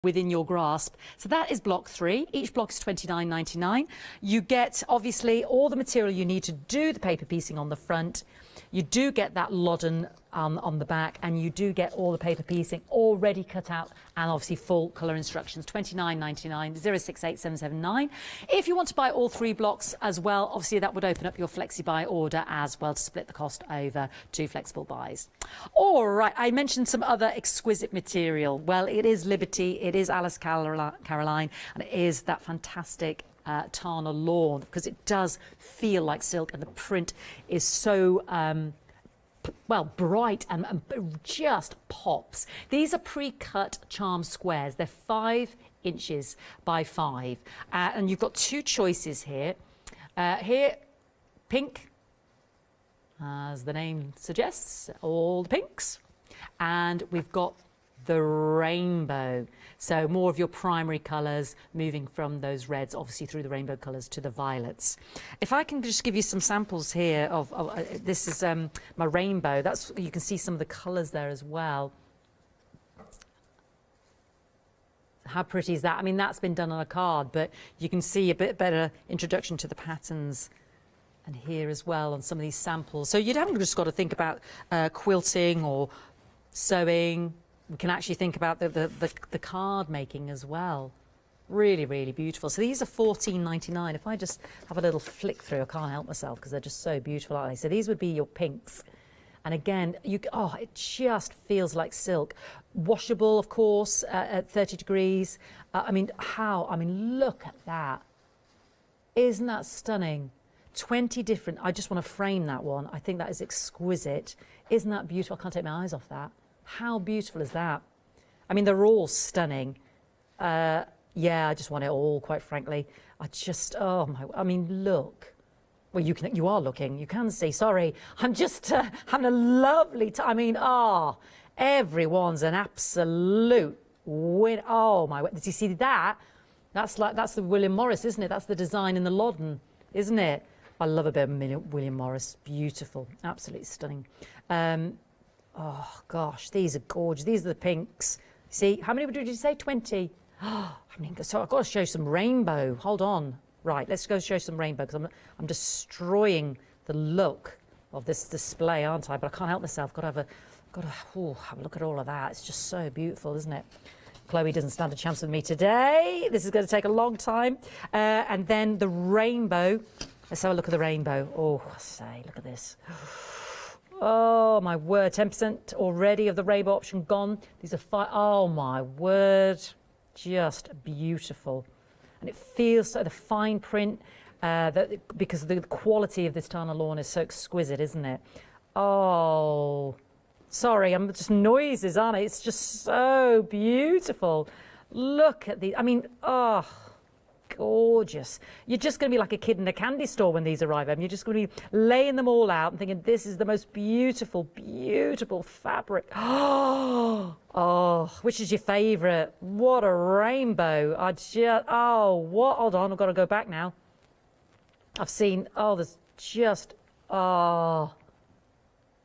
within your grasp. So that is block 3. Each block is $29.99. You get obviously all the material you need to do the paper piecing on the front. You do get that loddon on the back, and you do get all the paper piecing already cut out, and obviously full colour instructions. $29.99, 068779. If you want to buy all 3 blocks as well, obviously that would open up your flexi buy order as well to split the cost over 2 flexible buys. All right, I mentioned some other exquisite material. Well, it is Liberty, it is Alice Caroline, and it is that fantastic Tana lawn, because it does feel like silk, and the print is so well, bright and just pops. These are pre-cut charm squares. They're 5 inches by 5, and you've got 2 choices here. Here, pink, as the name suggests, all the pinks, and we've got the rainbow. So more of your primary colours, moving from those reds, obviously through the rainbow colours to the violets. If I can just give you some samples here of this is my rainbow. That's, you can see some of the colours there as well. How pretty is that? I mean, that's been done on a card, but you can see a bit better introduction to the patterns. And here as well on some of these samples. So you haven't just got to think about quilting or sewing. We can actually think about the card making as well. Really, really beautiful. So these are $14.99. If I just have a little flick through, I can't help myself because they're just so beautiful, aren't they? So these would be your pinks. And again, oh, it just feels like silk. Washable, of course, at 30 degrees. I mean, look at that. Isn't that stunning? 20 different, I just want to frame that one. I think that is exquisite. Isn't that beautiful? I can't take my eyes off that. How beautiful is that? I mean, they're all stunning. Yeah, I just want it all, quite frankly. Oh my, I mean, look. Well, you are looking, you can see, sorry. I'm just having a lovely time. I mean, everyone's an absolute win. Oh my, did you see that? That's the William Morris, isn't it? That's the design in the Loddon, isn't it? I love a bit of William Morris. Beautiful, absolutely stunning. Oh gosh, these are gorgeous. These are the pinks. See, how many did you say? 20. I mean, so I've got to show some rainbow. Hold on. Right, let's go show some rainbow, because I'm destroying the look of this display, aren't I? But I can't help myself. Got to have a look at all of that. It's just so beautiful, isn't it? Chloe doesn't stand a chance with me today. This is going to take a long time. And then the rainbow. Let's have a look at the rainbow. Oh, I say, look at this. Oh my word, 10% already of the rainbow option gone. These are 5. Oh my word, just beautiful. And it feels so, the fine print, because the quality of this Tana lawn is so exquisite, isn't it? Oh, sorry, I'm just noises, aren't I? It's just so beautiful. Look at these, I mean, oh, gorgeous. You're just going to be like a kid in a candy store when these arrive. I mean, you're just going to be laying them all out and thinking, this is the most beautiful, beautiful fabric. Oh, which is your favourite? What a rainbow. Hold on, I've got to go back now. I've seen, there's just,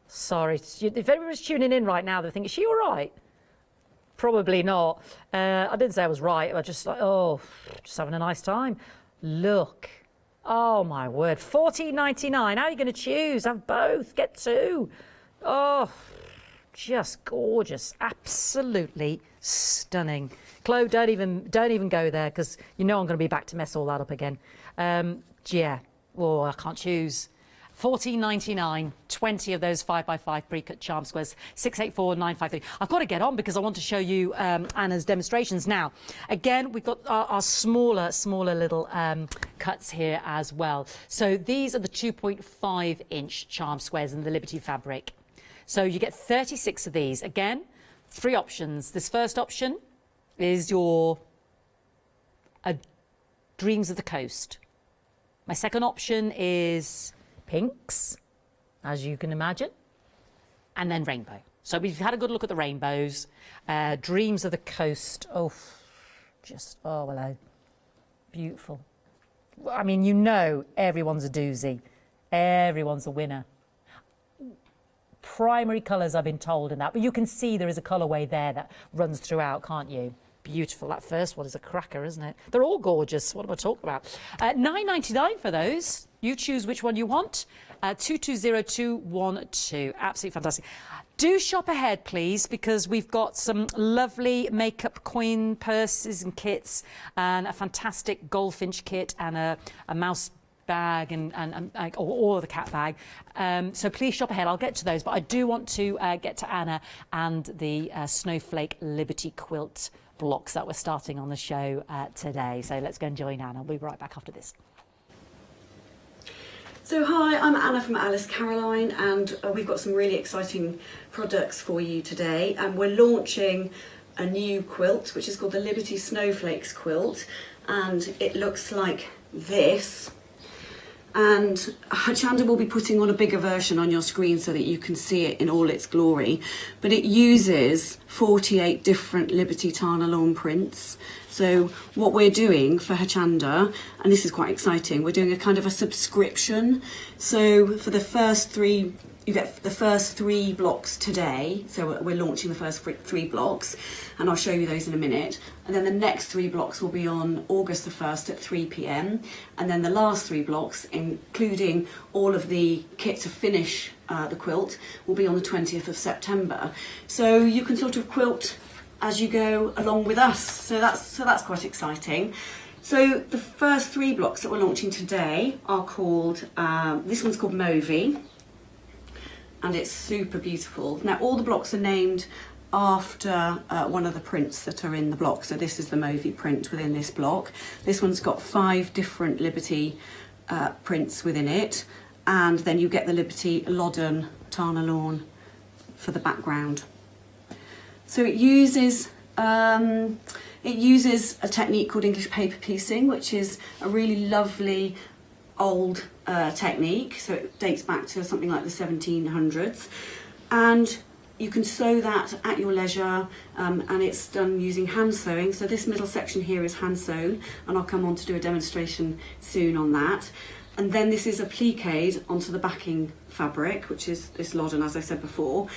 sorry. If everyone's tuning in right now, they're thinking, is she all right? Probably not. I didn't say I was right. I just like, just having a nice time. Look. Oh my word. $14.99. How are you going to choose? Have both. Get 2. Oh, just gorgeous. Absolutely stunning. Chloe, don't even go there, because you know I'm going to be back to mess all that up again. Yeah. Oh, I can't choose. $14.99, 20 of those 5x5 pre-cut charm squares, 684,953. I've got to get on because I want to show you Anna's demonstrations now. Again, we've got our smaller little cuts here as well. So these are the 2.5-inch charm squares in the Liberty fabric. So you get 36 of these. Again, 3 options. This first option is your Dreams of the Coast. My second option is pinks, as you can imagine, and then rainbow. So we've had a good look at the rainbows. Dreams of the Coast. Oh, hello. Beautiful. I mean, you know, everyone's a doozy. Everyone's a winner. Primary colours, I've been told, in that, but you can see there is a colourway there that runs throughout, can't you? beautiful. That first one is a cracker, isn't it? They're all gorgeous. What am I talking about? £9.99 for those. You choose which one you want. 220212. Absolutely fantastic. Do shop ahead, please, because we've got some lovely makeup coin purses and kits, and a fantastic goldfinch kit, and a mouse bag, or the cat bag. So please shop ahead. I'll get to those, but I do want to get to Anna and the Snowflake Liberty quilt blocks that we're starting on the show today. So let's go and join Anna. We'll be right back after this. So hi, I'm Anna from Alice Caroline, and we've got some really exciting products for you today, and we're launching a new quilt which is called the Liberty Snowflakes quilt, and it looks like this. And Hochanda will be putting on a bigger version on your screen so that you can see it in all its glory. But it uses 48 different Liberty Tarn-Lawn prints. So what we're doing for Hochanda, and this is quite exciting, we're doing a kind of a subscription. So for the first three, you get the first 3 blocks today. So we're launching the first 3 blocks, and I'll show you those in a minute. And then the next 3 blocks will be on August the 1st at 3 p.m. And then the last 3 blocks, including all of the kit to finish the quilt, will be on the 20th of September. So you can sort of quilt as you go along with us. So that's quite exciting. So the first 3 blocks that we're launching today are called, this one's called Movie, and it's super beautiful. Now all the blocks are named after one of the prints that are in the block. So this is the Movie print within this block. This one's got 5 different Liberty prints within it, and then you get the Liberty Loddon Tarn-Lawn for the background. So it uses a technique called English paper piecing, which is a really lovely old technique. So it dates back to something like the 1700s, and you can sew that at your leisure, and it's done using hand sewing. So this middle section here is hand sewn, and I'll come on to do a demonstration soon on that. And then this is appliqued onto the backing fabric, which is this Loddon, as I said before,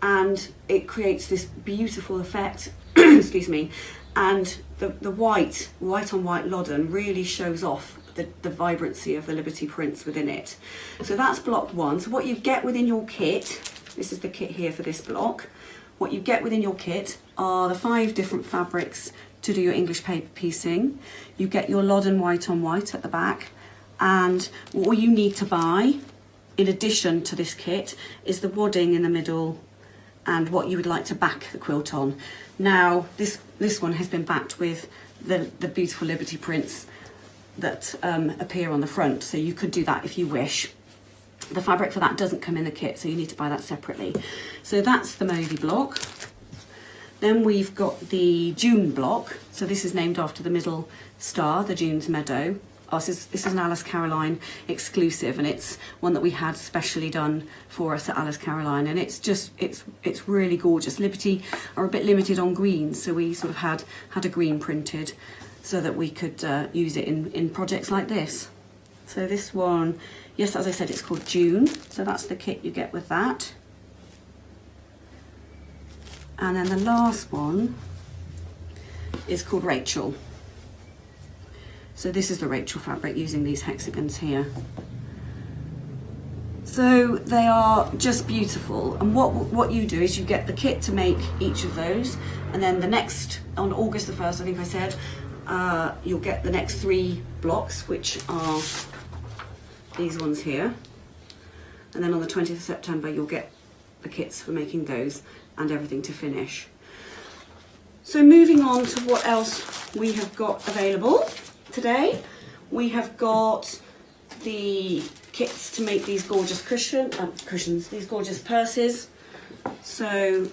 and it creates this beautiful effect excuse me, and the white on white Loddon really shows off the vibrancy of the Liberty prints within it. So that's block 1. So what you get within your kit, this is the kit here for this block, what you get within your kit are the 5 different fabrics to do your English paper piecing. You get your Loddon white on white at the back, and what you need to buy in addition to this kit is the wadding in the middle and what you would like to back the quilt on. Now this one has been backed with the beautiful Liberty prints that appear on the front, so you could do that if you wish. The fabric for that doesn't come in the kit, so you need to buy that separately. So that's the Movie block. Then we've got the June block. So this is named after the middle star, the June's Meadow. Oh, this is an Alice Caroline exclusive, and it's one that we had specially done for us at Alice Caroline, and it's really gorgeous. Liberty are a bit limited on greens, so we sort of had a green printed so that we could use it in projects like this. So this one, yes, as I said, it's called June, so that's the kit you get with that. And then the last one is called Rachel. So this is the Rachel fabric using these hexagons here. So they are just beautiful, and what you do is you get the kit to make each of those, and then the next, on August the 1st, I think I said, you'll get the next 3 blocks, which are these ones here, and then on the 20th of September you'll get the kits for making those and everything to finish. So moving on to what else we have got available today, we have got the kits to make these gorgeous cushions, these gorgeous purses. So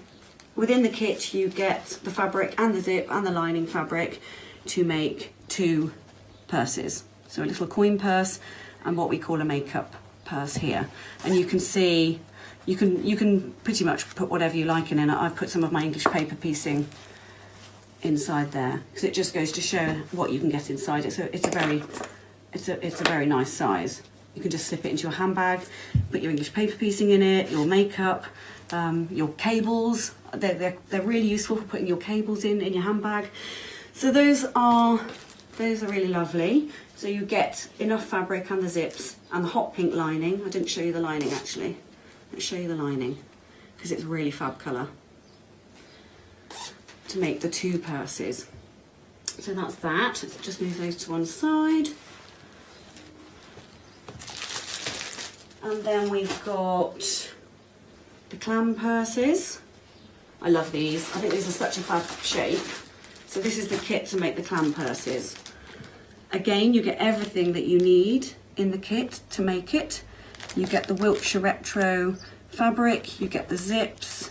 within the kit you get the fabric and the zip and the lining fabric to make 2 purses. So a little coin purse and what we call a makeup purse here. And you can see, you can pretty much put whatever you like in it. I've put some of my English paper piecing inside there because it just goes to show what you can get inside it. So it's a very nice size. You can just slip it into your handbag, put your English paper piecing in it, your makeup, your cables. They're really useful for putting your cables in your handbag. So those are really lovely. So you get enough fabric and the zips and the hot pink lining. I didn't show you the lining actually. Let's show you the lining because it's really fab colour to make the 2 purses. So that's that. Let's just move those to one side. And then we've got the clam purses. I love these. I think these are such a fab shape. So this is the kit to make the clam purses. Again, you get everything that you need in the kit to make it. You get the Wiltshire Retro fabric, you get the zips,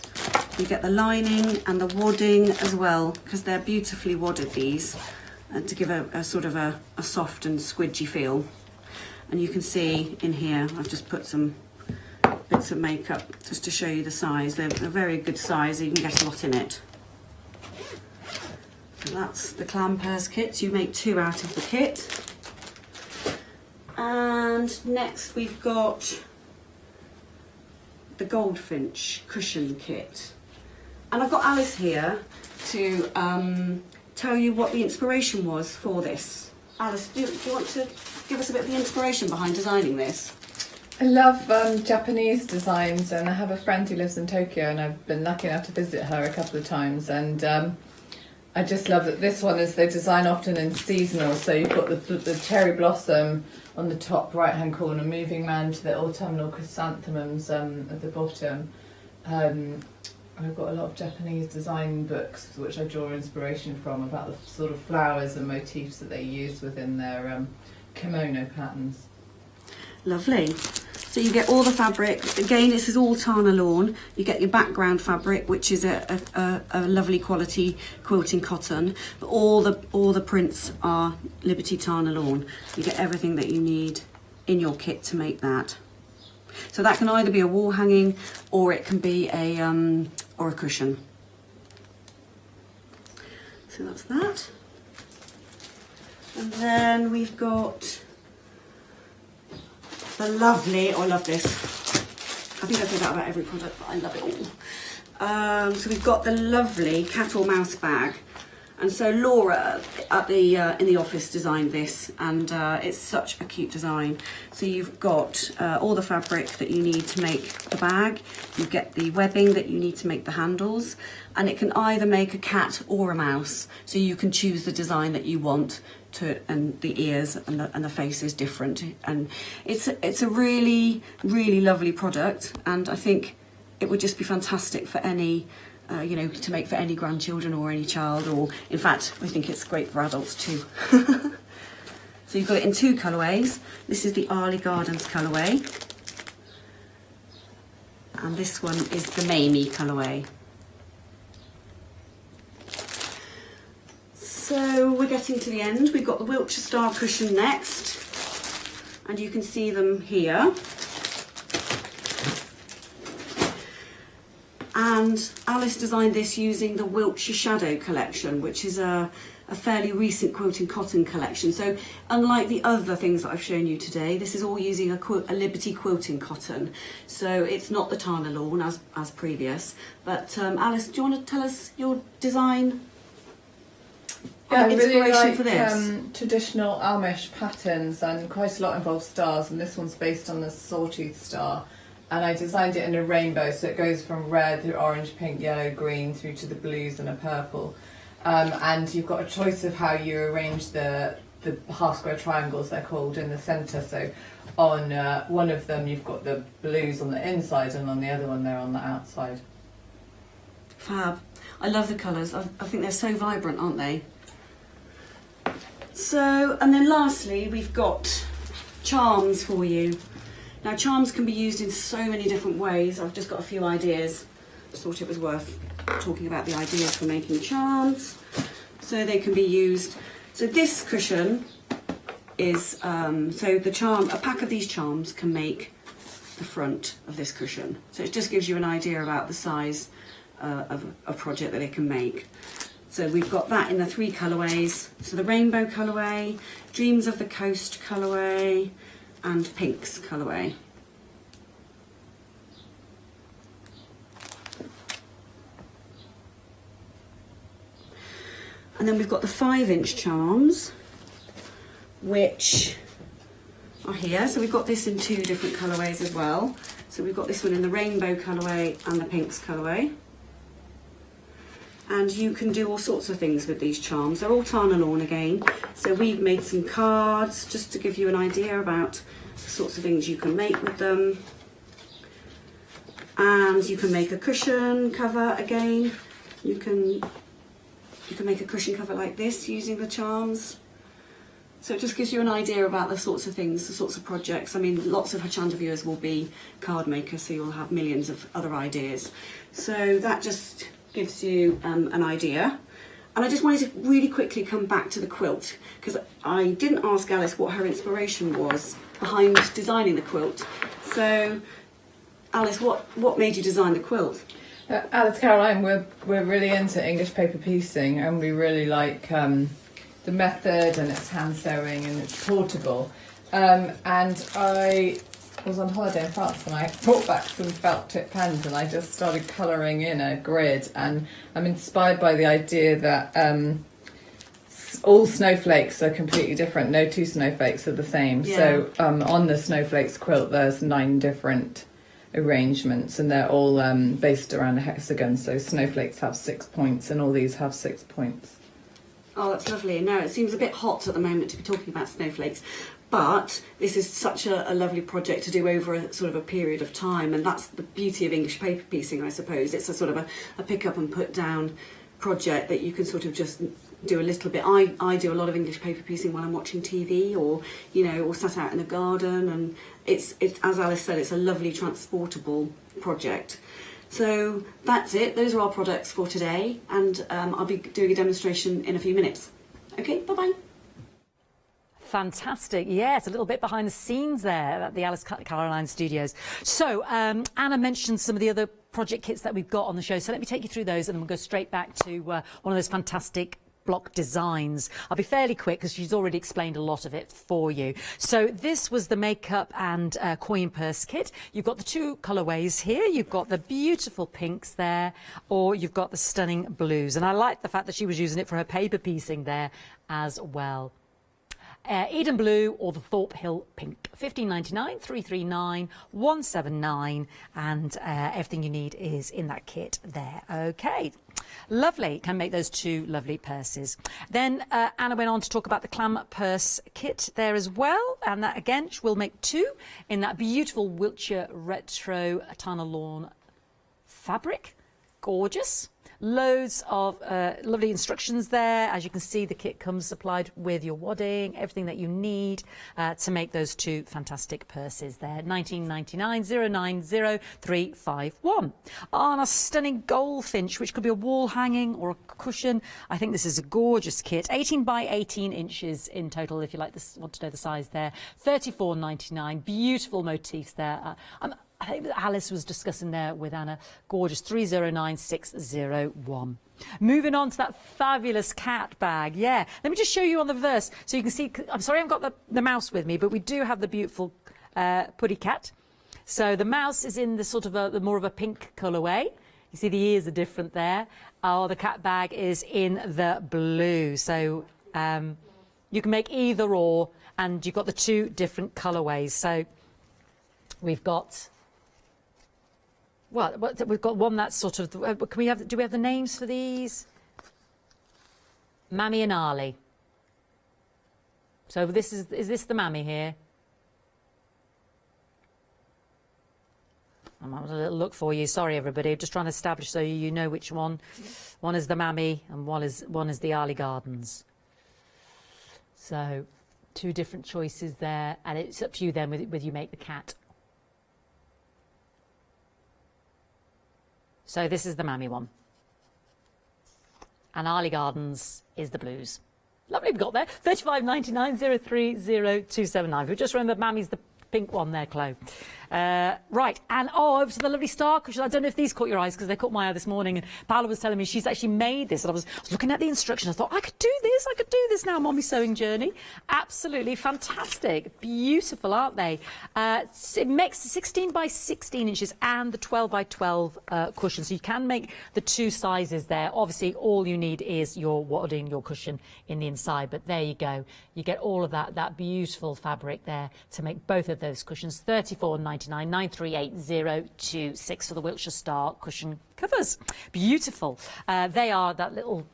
you get the lining and the wadding as well, because they're beautifully wadded these, and to give a sort of a soft and squidgy feel. And you can see in here, I've just put some bits of makeup just to show you the size. They're a very good size, you can get a lot in it. So that's the clam purse kit. You make 2 out of the kit. And next we've got the goldfinch cushion kit. And I've got Alice here to tell you what the inspiration was for this. Alice, do you want to give us a bit of the inspiration behind designing this? I love Japanese designs, and I have a friend who lives in Tokyo, and I've been lucky enough to visit her a couple of times, and I just love that this one is, they design often in seasonal, so you've got the cherry blossom on the top right hand corner, moving round to the autumnal chrysanthemums at the bottom. I've got a lot of Japanese design books which I draw inspiration from about the sort of flowers and motifs that they use within their kimono patterns. Lovely. So you get all the fabric. Again, this is all Tana lawn. You get your background fabric, which is a lovely quality quilting cotton. But all the prints are Liberty Tana lawn. You get everything that you need in your kit to make that. So that can either be a wall hanging, or it can be or a cushion. So that's that. And then we've got the lovely, I love this. I think I say that about every product, but I love it all. So we've got the lovely cat or mouse bag. And so Laura at the in the office designed this, and it's such a cute design. So you've got all the fabric that you need to make the bag. You get the webbing that you need to make the handles, and it can either make a cat or a mouse. So you can choose the design that you want to, and the ears and the face is different. And it's a really lovely product, and I think it would just be fantastic for any. You know, to make for any grandchildren or any child, or in fact, I think it's great for adults too. So you've got it in 2 colourways. This is the Arley Gardens colourway, and this one is the Mamie colourway. So we're getting to the end. We've got the Wiltshire Star cushion next, and you can see them here. And Alice designed this using the Wiltshire Shadow collection, which is a fairly recent quilting cotton collection. So unlike the other things that I've shown you today, this is all using a Liberty quilting cotton. So it's not the Tana lawn as previous. But Alice, do you want to tell us your design? Yeah, I really like for this? Traditional Amish patterns, and quite a lot involves stars, and this one's based on the sawtooth star. And I designed it in a rainbow, so it goes from red through orange, pink, yellow, green, through to the blues and a purple. And you've got a choice of how you arrange the half square triangles, they're called, in the centre. So on one of them you've got the blues on the inside, and on the other one they're on the outside. Fab. I love the colours. I think they're so vibrant, aren't they? So, and then lastly we've got charms for you. Now charms can be used in so many different ways. I've just got a few ideas. Just thought it was worth talking about the ideas for making charms. So they can be used. So this cushion is, so the charm, a pack of these charms can make the front of this cushion. So it just gives you an idea about the size of a project that it can make. So we've got that in the 3 colourways. So the rainbow colourway, Dreams of the Coast colourway, and pinks colourway. And then we've got the 5-inch charms, which are here. So we've got this in 2 different colourways as well. So we've got this one in the rainbow colourway and the pinks colourway. And you can do all sorts of things with these charms. They're all Tana Lawn again. So we've made some cards just to give you an idea about the sorts of things you can make with them. And you can make a cushion cover again. You can make a cushion cover like this using the charms. So it just gives you an idea about the sorts of things, the sorts of projects. I mean, lots of Hochanda viewers will be card makers, so you'll have millions of other ideas. So that just gives you an idea. And I just wanted to really quickly come back to the quilt, because I didn't ask Alice what her inspiration was behind designing the quilt. So Alice, what made you design the quilt? Alice Caroline, we're really into English paper piecing, and we really like the method, and it's hand sewing and it's portable. And I was on holiday in France and I brought back some felt tip pens and I just started colouring in a grid, and I'm inspired by the idea that all snowflakes are completely different. No 2 snowflakes are the same. Yeah. So on the snowflakes quilt there's 9 different arrangements, and they're all based around a hexagon. So snowflakes have 6 points and all these have 6 points. Oh, that's lovely. Now, it seems a bit hot at the moment to be talking about snowflakes, but this is such a lovely project to do over a sort of a period of time, and that's the beauty of English paper piecing, I suppose. It's a sort of a pick up and put down project that you can sort of just do a little bit. I do a lot of English paper piecing when I'm watching TV, or or sat out in the garden, and it's as Alice said, it's a lovely transportable project. So that's it. Those are our products for today, and I'll be doing a demonstration in a few minutes. Okay, bye-bye. Fantastic. Yes, a little bit behind the scenes there at the Alice Caroline Studios. So Anna mentioned some of the other project kits that we've got on the show. So let me take you through those, and then we'll go straight back to one of those fantastic block designs. I'll be fairly quick because she's already explained a lot of it for you. So this was the makeup and coin purse kit. You've got the 2 colorways here. You've got the beautiful pinks there, or you've got the stunning blues. And I like the fact that she was using it for her paper piecing there as well. Eden Blue or the Thorpe Hill Pink. $15.99, $339, $179, and everything you need is in that kit there. Okay, lovely. Can make those 2 lovely purses. Then Anna went on to talk about the clam purse kit there as well, and that again we'll make 2 in that beautiful Wiltshire retro Tana Lawn fabric. Gorgeous. Loads of lovely instructions there. As you can see, the kit comes supplied with your wadding, everything that you need to make those 2 fantastic purses there. $19.99, 090351. On a stunning goldfinch, which could be a wall hanging or a cushion. I think this is a gorgeous kit. 18 by 18 inches in total, if you like this, want to know the size there. $34.99. Beautiful motifs there. I think Alice was discussing there with Anna. Gorgeous. 309601. Moving on to that fabulous cat bag. Yeah. Let me just show you on the reverse so you can see. I'm sorry I haven't got the mouse with me, but we do have the beautiful putty cat. So the mouse is in the sort of the more of a pink colourway. You see the ears are different there. Oh, the cat bag is in the blue. So you can make either or, and you've got the 2 different colourways. So we've got. Well, we've got one that's sort of. Do we have the names for these? Mammy and Ali. So is this the Mammy here? I'm having a little look for you. Sorry, everybody. Just trying to establish so you know which one. One is the Mammy and one is the Ali Gardens. So 2 different choices there, and it's up to you then whether you make the cat. So this is the Mammy one. And Ali Gardens is the blues. Lovely, we got there. $35.99, 030279. We just remember Mammy's the pink one there, Chloe. Right, and over to the lovely star cushion. I don't know if these caught your eyes because they caught my eye this morning. And Paola was telling me she's actually made this. And I was looking at the instructions. I thought, I could do this now. I'm on my sewing journey. Absolutely fantastic. Beautiful, aren't they? It makes 16 by 16 inches and the 12 by 12 cushion. So you can make the two sizes there. Obviously, all you need is your wadding, your cushion in the inside. But there you go. You get all of that beautiful fabric there to make both of those cushions. £34.99, 938026 for the Wiltshire Star cushion covers. Beautiful. They are that little,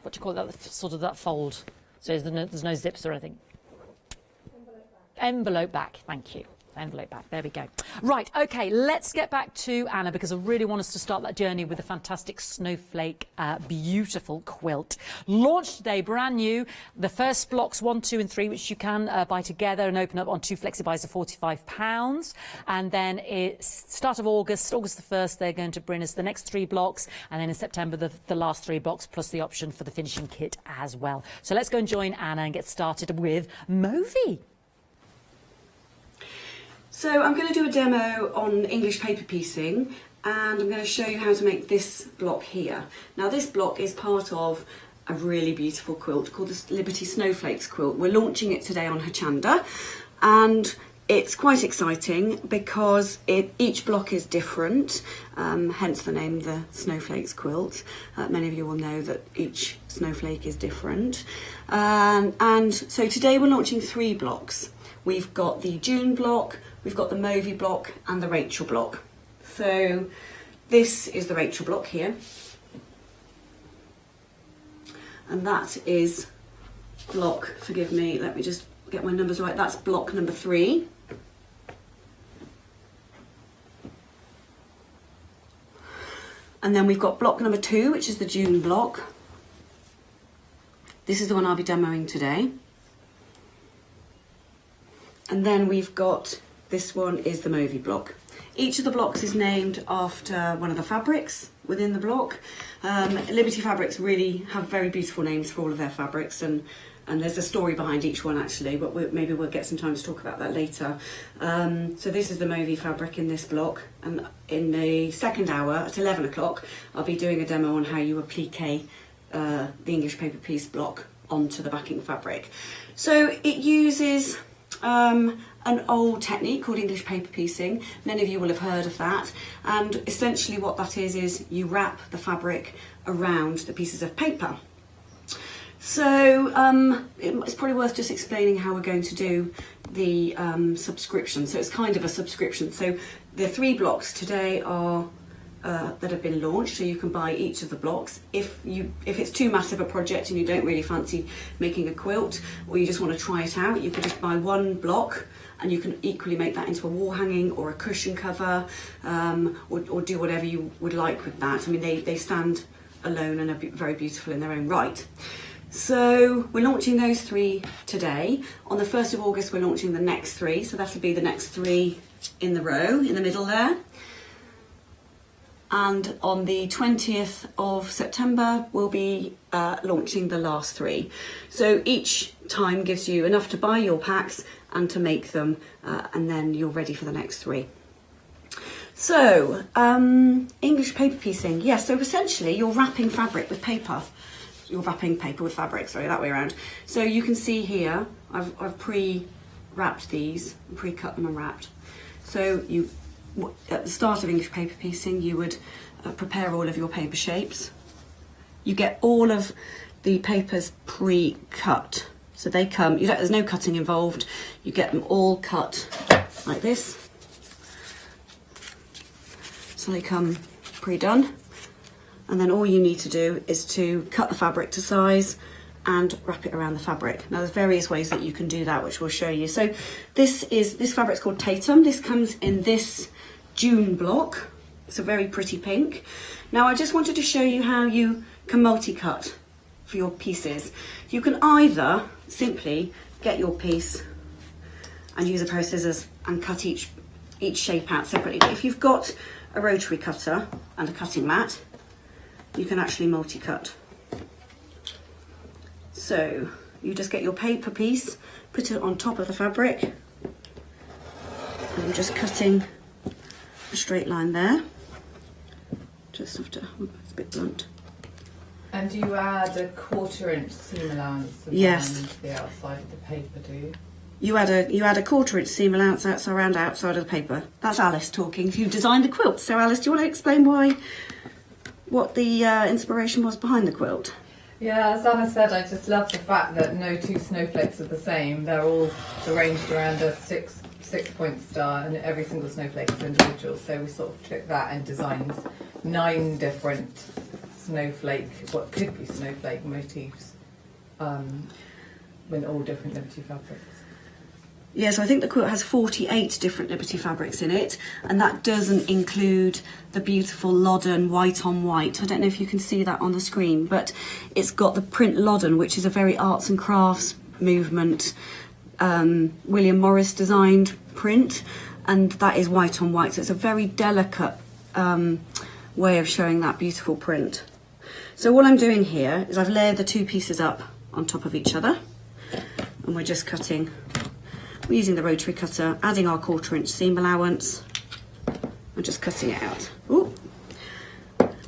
what do you call it, that sort of that fold. So there's no zips or anything. Envelope back, thank you. Envelope back, there we go. Right, okay, let's get back to Anna because I really want us to start that journey with a fantastic snowflake, beautiful quilt. Launched today, brand new. The first blocks 1, 2 and 3, which you can buy together and open up on 2 flexi-buys of £45. And then it's start of August the 1st, they're going to bring us the next 3 blocks. And then in September, the last 3 blocks, plus the option for the finishing kit as well. So let's go and join Anna and get started with Movi. So I'm going to do a demo on English paper piecing, and I'm going to show you how to make this block here. Now this block is part of a really beautiful quilt called the Liberty Snowflakes quilt. We're launching it today on Hochanda, and it's quite exciting because each block is different, hence the name, the Snowflakes quilt. Many of you will know that each snowflake is different. And so today we're launching 3 blocks. We've got the June block, we've got the Movi block and the Rachel block. So this is the Rachel block here. And that is block, forgive me, let me just get my numbers right, that's block number 3. And then we've got block number 2, which is the June block. This is the one I'll be demoing today. And then we've got, this one is the Movi block. Each of the blocks is named after one of the fabrics within the block. Liberty Fabrics really have very beautiful names for all of their fabrics, and there's a story behind each one actually, but maybe we'll get some time to talk about that later. So this is the Movi fabric in this block, and in the second hour at 11 o'clock I'll be doing a demo on how you applique the English paper piece block onto the backing fabric. So it uses an old technique called English paper piecing. Many of you will have heard of that, and essentially what that is you wrap the fabric around the pieces of paper. So it's probably worth just explaining how we're going to do the subscription. So it's kind of a subscription. So the 3 blocks today are that have been launched, so you can buy each of the blocks. If it's too massive a project and you don't really fancy making a quilt, or you just want to try it out, you could just buy 1 block and you can equally make that into a wall hanging or a cushion cover, or do whatever you would like with that. I mean, they stand alone and are very beautiful in their own right. So we're launching those 3 today. On the 1st of August we're launching the next 3, so that'll be the next 3 in the row in the middle there. And on the 20th of September we'll be launching the last 3. So each time gives you enough to buy your packs and to make them, and then you're ready for the next 3. So English paper piecing, yes, so essentially you're wrapping fabric with paper. You're wrapping paper with fabric, sorry, that way around. So you can see here I've pre-wrapped these, pre-cut them and wrapped. So at the start of English paper piecing you would prepare all of your paper shapes. You get all of the papers pre-cut, so they come, there's no cutting involved, you get them all cut like this, so they come pre-done, and then all you need to do is to cut the fabric to size and wrap it around the fabric. Now there's various ways that you can do that, which we'll show you. So this fabric's called Tatum. This comes in this June block. It's a very pretty pink. Now I just wanted to show you how you can multi-cut for your pieces. You can either simply get your piece and use a pair of scissors and cut each shape out separately. But if you've got a rotary cutter and a cutting mat, you can actually multi-cut. So you just get your paper piece, put it on top of the fabric, I'm just cutting a straight line there. Just have to, it's a bit blunt. And you add a 1/4 inch seam allowance Yes. around the outside of the paper, do you? You add a 1/4 inch seam allowance around outside of the paper. That's Alice talking. You designed the quilt. So Alice, do you want to explain what the inspiration was behind the quilt? Yeah, as Anna said, I just love the fact that no two snowflakes are the same. They're all arranged around a six-point star, and every single snowflake is individual. So we sort of took that and designed 9 different what could be snowflake motifs, with all different Liberty fabrics. Yeah, so I think the quilt has 48 different Liberty fabrics in it, and that doesn't include the beautiful Loddon white on white. I don't know if you can see that on the screen, but it's got the print Loddon, which is a very arts and crafts movement, William Morris designed print, and that is white on white. So it's a very delicate way of showing that beautiful print. So what I'm doing here is I've layered the 2 pieces up on top of each other, and we're just cutting. We're using the rotary cutter, adding our 1/4 inch seam allowance, and just cutting it out. Ooh.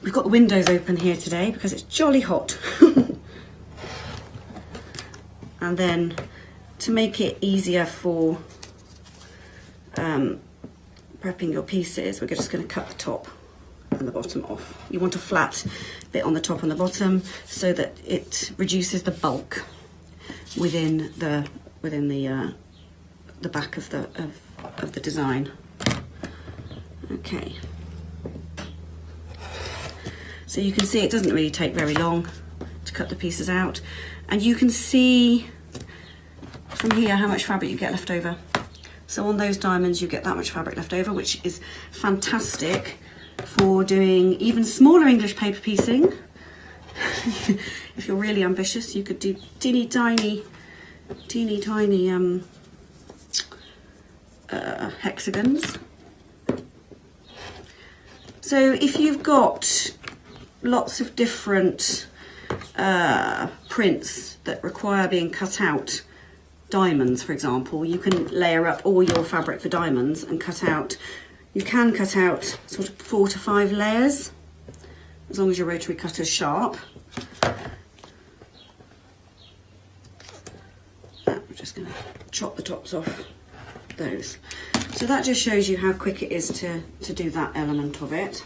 We've got the windows open here today because it's jolly hot. And then to make it easier for prepping your pieces, we're just going to cut the top and the bottom off. You want a flat bit on the top and the bottom so that it reduces the bulk within the back of the design. Okay. So you can see it doesn't really take very long to cut the pieces out, and you can see from here how much fabric you get left over. So on those diamonds you get that much fabric left over, which is fantastic for doing even smaller English paper piecing. If you're really ambitious, you could do teeny tiny hexagons. So if you've got lots of different prints that require being cut out, diamonds for example, you can layer up all your fabric for diamonds and cut out, you can cut out sort of 4 to 5 layers as long as your rotary cutter's sharp. I'm just going to chop the tops off those. So that just shows you how quick it is to do that element of it.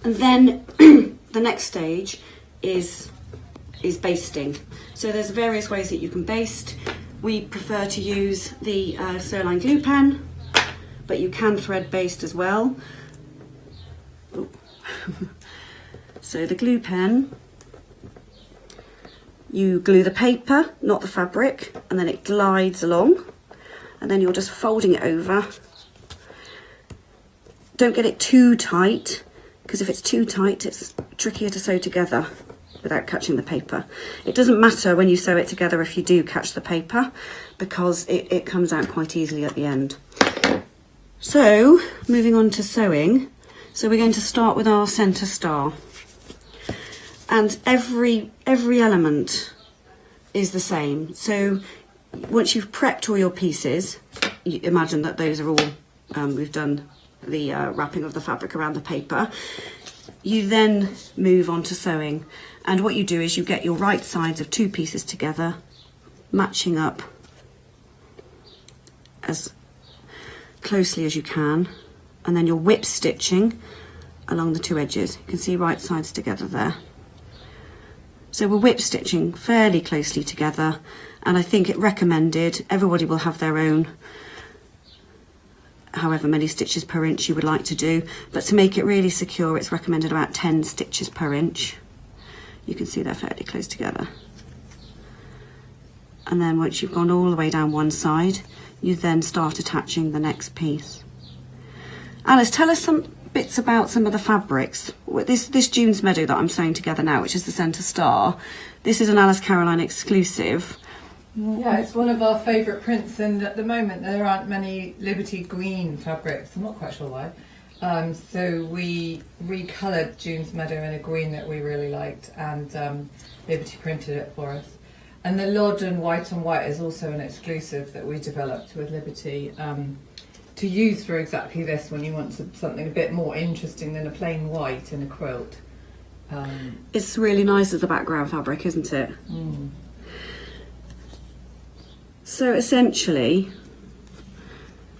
And then the next stage is basting. So there's various ways that you can baste. We prefer to use the Surline glue pen, but you can thread baste as well. Ooh. So the glue pen, you glue the paper, not the fabric, and then it glides along, and then you're just folding it over. Don't get it too tight, because if it's too tight it's trickier to sew together without catching the paper. It doesn't matter when you sew it together if you do catch the paper, because it comes out quite easily at the end. So moving on to sewing, so we're going to start with our centre star, and every element is the same. So once you've prepped all your pieces, you imagine that those are all, we've done the wrapping of the fabric around the paper, you then move on to sewing. And what you do is you get your right sides of 2 pieces together, matching up as closely as you can, and then you're whip stitching along the 2 edges. You can see right sides together there. So we're whip stitching fairly closely together, and I think it recommended, everybody will have their own however many stitches per inch you would like to do, but to make it really secure it's recommended about 10 stitches per inch. You can see they're fairly close together. And then once you've gone all the way down one side, you then start attaching the next piece. Alice, tell us some bits about some of the fabrics. This June's Meadow that I'm sewing together now, which is the centre star, this is an Alice Caroline exclusive. Yeah, it's one of our favourite prints, and at the moment there aren't many Liberty green fabrics. I'm not quite sure why. So we recoloured June's Meadow in a green that we really liked, and Liberty printed it for us. And the Loddon white on white is also an exclusive that we developed with Liberty. to use for exactly this when you want something a bit more interesting than a plain white in a quilt. It's really nice as the background fabric, isn't it? Mm. So essentially,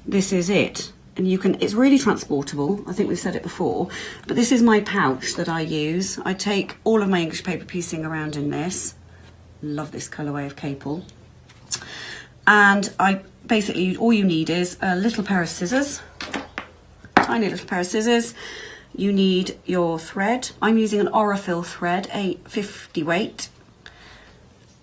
this is it. And it's really transportable. I think we've said it before, but this is my pouch that I use. I take all of my English paper piecing around in this. Love this colourway of Capel. And basically, all you need is a little pair of scissors, tiny little pair of scissors. You need your thread. I'm using an Orifil thread, 850 weight,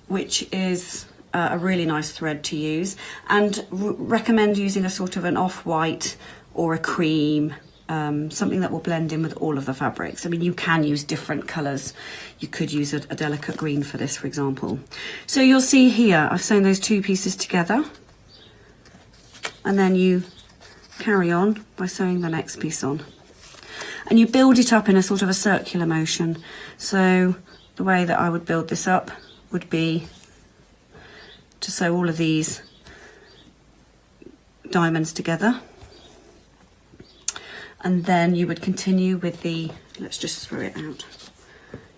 which is a really nice thread to use, and recommend using a sort of an off-white or a cream, something that will blend in with all of the fabrics. I mean, you can use different colours. You could use a delicate green for this, for example. So you'll see here, I've sewn those two pieces together, and then you carry on by sewing the next piece on. And you build it up in a sort of a circular motion. So the way that I would build this up would be to sew all of these diamonds together. And then you would continue with let's just throw it out.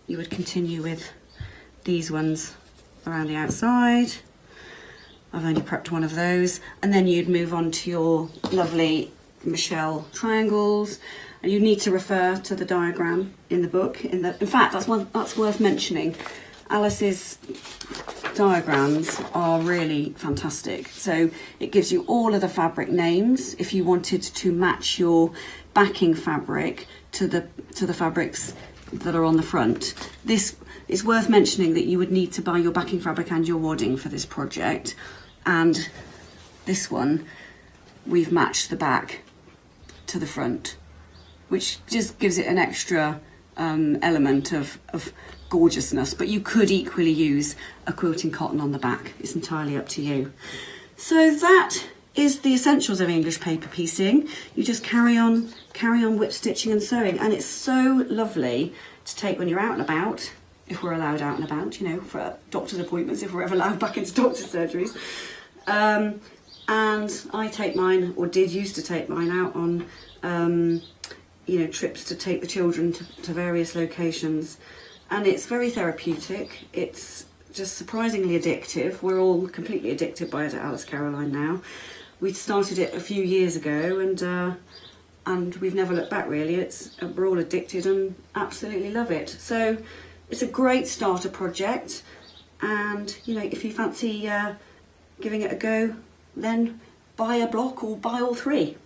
You would continue with these ones around the outside. I've only prepped one of those. And then you'd move on to your lovely Michelle triangles. And you need to refer to the diagram in the book. In fact, that's worth mentioning. Alice's diagrams are really fantastic. So it gives you all of the fabric names if you wanted to match your backing fabric to the fabrics that are on the front. This is worth mentioning that you would need to buy your backing fabric and your wadding for this project. And this one, we've matched the back to the front, which just gives it an extra element of gorgeousness. But you could equally use a quilting cotton on the back. It's entirely up to you. So that is the essentials of English paper piecing. You just carry on whip stitching and sewing, and it's so lovely to take when you're out and about, if we're allowed out and about, you know, for doctor's appointments, if we're ever allowed back into doctor's surgeries. And I take mine, or did used to take mine out on you know, trips to take the children to various locations, and it's very therapeutic. It's just surprisingly addictive. We're all completely addicted by it at Alice Caroline now. We started it a few years ago, and we've never looked back really. We're all addicted and absolutely love it. So it's a great starter project, and you know, if you fancy giving it a go, then buy a block or buy all three.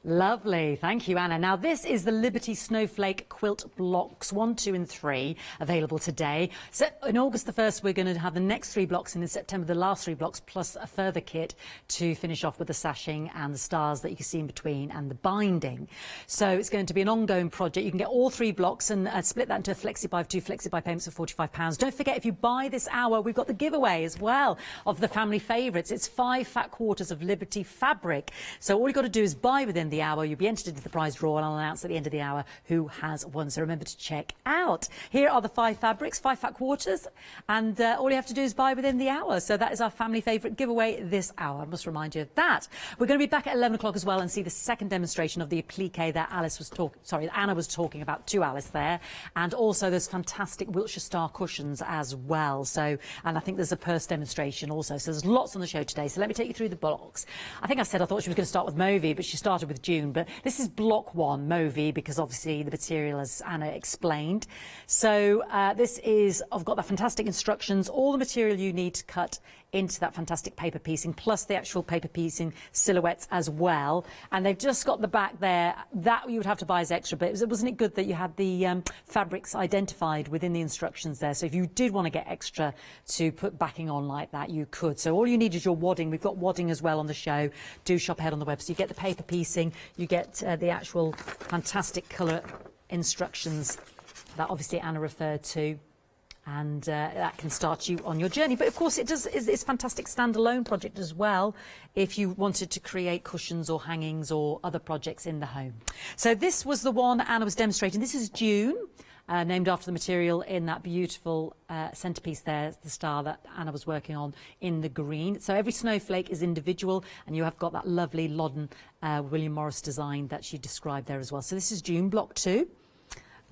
Lovely, thank you, Anna. Now, this is the Liberty Snowflake Quilt Blocks 1, 2 and 3 available today. So in August the 1st, we're going to have the next 3 blocks, and in September, the last 3 blocks, plus a further kit to finish off with the sashing and the stars that you can see in between and the binding. So it's going to be an ongoing project. You can get all 3 blocks and split that into a flexi-buy of 2 flexi-buy payments of £45. Don't forget, if you buy this hour, we've got the giveaway as well of the family favourites. It's 5 fat quarters of Liberty fabric. So all you've got to do is buy within the hour. You'll be entered into the prize draw, and I'll announce at the end of the hour who has won. So remember to check out. Here are the 5 fabrics, 5 fat quarters, and all you have to do is buy within the hour. So that is our family favourite giveaway this hour. I must remind you of that. We're going to be back at 11 o'clock as well and see the second demonstration of the applique that Anna was talking about to Alice there, and also those fantastic Wiltshire Star cushions as well. So, and I think there's a purse demonstration also. So there's lots on the show today. So let me take you through the blocks. I think I said I thought she was going to start with Movie, but she started with June. But this is block 1, Movie, because obviously the material, as Anna explained. So this is, I've got the fantastic instructions, all the material you need to cut into that fantastic paper piecing, plus the actual paper piecing silhouettes as well. And they've just got the back there. That you would have to buy as extra, but wasn't it good that you had the fabrics identified within the instructions there? So if you did want to get extra to put backing on like that, you could. So all you need is your wadding. We've got wadding as well on the show. Do shop ahead on the web. So you get the paper piecing, you get the actual fantastic colour instructions that obviously Anna referred to. And that can start you on your journey. But of course, it's a fantastic standalone project as well if you wanted to create cushions or hangings or other projects in the home. So this was the one Anna was demonstrating. This is June. named after the material in that beautiful centerpiece there, the star that Anna was working on in the green. So every snowflake is individual, and you have got that lovely Loddon William Morris design that she described there as well. So this is June block 2.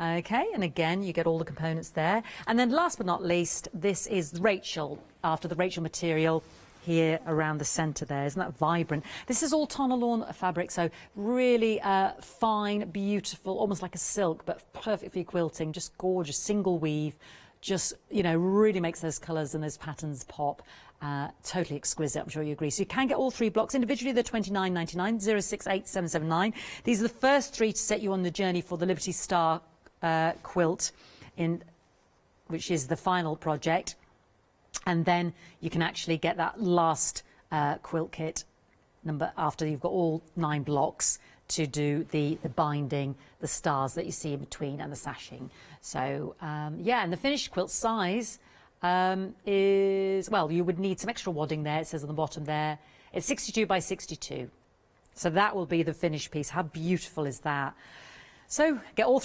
Okay, and again, you get all the components there. And then last but not least, this is Rachel, after the Rachel material here around the centre there. Isn't that vibrant? This is all Tonalorn fabric, so really fine, beautiful, almost like a silk, but perfect for your quilting, just gorgeous, single weave, just, you know, really makes those colours and those patterns pop. Totally exquisite, I'm sure you agree. So you can get all 3 blocks individually. They're £29.99, 068779. These are the first 3 to set you on the journey for the Liberty Star quilt, which is the final project. And then you can actually get that last quilt kit number after you've got all 9 blocks to do the binding, the stars that you see in between, and the sashing. So yeah, and the finished quilt size is, well, you would need some extra wadding there. It says on the bottom there, it's 62 by 62. So that will be the finished piece. How beautiful is that? So get all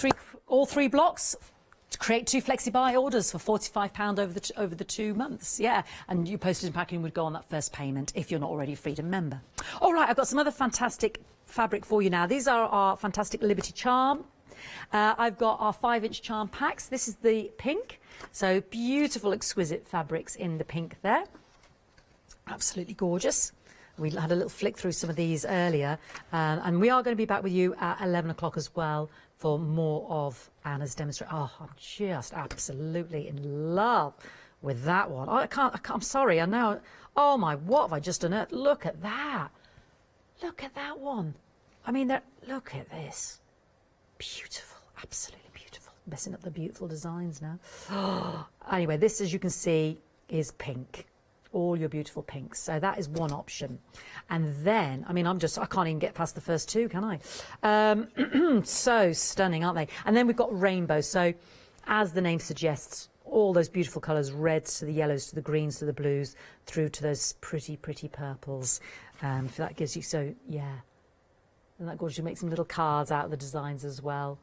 three blocks. To create 2 flexi-buy orders for £45 over the 2 months. Yeah, and your postage and packaging would go on that first payment if you're not already a Freedom member. All right, I've got some other fantastic fabric for you now. These are our fantastic Liberty charm. I've got our 5-inch charm packs. This is the pink. So beautiful, exquisite fabrics in the pink there. Absolutely gorgeous. We had a little flick through some of these earlier, and we are going to be back with you at 11 o'clock as well for more of Anna's demonstration. Oh, I'm just absolutely in love with that one. I can't, I'm sorry, I know. Oh my, what have I just unearthed? Look at that. Look at that one. I mean, look at this. Beautiful, absolutely beautiful. Messing up the beautiful designs now. Anyway, this, as you can see, is pink. All your beautiful pinks. So that is one option. And then, I mean, I can't even get past the first 2, can I? So stunning, aren't they? And then we've got rainbow. So as the name suggests, all those beautiful colours, reds to the yellows, to the greens, to the blues, through to those pretty, pretty purples. If that gives you, so yeah. And that gorgeous, you make some little cards out of the designs as well.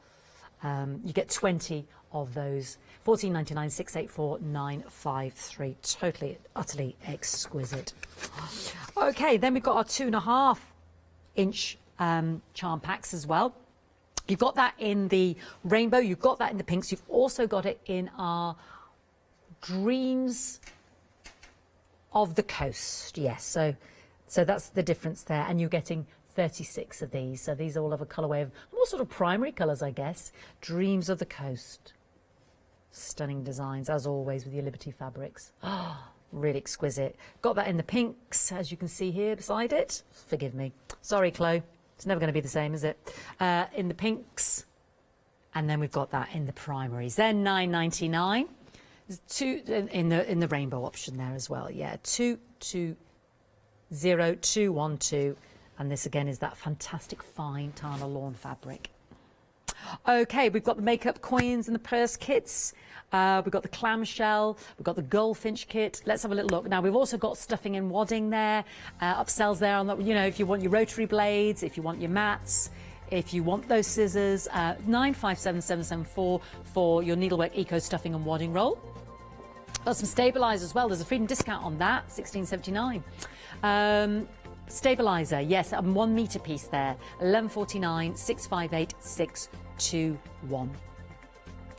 You get 20 of those. £14.99, 684 953. Totally, utterly exquisite. Okay, then we've got our 2.5-inch charm packs as well. You've got that in the rainbow, you've got that in the pinks, you've also got it in our Dreams of the Coast. Yes, so that's the difference there, and you're getting 36 of these. So these all have a colourway of more sort of primary colours, I guess. Dreams of the Coast. Stunning designs, as always, with your Liberty fabrics. Oh, really exquisite. Got that in the pinks, as you can see here beside it. Forgive me. Sorry, Chloe. It's never going to be the same, is it? In the pinks. And then we've got that in the primaries. They're £9.99. There's 2 in the rainbow option there as well. Yeah, 220212. And this again is that fantastic fine Tana lawn fabric. Okay, we've got the makeup coins and the purse kits. We've got the clamshell. We've got the goldfinch kit. Let's have a little look. Now, we've also got stuffing and wadding there. Upsells there on that. You know, if you want your rotary blades, if you want your mats, if you want those scissors, 957774 for your needlework eco stuffing and wadding roll. Got some stabilisers as well. There's a Freedom discount on that, £16.79. Stabiliser, yes, a 1 metre piece there, £11.49, 658 621.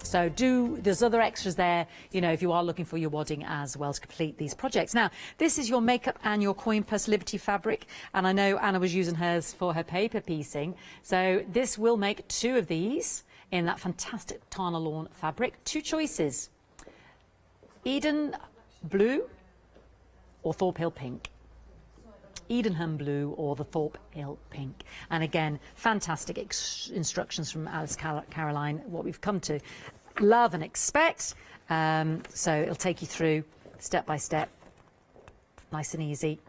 So there's other extras there, you know, if you are looking for your wadding as well to complete these projects. Now, this is your makeup and your coin purse Liberty fabric, and I know Anna was using hers for her paper piecing. So this will make 2 of these in that fantastic Tana lawn fabric. 2 choices, Eden Blue or Thorpe Hill Pink. Edenham Blue or the Thorpe Hill Pink. And again, fantastic instructions from Alice Caroline, what we've come to love and expect. So it'll take you through step by step, nice and easy.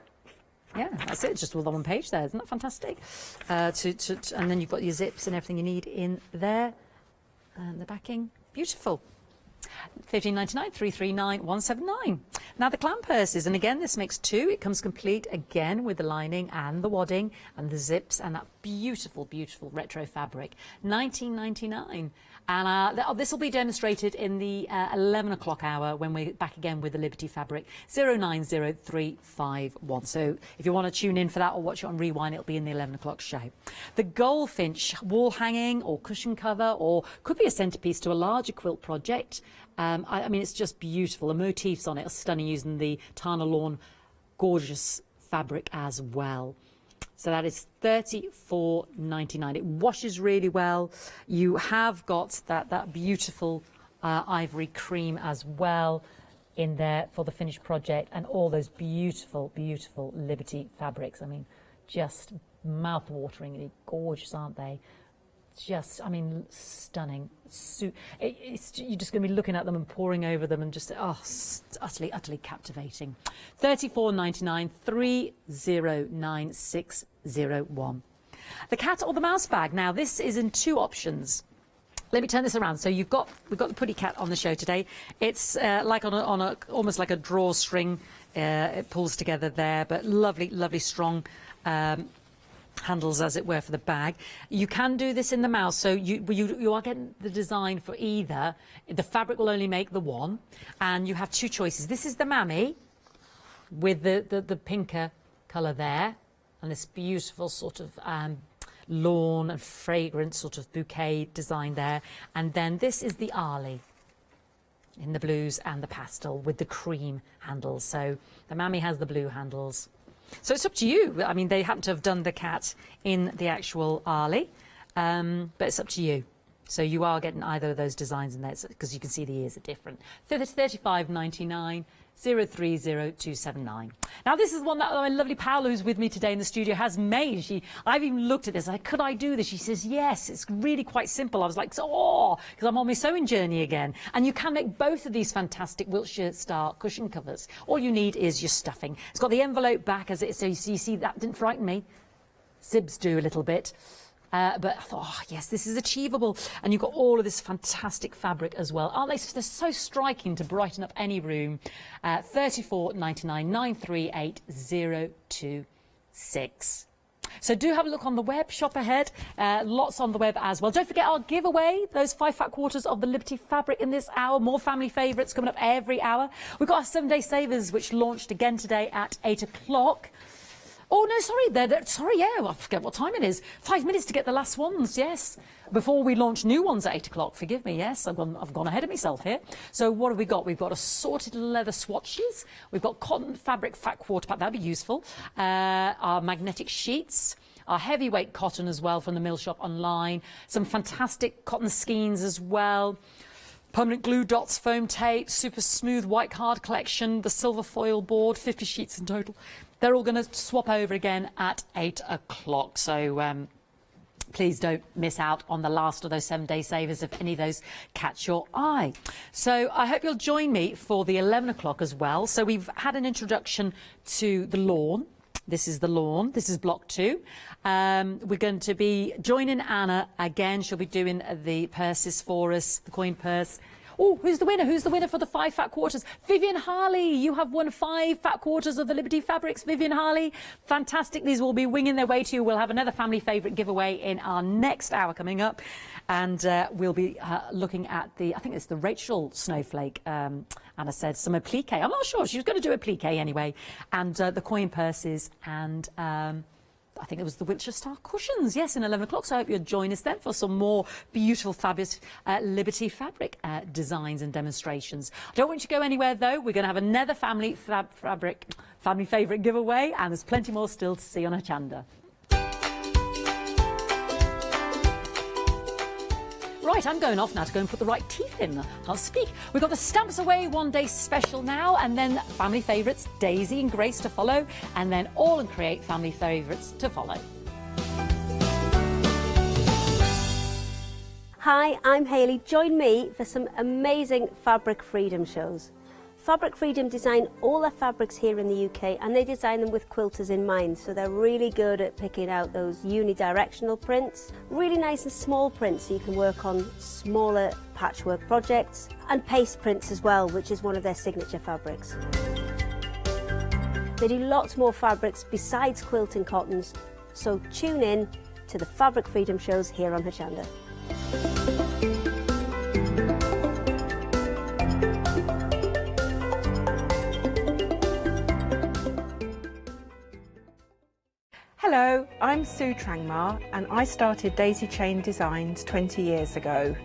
Yeah, that's it, just all on one page there. Isn't that fantastic? And then you've got your zips and everything you need in there. And the backing, beautiful. 15.99, 339, 179. Now the clam purses, and again this makes two. It comes complete again with the lining and the wadding and the zips and that beautiful, beautiful retro fabric. 19.99. And this will be demonstrated in the 11 o'clock hour when we're back again with the Liberty fabric. 090351. So if you want to tune in for that or watch it on rewind, it'll be in the 11 o'clock show. The goldfinch wall hanging or cushion cover, or could be a centerpiece to a larger quilt project. I mean, it's just beautiful. The motifs on it are stunning, using the Tana Lawn gorgeous fabric as well. So that is $34.99. It washes really well. You have got that beautiful ivory cream as well in there for the finished project, and all those beautiful, beautiful Liberty fabrics. I mean, just mouth-wateringly gorgeous, aren't they? Just, I mean, stunning. You're just going to be looking at them and poring over them and just, utterly, utterly captivating. $34.99, 309601. The cat or the mouse bag. Now, this is in two options. Let me turn this around. So we've got the Putty Cat on the show today. It's like on a almost like a drawstring. It pulls together there, but lovely, lovely, strong. Handles, as it were, for the bag. You can do this in the mouse, so you are getting the design for either. The fabric will only make the one, and you have two choices. This is the mammy with the pinker colour there, and this beautiful sort of lawn and fragrant sort of bouquet design there, and then this is the Arlie in the blues and the pastel with the cream handles. So the mammy has the blue handles. So it's up to you. I mean, they happen to have done the cat in the actual Arlie, but it's up to you. So you are getting either of those designs in there, because you can see the ears are different. $35.99, 030279. Now this is one that my lovely Paola, who's with me today in the studio, has made. I've even looked at this. Could I do this? She says yes. It's really quite simple. I was like, because I'm on my sewing journey again. And you can make both of these fantastic Wiltshire Star cushion covers. All you need is your stuffing. It's got the envelope back as it is, so you see that didn't frighten me. Zibs do a little bit. But I thought, yes, this is achievable. And you've got all of this fantastic fabric as well. Aren't they? They're so striking to brighten up any room. $34.99, 938026. So do have a look on the web, shop ahead. Lots on the web as well. Don't forget our giveaway, those 5 fat quarters of the Liberty fabric in this hour. More family favourites coming up every hour. We've got our 7-day savers, which launched again today at 8 o'clock. Oh, no, sorry, yeah, I forget what time it is. 5 minutes to get the last ones, yes. Before we launch new ones at 8 o'clock, forgive me, yes, I've gone ahead of myself here. So what have we got? We've got assorted leather swatches. We've got cotton fabric fat quarter pack, that'd be useful. Our magnetic sheets. Our heavyweight cotton as well from the Mill Shop online. Some fantastic cotton skeins as well. Permanent glue dots, foam tape, super smooth white card collection, the silver foil board, 50 sheets in total. They're all going to swap over again at 8 o'clock. So please don't miss out on the last of those 7-day savers if any of those catch your eye. So I hope you'll join me for the 11 o'clock as well. So we've had an introduction to the lawn. This is the lawn. This is block 2. We're going to be joining Anna again. She'll be doing the purses for us, the coin purse. Oh, who's the winner? Who's the winner for the 5 fat quarters? Vivian Harley. You have won 5 fat quarters of the Liberty fabrics, Vivian Harley. Fantastic. These will be winging their way to you. We'll have another family favourite giveaway in our next hour coming up. And we'll be looking at I think it's the Rachel Snowflake, Anna said, some applique. I'm not sure. She was going to do applique anyway. And the coin purses and I think it was the Wiltshire Star cushions, yes, in 11 o'clock. So I hope you'll join us then for some more beautiful, fabulous Liberty fabric designs and demonstrations. I don't want you to go anywhere, though. We're going to have another family favourite giveaway, and there's plenty more still to see on Hochanda. Right, I'm going off now to go and put the right teeth in. I'll speak. We've got the Stamps Away 1-day special now, and then family favourites, Daisy and Grace to follow, and then All and Create family favourites to follow. Hi, I'm Hayley. Join me for some amazing fabric freedom shows. Fabric Freedom design all their fabrics here in the UK, and they design them with quilters in mind, so they're really good at picking out those unidirectional prints, really nice and small prints so you can work on smaller patchwork projects, and paste prints as well, which is one of their signature fabrics. They do lots more fabrics besides quilt and cottons, so tune in to the Fabric Freedom shows here on Hochanda. Hello, I'm Sue Trangmar and I started Daisy Chain Designs 20 years ago.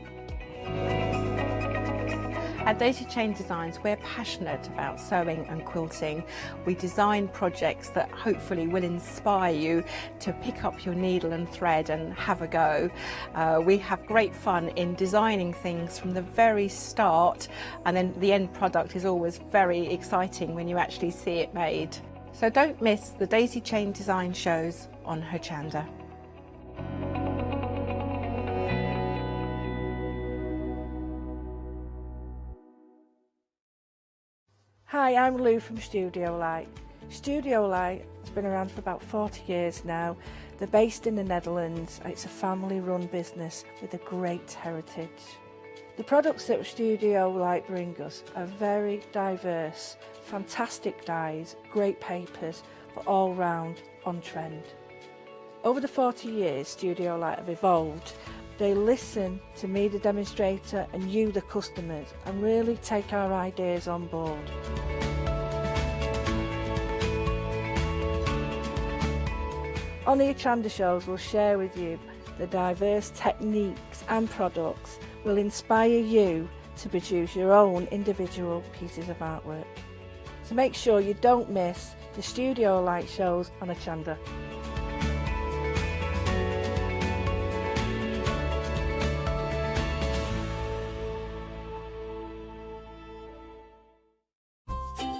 At Daisy Chain Designs, we're passionate about sewing and quilting. We design projects that hopefully will inspire you to pick up your needle and thread and have a go. We have great fun in designing things from the very start, and then the end product is always very exciting when you actually see it made. So don't miss the Daisy Chain Design shows on Hochanda. Hi, I'm Lou from Studio Light. Studio Light has been around for about 40 years now. They're based in the Netherlands. It's a family-run business with a great heritage. The products that Studio Light bring us are very diverse, fantastic dyes, great papers, but all round on trend. Over the 40 years Studio Light have evolved. They listen to me, the demonstrator, and you, the customers, and really take our ideas on board. On the Hochanda shows, we'll share with you the diverse techniques and products will inspire you to produce your own individual pieces of artwork. So make sure you don't miss the Studio Light shows on Hochanda.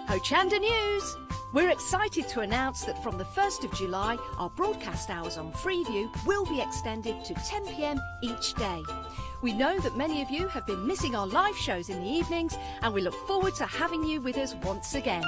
Hochanda News! We're excited to announce that from the 1st of July, our broadcast hours on Freeview will be extended to 10 p.m. each day. We know that many of you have been missing our live shows in the evenings, and we look forward to having you with us once again.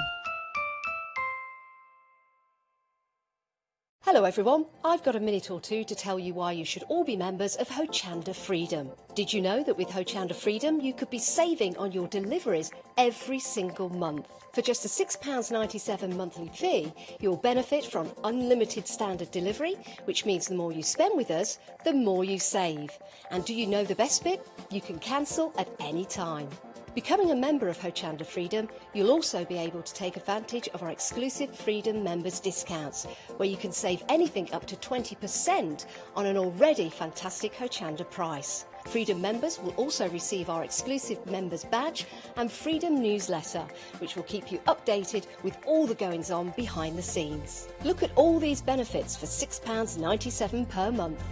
Hello everyone, I've got a minute or two to tell you why you should all be members of Hochanda Freedom. Did you know that with Hochanda Freedom you could be saving on your deliveries every single month? For just a £6.97 monthly fee, you'll benefit from unlimited standard delivery, which means the more you spend with us, the more you save. And do you know the best bit? You can cancel at any time. Becoming a member of Hochanda Freedom, you'll also be able to take advantage of our exclusive Freedom members discounts, where you can save anything up to 20% on an already fantastic Hochanda price. Freedom members will also receive our exclusive members badge and Freedom newsletter, which will keep you updated with all the goings on behind the scenes. Look at all these benefits for £6.97 per month.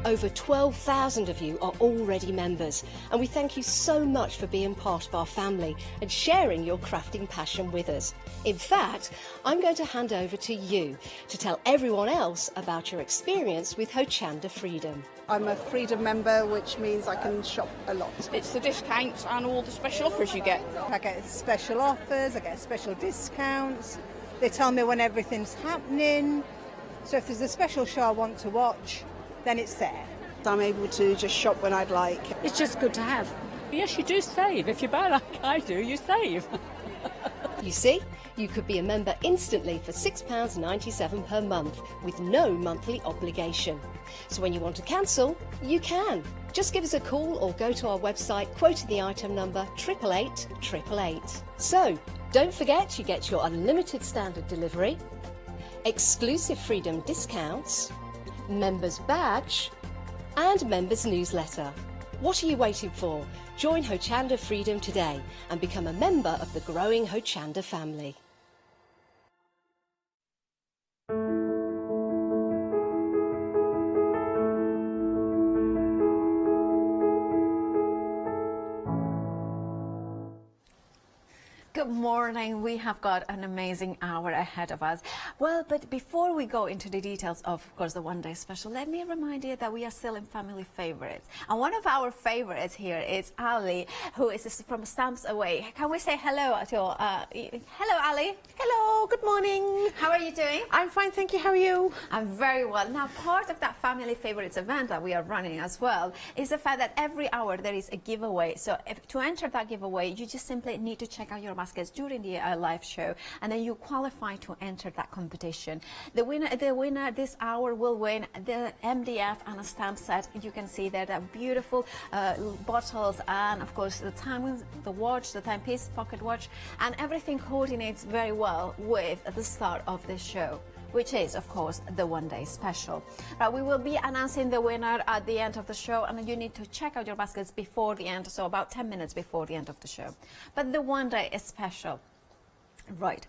Over 12,000 of you are already members, and we thank you so much for being part of our family and sharing your crafting passion with us. In fact, I'm going to hand over to you to tell everyone else about your experience with Hochanda Freedom. I'm a Freedom member, which means I can shop a lot. It's the discounts and all the special offers you get. I get special offers, I get special discounts. They tell me when everything's happening. So if there's a special show I want to watch, then it's there. I'm able to just shop when I'd like. It's just good to have. Yes, you do save. If you buy like I do, you save. You see, you could be a member instantly for £6.97 per month with no monthly obligation. So when you want to cancel, you can. Just give us a call or go to our website quoting the item number 888 888. So don't forget you get your unlimited standard delivery, exclusive Freedom discounts, members badge and members newsletter. What are you waiting for? Join Hochanda Freedom today and become a member of the growing Hochanda family. Good morning. We have got an amazing hour ahead of us. Well, but before we go into the details of course, the one day special, let me remind you that we are still in family favorites. And one of our favorites here is Ali, who is from Stamps Away. Can we say hello to hello, Ali. Hello, good morning. How are you doing? I'm fine, thank you. How are you? I'm very well. Now, part of that family favorites event that we are running as well is the fact that every hour there is a giveaway. So to enter that giveaway, you just simply need to check out your baskets during the live show, and then you qualify to enter that competition. The winner this hour will win the MDF and a stamp set. You can see there the beautiful bottles, and of course the time, the watch, the timepiece, pocket watch, and everything coordinates very well with the start of the show, which is, of course, the one day special. We will be announcing the winner at the end of the show, and you need to check out your baskets before the end, so about 10 minutes before the end of the show. But the one day is special. Right.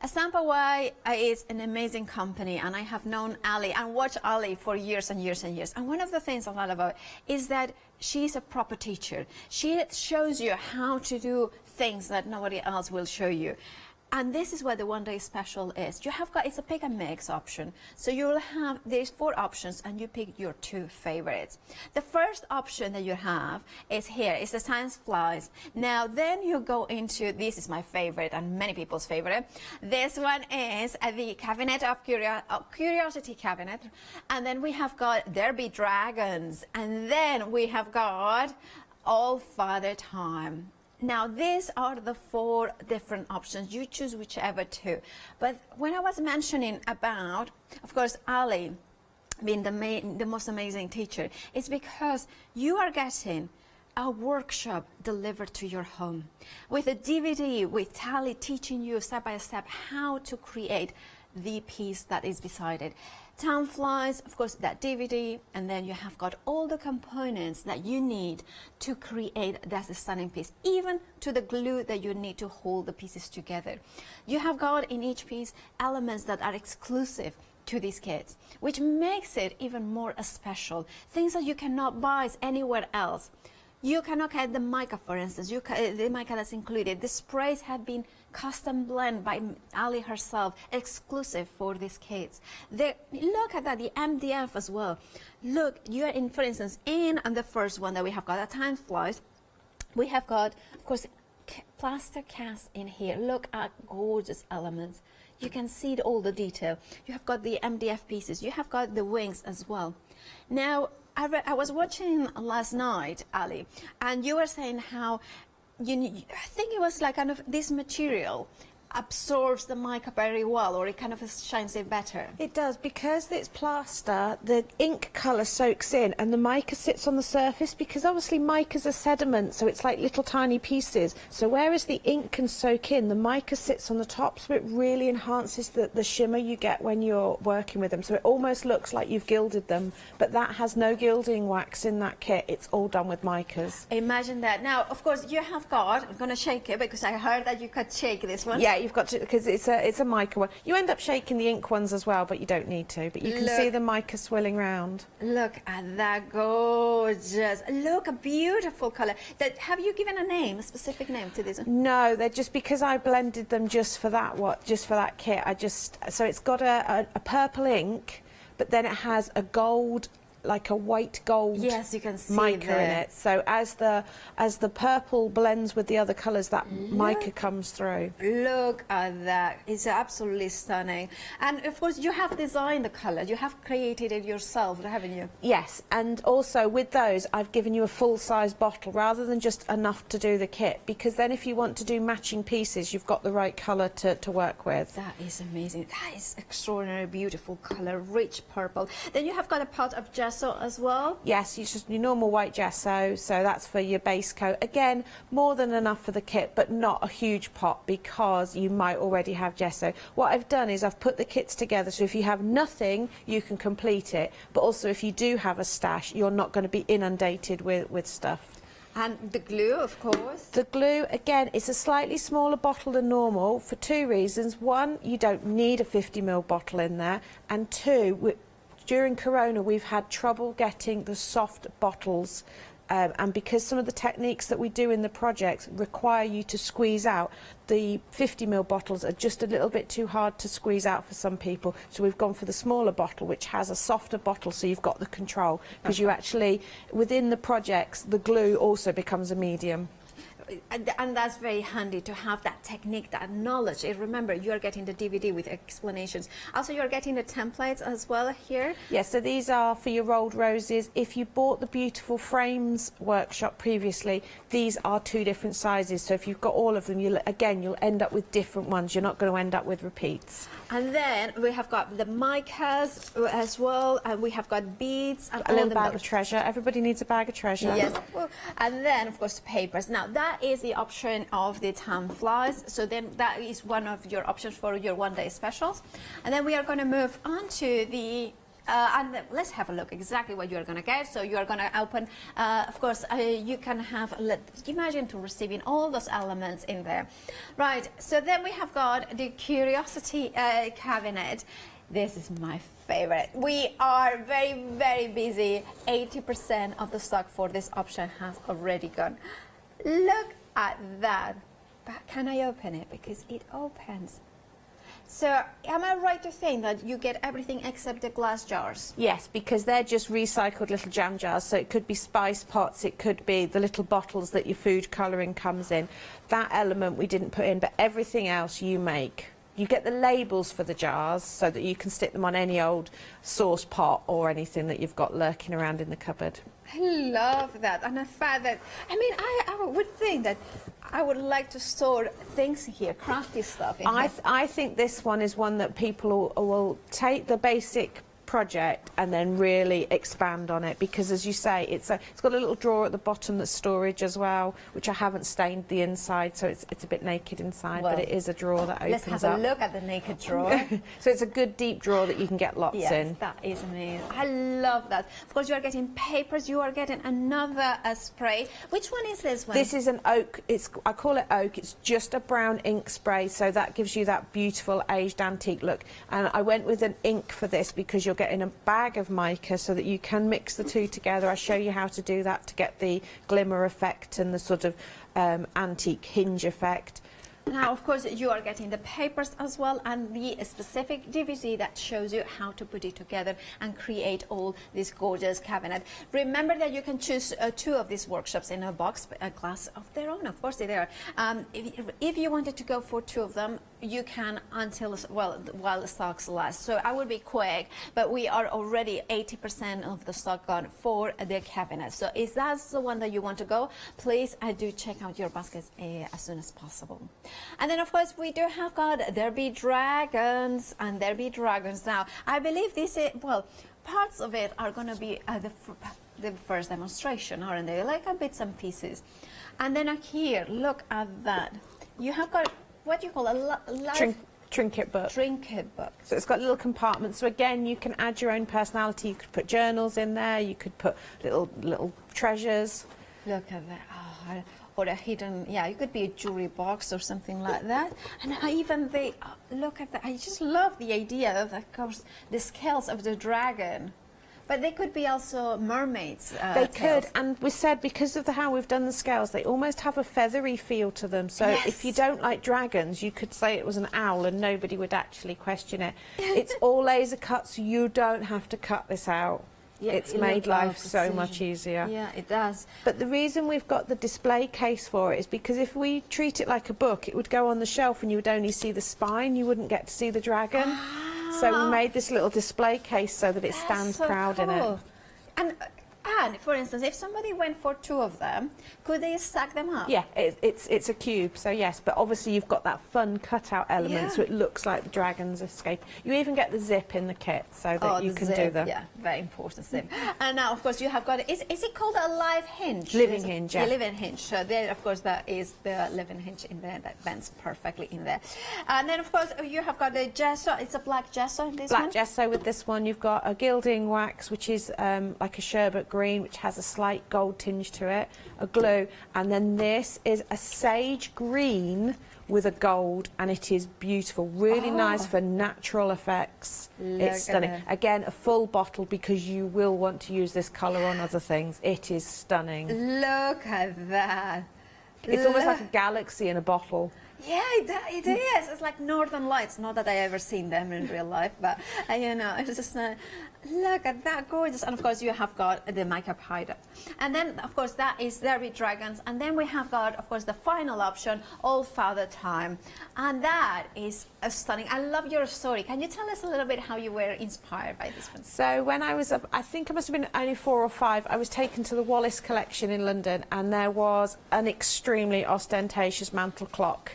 Stamp Away is an amazing company, and I have known Ali and watched Ali for years and years and years. And one of the things I love about it is that she's a proper teacher. She shows you how to do things that nobody else will show you. And this is what the one day special is. You have got, it's a pick and mix option. So you'll have, there's 4 options, and you pick your 2 favorites. The first option that you have is here, it's the Time Flies. Now then you go into, this is my favorite and many people's favorite. This one is the Cabinet of Curiosity Cabinet. And then we have got There Be Dragons. And then we have got All Father Time. Now, these are the 4 different options. You choose whichever 2. But when I was mentioning about, of course, Ali being the most amazing teacher, it's because you are getting a workshop delivered to your home with a DVD with Tally teaching you step by step how to create the piece that is beside it. Time Flies, of course, that DVD, and then you have got all the components that you need to create that stunning piece, even to the glue that you need to hold the pieces together. You have got in each piece elements that are exclusive to these kits, which makes it even more special. Things that you cannot buy anywhere else. You cannot get the mica, for instance, the mica that's included. The sprays have been custom blend by Ali herself, exclusive for these kits. Look at that, the MDF as well. Look, you're in, for instance, in the first one that we have got, a Time Flies, we have got, of course, plaster cast in here. Look at gorgeous elements. You can see all the detail. You have got the MDF pieces. You have got the wings as well. Now, I was watching last night, Ali, and you were saying how I think it was like kind of this material absorbs the mica very well, or it kind of shines it better. It does, because it's plaster, the ink colour soaks in and the mica sits on the surface, because obviously mica's a sediment, so it's like little tiny pieces. So whereas the ink can soak in, the mica sits on the top, so it really enhances the shimmer you get when you're working with them. So it almost looks like you've gilded them, but that has no gilding wax in that kit. It's all done with micas. Imagine that. Now, of course, you have got, I'm going to shake it because I heard that you could shake this one. Yeah, you've got to, because it's a mica one. You end up shaking the ink ones as well, but you don't need to. But you can see the mica swirling round. Look at that, gorgeous. Look, a beautiful colour. Have you given a name, a specific name to this one? No, they're just because I blended them just for that kit. So it's got a purple ink, but then it has a gold, like a white gold, yes, you can see mica in it. So as the purple blends with the other colours, that mica comes through. Look at that. It's absolutely stunning. And of course you have designed the colour. You have created it yourself, haven't you? Yes, and also with those I've given you a full-size bottle rather than just enough to do the kit, because then if you want to do matching pieces, you've got the right colour to work with. That is amazing. That is extraordinary, beautiful colour, rich purple. Then you have got a pot of gesso as well? Yes, it's just your normal white gesso, so that's for your base coat. Again, more than enough for the kit, but not a huge pot because you might already have gesso. What I've done is I've put the kits together, so if you have nothing, you can complete it, but also if you do have a stash, you're not going to be inundated with stuff. And the glue, of course. The glue, again, it's a slightly smaller bottle than normal for 2 reasons. One, you don't need a 50ml bottle in there, and 2, during Corona, we've had trouble getting the soft bottles and because some of the techniques that we do in the projects require you to squeeze out, the 50ml bottles are just a little bit too hard to squeeze out for some people. So we've gone for the smaller bottle, which has a softer bottle, so you've got the control. Because you actually, within the projects, the glue also becomes a medium. And that's very handy to have that technique, that knowledge. Remember, you're getting the DVD with explanations. Also, you're getting the templates as well here. Yes, so these are for your rolled roses. If you bought the Beautiful Frames workshop previously, these are 2 different sizes. So if you've got all of them, you'll end up with different ones. You're not going to end up with repeats. And then we have got the micas as well, and we have got beads. And a little bag of treasure. Everybody needs a bag of treasure. Yes. And then, of course, papers. Now, that is the option of the time flies. So then that is one of your options for your one-day specials. And then we are going to move on to the and let's have a look exactly what you're going to get. So you are going to open, of course, you can have, imagine to receiving all those elements in there. Right, so then we have got the curiosity cabinet. This is my favorite. We are very, very busy. 80% of the stock for this option has already gone. Look at that. But can I open it? Because it opens. So am I right to think that you get everything except the glass jars? Yes, because they're just recycled little jam jars. So it could be spice pots, it could be the little bottles that your food colouring comes in. That element we didn't put in, but everything else you make. You get the labels for the jars so that you can stick them on any old sauce pot or anything that you've got lurking around in the cupboard. I love that, and the fact that, I mean, I would think that I would like to store things here, crafty stuff in here. I think this one is one that people will take the basic project and then really expand on it, because as you say, it's got a little drawer at the bottom that's storage as well, which I haven't stained the inside, so it's a bit naked inside, but it is a drawer that opens up. Let's have a look at the naked drawer. So it's a good deep drawer that you can get lots in. Yes, that is amazing. I love that. Of course, you are getting papers, you are getting another spray. Which one is this one? This is an oak. I call it oak. It's just a brown ink spray, so that gives you that beautiful aged antique look. And I went with an ink for this because you're getting a bag of mica so that you can mix the two together. I show you how to do that to get the glimmer effect and the sort of antique hinge effect. Now, of course, you are getting the papers as well, and the specific DVD that shows you how to put it together and create all this gorgeous cabinet. Remember that you can choose 2 of these workshops in a box, a class of their own. Of course, they are. If you wanted to go for 2 of them, you can until, well, while the stocks last. So I would be quick, but we are already 80% of the stock gone for the cabinet. So if that's the one that you want to go, please do check out your baskets as soon as possible. And then, of course, we do have got There Be Dragons and There Be Dragons. Now, I believe this is, well, parts of it are going to be the first demonstration, aren't they? Like bits and pieces. And then here, look at that. You have got what you call a trinket book. Trinket book. So it's got little compartments. So again, you can add your own personality. You could put journals in there. You could put little treasures. Look at that. Oh, or a hidden, yeah, it could be a jewelry box or something like that. And even they, look at that. I just love the idea of course, the scales of the dragon. But they could be also mermaids. They could, and we said because of how we've done the scales, they almost have a feathery feel to them. So if you don't like dragons, you could say it was an owl and nobody would actually question it. It's all laser cut, so you don't have to cut this out. Yeah, it's made life so much easier. Yeah, it does. But the reason we've got the display case for it is because if we treat it like a book, it would go on the shelf and you would only see the spine, you wouldn't get to see the dragon. So we made this little display case so that it stands proud in it. And for instance, if somebody went for 2 of them, could they stack them up? Yeah, it's a cube, so yes, but obviously you've got that fun cutout element, so it looks like the dragon's escape. You even get the zip in the kit so that you can do them. Yeah, very important zip. And now, of course, you have got, is it called a live hinge? Living hinge, yeah. The living hinge. So there, of course, that is the living hinge in there that bends perfectly in there. And then, of course, you have got the gesso. It's a black gesso in this one? Black gesso with this one. You've got a gilding wax, which is like a sherbet green, which has a slight gold tinge to it, a glue, and then this is a sage green with a gold, and it is beautiful, really nice for natural effects. It's stunning. Again, a full bottle, because you will want to use this colour on other things. It is stunning. Look at that. It's almost like a galaxy in a bottle. Yeah, it is. It's like Northern Lights. Not that I ever seen them in real life, but you know, it's just look at that, gorgeous. And of course, you have got the makeup hider, and then of course that is there with dragons. And then we have got, of course, the final option, All Father Time, and that is stunning. I love your story. Can you tell us a little bit how you were inspired by this one? So when I was, I think I must have been only 4 or 5, I was taken to the Wallace collection in London, and there was an extremely ostentatious mantle clock.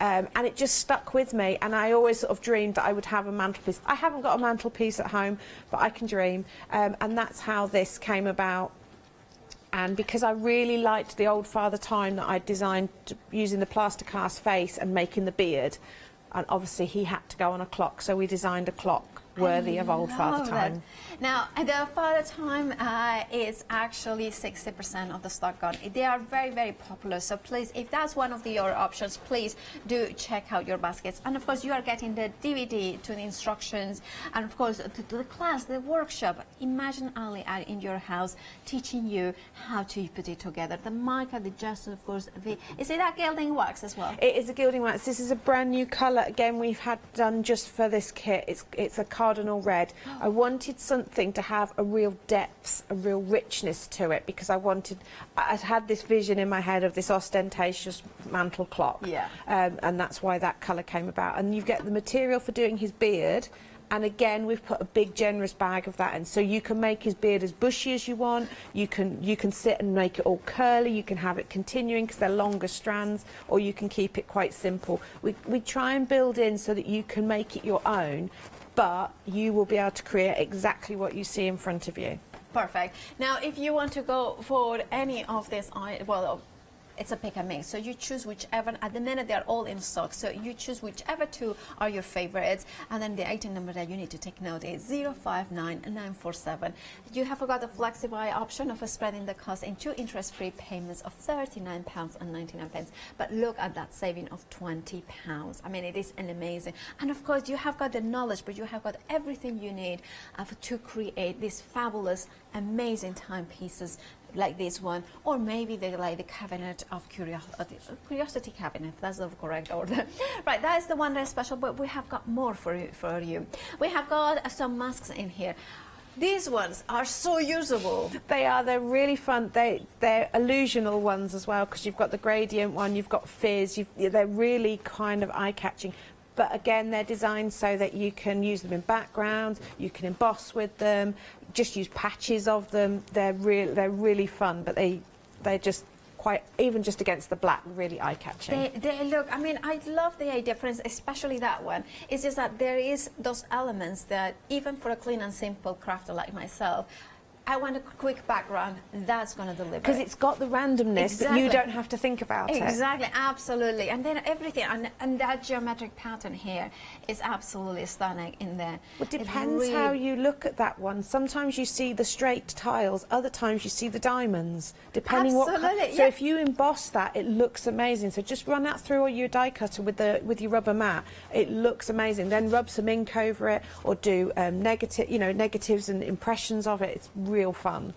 And it just stuck with me, and I always sort of dreamed that I would have a mantelpiece. I haven't got a mantelpiece at home, but I can dream, and that's how this came about. And because I really liked the Old Father Time that I designed using the plaster cast face and making the beard, and obviously he had to go on a clock, so we designed a clock worthy of Old Father Time. Now, the Father Time is actually 60% of the stock gone. They are very, very popular. So please, if that's one of your options, please do check out your baskets. And of course, you are getting the DVD to the instructions, and of course, to the class, the workshop. Imagine Ali in your house teaching you how to put it together. The mica, the gesso, of course. Is it that gilding wax as well? It is a gilding wax. This is a brand new colour. Again, we've had done just for this kit. It's a cardinal red. I wanted something to have a real depth, a real richness to it, because I'd had this vision in my head of this ostentatious mantle clock. Yeah. And that's why that colour came about. And you get the material for doing his beard, and again we've put a big generous bag of that in, so you can make his beard as bushy as you want. You can sit and make it all curly. You can have it continuing because they're longer strands, or you can keep it quite simple. We try and build in so that you can make it your own, but you will be able to create exactly what you see in front of you. Perfect. Now, if you want to go for any of this, well, it's a pick and mix, so you choose whichever. At the minute, they're all in stock, so you choose whichever 2 are your favorites, and then the item number that you need to take note is 059947. You have got the FlexiBuy option of spreading the cost in 2 interest-free payments of £39.99. But look at that saving of £20. I mean, it is an amazing. And of course, you have got the knowledge, but you have got everything you need to create these fabulous, amazing timepieces like this one, or maybe like the cabinet of curiosity cabinet. That's the correct order. Right, that is the one that's special, but we have got more for you. We have got some masks in here. These ones are so usable. They are. They're really fun. They're illusional ones as well, because you've got the gradient one, you've got fizz. They're really kind of eye-catching. But again, they're designed so that you can use them in backgrounds, you can emboss with them, just use patches of them. They're really fun, but they're just quite, even just against the black, really eye-catching. They look, I mean, I love the difference, especially that one. It's just that there is those elements that even for a clean and simple crafter like myself, I want a quick background, that's going to deliver. Because it's got the randomness, but you don't have to think about it. Exactly, absolutely. And then everything, and that geometric pattern here is absolutely stunning in there. It depends how you look at that one. Sometimes you see the straight tiles, other times you see the diamonds, depending absolutely, So if you emboss that, it looks amazing. So just run that through your die cutter with your rubber mat. It looks amazing. Then rub some ink over it, or do negatives and impressions of it. It's real fun.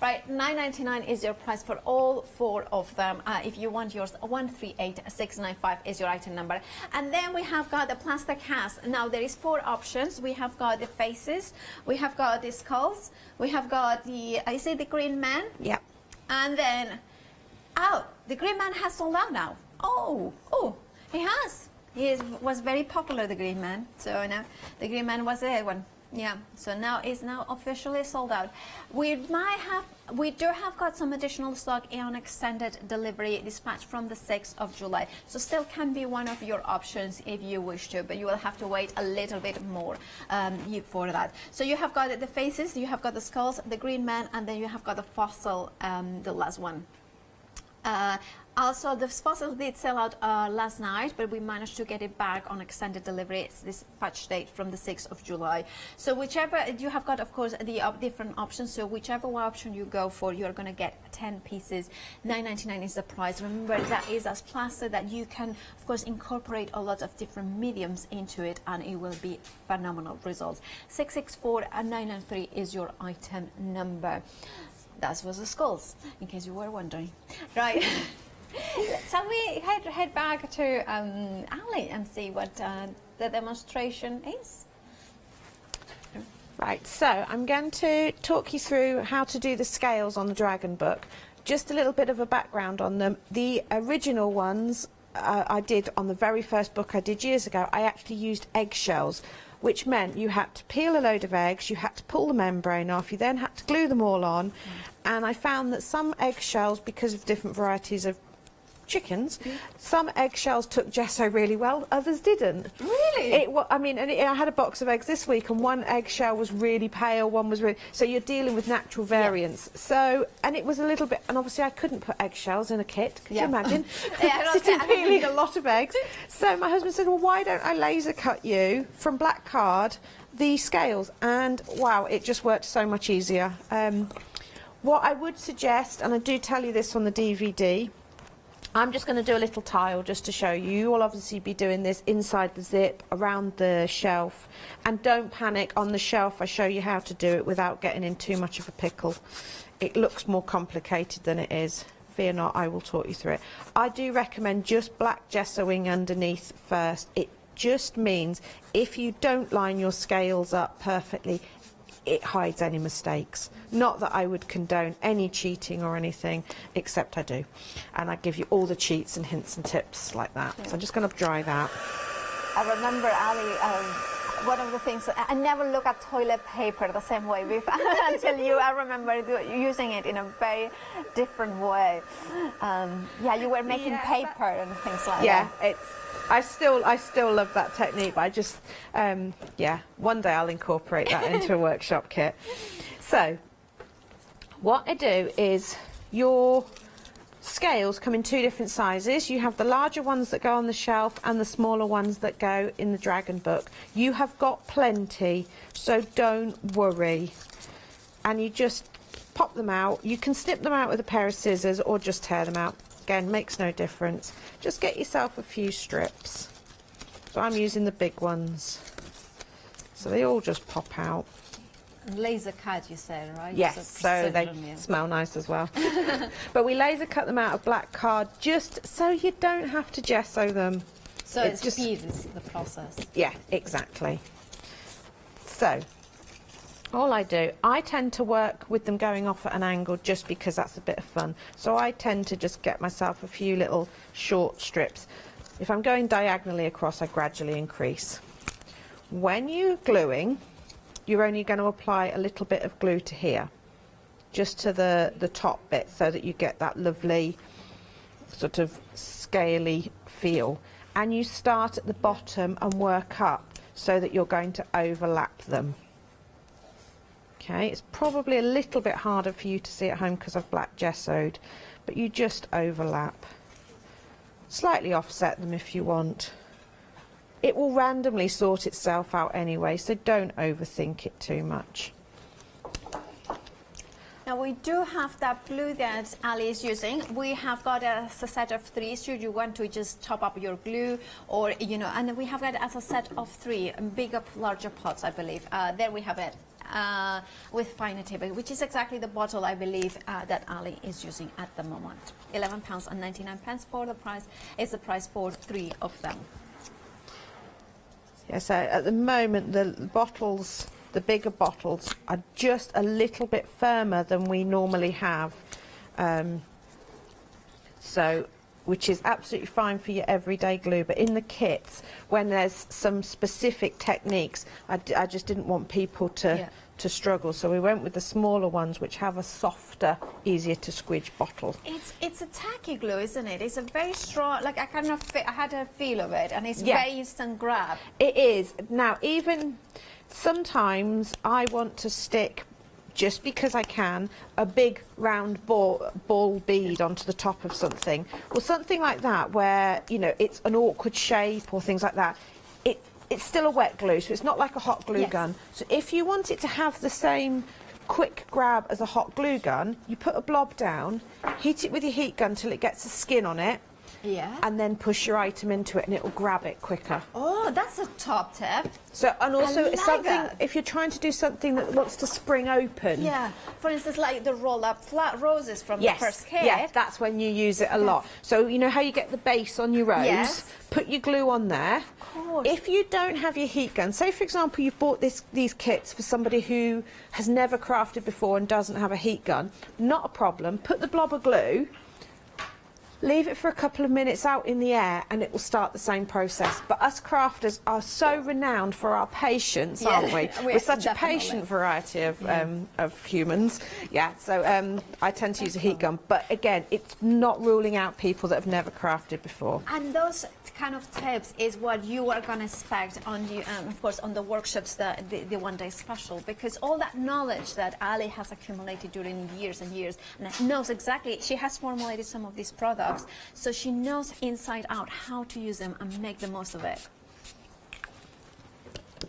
Right, $9.99 is your price for all 4 of them. If you want yours, 138695 is your item number. And then we have got the plaster cast. Now there is 4 options. We have got the faces, we have got the skulls, we have got the, I see the Green Man. Yeah. And then, the Green Man has sold out now. Oh, he has. He was very popular, the Green Man. So now the Green Man was the one. Yeah, so now it's officially sold out. We do have got some additional stock on extended delivery dispatch from the 6th of July. So still can be one of your options if you wish to, but you will have to wait a little bit more for that. So you have got the faces, you have got the skulls, the Green Man, and then you have got the fossil, the last one. Also, the fossil did sell out last night, but we managed to get it back on extended delivery. It's this patch date from the 6th of July. So whichever, you have got, of course, the different options. So whichever option you go for, you're going to get 10 pieces. $9.99 is the price. Remember, that is as plaster that you can, of course, incorporate a lot of different mediums into it, and it will be phenomenal results. 664-993 is your item number. That was the skulls, in case you were wondering. Right. So we head back to Ali and see what the demonstration is. Right, so I'm going to talk you through how to do the scales on the Dragon book. Just a little bit of a background on them. The original ones I did on the very first book I did years ago, I actually used eggshells, which meant you had to peel a load of eggs, you had to pull the membrane off, you then had to glue them all on, and I found that some eggshells, because of different varieties of chickens, some eggshells took gesso really well, others didn't. Really? I mean, I had a box of eggs this week, and one eggshell was really pale, one was really... So you're dealing with natural variants. Yeah. So, and it was a little bit... And obviously I couldn't put eggshells in a kit, could you imagine? Sitting peeling a lot of eggs. So my husband said, well, why don't I laser cut you from black card the scales? And wow, it just worked so much easier. What I would suggest, and I do tell you this on the DVD, I'm just going to do a little tile just to show you. You will obviously be doing this inside the zip, around the shelf. And don't panic, on the shelf I show you how to do it without getting in too much of a pickle. It looks more complicated than it is. Fear not, I will talk you through it. I do recommend just black gessoing underneath first. It just means if you don't line your scales up perfectly, it hides any mistakes. Not that I would condone any cheating or anything, except I do. And I give you all the cheats and hints and tips like that. Yeah. So I'm just going to dry that. I remember, Ali, one of the things, I never look at toilet paper the same way until I remember using it in a very different way. Yeah, you were making paper and things like that. Yeah, I still love that technique, but I just, yeah, one day I'll incorporate that into a workshop kit. So, what I do is, your scales come in two different sizes. You have the larger ones that go on the shelf and the smaller ones that go in the Dragon book. You have got plenty, so don't worry. And you just pop them out. You can snip them out with a pair of scissors or just tear them out. Again, makes no difference. Just get yourself a few strips. So I'm using the big ones. So they all just pop out. Laser cut, you said, right? Yes, so they smell nice as well. But we laser cut them out of black card just so you don't have to gesso them. So it speeds the process. Yeah, exactly. So, all I do, I tend to work with them going off at an angle just because that's a bit of fun. So I tend to just get myself a few little short strips. If I'm going diagonally across, I gradually increase. When you're gluing, you're only going to apply a little bit of glue to here, just to the top bit, so that you get that lovely sort of scaly feel. And you start at the bottom and work up so that you're going to overlap them. Okay, it's probably a little bit harder for you to see at home because I've black gessoed, but you just overlap. Slightly offset them if you want. It will randomly sort itself out anyway, so don't overthink it too much. Now we do have that glue that Ali is using. We have got a set of 3, should you want to just top up your glue, or and we have got as a set of 3 bigger, larger pots, I believe. There we have it with finer table, which is exactly the bottle I believe that Ali is using at the moment. £11.99 for the price. Is the price for 3 of them. Yeah, so at the moment the bottles, the bigger bottles, are just a little bit firmer than we normally have, which is absolutely fine for your everyday glue. But in the kits, when there's some specific techniques, I just didn't want people to struggle, so we went with the smaller ones, which have a softer, easier to squidge bottle. It's a tacky glue, isn't it? It's a very strong, like I had a feel of it, and it's very instant grab. It is. Now, even sometimes I want to stick just because I can, a big round ball bead onto the top of something, or something like that where, you know, it's an awkward shape or things like that, it's still a wet glue, so it's not like a hot glue gun. So if you want it to have the same quick grab as a hot glue gun, you put a blob down, heat it with your heat gun till it gets a skin on it, and then push your item into it and it will grab it quicker. Oh, that's a top tip. So, and also like something, that. if you're trying to do something that wants to spring open. Yeah, for instance, like the roll-up flat roses from the first kit. Yeah, that's when you use it a lot. So you know how you get the base on your rose? Yes. Put your glue on there. Of course. If you don't have your heat gun, say for example you've bought these kits for somebody who has never crafted before and doesn't have a heat gun, not a problem. Put the blob of glue, leave it for a couple of minutes out in the air and it will start the same process. But us crafters are so renowned for our patience, aren't we? We're such a patient variety of humans. Yeah, so I tend to use a heat gun. But again, it's not ruling out people that have never crafted before. And those kind of tips is what you are going to expect on you, of course, on the workshops, the one-day special, because all that knowledge that Ali has accumulated during years and years, and knows exactly, she has formulated some of these products, so she knows inside out how to use them and make the most of it.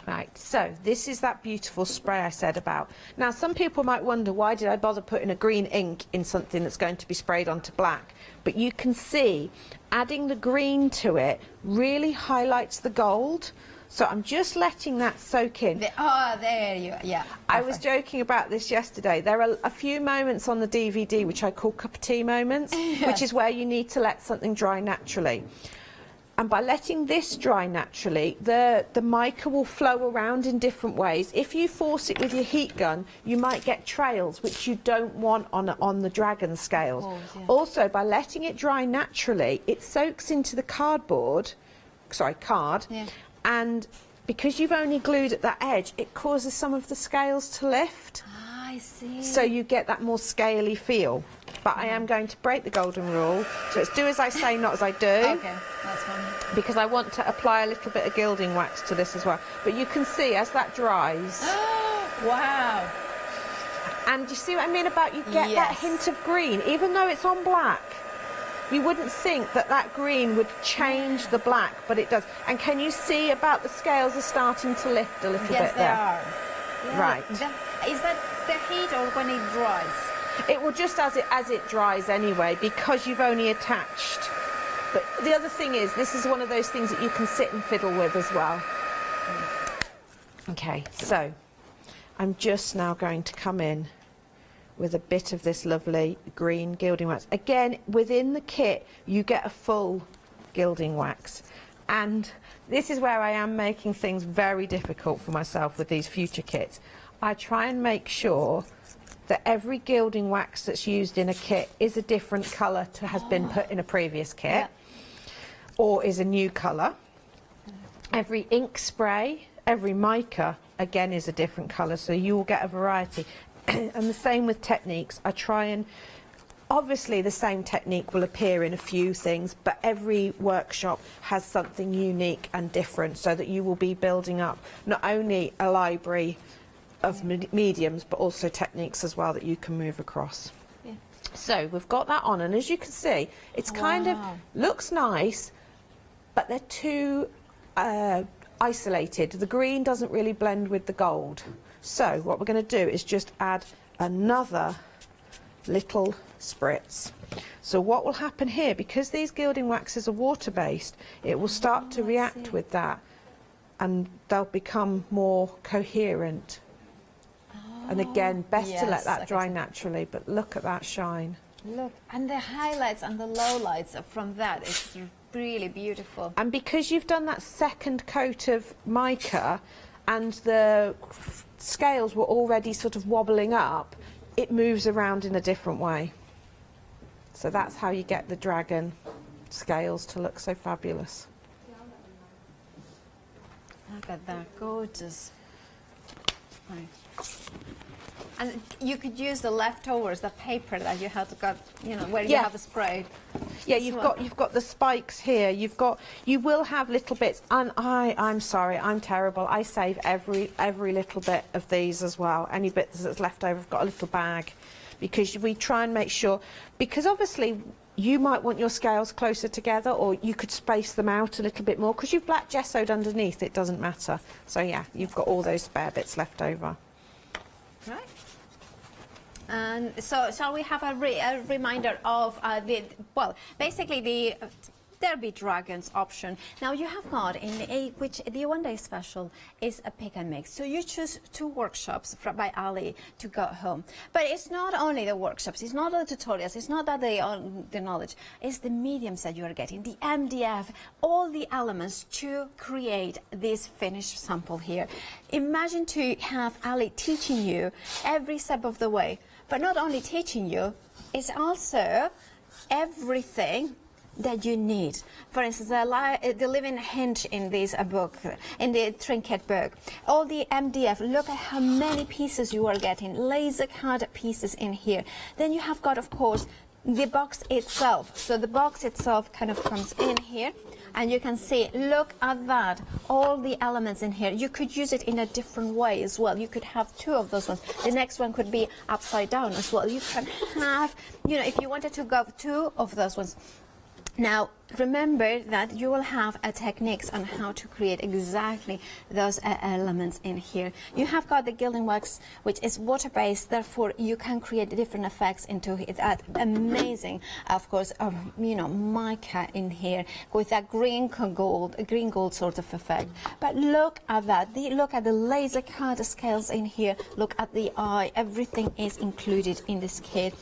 Right, so this is that beautiful spray I said about. Now, some people might wonder, why did I bother putting a green ink in something that's going to be sprayed onto black? But you can see adding the green to it really highlights the gold. So I'm just letting that soak in. There you are, yeah. I was joking about this yesterday. There are a few moments on the DVD which I call cup of tea moments, which is where you need to let something dry naturally. And by letting this dry naturally, the mica will flow around in different ways. If you force it with your heat gun, you might get trails, which you don't want on the dragon scales. Also, by letting it dry naturally, it soaks into the card, and because you've only glued at that edge, it causes some of the scales to lift. I see. So you get that more scaly feel. But I am going to break the golden rule, so it's do as I say, not as I do. Okay, that's fine. Because I want to apply a little bit of gilding wax to this as well. But you can see as that dries. Wow. And you see what I mean about you get that hint of green, even though it's on black. You wouldn't think that that green would change the black, but it does. And can you see about the scales are starting to lift a little bit there? Yes, they are. Yeah. Right. Is that the heat or when it dries? It will just as it dries anyway, because you've only attached. But the other thing is, this is one of those things that you can sit and fiddle with as well. Okay, so I'm just now going to come in with a bit of this lovely green gilding wax. Again, within the kit, you get a full gilding wax. And this is where I am making things very difficult for myself with these future kits. I try and make sure that every gilding wax that's used in a kit is a different colour to has been put in a previous kit, or is a new colour. Every ink spray, every mica, again, is a different colour, so you will get a variety. And the same with techniques. I try and, obviously the same technique will appear in a few things, but every workshop has something unique and different, so that you will be building up not only a library of mediums, but also techniques as well that you can move across. So we've got that on, and as you can see, it's kind of looks nice, but they're too isolated. The green doesn't really blend with the gold. So what we're going to do is just add another little spritz. So what will happen here, because these gilding waxes are water based, it will start to react with that, and they'll become more coherent. And again, best to let that dry naturally, but look at that shine. Look, and the highlights and the lowlights from that is really beautiful. And because you've done that second coat of mica and the scales were already sort of wobbling up, it moves around in a different way. So that's how you get the dragon scales to look so fabulous. Look at that, gorgeous. Right. And you could use the leftovers, the paper that you had got, you know, where you Yeah. have a sprayed. Yeah, as well. you've got the spikes here. You will have little bits, and I'm sorry, I'm terrible. I save every little bit of these as well. Any bit that's left over, I've got a little bag, because we try and make sure, because obviously you might want your scales closer together, or you could space them out a little bit more, because you've black gessoed underneath, it doesn't matter. So yeah, you've got all those spare bits left over. Right. And so shall we have a reminder of basically the Derby Dragons option. Now you have got which the one-day special is a pick and mix. So you choose 2 workshops by Ali to go home. But it's not only the workshops, it's not the tutorials, it's not that the knowledge, it's the mediums that you are getting, the MDF, all the elements to create this finished sample here. Imagine to have Ali teaching you every step of the way, but not only teaching you, it's also everything that you need. For instance, the living hinge in this book, in the trinket book, all the MDF, look at how many pieces you are getting, laser cut pieces in here. Then you have got, of course, the box itself. So the box itself kind of comes in here, and you can see, look at that, all the elements in here. You could use it in a different way as well. You could have 2 of those ones. The next one could be upside down as well. You can have, you know, if you wanted to go 2 of those ones. Now, remember that you will have techniques on how to create exactly those elements in here. You have got the gilding wax, which is water-based, therefore you can create different effects into it. That amazing, of course, you know, mica in here with that green gold sort of effect. But look at that. Look at the laser cut scales in here. Look at the eye. Everything is included in this kit.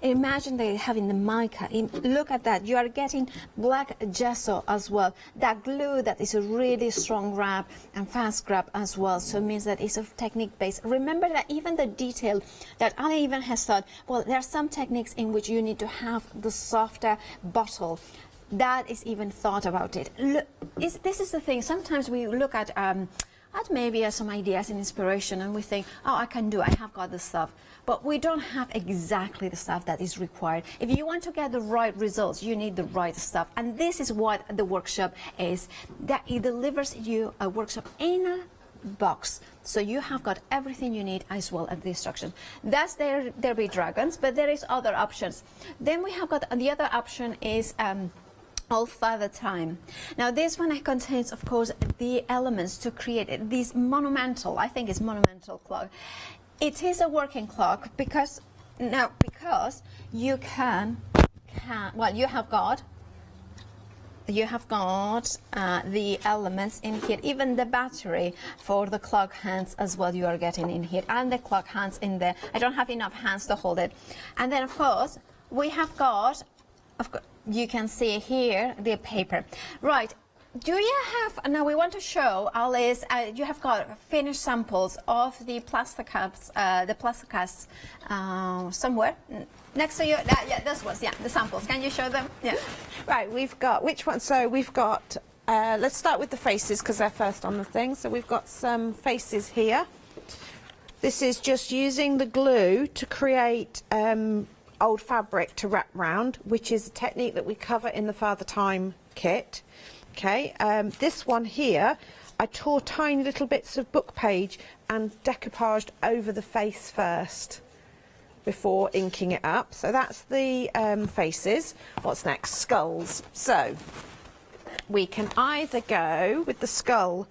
Imagine they having the mica. Look at that. You are getting black gesso as well. That glue that is a really strong grab and fast grab as well. So it means that it's a technique based. Remember that even the detail that Ali even has thought, well, there are some techniques in which you need to have the softer bottle. That is even thought about it. Look, this is the thing. Sometimes we look at maybe some ideas and inspiration and we think, oh, I have got the stuff. But we don't have exactly the stuff that is required. If you want to get the right results, you need the right stuff. And this is what the workshop is, that it delivers you a workshop in a box. So you have got everything you need as well as the instructions. That's their Derby Dragons, but there is other options. Then we have got the other option is All Father Time. Now this one contains, of course, the elements to create this monumental, I think it's monumental clock. It is a working clock because you you have got the elements in here, even the battery for the clock hands as well you are getting in here, and the clock hands in there. I don't have enough hands to hold it. And then of course we have got, you can see here the paper. Right. Do you have, now we want to show, Alice, you have got finished samples of the plastic cups, somewhere next to you. Yeah, those ones, yeah, the samples. Can you show them? Yeah. Right, we've got, which one? So we've got, let's start with the faces because they're first on the thing. So we've got some faces here. This is just using the glue to create old fabric to wrap round, which is a technique that we cover in the Father Time kit. Okay, this one here, I tore tiny little bits of book page and decoupaged over the face first before inking it up. So that's the faces. What's next? Skulls. So we can either go with the skull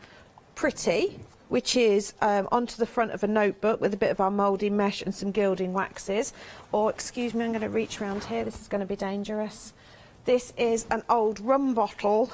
pretty, which is onto the front of a notebook with a bit of our mouldy mesh and some gilding waxes, or, excuse me, I'm going to reach around here, this is going to be dangerous. This is an old rum bottle.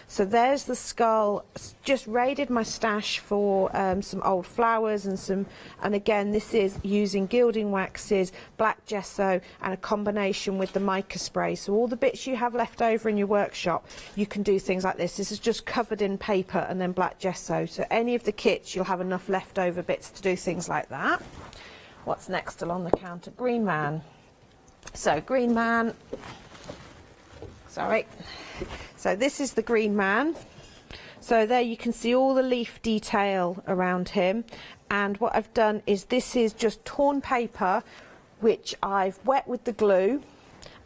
So there's the skull. Just raided my stash for some old flowers and again, this is using gilding waxes, black gesso, and a combination with the mica spray. So all the bits you have left over in your workshop, you can do things like this. This is just covered in paper and then black gesso. So any of the kits, you'll have enough leftover bits to do things like that. What's next along the counter? Green Man. So Green Man, sorry. So this is the Green Man. So there you can see all the leaf detail around him, And what I've done is this is just torn paper which I've wet with the glue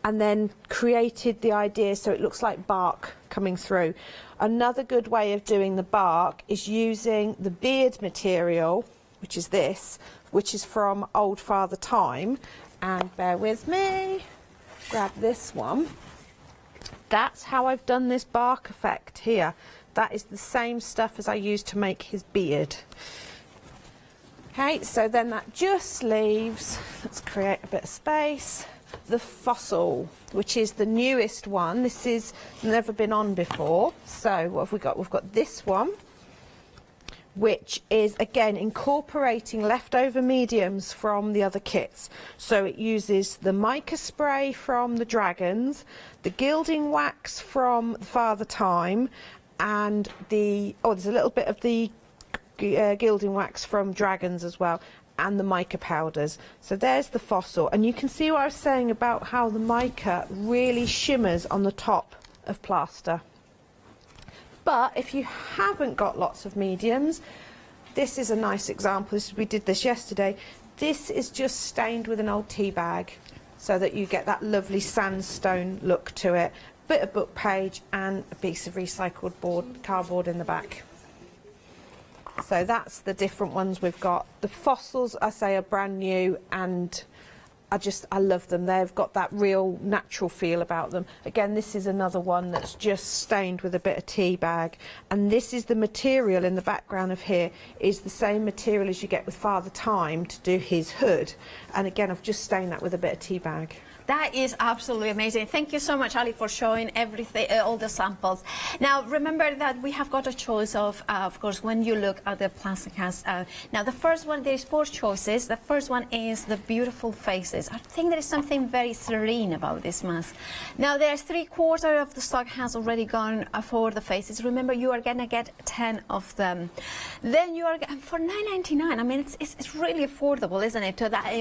and then created the idea so it looks like bark coming through. Another good way of doing the bark is using the beard material, which is this, which is from Old Father Time. And bear with me, grab this one. That's how I've done this bark effect here. That is the same stuff as I used to make his beard. Okay, so then that just leaves, let's create a bit of space, the fossil, which is the newest one. This is never been on before. So what have we got? We've got this one, which is again incorporating leftover mediums from the other kits. So it uses the mica spray from the dragons, the gilding wax from Father Time, and there's a little bit of the gilding wax from dragons as well, and the mica powders. So there's the fossil, and you can see what I was saying about how the mica really shimmers on the top of plaster. But if you haven't got lots of mediums, this is a nice example. We did this yesterday. This is just stained with an old tea bag so that you get that lovely sandstone look to it. Bit of book page and a piece of recycled cardboard in the back. So that's the different ones we've got. The fossils, I say, are brand new, and I love them. They've got that real natural feel about them. Again, this is another one that's just stained with a bit of tea bag. And this is the material in the background of here, is the same material as you get with Father Time to do his hood. And again, I've just stained that with a bit of tea bag. That is absolutely amazing. Thank you so much, Ali, for showing everything, all the samples. Now, remember that we have got a choice of course, when you look at the plastic cast. Now, the first one, there's 4 choices. The first one is the beautiful faces. I think there is something very serene about this mask. Now, there's 3/4 of the stock has already gone for the faces. Remember, you are gonna get 10 of them. Then you are for $9.99. I mean, it's really affordable, isn't it? To that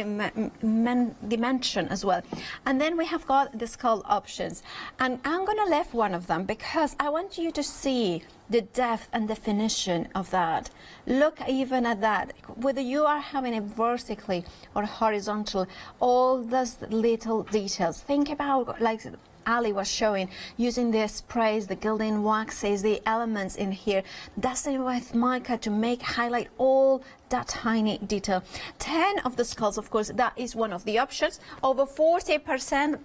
dimension as well. And then we have got the skull options. And I'm going to leave one of them because I want you to see the depth and definition of that. Look even at that. Whether you are having it vertically or horizontal, all those little details. Think about, like Ali was showing, using the sprays, the gilding waxes, the elements in here, dusting with mica to highlight all that tiny detail. 10 of the skulls, of course, that is one of the options. Over 40%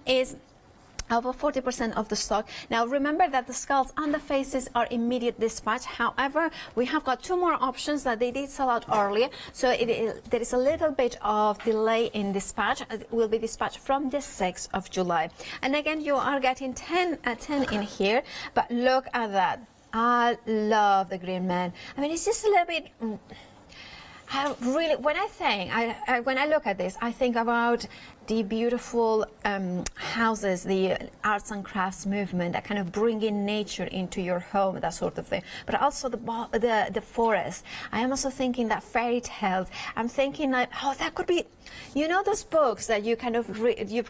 of the stock. Now remember that the skulls and the faces are immediate dispatch. However, we have got 2 more options that they did sell out earlier, so there is a little bit of delay in dispatch. It will be dispatched from the 6th of July. And again, you are getting 10 in here, but look at that. I love the Green Man. I mean, it's just a little bit... when I look at this, I think about the beautiful houses, the arts and crafts movement that kind of bring in nature into your home, that sort of thing. But also the forest. I am also thinking that fairy tales. I'm thinking like, oh, that could be, you know, those books that you kind of you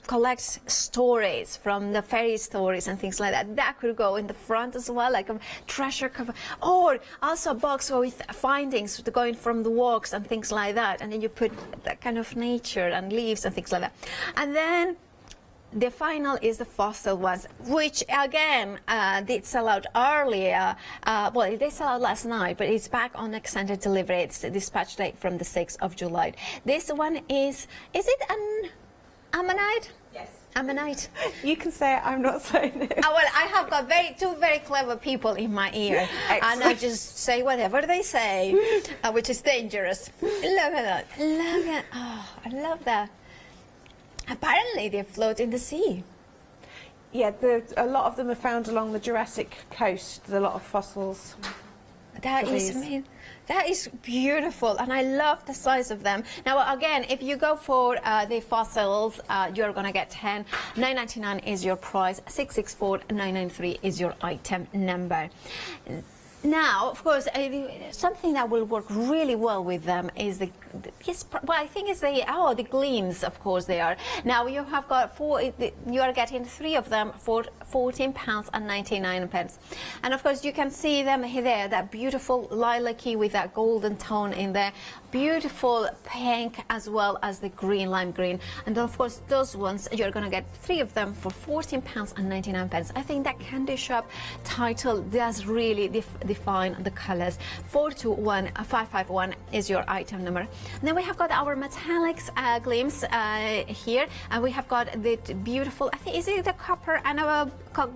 collect stories from the fairy stories and things like that. That could go in the front as well, like a treasure cover, or also a box with findings going from the walks and things like that. And then you put that kind of nature and leaves and things like that. And then the final is the fossil ones, which again did sell out earlier. Well, they sell out last night, but it's back on extended delivery. It's the dispatch date from the 6th of July. This one is it an ammonite? Yes. Ammonite. You can say it, I'm not saying it. Well, I have got two very clever people in my ear, and I just say whatever they say, which is dangerous. Look at that. Look at, oh, I love that. Apparently they float in the sea. Yeah, a lot of them are found along the Jurassic coast, a lot of fossils. That is, I mean, that is beautiful, and I love the size of them. Now, again, if you go for the fossils, you're going to get 10. $9.99 is your price. 664-993 is your item number. Now, of course, something that will work really well with them is the gleams. Of course, they are. Now you have got you are getting 3 of them for £14.99, and of course you can see them there. That beautiful lilac-y with that golden tone in there, beautiful pink as well as the green, lime green, and of course those ones you're going to get 3 of them for £14.99. I think that candy shop title does really define the colours. 421551 is your item number. And then we have got our metallics gleams here, and we have got the beautiful, I think, is it the copper and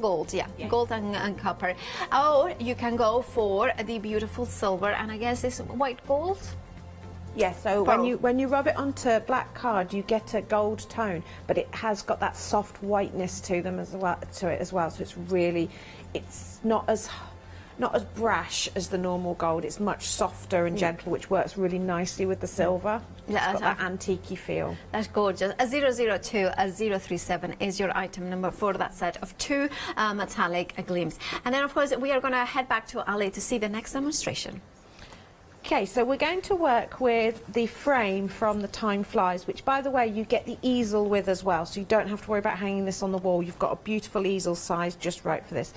gold? Yeah, gold and copper. Or you can go for the beautiful silver, and I guess this white gold. Yeah, so when you rub it onto black card, you get a gold tone, but it has got that soft whiteness to them as well. So it's really, it's not as brash as the normal gold. It's much softer and gentle, which works really nicely with the silver. Yeah, it's got that antique-y feel. That's gorgeous. A 002, a 037 is your item number for that set of 2 metallic gleams. And then, of course, we are going to head back to Ali to see the next demonstration. Okay, so we're going to work with the frame from the Time Flies, which, by the way, you get the easel with as well, so you don't have to worry about hanging this on the wall. You've got a beautiful easel size just right for this.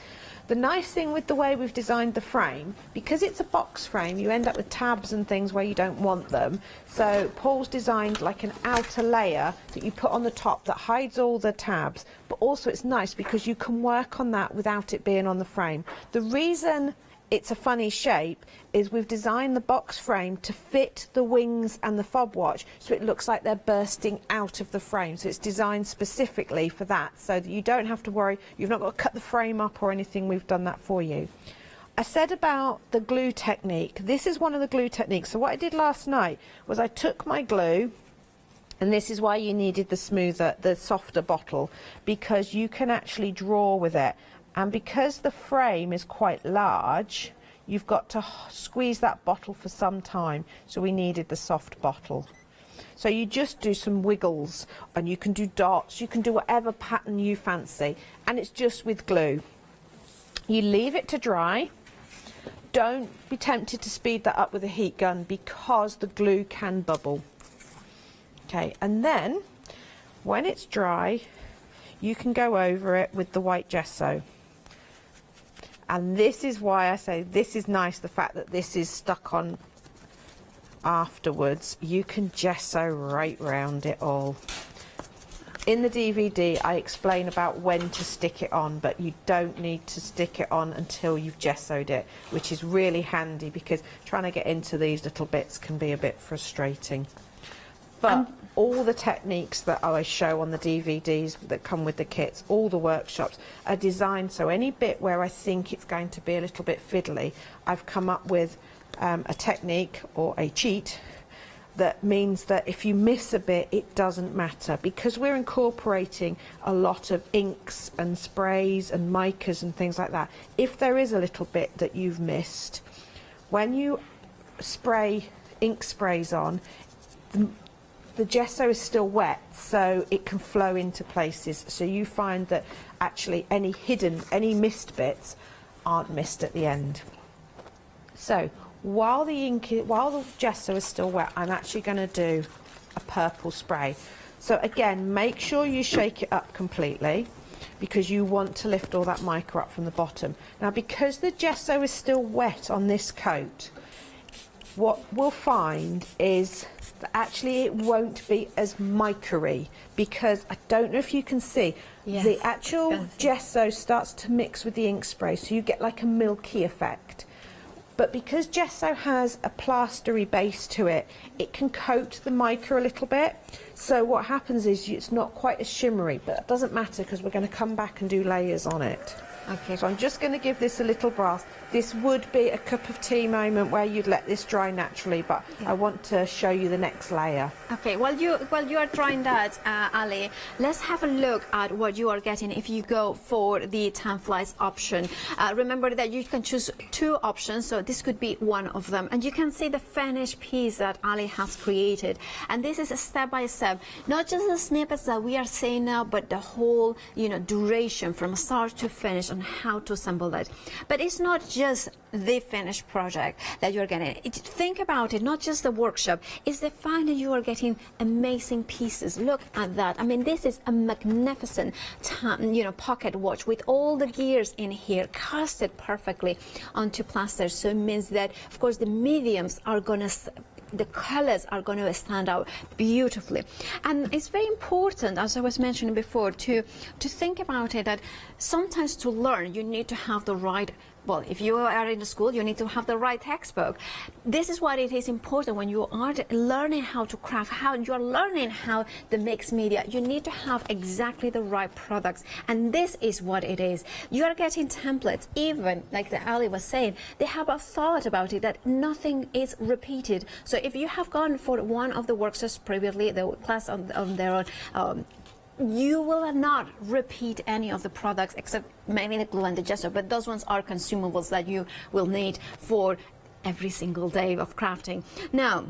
The nice thing with the way we've designed the frame, because it's a box frame, you end up with tabs and things where you don't want them. So Paul's designed like an outer layer that you put on the top that hides all the tabs, but also it's nice because you can work on that without it being on the frame. The reason it's a funny shape is we've designed the box frame to fit the wings and the fob watch, so it looks like they're bursting out of the frame. So it's designed specifically for that, so that you don't have to worry, you've not got to cut the frame up or anything. We've done that for you. I said about the glue technique. This is one of the glue techniques. So what I did last night was I took my glue, and this is why you needed the softer bottle, because you can actually draw with it. And because the frame is quite large, you've got to squeeze that bottle for some time. So we needed the soft bottle. So you just do some wiggles, and you can do dots, you can do whatever pattern you fancy. And it's just with glue. You leave it to dry. Don't be tempted to speed that up with a heat gun because the glue can bubble. Okay, and then when it's dry, you can go over it with the white gesso. And this is why I say this is nice, the fact that this is stuck on afterwards. You can gesso right round it all. In the DVD I explain about when to stick it on, but you don't need to stick it on until you've gessoed it, which is really handy because trying to get into these little bits can be a bit frustrating. But all the techniques that I show on the DVDs that come with the kits, all the workshops, are designed so any bit where I think it's going to be a little bit fiddly, I've come up with a technique or a cheat that means that if you miss a bit, it doesn't matter. Because we're incorporating a lot of inks and sprays and micas and things like that, if there is a little bit that you've missed, when you spray ink sprays on, the gesso is still wet, so it can flow into places. So you find that actually any missed bits aren't missed at the end. So while the gesso is still wet, I'm actually going to do a purple spray. So again, make sure you shake it up completely because you want to lift all that mica up from the bottom. Now, because the gesso is still wet on this coat, what we'll find is that actually it won't be as mica-y, because I don't know if you can see, the actual gesso starts to mix with the ink spray, so you get like a milky effect. But because gesso has a plastery base to it, it can coat the mica a little bit. So what happens is it's not quite as shimmery, but it doesn't matter because we're going to come back and do layers on it. Okay. So I'm just going to give this a little bath. This would be a cup of tea moment where you'd let this dry naturally, but I want to show you the next layer. Okay, while you are drying that, Ali, let's have a look at what you are getting if you go for the Time Flies option. Remember that you can choose 2 options, so this could be one of them. And you can see the finished piece that Ali has created. And this is a step-by-step concept, not just the snippets that we are seeing now, but the whole, duration from start to finish on how to assemble that. But it's not just the finished project that you're getting. Think about it, not just the workshop, it's the fact that you are getting amazing pieces. Look at that. I mean, this is a magnificent pocket watch with all the gears in here casted perfectly onto plaster. So it means that, of course, the mediums are going to, the colors are going to stand out beautifully. And it's very important, as I was mentioning before, to think about it, that sometimes to learn you need to have the right, well, if you are in the school, you need to have the right textbook. This is why it is important when you are learning how to craft, how you are learning how the mixed media, you need to have exactly the right products. And this is what it is. You are getting templates, even like Ali was saying, they have a thought about it that nothing is repeated. So if you have gone for one of the workshops previously, the class on their own, you will not repeat any of the products except maybe the glue and the gesso, but those ones are consumables that you will need for every single day of crafting. Now,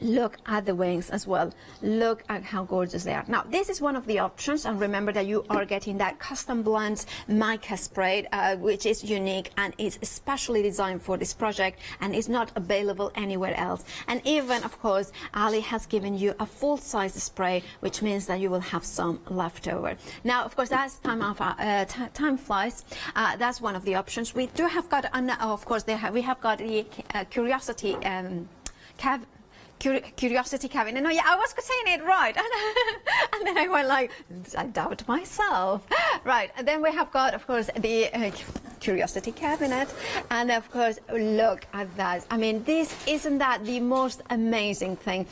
look at the wings as well. Look at how gorgeous they are. Now, this is one of the options, and remember that you are getting that custom blend mica spray, which is unique and is especially designed for this project and is not available anywhere else. And even, of course, Ali has given you a full-size spray, which means that you will have some left over. Now, of course, as time flies, that's one of the options. We do have got, of course, we have got the Curiosity Curiosity cabinet. No, yeah, I was saying it right. And then I went like, I doubt myself. Right, and then we have got, of course, the Curiosity cabinet. And of course, look at that. I mean, isn't that the most amazing thing?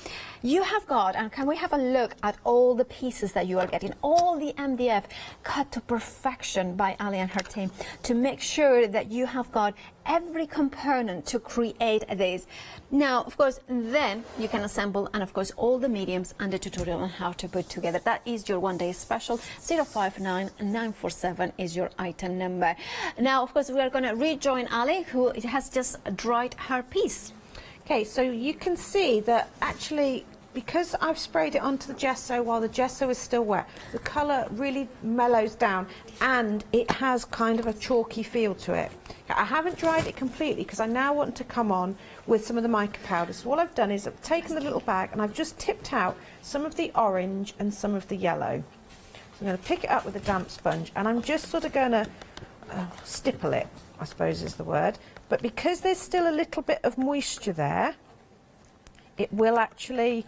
You have got, and can we have a look at all the pieces that you are getting, all the MDF cut to perfection by Ali and her team to make sure that you have got every component to create this. Now, of course, then you can assemble, and of course, all the mediums and the tutorial on how to put together. That is your one-day special. 059947 is your item number. Now, of course, we are going to rejoin Ali, who has just dried her piece. Okay, so you can see that actually, because I've sprayed it onto the gesso while the gesso is still wet, the colour really mellows down and it has kind of a chalky feel to it. I haven't dried it completely because I now want to come on with some of the mica powder. So what I've done is I've taken the little bag and I've just tipped out some of the orange and some of the yellow. So I'm going to pick it up with a damp sponge and I'm just sort of going to stipple it, I suppose is the word. But because there's still a little bit of moisture there, it will actually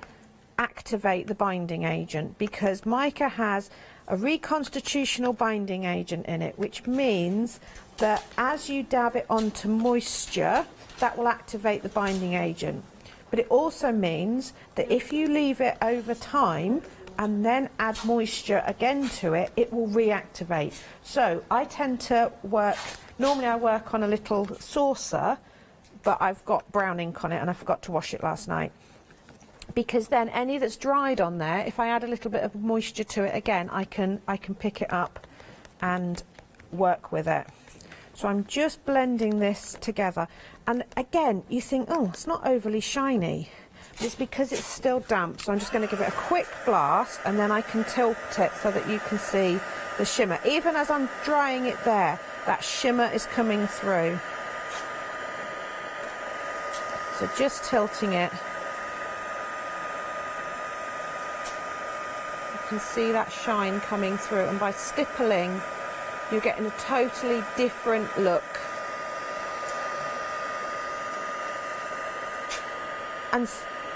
activate the binding agent, because mica has a reconstitutional binding agent in it, which means that as you dab it onto moisture, that will activate the binding agent. But it also means that if you leave it over time and then add moisture again to it, it will reactivate. So I tend to work, normally I work on a little saucer, but I've got brown ink on it and I forgot to wash it last night. Because then any that's dried on there, if I add a little bit of moisture to it again, I can pick it up and work with it. So I'm just blending this together. And again, you think, oh, it's not overly shiny. But it's because it's still damp. So I'm just going to give it a quick blast and then I can tilt it so that you can see the shimmer. Even as I'm drying it there, that shimmer is coming through. So just tilting it. You can see that shine coming through, and by stippling you're getting a totally different look. And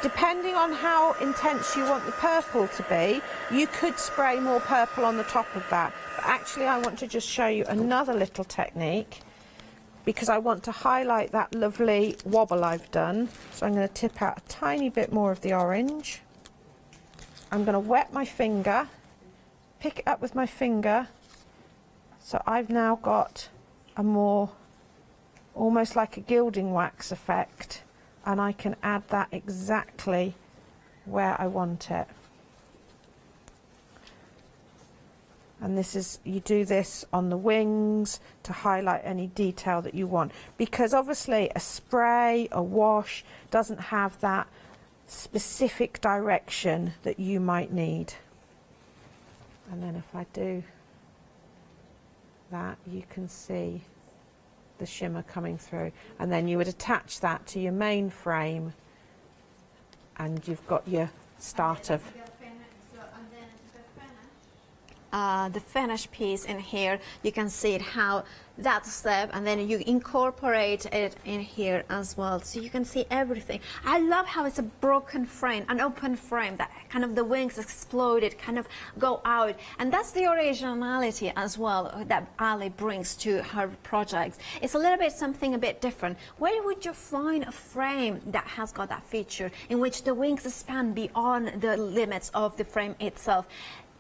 depending on how intense you want the purple to be, you could spray more purple on the top of that. But actually I want to just show you another little technique, because I want to highlight that lovely wobble I've done. So I'm going to tip out a tiny bit more of the orange. I'm going to wet my finger, pick it up with my finger, so I've now got a more, almost like a gilding wax effect, and I can add that exactly where I want it. And this is, you do this on the wings to highlight any detail that you want, because obviously a spray, a wash doesn't have that specific direction that you might need. And then if I do that, you can see the shimmer coming through, and then you would attach that to your main frame, and you've got your start of the finished piece in here. You can see it how that step, and then you incorporate it in here as well, so you can see everything. I love how it's a broken frame, an open frame, that kind of the wings exploded, kind of go out, and that's the originality as well that Ali brings to her projects. It's a little bit something a bit different. Where would you find a frame that has got that feature in which the wings span beyond the limits of the frame itself?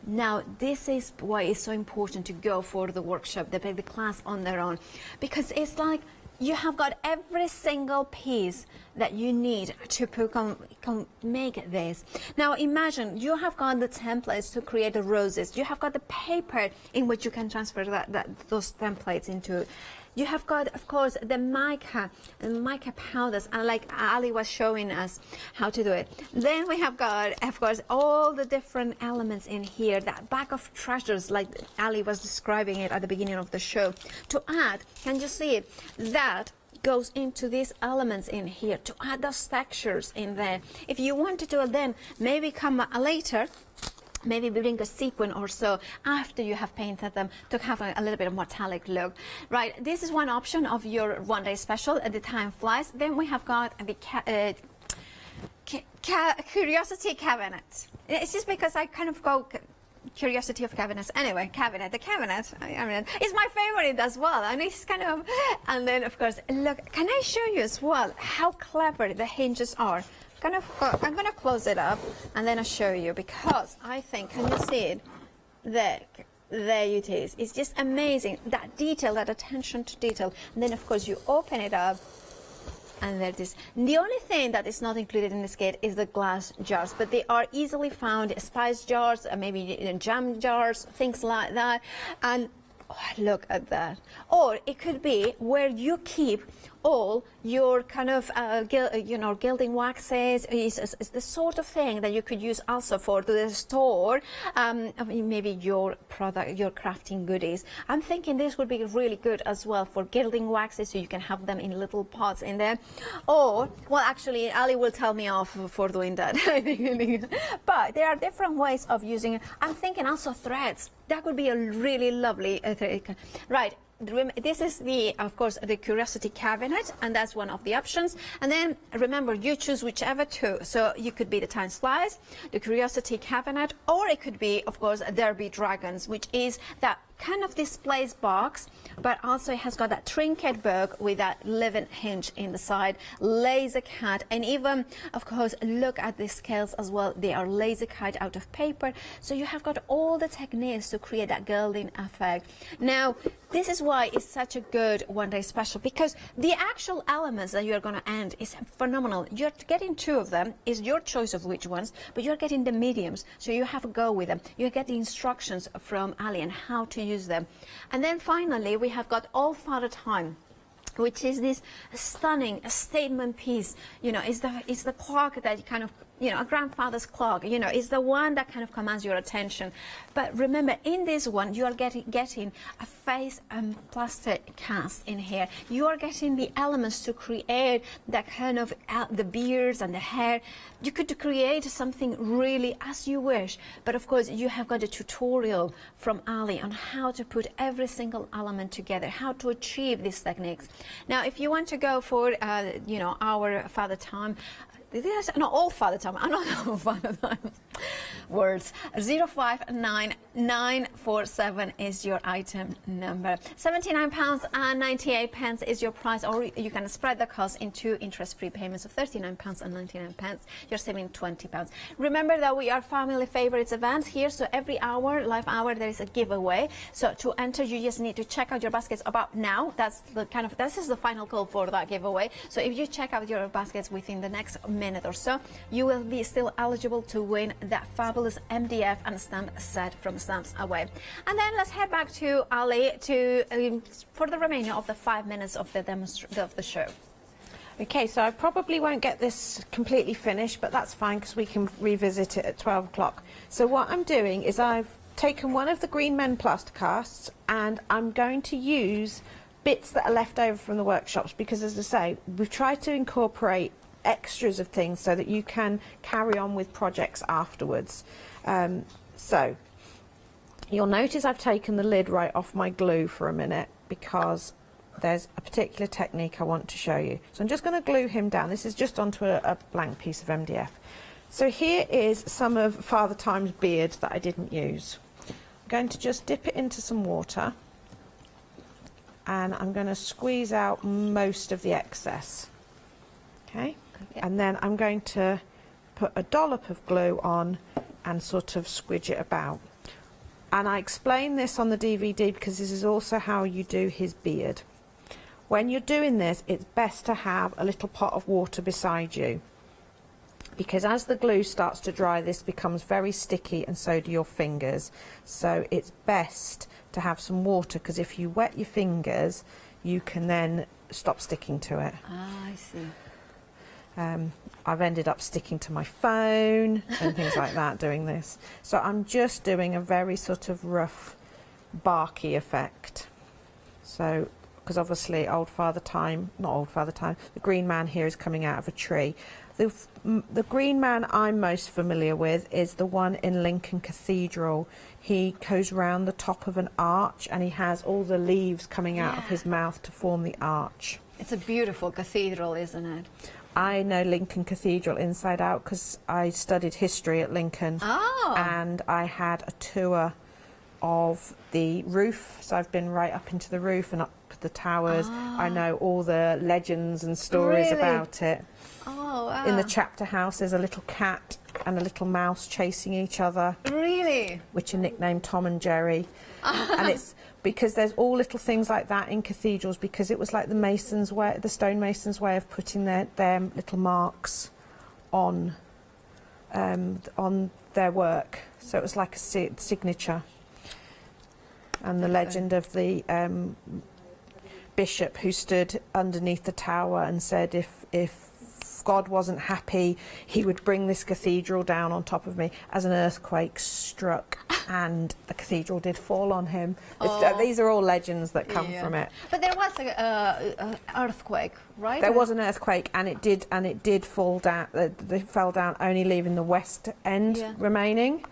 Now, this is why it's so important to go for the workshop, the class on their own, because it's like you have got every single piece that you need to make this. Now, imagine you have got the templates to create the roses. You have got the paper in which you can transfer those templates into. You have got, of course, the mica powders, and like Ali was showing us how to do it. Then we have got, of course, all the different elements in here, that bag of treasures, like Ali was describing it at the beginning of the show. To add, can you see it? That goes into these elements in here to add those textures in there. If you want to do it then, maybe come later, maybe bring a sequin or so after you have painted them to have a little bit of metallic look. Right, this is one option of your one-day special. The time flies. Then we have got the curiosity cabinet. It's just because I kind of go curiosity of cabinets. Anyway, the cabinet, I mean, it's my favorite as well. And it's kind of, and then of course, look, can I show you as well how clever the hinges are? I'm going to close it up and then I'll show you, because I think, can you see it? There it is. It's just amazing, that detail, that attention to detail. And then of course you open it up and there it is. The only thing that is not included in this kit is the glass jars, but they are easily found, spice jars, maybe jam jars, things like that. And oh, look at that. Or it could be where you keep all your kind of gilding waxes. Is the sort of thing that you could use also for the store, maybe your product, your crafting goodies. I'm thinking this would be really good as well for gilding waxes, so you can have them in little pots in there. Or, well, actually Ali will tell me off for doing that. But there are different ways of using it. I'm thinking also threads. That would be a really lovely right. This is of course, the curiosity cabinet, and that's one of the options. And then remember, you choose whichever two. So you could be the time flies, the curiosity cabinet, or it could be, of course, there be dragons, which is that kind of displays box, but also it has got that trinket book with that living hinge in the side, laser cut, and even, of course, look at the scales as well. They are laser cut out of paper, so you have got all the techniques to create that gilding effect. Now, this is why it's such a good one-day special, because the actual elements that you're going to end is phenomenal. You're getting two of them, is your choice of which ones, but you're getting the mediums, so you have to go with them. You get the instructions from Ali on how to use them. And then finally, we have got All Father Time, which is this stunning statement piece. You know, it's the clock that kind of, you know, a grandfather's clock, you know, is the one that kind of commands your attention. But remember, in this one, you are getting a face and plastic cast in here. You are getting the elements to create that kind of the beards and the hair. You could create something really as you wish. But of course, you have got a tutorial from Ali on how to put every single element together, how to achieve these techniques. Now, if you want to go for, you know, our Father Time, there's not All Father Time. I'm not All Father Time. Words 059947 is your item number. £79.98 is your price, or you can spread the cost in two interest-free payments of £39.99. You're saving £20. Remember that we are family favorites events here, so every hour, live hour, there is a giveaway. So to enter, you just need to check out your baskets about now. That's the kind of, this is the final call for that giveaway. So if you check out your baskets within the next minute or so, you will be still eligible to win that fabulous MDF and stamp set from Stamps Away. And then let's head back to Ali for the remainder of the 5 minutes of the show. Okay, so I probably won't get this completely finished, but that's fine because we can revisit it at 12 o'clock. So what I'm doing is I've taken one of the Green Men plaster casts and I'm going to use bits that are left over from the workshops because, as I say, we've tried to incorporate extras of things so that you can carry on with projects afterwards. So you'll notice I've taken the lid right off my glue for a minute because there's a particular technique I want to show you. So I'm just going to glue him down. This is just onto a blank piece of MDF. So here is some of Father Time's beard that I didn't use. I'm going to just dip it into some water and I'm going to squeeze out most of the excess. Okay? And then I'm going to put a dollop of glue on and sort of squidge it about. And I explain this on the DVD because this is also how you do his beard. When you're doing this, it's best to have a little pot of water beside you because as the glue starts to dry, this becomes very sticky and so do your fingers. So it's best to have some water because if you wet your fingers, you can then stop sticking to it. Ah, I see. I've ended up sticking to my phone and things like that doing this. So I'm just doing a very sort of rough, barky effect. So, because obviously the Green Man here is coming out of a tree. The Green Man I'm most familiar with is the one in Lincoln Cathedral. He goes round the top of an arch and he has all the leaves coming out of his mouth to form the arch. It's a beautiful cathedral, isn't it? I know Lincoln Cathedral inside out because I studied history at Lincoln. Oh. And I had a tour of the roof, so I've been right up into the roof and up the towers. I know all the legends and stories about it. Oh, wow. In the chapter house there's a little cat and a little mouse chasing each other. Really? Which are nicknamed Tom and Jerry. And it's because there's all little things like that in cathedrals because it was like the stonemasons' way of putting their little marks on their work. So it was like a signature. And the legend of the bishop who stood underneath the tower and said if God wasn't happy, he would bring this cathedral down on top of me, as an earthquake struck and the cathedral did fall on him. These are all legends that come from it. But there was an earthquake, right? There was an earthquake and it did fall down. They fell down, only leaving the west end remaining.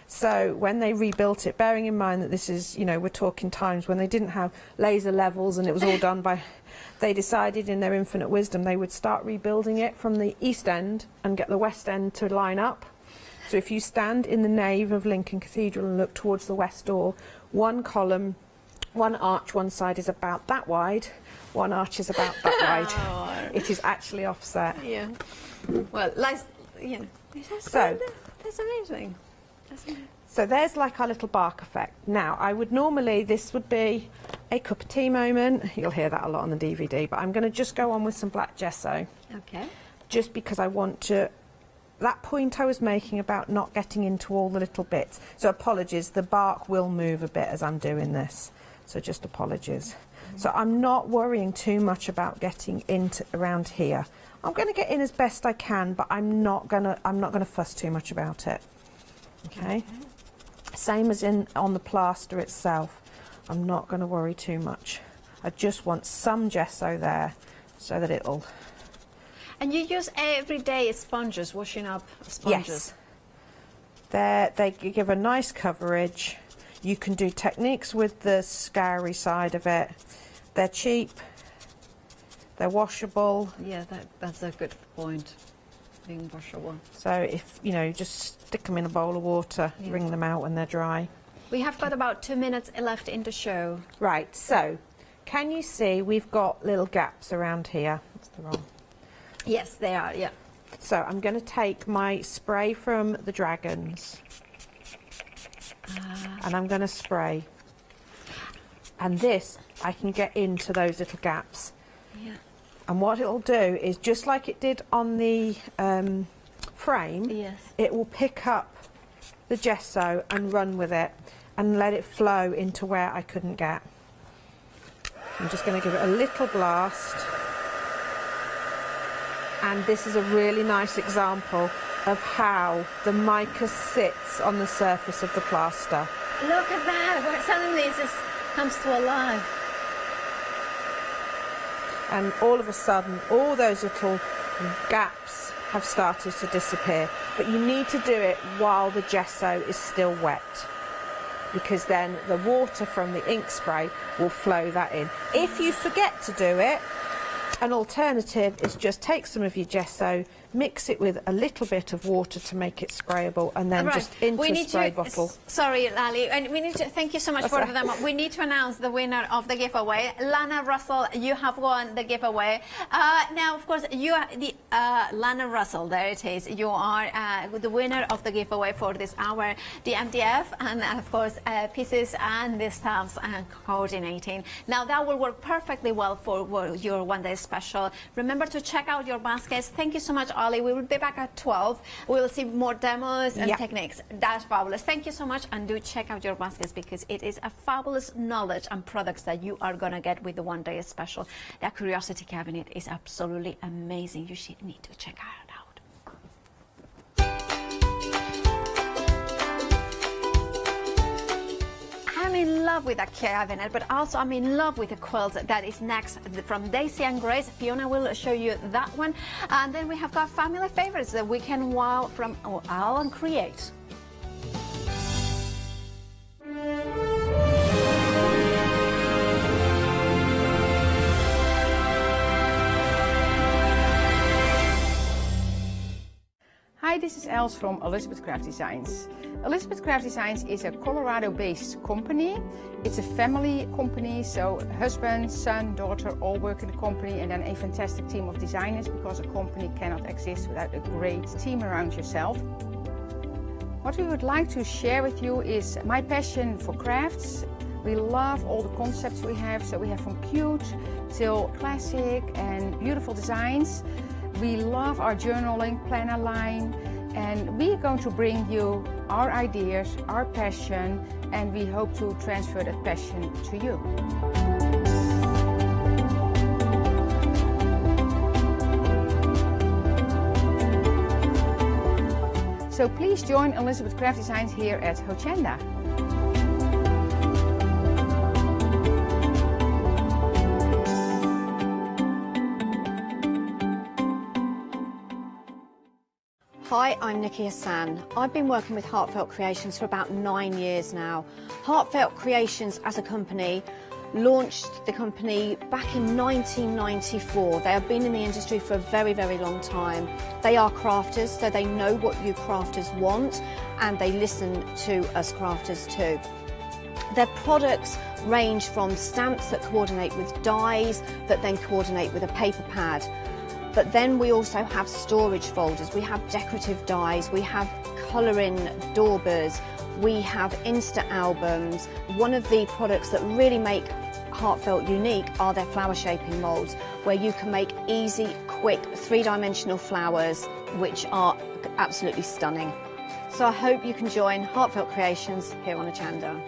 So when they rebuilt it, bearing in mind that this is, we're talking times when they didn't have laser levels and it was all done by, they decided in their infinite wisdom they would start rebuilding it from the east end and get the west end to line up. So if you stand in the nave of Lincoln Cathedral and look towards the west door, one column, one arch, one side is about that wide, one arch is about that wide. It is actually offset. Yeah. Well, that's amazing. So there's like our little bark effect. Now, this would be a cup of tea moment. You'll hear that a lot on the DVD, but I'm going to just go on with some black gesso. Okay. Just because I want to, that point I was making about not getting into all the little bits. So apologies, the bark will move a bit as I'm doing this. So just apologies. So I'm not worrying too much about getting into around here. I'm going to get in as best I can, but I'm not going to fuss too much about it. Okay. Same as on the plaster itself. I'm not going to worry too much. I just want some gesso there so that it'll... And you use everyday sponges, washing up sponges? Yes. They give a nice coverage. You can do techniques with the scoury side of it. They're cheap. They're washable. Yeah, that's a good point. Being washable. So if, just stick them in a bowl of water, wring them out when they're dry. We have got about 2 minutes left in the show. Right, so can you see we've got little gaps around here? That's the wrong. Yes, they are, yeah. So I'm going to take my spray from the dragons and I'm going to spray. And this, I can get into those little gaps. Yeah. And what it'll do is, just like it did on the frame, it will pick up the gesso and run with it and let it flow into where I couldn't get. I'm just going to give it a little blast. And this is a really nice example of how the mica sits on the surface of the plaster. Look at that, where suddenly it just comes to alive. And all of a sudden, all those little gaps have started to disappear. But you need to do it while the gesso is still wet, because then the water from the ink spray will flow that in. If you forget to do it, an alternative is just take some of your gesso, mix it with a little bit of water to make it sprayable, and then just into a spray bottle. Sorry, Lali, and we need to thank you so much for them. We need to announce the winner of the giveaway. Lana Russell, you have won the giveaway. Now, of course, you are the Lana Russell. There it is. You are the winner of the giveaway for this hour. The MDF and, of course, pieces and the stamps and coordinating. Now, that will work perfectly well for your one-day special. Remember to check out your baskets. Thank you so much, Ollie. We will be back at 12. We will see more demos and techniques. That's fabulous. Thank you so much, and do check out your baskets because it is a fabulous knowledge and products that you are going to get with the one-day special. That curiosity cabinet is absolutely amazing. You should need to check it out. I'm in love with that cabinet, but also I'm in love with the quilts that is next from Daisy and Grace. Fiona will show you that one. And then we have got family favorites, the Weekend Wow from AALL and Create. Hi, this is Els from Elizabeth Craft Designs. Elizabeth Craft Designs is a Colorado-based company. It's a family company, so husband, son, daughter all work in the company, and then a fantastic team of designers, because a company cannot exist without a great team around yourself. What we would like to share with you is my passion for crafts. We love all the concepts we have, so we have from cute till classic and beautiful designs. We love our journaling planner line, and we're going to bring you our ideas, our passion, and we hope to transfer that passion to you. So please join Elizabeth Craft Designs here at Hochanda. Hi, I'm Nikki Hassan. I've been working with Heartfelt Creations for about 9 years now. Heartfelt Creations as a company launched the company back in 1994. They have been in the industry for a very, very long time. They are crafters, so they know what you crafters want, and they listen to us crafters too. Their products range from stamps that coordinate with dies that then coordinate with a paper pad. But then we also have storage folders, we have decorative dies, we have colouring daubers, we have Insta albums. One of the products that really make Heartfelt unique are their flower shaping moulds, where you can make easy, quick, three-dimensional flowers, which are absolutely stunning. So I hope you can join Heartfelt Creations here on Hochanda.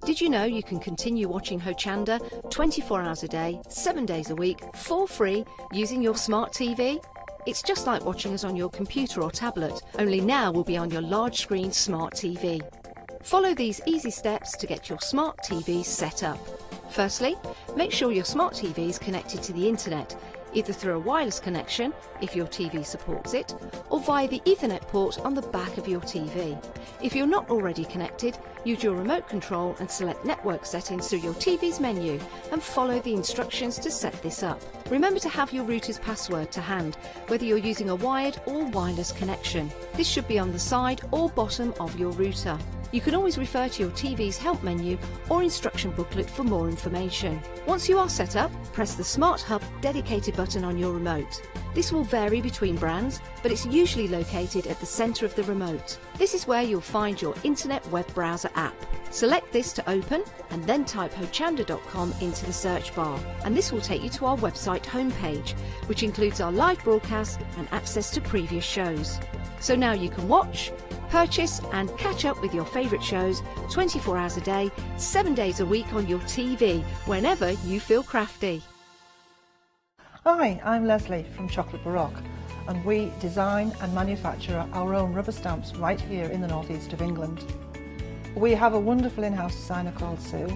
Did you know you can continue watching Hochanda 24 hours a day, 7 days a week, for free, using your smart TV? It's just like watching us on your computer or tablet, only now we'll be on your large screen smart TV. Follow these easy steps to get your smart TV set up. Firstly, make sure your smart TV is connected to the internet, either through a wireless connection, if your TV supports it, or via the Ethernet port on the back of your TV. If you're not already connected, use your remote control and select network settings through your TV's menu and follow the instructions to set this up. Remember to have your router's password to hand, whether you're using a wired or wireless connection. This should be on the side or bottom of your router. You can always refer to your TV's help menu or instruction booklet for more information. Once you are set up, press the Smart Hub dedicated button on your remote. This will vary between brands, but it's usually located at the centre of the remote. This is where you'll find your internet web browser app. Select this to open and then type hochanda.com into the search bar, and this will take you to our website homepage, which includes our live broadcast and access to previous shows. So now you can watch, purchase and catch up with your favourite shows 24 hours a day, 7 days a week on your TV, whenever you feel crafty. Hi, I'm Leslie from Chocolate Baroque, and we design and manufacture our own rubber stamps right here in the northeast of England. We have a wonderful in-house designer called Sue,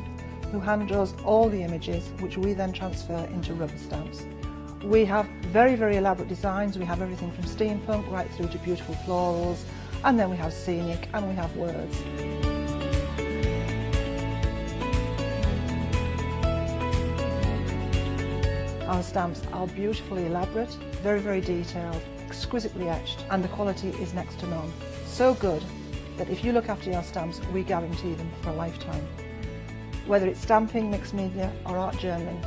who hand draws all the images, which we then transfer into rubber stamps. We have very, very elaborate designs. We have everything from steampunk right through to beautiful florals, and then we have scenic and we have words. Our stamps are beautifully elaborate, very, very detailed, exquisitely etched, and the quality is next to none. So good that if you look after your stamps, we guarantee them for a lifetime. Whether it's stamping, mixed media or art journaling,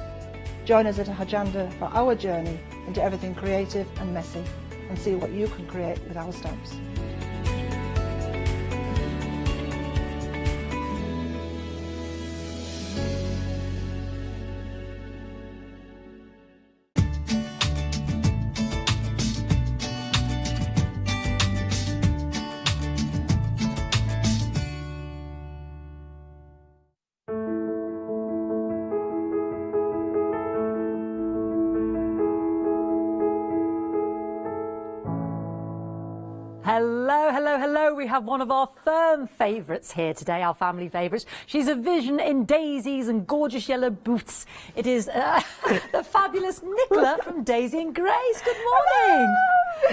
join us at Hochanda for our journey into everything creative and messy, and see what you can create with our stamps. Hello, hello, hello. We have one of our firm favourites here today, our family favourites. She's a vision in daisies and gorgeous yellow boots. It is the fabulous Nicola from Daisy and Grace. Good morning.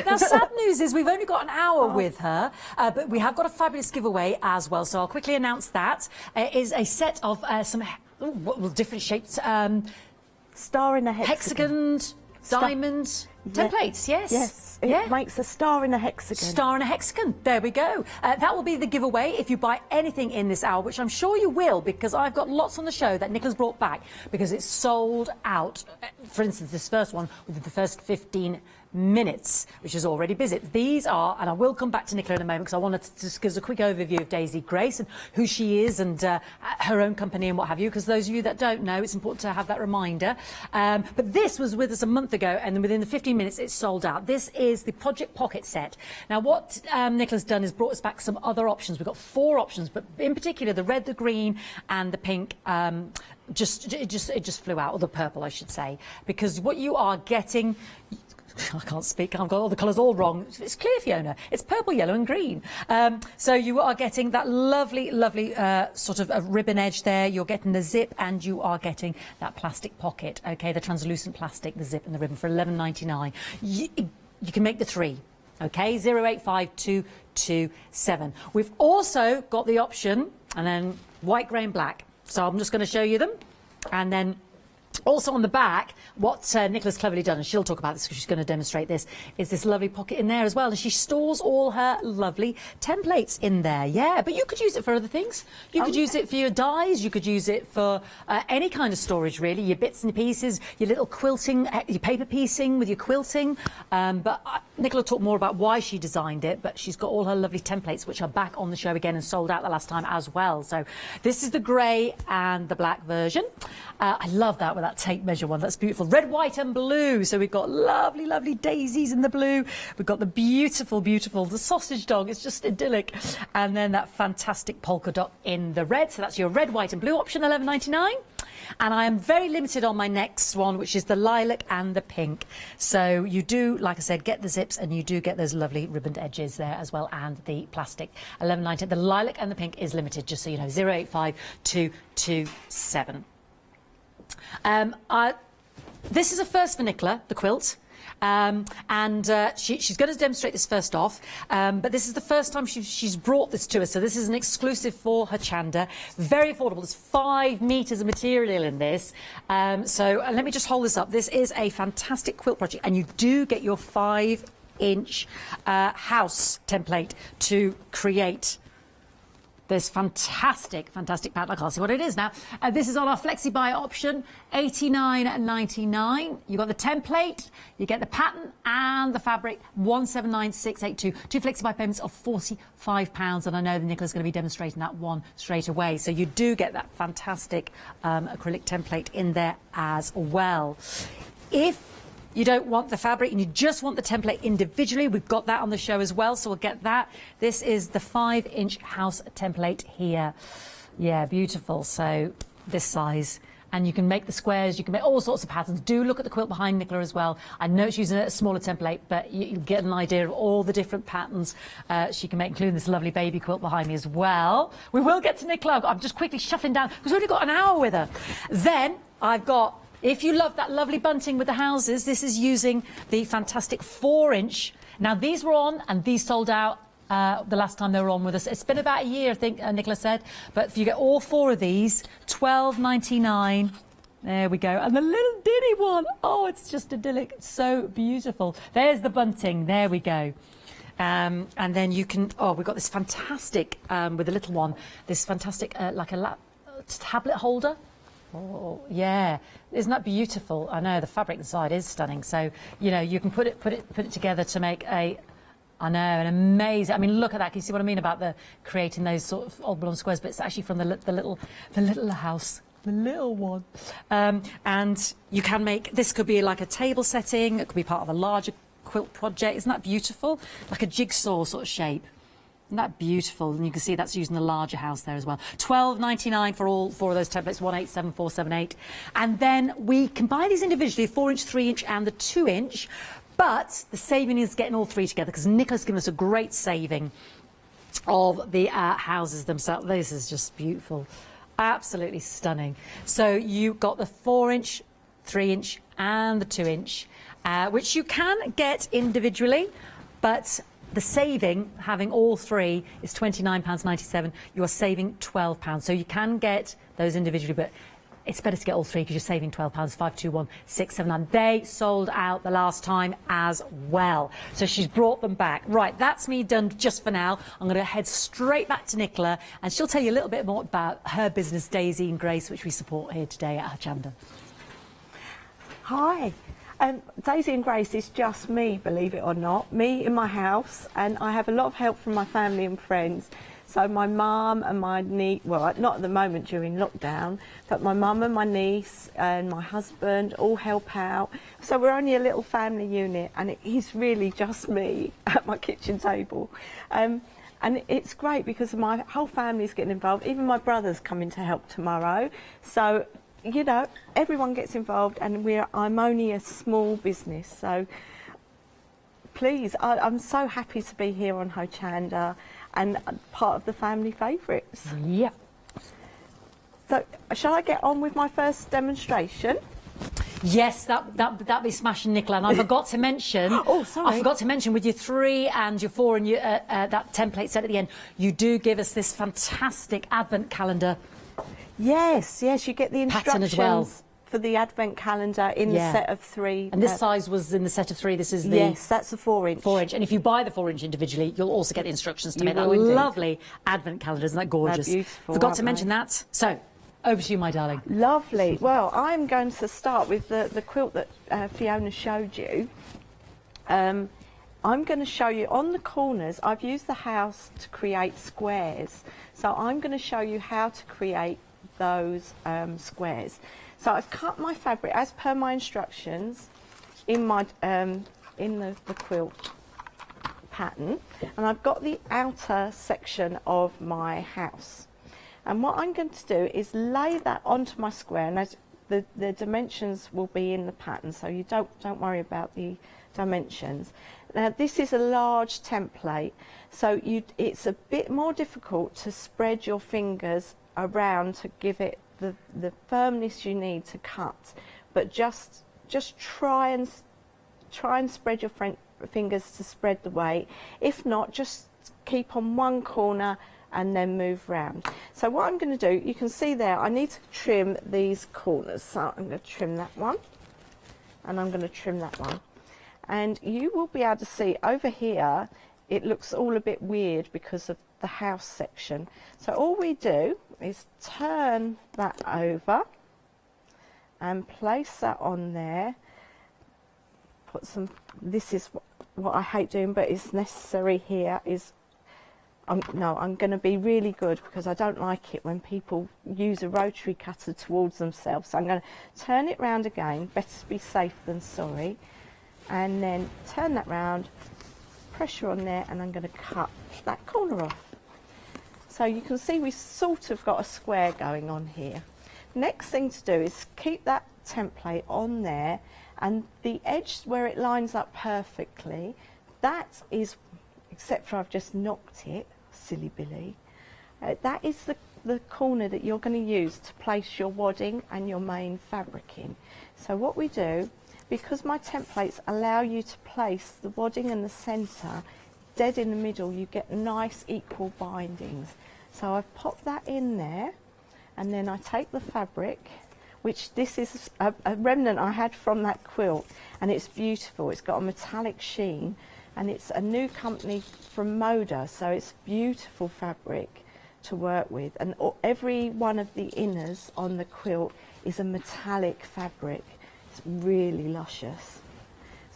Now, sad news is we've only got an hour with her, but we have got a fabulous giveaway as well. So I'll quickly announce that. It is a set of some different shapes. Star in a hexagon. Diamond templates, yes. Yes, it makes a star in a hexagon. Star in a hexagon, there we go. That will be the giveaway if you buy anything in this hour, which I'm sure you will, because I've got lots on the show that Nicola's brought back, because it's sold out. For instance, this first one, within the first 15 minutes, which is already busy. These are, and I will come back to Nicola in a moment, because I wanted to just give us a quick overview of Daisy Grace and who she is and her own company and what have you, because those of you that don't know, it's important to have that reminder. But this was with us a month ago, and then within the 15 minutes it's sold out. This is the Project Pocket set. Now what Nicola's done is brought us back some other options. We've got 4 options, but in particular the red, the green and the pink it just flew out, or the purple I should say, because what you are getting, I can't speak, I've got all the colours all wrong. It's clear, Fiona. It's purple, yellow and green. So you are getting that lovely, lovely sort of a ribbon edge there. You're getting the zip and you are getting that plastic pocket, okay, the translucent plastic, the zip and the ribbon for $11.99. You can make the 3, okay, 085227. We've also got the option, and then white, grey and black. So I'm just going to show you them, and then also on the back, what Nicola's cleverly done, and she'll talk about this because she's going to demonstrate this, is this lovely pocket in there as well. And she stores all her lovely templates in there. Yeah, but you could use it for other things. You could use it for your dies. You could use it for any kind of storage, really. Your bits and pieces, your little quilting, your paper piecing with your quilting. But Nicola talked more about why she designed it, but she's got all her lovely templates, which are back on the show again and sold out the last time as well. So this is the grey and the black version. I love that with that tape measure one. That's beautiful. Red, white and blue. So we've got lovely, lovely daisies in the blue. We've got the beautiful, beautiful, the sausage dog. It's just idyllic. And then that fantastic polka dot in the red. So that's your red, white and blue option, $11.99. And I am very limited on my next one, which is the lilac and the pink. So you do, like I said, get the zips and you do get those lovely ribboned edges there as well, and the plastic. $11.99. The lilac and the pink is limited, just so you know. 085227. This is a first for Nicola, the quilt. She's going to demonstrate this first off, but this is the first time she's brought this to us, so this is an exclusive for Hochanda. Very affordable. There's 5 metres of material in this. So let me just hold this up. This is a fantastic quilt project, and you do get your 5-inch house template to create this fantastic, fantastic pattern. I can't see what it is now. This is on our Flexi Buy option, $89.99. You got the template, you get the pattern and the fabric, $179,682. 2 Flexi Buy payments of £45, and I know that Nicola's going to be demonstrating that one straight away. So you do get that fantastic acrylic template in there as well. If you don't want the fabric and you just want the template individually, we've got that on the show as well, so we'll get that. This is the 5-inch house template here. Yeah, beautiful. So this size. And you can make the squares, you can make all sorts of patterns. Do look at the quilt behind Nicola as well. I know she's using a smaller template, but you get an idea of all the different patterns she can make, including this lovely baby quilt behind me as well. We will get to Nicola. I'm just quickly shuffling down because we've only got an hour with her. Then I've got, if you love that lovely bunting with the houses, this is using the fantastic 4-inch. Now, these were on and these sold out the last time they were on with us. It's been about a year, I think, Nicola said. But if you get all 4 of these, $12.99. There we go. And the little ditty one. Oh, it's just idyllic. It's so beautiful. There's the bunting. There we go. And then you can, we've got this fantastic, with the little one, this fantastic, like a tablet holder. Oh, yeah. Isn't that beautiful? I know, the fabric inside is stunning. So, you know, you can put it together to make I know, an amazing. I mean, look at that. Can you see what I mean about the creating those sort of oblong squares? But it's actually from the little house, the little one. And you can make this. Could be like a table setting. It could be part of a larger quilt project. Isn't that beautiful? Like a jigsaw sort of shape. Isn't that beautiful? And you can see that's using the larger house there as well. $12.99 for all 4 of those templates. 187478. And then we can buy these individually: 4-inch, 3-inch, and the 2-inch. But the saving is getting all 3 together because Nicola's given us a great saving of the houses themselves. This is just beautiful. Absolutely stunning. So you got the 4-inch, 3-inch and the 2-inch, which you can get individually, but the saving, having all 3, is £29.97. You are saving £12. So you can get those individually, but it's better to get all 3 because you're saving £12, 521679. They sold out the last time as well. So she's brought them back. Right, that's me done just for now. I'm going to head straight back to Nicola and she'll tell you a little bit more about her business, Daisy and Grace, which we support here today at Hochanda. Hi. Daisy and Grace is just me, believe it or not, me in my house, and I have a lot of help from my family and friends. So my mum and my niece, well, not at the moment during lockdown, but my mum and my niece and my husband all help out. So we're only a little family unit, and it is really just me at my kitchen table. And it's great because my whole family's getting involved. Even my brother's coming to help tomorrow. So, you know, everyone gets involved, and I'm only a small business. So please, I'm so happy to be here on Hochanda and part of the family favourites. Yeah. So, shall I get on with my first demonstration? Yes, that'd be smashing, Nicola. And I forgot to mention. Oh, sorry. I forgot to mention with your 3 and your 4 and your, that template set at the end, you do give us this fantastic advent calendar. Yes, you get the instructions pattern as well for the advent calendar in the set of 3. And this size was in the set of 3. This is the... Yes, that's a 4-inch. 4-inch. And if you buy the 4-inch individually, you'll also get the instructions to make that will indeed. lovely advent calendar. Isn't that gorgeous? They're beautiful, Forgot aren't to mention they? that. So, over to you, my darling. Lovely. Well, I'm going to start with the quilt that Fiona showed you. I'm going to show you on the corners. I've used the house to create squares. So I'm going to show you how to create those squares. So I've cut my fabric as per my instructions in my in the quilt pattern, and I've got the outer section of my house. And what I'm going to do is lay that onto my square, and as the dimensions will be in the pattern, so you don't worry about the dimensions. Now this is a large template, so it's a bit more difficult to spread your fingers around to give it the firmness you need to cut, but just try and spread your fingers to spread the weight. If not, just keep on one corner and then move round. So what I'm going to do, you can see there, I need to trim these corners. So I'm going to trim that one, and I'm going to trim that one, and you will be able to see over here it looks all a bit weird because of the house section. So all we do is turn that over and place that on there. Put some, this is what I hate doing, but it's necessary here, is I'm going to be really good because I don't like it when people use a rotary cutter towards themselves. So I'm going to turn it round again, better to be safe than sorry, and then turn that round, pressure on there, and I'm going to cut that corner off. So you can see we've sort of got a square going on here. Next thing to do is keep that template on there, and the edge where it lines up perfectly, that is, except for I've just knocked it, silly Billy, that is the corner that you're going to use to place your wadding and your main fabric in. So what we do, because my templates allow you to place the wadding in the centre, dead in the middle, you get nice equal bindings. So I've popped that in there, and then I take the fabric, which this is a remnant I had from that quilt, and it's beautiful. It's got a metallic sheen, and it's a new company from Moda, so it's beautiful fabric to work with. And every one of the inners on the quilt is a metallic fabric. It's really luscious.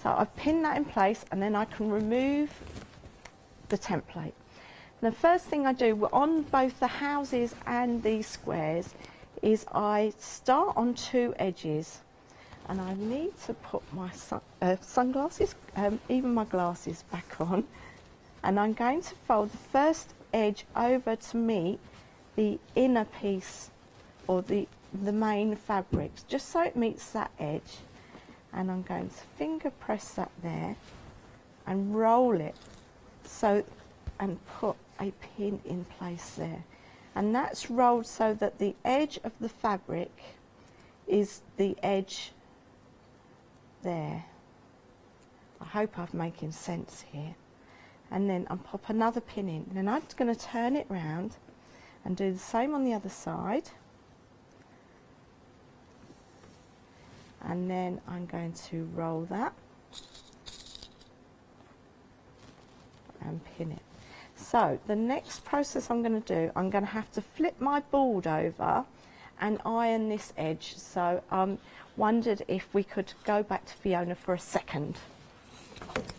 So I've pinned that in place, and then I can remove the template. And the first thing I do on both the houses and the squares is I start on two edges, and I need to put my sunglasses, even my glasses, back on, and I'm going to fold the first edge over to meet the inner piece, or the main fabric, just so it meets that edge, and I'm going to finger press that there and roll it and put a pin in place there, and that's rolled so that the edge of the fabric is the edge there. I hope I'm making sense here. And then I'll pop another pin in, and then I'm going to turn it round and do the same on the other side, and then I'm going to roll that and pin it. So the next process I'm going to do, I'm going to have to flip my board over and iron this edge. So I wondered if we could go back to Fiona for a second.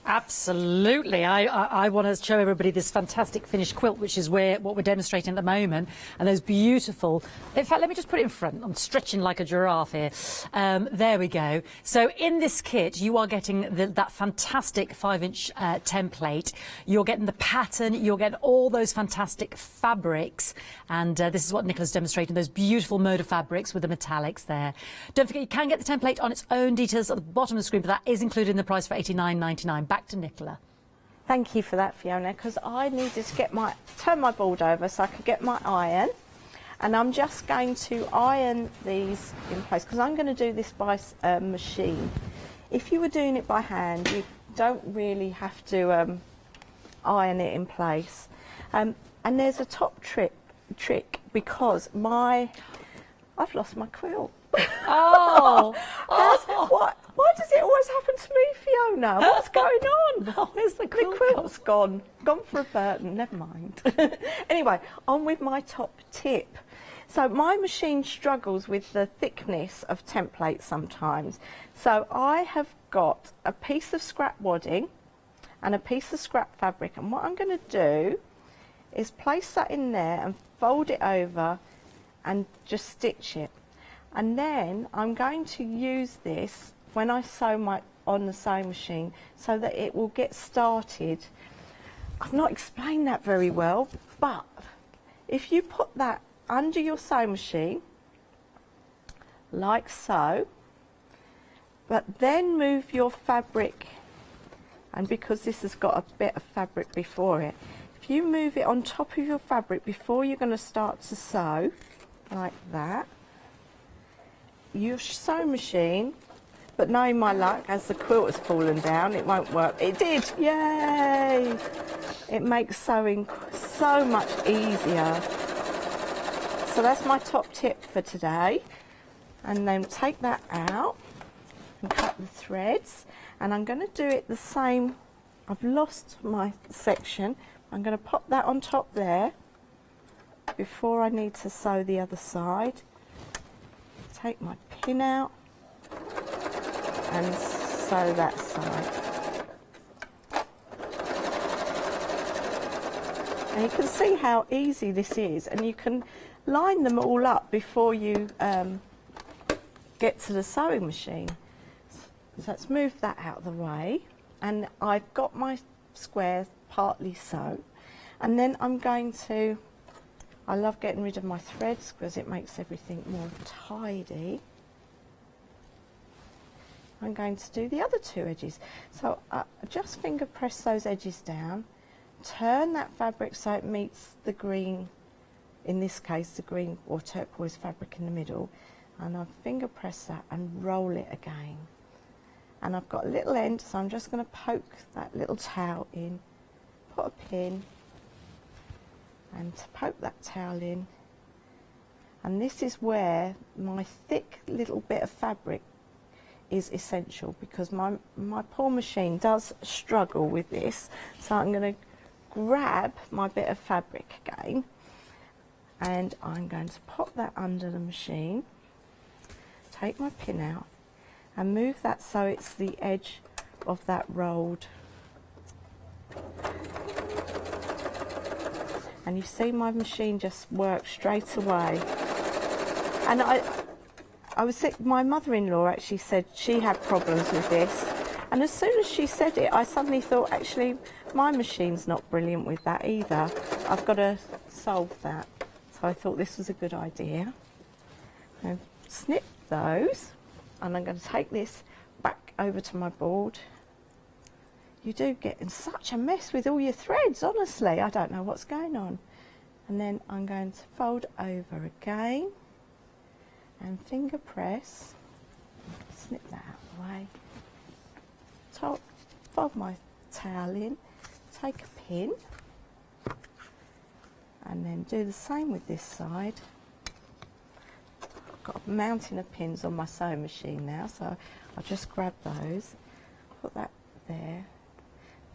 Absolutely. I want to show everybody this fantastic finished quilt, which is what we're demonstrating at the moment, and those beautiful, in fact, let me just put it in front. I'm stretching like a giraffe here. There we go. So in this kit, you are getting that fantastic 5-inch template. You're getting the pattern, you're getting all those fantastic fabrics, and this is what Nicola's demonstrating, those beautiful Moda fabrics with the metallics there. Don't forget, you can get the template on its own, details at the bottom of the screen, but that is included in the price for £89.99. Back to Nicola. Thank you for that, Fiona, because I needed to turn my board over so I could get my iron, and I'm just going to iron these in place because I'm going to do this by machine. If you were doing it by hand, you don't really have to iron it in place. And there's a top trick because I've lost my quilt. Oh, why does it always happen to me, Fiona? What's going on? Where's the quilt? The quilt's gone for a burden. Never mind. Anyway, on with my top tip. So my machine struggles with the thickness of templates sometimes. So I have got a piece of scrap wadding and a piece of scrap fabric, and what I'm going to do is place that in there and fold it over and just stitch it. And then I'm going to use this when I sew on the sewing machine so that it will get started. I've not explained that very well, but if you put that under your sewing machine, like so, but then move your fabric, and because this has got a bit of fabric before it, if you move it on top of your fabric before you're going to start to sew, like that, your sewing machine, but knowing my luck, as the quilt has fallen down, it won't work. It did, yay! It makes sewing so much easier. So that's my top tip for today. And then take that out and cut the threads. And I'm going to do it the same. I've lost my section. I'm going to pop that on top there before I need to sew the other side. Take my pin out and sew that side. And you can see how easy this is, and you can line them all up before you get to the sewing machine. So let's move that out of the way. And I've got my square partly sewn. And then I'm going to, I love getting rid of my threads because it makes everything more tidy. I'm going to do the other 2 edges. So just finger press those edges down, turn that fabric so it meets the green, in this case the green or turquoise fabric in the middle, and I finger press that and roll it again. And I've got a little end, so I'm just going to poke that little towel in, put a pin, and to poke that towel in. And this is where my thick little bit of fabric is essential, because my poor machine does struggle with this. So I'm going to grab my bit of fabric again, and I'm going to pop that under the machine, take my pin out and move that so it's the edge of that rolled. And you see my machine just works straight away. And I was sick. My mother-in-law actually said she had problems with this, and as soon as she said it, I suddenly thought, actually, my machine's not brilliant with that either. I've got to solve that. So I thought this was a good idea. And snip those, and I'm going to take this back over to my board. You do get in such a mess with all your threads, honestly. I don't know what's going on. And then I'm going to fold over again and finger press, snip that out of the way, fold my towel in, take a pin, and then do the same with this side. I've got a mountain of pins on my sewing machine now, so I'll just grab those, put that there,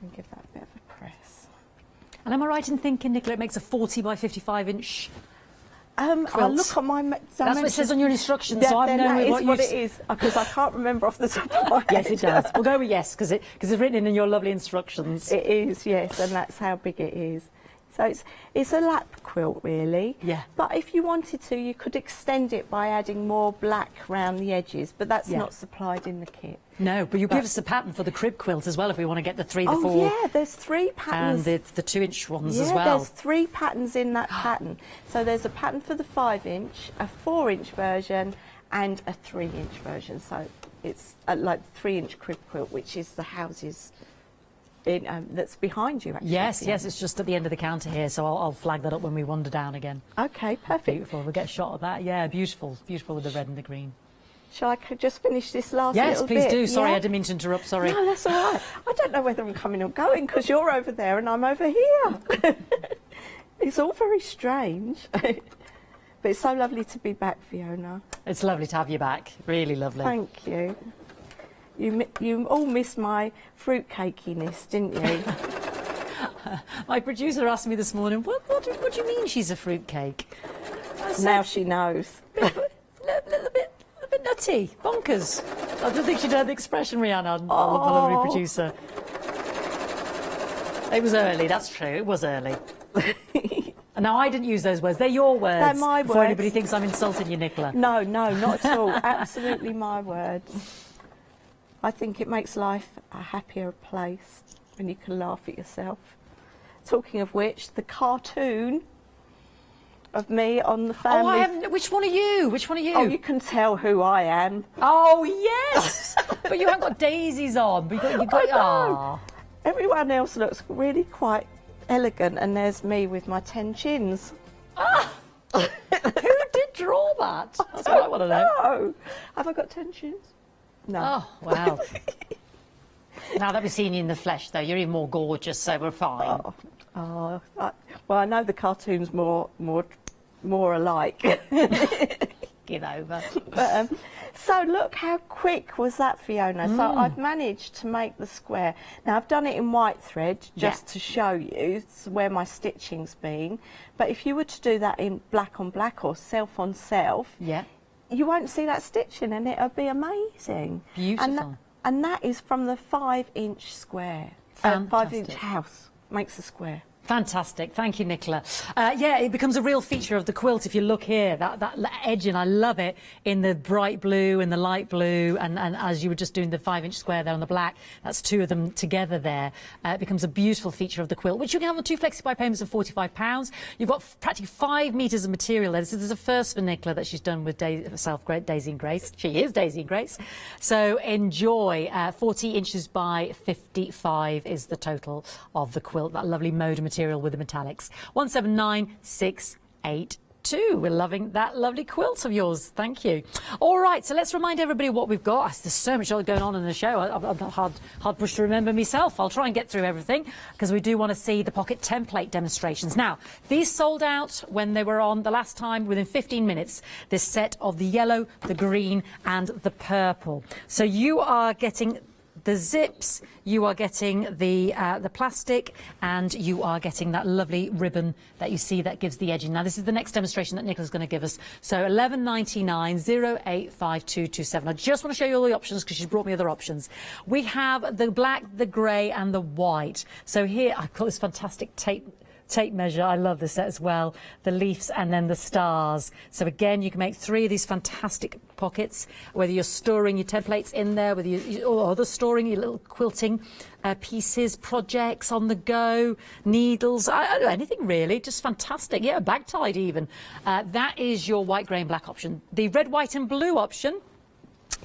and give that a bit of a press. And am I right in thinking, Nicola, it makes a 40 by 55 inch quilt? I'll look on my That's what it says on your instructions, so I know that is what it is, because I can't remember off the top of my head. Yes, it does. We'll go with yes, because it's written in your lovely instructions. It is, yes, and that's how big it is. So it's a lap quilt, really. Yeah. But if you wanted to, you could extend it by adding more black around the edges, but that's not supplied in the kit. No, but you give us a pattern for the crib quilt as well if we want to get the 3, the 4. Oh, yeah, there's 3 patterns. And the 2-inch ones as well. There's 3 patterns in that pattern. So there's a pattern for the 5-inch, a 4-inch version, and a 3-inch version. So it's like the 3-inch crib quilt, which is the houses that's behind you, actually. Yes, yes, it's just at the end of the counter here, so I'll flag that up when we wander down again. Okay, perfect. Beautiful, we'll get a shot of that. Yeah, beautiful, beautiful with the red and the green. Shall I just finish this last little bit? Yes, please do. Sorry, yeah? I didn't mean to interrupt, sorry. No, that's all right. I don't know whether I'm coming or going, because you're over there and I'm over here. It's all very strange. But it's so lovely to be back, Fiona. It's lovely to have you back. Really lovely. Thank you. You all missed my fruitcakiness, didn't you? My producer asked me this morning, what do you mean she's a fruitcake? Now she knows. A little bit nutty, bonkers. I don't think she'd heard the expression, Rihanna, my lovely producer. It was early, that's true, it was early. And now I didn't use those words, they're your words. They're my before words. Anybody thinks I'm insulting you, Nicola. No, not at all. Absolutely my words. I think it makes life a happier place when you can laugh at yourself. Talking of which, the cartoon of me on the family... Oh, I haven't... Which one are you? Which one are you? Oh, you can tell who I am. Oh, yes! But you haven't got daisies on. But you got oh. Everyone else looks really quite elegant, and there's me with my 10 chins. Ah! Who did draw that? That's what I want to know. Have I got 10 chins? No. Oh, wow. Now that we've seen you in the flesh, though, you're even more gorgeous, so we're fine. Well, I know the cartoon's more alike. Get over. But, so look how quick was that, Fiona. So I've managed to make the square. Now I've done it in white thread just to show you where my stitching's been. But if you were to do that in black on black or self on self, you won't see that stitching, and it'll be amazing. Beautiful. And that is from the 5-inch square. 5-inch house makes a square. Fantastic, thank you, Nicola. Yeah, it becomes a real feature of the quilt. If you look here, that edging, I love it in the bright blue and the light blue, and as you were just doing the 5-inch square there on the black, that's two of them together there. It becomes a beautiful feature of the quilt, which you can have on 2 flexi-buy payments of £45. You've got practically 5 metres of material there. This is a first for Nicola that she's done with herself, Daisy and Grace. She is Daisy and Grace. So enjoy. 40 inches by 55 is the total of the quilt. That lovely mode of material with the metallics. 179682. We're loving that lovely quilt of yours. Thank you. All right, so let's remind everybody what we've got. There's so much going on in the show. I'm hard pushed to remember myself. I'll try and get through everything because we do want to see the pocket template demonstrations. Now, these sold out when they were on the last time within 15 minutes. This set of the yellow, the green and the purple. So you are getting the zips, you are getting the plastic, and you are getting that lovely ribbon that you see that gives the edging. Now, this is the next demonstration that Nicola's going to give us. So 1199 085227. I just want to show you all the options because she's brought me other options. We have the black, the grey, and the white. So here I've got this fantastic tape measure. I love this set as well. The leaves and then the stars. So again, you can make 3 of these fantastic pockets, whether you're storing your templates in there, whether you're storing your little quilting pieces, projects on the go, needles, I don't know, anything really, just fantastic. Yeah, bag tied even. That is your white, grey and black option. The red, white and blue option,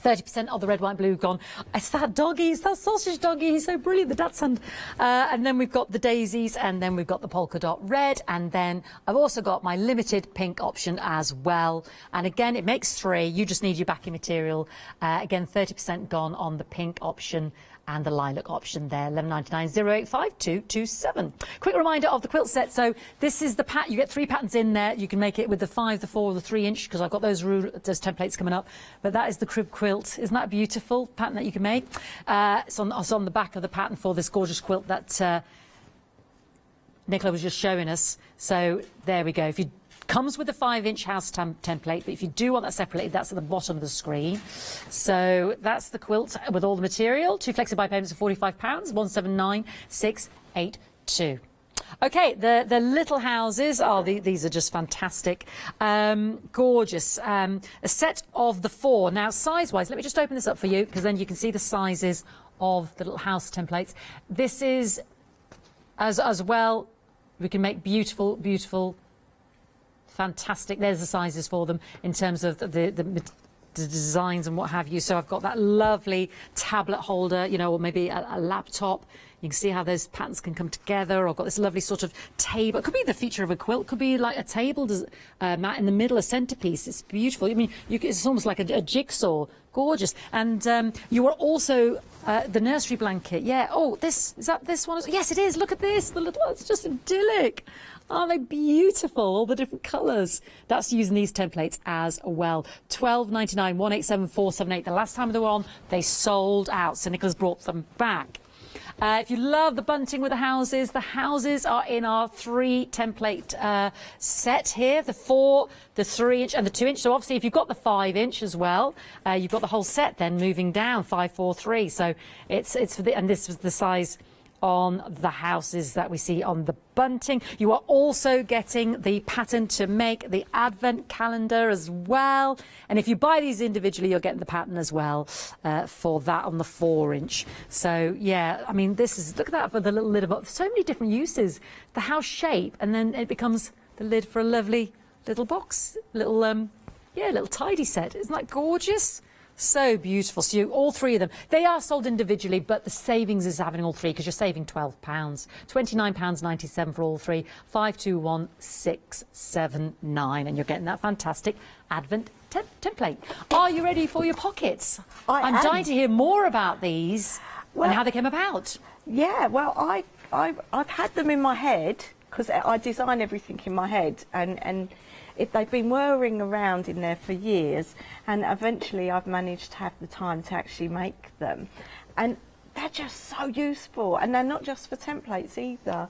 30% of the red, white and blue gone. It's that doggy, it's that sausage doggy, he's so brilliant, the dachshund. And then we've got the daisies, and then we've got the polka dot red, and then I've also got my limited pink option as well. And again, it makes 3, you just need your backing material. Again, 30% gone on the pink option and the lilac option there, 1199 085227. Quick reminder of the quilt set. So this is the you get 3 patterns in there. You can make it with the 5, the 4, or the 3 inch, because I've got those templates coming up. But that is the crib quilt. Isn't that a beautiful pattern that you can make? It's on the back of the pattern for this gorgeous quilt that Nicola was just showing us. So there we go. If you comes with a 5-inch house template, but if you do want that separated, that's at the bottom of the screen. So that's the quilt with all the material. 2 flexi-buy payments of £45, 179682. Okay, the little houses, these are just fantastic, gorgeous. A set of the 4. Now, size-wise, let me just open this up for you, because then you can see the sizes of the little house templates. This is, as well, we can make beautiful, beautiful, fantastic. There's the sizes for them in terms of the designs and what have you. So I've got that lovely tablet holder, you know, or maybe a laptop. You can see how those patterns can come together. I've got this lovely sort of table. It could be the feature of a quilt. It could be like a table mat in the middle, a centerpiece. It's beautiful. I mean, it's almost like a jigsaw. Gorgeous. And you are also the nursery blanket. Yeah. Oh, is that this one? Yes, it is. Look at this. The little. It's just idyllic. Aren't they beautiful? All the different colours. That's using these templates as well. £12.99, 187478. The last time they were on, they sold out. So Nicola's brought them back. If you love the bunting with the houses are in our 3 template set here, the 4, the 3-inch and the 2-inch. So obviously if you've got the 5-inch as well, you've got the whole set then moving down, 543. So it's for and this was the size on the houses that we see on the bunting. You are also getting the pattern to make the advent calendar as well. And if you buy these individually, you're getting the pattern as well for that on the 4-inch. So yeah, I mean, look at that for the little lid of so many different uses. The house shape, and then it becomes the lid for a lovely little box, little tidy set. Isn't that gorgeous? So beautiful. So all 3 of them, they are sold individually, but the savings is having all 3 because you're saving £12. £29.97 for all 3, 521679, and you're getting that fantastic Advent template. Are you ready for your pockets? I'm dying to hear more about these and how they came about. Yeah, well, I've had them in my head because I design everything in my head, and they've been whirring around in there for years, and eventually I've managed to have the time to actually make them. And they're just so useful, and they're not just for templates either.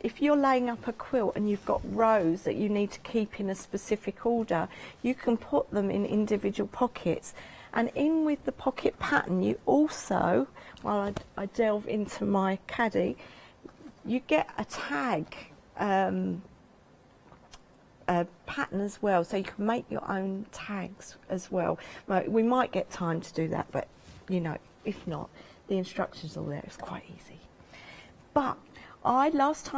If you're laying up a quilt and you've got rows that you need to keep in a specific order, you can put them in individual pockets. And in with the pocket pattern, you also, while I delve into my caddy, you get a tag pattern as well, so you can make your own tags as well. We might get time to do that, but you know, if not, the instructions are there. It's quite easy. But last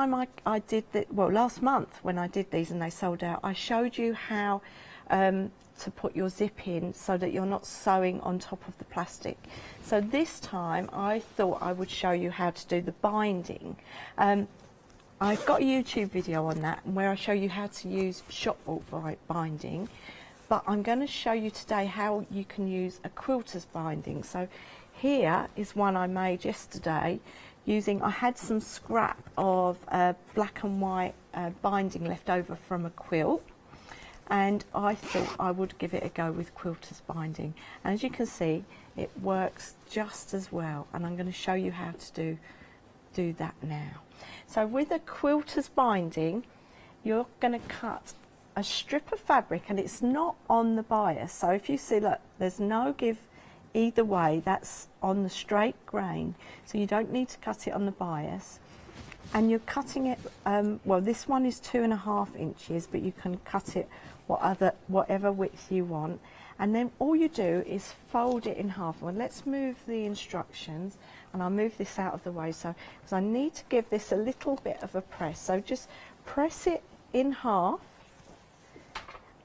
month when I did these and they sold out, I showed you how to put your zip in so that you're not sewing on top of the plastic. So this time I thought I would show you how to do the binding. I've got a YouTube video on that where I show you how to use shopbook binding, but I'm going to show you today how you can use a quilter's binding. So here is one I made yesterday using, I had some scrap of black and white binding left over from a quilt, and I thought I would give it a go with quilter's binding. And as you can see, it works just as well, and I'm going to show you how to do that now. So with a quilter's binding, you're going to cut a strip of fabric, and it's not on the bias. So if you see, look, there's no give either way, that's on the straight grain, so you don't need to cut it on the bias. And you're cutting it, well, this one is 2.5 inches, but you can cut it whatever width you want. And then all you do is fold it in half. Well, let's move the instructions, and I'll move this out of the way, so because I need to give this a little bit of a press. So just press it in half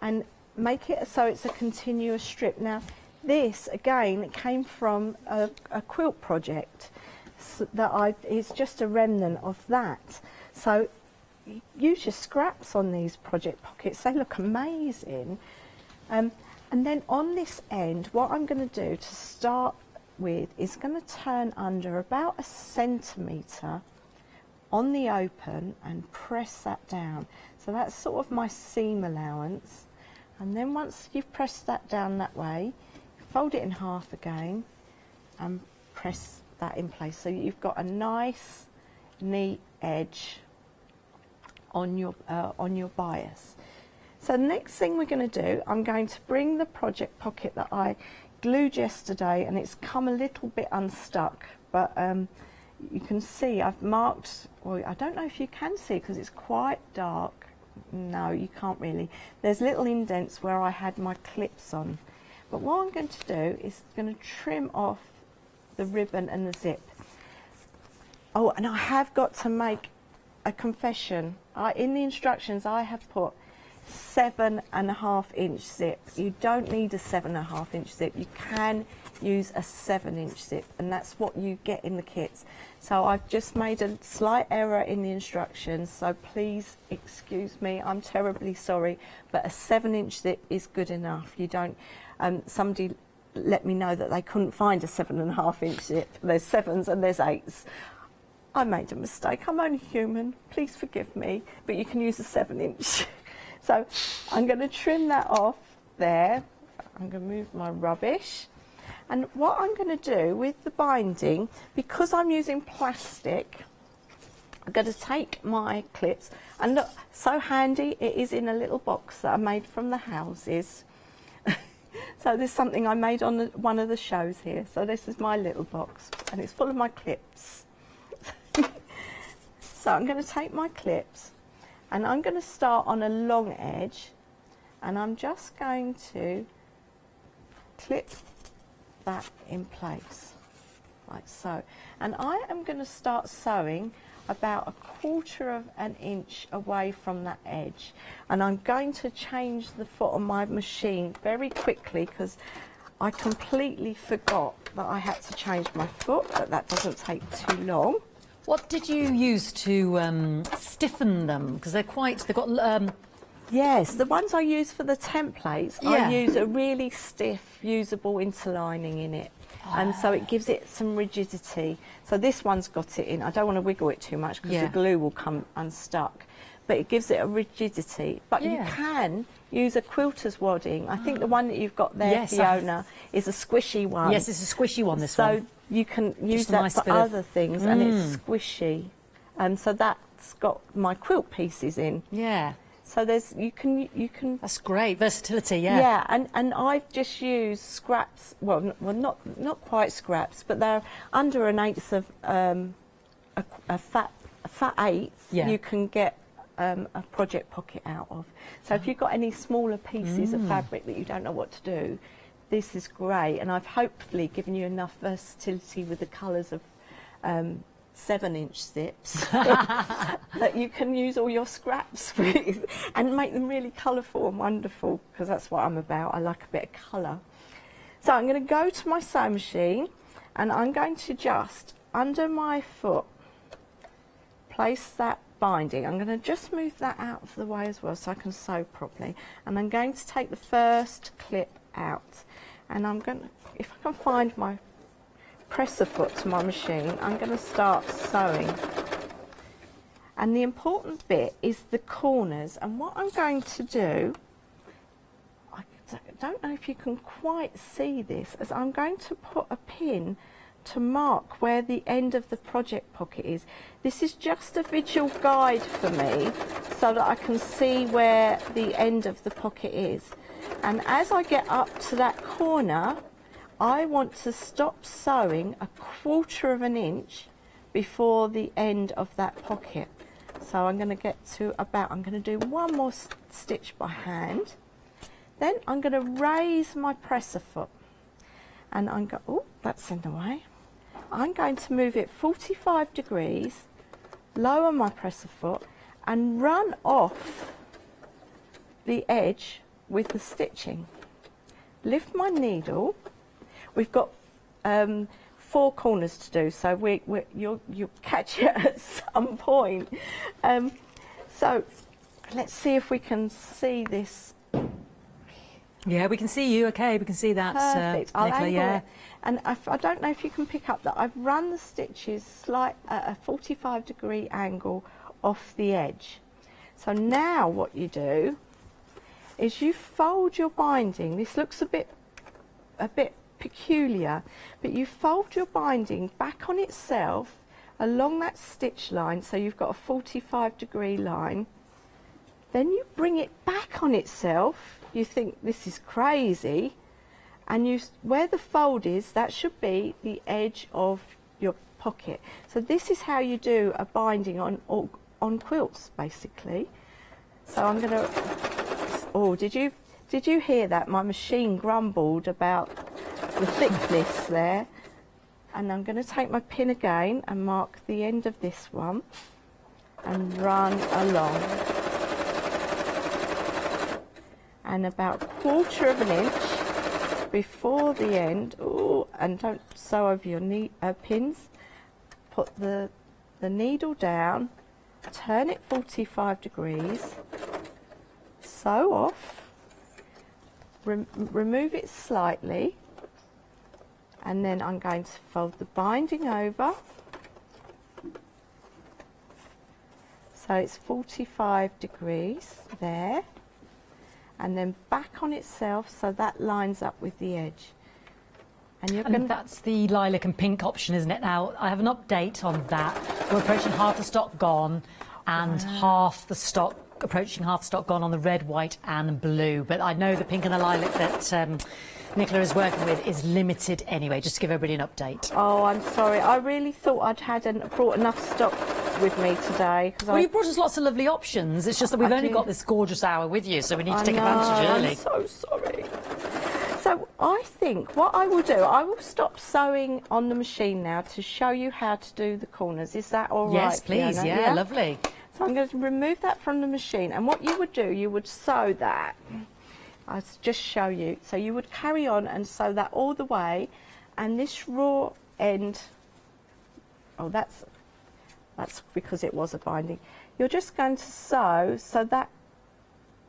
and make it so it's a continuous strip. Now this again, it came from a quilt project that it's just a remnant of that. So use your scraps on these project pockets, they look amazing. And then on this end, what I'm going to do to start with is going to turn under about 1 centimetre on the open and press that down. So that's sort of my seam allowance. And then once you've pressed that down that way, fold it in half again and press that in place. So you've got a nice, neat edge on your bias. So the next thing we're going to do, I'm going to bring the project pocket that I glued yesterday, and it's come a little bit unstuck, but you can see I've marked, well, I don't know if you can see because it's quite dark. No, you can't really. There's little indents where I had my clips on. But what I'm going to do is going to trim off the ribbon and the zip. Oh, and I have got to make a confession. In the instructions I have put 7.5 inch zip. You don't need a 7.5 inch zip. You can use a 7 inch zip, and that's what you get in the kits. So I've just made a slight error in the instructions, so please excuse me, I'm terribly sorry, but a 7 inch zip is good enough. You don't, somebody let me know that they couldn't find a 7.5 inch zip. There's 7s and there's 8s. I made a mistake, I'm only human, please forgive me, but you can use a 7 inch. So I'm going to trim that off there. I'm going to move my rubbish. And what I'm going to do with the binding, because I'm using plastic, I'm going to take my clips, and look, so handy, it is in a little box that I made from the houses. So there's something I made on one of the shows here. So this is my little box, and it's full of my clips. So I'm going to take my clips, and I'm going to start on a long edge, and I'm just going to clip that in place, like so. And I am going to start sewing about 1/4 of an inch away from that edge. And I'm going to change the foot on my machine very quickly because I completely forgot that I had to change my foot, but that doesn't take too long. What did you use to stiffen them? Because they've got... Yes, the ones I use for the templates, I use a really stiff, usable interlining in it. And so it gives it some rigidity. So this one's got it in. I don't want to wiggle it too much because the glue will come unstuck. But it gives it a rigidity. But you can use a quilter's wadding. I think the one that you've got there, Fiona, is a squishy one. Yes, it's a squishy one, this one. So you can use that for other things, and it's squishy. And so that's got my quilt pieces in. Yeah. So there's you can. That's great versatility. Yeah. Yeah, and I've just used scraps. Well, not quite scraps, but they're under 1/8 of a for 8, Yeah. you can get a project pocket out of. So if you've got any smaller pieces of fabric that you don't know what to do, this is great. And I've hopefully given you enough versatility with the colours of 7-inch zips that you can use all your scraps with and make them really colourful and wonderful, because that's what I'm about. I like a bit of colour. So I'm going to go to my sewing machine and I'm going to just, under my foot, place that binding. I'm going to just move that out of the way as well so I can sew properly. And I'm going to take the first clip out. And I'm going to, if I can find my presser foot to my machine, I'm going to start sewing. And the important bit is the corners. And what I'm going to do, I don't know if you can quite see this, as I'm going to put a pin to mark where the end of the project pocket is. This is just a visual guide for me so that I can see where the end of the pocket is. And as I get up to that corner, I want to stop sewing 1/4 of an inch before the end of that pocket. So I'm going to get to about, I'm going to do one more stitch by hand. Then I'm going to raise my presser foot. And I'm going, oh, that's in the way. I'm going to move it 45 degrees, lower my presser foot, and run off the edge with the stitching. Lift my needle. We've got 4 corners to do, so you'll catch it at some point. So let's see if we can see this. Yeah, we can see you. Okay, we can see that, Perfect. I'll Nicola. angle Yeah. it. And I don't know if you can pick up that I've run the stitches at a 45-degree angle off the edge. So now what you do is you fold your binding. This looks a bit peculiar, but you fold your binding back on itself along that stitch line, so you've got a 45-degree line. Then you bring it back on itself. You think this is crazy, and where the fold is, that should be the edge of your pocket. So this is how you do a binding on quilts, basically. So I'm going to. Oh, did you hear that? My machine grumbled about the thickness there. And I'm going to take my pin again and mark the end of this one and run along. And about 1/4 of an inch before the end, ooh, and don't sew over your pins, put the needle down, turn it 45 degrees, sew off, remove it slightly, and then I'm going to fold the binding over. So it's 45 degrees there. And then back on itself, so that lines up with the edge. And that's the lilac and pink option, isn't it? Now, I have an update on that. We're approaching half the stock gone, and approaching half the stock gone on the red, white and blue. But I know the pink and the lilac that Nicola is working with is limited anyway, just to give everybody an update. Oh, I'm sorry. I really thought I'd brought enough stock with me today. Well, you brought us lots of lovely options. It's just that we've only got this gorgeous hour with you, so we need to take advantage early. I'm so sorry. So I think what I will do, I will stop sewing on the machine now to show you how to do the corners. Is that all right? Yes, please. Fiona? Yeah, lovely. So I'm going to remove that from the machine, and what you would do, you would sew that. I'll just show you. So you would carry on and sew that all the way, and this raw end, oh, that's because it was a binding. You're just going to sew so that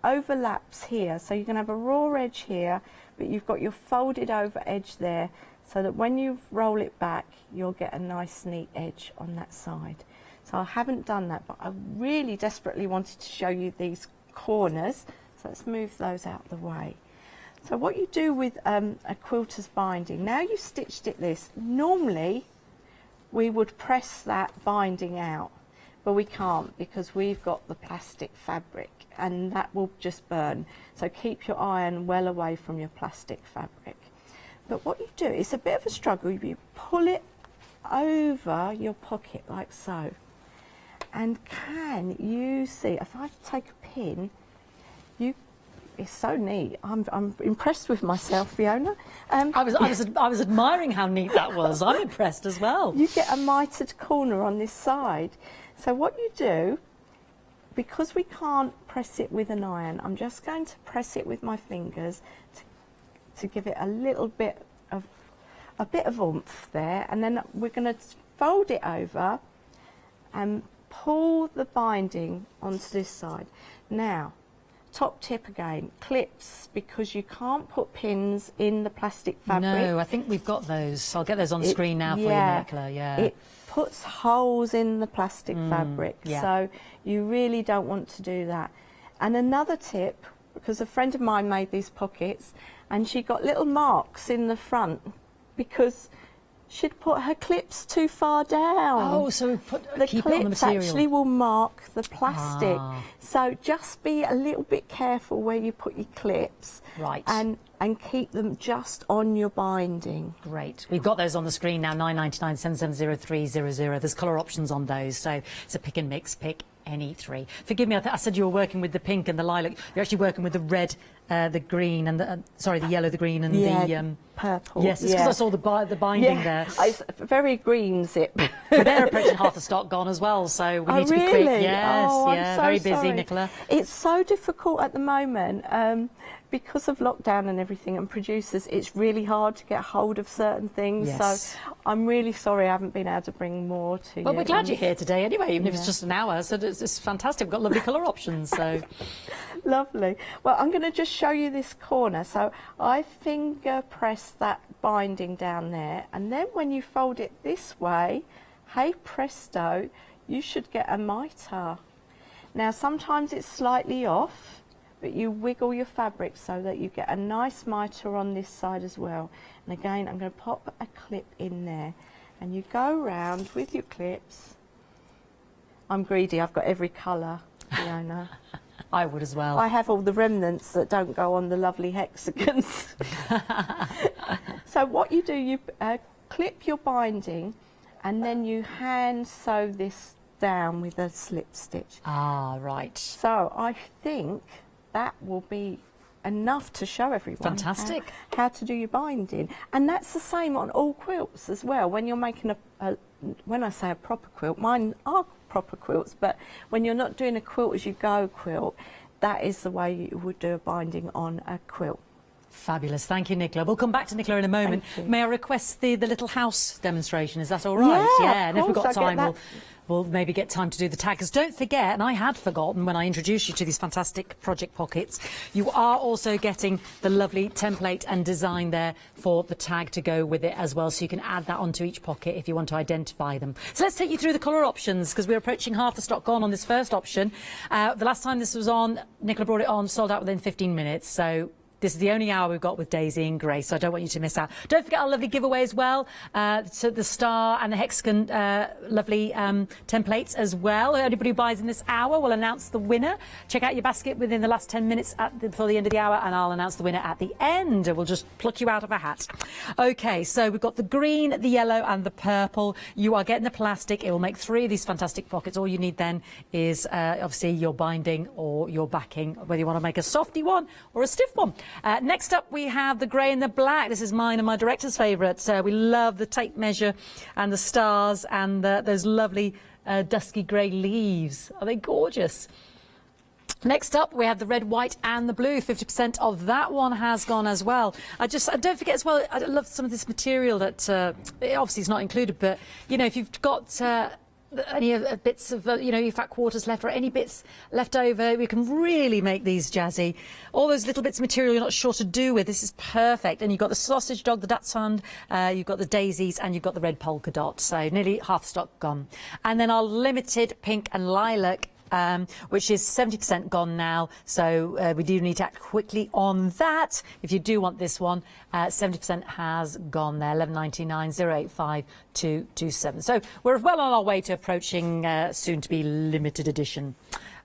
overlaps here. So you're going to have a raw edge here, but you've got your folded over edge there, so that when you roll it back, you'll get a nice neat edge on that side. So I haven't done that, but I really desperately wanted to show you these corners. So let's move those out of the way. So what you do with a quilter's binding, now you've stitched it this, normally we would press that binding out, but we can't because we've got the plastic fabric and that will just burn. So keep your iron well away from your plastic fabric. But what you do, it's a bit of a struggle, you pull it over your pocket like so. And can you see, if I take a pin, it's so neat. I'm impressed with myself, Fiona. I was admiring how neat that was. I'm impressed as well. You get a mitered corner on this side. So what you do, because we can't press it with an iron, I'm just going to press it with my fingers to give it a little bit of oomph there, and then we're going to fold it over and pull the binding onto this side. Now, top tip again, clips, because you can't put pins in the plastic fabric. No, I think we've got those. I'll get those on the screen now for you, Nicola. Yeah. It puts holes in the plastic fabric, so you really don't want to do that. And another tip, because a friend of mine made these pockets, and she got little marks in the front because she'd put her clips too far down. Oh, so keep it on the clips material. actually will mark the plastic. So just be a little bit careful where you put your clips. Right. And keep them just on your binding. Great. We've got those on the screen now, 999 770300. There's colour options on those, so it's a pick and mix, pick any three. Forgive me, I said you were working with the pink and the lilac. You're actually working with the red, the green, and the yellow, the green, and the purple. Yes, it's because I saw the binding there. It's very green zip. They're approaching half the stock gone as well, so we need to be quick. Yes, I'm so very busy, sorry. Nicola. It's so difficult at the moment. Because of lockdown and everything, and producers, it's really hard to get hold of certain things. Yes. So I'm really sorry I haven't been able to bring more to you. Well, we're glad you're here today anyway, even if it's just an hour. So it's fantastic. We've got lovely colour options. So lovely. Well, I'm going to just show you this corner. So I finger press that binding down there, and then when you fold it this way, hey presto, you should get a mitre. Now sometimes it's slightly off, but you wiggle your fabric so that you get a nice mitre on this side as well. And again, I'm going to pop a clip in there, and you go round with your clips. I'm greedy, I've got every colour, Fiona. I would as well. I have all the remnants that don't go on the lovely hexagons. So what you do, you clip your binding, and then you hand sew this down with a slip stitch. Ah, right. So I think that will be enough to show everyone fantastic how to do your binding. And that's the same on all quilts as well. When you're making when I say a proper quilt, mine are proper quilts, but when you're not doing a quilt as you go quilt, that is the way you would do a binding on a quilt. Fabulous. Thank you, Nicola. We'll come back to Nicola in a moment. May I request the little house demonstration? Is that all right? Yeah, and if we've got time, we'll maybe get time to do the tag. Because don't forget, and I had forgotten when I introduced you to these fantastic project pockets, you are also getting the lovely template and design there for the tag to go with it as well. So you can add that onto each pocket if you want to identify them. So let's take you through the colour options, because we're approaching half the stock gone on this first option. The last time this was on, Nicola brought it on, sold out within 15 minutes. So this is the only hour we've got with Daisy and Grace, so I don't want you to miss out. Don't forget our lovely giveaway as well. So the star and the hexagon lovely templates as well. Anybody who buys in this hour will announce the winner. Check out your basket within the last 10 minutes before the end of the hour, and I'll announce the winner at the end. We'll just pluck you out of a hat. OK, so we've got the green, the yellow and the purple. You are getting the plastic. It will make 3 of these fantastic pockets. All you need then is obviously your binding or your backing, whether you want to make a softy one or a stiff one. Next up, we have the grey and the black. This is mine and my director's favourite. We love the tape measure and the stars and those lovely dusky grey leaves. Are they gorgeous? Next up, we have the red, white and the blue. 50% of that one has gone as well. Don't forget as well, I love some of this material that obviously is not included, but, you know, if you've got any bits of, your fat quarters left or any bits left over, we can really make these jazzy. All those little bits of material you're not sure to do with, this is perfect. And you've got the sausage dog, the dachshund, you've got the daisies and you've got the red polka dot. So nearly half stock gone. And then our limited pink and lilac, which is 70% gone now, so we do need to act quickly on that. If you do want this one, 70% has gone there, 1199 085 227. So we're well on our way to approaching soon to be limited edition.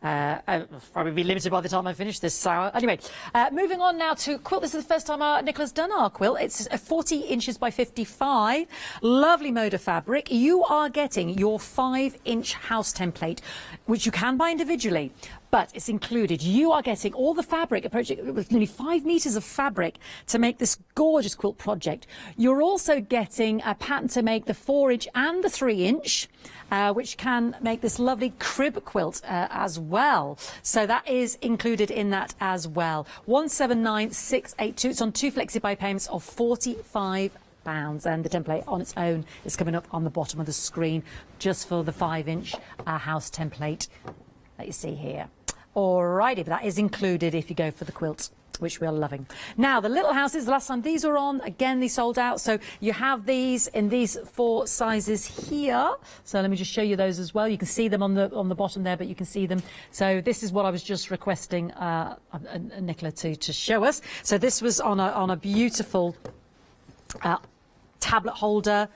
I'll probably be limited by the time I finish this. So anyway, moving on now to quilt. This is the first time Nicola's done our quilt. It's 40 inches by 55. Lovely mode of fabric. You are getting your 5-inch house template, which you can buy individually, but it's included. You are getting all the fabric, approaching with nearly 5 meters of fabric to make this gorgeous quilt project. You're also getting a pattern to make the 4-inch and the 3-inch, which can make this lovely crib quilt as well. So that is included in that as well. 179,682. It's on 2 flexi-buy payments of £45. And the template on its own is coming up on the bottom of the screen just for the 5-inch house template that you see here. Alrighty, but that is included if you go for the quilt, which we are loving. Now, the little houses, the last time these were on, again, they sold out. So you have these in these 4 sizes here. So let me just show you those as well. You can see them on the bottom there, but you can see them. So this is what I was just requesting Nicola to show us. So this was on a beautiful tablet holder.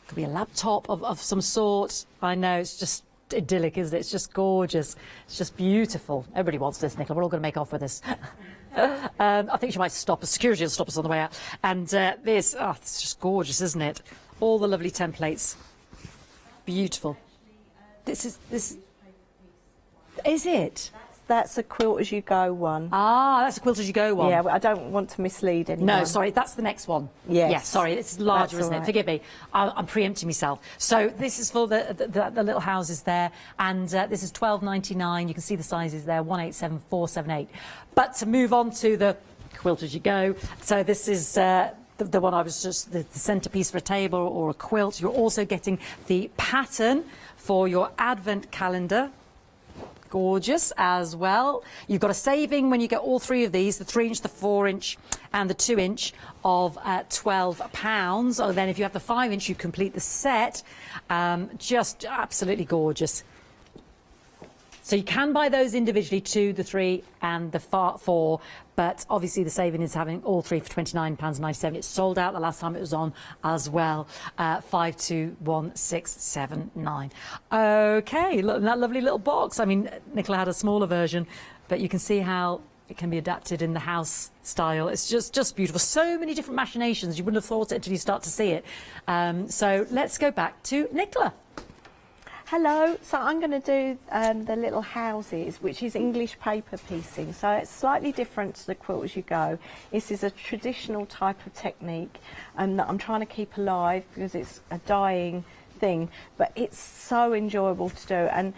Could be a laptop of some sort. I know, it's just idyllic, isn't it? It's just gorgeous. It's just beautiful. Everybody wants this, Nicola. We're all going to make off with this. I think she might stop us. Security will stop us on the way out. And this, it's just gorgeous, isn't it? All the lovely templates. Beautiful. This is it? That's a quilt as you go one. Ah, that's a quilt as you go one. Yeah, I don't want to mislead anyone. No, sorry, that's the next one. Yes. Yes, sorry, it's larger, That's isn't all it? right. Forgive me, I'm preempting myself. So this is for the little houses there, and this is £12.99. You can see the sizes there, 187478. But to move on to the quilt as you go, so this is the one I was just, the centerpiece for a table or a quilt. You're also getting the pattern for your advent calendar. Gorgeous as well. You've got a saving when you get all 3 of these, the 3-inch, the 4-inch and the 2-inch of £12. Or then if you have the 5-inch, you complete the set. Just absolutely gorgeous. So you can buy those individually, 2, the 3 and the 4, but obviously the saving is having all 3 for £29.97. It's sold out the last time it was on as well, 521679. Okay, look at that lovely little box. I mean, Nicola had a smaller version, but you can see how it can be adapted in the house style. It's just beautiful. So many different machinations. You wouldn't have thought it until you start to see it. So let's go back to Nicola. Hello, so I'm going to do the little houses, which is English paper piecing. So it's slightly different to the quilt as you go. This is a traditional type of technique that I'm trying to keep alive because it's a dying thing, but it's so enjoyable to do. And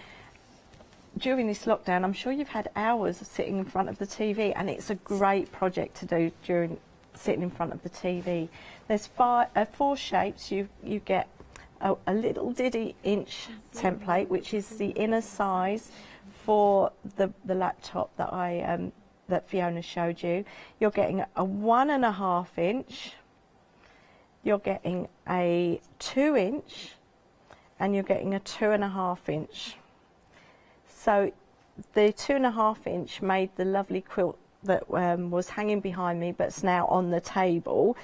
during this lockdown, I'm sure you've had hours of sitting in front of the TV, and it's a great project to do during sitting in front of the TV. There's 4 shapes. You get a little diddy inch template, which is the inner size for the laptop that that Fiona showed you. You're getting a 1.5 inch, you're getting a 2 inch, and you're getting a 2.5 inch. So the 2.5 inch made the lovely quilt that was hanging behind me, but it's now on the table.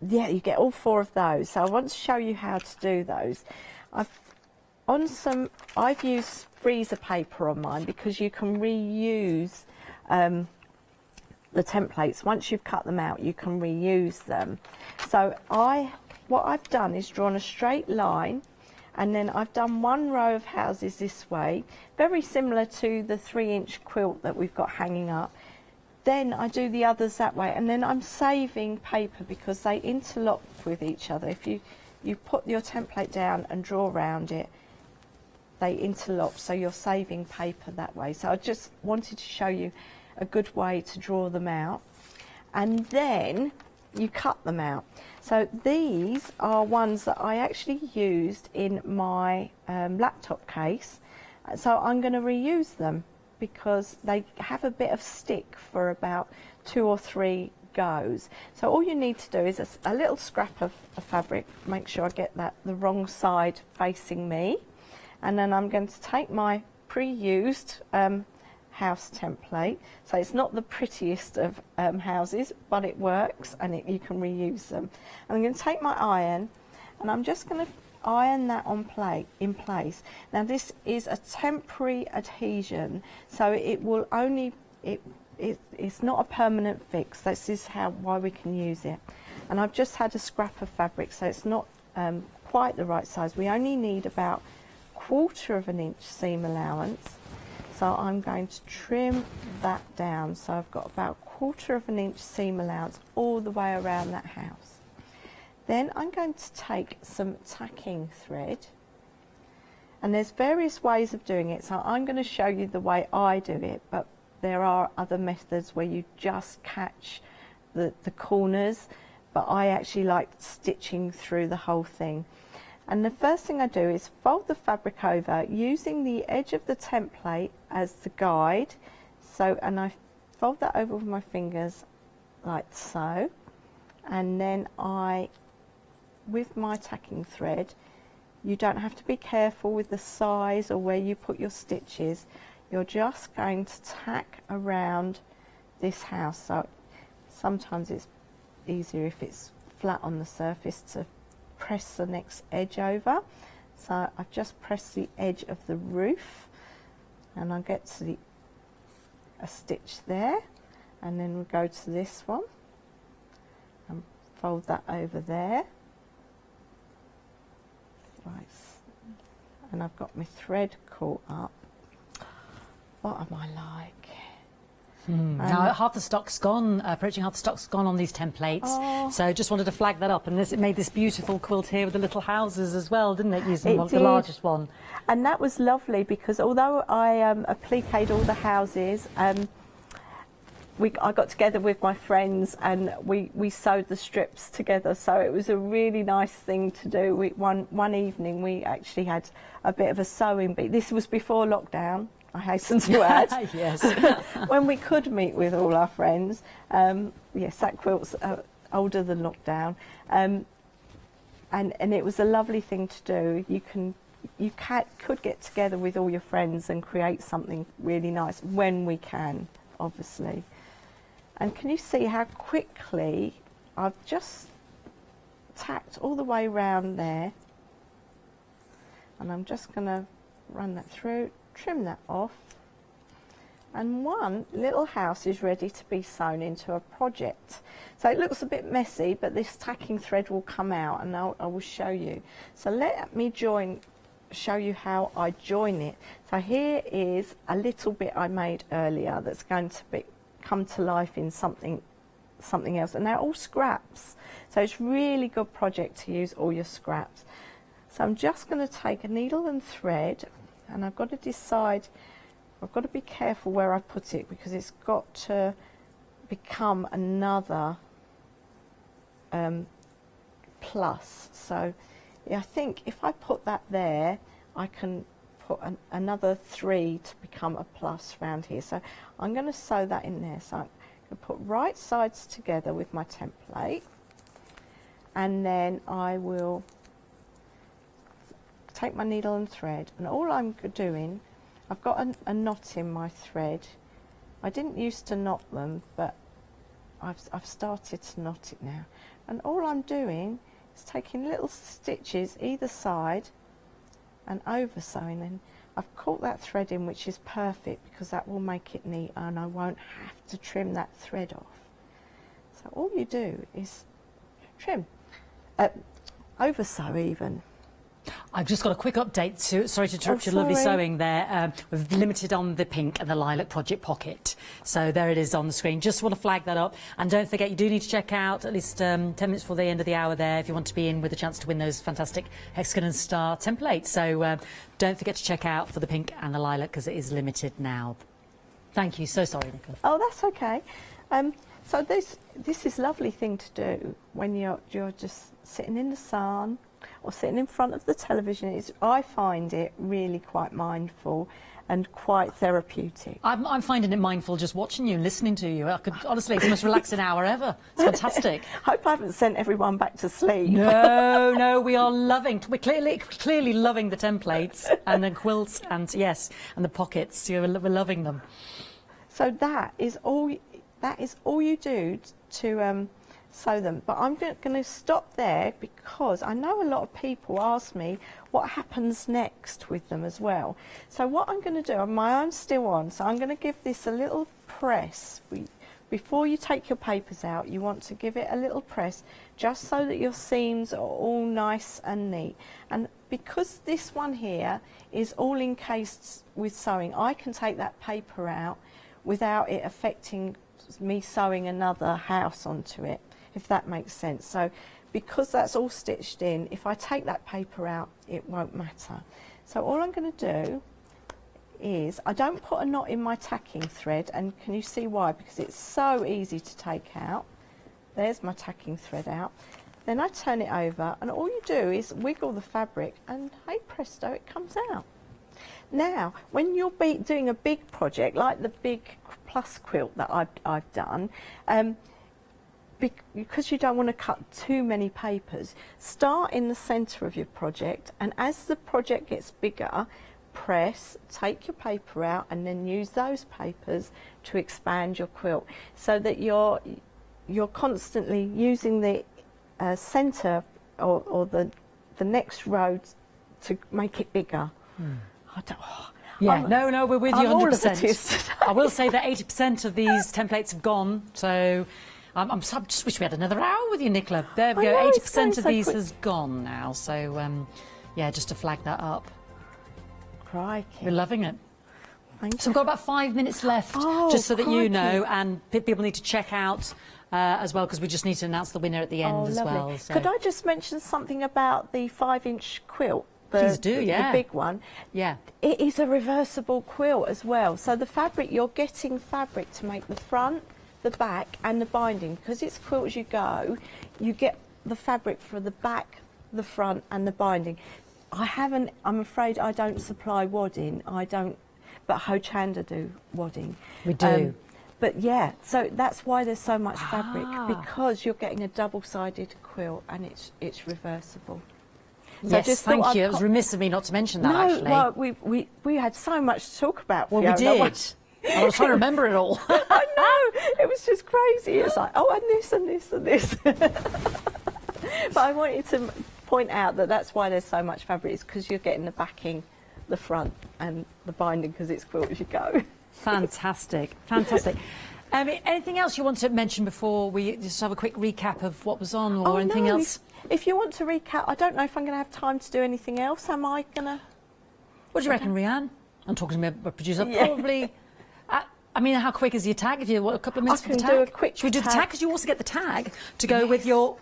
Yeah, you get all 4 of those. So I want to show you how to do those. I've used freezer paper on mine because you can reuse the templates. Once you've cut them out, you can reuse them. So what I've done is drawn a straight line, and then I've done 1 row of houses this way, very similar to the 3-inch quilt that we've got hanging up. Then I do the others that way, and then I'm saving paper because they interlock with each other. If you put your template down and draw around it, they interlock, so you're saving paper that way. So I just wanted to show you a good way to draw them out, and then you cut them out. So these are ones that I actually used in my laptop case, so I'm going to reuse them, because they have a bit of stick for about 2 or 3 goes. So all you need to do is a little scrap of fabric. Make sure I get the wrong side facing me. And then I'm going to take my pre-used house template. So it's not the prettiest of houses, but it works, and you can reuse them. And I'm going to take my iron, and I'm just going to iron that in place. Now this is a temporary adhesion, so it will only, it's not a permanent fix. This is why we can use it. And I've just had a scrap of fabric, so it's not quite the right size. We only need about 1/4 of an inch seam allowance. So I'm going to trim that down. So I've got about 1/4 of an inch seam allowance all the way around that house. Then I'm going to take some tacking thread, and there's various ways of doing it. So I'm going to show you the way I do it, but there are other methods where you just catch the corners, but I actually like stitching through the whole thing. And the first thing I do is fold the fabric over using the edge of the template as the guide. So, and I fold that over with my fingers like so. And then with my tacking thread, you don't have to be careful with the size or where you put your stitches. You're just going to tack around this house. So sometimes it's easier if it's flat on the surface to press the next edge over. So I've just pressed the edge of the roof, and I'll get to a stitch there, and then we'll go to this one and fold that over there. Right, and I've got my thread caught up. What am I like? Now half the stock's gone, approaching half the stock's gone on these templates. Oh. So just wanted to flag that up, and it made this beautiful quilt here with the little houses as well, didn't it? Using the largest one. And that was lovely because although I appliqued all the houses, I got together with my friends and we sewed the strips together. So it was a really nice thing to do. One evening we actually had a bit of a sewing bee. This was before lockdown, I hasten to add. Yes. When we could meet with all our friends. Yes, that quilt's older than lockdown. And it was a lovely thing to do. You could get together with all your friends and create something really nice when we can, obviously. And can you see how quickly I've just tacked all the way round there, and I'm just going to run that through, trim that off, and one little house is ready to be sewn into a project. So it looks a bit messy, but this tacking thread will come out, and I will show you. So let me show you how I join it. So here is a little bit I made earlier that's going to come to life in something else, and they're all scraps, so it's really good project to use all your scraps. So I'm just going to take a needle and thread, and I've got to decide, I've got to be careful where I put it because it's got to become another plus. So yeah, I think if I put that there, I can put another 3 to become a plus round here. So I'm going to sew that in there. So I'm going to put right sides together with my template, and then I will take my needle and thread, and all I'm doing, I've got a knot in my thread. I didn't used to knot them, but I've started to knot it now. And all I'm doing is taking little stitches either side and over sewing, and I've caught that thread in, which is perfect because that will make it neat and I won't have to trim that thread off. So all you do is trim, over sew even. I've just got a quick update. Sorry to interrupt your lovely sewing there. We've limited on the pink and the lilac project pocket. So there it is on the screen. Just want to flag that up. And don't forget, you do need to check out at least 10 minutes before the end of the hour there if you want to be in with a chance to win those fantastic hexagon and star templates. So don't forget to check out for the pink and the lilac because it is limited now. Thank you. So sorry, Nicola. Oh, that's okay. So this is a lovely thing to do when you're just sitting in the sun or sitting in front of the television. I find it really quite mindful and quite therapeutic. I'm finding it mindful just watching you and listening to you. Honestly, it's the most relaxing hour ever. It's fantastic. Hope I haven't sent everyone back to sleep. No, we're clearly loving the templates and the quilts and yes, and the pockets. We're loving them. So that is all you do to sew them. But I'm going to stop there because I know a lot of people ask me what happens next with them as well. So what I'm going to do, my iron's still on, so I'm going to give this a little press. Before you take your papers out, you want to give it a little press just so that your seams are all nice and neat. And because this one here is all encased with sewing, I can take that paper out without it affecting me sewing another house onto it, if that makes sense. So because that's all stitched in, if I take that paper out, it won't matter. So all I'm going to do is, I don't put a knot in my tacking thread, and can you see why? Because it's so easy to take out. There's my tacking thread out. Then I turn it over, and all you do is wiggle the fabric, and hey presto, it comes out. Now, when you're doing a big project, like the big plus quilt that I've done, because you don't want to cut too many papers, start in the centre of your project, and as the project gets bigger, press, take your paper out, and then use those papers to expand your quilt, so that you're constantly using the centre or the next row to make it bigger. No, we're with you 100%. I will say that 80% of these templates have gone, so I just wish we had another hour with you, Nicola. There we go, 80% of these has gone now, so yeah, just to flag that up. Crikey. We're loving it. Thank So we've got about 5 minutes left, just so that you know, and people need to check out as well, because we just need to announce the winner at the end as well. So. Could I just mention something about the 5-inch quilt? Please do, yeah. The big one. Yeah. It is a reversible quilt as well. So the fabric, you're getting fabric to make the front, the back and the binding. Because it's quilt as you go, you get the fabric for the back, the front and the binding. I'm afraid I don't supply wadding. But Hochanda do wadding. We do. But yeah, so that's why there's so much fabric, because you're getting a double-sided quilt and it's reversible. So Yes, thank you. It was remiss of me not to mention that, actually. Well, we had so much to talk about, Well, Fiona. we did. I was trying to remember it all. I know, it was just crazy. It's like, oh, and this and this and this. But I wanted to point out that that's why there's so much fabric, is because you're getting the backing, the front and the binding, because it's quilt as you go. Fantastic, fantastic. Anything else you want to mention before we just have a quick recap of what was on, or anything else? If you want to recap, I don't know if I'm going to have time to do anything else. Am I going to? What do you reckon, Rhiann? I'm talking to my producer. Probably. I mean, how quick is your tag? If you want a couple of minutes for the tag? I can do a quick Should we do the tag? Because you also get the tag to go with your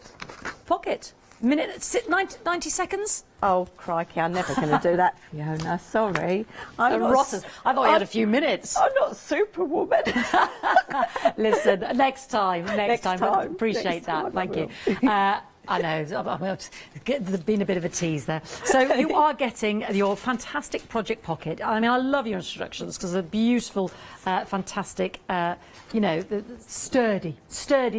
pocket. 90 seconds? Oh, crikey, I'm never going to do that, Fiona. Sorry. I thought you had a few minutes. I'm not Superwoman. Listen, next time. Appreciate next that. time Thank you. I know, there's been a bit of a tease there. So you are getting your fantastic project pocket. I mean, I love your instructions because they're beautiful, fantastic, sturdy.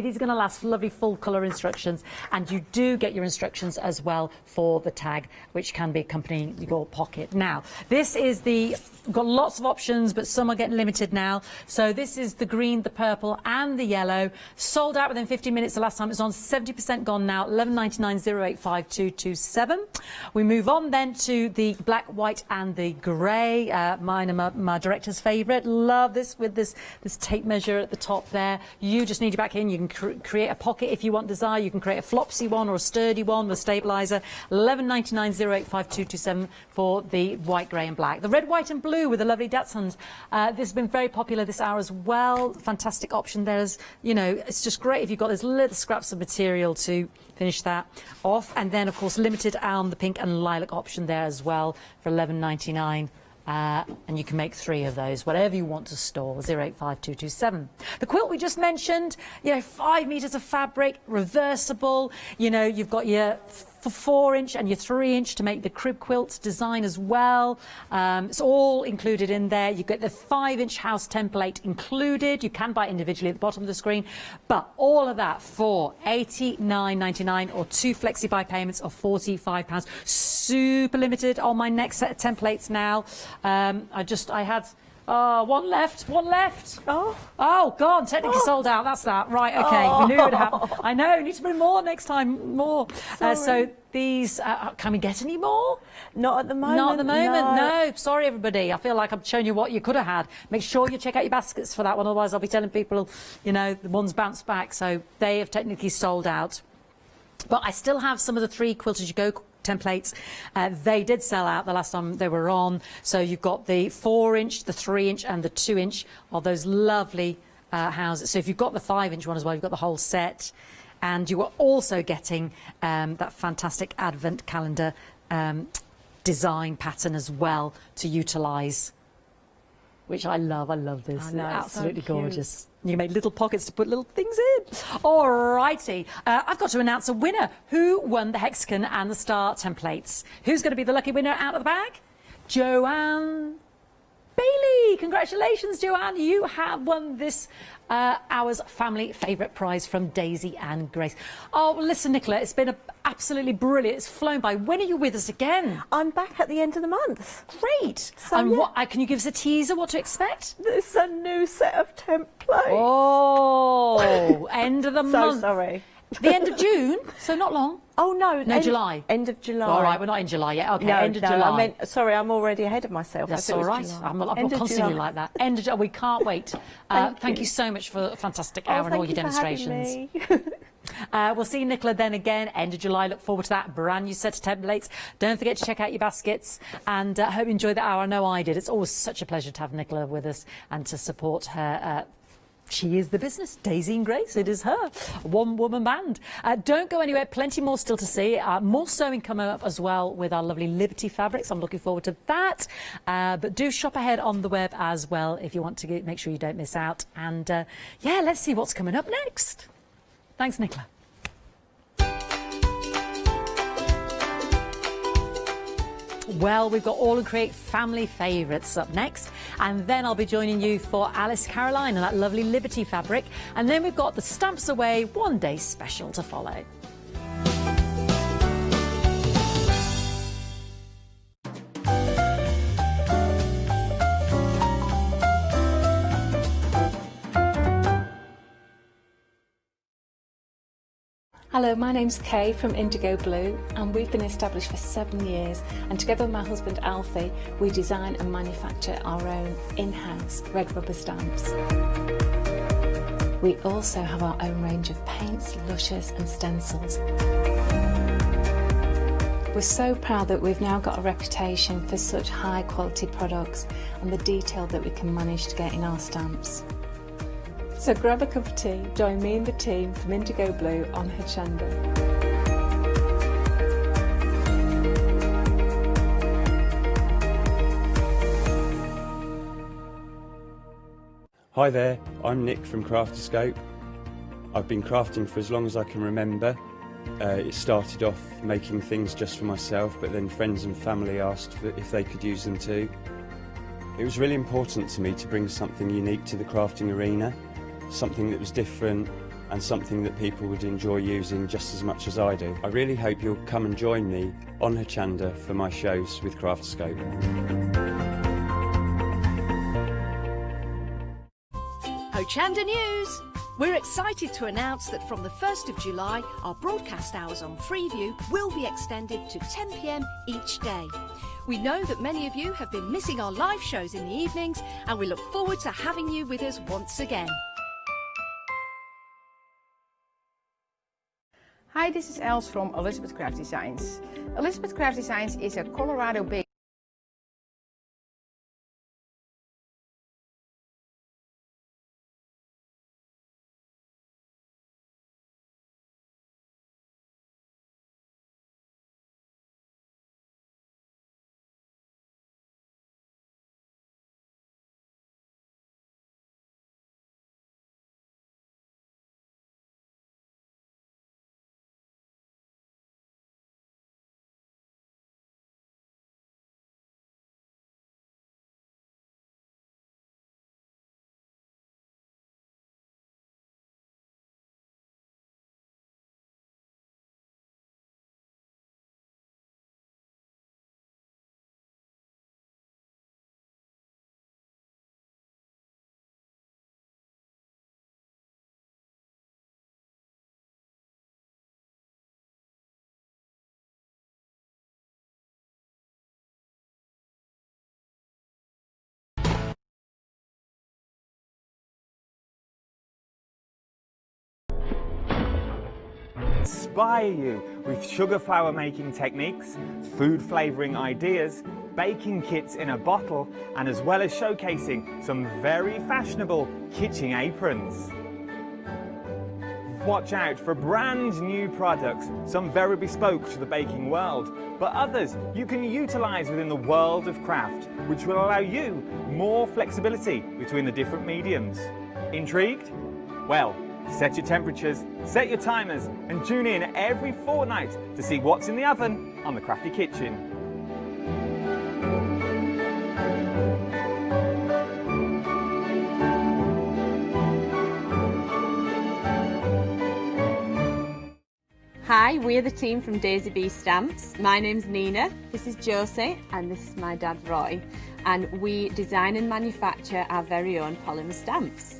These are going to last, lovely full colour instructions. And you do get your instructions as well for the tag, which can be accompanying your pocket. Now, we've got lots of options, but some are getting limited now. So this is the green, the purple and the yellow. Sold out within 15 minutes. The last time it was on, 70% gone now. 11.99 085227. We move on then to the black, white and the grey. Mine are my director's favourite. Love this with this tape measure at the top there. You just need your back in. You can create a pocket if you want desire. You can create a flopsy one or a sturdy one with stabiliser. 11.99 085227 for the white, grey and black. The red, white and blue with the lovely Dachshunds. This has been very popular this hour as well. Fantastic option there. It's just great if you've got those little scraps of material to finish that off. And then, of course, limited the pink and lilac option there as well for 11.99. And you can make 3 of those, whatever you want to store, 085227. The quilt we just mentioned, 5 metres of fabric, reversible. You've got your 4-inch and your 3-inch to make the crib quilt design as well. It's all included in there. You get the 5-inch house template included. You can buy it individually at the bottom of the screen, but all of that for £89.99 or 2 flexi buy payments of £45. Super limited on my next set of templates now. I had Oh, one left. Oh. Oh, God, technically sold out. That's that. Right, okay. We knew it would happen. I know, need to bring more next time. More. So these, can we get any more? Not at the moment. Not at the moment, no. Sorry, everybody. I feel like I'm showing you what you could have had. Make sure you check out your baskets for that one. Otherwise, I'll be telling people, you know, the ones bounce back. So they have technically sold out. But I still have some of the 3 Quilt As You Go templates. They did sell out the last time they were on. So you've got the 4-inch, the 3-inch and the 2-inch of those lovely houses. So if you've got the 5-inch one as well, you've got the whole set. And you are also getting that fantastic advent calendar design pattern as well to utilise, which I love. I love this. I know, Absolutely it's so gorgeous. You can make little pockets to put little things in. All righty. I've got to announce a winner. Who won the hexagon and the star templates? Who's going to be the lucky winner out of the bag? Joanne Bailey. Congratulations, Joanne. You have won this hour's family favourite prize from Daisy and Grace. Oh, well, listen, Nicola, it's been absolutely brilliant. It's flown by. When are you with us again? I'm back at the end of the month. Great. So, and yeah. what can you give us a teaser what to expect? There's a new set of templates. Oh, end of the month. So sorry. The end of June, so not long. Oh no, July. End of July. All right, we're not in July yet. Okay, No, end of no, July. I meant, sorry, I'm already ahead of myself. That's I thought all it right. was July. I'm not End of constantly July. like that. End of July. We can't wait. Thank you so much for a fantastic hour and all your demonstrations. We'll see you, Nicola, then again, end of July. Look forward to that brand new set of templates. Don't forget to check out your baskets, and I hope you enjoyed the hour. I know I did. It's always such a pleasure to have Nicola with us and to support her. She is the business, Daisy and Grace. It is her, one-woman band. Don't go anywhere. Plenty more still to see. More sewing coming up as well with our lovely Liberty fabrics. I'm looking forward to that. But do shop ahead on the web as well if you want to make sure you don't miss out. And yeah, let's see what's coming up next. Thanks, Nicola. Well, we've got All and Create family favourites up next, and then I'll be joining you for Alice Caroline and that lovely Liberty fabric, and then we've got the Stamps Away one-day special to follow. Hello, my name's Kay from Indigo Blue, and we've been established for 7 years, and together with my husband Alfie we design and manufacture our own in-house red rubber stamps. We also have our own range of paints, lushes and stencils. We're so proud that we've now got a reputation for such high quality products and the detail that we can manage to get in our stamps. So grab a cup of tea, join me and the team from Indigo Blue on Hochanda. Hi there, I'm Nick from Crafty. I've been crafting for as long as I can remember. It started off making things just for myself, but then friends and family asked if they could use them too. It was really important to me to bring something unique to the crafting arena, something that was different and something that people would enjoy using just as much as I do. I really hope you'll come and join me on Hochanda for my shows with Craftscope. Hochanda News! We're excited to announce that from the 1st of July, our broadcast hours on Freeview will be extended to 10 p.m. each day. We know that many of you have been missing our live shows in the evenings, and we look forward to having you with us once again. Hi, this is Els from Elizabeth Craft Designs. Elizabeth Craft Designs is a Colorado-based inspire you with sugar flour making techniques, food flavouring ideas, baking kits in a bottle, and as well as showcasing some very fashionable kitchen aprons. Watch out for brand new products, some very bespoke to the baking world, but others you can utilise within the world of craft, which will allow you more flexibility between the different mediums. Intrigued? Well, set your temperatures, set your timers, and tune in every fortnight to see what's in the oven on the Crafty Kitchen. Hi, we're the team from Daisy Bee Stamps. My name's Nina, this is Josie, and this is my dad Roy. And we design and manufacture our very own polymer stamps.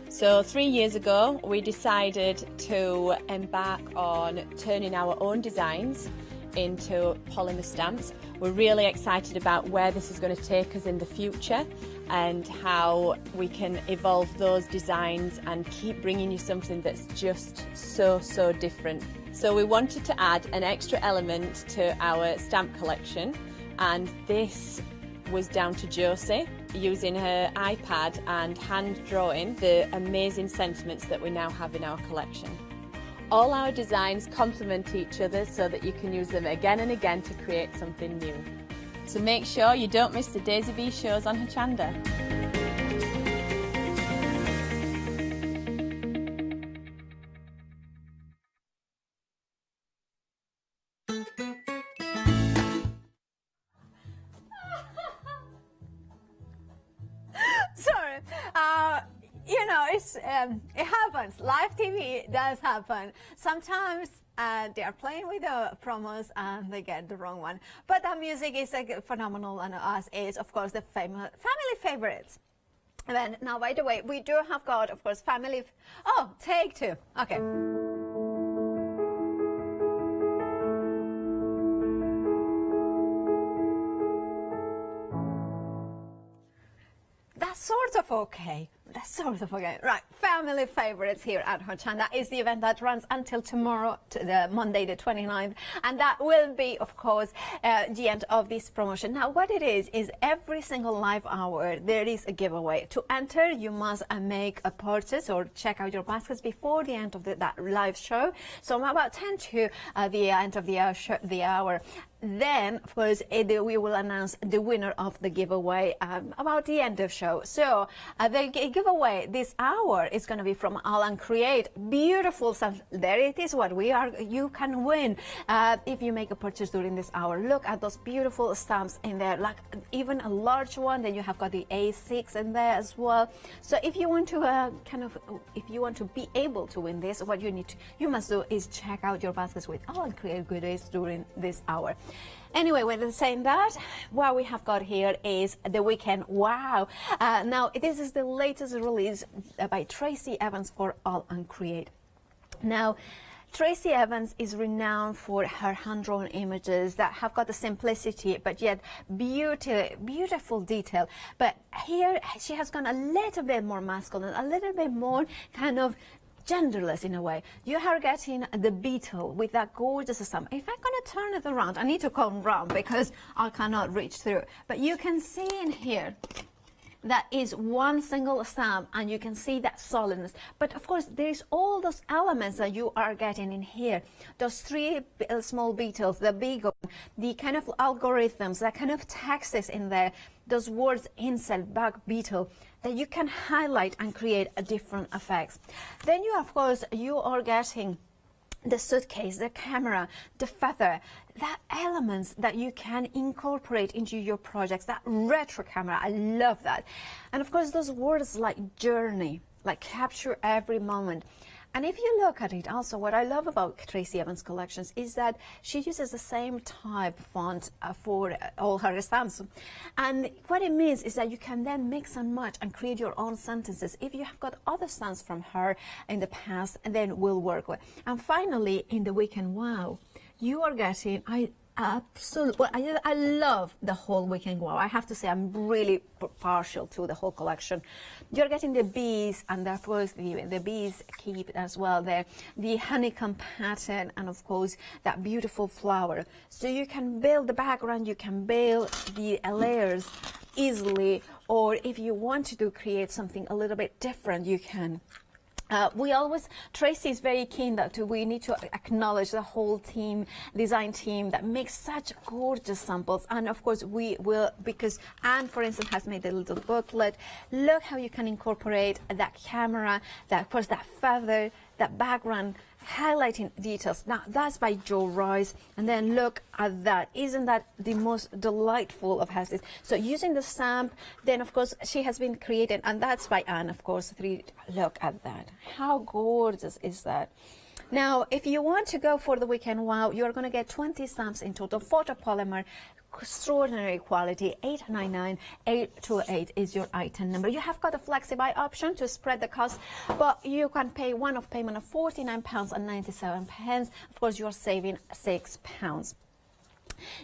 So 3 years ago, we decided to embark on turning our own designs into polymer stamps. We're really excited about where this is going to take us in the future and how we can evolve those designs and keep bringing you something that's just so different. So we wanted to add an extra element to our stamp collection, and this was down to Josie using her iPad and hand drawing the amazing sentiments that we now have in our collection. All our designs complement each other so that you can use them again and again to create something new. So make sure you don't miss the Daisy Bee shows on Hochanda. Sorry, you know, it happens. Live TV does happen. Sometimes they are playing with the promos and they get the wrong one. But the music is phenomenal, and us is, of course, the family favorites. And then, now, by the way, we do have got, of course, family. Oh, take two. Okay. That's sort of okay. That's sort of okay. Right, family favorites here at Hochanda is the event that runs until tomorrow, to the Monday the 29th, and that will be, of course, the end of this promotion. Now, what it is every single live hour there is a giveaway. To enter, you must make a purchase or check out your baskets before the end of that live show. So about 10 to the end of the hour. Then, of course, we will announce the winner of the giveaway about the end of show. So the giveaway this hour is going to be from AALL Create. Beautiful stuff. There it is. What we are. You can win if you make a purchase during this hour. Look at those beautiful stamps in there, like even a large one. Then you have got the A6 in there as well. So if you want to if you want to be able to win this, what you must do is check out your baskets with AALL Create goodies during this hour. Anyway, when saying that, what we have got here is the Weekend Wow. Now, this is the latest release by Tracy Evans for AALL Create. Now, Tracy Evans is renowned for her hand-drawn images that have got the simplicity but yet beautiful detail. But here she has gone a little bit more masculine, a little bit more kind of genderless in a way. You are getting the beetle with that gorgeous stamp. If I'm going to turn it around, I need to come round because I cannot reach through. But you can see in here that is one single stamp, and you can see that solidness. But of course, there's all those elements that you are getting in here. Those three small beetles, the big one, the kind of algorithms, that kind of texts in there, those words, insect, bug, beetle, that you can highlight and create a different effects. Then you, of course, you are getting the suitcase, the camera, the feather, that elements that you can incorporate into your projects, that retro camera, I love that. And of course, those words like journey, like capture every moment. And if you look at it also, what I love about Tracy Evans collections is that she uses the same type font for all her stamps. And what it means is that you can then mix and match and create your own sentences. If you have got other stamps from her in the past, then will work with. And finally, in the Weekend Wow, you are getting, Absolutely. Well, I love the whole weekend wow. I have to say I'm really partial to the whole collection. You're getting the bees, and of course the bees keep as well there, the honeycomb pattern, and of course that beautiful flower. So you can build the background, you can build the layers easily, or if you want to create something a little bit different, you can. Tracy is very keen that we need to acknowledge the whole team, design team that makes such gorgeous samples. And of course we will, because Anne, for instance, has made a little booklet. Look how you can incorporate that camera, that, of course, that feather, that background, highlighting details. Now that's by Joe Royce, and then look at that. Isn't that the most delightful of houses? So using the stamp, then of course she has been created, and that's by Anne, of course. Look at that. How gorgeous is that? Now, if you want to go for the weekend wow, you're going to get 20 stamps in total. Photopolymer, extraordinary quality. 899 828 is your item number. You have got a flexi-buy option to spread the cost, but you can pay one-off payment of £49.97. Of course, you're saving £6.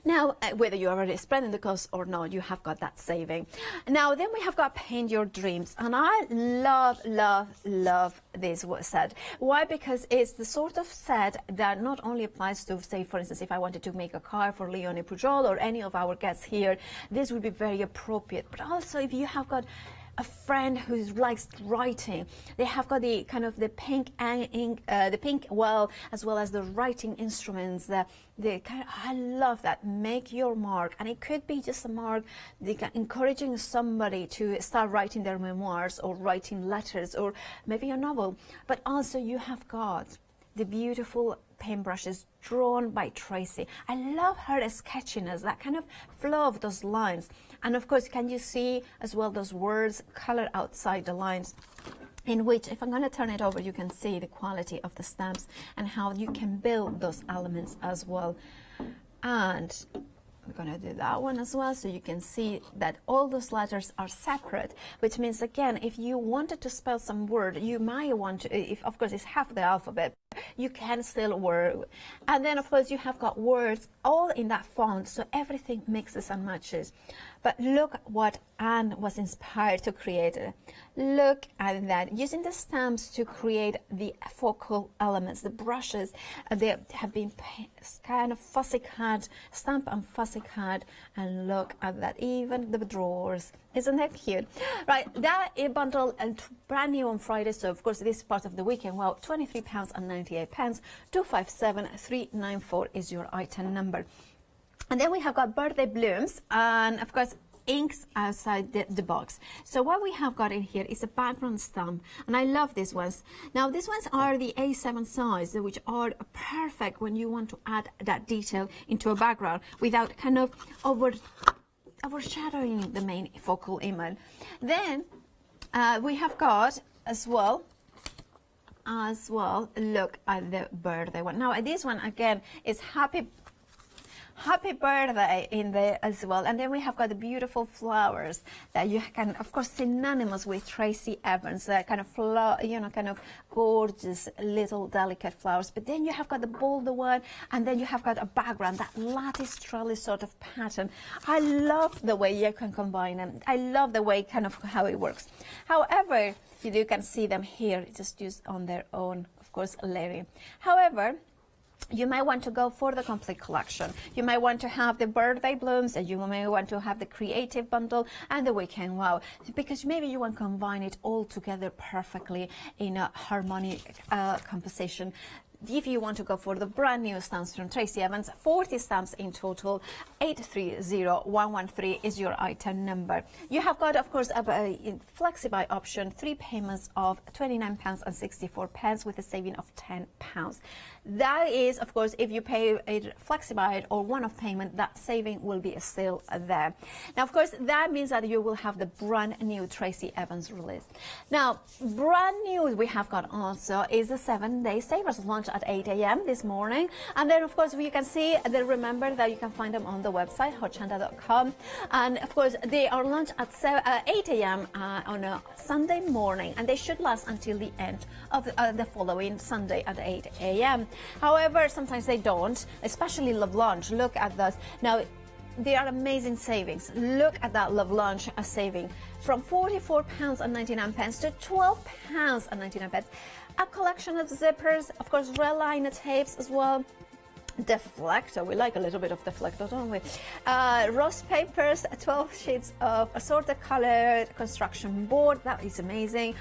Now, whether you're already spreading the cost or not, you have got that saving. Now, then we have got Paint Your Dreams, and I love this set. Why? Because it's the sort of set that not only applies to, say, for instance, if I wanted to make a card for Leonie Pujol or any of our guests here, this would be very appropriate. But also, if you have got a friend who likes writing, they have got the kind of the pink ink, the pink well, as well as the writing instruments. I love that. Make your mark, and it could be just a mark encouraging somebody to start writing their memoirs or writing letters or maybe a novel. But also you have got the beautiful paintbrushes drawn by Tracy. I love her sketchiness, that kind of flow of those lines. And of course, can you see as well those words colored outside the lines? In which, if I'm going to turn it over, you can see the quality of the stamps and how you can build those elements as well. And we're going to do that one as well, so you can see that all those letters are separate, which means, again, if you wanted to spell some word, you might want to, if of course it's half the alphabet, you can still word. And then of course you have got words all in that font, so everything mixes and matches. But look what Anne was inspired to create. Look at that, using the stamps to create the focal elements, the brushes. They have been kind of fussy cut, stamp and fussy cut, and look at that, even the drawers. Isn't that cute? Right, that is bundle and brand new on Friday, so of course this is part of the weekend. Well, £23.98, 257394 is your item number. And then we have got birthday blooms, and of course inks outside the box. So what we have got in here is a background stamp, and I love these ones. Now these ones are the A7 size, which are perfect when you want to add that detail into a background without kind of overshadowing the main focal image. Then we have got as well, look at the birthday one. Now this one again is happy birthday in there as well. And then we have got the beautiful flowers that you can, of course, synonymous with Tracy Evans, that kind of flower, kind of gorgeous little delicate flowers. But then you have got the bolder one, and then you have got a background, that lattice trellis sort of pattern. I love the way you can combine them. I love the way kind of how it works. However, you can see them here, just used on their own, of course, layering. However, you might want to go for the complete collection. You might want to have the birthday blooms, and you may want to have the creative bundle and the weekend wow, because maybe you want to combine it all together perfectly in a harmonic composition. If you want to go for the brand new stamps from Tracy Evans, 40 stamps in total, 830113 is your item number. You have got, of course, a flexi-buy option, 3 payments of £29.64 with a saving of £10. That is, of course, if you pay a flexi-buy or one-off payment, that saving will be still there. Now, of course, that means that you will have the brand new Tracy Evans release. Now, brand new we have got also is the 7-day savers launch at 8 a.m. this morning. And then, of course, you can see, then remember that you can find them on the website, hochanda.com. And, of course, they are launched at 8 a.m. On a Sunday morning, and they should last until the end of the following Sunday at 8 a.m. However, sometimes they don't, especially Love Lunch. Look at those. Now, they are amazing savings. Look at that Love Lunch saving from £44.99 to £12.99. A collection of zippers, of course, rail liner tapes as well. Deflector, we like a little bit of deflector, don't we? Rose papers, 12 sheets of assorted colored construction board. That is amazing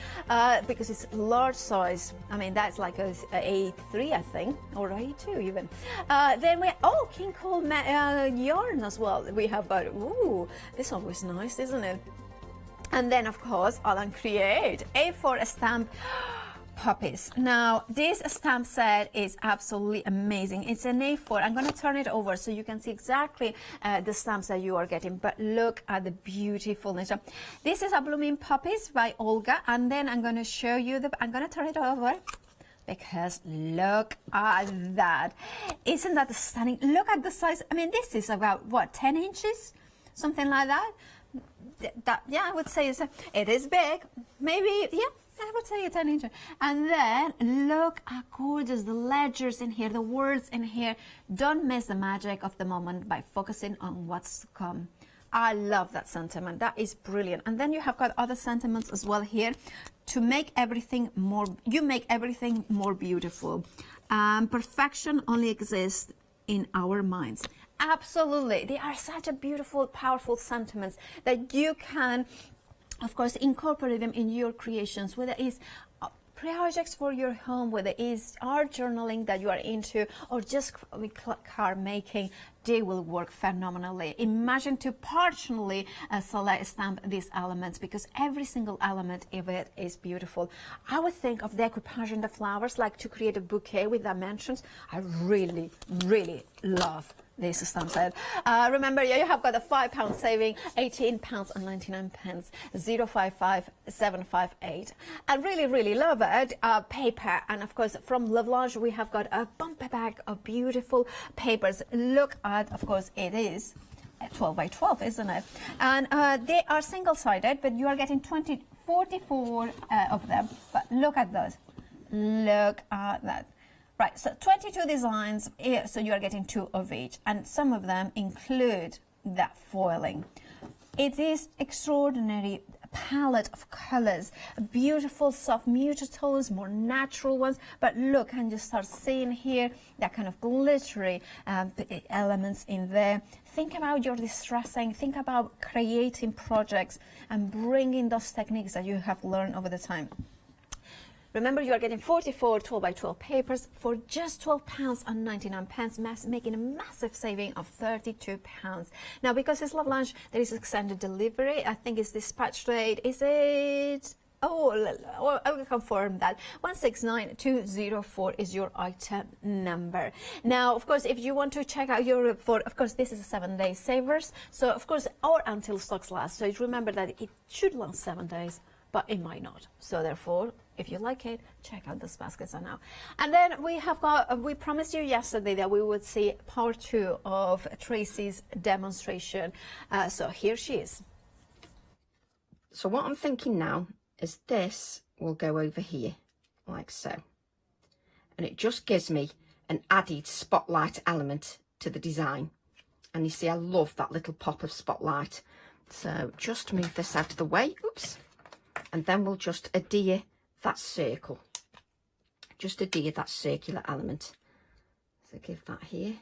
because it's large size. I mean, that's like a A3, I think, or A2 even. Then we King Cole yarn as well. We have got, ooh, this one was nice, isn't it? And then, of course, Alan Create A4 stamp puppies. Now, this stamp set is absolutely amazing. It's an A4. I'm going to turn it over so you can see exactly the stamps that you are getting. But look at the beautifulness. This is a Blooming Puppies by Olga, and then I'm going to show you I'm going to turn it over because look at that. Isn't that stunning? Look at the size. I mean, this is about what, 10 inches, something like that. Yeah, I would say it is big. Maybe, yeah. I would say it's 10 inches. And then look how gorgeous the ledgers in here, the words in here. Don't miss the magic of the moment by focusing on what's to come. I love that sentiment. That is brilliant. And then you have got other sentiments as well here to make everything more, you make everything more beautiful. Perfection only exists in our minds. Absolutely. They are such a beautiful, powerful sentiments that you can, of course, incorporate them in your creations, whether it's projects for your home, whether it's art journaling that you are into, or just card making. They will work phenomenally. Imagine to partially stamp these elements, because every single element of it is beautiful. I would think of decoupage in the flowers, like to create a bouquet with dimensions. I really, really love this stamp set. Remember, you have got a £5 saving, £18.99, 055758. I really, really love it. Paper, and of course, from Love Lunch, we have got a bumper bag of beautiful papers. Look at, of course, it is 12 by 12, isn't it? And they are single-sided, but you are getting 44 of them. But look at those. Look at that. Right, so 22 designs, so you are getting 2 of each, and some of them include that foiling. It is extraordinary palette of colors, beautiful soft muted tones, more natural ones, but look, and you start seeing here that kind of glittery elements in there. Think about your distressing, think about creating projects and bringing those techniques that you have learned over the time. Remember, you are getting 44 12 by 12 papers for just £12.99, making a massive saving of £32. Now, because it's Love Lunch, there is extended delivery. I think it's dispatch rate. Is it? Oh, I will confirm that. 169204 is your item number. Now, of course, if you want to check out your report, of course, this is a 7-day savers. So, of course, or until stocks last. So remember that it should last 7 days, but it might not. So therefore, if you like it, check out those baskets now. And then we have got, we promised you yesterday that we would see part 2 of Tracy's demonstration. So here she is. So what I'm thinking now is this will go over here, like so. And it just gives me an added spotlight element to the design. And you see, I love that little pop of spotlight. So just move this out of the way. Oops. And then we'll just adhere that circle, just adhere that circular element. So give that here.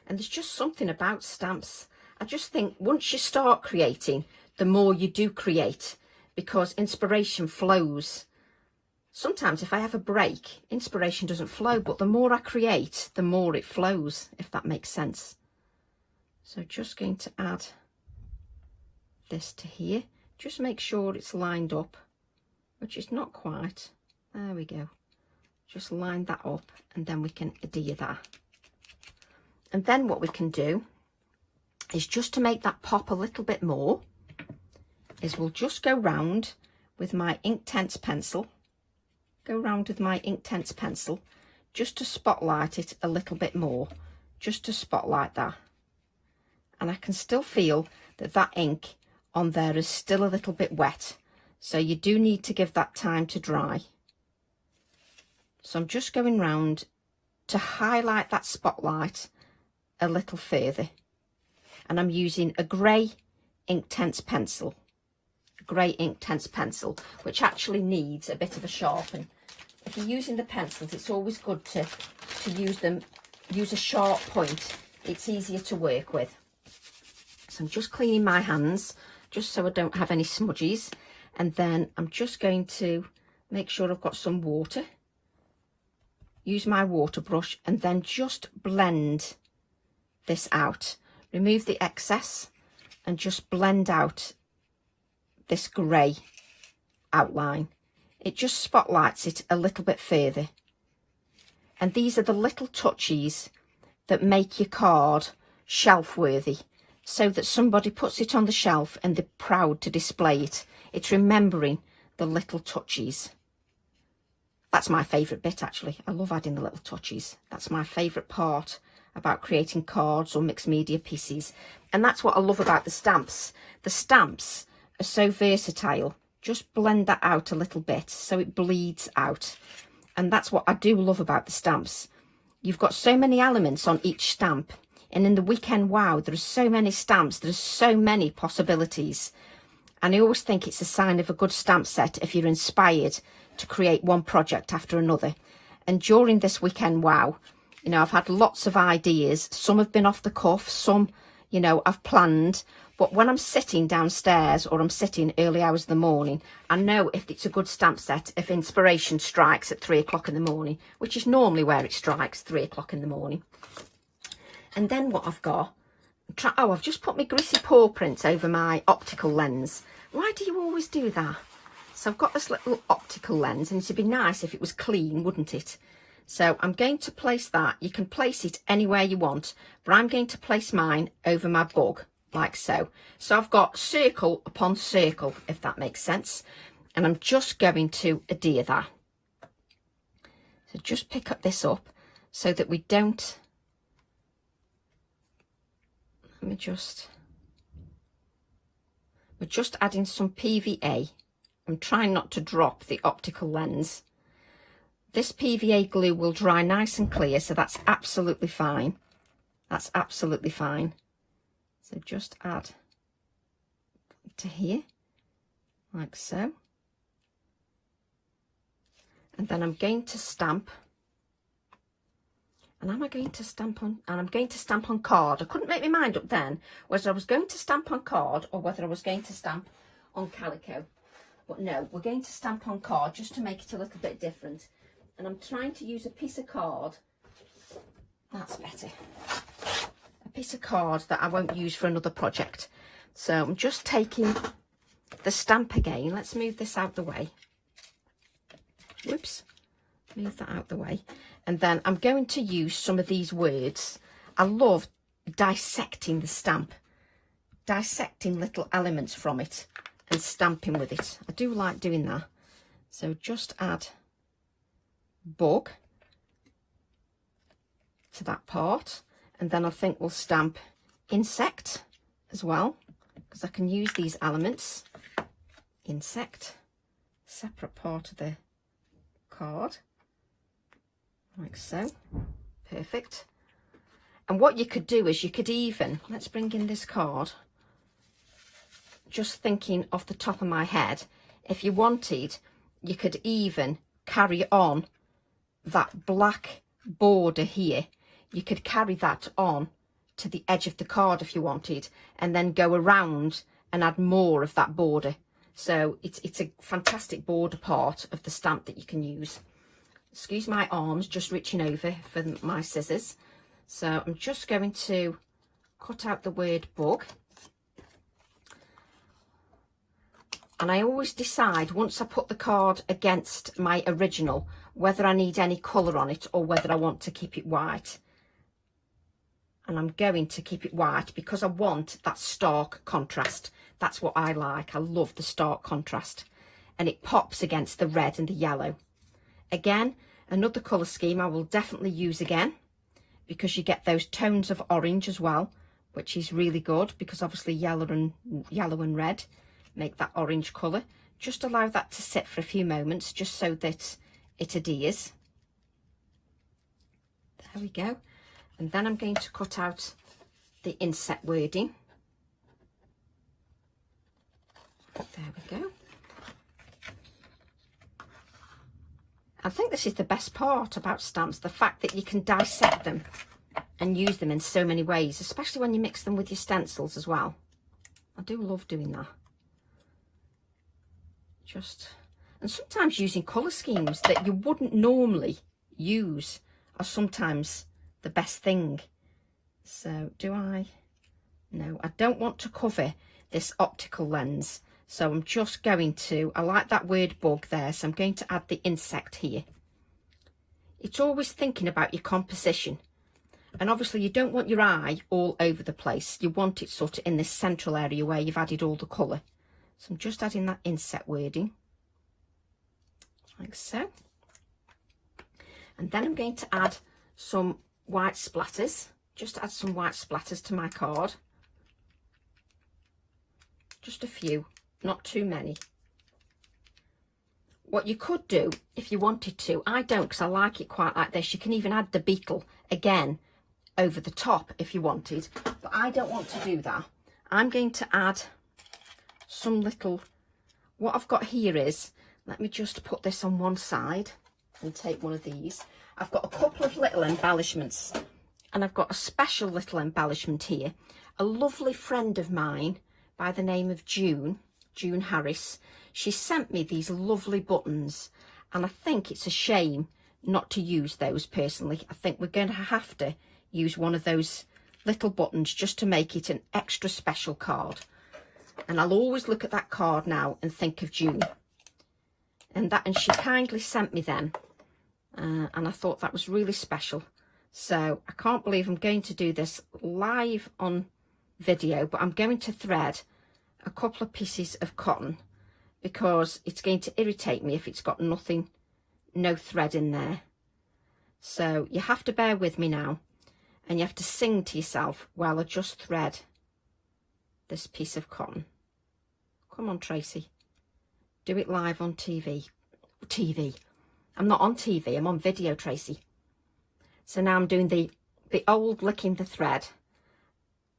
And there's just something about stamps. I just think once you start creating, the more you do create, because inspiration flows. Sometimes if I have a break, inspiration doesn't flow, but the more I create, the more it flows, if that makes sense. So just going to add this to here. Just make sure it's lined up, which is not quite. There we go. Just line that up, and then we can adhere that. And then what we can do is, just to make that pop a little bit more, is we'll just go round with my Inktense pencil. Go round with my Inktense pencil, just to spotlight it a little bit more, just to spotlight that. And I can still feel that that ink on there is still a little bit wet, so you do need to give that time to dry. So I'm just going round to highlight that spotlight a little further, and I'm using a grey Inktense pencil, which actually needs a bit of a sharpen. If you're using the pencils, it's always good to use a sharp point. It's easier to work with. So I'm just cleaning my hands just so I don't have any smudges, and then I'm just going to make sure I've got some water, use my water brush, and then just blend this out, remove the excess and just blend out this grey outline. It just spotlights it a little bit further, and these are the little touches that make your card shelf worthy, so that somebody puts it on the shelf and they're proud to display it. It's remembering the little touches. That's my favourite bit, actually. I love adding the little touches. That's my favourite part about creating cards or mixed media pieces. And that's what I love about the stamps. The stamps are so versatile. Just blend that out a little bit so it bleeds out. And that's what I do love about the stamps. You've got so many elements on each stamp. And in the Weekend Wow, there are so many stamps. There's so many possibilities. And I always think it's a sign of a good stamp set if you're inspired to create one project after another. And during this Weekend Wow, you know, I've had lots of ideas. Some have been off the cuff, some, you know, I've planned. But when I'm sitting downstairs or I'm sitting early hours of the morning, I know if it's a good stamp set, if inspiration strikes at 3 o'clock in the morning, which is normally where it strikes, 3 o'clock in the morning. And then what I've got, I've just put my gritty paw print over my optical lens. Why do you always do that? So I've got this little optical lens, and it'd be nice if it was clean, wouldn't it? So I'm going to place that. You can place it anywhere you want, but I'm going to place mine over my bug, like so. So I've got circle upon circle, if that makes sense. And I'm just going to adhere that. So just pick up this up so that we don't... We're just adding some PVA. I'm trying not to drop the optical lens. This PVA glue will dry nice and clear, so that's absolutely fine. That's absolutely fine. So just add to here, like so. And then I'm going to stamp. And am I going to stamp on? And I'm going to stamp on card. I couldn't make my mind up then whether I was going to stamp on card or whether I was going to stamp on calico. But no, we're going to stamp on card just to make it a little bit different. And I'm trying to use a piece of card. That's better. A piece of card that I won't use for another project. So I'm just taking the stamp again. Let's move this out the way. Whoops. Move that out the way. And then I'm going to use some of these words. I love dissecting the stamp, dissecting little elements from it and stamping with it. I do like doing that. So just add bug to that part, and then I think we'll stamp insect as well, because I can use these elements. Insect, separate part of the card. Like so. Perfect. And what you could do is you could even, let's bring in this card, just thinking off the top of my head, if you wanted, you could even carry on that black border here. You could carry that on to the edge of the card if you wanted, and then go around and add more of that border. So it's a fantastic border part of the stamp that you can use. Excuse my arms, just reaching over for my scissors. So I'm just going to cut out the word bug. And I always decide, once I put the card against my original, whether I need any colour on it or whether I want to keep it white. And I'm going to keep it white because I want that stark contrast. That's what I like. I love the stark contrast. And it pops against the red and the yellow. Again, Another colour scheme I will definitely use again, because you get those tones of orange as well, which is really good, because obviously yellow and red make that orange colour. Just allow that to sit for a few moments, just so that it adheres. There we go. And then I'm going to cut out the inset wording. There we go. I think this is the best part about stamps, the fact that you can dissect them and use them in so many ways, especially when you mix them with your stencils as well. I do love doing that. And sometimes using colour schemes that you wouldn't normally use are sometimes the best thing. So no, I don't want to cover this optical lens. So I'm just going to, I like that word bug there, so I'm going to add the insect here. It's always thinking about your composition. And obviously you don't want your eye all over the place. You want it sort of in this central area where you've added all the colour. So I'm just adding that inset wording, like so. And then I'm going to add some white splatters, just add some white splatters to my card. Just a few, not too many. What you could do if you wanted to, I don't because I like it quite like this, you can even add the beetle again over the top if you wanted, but I don't want to do that. I'm going to add some little, what I've got here is, let me just put this on one side and take one of these. I've got a couple of little embellishments, and I've got a special little embellishment here. A lovely friend of mine by the name of June Harris, she sent me these lovely buttons, and I think it's a shame not to use those personally. I think we're going to have to use one of those little buttons just to make it an extra special card. And I'll always look at that card now and think of June. And she kindly sent me them. And I thought that was really special. So I can't believe I'm going to do this live on video, but I'm going to thread a couple of pieces of cotton because it's going to irritate me if it's got no thread in there. So you have to bear with me now, and you have to sing to yourself while I just thread this piece of cotton. Come on, Tracy. Do it live on TV. I'm not on TV, I'm on video, Tracy. So now I'm doing the old licking the thread.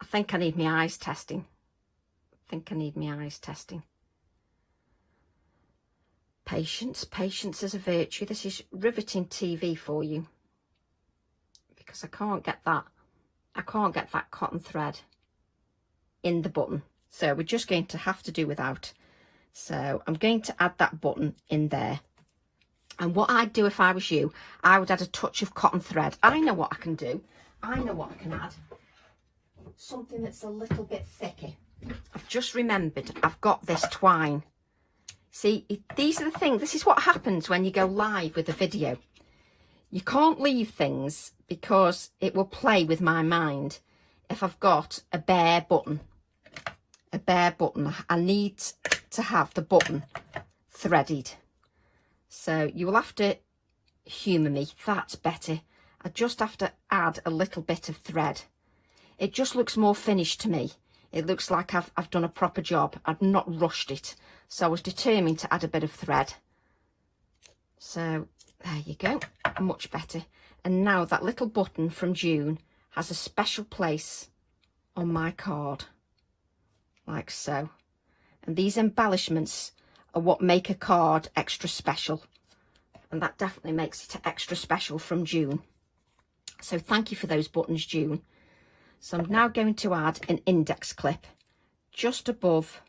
I think I need my eyes testing. Patience is a virtue. This is riveting TV for you, because I can't get that cotton thread in the button. So we're just going to have to do without. So I'm going to add that button in there. And what I'd do if I was you, I would add a touch of cotton thread. I know what I can do. I know what I can add. Something that's a little bit thicker. I've just remembered I've got this twine. See, these are the things. This is what happens when you go live with a video. You can't leave things because it will play with my mind. If I've got a bare button, I need to have the button threaded. So you will have to humour me. That's better. I just have to add a little bit of thread. It just looks more finished to me. It looks like I've done a proper job. I've not rushed it. So I was determined to add a bit of thread. So there you go. Much better. And now that little button from June has a special place on my card. Like so. And these embellishments are what make a card extra special. And that definitely makes it extra special from June. So thank you for those buttons, June. So I'm now going to add an index clip just above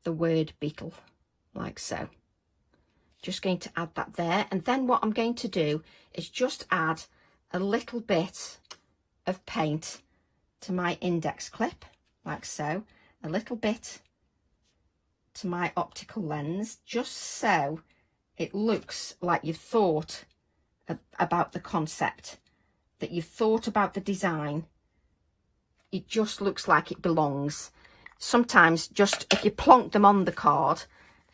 the word beetle, like so. Just going to add that there. And then what I'm going to do is just add a little bit of paint to my index clip, like so. A little bit to my optical lens, just so it looks like you've thought about the concept, that you've thought about the design. It just looks like it belongs. Sometimes just if you plonk them on the card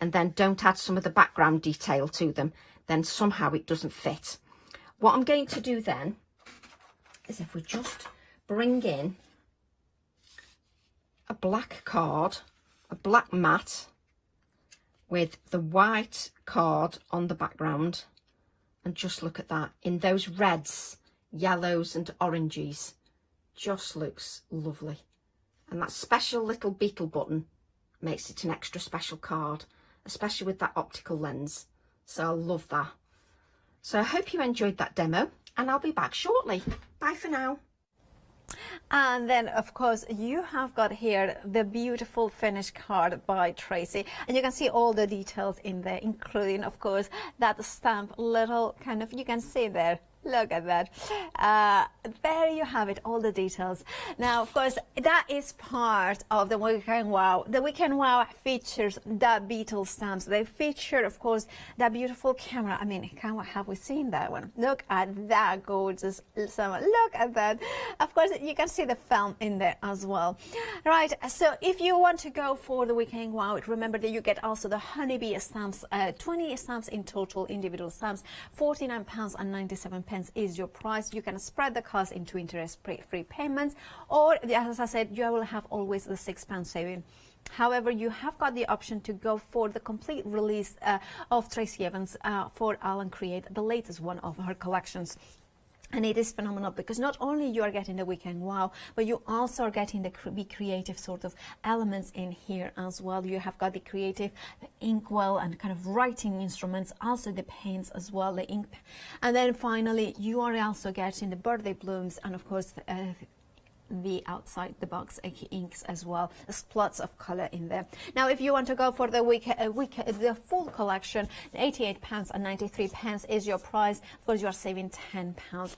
and then don't add some of the background detail to them, then somehow it doesn't fit. What I'm going to do then is if we just bring in a black card, a black mat with the white card on the background, and just look at that in those reds, yellows and oranges. Just looks lovely. And that special little beetle button makes it an extra special card, especially with that optical lens. So I love that. So I hope you enjoyed that demo, and I'll be back shortly. Bye for now. And then, of course, you have got here the beautiful finished card by Tracy, and you can see all the details in there, including, of course, that stamp little kind of, you can see there. Look at that. There you have it, all the details. Now, of course, that is part of the Weekend Wow. The Weekend Wow features the beetle stamps. They feature, of course, that beautiful camera. I mean, have we seen that one? Look at that gorgeous stamp. Look at that. Of course, you can see the film in there as well. Right, so if you want to go for the Weekend Wow, remember that you get also the honeybee stamps, 20 stamps in total, individual stamps, £49.97 is your price. You can spread the cost into interest-free payments, or as I said, you will have always the £6 saving. However, you have got the option to go for the complete release of Tracy Evans for AALL Create, the latest one of her collections. And it is phenomenal because not only you are getting the Weekend Wow, but you also are getting the Be Creative sort of elements in here as well. You have got the creative, the inkwell and kind of writing instruments, also the paints as well, the ink. And then finally, you are also getting the birthday blooms and of course the outside the box inks as well, splots of color in there. Now, if you want to go for the full collection, £88.93 is your price. Of course, you are saving £10.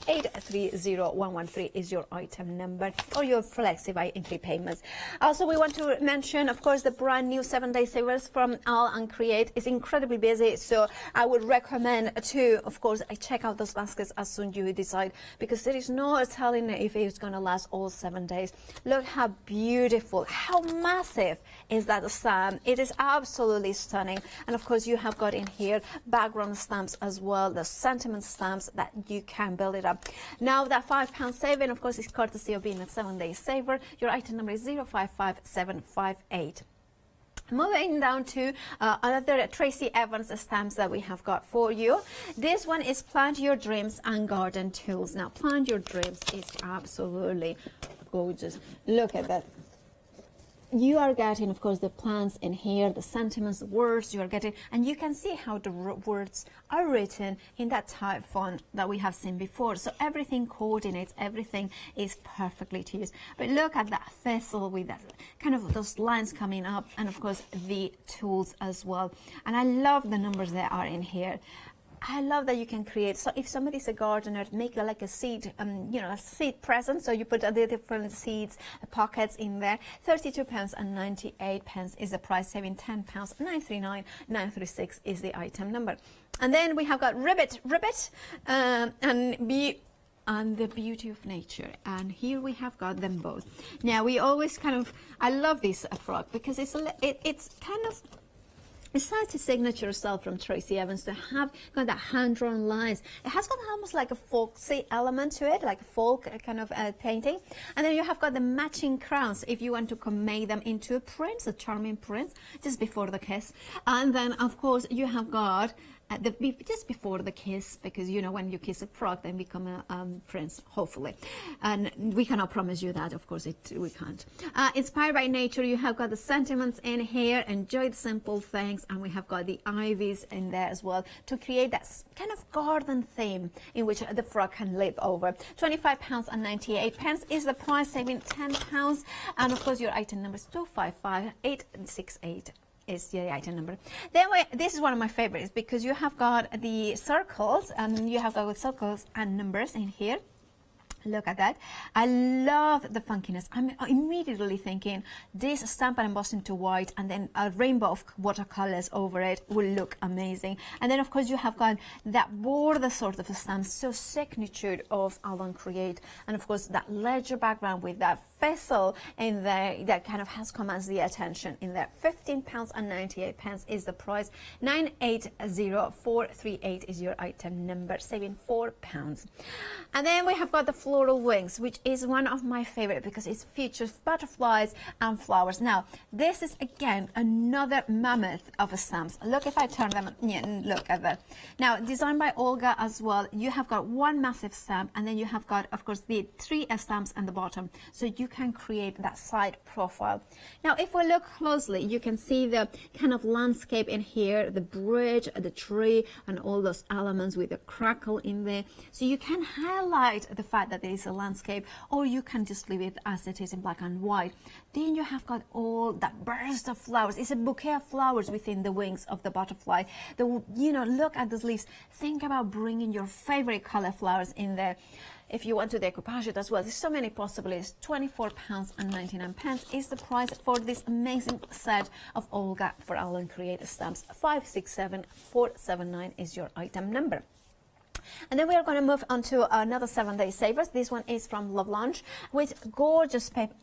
830113 is your item number, or your Flexify in 3 payments. Also, we want to mention, of course, the brand new 7-day savers from AALL Create is incredibly busy, so I would recommend to, of course, check out those baskets as soon as you decide, because there is no telling if it's going to last all 7 days. Look how beautiful, how massive is that stamp. It is absolutely stunning. And of course, you have got in here background stamps as well, the sentiment stamps that you can build it up. Now, that £5 saving, of course, is courtesy of being a 7-day saver. Your item number is 055758. Moving down to another Tracy Evans stamps that we have got for you. This one is Plant Your Dreams and Garden Tools. Now, Plant Your Dreams is absolutely gorgeous. Look at that. You are getting, of course, the plants in here, the sentiments, the words you are getting, and you can see how the words are written in that type font that we have seen before. So everything coordinates, everything is perfectly to use. But look at that thistle with that kind of those lines coming up, and of course the tools as well. And I love the numbers that are in here. I love that you can create. So if somebody's a gardener, make like a seed, a seed present. So you put the different seeds, pockets in there. £32.98 is the price, saving £10. 939,936 is the item number. And then we have got Ribbit, and the beauty of nature, and here we have got them both. Now we always I love this frog because it's kind of. Besides the signature style from Tracy Evans, to have got that hand-drawn lines, it has got almost like a folksy element to it, like a folk kind of painting. And then you have got the matching crowns if you want to make them into a prince, a charming prince, just before the kiss. And then, of course, you have got just before the kiss, because when you kiss a frog, then become a prince, hopefully. And we cannot promise you that, of course, we can't. Inspired by nature, you have got the sentiments in here. Enjoy the simple things, and we have got the ivies in there as well to create that kind of garden theme in which the frog can live over. £25.98 is the price, saving £10, and of course your item number is 255868. Is the item number. Then this is one of my favorites because you have got the circles, and you have got circles and numbers in here. Look at that. I love the funkiness. I'm immediately thinking this stamp and embossing to white, and then a rainbow of watercolors over it will look amazing. And then of course you have got that border sort of a stamp, so signature of AALL Create, and of course that ledger background with that vessel in there that kind of has commands the attention in there. £15.98 is the price. 980438 is your item number, saving £4. And then we have got the floral wings, which is one of my favorite because it features butterflies and flowers. Now this is again another mammoth of stamps. Look, if I turn them, yeah, look at that. Now designed by Olga as well. You have got one massive stamp, and then you have got, of course, the 3 stamps at the bottom, so you can create that side profile. Now if we look closely, you can see the kind of landscape in here, the bridge, the tree, and all those elements with the crackle in there, so you can highlight the fact that there is a landscape, or you can just leave it as it is in black and white. Then you have got all that burst of flowers. It's a bouquet of flowers within the wings of the butterfly. You know, look at those leaves. Think about bringing your favorite color flowers in there. If you want to decoupage it as well, there's so many possibilities. £24.99 is the price for this amazing set of Olga for Allen Create stamps. 567479 is your item number. And then we are going to move on to another 7-day savers. This one is from Love Lunch with gorgeous paper.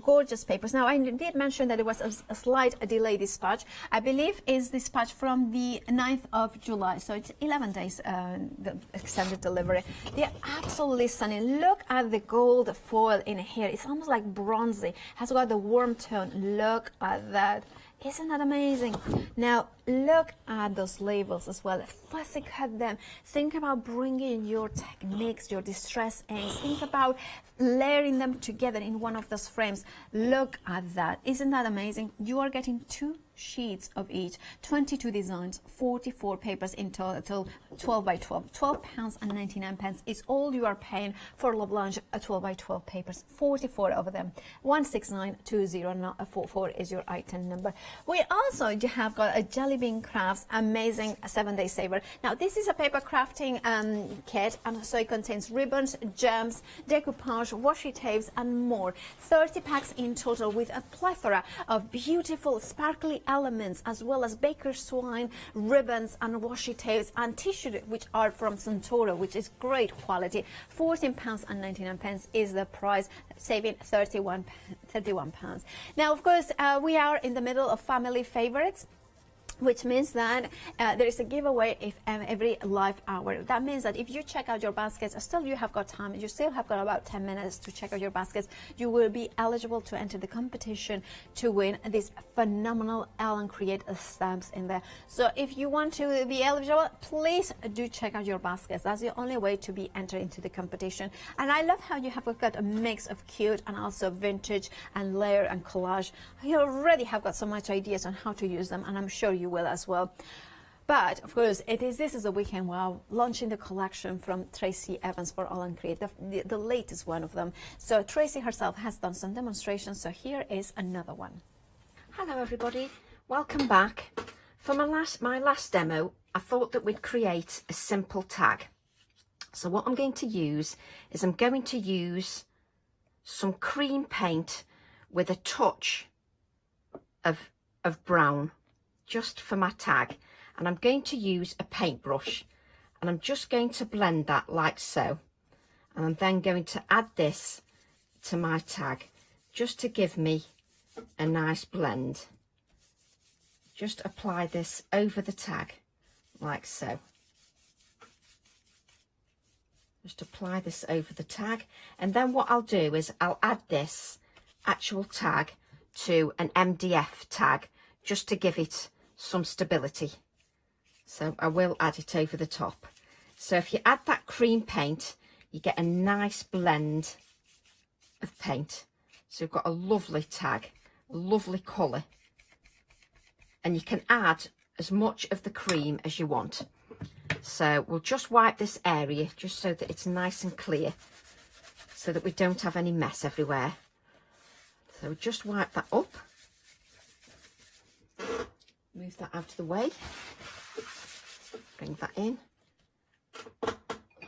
Gorgeous papers. Now I did mention that it was a slight delay dispatch. I believe is dispatched from the 9th of July, so it's 11 days the extended delivery. They're absolutely stunning. Look at the gold foil in here. It's almost like bronzy, has got the warm tone. Look at that. Isn't that amazing? Now look at those labels as well. Fussy cut them. Think about bringing your techniques, your distress inks. Think about layering them together in one of those frames. Look at that. Isn't that amazing? You are getting 2 sheets of each, 22 designs, 44 papers in total, 12 by 12. £12.99 is all you are paying for Love Lunch 12 by 12 papers, 44 of them. 169244 is your item number. We also have got a Jelly Bean Crafts amazing 7-day saver. Now this is a paper crafting kit, and so it contains ribbons, gems, decoupage, washi tapes, and more. 30 packs in total with a plethora of beautiful sparkly elements, as well as baker's twine, ribbons, and washi tapes, and tissue, which are from Santoro, which is great quality. £14.99 is the price, saving £31. Now, of course, we are in the middle of family favorites, which means that there is a giveaway every live hour. That means that if you check out your baskets, still you have got time, you still have got about 10 minutes to check out your baskets, you will be eligible to enter the competition to win these phenomenal Allen Create stamps in there. So if you want to be eligible, please do check out your baskets. That's the only way to be entered into the competition. And I love how you have got a mix of cute and also vintage and layer and collage. You already have got so much ideas on how to use them, and I'm sure you will as well. But of course, this is a weekend wow, launching the collection from Tracy Evans for Allen Create, the latest one of them. So Tracy herself has done some demonstrations, so here is another one. Hello everybody, welcome back. For my last demo, I thought that we'd create a simple tag. So what I'm going to use is I'm going to use some cream paint with a touch of brown, just for my tag, and I'm going to use a paintbrush, and I'm just going to blend that like so, and I'm then going to add this to my tag just to give me a nice blend. Just apply this over the tag like so. Just apply this over the tag, and then what I'll do is I'll add this actual tag to an MDF tag just to give it some stability. So I will add it over the top. So if you add that cream paint, you get a nice blend of paint. So you've got a lovely tag, a lovely colour, and you can add as much of the cream as you want. So we'll just wipe this area just so that it's nice and clear, so that we don't have any mess everywhere. So just wipe that up. Move that out of the way, bring that in,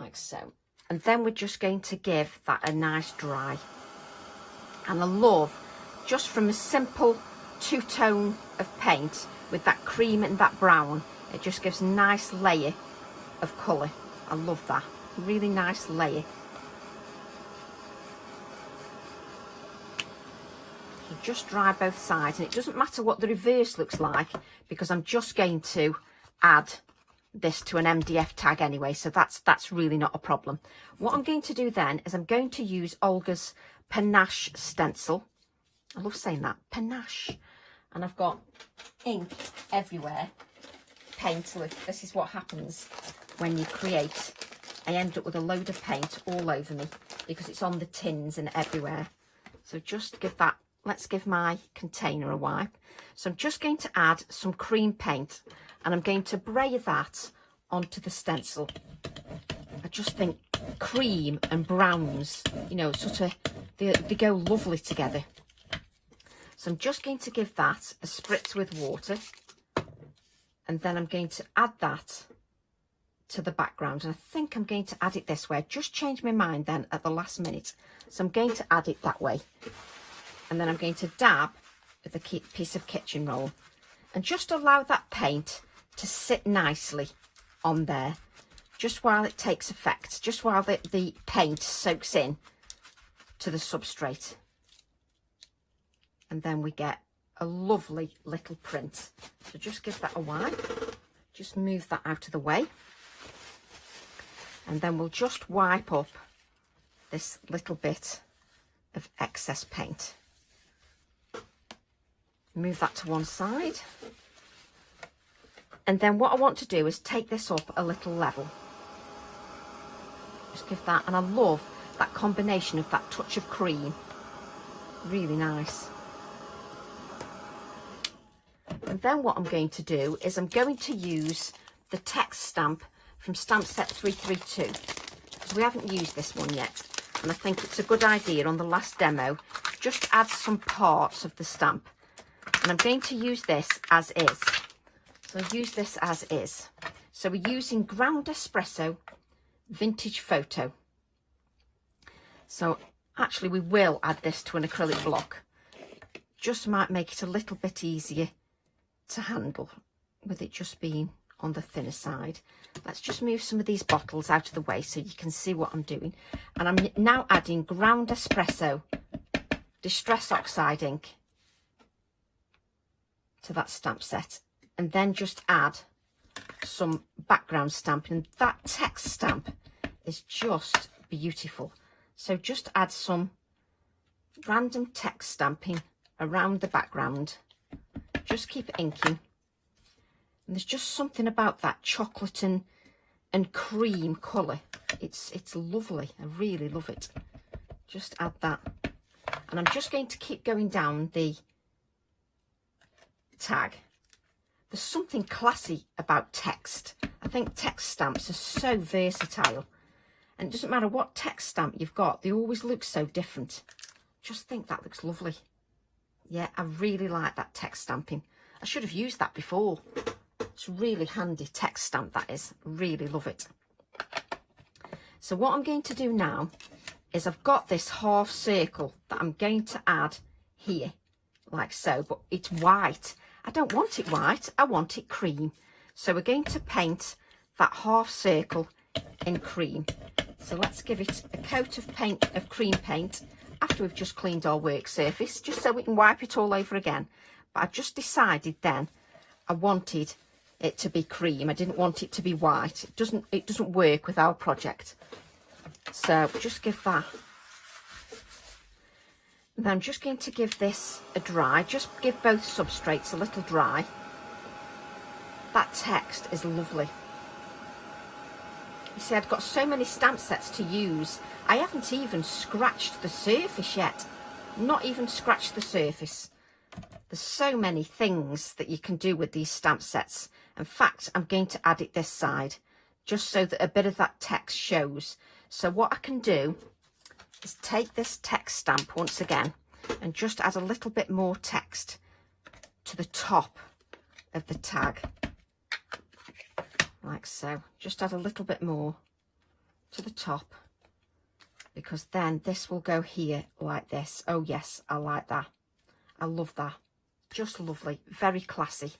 like so. And then we're just going to give that a nice dry. And I love, just from a simple two-tone of paint with that cream and that brown, it just gives a nice layer of colour. I love that, really nice layer. just dry both sides, and it doesn't matter what the reverse looks like because I'm just going to add this to an MDF tag anyway, so that's really not a problem. What I'm going to do then is I'm going to use Olga's Panache stencil. I love saying that, panache. And I've got ink everywhere, paint. Look, this is what happens when you create. I end up with a load of paint all over me because it's on the tins and everywhere. So just give that, let's give my container a wipe. So I'm just going to add some cream paint and I'm going to bray that onto the stencil. I just think cream and browns, you know, sort of, they go lovely together. So I'm just going to give that a spritz with water, and then I'm going to add that to the background. And I think I'm going to add it this way. I just changed my mind then at the last minute. So I'm going to add it that way. And then I'm going to dab with a piece of kitchen roll and just allow that paint to sit nicely on there, just while it takes effect, just while the paint soaks in to the substrate. And then we get a lovely little print. So just give that a wipe, just move that out of the way. And then we'll just wipe up this little bit of excess paint. Move that to one side. And then what I want to do is take this up a little level. Just give that, and I love that combination of that touch of cream. Really nice. And then what I'm going to do is I'm going to use the text stamp from stamp set 332, because we haven't used this one yet. And I think it's a good idea on the last demo, just add some parts of the stamp. And I'm going to use this as is. So I'll use this as is. So we're using ground espresso vintage photo. So actually we will add this to an acrylic block. Just might make it a little bit easier to handle with it just being on the thinner side. Let's just move some of these bottles out of the way so you can see what I'm doing. And I'm now adding ground espresso distress oxide ink to that stamp set, and then just add some background stamping. And that text stamp is just beautiful. So just add some random text stamping around the background. Just keep inking. And there's just something about that chocolate and cream colour. It's lovely. I really love it. Just add that. And I'm just going to keep going down the tag. There's something classy about text. I think text stamps are so versatile. And it doesn't matter what text stamp you've got, they always look so different. Just think that looks lovely. Yeah, I really like that text stamping. I should have used that before. It's really handy text stamp, that is. Really love it. So what I'm going to do now is I've got this half circle that I'm going to add here, like so, but it's white. I don't want it white, I want it cream. So we're going to paint that half circle in cream. So let's give it a coat of paint, of cream paint, after we've just cleaned our work surface, just so we can wipe it all over again. But I just decided then I wanted it to be cream. I didn't want it to be white. It doesn't work with our project. So just give that. And then I'm just going to give this a dry. Just give both substrates a little dry. That text is lovely. You see, I've got so many stamp sets to use. I haven't even scratched the surface yet. Not even scratched the surface. There's so many things that you can do with these stamp sets. In fact, I'm going to add it this side, just so that a bit of that text shows. So what I can do is take this text stamp once again and just add a little bit more text to the top of the tag. Like so. Just add a little bit more to the top, because then this will go here like this. Oh yes, I like that. I love that. Just lovely. Very classy.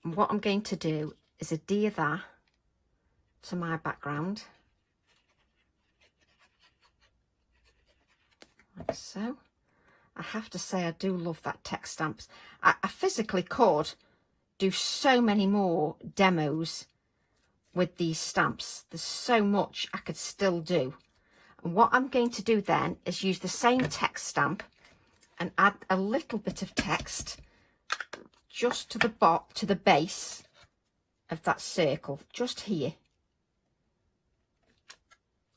And what I'm going to do is adhere that to my background. Like so. I have to say I do love that text stamps. I physically could do so many more demos with these stamps. There's so much I could still do. And what I'm going to do then is use the same text stamp and add a little bit of text just to the base of that circle, just here.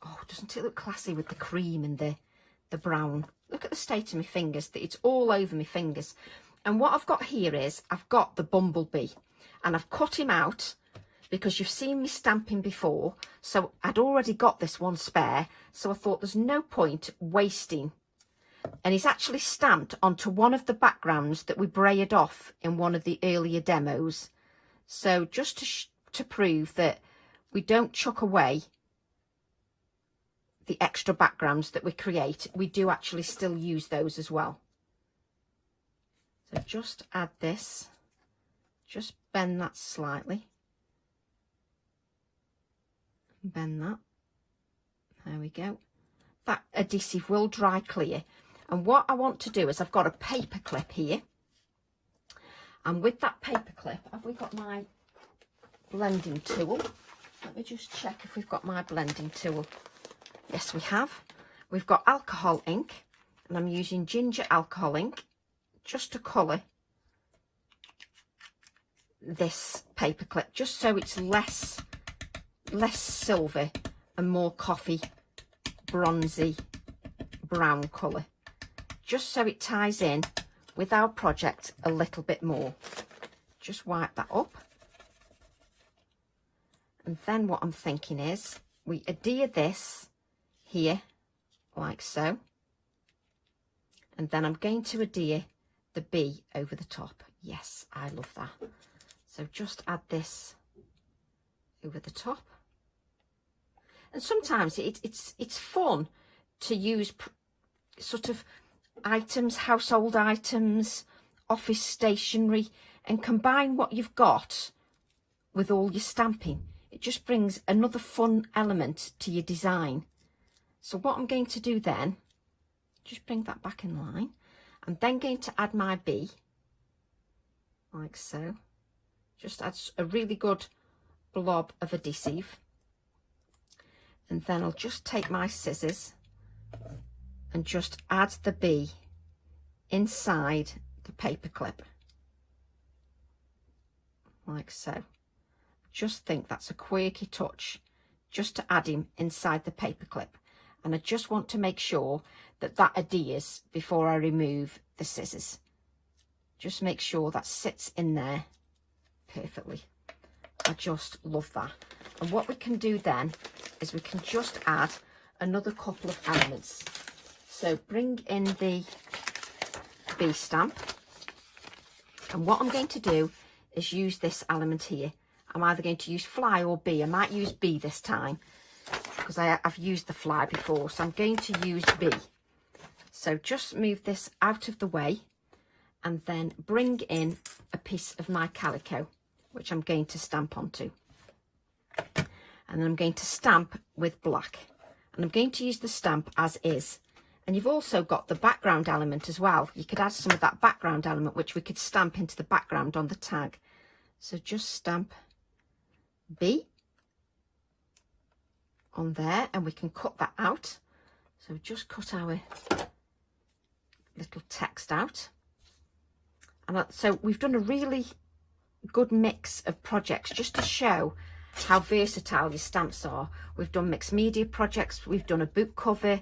Oh, doesn't it look classy with the cream and the brown? Look at the state of my fingers, it's all over my fingers. And what I've got here is, I've got the bumblebee, and I've cut him out because you've seen me stamping before, so I'd already got this one spare, so I thought there's no point wasting. And he's actually stamped onto one of the backgrounds that we braided off in one of the earlier demos. So just to prove that we don't chuck away the extra backgrounds that we create, we do actually still use those as well. So just add this, just bend that slightly, bend that, there we go. That adhesive will dry clear, and what I want to do is, I've got a paper clip here, and with that paper clip, have we got my blending tool? Let me just check if we've got my blending tool. Yes, we have. We've got alcohol ink, and I'm using ginger alcohol ink just to colour this paper clip, just so it's less silver and more coffee, bronzy, brown colour, just so it ties in with our project a little bit more. Just wipe that up. And then what I'm thinking is, we adhere this here, like so. And then I'm going to adhere the bee over the top. Yes, I love that. So just add this over the top. And sometimes it's fun to use sort of items, household items, office stationery, and combine what you've got with all your stamping. It just brings another fun element to your design. So what I'm going to do then, just bring that back in line. I'm then going to add my bee, like so. Just add a really good blob of adhesive. And then I'll just take my scissors and just add the bee inside the paper clip, like so. Just think that's a quirky touch, just to add him inside the paper clip. And I just want to make sure that that adheres before I remove the scissors. Just make sure that sits in there perfectly. I just love that. And what we can do then is we can just add another couple of elements. So bring in the bee stamp. And what I'm going to do is use this element here. I'm either going to use fly or bee. I might use bee this time, because I've used the fly before, so I'm going to use bee. So just move this out of the way, and then bring in a piece of my calico, which I'm going to stamp onto. And then I'm going to stamp with black, and I'm going to use the stamp as is. And you've also got the background element as well. You could add some of that background element, which we could stamp into the background on the tag. So just stamp B on there, and we can cut that out. So just cut our little text out. And so we've done a really good mix of projects just to show how versatile your stamps are. We've done mixed media projects, we've done a book cover,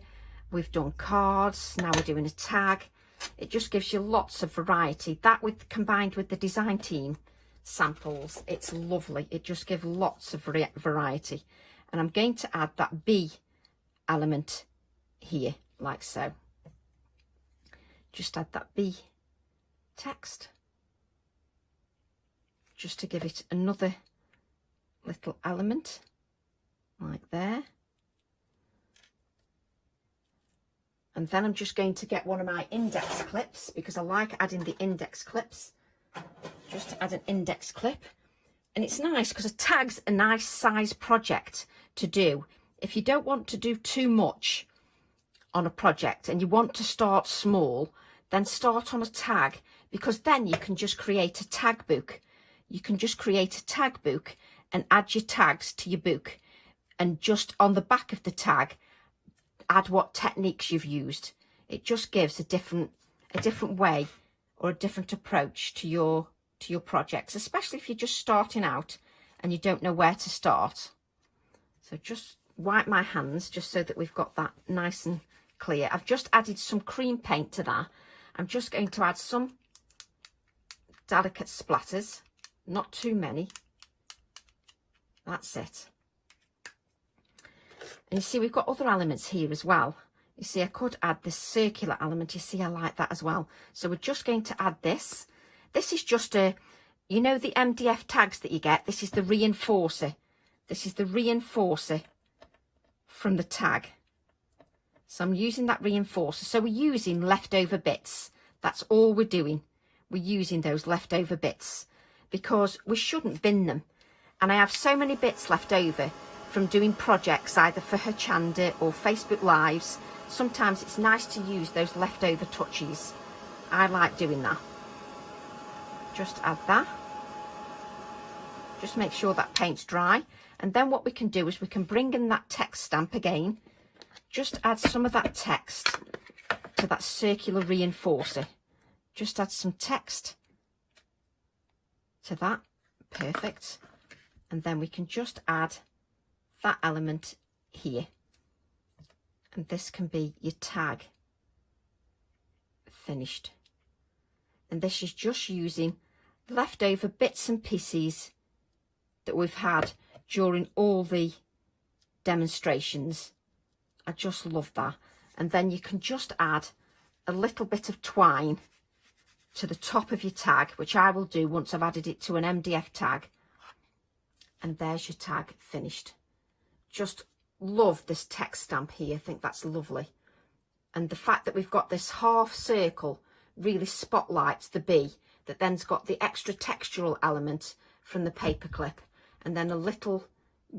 we've done cards, now we're doing a tag. It just gives you lots of variety. That combined with the design team samples, it's lovely. It just gives lots of variety. And I'm going to add that B element here, like so. Just add that B text, just to give it another little element, like there. And then I'm just going to get one of my index clips, because I like adding the index clips. Just to add an index clip. And it's nice because a tag's a nice size project to do. If you don't want to do too much on a project and you want to start small, then start on a tag, because then you can just create a tag book. You can just create a tag book and add your tags to your book, and just on the back of the tag add what techniques you've used. It just gives a different way or a different approach to your projects, especially if you're just starting out and you don't know where to start. So just wipe my hands just so that we've got that nice and clear. I've just added some cream paint to that. I'm just going to add some delicate splatters, not too many. That's it. And you see we've got other elements here as well. You see I could add this circular element. You see I like that as well. So we're just going to add this. This is just a, you know, the MDF tags that you get. This is the reinforcer. This is the reinforcer from the tag. So I'm using that reinforcer. So we're using leftover bits. That's all we're doing. We're using those leftover bits because we shouldn't bin them. And I have so many bits left over from doing projects either for Hochanda or Facebook Lives. Sometimes it's nice to use those leftover touches. I like doing that. Just add that. Just make sure that paint's dry. And then what we can do is we can bring in that text stamp again. Just add some of that text to that circular reinforcer. Just add some text to that. Perfect. And then we can just add that element here. And this can be your tag finished. And this is just using leftover bits and pieces that we've had during all the demonstrations. I just love that. And then you can just add a little bit of twine to the top of your tag, which I will do once I've added it to an MDF tag. And there's your tag finished. Just love this text stamp here. I think that's lovely. And the fact that we've got this half circle really spotlights the bee, that then's got the extra textural element from the paper clip, and then a little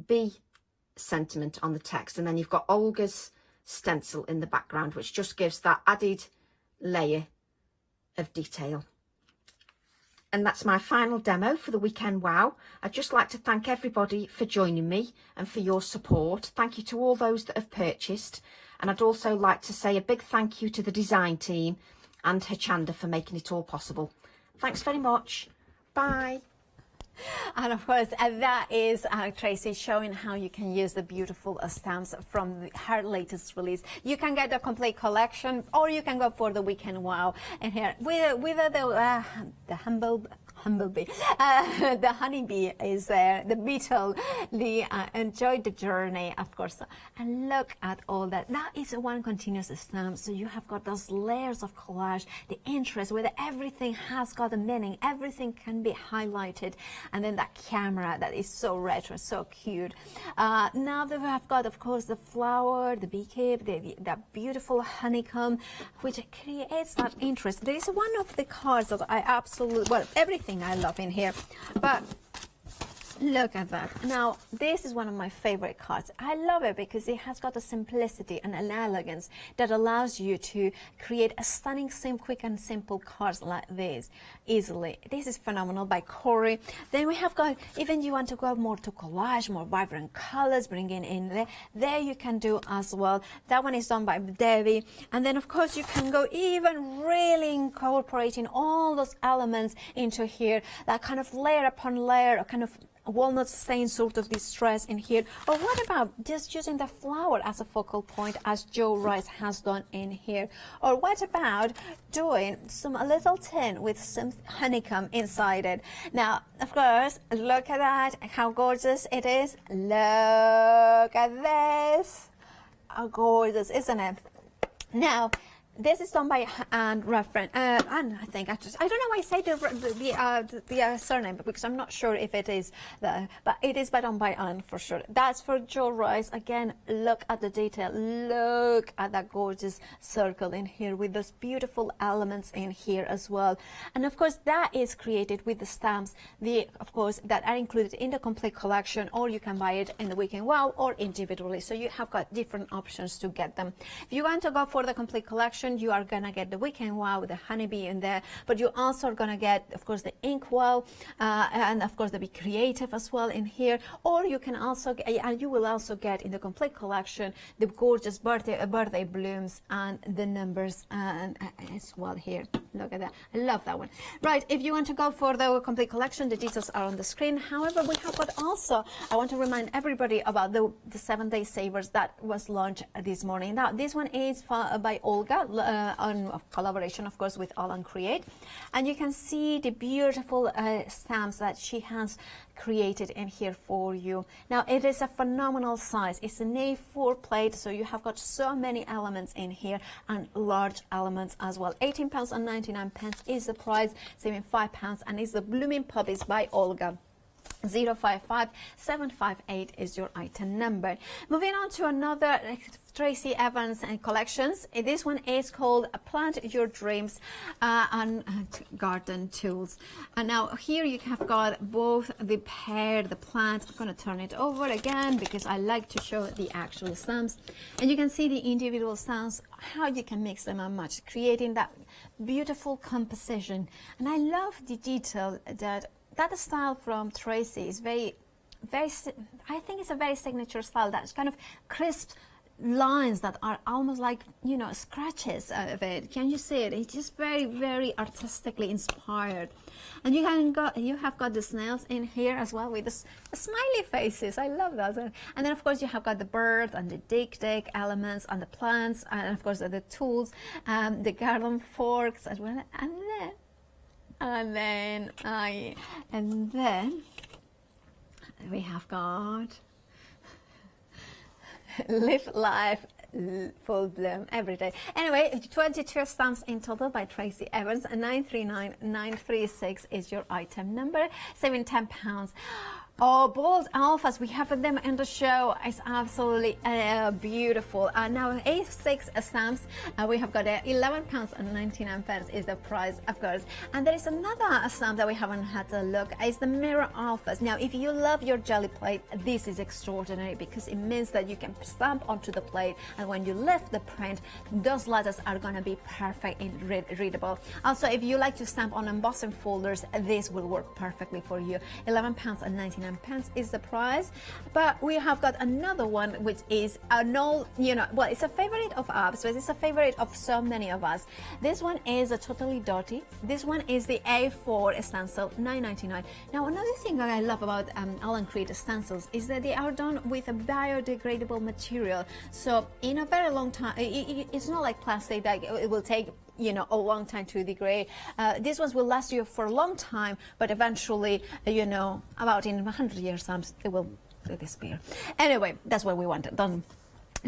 bee sentiment on the text, and then you've got Olga's stencil in the background, which just gives that added layer of detail. And that's my final demo for the Weekend Wow. I'd just like to thank everybody for joining me and for your support. Thank you to all those that have purchased. And I'd also like to say a big thank you to the design team and Hochanda for making it all possible. Thanks very much. Bye. And of course, that is Tracy showing how you can use the beautiful stamps from her latest release. You can get the complete collection, or you can go for the Weekend Wow. And here, with the humblebee, the honeybee is there, the beetle, enjoy the journey, of course. And look at all that. That is one continuous stamp. So you have got those layers of collage, the interest, where everything has got a meaning, everything can be highlighted. And then that camera that is so retro, so cute. Now that we have got, of course, the flower, the beekeep, that beautiful honeycomb, which creates that interest. There is one of the cards that I absolutely, well, everything I love in here, but look at that. Now, this is one of my favorite cards. I love it because it has got a simplicity and an elegance that allows you to create a stunning, quick and simple cards like this easily. This is phenomenal by Corey. Then we have got, even you want to go more to collage, more vibrant colors, bringing in there you can do as well. That one is done by Debbie. And then of course you can go even really incorporating all those elements into here, that kind of layer upon layer, a kind of walnut stain sort of distress in here. Or what about just using the flower as a focal point, as Joe Rice has done in here? Or what about doing a little tin with some honeycomb inside it? Now, of course, look at that, how gorgeous it is. Look at this. How gorgeous, isn't it? Now, this is done by Anne Ruffin. Anne, I think. I don't know why I say the surname, because I'm not sure if it is but it is done by Anne for sure. That's for Joe Rice. Again, look at the detail. Look at that gorgeous circle in here with those beautiful elements in here as well. And of course, that is created with the stamps, of course, that are included in the complete collection, or you can buy it in the Weekend Wow or individually. So you have got different options to get them. If you want to go for the complete collection, collection, you are gonna get the weekend wow with the honeybee in there, but you also are gonna get, of course, the ink wow, and of course the Be Creative as well in here. Or you can also get, and you will also get in the complete collection the gorgeous birthday blooms and the numbers as well here. Look at that, I love that one. Right, if you want to go for the complete collection, the details are on the screen. However, we have got also, I want to remind everybody about the 7-day savers that was launched this morning. Now, this one is by Olga, on collaboration, of course, with AALL Create. And you can see the beautiful stamps that she has created in here for you. Now, it is a phenomenal size. It's an A4 plate, so you have got so many elements in here and large elements as well. £18.99 is the price, saving £5, and it's the Blooming Puppies by Olga. 055758 is your item number. Moving on to another Tracy Evans and collections. This one is called Plant Your Dreams and Garden Tools. And now here you have got both the pear, the plant. I'm going to turn it over again because I like to show the actual stamps. And you can see the individual stamps, how you can mix them and match, creating that beautiful composition. And I love the detail that style from Tracy is very, I think it's a very signature style. That's kind of crisp lines that are almost like, you know, scratches of it. Can you see it? It's just very, very artistically inspired. And you have got the snails in here as well with the smiley faces. I love that. And then of course you have got the bird and the dig elements and the plants, and of course the tools, the garden forks as well. And then we have got Live Life Full Bloom Every Day. Anyway, 22 stamps in total by Tracy Evans, and 939936 is your item number, saving £10. Oh, bold alphas, we have them in the show. It's absolutely beautiful. Now, A6 stamps, we have got £11.99 is the price, of course. And there is another stamp that we haven't had a look. It's the mirror alphas. Now, if you love your jelly plate, this is extraordinary because it means that you can stamp onto the plate, and when you lift the print, those letters are going to be perfect and readable. Also, if you like to stamp on embossing folders, this will work perfectly for you. £11.99 is the price. But we have got another one which is it's a favorite of ours, but it's a favorite of so many of us. This one is a totally dirty. This one is the A4 stencil, $9.99. Now, another thing that I love about AALL Create stencils is that they are done with a biodegradable material, so in a very long time, it's not like plastic that it will take a long time to degrade. These ones will last you for a long time, but eventually, about in 100 years, they will disappear. Anyway, that's what we wanted done.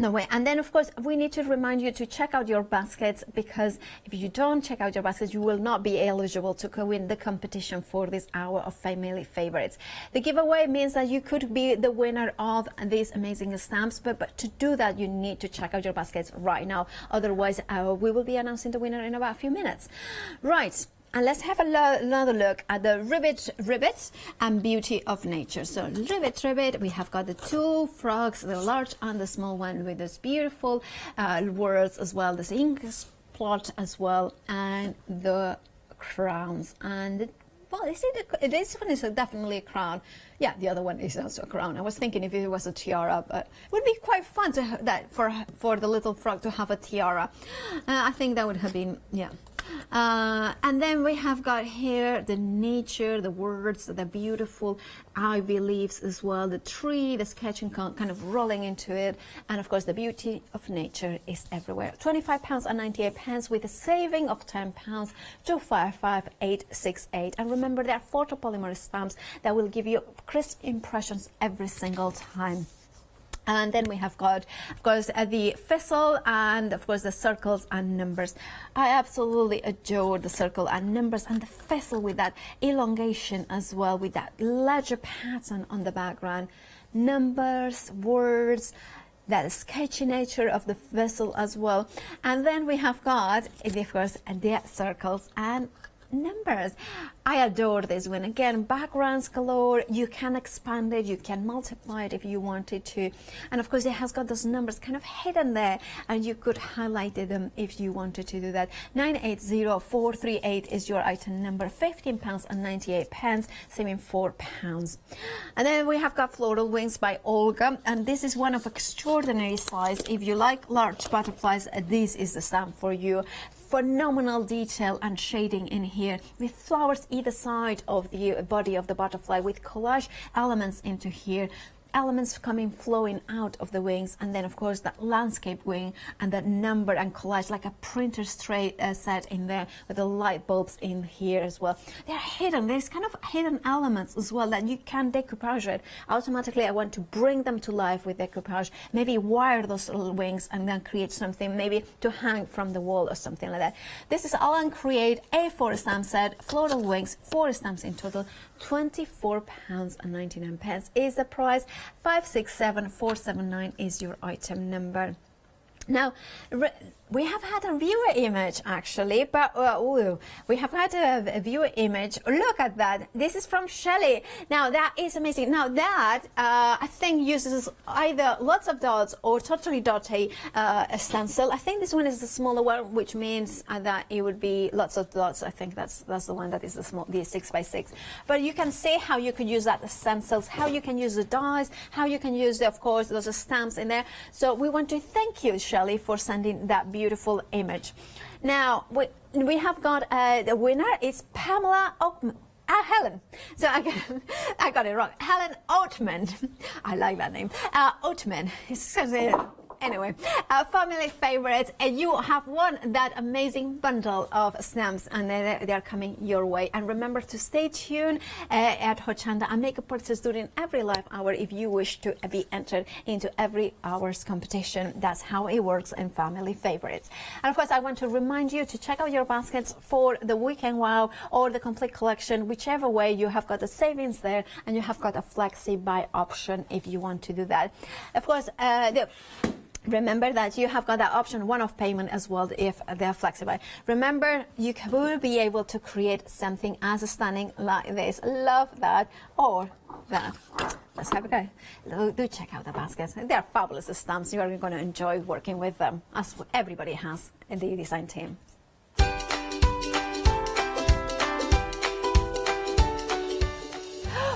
No way. And then, of course, we need to remind you to check out your baskets, because if you don't check out your baskets, you will not be eligible to win the competition for this hour of family favorites. The giveaway means that you could be the winner of these amazing stamps, but to do that, you need to check out your baskets right now. Otherwise, we will be announcing the winner in about a few minutes. Right. And let's have another look at the Ribbit and Beauty of Nature. So Ribbit, we have got the two frogs, the large and the small one, with this beautiful words as well, this ink plot as well, and the crowns. And well, this one is definitely a crown. Yeah, the other one is also a crown. I was thinking if it was a tiara, but it would be quite fun to have that for the little frog to have a tiara. I think that would have been, yeah. And then we have got here the nature, the words, the beautiful ivy leaves as well, the tree, the sketching kind of rolling into it, and of course the beauty of nature is everywhere. £25.98 with a saving of £10 to 55868. And remember, there are photopolymer stamps that will give you crisp impressions every single time. And then we have got, of course, the thistle and, of course, the circles and numbers. I absolutely adore the circle and numbers and the thistle with that elongation as well, with that ledger pattern on the background. Numbers, words, that sketchy nature of the thistle as well. And then we have got, of course, the circles and numbers. I adore this one. Again, backgrounds galore. You can expand it, you can multiply it if you wanted to. And of course, it has got those numbers kind of hidden there, and you could highlight them if you wanted to do that. 980438 is your item number. £15.98, saving £4. And then we have got floral wings by Olga, and this is one of extraordinary size. If you like large butterflies, this is the stamp for you. Phenomenal detail and shading in here with flowers either side of the body of the butterfly, with collage elements into here, elements flowing out of the wings, and then of course that landscape wing and that number and collage like a printer's tray set in there with the light bulbs in here as well. They're hidden. There's kind of hidden elements as well that you can decoupage it. Automatically I want to bring them to life with decoupage, maybe wire those little wings and then create something maybe to hang from the wall or something like that. This is All Create A4 stamp set, floral wings, 4 stamps in total. £24.99 is the price. 567479 is your item number. Now, we have had a viewer image actually, but we have had a viewer image. Look at that. This is from Shelley. Now, that is amazing. Now, that I think uses either lots of dots or totally dotty stencil. I think this one is the smaller one, which means that it would be lots of dots. I think that's the one that is the 6x6. But you can see how you could use that the stencils, how you can use the dies, how you can use, of course, those stamps in there. So we want to thank you, Shelley, for sending that beautiful image. Now we have got the winner. It's Pamela Helen. So I got it wrong. Helen Oatman. I like that name. Oatman. Anyway, family favorites, and you have won that amazing bundle of stamps, and they're coming your way. And remember to stay tuned at Hochanda and make a purchase during every live hour if you wish to be entered into every hour's competition. That's how it works in family favorites. And of course, I want to remind you to check out your baskets for the Weekend Wow or the complete collection. Whichever way, you have got the savings there, and you have got a flexi buy option if you want to do that. Of course, remember that you have got that option one-off payment as well if they're flexible. Remember, you will be able to create something as stunning like this. Love that. Or that. Let's have a go. Do check out the baskets. They're fabulous stamps. You are going to enjoy working with them, as everybody has in the design team.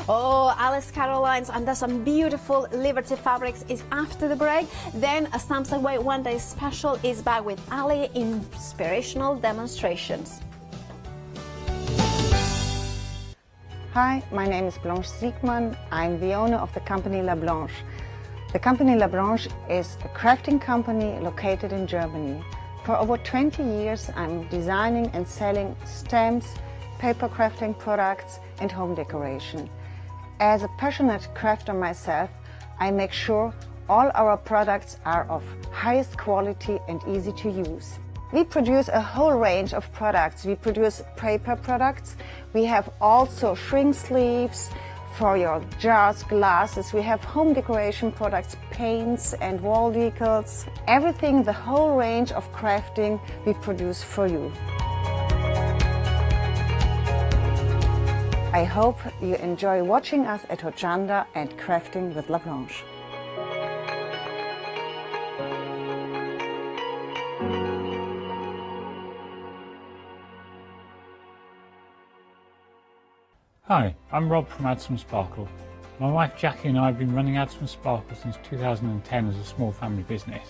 Oh, Alice Caroline's under some beautiful Liberty fabrics is after the break. Then a Stamps Away One Day Special is back with Ali inspirational demonstrations. Hi, my name is Blanche Siegmann. I'm the owner of the company La Blanche. The company La Blanche is a crafting company located in Germany. For over 20 years, I'm designing and selling stamps, paper crafting products, and home decoration. As a passionate crafter myself, I make sure all our products are of highest quality and easy to use. We produce a whole range of products. We produce paper products. We have also shrink sleeves for your jars, glasses. We have home decoration products, paints and wall decals. Everything, the whole range of crafting we produce for you. I hope you enjoy watching us at Hochanda and crafting with La Blanche. Hi, I'm Rob from Add Some Sparkle. My wife Jackie and I have been running Add Some Sparkle since 2010 as a small family business.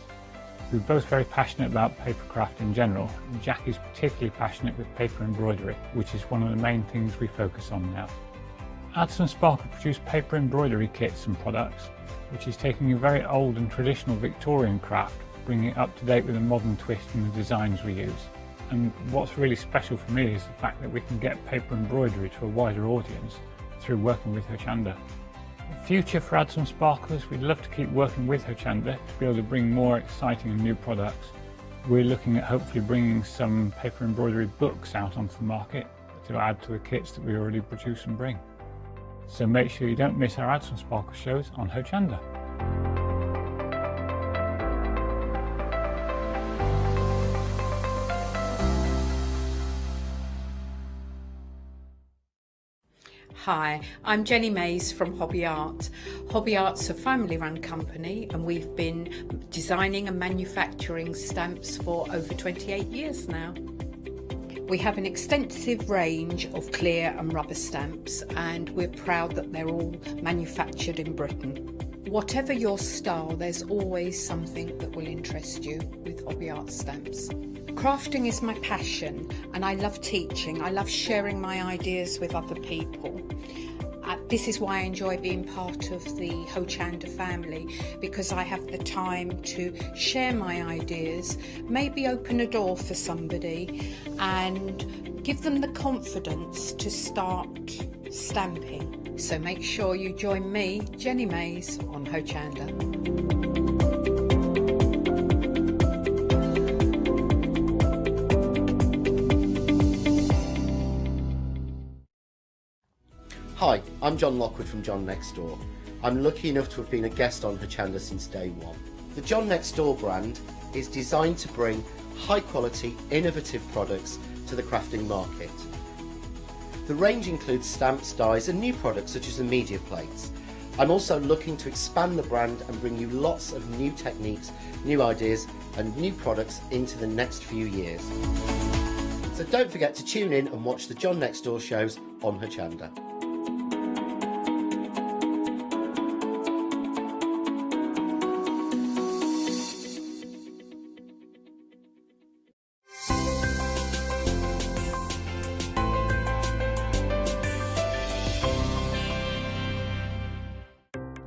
We're both very passionate about papercraft in general, and Jackie's particularly passionate with paper embroidery, which is one of the main things we focus on now. Add Some Sparkle produce paper embroidery kits and products, which is taking a very old and traditional Victorian craft, bringing it up to date with a modern twist in the designs we use. And what's really special for me is the fact that we can get paper embroidery to a wider audience through working with Hochanda. The future for Add Some Sparkle is we'd love to keep working with Hochanda to be able to bring more exciting and new products. We're looking at hopefully bringing some paper embroidery books out onto the market to add to the kits that we already produce and bring. So make sure you don't miss our Add Some Sparkle shows on Hochanda. Hi, I'm Jenny Mays from Hobby Art. Hobby Art's a family-run company and we've been designing and manufacturing stamps for over 28 years now. We have an extensive range of clear and rubber stamps and we're proud that they're all manufactured in Britain. Whatever your style, there's always something that will interest you with Hobby Art stamps. Crafting is my passion and I love teaching. I love sharing my ideas with other people. This is why I enjoy being part of the Hochanda family, because I have the time to share my ideas, maybe open a door for somebody and give them the confidence to start stamping. So make sure you join me, Jenny Mays, on Hochanda. Hi, I'm John Lockwood from John Next Door. I'm lucky enough to have been a guest on Hochanda since day one. The John Next Door brand is designed to bring high quality, innovative products to the crafting market. The range includes stamps, dies and new products such as the media plates. I'm also looking to expand the brand and bring you lots of new techniques, new ideas and new products into the next few years. So don't forget to tune in and watch the John Next Door shows on Hochanda.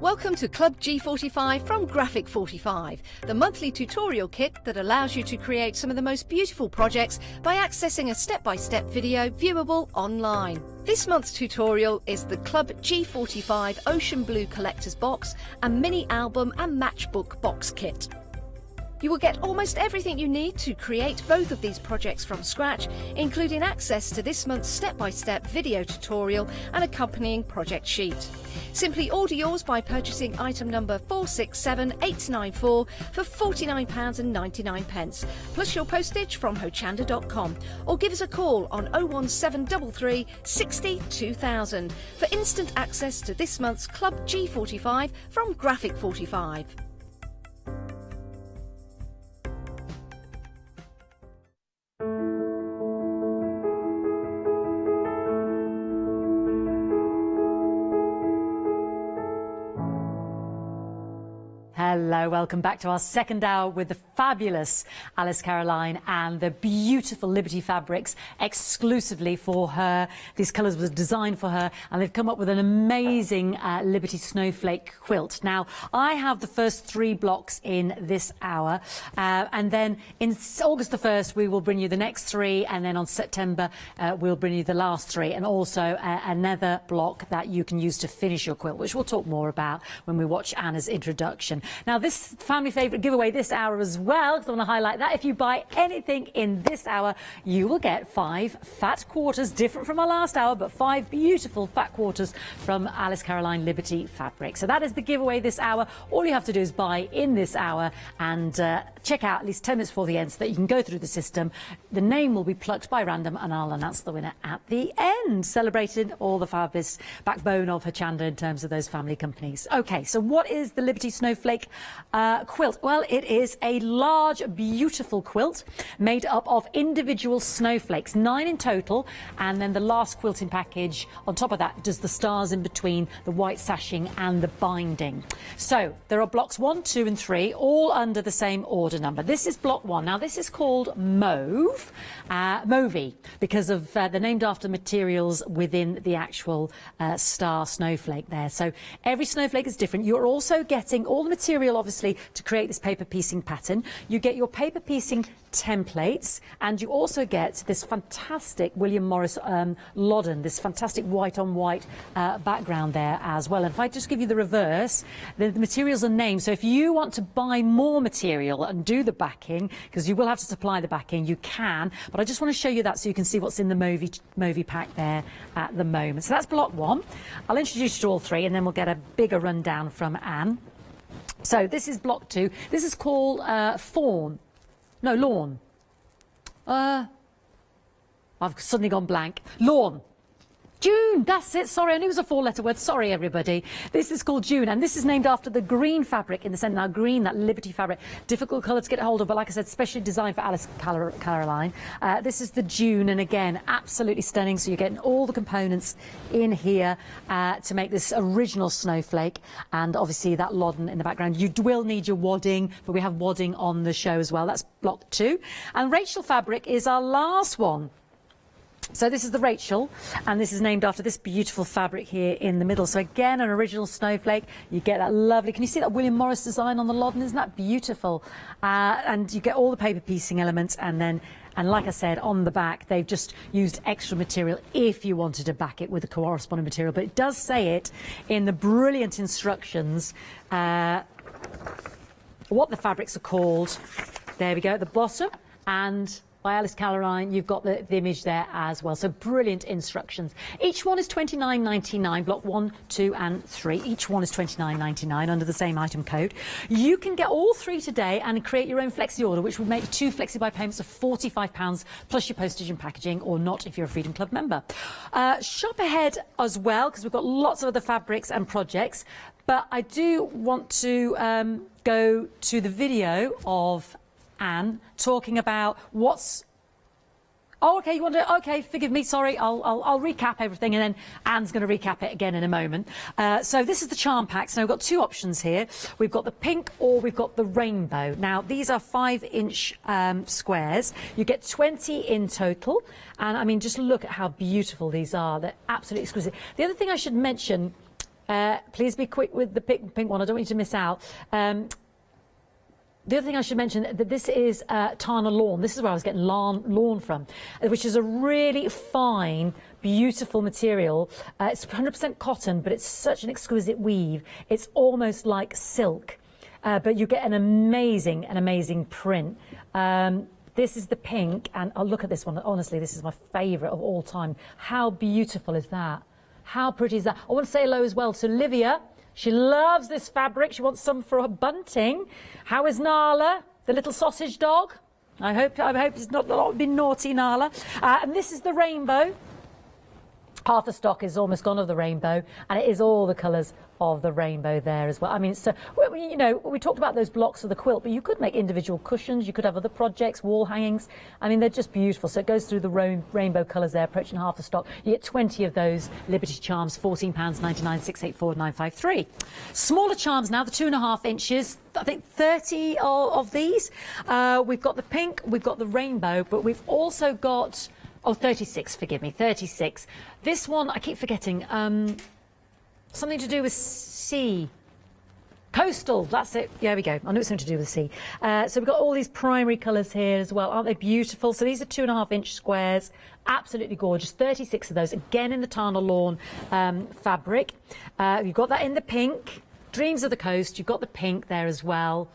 Welcome to Club G45 from Graphic 45, the monthly tutorial kit that allows you to create some of the most beautiful projects by accessing a step-by-step video viewable online. This month's tutorial is the Club G45 Ocean Blue Collector's Box and Mini Album and Matchbook Box Kit. You will get almost everything you need to create both of these projects from scratch, including access to this month's step-by-step video tutorial and accompanying project sheet. Simply order yours by purchasing item number 467894 for £49.99, plus your postage from hochanda.com, or give us a call on 01733 60 2000 for instant access to this month's Club G45 from Graphic 45. Hello, welcome back to our second hour with the fabulous Alice Caroline and the beautiful Liberty fabrics exclusively for her. These colours were designed for her and they've come up with an amazing Liberty snowflake quilt. Now, I have the first 3 blocks in this hour and then in August the 1st we will bring you the next 3, and then on September we'll bring you the last 3, and also another block that you can use to finish your quilt, which we'll talk more about when we watch Anna's introduction. Now, this family favourite giveaway this hour as well, because I want to highlight that. If you buy anything in this hour, you will get 5 fat quarters, different from our last hour, but 5 beautiful fat quarters from Alice Caroline Liberty fabric. So that is the giveaway this hour. All you have to do is buy in this hour and check out at least 10 minutes before the end so that you can go through the system. The name will be plucked by random and I'll announce the winner at the end, celebrating all the fabulous backbone of Hochanda in terms of those family companies. OK, so what is the Liberty Snowflake quilt? Well, it is a large, beautiful quilt made up of individual snowflakes, 9 in total, and then the last quilting package on top of that does the stars in between, the white sashing and the binding. So there are blocks 1, 2 and 3, all under the same order number. This is block 1. Now this is called Mauve, Mauvey, because of they're named after materials within the actual star snowflake there. So every snowflake is different. You're also getting all the material, obviously, to create this paper piecing pattern. You get your paper piecing templates, and you also get this fantastic William Morris Loddon, this fantastic white on white background there as well. And if I just give you the reverse, the materials are named. So if you want to buy more material and do the backing, because you will have to supply the backing, you can. But I just want to show you that so you can see what's in the Mauvey pack there at the moment. So that's block 1. I'll introduce you to all 3 and then we'll get a bigger rundown from Anne. So this is block 2. This is called lawn. I've suddenly gone blank. Lawn. June, that's it. Sorry, I knew it was a 4-letter word. Sorry, everybody. This is called June, and this is named after the green fabric in the centre. Now, green, that Liberty fabric, difficult colour to get hold of, but like I said, specially designed for Alice Caroline. This is the June, and again, absolutely stunning. So you're getting all the components in here to make this original snowflake, and obviously that loddon in the background. You will need your wadding, but we have wadding on the show as well. That's block 2. And Rachel fabric is our last one. So this is the Rachel, and this is named after this beautiful fabric here in the middle. So again, an original snowflake. You get that lovely, can you see that William Morris design on the loddon? Isn't that beautiful? And you get all the paper piecing elements, and like I said, on the back, they've just used extra material if you wanted to back it with the corresponding material. But it does say it in the brilliant instructions, what the fabrics are called. There we go, at the bottom, and by Alice Caroline, you've got the image there as well. So brilliant instructions. Each one is £29.99, block 1, 2 and 3. Each one is £29.99 under the same item code. You can get all 3 today and create your own flexi order, which would make 2 flexi buy payments of £45 plus your postage and packaging, or not if you're a Freedom Club member. Shop ahead as well, because we've got lots of other fabrics and projects. But I do want to go to the video of Anne talking about what's... Oh, okay, you want to... Okay, forgive me, sorry, I'll recap everything, and then Anne's going to recap it again in a moment. So this is the charm packs. Now, we've got 2 options here. We've got the pink or we've got the rainbow. Now, these are 5-inch squares. You get 20 in total, and I mean, just look at how beautiful these are. They're absolutely exquisite. The other thing I should mention, please be quick with the pink one, I don't want you to miss out. The other thing I should mention, that this is Tana lawn. This is where I was getting lawn from, which is a really fine, beautiful material. It's 100% cotton, but it's such an exquisite weave. It's almost like silk, but you get an amazing print. This is the pink, and oh, look at this one. Honestly, this is my favourite of all time. How beautiful is that? How pretty is that? I want to say hello as well to Livia. She loves this fabric. She wants some for her bunting. How is Nala, the little sausage dog? I hope it's not been naughty, Nala. And this is the rainbow. Half the stock is almost gone of the rainbow, and it is all the colours of the rainbow there as well. I mean, so you know, we talked about those blocks of the quilt, but you could make individual cushions. You could have other projects, wall hangings. I mean, they're just beautiful. So it goes through the rainbow colours there, approaching half the stock. You get 20 of those Liberty charms, £14.99, 684 953. Smaller charms now, the 2.5 inches. I think 30 of these. We've got the pink, we've got the rainbow, but we've also got... Oh, 36, forgive me, 36. This one, I keep forgetting, something to do with sea. Coastal, that's it. There we go. I knew it's something to do with the sea. So we've got all these primary colours here as well. Aren't they beautiful? So these are 2.5-inch squares. Absolutely gorgeous. 36 of those, again in the Tana lawn fabric. You've got that in the pink. Dreams of the Coast. You've got the pink there as well.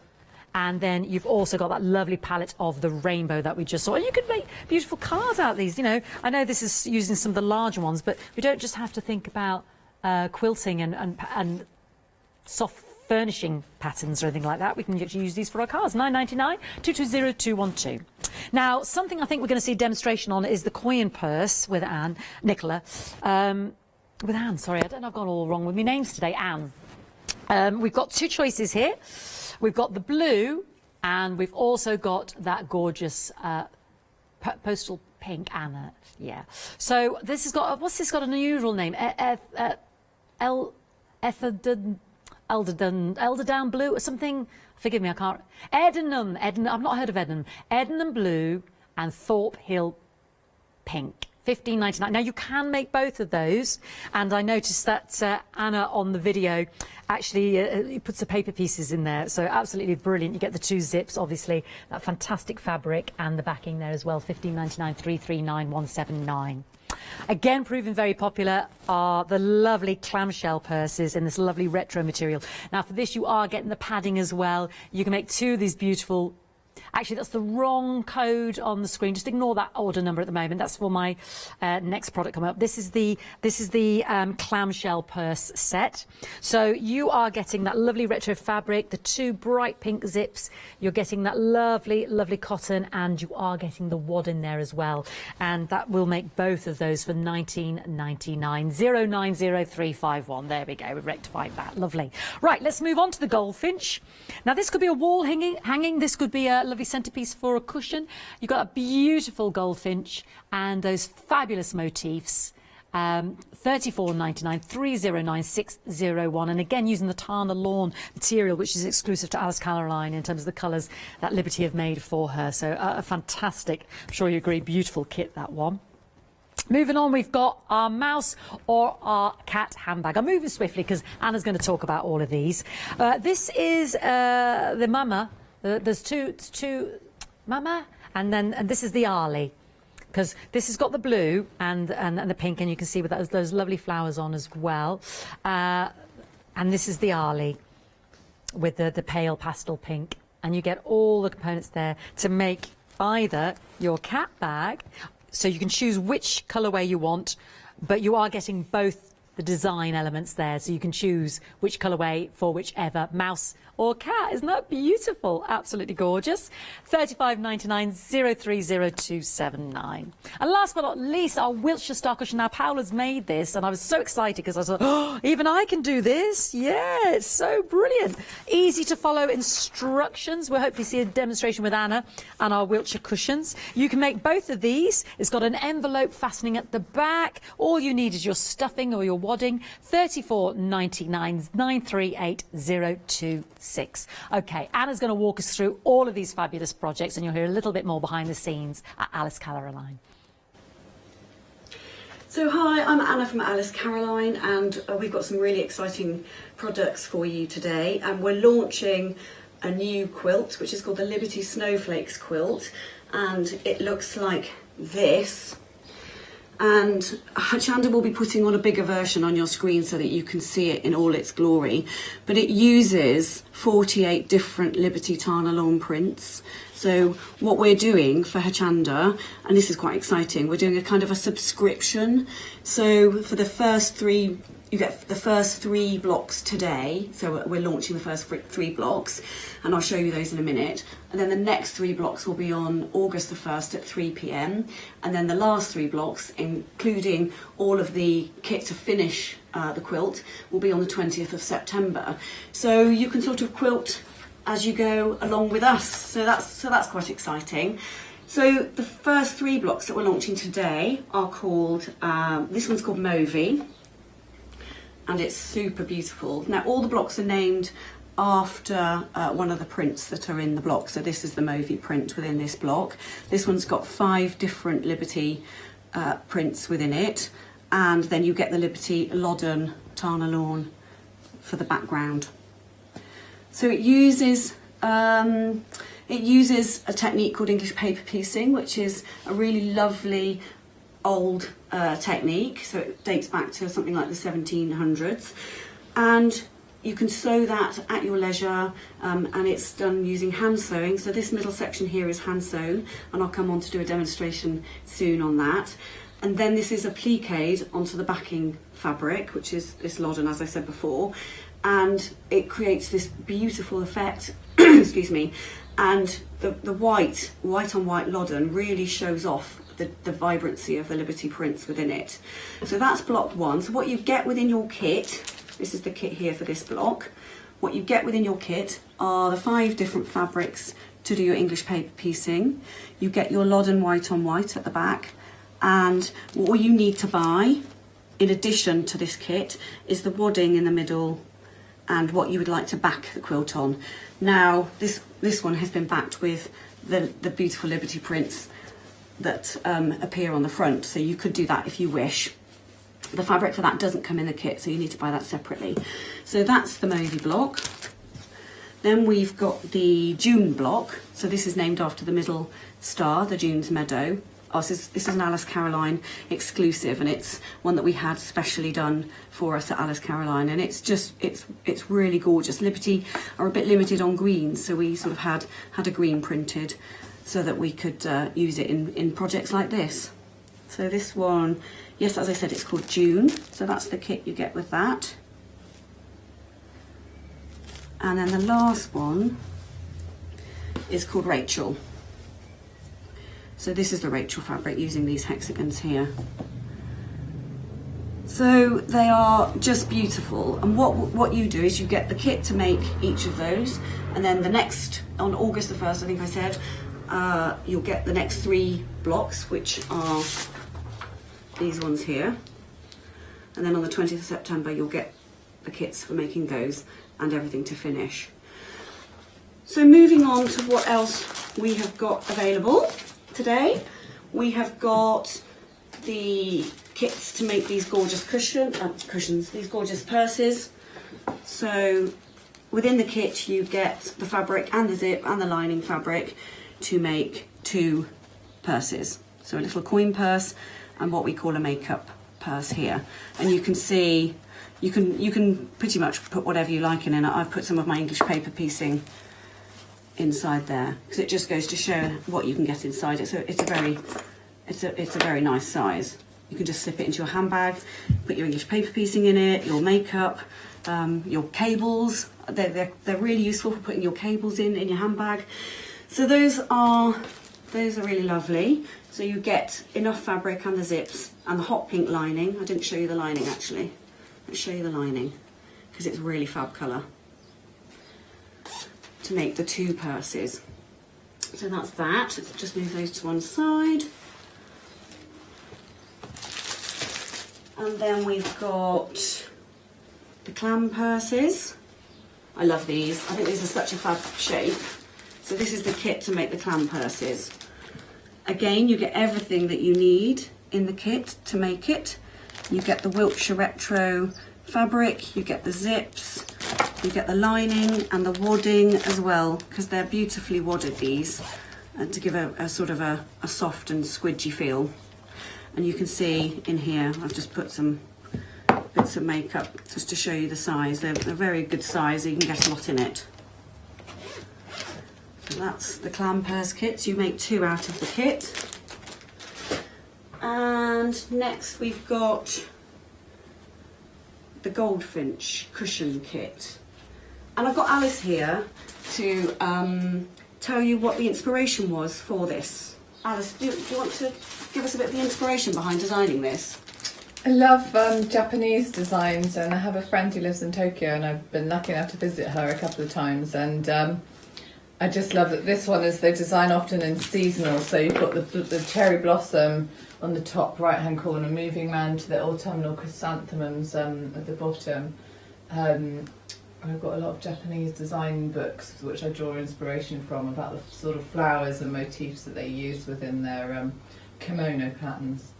And then you've also got that lovely palette of the rainbow that we just saw. And you could make beautiful cards out of these, you know. I know this is using some of the larger ones, but we don't just have to think about quilting and soft furnishing patterns or anything like that. We can use these for our cards. £9.99, 220 212. Now, something I think we're going to see a demonstration on is the coin purse with Nicola. With Anne, sorry, I don't know, I've gone all wrong with my names today, Anne. We've got 2 choices here. We've got the blue, and we've also got that gorgeous postal pink, Anna. Yeah. So this has got, what's this got an unusual name? Elderdown blue or something? Forgive me, I can't. Edenham. I've not heard of Edenham. Edenham blue and Thorpe Hill pink. £15.99. Now, you can make both of those, and I noticed that Anna on the video actually puts the paper pieces in there, so absolutely brilliant. You get the 2 zips, obviously, that fantastic fabric, and the backing there as well. £15.99, 339 179. Again, proving very popular are the lovely clamshell purses in this lovely retro material. Now, for this, you are getting the padding as well. You can make 2 of these beautiful Actually, that's the wrong code on the screen. Just ignore that order number at the moment. That's for my next product coming up. This is the clamshell purse set. So you are getting that lovely retro fabric, the 2 bright pink zips. You're getting that lovely, lovely cotton, and you are getting the wad in there as well. And that will make both of those for £19.99. 090351. There we go. We've rectified that. Lovely. Right, let's move on to the goldfinch. Now, this could be a wall hanging. This could be a lovely centerpiece for a cushion. You've got a beautiful goldfinch and those fabulous motifs. £34.99, 309601, and again using the Tana lawn material, which is exclusive to Alice Caroline in terms of the colours that Liberty have made for her. So a fantastic, I'm sure you agree, beautiful kit, that one. Moving on, we've got our mouse or our cat handbag. I'm moving swiftly because Anna's going to talk about all of these. This is the mama. There's two mama, and this is the Arlie, because this has got the blue and the pink, and you can see with those lovely flowers on as well. And this is the Arlie with the pale pastel pink, and you get all the components there to make either your cat bag. So you can choose which colourway you want, but you are getting both the design elements there. So you can choose which colourway for whichever mouse or cat. Isn't that beautiful? Absolutely gorgeous. £35.99, 030279. And last but not least, our Wiltshire Star Cushion. Now, Paola's made this, and I was so excited because I thought, oh, even I can do this. Yeah, it's so brilliant. Easy to follow instructions. We'll hopefully see a demonstration with Anna and our Wiltshire cushions. You can make both of these. It's got an envelope fastening at the back. All you need is your stuffing or your wadding. £34.99, 938026. Okay, Anna's going to walk us through all of these fabulous projects, and you'll hear a little bit more behind the scenes at Alice Caroline. So hi, I'm Anna from Alice Caroline, and we've got some really exciting products for you today, and we're launching a new quilt which is called the Liberty Snowflakes quilt, and it looks like this. And Hochanda will be putting on a bigger version on your screen so that you can see it in all its glory. But it uses 48 different Liberty Tana lawn prints. So what we're doing for Hochanda, and this is quite exciting, we're doing a kind of a subscription. So for the first 3, you get the first 3 blocks today. So we're launching the first 3 blocks, and I'll show you those in a minute. And then the next 3 blocks will be on August the 1st at 3 p.m. And then the last 3 blocks, including all of the kit to finish the quilt, will be on the 20th of September. So you can sort of quilt as you go along with us. So that's quite exciting. So the first 3 blocks that we're launching today are called, this one's called Movie, and it's super beautiful. Now all the blocks are named after one of the prints that are in the block. So this is the Movie print within this block. This one's got 5 different Liberty prints within it, and then you get the Liberty Loddon Tana lawn for the background. So it uses a technique called English paper piecing, which is a really lovely old technique. So it dates back to something like the 1700s, and you can sew that at your leisure, and it's done using hand sewing. So this middle section here is hand sewn, and I'll come on to do a demonstration soon on that. And then this is appliqued onto the backing fabric, which is this Loddon, as I said before, and it creates this beautiful effect. Excuse me. And the white on white Loddon really shows off the vibrancy of the Liberty prints within it. So that's block 1. So what you get within your kit, this is the kit here for this block. What you get within your kit are the 5 different fabrics to do your English paper piecing. You get your Loddon white on white at the back, and what you need to buy in addition to this kit is the wadding in the middle and what you would like to back the quilt on. Now this one has been backed with the beautiful Liberty prints that appear on the front, so you could do that if you wish. The fabric for that doesn't come in the kit, so you need to buy that separately. So that's the Movie block. Then we've got the June block. So this is named after the middle star, the June's Meadow. Oh, this is an Alice Caroline exclusive, and it's one that we had specially done for us at Alice Caroline, and it's really gorgeous. Liberty are a bit limited on greens, so we sort of had a green printed so that we could use it in projects like this. So this one, yes, as I said, it's called June, so that's the kit you get with that. And then the last one is called Rachel. So this is the Rachel fabric using these hexagons here. So they are just beautiful, and what you do is you get the kit to make each of those, and then the next, on August the 1st, I think I said, you'll get the next 3 blocks, which are these ones here, and then on the 20th of September you'll get the kits for making those and everything to finish. So moving on to what else we have got available today. We have got the kits to make these gorgeous cushions, these gorgeous purses. So within the kit you get the fabric and the zip and the lining fabric to make 2 purses. So a little coin purse and what we call a makeup purse here. And you can see, you can pretty much put whatever you like in it. I've put some of my English paper piecing inside there because it just goes to show what you can get inside it. So it's a very nice size. You can just slip it into your handbag, put your English paper piecing in it, your makeup, your cables. They're really useful for putting your cables in your handbag. So those are really lovely. So you get enough fabric and the zips and the hot pink lining. I didn't show you the lining actually. Let's show you the lining because it's really fab colour to make the 2 purses. So that's that. Let's just move those to one side. And then we've got the clam purses. I love these. I think these are such a fab shape. So this is the kit to make the clam purses. Again, you get everything that you need in the kit to make it. You get the Wiltshire Retro fabric, you get the zips, you get the lining and the wadding as well, because they're beautifully wadded, these, and to give a sort of a soft and squidgy feel. And you can see in here, I've just put some bits of makeup just to show you the size. They're a very good size, so you can get a lot in it. So that's the clam purse kits. You make 2 out of the kit. And next we've got the Goldfinch cushion kit. And I've got Alice here to tell you what the inspiration was for this. Alice, do you want to give us a bit of the inspiration behind designing this? I love Japanese designs, and I have a friend who lives in Tokyo, and I've been lucky enough to visit her a couple of times, and I just love that this one is, they design often in seasonal, so you've got the cherry blossom on the top right hand corner moving round to the autumnal chrysanthemums at the bottom. I've got a lot of Japanese design books which I draw inspiration from about the sort of flowers and motifs that they use within their kimono patterns.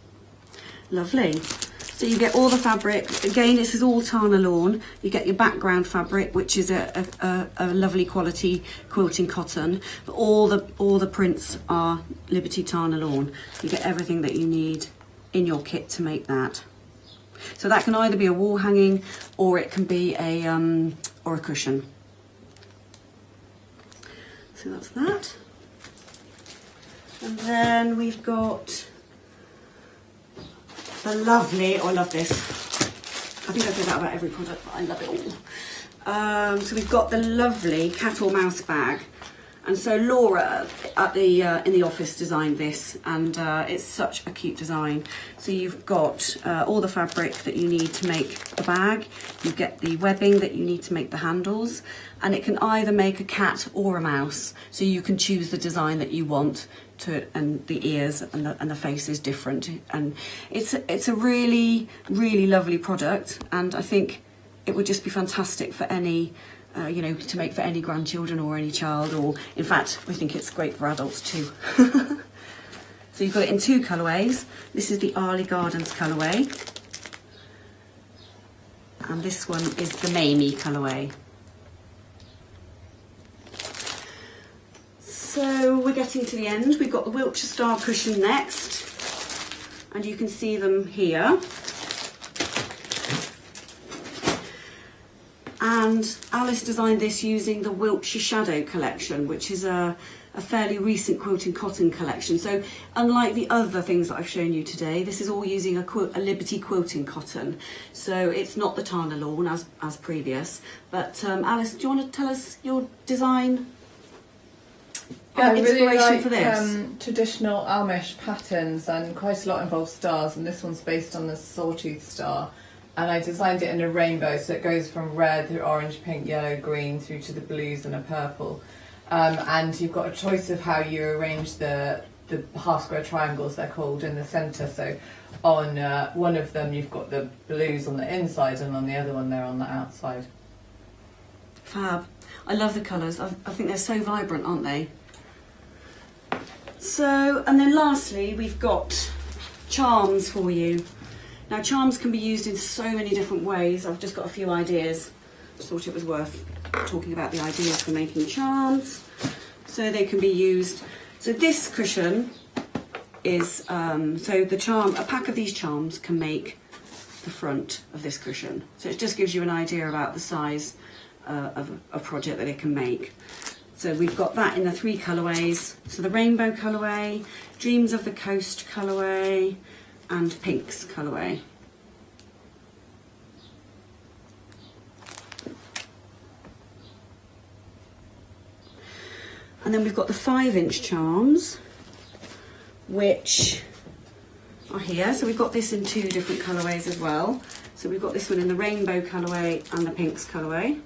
Lovely. So you get all the fabric. Again, this is all Tana lawn. You get your background fabric, which is a lovely quality quilting cotton. But all the prints are Liberty Tana lawn. You get everything that you need in your kit to make that. So that can either be a wall hanging, or it can be a cushion. So that's that. And then we've got the lovely, I love this. I think I say that about every product, but I love it all. So we've got the lovely cat or mouse bag. And so Laura at the in the office designed this, and it's such a cute design. So you've got all the fabric that you need to make the bag, you get the webbing that you need to make the handles, and it can either make a cat or a mouse, so you can choose the design that you want to, and the ears and the face is different. And it's a really, really lovely product, and I think it would just be fantastic for any you know, to make for any grandchildren or any child, or in fact we think it's great for adults too. So you've got it in 2 colourways. This is the Arley Gardens colourway, and this one is the Mamie colourway. So we're getting to the end. We've got the Wiltshire Star cushion next. and you can see them here. And Alice designed this using the Wiltshire Shadow collection, which is a fairly recent quilting cotton collection. So unlike the other things that I've shown you today, this is all using a Liberty quilting cotton. So it's not the Tana lawn as previous. But Alice, do you want to tell us your design? Yeah, I really inspiration like for this? traditional Amish patterns, and quite a lot involves stars, and this one's based on the sawtooth star. And I designed it in a rainbow, so it goes from red through orange, pink, yellow, green, through to the blues and a purple. And you've got a choice of how you arrange the half square triangles, they're called, in the centre. So on one of them you've got the blues on the inside, and on the other one they're on the outside. Fab. I love the colours. I think they're so vibrant, aren't they? So, and then lastly, we've got charms for you. Now, charms can be used in so many different ways. I've just got a few ideas. Just thought it was worth talking about the ideas for making charms. So they can be used. So this cushion is, so the charm, a pack of these charms can make the front of this cushion. So it just gives you an idea about the size of a project that it can make. So we've got that in the 3 colourways. So the rainbow colourway, Dreams of the Coast colourway, and Pinks colourway. And then we've got the 5-inch charms, which are here. So we've got this in 2 different colourways as well. So we've got this one in the rainbow colourway and the Pinks colourway.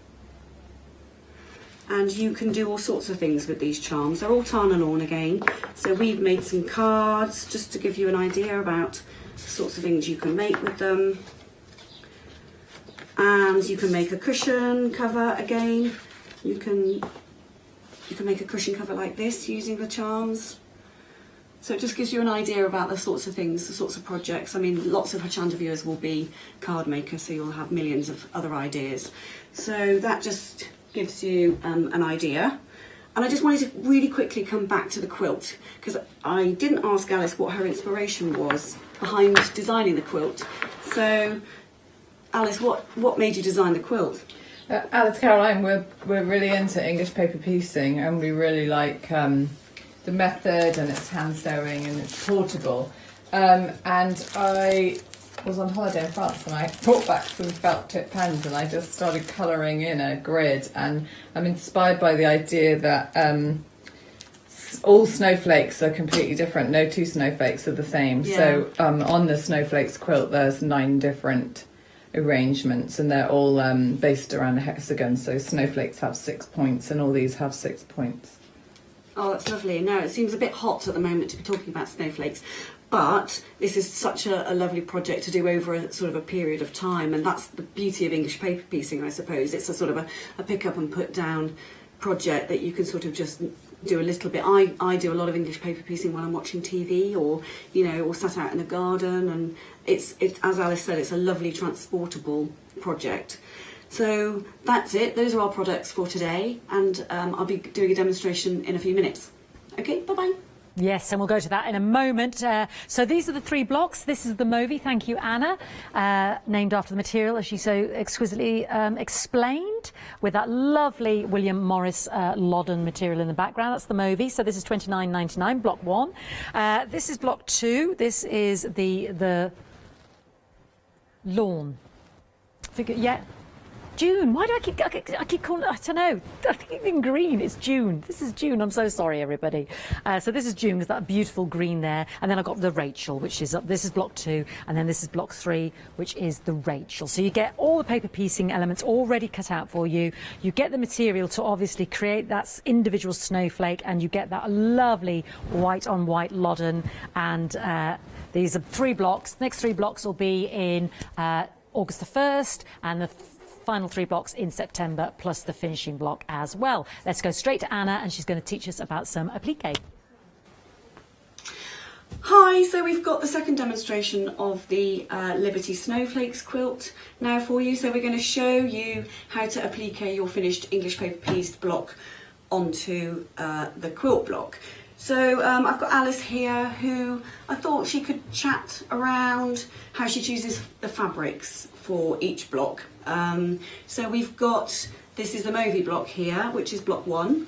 And you can do all sorts of things with these charms. They're all Tana lawn again. So we've made some cards just to give you an idea about the sorts of things you can make with them. And you can make a cushion cover again. You can make a cushion cover like this using the charms. So it just gives you an idea about the sorts of things, the sorts of projects. I mean, lots of Hochanda viewers will be card makers, so you'll have millions of other ideas. So that just gives you an idea. And I just wanted to really quickly come back to the quilt, because I didn't ask Alice what her inspiration was behind designing the quilt. So Alice, what made you design the quilt? Alice Caroline, we're really into English paper piecing, and we really like the method, and it's hand sewing and it's portable. And I was on holiday in France, and I brought back some felt tip pens, and I just started colouring in a grid, and I'm inspired by the idea that all snowflakes are completely different. No 2 snowflakes are the same. Yeah. So on the snowflakes quilt there's 9 different arrangements, and they're all based around a hexagon. So snowflakes have 6 points, and all these have 6 points. Oh, that's lovely. Now, it seems a bit hot at the moment to be talking about snowflakes, but this is such a lovely project to do over a sort of a period of time, and that's the beauty of English paper piecing, I suppose. It's a sort of a pick up and put down project that you can sort of just do a little bit. I do a lot of English paper piecing while I'm watching TV, or or sat out in the garden, and it's as Alice said, it's a lovely transportable project. So that's it. Those are our products for today, and I'll be doing a demonstration in a few minutes. Okay, bye-bye. Yes, and we'll go to that in a moment. So these are the 3 blocks. This is the Movi, thank you, Anna, named after the material, as she so exquisitely explained, with that lovely William Morris Loddon material in the background. That's the Movi. So this is £29.99, block 1. This is block 2. This is the lawn. Yeah. June. Why do I keep calling it? I don't know. I think it's in green. It's June. This is June. I'm so sorry, everybody. So this is June, with that beautiful green there. And then I've got the Rachel, which is up. This is block 2. And then this is block 3, which is the Rachel. So you get all the paper piecing elements already cut out for you. You get the material to obviously create that individual snowflake, and you get that lovely white on white Loddon. And these are 3 blocks. The next 3 blocks will be in August the 1st, and the final 3 blocks in September, plus the finishing block as well. Let's go straight to Anna, and she's going to teach us about some applique. Hi, so we've got the second demonstration of the Liberty Snowflakes quilt now for you. So we're going to show you how to applique your finished English paper pieced block onto the quilt block. So I've got Alice here, who I thought she could chat around how she chooses the fabrics for each block. So we've got, this is the Movi block here, which is block 1.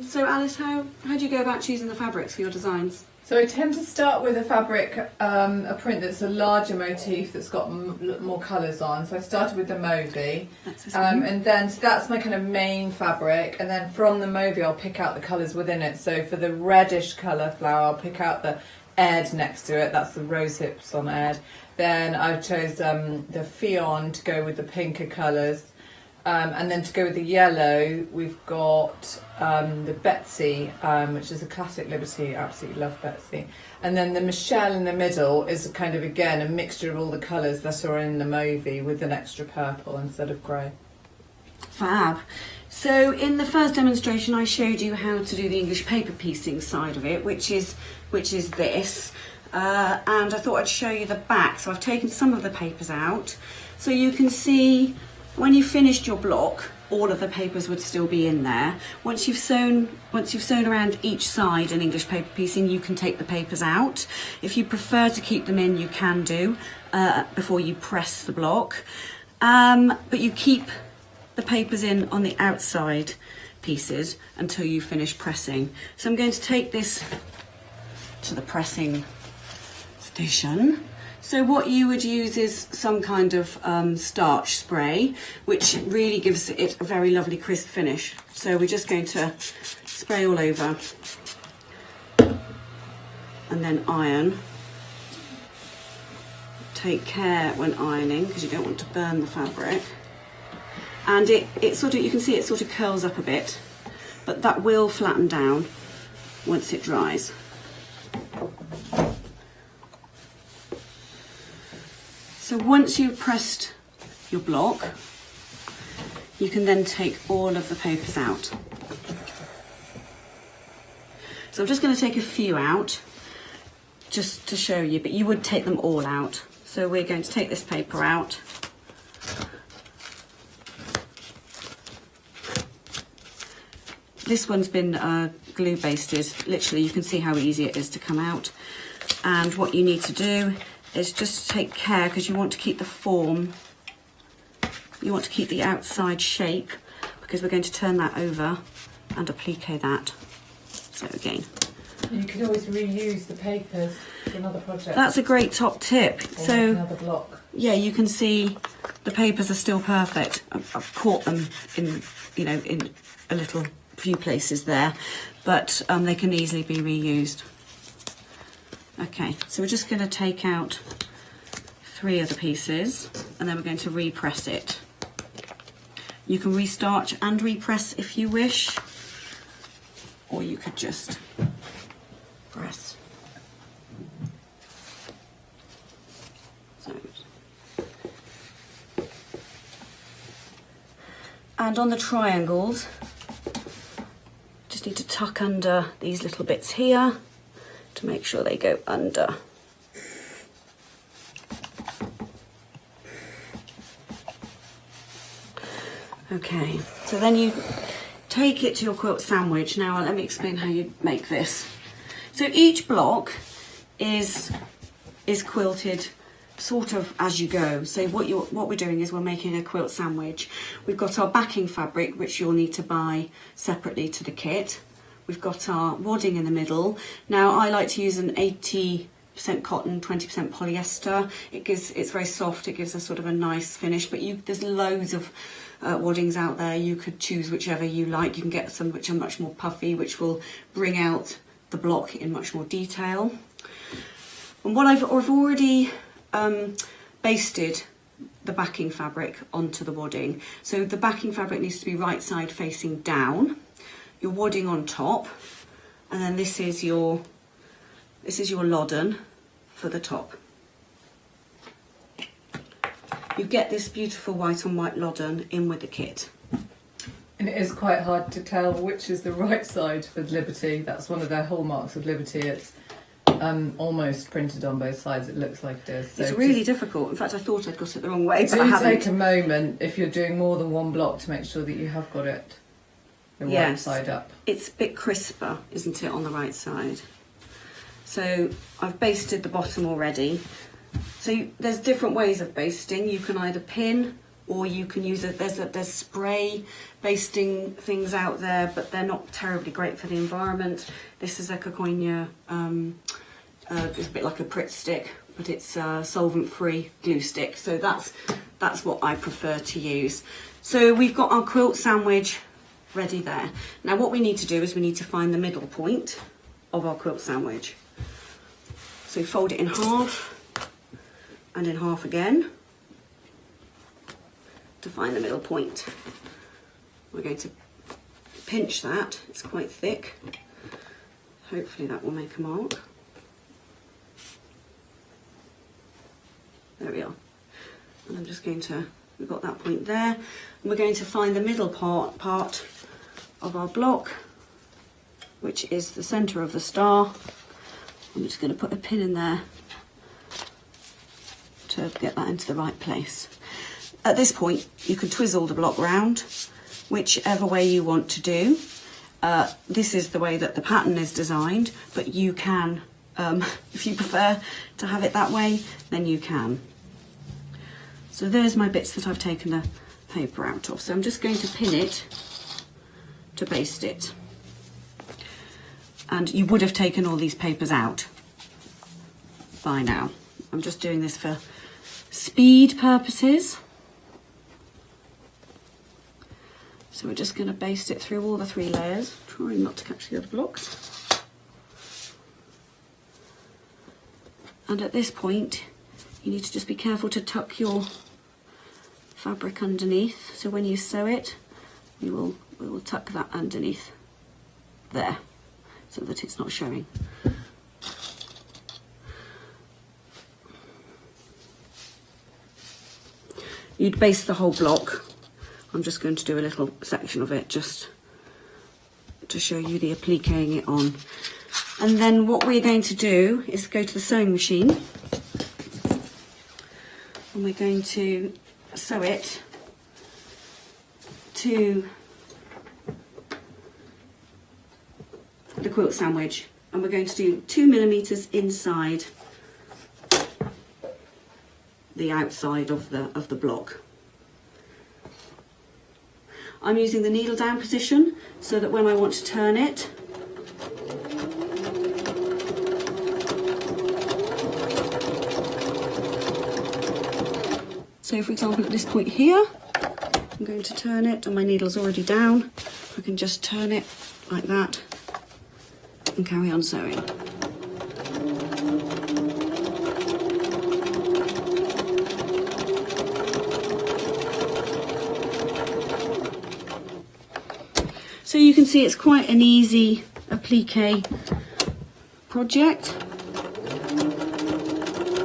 So Alice, how do you go about choosing the fabrics for your designs? So I tend to start with a fabric, a print that's a larger motif that's got more colours on. So I started with the Movi, and then so that's my kind of main fabric. And then from the Movi, I'll pick out the colours within it. So for the reddish colour flower, I'll pick out the Ed next to it. That's the rose hips on Ed. Then I chose the Fion to go with the pinker colours. And then to go with the yellow, we've got the Betsy, which is a classic Liberty. I absolutely love Betsy. And then the Michelle in the middle is kind of, again, a mixture of all the colours that are in the Movi with an extra purple instead of grey. Fab. So in the first demonstration, I showed you how to do the English paper piecing side of it, which is this. And I thought I'd show you the back. So I've taken some of the papers out. So you can see when you finished your block, all of the papers would still be in there. Once you've sewn around each side in English paper piecing, you can take the papers out. If you prefer to keep them in, you can do before you press the block. But you keep the papers in on the outside pieces until you finish pressing. So I'm going to take this to the pressing station. So what you would use is some kind of starch spray, which really gives it a very lovely crisp finish. So we're just going to spray all over and then iron. Take care when ironing because you don't want to burn the fabric. And it sort of, you can see it sort of curls up a bit, but that will flatten down once it dries. So once you've pressed your block, you can then take all of the papers out. So I'm just going to take a few out just to show you, but you would take them all out. So we're going to take this paper out. This one's been glue basted. Literally, you can see how easy it is to come out. And what you need to do is just take care, because you want to keep the form, you want to keep the outside shape, because we're going to turn that over and applique that. So again, you can always reuse the papers for another project. That's a great top tip. Or so another block. Yeah, you can see the papers are still perfect. I've caught them in, you know, in a little few places there, but they can easily be reused. Okay, so we're just going to take out 3 of the pieces and then we're going to repress it. You can restarch and repress if you wish, or you could just press. So, and on the triangles, just need to tuck under these little bits here to make sure they go under. Okay, so then you take it to your quilt sandwich. Now let me explain how you make this. So each block is quilted sort of as you go. So what we're doing is we're making a quilt sandwich. We've got our backing fabric, which you'll need to buy separately to the kit. We've got our wadding in the middle. Now I like to use an 80% cotton, 20% polyester. It's very soft. It gives a sort of a nice finish. But there's loads of waddings out there. You could choose whichever you like. You can get some which are much more puffy, which will bring out the block in much more detail. And what I've already basted the backing fabric onto the wadding. So the backing fabric needs to be right side facing down. Your wadding on top, and then this is your loddon for the top. You get this beautiful white on white loddon in with the kit. And it is quite hard to tell which is the right side with Liberty. That's one of their hallmarks of Liberty. It's almost printed on both sides. It looks like it is. So it's really difficult. In fact, I thought I'd got it the wrong way, but I haven't. Do take a moment if you're doing more than one block to make sure that you have got it the right Yes. side up. It's a bit crisper, isn't it, on the right side? So I've basted the bottom already. So there's different ways of basting. You can either pin, or you can use it. There's spray basting things out there, but they're not terribly great for the environment. This is a cocoigne, it's a bit like a Pritt stick, but it's a solvent-free glue stick. So that's what I prefer to use. So we've got our quilt sandwich ready there. Now what we need to do is we need to find the middle point of our quilt sandwich. So fold it in half and in half again to find the middle point. We're going to pinch that, it's quite thick. Hopefully that will make a mark. There we are. And I'm just going to, we've got that point there. And we're going to find the middle part of our block, which is the centre of the star. I'm just going to put a pin in there to get that into the right place. At this point, you can twizzle the block round, whichever way you want to do. This is the way that the pattern is designed, but you can, if you prefer to have it that way, then you can. So there's my bits that I've taken the paper out of. So I'm just going to pin it to baste it. And you would have taken all these papers out by now. I'm just doing this for speed purposes. So we're just going to baste it through all the 3 layers, trying not to catch the other blocks. And at this point, you need to just be careful to tuck your fabric underneath. So when you sew it, we will tuck that underneath there, so that it's not showing. You'd baste the whole block. I'm just going to do a little section of it just to show you the appliquing it on. And then what we're going to do is go to the sewing machine and we're going to sew it to the quilt sandwich, and we're going to do 2 millimeters inside the outside of the block. I'm using the needle down position so that when I want to turn it, so for example at this point here, I'm going to turn it and my needle's already down. I can just turn it like that and carry on sewing. So you can see it's quite an easy applique project.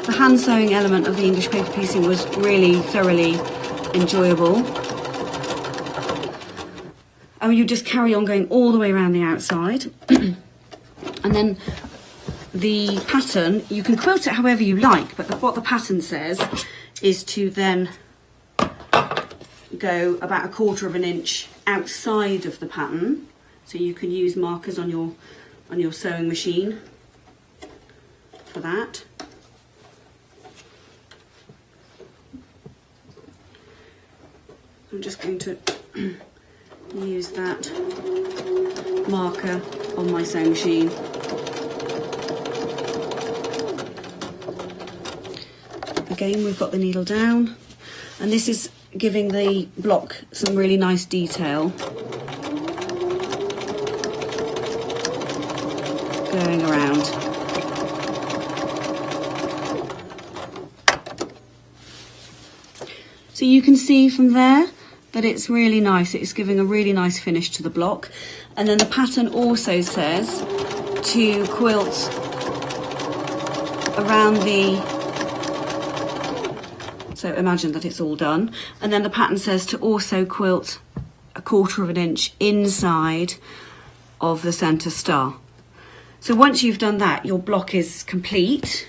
The hand sewing element of the English paper piecing was really thoroughly enjoyable. And you just carry on going all the way around the outside. And then the pattern, you can quilt it however you like, but what the pattern says is to then go about 1/4 of an inch outside of the pattern. So you can use markers on your sewing machine for that. I'm just going to use that marker on my sewing machine. Again, we've got the needle down, and this is giving the block some really nice detail going around. So you can see from there that it's really nice. It's giving a really nice finish to the block. And then the pattern also says to quilt around the, so imagine that it's all done. And then the pattern says to also quilt 1/4 of an inch inside of the centre star. So once you've done that, your block is complete.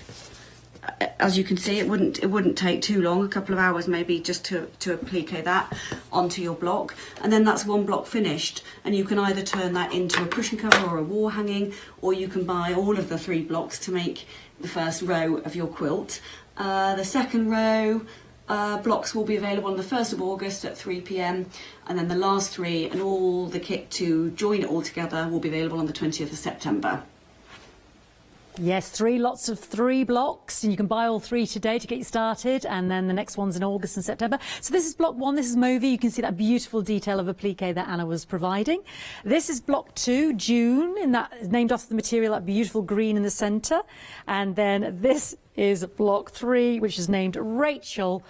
as you can see, it wouldn't take too long, a couple of hours maybe, just to applique that onto your block, and then that's one block finished. And you can either turn that into a cushion cover or a wall hanging, or you can buy all of the 3 blocks to make the first row of your quilt. The second row blocks will be available on the 1st of August at 3 p.m, and then the last 3 and all the kit to join it all together will be available on the 20th of September. Yes, 3 lots of 3 blocks, and you can buy all 3 today to get you started, and then the next one's in August and September. So this is block 1, this is Mauve. You can see that beautiful detail of applique that Anna was providing. This is block 2, June, and that is named after the material, that beautiful green in the centre. And then this is block 3, which is named Rachel,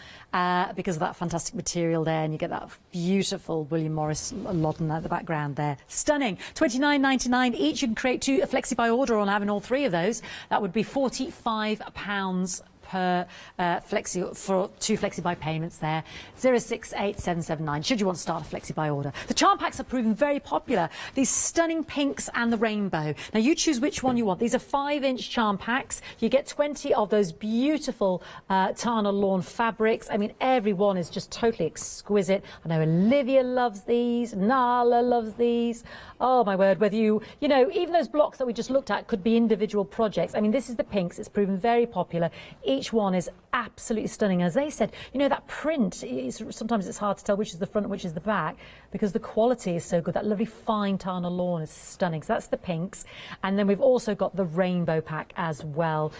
because of that fantastic material there, and you get that beautiful William Morris Loddon at the background there. Stunning. £29.99 each. You can create 2 a flexi by order on having all 3 of those. That would be £45 per flexi for 2 flexi buy payments there. 068779 should you want to start a flexi buy order. The charm packs are proving very popular. These stunning pinks and the rainbow. Now you choose which one you want. These are 5-inch charm packs. You get 20 of those beautiful Tana lawn fabrics. I mean, every one is just totally exquisite. I know Olivia loves these. Nala loves these. Oh my word, whether you know, even those blocks that we just looked at could be individual projects. I mean, this is the pinks. It's proven very popular. Each one is absolutely stunning. As they said, you know, that print, sometimes it's hard to tell which is the front and which is the back because the quality is so good. That lovely fine Tana lawn is stunning. So that's the pinks. And then we've also got the rainbow pack as well,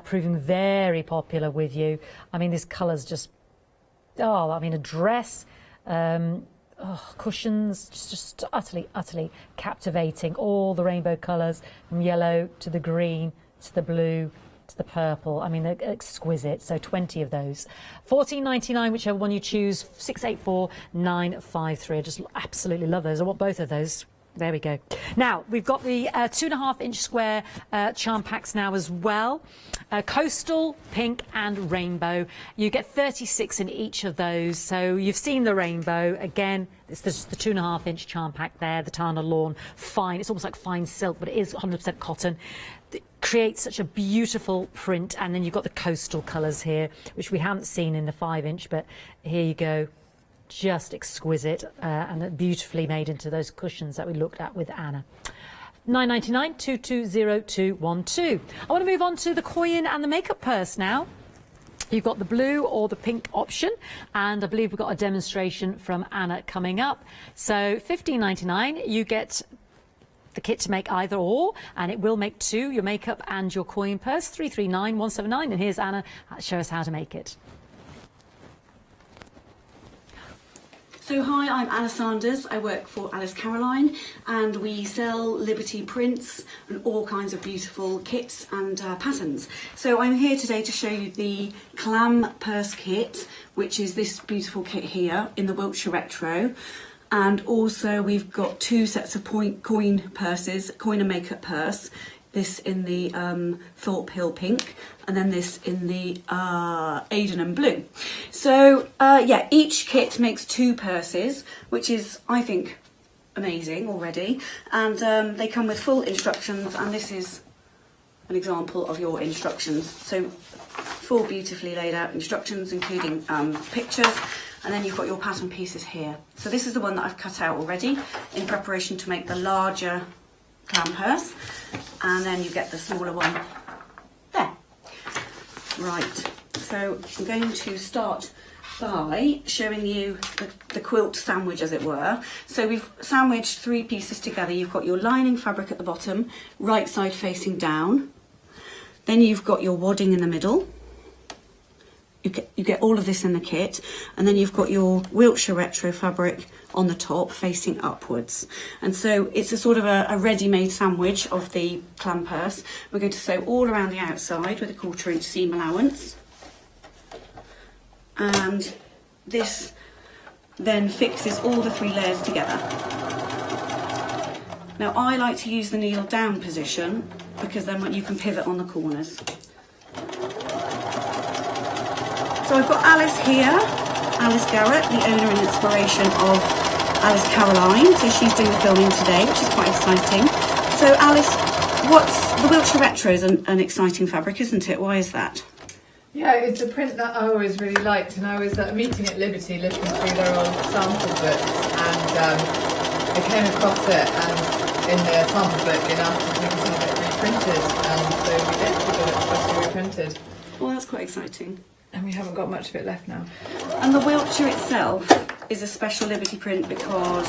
proving very popular with you. I mean, these colours just, oh, I mean, a dress, cushions, just utterly captivating. All the rainbow colours, from yellow to the green to the blue to the purple. I mean, they're exquisite. So 20 of those. £14.99, whichever one you choose. 684953. I just absolutely love those. I want both of those. There we go. Now, we've got the 2.5-inch square charm packs now as well. Coastal, pink and rainbow. You get 36 in each of those. So you've seen the rainbow. Again, it's just the 2.5-inch charm pack there, the Tana lawn. Fine. It's almost like fine silk, but it is 100% cotton. It creates such a beautiful print. And then you've got the coastal colours here, which we haven't seen in the 5-inch, but here you go. Just exquisite and beautifully made into those cushions that we looked at with Anna. £9.99 220212. I want to move on to the coin and the makeup purse now. You've got the blue or the pink option, and I believe we've got a demonstration from Anna coming up. So £15.99, you get the kit to make either or, and it will make 2, your makeup and your coin purse. 339179, and here's Anna. Show us how to make it. So hi, I'm Anna Sanders. I work for Alice Caroline, and we sell Liberty prints and all kinds of beautiful kits and patterns. So I'm here today to show you the clam purse kit, which is this beautiful kit here in the Wiltshire Retro. And also we've got 2 sets of coin purses, coin and makeup purse. This in the Thorpe Hill pink, and then this in the Aidenham blue. So yeah, each kit makes 2 purses, which is, I think, amazing already. And they come with full instructions, and this is an example of your instructions. So 4 beautifully laid out instructions, including pictures. And then you've got your pattern pieces here. So this is the one that I've cut out already in preparation to make the larger clam purse, and then you get the smaller one there. Right, so I'm going to start by showing you the quilt sandwich, as it were. So we've sandwiched 3 pieces together. You've got your lining fabric at the bottom, right side facing down. Then you've got your wadding in the middle. You get all of this in the kit, and then you've got your Wiltshire Retro fabric on the top facing upwards. And so it's a sort of a ready-made sandwich of the clam purse. We're going to sew all around the outside with a 1/4-inch seam allowance, and this then fixes all the 3 layers together. Now I like to use the needle down position because then you can pivot on the corners. So I've got Alice here, Alice Garrett, the owner and inspiration of Alice Caroline. So she's doing the filming today, which is quite exciting. So Alice, the Wiltshire Retro is an exciting fabric, isn't it? Why is that? Yeah, it's a print that I always really liked, and I was at a meeting at Liberty looking through their old sample books, and I came across it, and in the sample book it asked if we could have it reprinted, and so we did. We got it specially reprinted. Well, that's quite exciting. And we haven't got much of it left now. And the Wiltshire itself is a special Liberty print because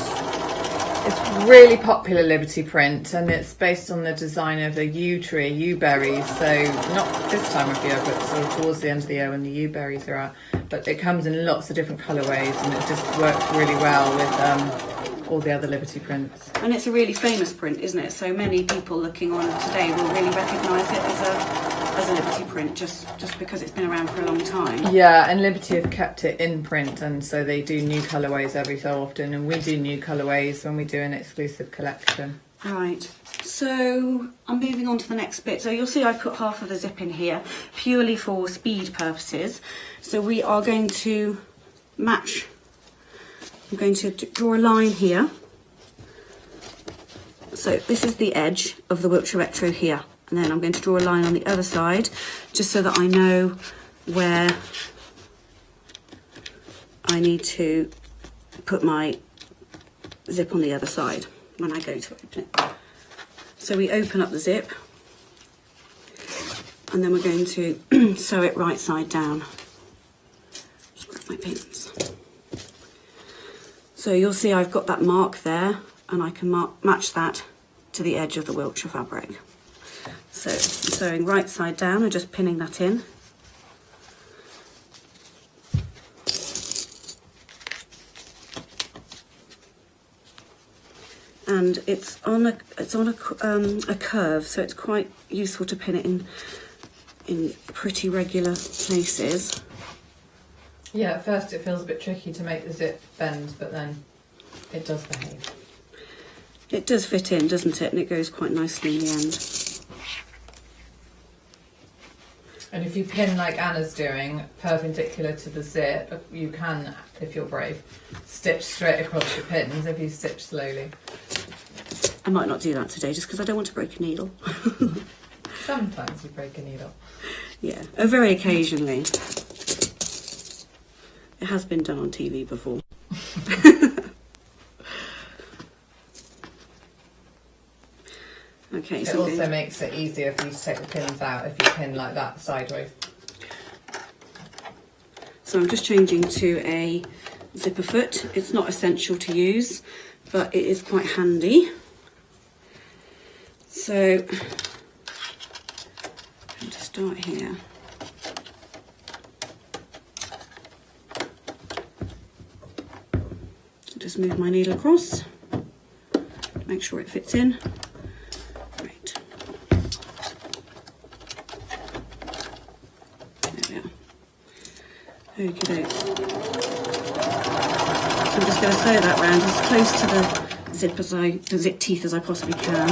it's really popular Liberty print, and it's based on the design of a yew tree, yew berries. So not this time of year, but sort of towards the end of the year when the yew berries are out. But it comes in lots of different colourways, and it just works really well with all the other Liberty prints. And it's a really famous print, isn't it? So many people looking on today will really recognise it as a Liberty print just because it's been around for a long time. Yeah, and Liberty have kept it in print, and so they do new colourways every so often, and we do new colourways when we do an exclusive collection. Right, so I'm moving on to the next bit. So you'll see I put half of the zip in here purely for speed purposes. So we are going to match. I'm going to draw a line here. So this is the edge of the Wiltshire Retro here. And then I'm going to draw a line on the other side, just so that I know where I need to put my zip on the other side when I go to open it. So we open up the zip, and then we're going to sew it right side down. Just grab my pins. So you'll see I've got that mark there, and I can match that to the edge of the Wiltshire fabric. So I'm sewing right side down and just pinning that in. And it's on a curve, so it's quite useful to pin it in pretty regular places. Yeah, at first it feels a bit tricky to make the zip bend, but then it does behave. It does fit in, doesn't it? And it goes quite nicely in the end. And if you pin like Anna's doing, perpendicular to the zip, you can, if you're brave, stitch straight across the pins if you stitch slowly. I might not do that today just because I don't want to break a needle. Sometimes you break a needle. Yeah, very occasionally. It has been done on TV before. Okay, it also makes it easier for you to take the pins out if you pin like that sideways. So I'm just changing to a zipper foot. It's not essential to use, but it is quite handy. So I'm going to start here. Just move my needle across, make sure it fits in. Right. There we are. Okie dokes. So I'm just going to sew that round as close to the zip teeth as I possibly can.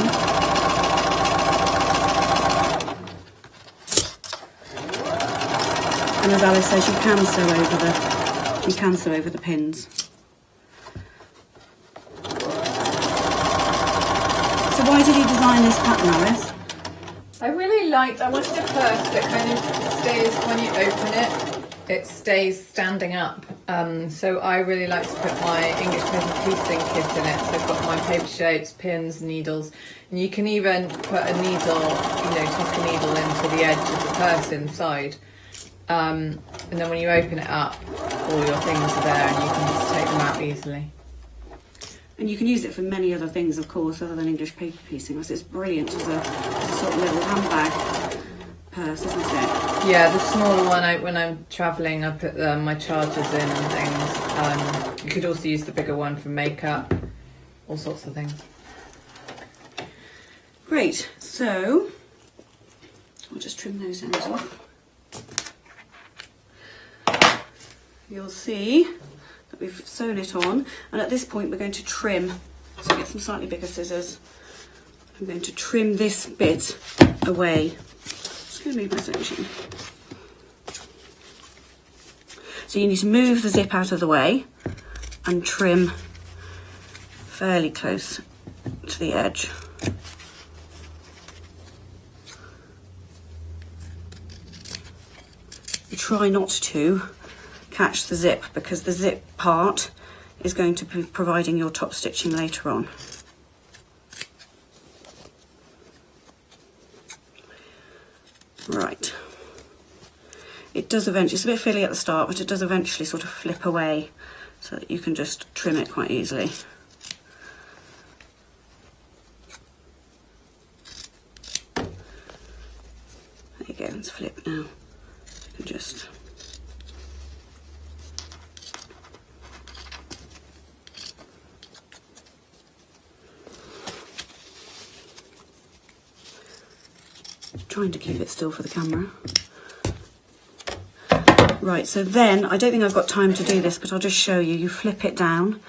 And as Alice says, you can sew over the pins. So why did you design this pattern, Alice? I wanted a purse that kind of stays, when you open it, it stays standing up. So I really like to put my English paper piecing kit in it. So I've got my paper shapes, pins, needles, and you can even put a needle, tuck a needle into the edge of the purse inside. And then when you open it up, all your things are there and you can just take them out easily. And you can use it for many other things, of course, other than English paper piecing. It's brilliant as a sort of little handbag purse, isn't it? Yeah, the smaller one, when I'm travelling, I put my chargers in and things. You could also use the bigger one for makeup, all sorts of things. Great, so I'll just trim those ends off. You'll see that we've sewn it on, and at this point we're going to trim. So get some slightly bigger scissors. I'm going to trim this bit away. Just going to move my sewing machine. So you need to move the zip out of the way and trim fairly close to the edge. try not to catch the zip, because the zip part is going to be providing your top stitching later on. Right. It does eventually, it's a bit fiddly at the start, but it does eventually sort of flip away so that you can just trim it quite easily. There you go, it's flipped now. You can just trying to keep it still for the camera. Right, so then, I don't think I've got time to do this, but I'll just show you. You flip it down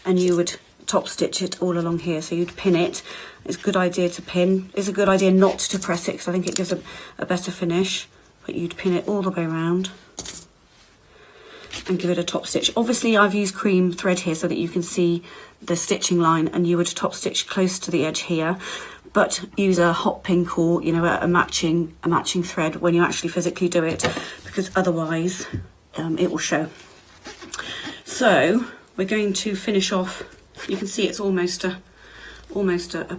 and you would top stitch it all along here. So you'd pin it. It's a good idea to pin. It's a good idea not to press it, because I think it gives a better finish. But you'd pin it all the way around and give it a top stitch. Obviously, I've used cream thread here so that you can see the stitching line, and you would top stitch close to the edge here. But use a hot pink or, you know, a matching thread when you actually physically do it, because otherwise it will show. So we're going to finish off. You can see it's almost a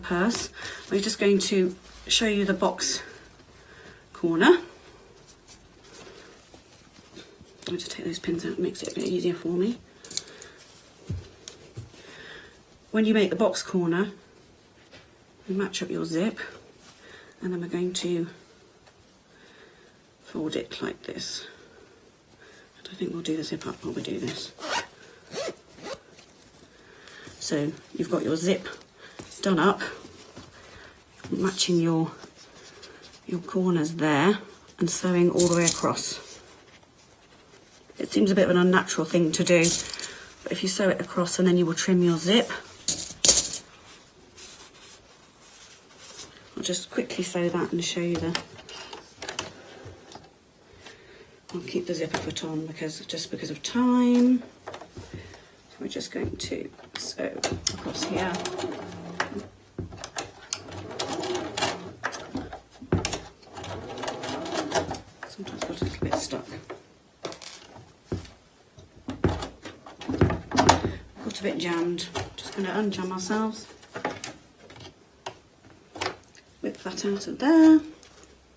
purse. We're just going to show you the box corner. I'll just take those pins out, makes it a bit easier for me. When you make the box corner, you match up your zip, and then we're going to fold it like this. I don't think we'll do the zip up while we do this. So you've got your zip done up, matching your corners there, and sewing all the way across. It seems a bit of an unnatural thing to do, but if you sew it across and then you will trim your zip. I'll just quickly sew that and show you I'll keep the zipper foot on because of time. So we're just going to sew across here. Sometimes got a little bit stuck. Got a bit jammed. Just going to unjam ourselves. Whip that out of there.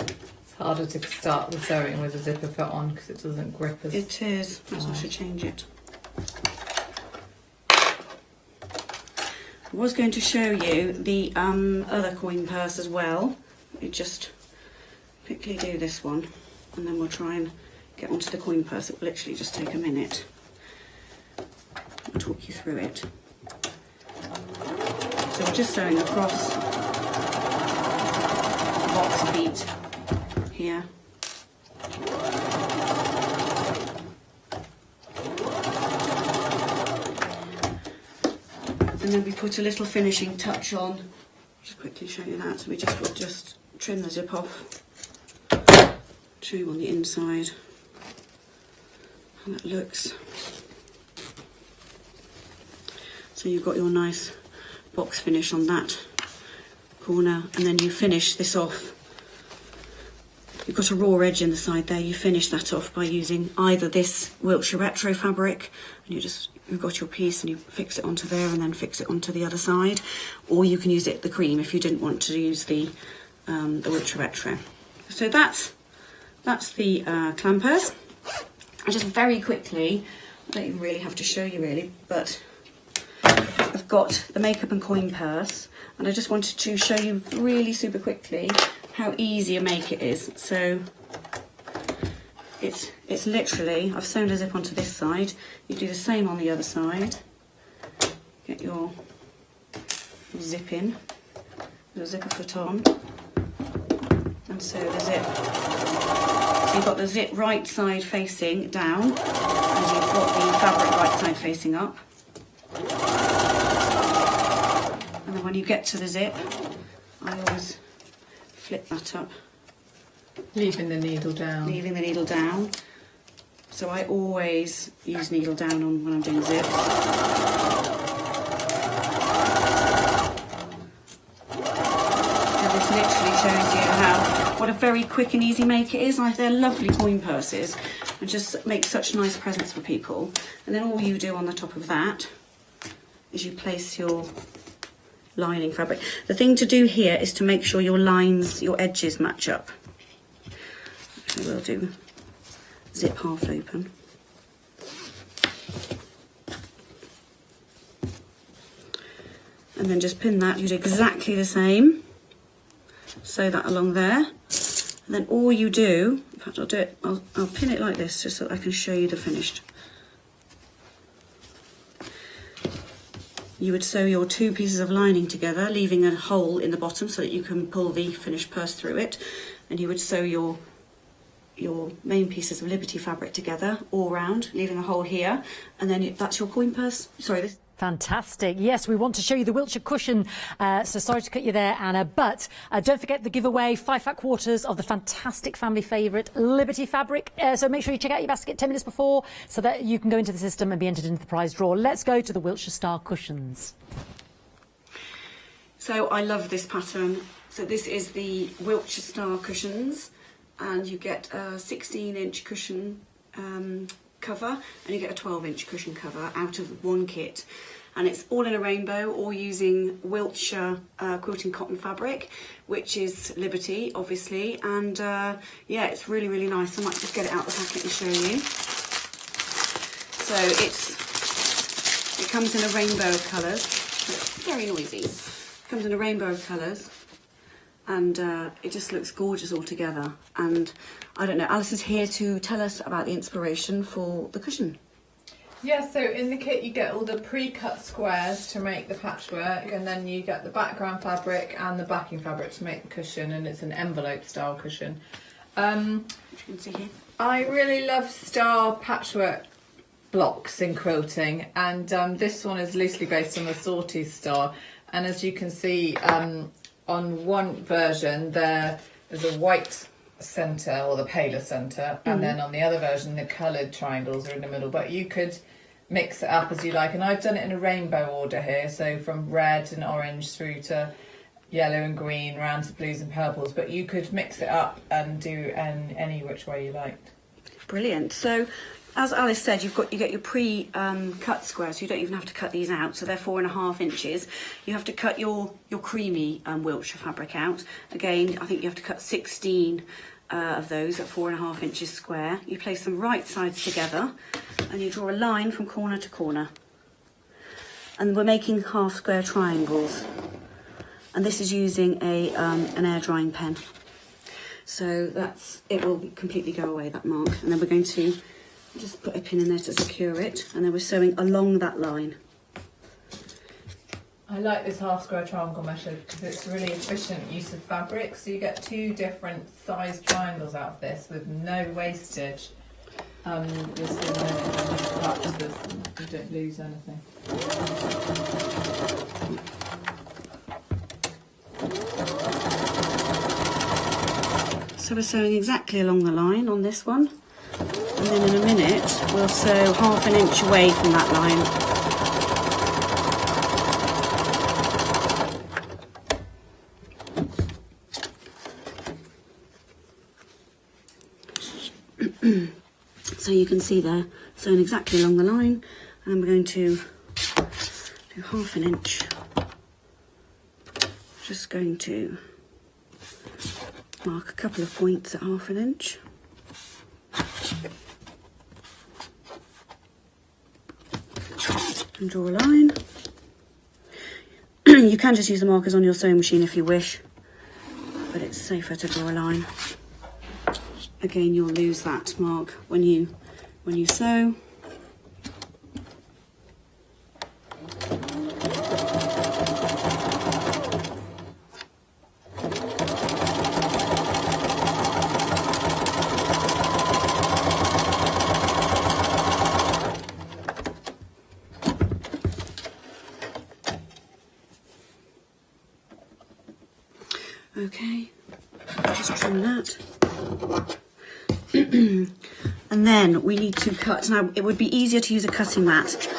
It's harder to start the sewing with a zipper foot on because it doesn't grip as... It is. Perhaps I should change it. I was going to show you the other coin purse as well. We just quickly do this one, and then we'll try and get onto the coin purse. It will literally just take a minute. I'll talk you through it. So we're just sewing across box beat here. And then we put a little finishing touch on. Just quickly show you that. So we just trim the zip off. Show you on the inside how that looks. So you've got your nice box finish on that corner, and then you finish this off. You've got a raw edge in the side there. You finish that off by using either this Wiltshire Retro fabric, and you've got your piece and you fix it onto there and then fix it onto the other side, or you can use the cream if you didn't want to use the Wiltshire Retro. So that's the clampers. I just very quickly, I don't even really have to show you really, but I've got the makeup and coin purse, and I just wanted to show you really super quickly how easy a make it is. So it's literally, I've sewn a zip onto this side, you do the same on the other side, get your zip in, your zipper foot on, and sew the zip. So you've got the zip right side facing down, and you've got the fabric right side facing up. And then when you get to the zip, I always flip that up. Leaving the needle down. Leaving the needle down. So I always use needle down on when I'm doing zips. And this literally shows you what a very quick and easy make it is. They're lovely coin purses. and just make such nice presents for people. And then all you do on the top of that is you place your lining fabric. The thing to do here is to make sure your lines, your edges match up. Actually, we'll do zip half open. And then just pin that. You do exactly the same. Sew that along there. And then all you do, in fact I'll do it, I'll pin it like this just so I can show you the finished. You would sew your two pieces of lining together, leaving a hole in the bottom so that you can pull the finished purse through it. And you would sew your main pieces of Liberty fabric together all round, leaving a hole here, and then that's your coin purse. Sorry, this. Fantastic. Yes, we want to show you the Wiltshire cushion. So sorry to cut you there, Anna, but don't forget the giveaway, 5 fat quarters of the fantastic family favourite Liberty fabric. So make sure you check out your basket 10 minutes before so that you can go into the system and be entered into the prize draw. Let's go to the Wiltshire Star cushions. So I love this pattern. So this is the Wiltshire Star cushions, and you get a 16-inch cushion cover, and you get a 12-inch cushion cover out of one kit, and it's all in a rainbow, all using Wiltshire quilting cotton fabric, which is Liberty obviously, and yeah, it's really, really nice. I might just get it out of the packet and show you. So it comes in a rainbow of colours. It's very noisy. It comes in a rainbow of colours, and it just looks gorgeous all together. And I don't know, Alice is here to tell us about the inspiration for the cushion. Yeah, so in the kit you get all the pre-cut squares to make the patchwork, and then you get the background fabric and the backing fabric to make the cushion, and it's an envelope style cushion. Which you can see here. I really love star patchwork blocks in quilting, and this one is loosely based on the Sawtooth star, and as you can see on one version there's a white centre, or the paler centre, and then on the other version the coloured triangles are in the middle, but you could mix it up as you like, and I've done it in a rainbow order here, so from red and orange through to yellow and green, round to blues and purples, but you could mix it up and do any which way you liked. Brilliant. So as Alice said, you get your pre-cut squares, so you don't even have to cut these out, so they're 4.5 inches. You have to cut your creamy Wiltshire fabric out. Again, I think you have to cut 16 of those at 4.5 inches square. You place them right sides together, and you draw a line from corner to corner. And we're making half square triangles. And this is using an air drying pen. So it will completely go away, that mark. And then we're going to just put a pin in there to secure it, and then we're sewing along that line. I like this half square triangle method because it's really efficient use of fabric, so you get 2 different sized triangles out of this with no wastage. This you don't lose anything. So we're sewing exactly along the line on this one, and then in a minute we'll sew 1/2 inch away from that line. So you can see there, sewn exactly along the line, and I'm going to do 1/2 inch. Just going to mark a couple of points at 1/2 inch. And draw a line. You can just use the markers on your sewing machine if you wish, but it's safer to draw a line. Again, you'll lose that mark when you sew. Okay, just trim that. And then we need to cut. Now, it would be easier to use a cutting mat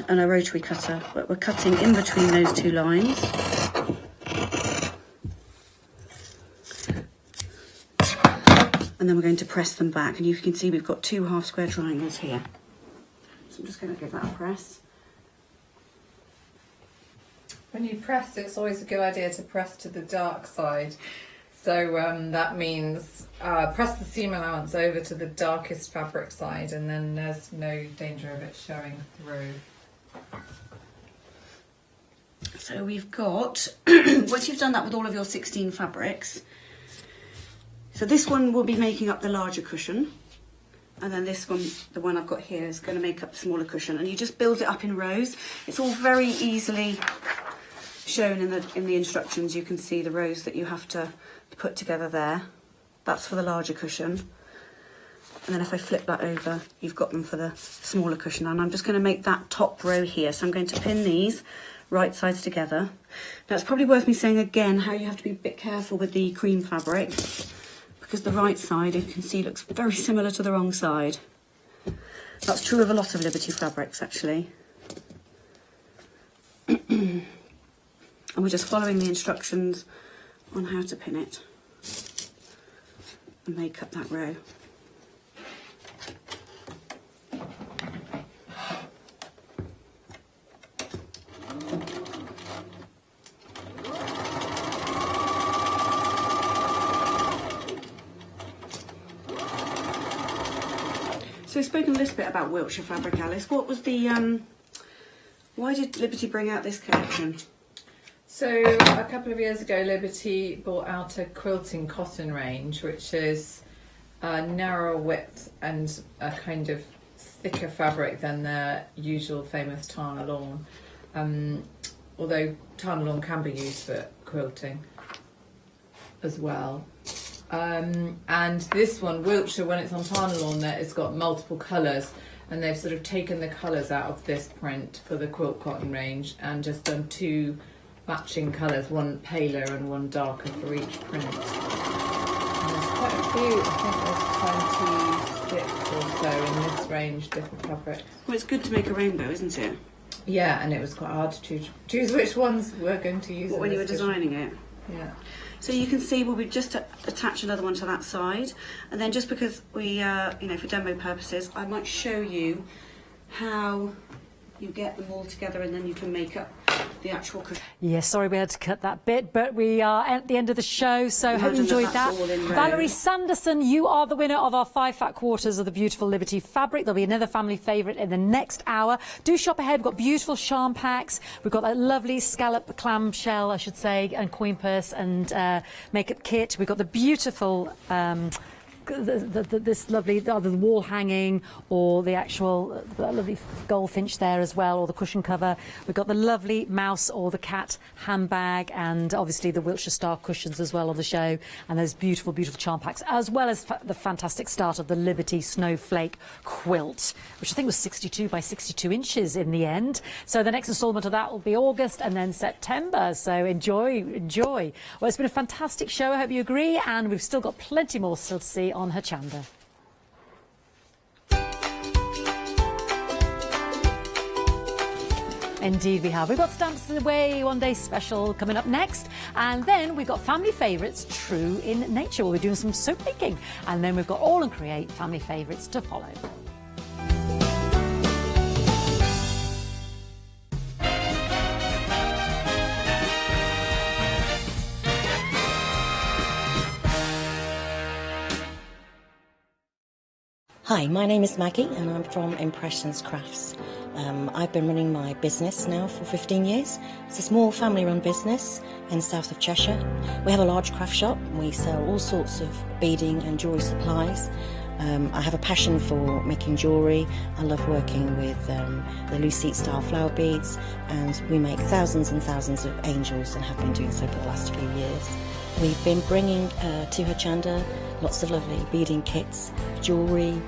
and a rotary cutter, but we're cutting in between those 2 lines. And and then we're going to press them back, and you can see we've got 2 half square triangles here. So I'm just going to give that a press. When you press, it's always a good idea to press to the dark side. So that means press the seam allowance over to the darkest fabric side, and then there's no danger of it showing through. So we've got, once you've done that with all of your 16 fabrics, so this one will be making up the larger cushion, and then this one, the one I've got here, is going to make up the smaller cushion, and you just build it up in rows. It's all very easily shown in the instructions. You can see the rows that you have to put together there. That's for the larger cushion, and then if I flip that over, you've got them for the smaller cushion. And I'm just going to make that top row here, so I'm going to pin these right sides together. Now it's probably worth me saying again how you have to be a bit careful with the cream fabric, because the right side, you can see, looks very similar to the wrong side. That's true of a lot of Liberty fabrics, actually. And we're just following the instructions on how to pin it and make up that row. So we've spoken a little bit about Wiltshire fabric, Alice. What was the, why did Liberty bring out this collection? So a couple of years ago, Liberty brought out a quilting cotton range, which is a narrower width and a kind of thicker fabric than their usual famous Tarn lawn. Although Tarn lawn can be used for quilting as well. And this one, Wiltshire, when it's on Tarn lawn, it's got multiple colours, and they've sort of taken the colours out of this print for the quilt cotton range and just done 2 matching colours, one paler and one darker for each print. And there's quite a few, I think there's 26 or so in this range, different fabrics. Well, it's good to make a rainbow, isn't it? Yeah, and it was quite hard to choose which ones we're going to use. What, when you were designing it? Yeah. So you can see, well, we just attach another one to that side, and then just because we, you know, for demo purposes, I might show you how you get them all together, and then you can make up the actual cushion. Yes, sorry we had to cut that bit, but we are at the end of the show, so hope you enjoyed that. Valerie Sanderson, you are the winner of our 5 fat quarters of the beautiful Liberty fabric. There'll be another family favourite in the next hour. Do shop ahead. We've got beautiful charm packs. We've got that lovely scallop clamshell, I should say, and coin purse and makeup kit. We've got the beautiful this lovely, either the wall hanging or the actual lovely goldfinch there as well, or the cushion cover. We've got the lovely mouse or the cat handbag, and obviously the Wiltshire Star cushions as well on the show, and those beautiful, beautiful charm packs, as well as the fantastic start of the Liberty Snowflake quilt, which I think was 62 by 62 inches in the end. So the next instalment of that will be August and then September. So enjoy. Well, it's been a fantastic show. I hope you agree, and we've still got plenty more still to see on Hochanda. Indeed we have. We've got Stamps Away One Day special coming up next, and then we've got family favourites, True in Nature. We'll be doing some soap making, and then we've got All and Create family favourites to follow. Hi, my name is Maggie and I'm from Impressions Crafts. I've been running my business now for 15 years. It's a small family-run business in the south of Cheshire. We have a large craft shop. We sell all sorts of beading and jewellery supplies. I have a passion for making jewellery. I love working with the loose seat style flower beads, and we make thousands and thousands of angels and have been doing so for the last few years. We've been bringing to Hochanda lots of lovely beading kits, jewellery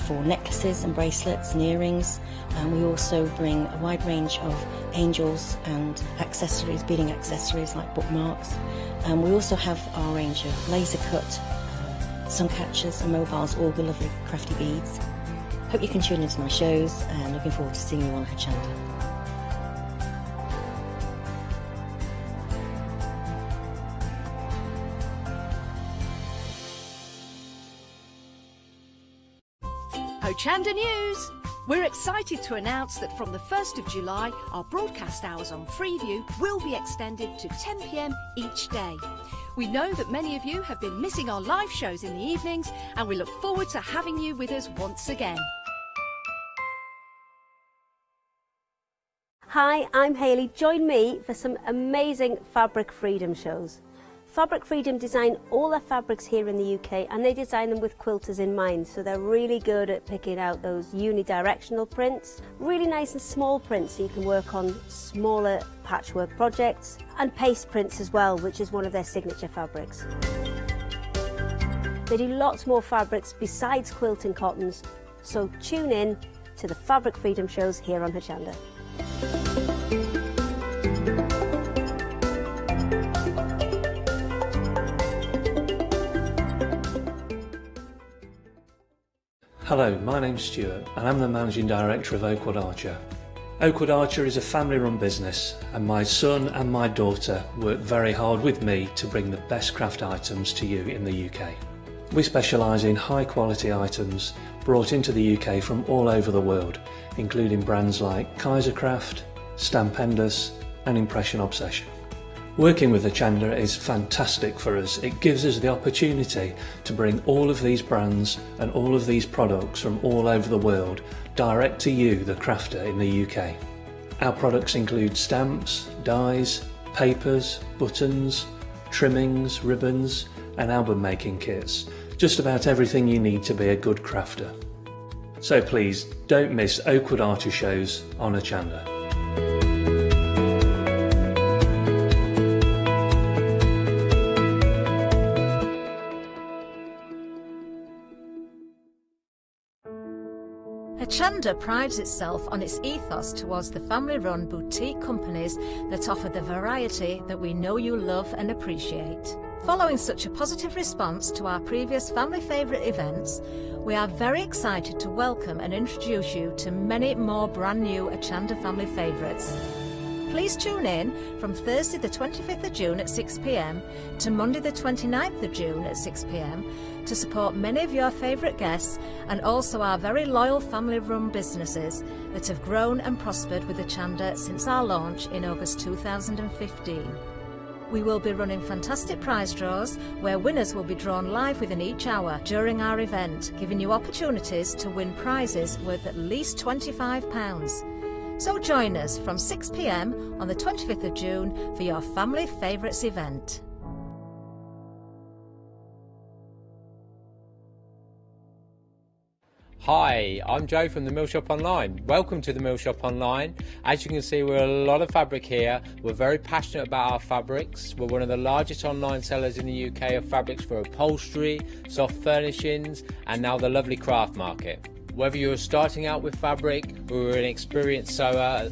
for necklaces and bracelets and earrings, and we also bring a wide range of angels and accessories, beading accessories like bookmarks, and we also have our range of laser cut sun catchers and mobiles, all the lovely crafty beads. Hope you can tune into my shows, and looking forward to seeing you on Hochanda. Hochanda News. We're excited to announce that from the 1st of July, our broadcast hours on Freeview will be extended to 10 p.m. each day. We know that many of you have been missing our live shows in the evenings, and we look forward to having you with us once again. Hi, I'm Hayley. Join me for some amazing Fabric Freedom shows. Fabric Freedom design all their fabrics here in the UK, and they design them with quilters in mind, so they're really good at picking out those unidirectional prints, really nice and small prints so you can work on smaller patchwork projects, and paste prints as well, which is one of their signature fabrics. They do lots more fabrics besides quilt and cottons, so tune in to the Fabric Freedom shows here on Hochanda. Hello, my name's Stuart and I'm the Managing Director of Oakwood Archer. Oakwood Archer is a family-run business, and my son and my daughter work very hard with me to bring the best craft items to you in the UK. We specialise in high-quality items brought into the UK from all over the world, including brands like Kaisercraft, Stampendous and Impression Obsession. Working with Hochanda is fantastic for us. It gives us the opportunity to bring all of these brands and all of these products from all over the world direct to you, the crafter in the UK. Our products include stamps, dies, papers, buttons, trimmings, ribbons and album making kits. Just about everything you need to be a good crafter. So please don't miss Oakwood Archer shows on Hochanda. Hochanda prides itself on its ethos towards the family-run boutique companies that offer the variety that we know you love and appreciate. Following such a positive response to our previous family favourite events, we are very excited to welcome and introduce you to many more brand new Hochanda family favourites. Please tune in from Thursday the 25th of June at 6 p.m. to Monday the 29th of June at 6 p.m. to support many of your favourite guests and also our very loyal family-run businesses that have grown and prospered with Hochanda since our launch in August 2015. We will be running fantastic prize draws where winners will be drawn live within each hour during our event, giving you opportunities to win prizes worth at least £25. So join us from 6 p.m. on the 25th of June for your Family Favourites event. Hi, I'm Joe from the Mill Shop Online. Welcome to the Mill Shop Online. As you can see, we're a lot of fabric here. We're very passionate about our fabrics. We're one of the largest online sellers in the UK of fabrics for upholstery, soft furnishings, and now the lovely craft market. Whether you're starting out with fabric or an experienced sewer,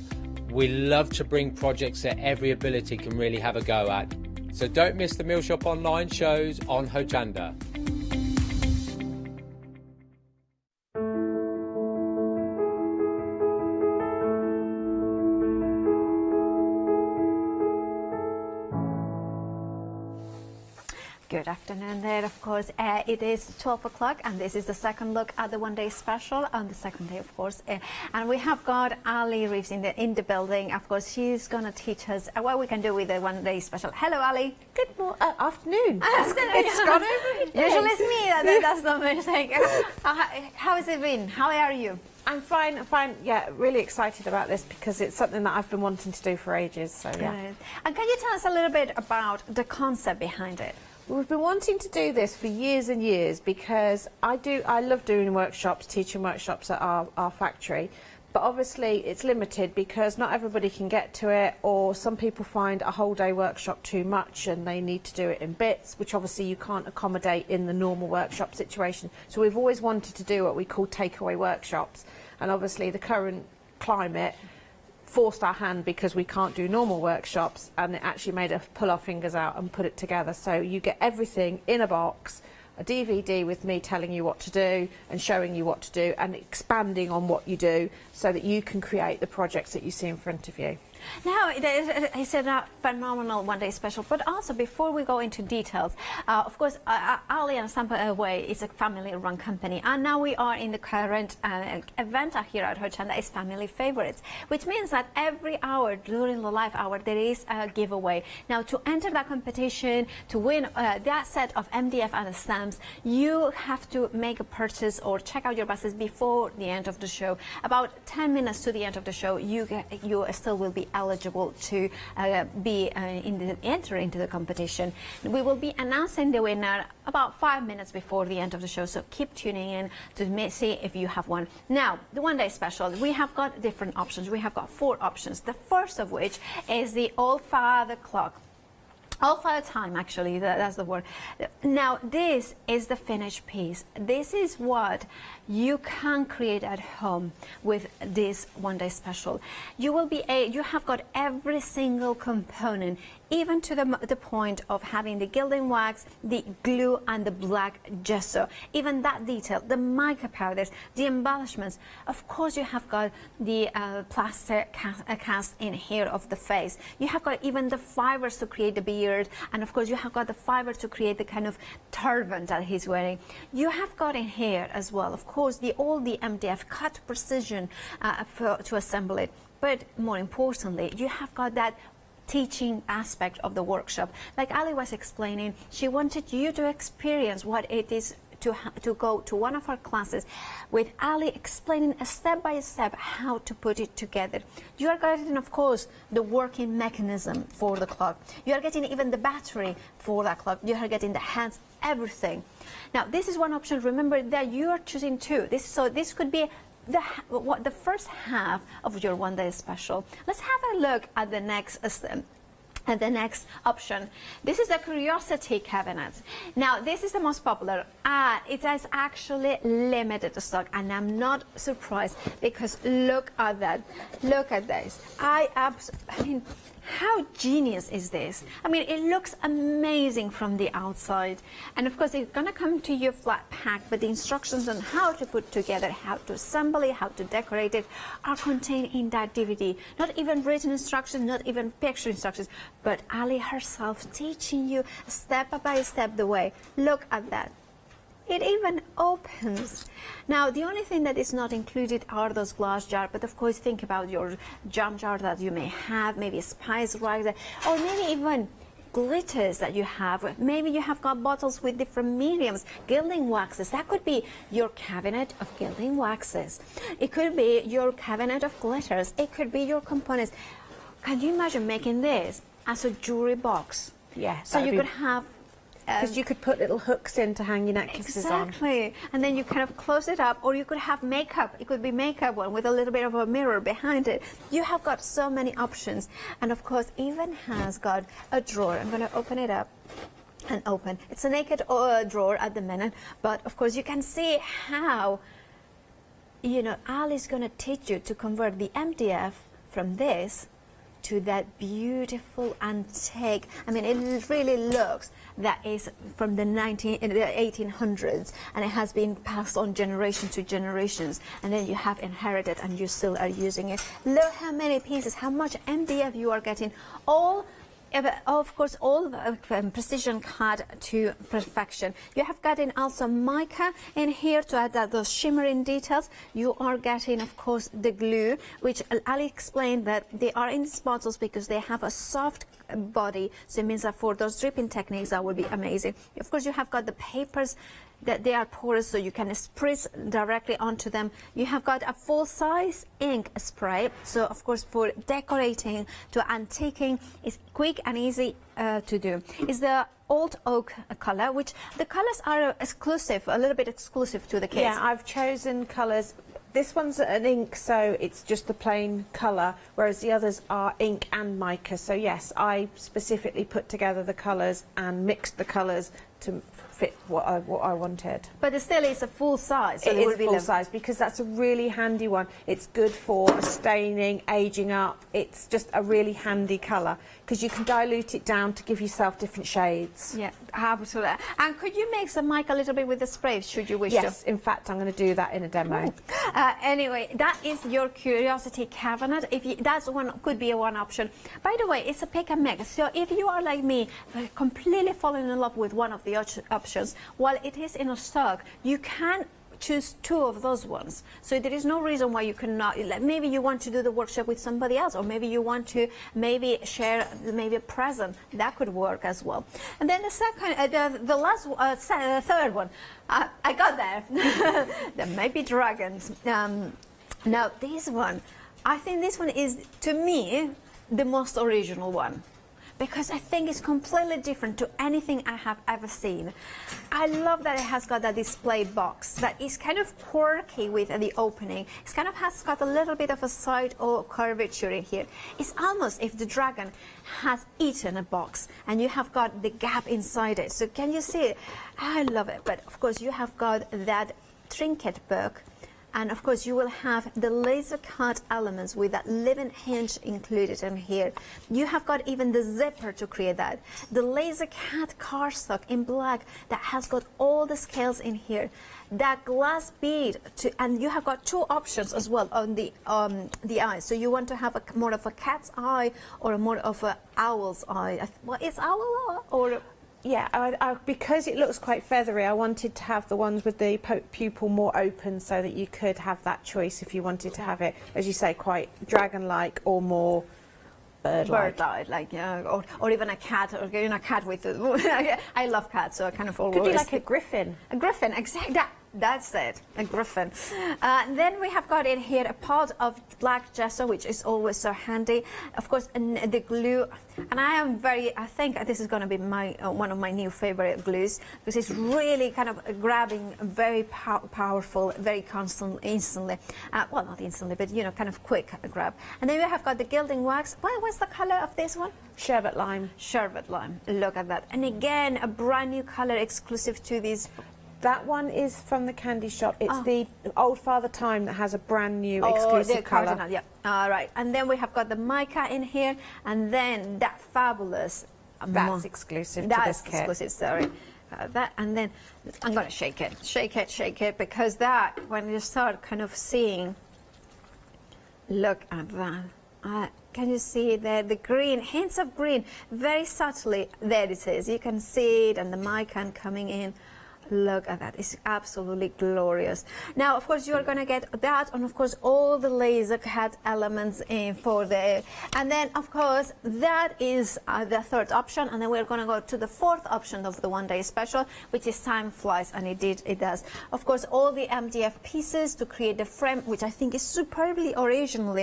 we love to bring projects that every ability can really have a go at. So don't miss the Mill Shop Online shows on Hochanda. Good afternoon there, of course. It is 12 o'clock and this is the second look at the one-day special on the second day, of course. And we have got Ali Reeves in the building. Of course, she's going to teach us what we can do with the one-day special. Hello, Ali. Good afternoon. It's gone over. Usually it's me that does the mistake. How has it been? How are you? I'm fine. Yeah, really excited about this because it's something that I've been wanting to do for ages. So yeah. Good. And can you tell us a little bit about the concept behind it? We've been wanting to do this for years and years because I love doing workshops, teaching workshops at our factory, but obviously it's limited because not everybody can get to it, or some people find a whole day workshop too much and they need to do it in bits, which obviously you can't accommodate in the normal workshop situation. So we've always wanted to do what we call takeaway workshops, and obviously the current climate forced our hand because we can't do normal workshops, and it actually made us pull our fingers out and put it together. So you get everything in a box, a DVD with me telling you what to do and showing you what to do and expanding on what you do so that you can create the projects that you see in front of you. Now, it's a phenomenal one-day special, but also before we go into details, of course, AALL and Stamp Away is a family-run company, and now we are in the current event here at Hochanda is Family Favorites, which means that every hour during the live hour there is a giveaway. Now, to enter that competition, to win that set of MDF and stamps, you have to make a purchase or check out your baskets before the end of the show. About 10 minutes to the end of the show, you still will be eligible to enter into the competition. We will be announcing the winner about 5 minutes before the end of the show, so keep tuning in to see if you have won. Now, the one-day special, we have got different options. We have got 4 options. The first of which is the All-Father clock. All-Father time, actually, that's the word. Now, this is the finished piece. This is what you can create at home with this one-day special. You have got every single component, even to the point of having the gilding wax, the glue, and the black gesso. Even that detail, the mica powders, the embellishments. Of course, you have got the plaster cast in here of the face. You have got even the fibers to create the beard, and of course, you have got the fiber to create the kind of turban that he's wearing. You have got in here as well, of course, all the MDF cut precision to assemble it. But more importantly, you have got that teaching aspect of the workshop. Like Ali was explaining, she wanted you to experience what it is to go to one of our classes with Ali explaining a step-by-step how to put it together. You are getting, of course, the working mechanism for the clock. You are getting even the battery for that clock. You are getting the hands, everything. Now, this is one option. Remember that you are choosing 2. This could be the first half of your one-day special. Let's have a look at the next option. This is the Curiosity cabinet. Now, this is the most popular. It has actually limited stock, and I'm not surprised because look at that. Look at this. I mean, how genius is this? I mean, it looks amazing from the outside. And of course, it's gonna come to you flat pack, but the instructions on how to put together, how to assemble it, how to decorate it are contained in that DVD. Not even written instructions, not even picture instructions, but Ali herself teaching you step by step the way. Look at that. It even opens. Now, the only thing that is not included are those glass jars, but of course, think about your jam jar that you may have, maybe a spice rack, or maybe even glitters that you have. Maybe you have got bottles with different mediums, gilding waxes. That could be your cabinet of gilding waxes. It could be your cabinet of glitters. It could be your components. Can you imagine making this as a jewelry box? Yeah. So you could have because you could put little hooks in to hang your necklaces on. Exactly. And then you kind of close it up, or you could have makeup. It could be makeup one with a little bit of a mirror behind it. You have got so many options. And of course, even has got a drawer. I'm going to open it up and open. It's a naked drawer at the minute, but of course you can see how, Ali's going to teach you to convert the MDF from this to that beautiful antique. I mean, it really looks that is from the 1800s, and it has been passed on generation to generations, and then you have inherited and you still are using it. Look how many pieces, how much MDF you are getting, all of course, all precision cut to perfection. You have gotten also mica in here to add those shimmering details. You are getting, of course, the glue, which Ali explained that they are in these bottles because they have a soft body. So it means that for those dripping techniques, that would be amazing. Of course, you have got the papers that they are porous, so you can spritz directly onto them. You have got a full-size ink spray, so of course for decorating to antiquing is quick and easy to do. It's the old oak color, which the colors are exclusive, a little bit exclusive to the kids. Yeah, I've chosen colors. This one's an ink, so it's just the plain colour, whereas the others are ink and mica. So yes, I specifically put together the colours and mixed the colours to fit what I wanted. But it still is a full size. So It is a full size because that's a really handy one. It's good for staining, aging up. It's just a really handy colour because you can dilute it down to give yourself different shades. Yeah, absolutely. And could you mix the mic a little bit with the spray, should you wish Yes, to? in fact, I'm going to do that in a demo. Anyway, that is your curiosity cabinet. That's one, could be one option. By the way, it's a pick and mix. So if you are like me, completely falling in love with one of the options, while it is in a stock, you can choose two of those ones. So there is no reason why you cannot. Maybe you want to do the workshop with somebody else, or maybe you want to share maybe a present. That could work as well. And then the second, the third one, I got there. There may be dragons. Now this one, I think this one is, to me, the most original one, because I think it's completely different to anything I have ever seen. I love that it has got that display box that is kind of quirky with the opening. It's kind of has got a little bit of a side or curvature in here. It's almost if the dragon has eaten a box and you have got the gap inside it. So can you see it? I love it. But of course you have got that trinket book. And of course you will have the laser cut elements with that living hinge included in here. You have got even the zipper to create that. The laser cut cardstock in black that has got all the scales in here. That glass bead, and you have got two options as well on the eye. So you want to have more of a cat's eye or more of an owl's eye. What is owl or? Yeah, because it looks quite feathery, I wanted to have the ones with the pupil more open so that you could have that choice if you wanted to have it, as you say, quite dragon-like or more bird-like. Bird-like, yeah, or even a cat, or a cat with. I love cats, so I kind of always. Could be like a griffin. A griffin, exactly. That's it, a griffin. Then we have got in here a pot of black gesso, which is always so handy. Of course, the glue, and I think this is going to be one of my new favorite glues, because it's really kind of grabbing, very powerful, very instantly. Well, not instantly, but kind of quick grab. And then we have got the gilding wax. What's the color of this one? Sherbet lime. Sherbet lime. Look at that. And again, a brand new color exclusive to these. That one is from the candy shop. It's the Old Father Time that has a brand new exclusive colour. Yeah. All right. And then we have got the mica in here, and then that fabulous. That's exclusive to this kit. That's exclusive. Sorry. That, and then I'm going to shake it, because that, when you start kind of seeing, look at that. Can you see there the green, hints of green, very subtly? There it is. You can see it, and the mica coming in. Look at that, it's absolutely glorious. Now, of course, you're going to get that, and of course, all the laser cut elements in for the, and then, of course, that is the third option, and then we're going to go to the fourth option of the one-day special, which is Time Flies, and it does. Of course, all the MDF pieces to create the frame, which I think is superbly original,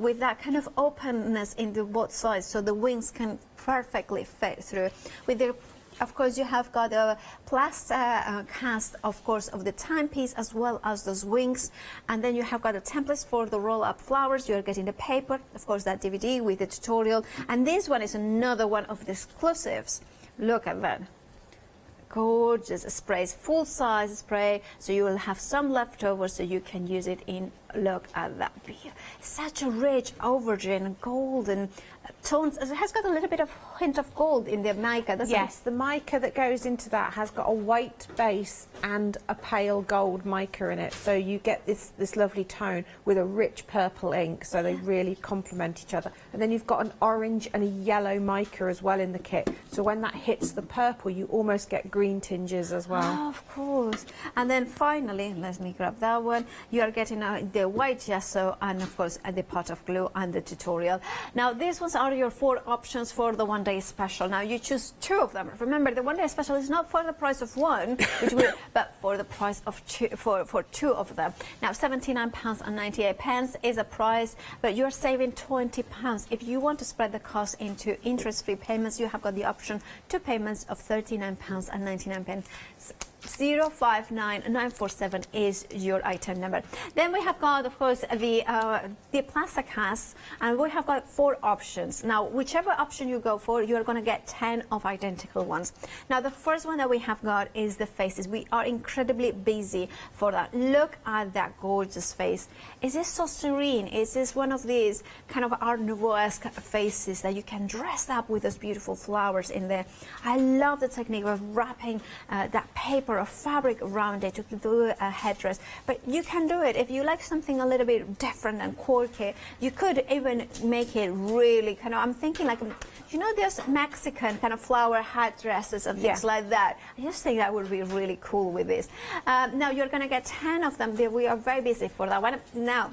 with that kind of openness in the both sides, so the wings can perfectly fit through. With the Of course, you have got a plaster cast, of course, of the timepiece as well as those wings. And then you have got the templates for the roll-up flowers. You're getting the paper, of course, that DVD with the tutorial. And this one is another one of the exclusives. Look at that. Gorgeous sprays, full-size spray, so you will have some leftovers so you can use it in. Look at that. Such a rich aubergine golden tones. It has got a little bit of hint of gold in the mica, doesn't it? Yes, the mica that goes into that has got a white base and a pale gold mica in it, so you get this lovely tone with a rich purple ink, so they really complement each other. And then you've got an orange and a yellow mica as well in the kit, so when that hits the purple you almost get green tinges as well. Oh, of course. And then finally, let me grab that one, you are getting the white gesso and of course the pot of glue and the tutorial. Now these ones are your 4 options for the one-day special. Now you choose 2 of them. Remember, the one-day special is not for the price of one, but for the price of 2, for 2 of them. Now £79.98 is a price, but you're saving £20. If you want to spread the cost into interest-free payments, you have got the option 2 payments of £39.99. 059947 is your item number. Then we have got, of course, the plastic casts, and we have got 4 options. Now, whichever option you go for, you're going to get 10 of identical ones. Now, the first one that we have got is the faces. We are incredibly busy for that. Look at that gorgeous face. Is this so serene? Is this one of these kind of Art Nouveau-esque faces that you can dress up with those beautiful flowers in there? I love the technique of wrapping that paper or fabric around it to do a headdress, but you can do it if you like something a little bit different and quirky. You could even make it really kind of, I'm thinking like, you know, there's Mexican kind of flower headdresses and things like that. I just think that would be really cool with this. Now you're going to get 10 of them. We are very busy for that one. Now,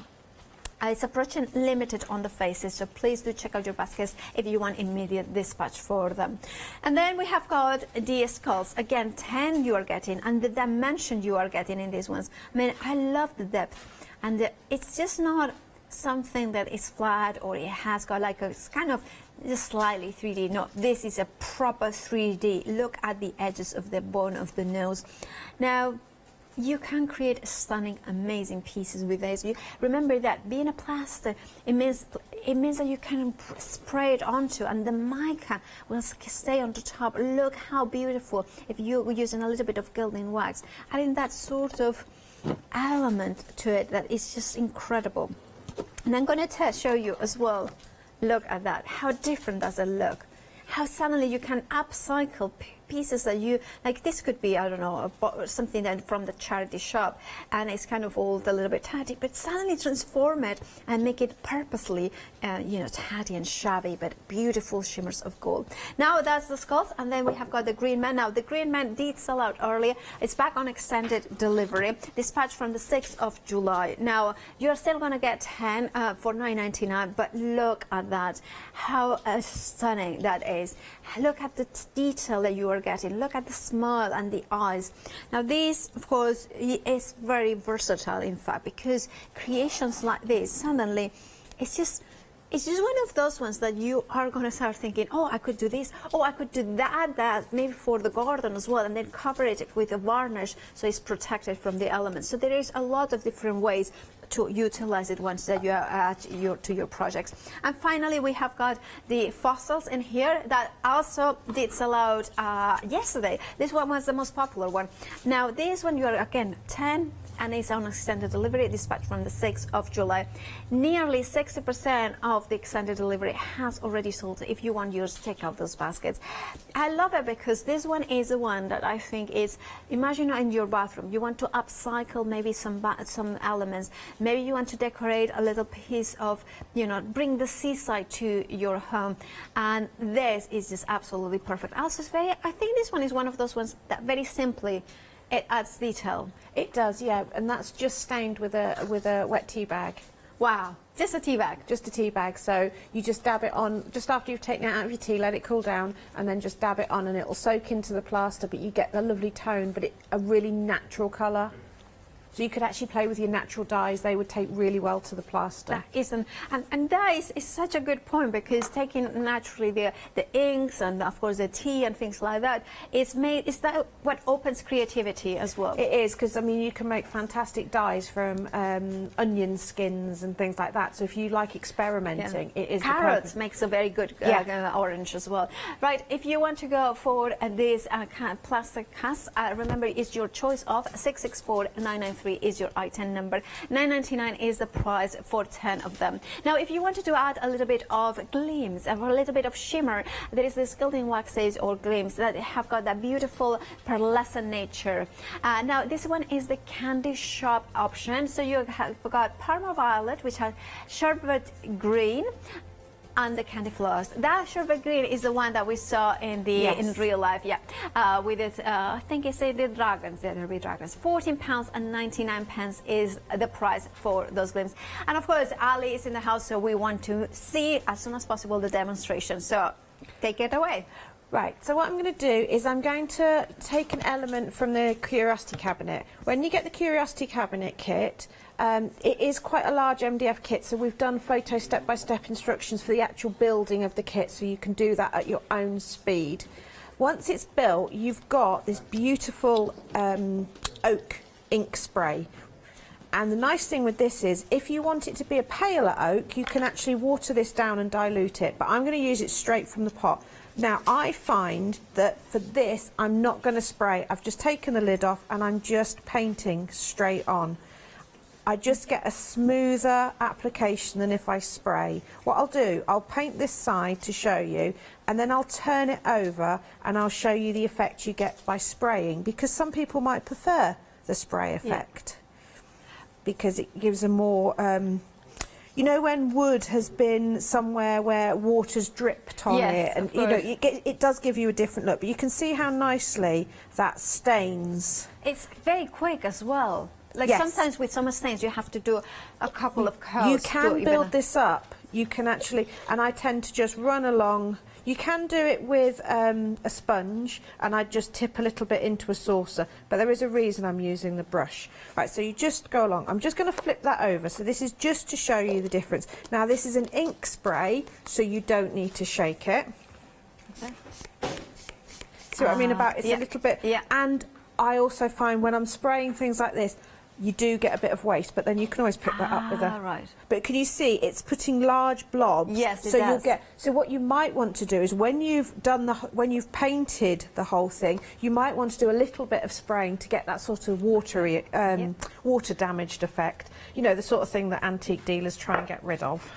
it's approaching limited on the faces, so please do check out your baskets if you want immediate dispatch for them. And then we have got the skulls. Again, 10 you are getting, and the dimension you are getting in these ones. I mean, I love the depth, and it's just not something that is flat or it has got like a kind of just slightly 3D. No, this is a proper 3D. Look at the edges of the bone of the nose. Now, you can create stunning, amazing pieces with this. You remember that being a plaster, it means that you can spray it onto, and the mica will stay on the top. Look how beautiful if you're using a little bit of gilding wax, adding that sort of element to it that is just incredible. And I'm going to show you as well. Look at that. How different does it look? How suddenly you can upcycle pieces that you like. This could be, I don't know, something that from the charity shop, and it's kind of old, a little bit tatty, but suddenly transform it and make it purposely, you know, tatty and shabby, but beautiful shimmers of gold. Now that's the skulls, and then we have got the green man. Now the green man did sell out earlier. It's back on extended delivery, dispatched from the 6th of July. Now you're still going to get 10 for $9.99, but look at that, how stunning that is. Look at the detail that you are getting. Look at the smile and the eyes. Now this, of course, is very versatile, in fact, because creations like this, suddenly it's just one of those ones that you are going to start thinking, oh, I could do this, oh, I could do that maybe for the garden as well, and then cover it with a varnish so it's protected from the elements. So there is a lot of different ways to utilize it once that you are at your projects. And finally, we have got the fossils in here that also did sell out yesterday. This one was the most popular one. Now this one, you are again 10, and it's on extended delivery, dispatched from the 6th of July. Nearly 60% of the extended delivery has already sold. If you want yours, take out those baskets. I love it because this one is the one that I think is, imagine in your bathroom, you want to upcycle maybe some elements. Maybe you want to decorate a little piece of, you know, bring the seaside to your home. And this is just absolutely perfect. Also, I think this one is one of those ones that very simply, it adds detail. It does, yeah, and that's just stained with a wet tea bag. Wow, just a tea bag? Just a tea bag, so you just dab it on, just after you've taken it out of your tea, let it cool down, and then just dab it on and it'll soak into the plaster, but you get a lovely tone, but a really natural colour. So you could actually play with your natural dyes. They would take really well to the plaster. That is, and dyes is such a good point, because taking naturally the inks and of course the tea and things like that, is that what opens creativity as well? It is, because I mean you can make fantastic dyes from onion skins and things like that. So if you like experimenting, it is. Carrots makes a very good orange as well. Right, if you want to go for this plastic cast, remember it's your choice of 664993 is your item number. $9.99 is the price for 10 of them. Now, if you wanted to add a little bit of gleams or a little bit of shimmer, there is this gilding waxes or gleams that have got that beautiful pearlescent nature. Now, this one is the candy shop option. So you have got Parma Violet, which has sherbet green, and the candy floss. That sherbet green is the one that we saw in real life, with it, I think it's the dragons, the Derby dragons. £14.99 is the price for those gleams. And of course, Ali is in the house, so we want to see as soon as possible the demonstration. So take it away. Right, so what I'm going to do is I'm going to take an element from the Curiosity Cabinet. When you get the Curiosity Cabinet kit, it is quite a large MDF kit, so we've done photo step-by-step instructions for the actual building of the kit, so you can do that at your own speed. Once it's built, you've got this beautiful oak ink spray. And the nice thing with this is, if you want it to be a paler oak, you can actually water this down and dilute it. But I'm going to use it straight from the pot. Now, I find that for this, I'm not going to spray. I've just taken the lid off and I'm just painting straight on. I just get a smoother application than if I spray. What I'll do, I'll paint this side to show you, and then I'll turn it over and I'll show you the effect you get by spraying, because some people might prefer the spray effect. Because it gives a more, you know, when wood has been somewhere where water's dripped on it, and you know, it does give you a different look. But you can see how nicely that stains. It's very quick as well. Like sometimes with some stains you have to do a couple of coats. You can build this up. You can actually, and I tend to just run along. You can do it with a sponge, and I just tip a little bit into a saucer, but there is a reason I'm using the brush. Right, so you just go along. I'm just going to flip that over, so this is just to show you the difference. Now this is an ink spray, so you don't need to shake it. Okay. See what I mean about it's a little bit, and I also find when I'm spraying things like this, you do get a bit of waste, but then you can always pick that up with a. Right. But can you see it's putting large blobs? Yes, it so does. you'll get. So what you might want to do is when you've done when you've painted the whole thing, you might want to do a little bit of spraying to get that sort of watery, water damaged effect. You know, the sort of thing that antique dealers try and get rid of.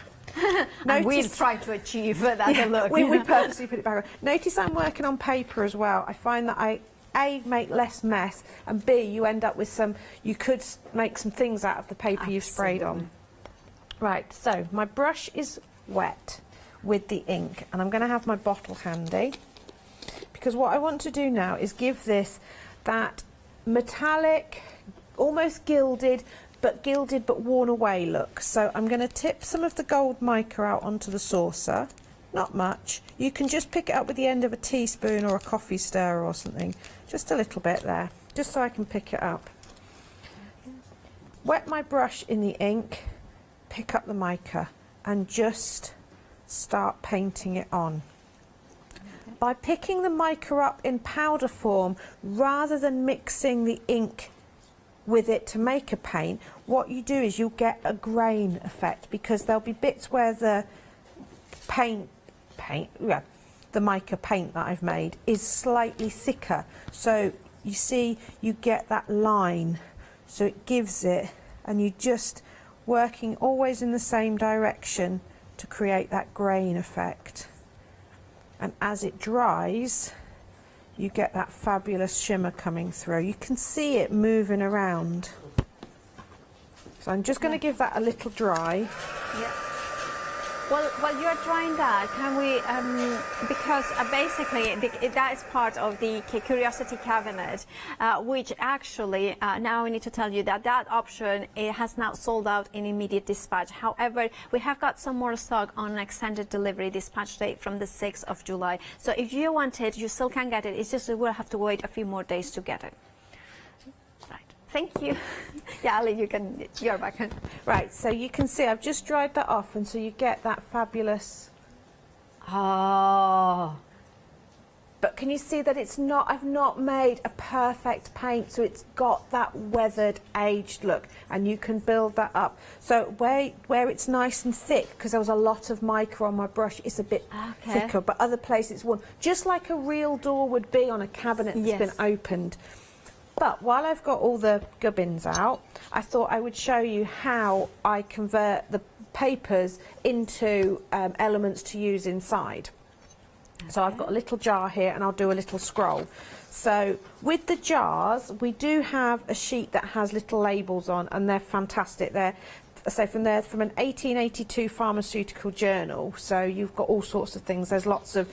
And we'll try to achieve that look. We purposely put it back. Notice I'm working on paper as well. I find that A, make less mess, and B, you end up with you could make some things out of the paper you've sprayed on. Right, so my brush is wet with the ink, and I'm going to have my bottle handy, because what I want to do now is give this that metallic, almost gilded but worn away look. So I'm going to tip some of the gold mica out onto the saucer. Not much. You can just pick it up with the end of a teaspoon or a coffee stirrer or something. Just a little bit there, just so I can pick it up. Wet my brush in the ink, pick up the mica, and just start painting it on. By picking the mica up in powder form, rather than mixing the ink with it to make a paint, what you do is you'll get a grain effect, because there'll be bits where the the mica paint that I've made is slightly thicker, so you see you get that line, so it gives it, and you just working always in the same direction to create that grain effect, and as it dries you get that fabulous shimmer coming through. You can see it moving around, so I'm just going to give that a little dry. Well, while you're drying that, can we, because basically that is part of the Curiosity Cabinet, which actually, now we need to tell you that option has now sold out in immediate dispatch. However, we have got some more stock on an extended delivery dispatch date from the 6th of July. So if you want it, you still can get it. It's just we'll have to wait a few more days to get it. Thank you. Yeah, Ali, you're back. Right, so you can see I've just dried that off, and so you get that fabulous. But can you see that it's not, I've not made a perfect paint, so it's got that weathered, aged look, and you can build that up. So where it's nice and thick, because there was a lot of mica on my brush, it's a bit thicker, but other places it's worn, just like a real door would be on a cabinet that's been opened. But while I've got all the gubbins out, I thought I would show you how I convert the papers into elements to use inside. So I've got a little jar here, and I'll do a little scroll. So with the jars, we do have a sheet that has little labels on, and they're fantastic. They're from an 1882 pharmaceutical journal. So you've got all sorts of things. There's lots of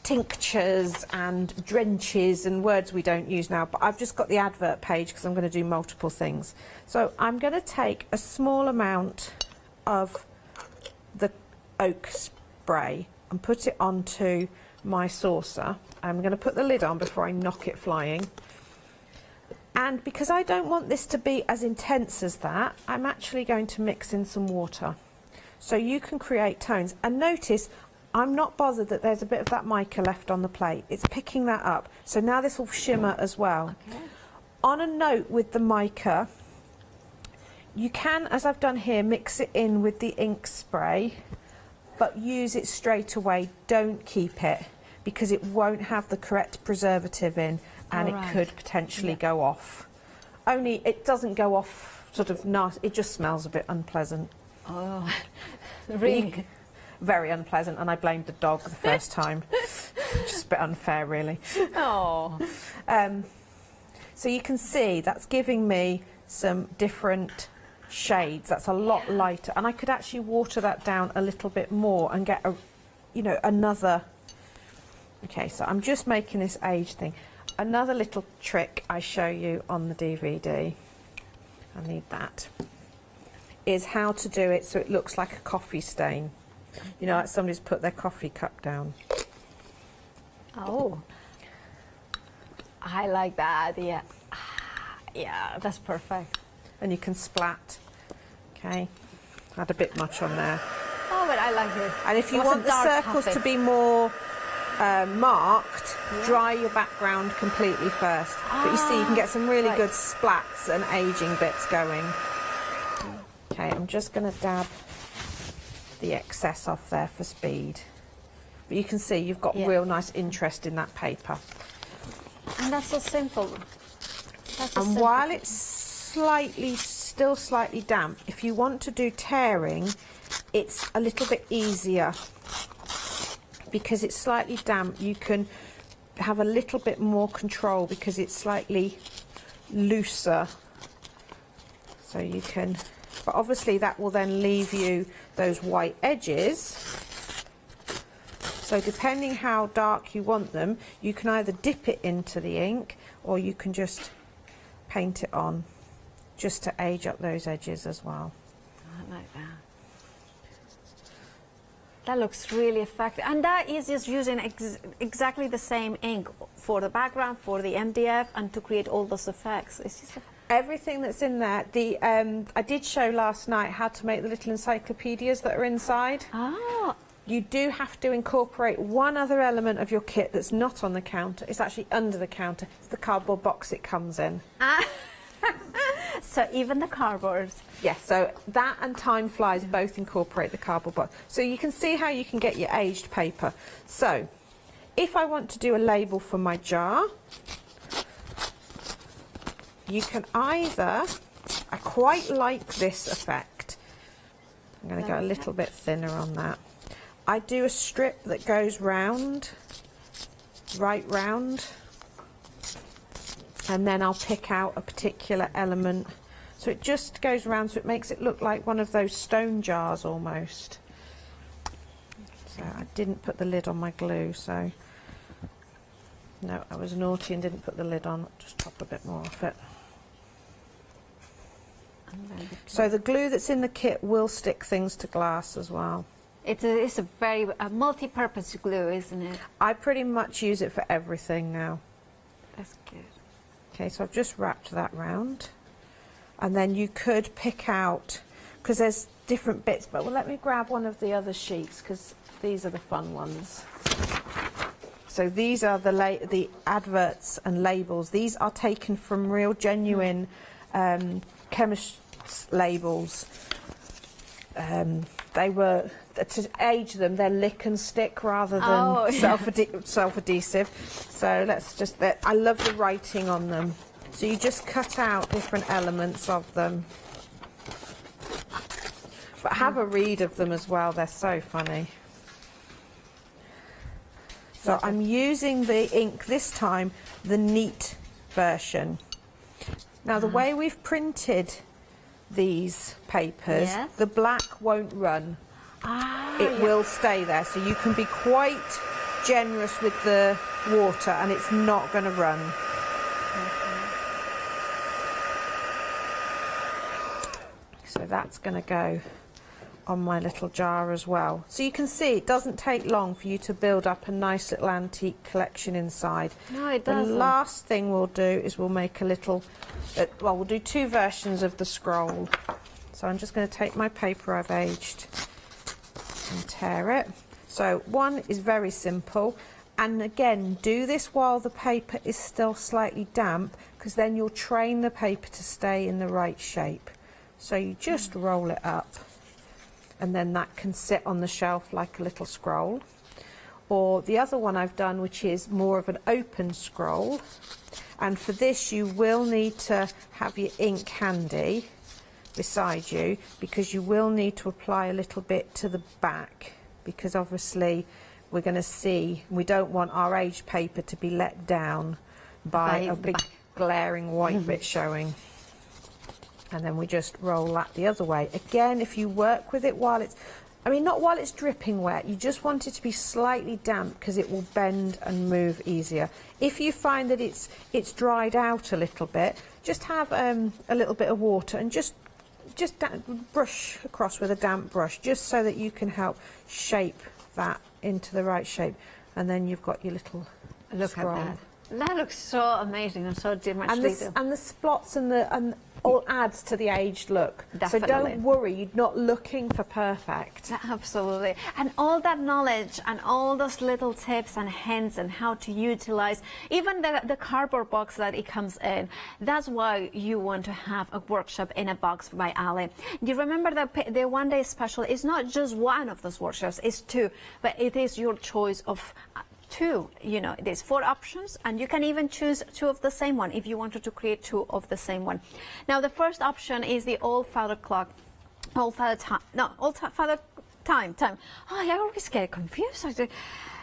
tinctures and drenches and words we don't use now, but I've just got the advert page because I'm going to do multiple things. So I'm going to take a small amount of the oak spray and put it onto my saucer. I'm going to put the lid on before I knock it flying, and because I don't want this to be as intense as that, I'm actually going to mix in some water, so you can create tones. And notice I'm not bothered that there's a bit of that mica left on the plate. It's picking that up. So now this will shimmer as well. Okay. On a note with the mica, you can, as I've done here, mix it in with the ink spray, but use it straight away. Don't keep it, because it won't have the correct preservative in, and it could potentially go off. Only it doesn't go off sort of nasty, it just smells a bit unpleasant. Oh, really? Very unpleasant, and I blamed the dog the first time. Just a bit unfair, really. Oh. So you can see that's giving me some different shades. That's a lot lighter, and I could actually water that down a little bit more and get a, you know, another. Okay, so I'm just making this age thing. Another little trick I show you on the DVD, I need that, is how to do it so it looks like a coffee stain. You know, like somebody's put their coffee cup down. Oh, I like that idea. Yeah, that's perfect. And you can splat. Okay, had a bit much on there. Oh, but I like it. And if you What's want a the dark circles coffee? to be more marked, dry your background completely first. But you see, you can get some really good splats and aging bits going. Okay, I'm just going to dab the excess off there for speed. But you can see you've got real nice interest in that paper. And that's so simple. That's so And simple. while it's still slightly damp, if you want to do tearing, it's a little bit easier. Because it's slightly damp, you can have a little bit more control because it's slightly looser. So you can, but obviously that will then leave you those white edges. So depending how dark you want them, you can either dip it into the ink or you can just paint it on, just to age up those edges as well. I like that. That looks really effective. And that is just using exactly the same ink for the background, for the MDF, and to create all those effects. It's just everything that's in there. I did show last night how to make the little encyclopedias that are inside. Ah. You do have to incorporate one other element of your kit that's not on the counter. It's actually under the counter. It's the cardboard box it comes in. So even the cardboard. Yes, so that and Time Flies both incorporate the cardboard box. So you can see how you can get your aged paper. So if I want to do a label for my jar, you can either, I quite like this effect. I'm going to go a little bit thinner on that. I do a strip that goes round, right round, and then I'll pick out a particular element. So it just goes around, so it makes it look like one of those stone jars almost. So I didn't put the lid on my glue, so no, I was naughty and didn't put the lid on. Just pop a bit more off it. So the glue that's in the kit will stick things to glass as well. It's a very multi-purpose glue, isn't it? I pretty much use it for everything now. That's good. Okay, so I've just wrapped that round. And then you could pick out, because there's different bits, but well, let me grab one of the other sheets, because these are the fun ones. So these are the adverts and labels. These are taken from real genuine chemist's labels. They were, to age them, they're lick and stick rather than self-adhesive. So let's just, I love the writing on them. So you just cut out different elements of them. But have a read of them as well, they're so funny. So I'm using the ink this time, the neat version. Now the way we've printed these papers, the black won't run. It will stay there, so you can be quite generous with the water and it's not going to run. So that's going to go on my little jar as well. So you can see it doesn't take long for you to build up a nice little antique collection inside. No, it doesn't. The last thing we'll do is we'll make a little, well, we'll do two versions of the scroll. So I'm just going to take my paper I've aged and tear it. So one is very simple, and again, do this while the paper is still slightly damp, because then you'll train the paper to stay in the right shape. So you just roll it up, and then that can sit on the shelf like a little scroll. Or the other one I've done, which is more of an open scroll, and for this you will need to have your ink handy beside you, because you will need to apply a little bit to the back, because obviously we're going to see, we don't want our aged paper to be let down by a big glaring white bit showing. And then we just roll that the other way. Again, if you work with it while it's, I mean, not while it's dripping wet, you just want it to be slightly damp, because it will bend and move easier. If you find that it's dried out a little bit, just have a little bit of water and just brush across with a damp brush, just so that you can help shape that into the right shape. And then you've got your little scroll. At that. That looks so amazing and so different. And the splots and all adds to the aged look. Definitely. So don't worry, you're not looking for perfect. Absolutely. And all that knowledge and all those little tips and hints and how to utilize even the cardboard box that it comes in. That's why you want to have a workshop in a box by AALL. You remember that the one day special is not just one of those workshops, it's two, but it is your choice of two. You know, there's 4 options, and you can even choose 2 of the same one if you wanted to create 2 of the same one. Now the first option is the old father clock, old father time. Oh, I always get confused.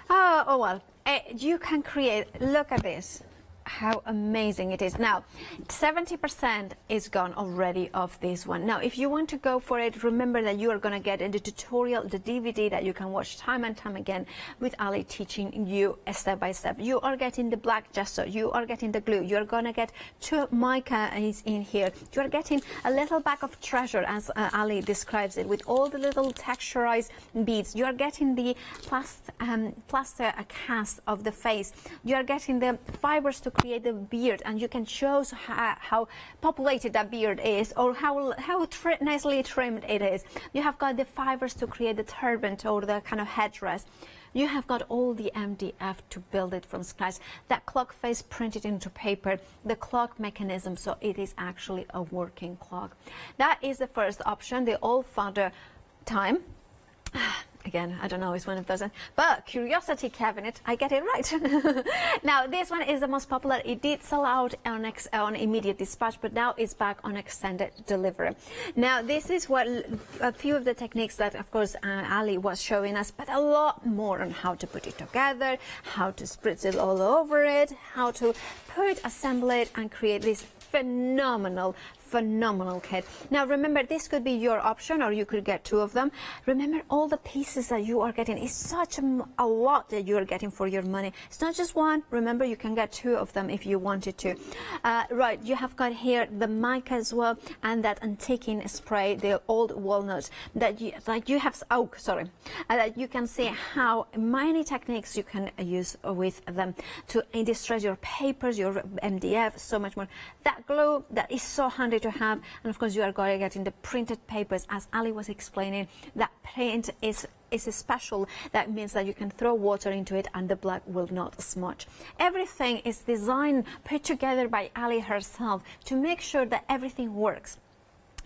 Oh well, you can create, look at this, how amazing it is. Now 70% is gone already of this one. Now if you want to go for it, remember that you are going to get in the tutorial, the DVD that you can watch time and time again with AALL teaching you step by step. You are getting the black gesso, you are getting the glue, you are going to get 2 mica is in here, you are getting a little bag of treasure, as AALL describes it, with all the little texturized beads. You are getting the plaster cast of the face, you are getting the fibers to create the beard, and you can choose how populated that beard is, or how nicely trimmed it is. You have got the fibers to create the turban or the kind of headdress. You have got all the MDF to build it from scratch. That clock face printed into paper, the clock mechanism, so it is actually a working clock. That is the first option, the old father time. Again, I don't know, it's one of those, but curiosity cabinet, I get it right. Now, this one is the most popular. It did sell out on immediate dispatch, but now it's back on extended delivery. Now, this is what a few of the techniques that, of course, AALL was showing us, but a lot more on how to put it together, how to spritz it all over it, how to assemble it, and create this phenomenal kit. Now remember, this could be your option, or you could get 2 of them. Remember, all the pieces that you are getting is such a lot that you are getting for your money. It's not just one. Remember, you can get 2 of them if you wanted to. Right, you have got here the mica as well, and that antiquing spray, the old walnuts that you have. Oh, sorry. That you can see how many techniques you can use with them to illustrate your papers, your MDF, so much more. That glue that is so handy to have, and of course you are going to get in the printed papers, as AALL was explaining. That paint is special. That means that you can throw water into it and the black will not smudge. Everything is designed, put together by AALL herself to make sure that everything works.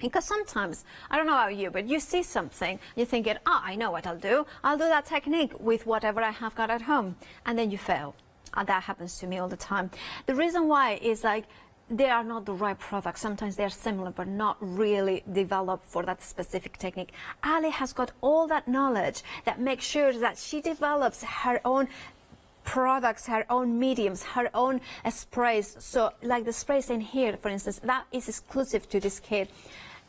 Because sometimes, I don't know about you, but you see something, you're thinking, I know what I'll do. I'll do that technique with whatever I have got at home, and then you fail. And that happens to me all the time. The reason why is like, they are not the right products. Sometimes they are similar, but not really developed for that specific technique. AALL has got all that knowledge that makes sure that she develops her own products, her own mediums, her own sprays. So like the sprays in here, for instance, that is exclusive to this kit.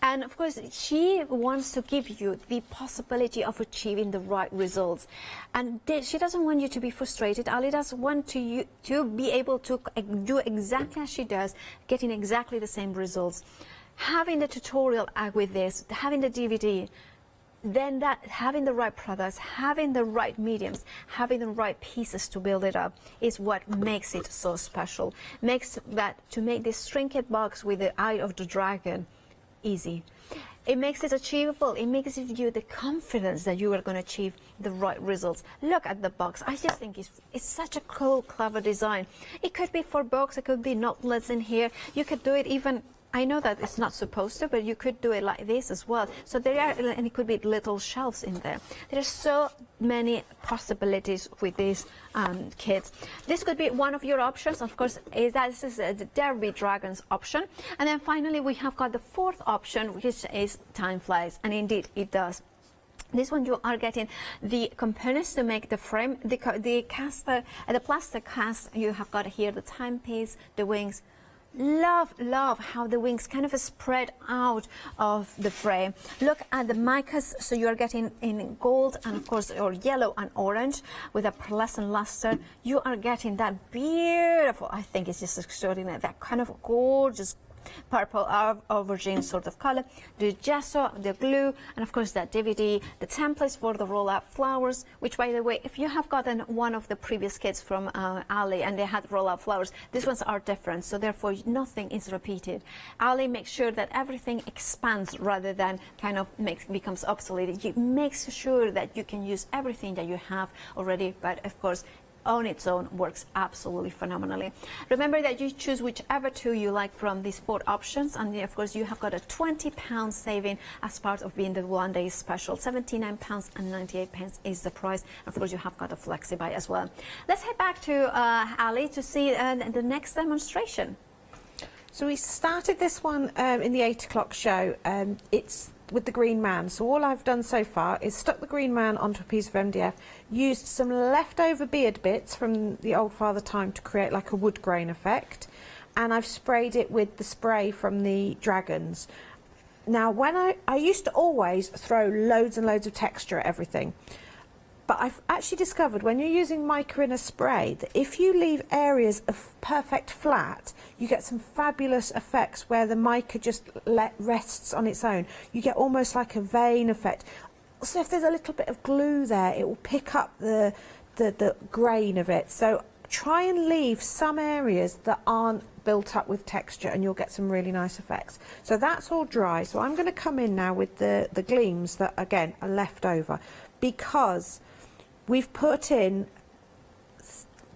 And of course, she wants to give you the possibility of achieving the right results. And she doesn't want you to be frustrated. AALL does want you to be able to do exactly as she does, getting exactly the same results. Having the tutorial with this, having the DVD, then having the right products, having the right mediums, having the right pieces to build it up is what makes it so special. Makes that, to make this trinket box with the eye of the dragon easy. it makes it achievable. It makes you the confidence that you are going to achieve the right results. Look at the box. I just think it's such a cool, clever design. It could be for books, it could be knotlets in here. You could do it even, I know that it's not supposed to, but you could do it like this as well. So there are, and it could be little shelves in there. There are so many possibilities with these kits. This could be one of your options. Of course, this is the Derby Dragons option. And then finally, we have got the fourth option, which is Time Flies. And indeed, it does. This one you are getting the components to make the frame, the plastic cast. You have got here the timepiece, the wings. Love how the wings kind of spread out of the frame. Look at the micas, so you are getting in gold and of course or yellow and orange with a pearlescent luster. You are getting that beautiful, I think it's just extraordinary, that kind of gorgeous purple aubergine sort of color, the gesso, the glue, and of course that DVD, the templates for the roll-out flowers, which by the way, if you have gotten one of the previous kits from AALL and they had roll-out flowers, these ones are different, so therefore nothing is repeated. AALL makes sure that everything expands rather than kind of becomes obsolete. It makes sure that you can use everything that you have already, but of course on its own works absolutely phenomenally. Remember that you choose whichever two you like from these 4 options, and of course you have got a £20 saving as part of being the one-day special. £79.98 is the price. Of course you have got a flexi buy as well. Let's head back to Ali to see the next demonstration. So we started this one in the 8 o'clock show. It's with the green man. So all I've done so far is stuck the green man onto a piece of MDF, used some leftover beard bits from the old father time to create like a wood grain effect, and I've sprayed it with the spray from the dragons. Now when I used to always throw loads and loads of texture at everything, but I've actually discovered when you're using mica in a spray that if you leave areas of perfect flat, you get some fabulous effects where the mica just rests on its own. You get almost like a vein effect. So if there's a little bit of glue there, it will pick up the grain of it. So try and leave some areas that aren't built up with texture and you'll get some really nice effects. So that's all dry. So I'm going to come in now with the gleams that again are left over, because we've put in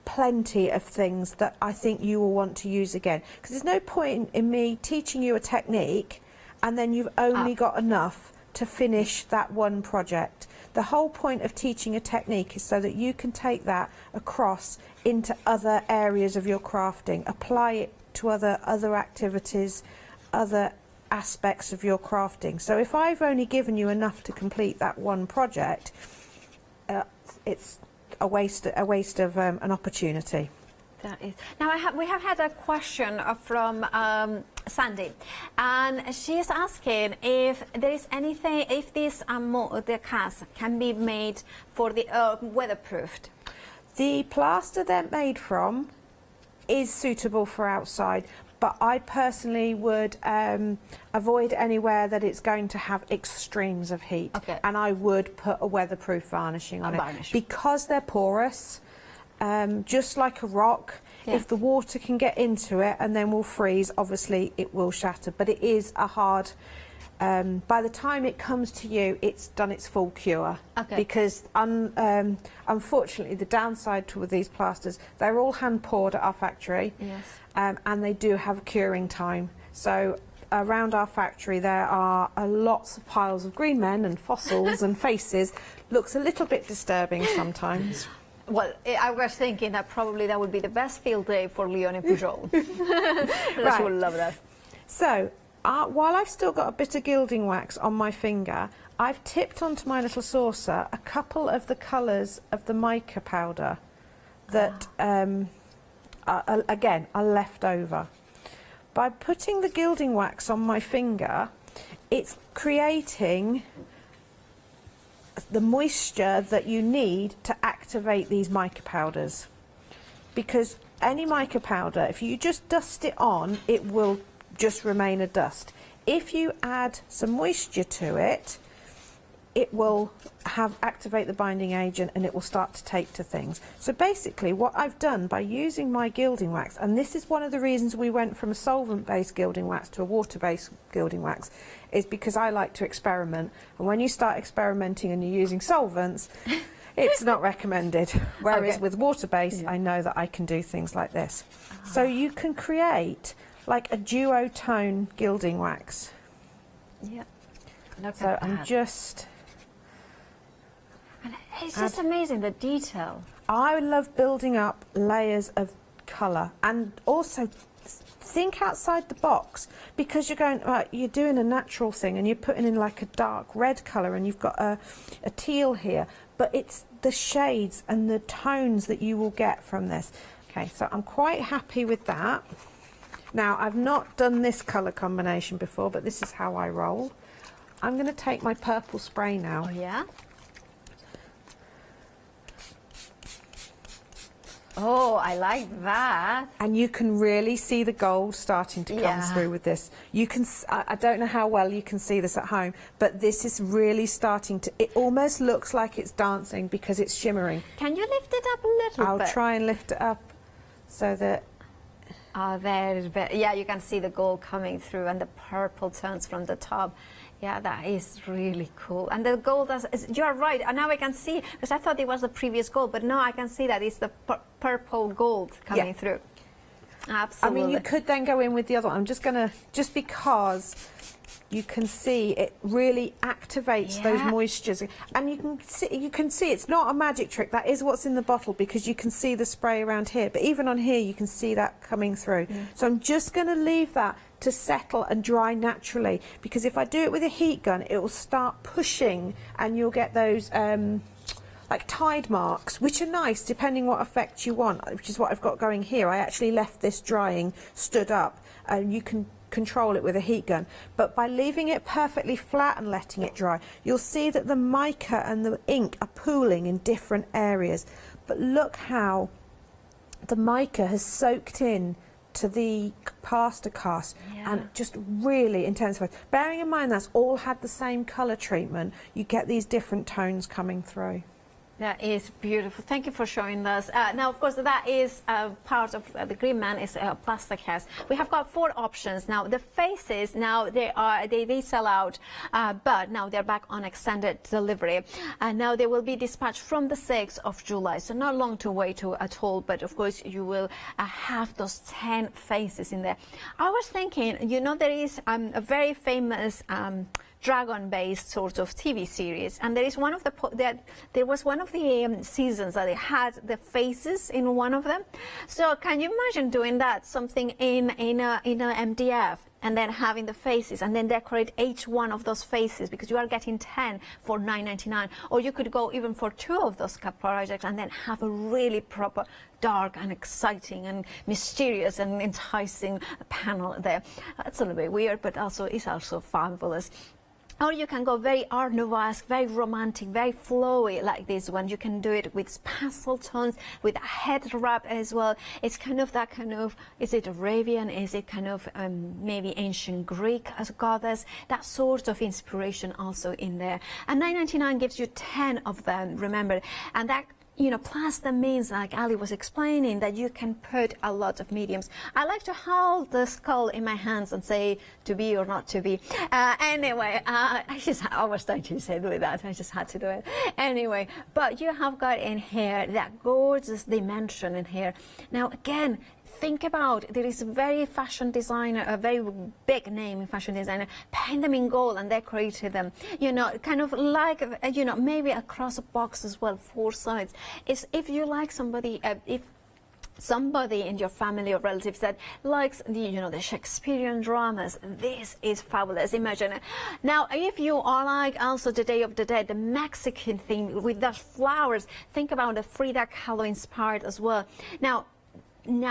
plenty of things that I think you will want to use again, because there's no point in me teaching you a technique and then you've only got enough to finish that one project. The whole point of teaching a technique is so that you can take that across into other areas of your crafting, apply it to other activities, other aspects of your crafting. So if I've only given you enough to complete that one project, it's a waste of an opportunity. That is. Now we have had a question from Sandy, and she is asking if there is anything, if this the cast can be made for the weatherproofed. The plaster they're made from is suitable for outside, but I personally would avoid anywhere that it's going to have extremes of heat. Okay. And I would put a weatherproof varnishing on it. Because they're porous, just like a rock. Yeah. If the water can get into it and then will freeze, obviously it will shatter. But it is a hard... by the time it comes to you, it's done its full cure. Okay. Because unfortunately, the downside to these plasters, they're all hand poured at our factory. Yes. And they do have a curing time. So around our factory there are lots of piles of green men and fossils and faces. Looks a little bit disturbing sometimes. Well, I was thinking that probably that would be the best field day for Leonie Pujol. Right. She would love that. So while I've still got a bit of gilding wax on my finger, I've tipped onto my little saucer a couple of the colours of the mica powder that again are left over. By putting the gilding wax on my finger, it's creating the moisture that you need to activate these mica powders. Because any mica powder, if you just dust it on, it will just remain a dust. If you add some moisture to it, it will activate the binding agent and it will start to take to things. So basically what I've done by using my gilding wax, and this is one of the reasons we went from a solvent-based gilding wax to a water-based gilding wax, is because I like to experiment, and when you start experimenting and you're using solvents, it's not recommended. Whereas with water-based, I know that I can do things like this. So you can create like a duotone gilding wax. Yeah. Look So at I'm that. just... And it's just amazing, the detail. I love building up layers of colour, and also think outside the box, because you're going, right, you're doing a natural thing and you're putting in like a dark red colour and you've got a teal here, but it's the shades and the tones that you will get from this. Okay, so I'm quite happy with that. Now, I've not done this colour combination before, but this is how I roll. I'm going to take my purple spray now. Oh, yeah? Oh, I like that. And you can really see the gold starting to come through with this. You can, I don't know how well you can see this at home, but this is really starting to, it almost looks like it's dancing because it's shimmering. Can you lift it up a little bit? I'll try and lift it up so that... Oh, there, yeah, you can see the gold coming through and the purple tones from the top. Yeah, that is really cool. And the gold, you're right, and now I can see, because I thought it was the previous gold, but now I can see that it's the purple gold coming through. Absolutely. I mean, you could then go in with the other one. I'm just going to, just because you can see it really activates those moistures, and you can see it's not a magic trick. That is what's in the bottle, because you can see the spray around here, but even on here you can see that coming through. So I'm just going to leave that to settle and dry naturally, because if I do it with a heat gun, it will start pushing and you'll get those like tide marks, which are nice depending what effect you want, which is what I've got going here. I actually left this drying stood up, and you can control it with a heat gun, but by leaving it perfectly flat and letting it dry, you'll see that the mica and the ink are pooling in different areas. But look how the mica has soaked in to the pasta cast and just really intensified. Bearing in mind that's all had the same colour treatment, you get these different tones coming through. That is beautiful. Thank you for showing us. Now, of course, that is part of the Green Man is a plastic cast. We have got 4 options. Now, the faces, now they sell out, but now they're back on extended delivery. Now they will be dispatched from the 6th of July, so not long to wait at all, but of course you will have those 10 faces in there. I was thinking, you know, there is a very famous dragon-based sort of TV series, and there is one of there was one of the seasons that they had the faces in one of them. So can you imagine doing that, something in a MDF, and then having the faces, and then decorate each one of those faces, because you are getting 10 for $9.99, or you could go even for 2 of those projects and then have a really proper dark and exciting and mysterious and enticing panel there. It's a little bit weird, but also it's also fabulous. Or you can go very Art Nouveau-esque, very romantic, very flowy like this one. You can do it with pastel tones, with a head wrap as well. It's kind of that kind of, is it Arabian? Is it kind of maybe ancient Greek as a goddess? That sort of inspiration also in there. And $9.99 gives you 10 of them, remember. And that, you know, plus that means, like Ali was explaining, that you can put a lot of mediums. I like to hold the skull in my hands and say to be or not to be. Anyway, I was trying to say do that. I just had to do it. Anyway, but you have got in here that gorgeous dimension in here. Now, again, think about, there is a very fashion designer, a very big name in fashion designer, paint them in gold and decorated them, you know, kind of like, you know, maybe across a box as well, 4 sides. It's if you like somebody, if somebody in your family or relatives that likes the, you know, the Shakespearean dramas, this is fabulous. Imagine it. Now, if you are like also the Day of the Dead, the Mexican theme with those flowers, think about the Frida Kahlo inspired as well. Now,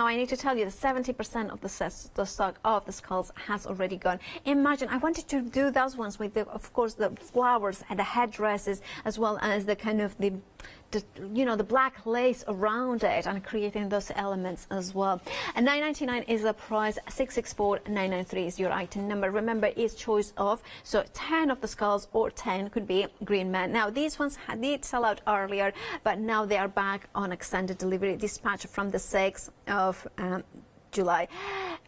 I need to tell you that 70% of the stock of the skulls has already gone. Imagine, I wanted to do those ones with, of course, the flowers and the headdresses, as well as the kind of the the black lace around it and creating those elements as well. And $9.99 is the price. 664-993 is your item number. Remember, it's choice of, so 10 of the skulls or 10 could be green man. Now these ones did sell out earlier, but now they are back on extended delivery dispatch from the 6th of July.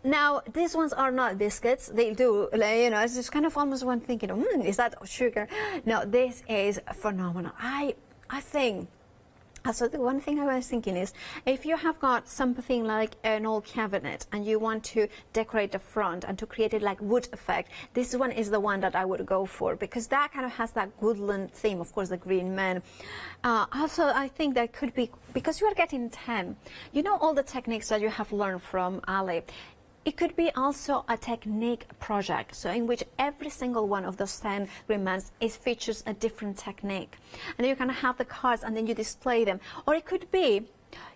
Now these ones are not biscuits. They do, it's just kind of almost one thinking, is that sugar? No, this is phenomenal. I think. So the one thing I was thinking is, if you have got something like an old cabinet and you want to decorate the front and to create it like wood effect, this one is the one that I would go for, because that kind of has that woodland theme, of course, the green man. Also, I think that could be, because you are getting 10, all the techniques that you have learned from Ali. It could be also a technique project, so in which every single one of those 10 remnants features a different technique. And you can have the cards and then you display them. Or it could be,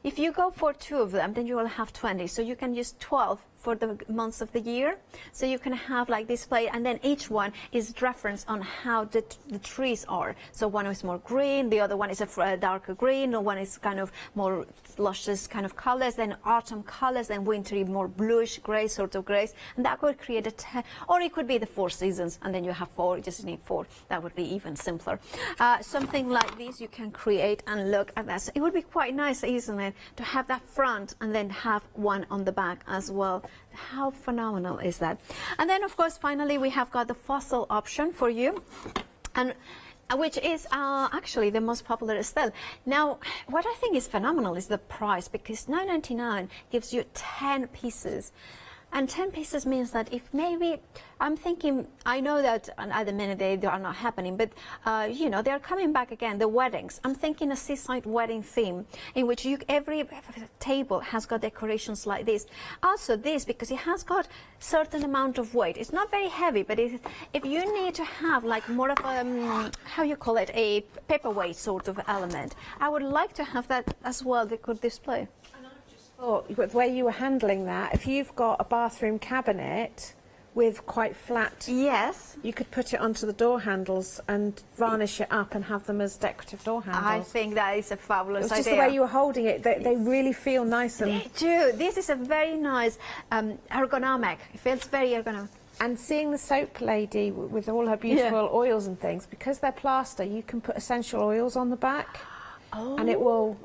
if you go for 2 of them, then you will have 20. So you can use 12 for the months of the year. So you can have like display, and then each one is referenced on how the trees are. So one is more green, the other one is a darker green, or one is kind of more luscious kind of colors, then autumn colors, then wintry, more bluish gray sort of grays, and that could create a 10. Or it could be the 4 seasons, and then you have 4, you just need 4. That would be even simpler. Something like this you can create and look at that. So it would be quite nice, isn't it, to have that front and then have one on the back as well. How phenomenal is that? And then, of course, finally, we have got the fossil option for you, and which is actually the most popular still. Now, what I think is phenomenal is the price, because $9.99 gives you 10 pieces. And 10 pieces means that if maybe, I'm thinking, I know that at the minute they are not happening, but they are coming back again, the weddings. I'm thinking a seaside wedding theme in which every table has got decorations like this. Also this, because it has got certain amount of weight. It's not very heavy, but if you need to have like more of a, how you call it, a paperweight sort of element, I would like to have that as well, they could display. Thought with the way you were handling that, if you've got a bathroom cabinet with quite flat, yes, you could put it onto the door handles and varnish it up and have them as decorative door handles. I think that is a fabulous idea. It's just the way you were holding it, they really feel nice. And they do. This is a very nice ergonomic. It feels very ergonomic. And seeing the soap lady with all her beautiful oils and things, because they're plaster, you can put essential oils on the back, and it will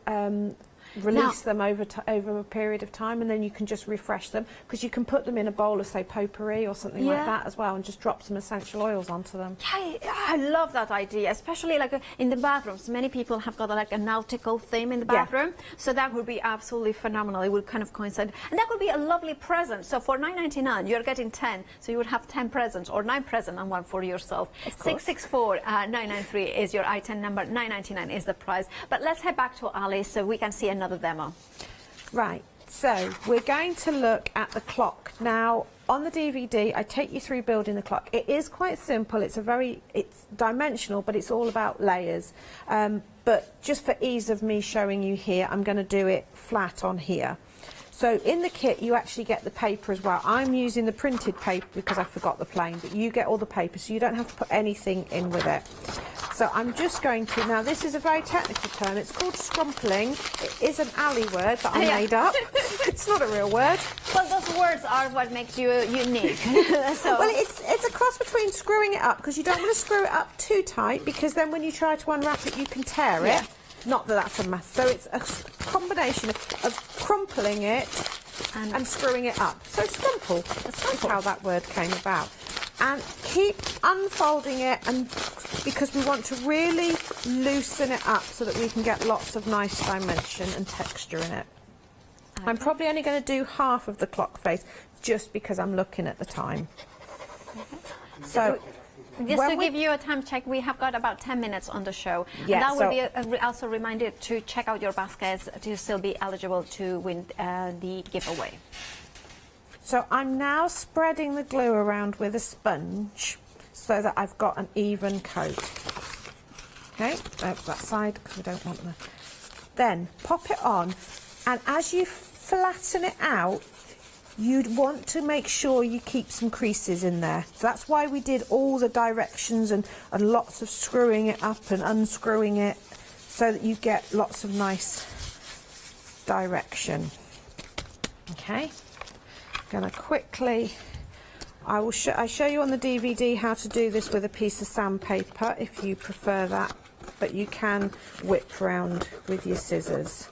release them over a period of time, and then you can just refresh them, because you can put them in a bowl of, say, potpourri or something like that as well, and just drop some essential oils onto them. I love that idea, especially like in the bathrooms. Many people have got like a nautical theme in the bathroom, so that would be absolutely phenomenal. It would kind of coincide, and that would be a lovely present. So for $9.99 you're getting 10, so you would have 10 presents, or 9 presents and 1 for yourself. 664-993 is your item number. $9.99 is the price. But let's head back to Alice so we can see another demo. Right, so we're going to look at the clock. Now, on the DVD, I take you through building the clock. It is quite simple. It's dimensional, but it's all about layers. But just for ease of me showing you here, I'm going to do it flat on here. So in the kit, you actually get the paper as well. I'm using the printed paper because I forgot the plain, but you get all the paper, so you don't have to put anything in with it. So I'm just going to, now this is a very technical term, it's called scrumpling. It is an Ali word that I made up. It's not a real word. Well, those words are what makes you unique. So. Well, it's a cross between screwing it up, because you don't want to screw it up too tight, because then when you try to unwrap it, you can tear it. Not that that's a mess. So it's a combination of crumpling it and screwing it up. So scrumple. That's how that word came about. And keep unfolding it, and because we want to really loosen it up so that we can get lots of nice dimension and texture in it. Okay. I'm probably only going to do half of the clock face, just because I'm looking at the time. Okay. So. Just to give you a time check, we have got about 10 minutes on the show. Yeah, and that will be also a reminder to check out your baskets to still be eligible to win the giveaway. So I'm now spreading the glue around with a sponge so that I've got an even coat. Okay, that side, because we don't want the... Then pop it on, and as you flatten it out, you'd want to make sure you keep some creases in there. So that's why we did all the directions and lots of screwing it up and unscrewing it, so that you get lots of nice direction. Okay, going to quickly, I show you on the DVD how to do this with a piece of sandpaper if you prefer that, but you can whip round with your scissors.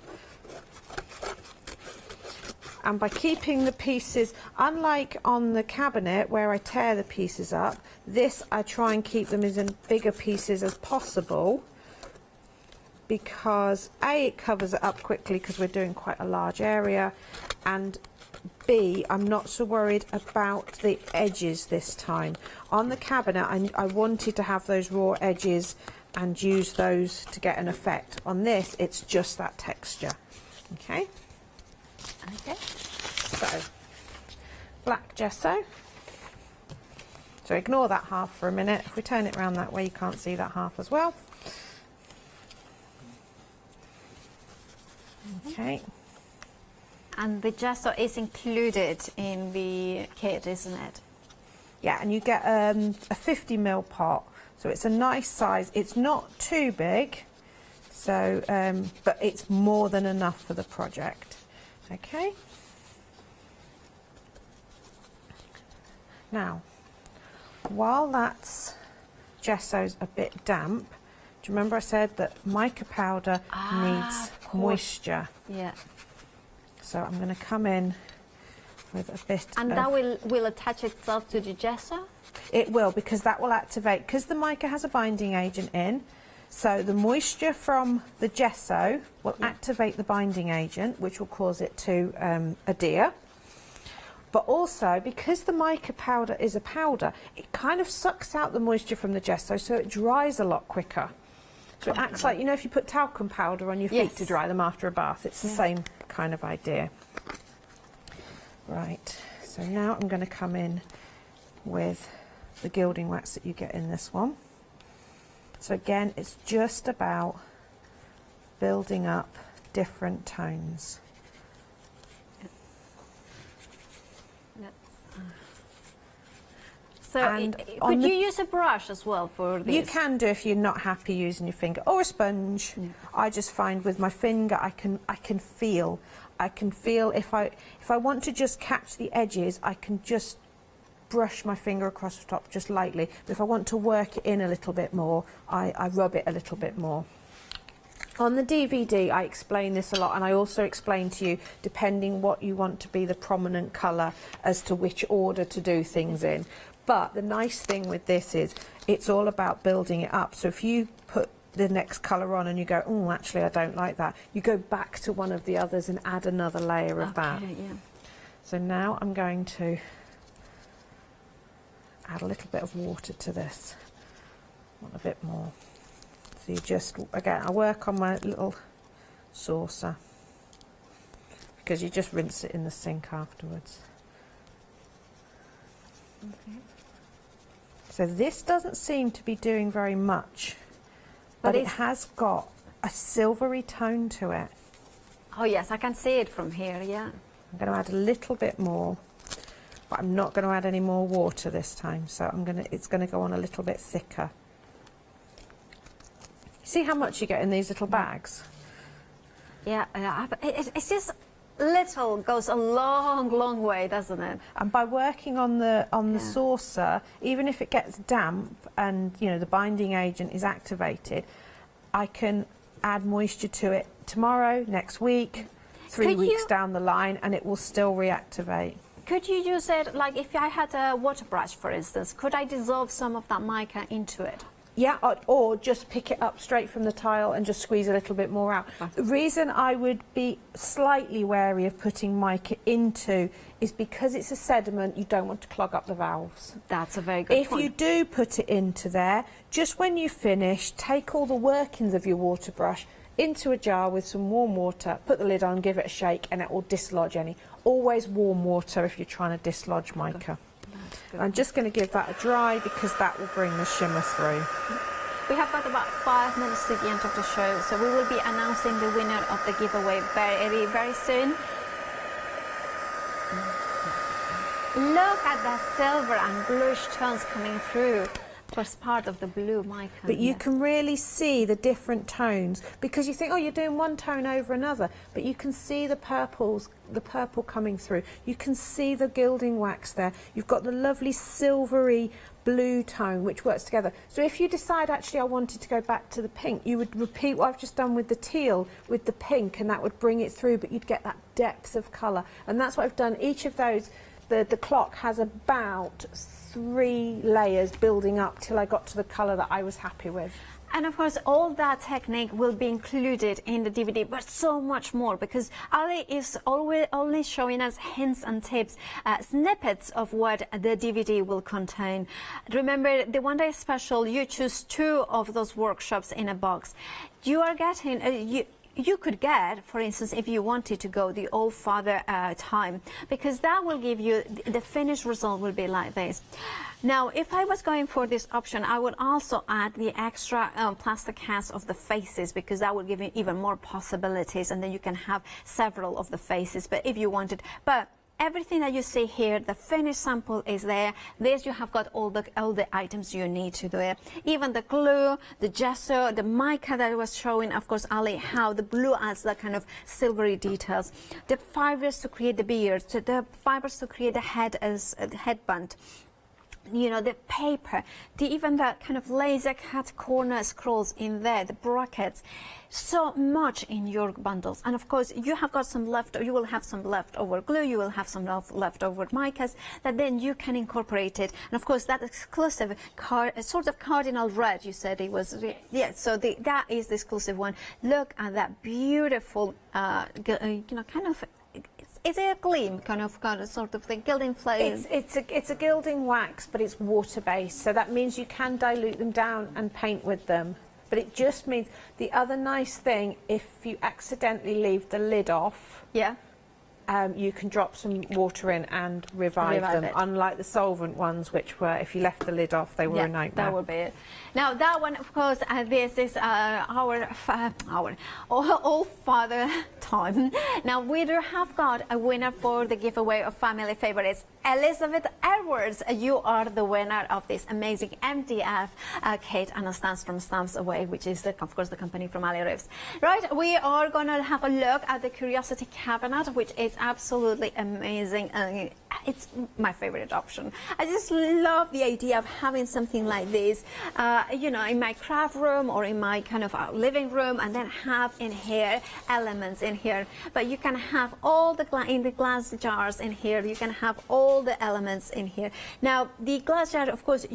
And by keeping the pieces, unlike on the cabinet where I tear the pieces up, this I try and keep them as in bigger pieces as possible, because A, it covers it up quickly because we're doing quite a large area, and B, I'm not so worried about the edges this time. On the cabinet, I wanted to have those raw edges and use those to get an effect. On this, it's just that texture. Okay. Okay. So, black gesso. So ignore that half for a minute. If we turn it around that way, you can't see that half as well. Okay. And the gesso is included in the kit, isn't it? Yeah, and you get a 50ml pot, so it's a nice size. It's not too big, so but it's more than enough for the project. Okay. Now, while that's gesso's a bit damp, do you remember I said that mica powder needs moisture? Yeah. So I'm going to come in with a bit and of... that will attach itself to the gesso? It will, because that will activate, because the mica has a binding agent in, so the moisture from the gesso will activate the binding agent, which will cause it to adhere. But also, because the mica powder is a powder, it kind of sucks out the moisture from the gesso, so it dries a lot quicker. So it acts like, you know, if you put talcum powder on your feet to dry them after a bath, it's the same kind of idea. Right, so now I'm going to come in with the gilding wax that you get in this one. So again, it's just about building up different tones. So could you use a brush as well for this? You can do if you're not happy using your finger, or a sponge. Yeah. I just find with my finger I can feel if I want to just catch the edges, I can just brush my finger across the top just lightly. But if I want to work it in a little bit more, I rub it a little bit more. On the DVD, I explain this a lot, and I also explain to you, depending what you want to be the prominent colour, as to which order to do things in. But the nice thing with this is it's all about building it up. So if you put the next colour on and you go, oh, actually I don't like that, you go back to one of the others and add another layer of that. Yeah. So now I'm going to add a little bit of water to this. I want a bit more. So you just, again, I work on my little saucer, because you just rinse it in the sink afterwards. Okay. So this doesn't seem to be doing very much, but it has got a silvery tone to it. Oh yes, I can see it from here, yeah. I'm going to add a little bit more, but I'm not going to add any more water this time, so it's going to go on a little bit thicker. See how much you get in these little bags? Yeah, it's just little goes a long way, doesn't it? And by working on the saucer, even if it gets damp and the binding agent is activated, I can add moisture to it tomorrow, next week, 3 weeks down the line, and it will still reactivate. Could you use it, like if I had a water brush, for instance, could I dissolve some of that mica into it? Yeah, or just pick it up straight from the tile and just squeeze a little bit more out. The reason I would be slightly wary of putting mica into is because it's a sediment, you don't want to clog up the valves. That's a very good point. If you do put it into there, just when you finish, take all the workings of your water brush into a jar with some warm water, put the lid on, give it a shake, and it will dislodge any. Always warm water if you're trying to dislodge mica. I'm just going to give that a dry, because that will bring the shimmer through. We have got about 5 minutes to the end of the show, so we will be announcing the winner of the giveaway very, very soon. Look at the silver and bluish tones coming through. Of course, part of the blue mica. But you can really see the different tones, because you think, oh, you're doing one tone over another, but you can see the purple coming through. You can see the gilding wax there. You've got the lovely silvery blue tone which works together. So if you decide actually I wanted to go back to the pink, you would repeat what I've just done with the teal with the pink, and that would bring it through, but you'd get that depth of colour. And that's what I've done. Each of those, the clock has about 3 layers building up till I got to the colour that I was happy with. And of course, all that technique will be included in the DVD, but so much more, because Ali is always only showing us hints and tips, snippets of what the DVD will contain. Remember, the One Day Special, you choose 2 of those workshops in a box. You are getting... You could get, for instance, if you wanted to go the All Father time, because that will give you, the finished result will be like this. Now, if I was going for this option, I would also add the extra plastic cast of the faces, because that will give you even more possibilities, and then you can have several of the faces, but if you wanted. But everything that you see here, the finished sample is there. This, you have got all the items you need to do it. Even the glue, the gesso, the mica that I was showing, of course, Ali, how the blue adds that kind of silvery details. The fibers to create the beard, the fibers to create the head as a headband. You know, the paper, even the kind of laser cut corner scrolls in there, the brackets, so much in your bundles. And of course, you have got some you will have some leftover glue, you will have some leftover micas that then you can incorporate it. And of course, that exclusive sort of cardinal red, you said it was, yeah, so that is the exclusive one. Look at that beautiful, you know, kind of, is it a gleam kind of sort of thing, gilding flame? It's a gilding wax, but it's water based, so that means you can dilute them down and paint with them. But it just means, the other nice thing, if you accidentally leave the lid off, yeah, you can drop some water in and revive them, unlike the solvent ones, which were, if you left the lid off, they were a nightmare. That would be it. Now, that one, of course, this is our All Father time. Now, we do have got a winner for the giveaway of family favorites. Elizabeth Edwards, you are the winner of this amazing MDF kit, and it stands from Stamps Away, which is, of course, the company from Ali Riffs. Right, we are going to have a look at the Curiosity Cabinet, which is absolutely amazing. It's my favorite option. I just love the idea of having something like this, you know, in my craft room or in my kind of living room, and then have in here elements in here. But you can have all the in the glass jars in here. You can have all the elements in here. Now, the glass jar, of course,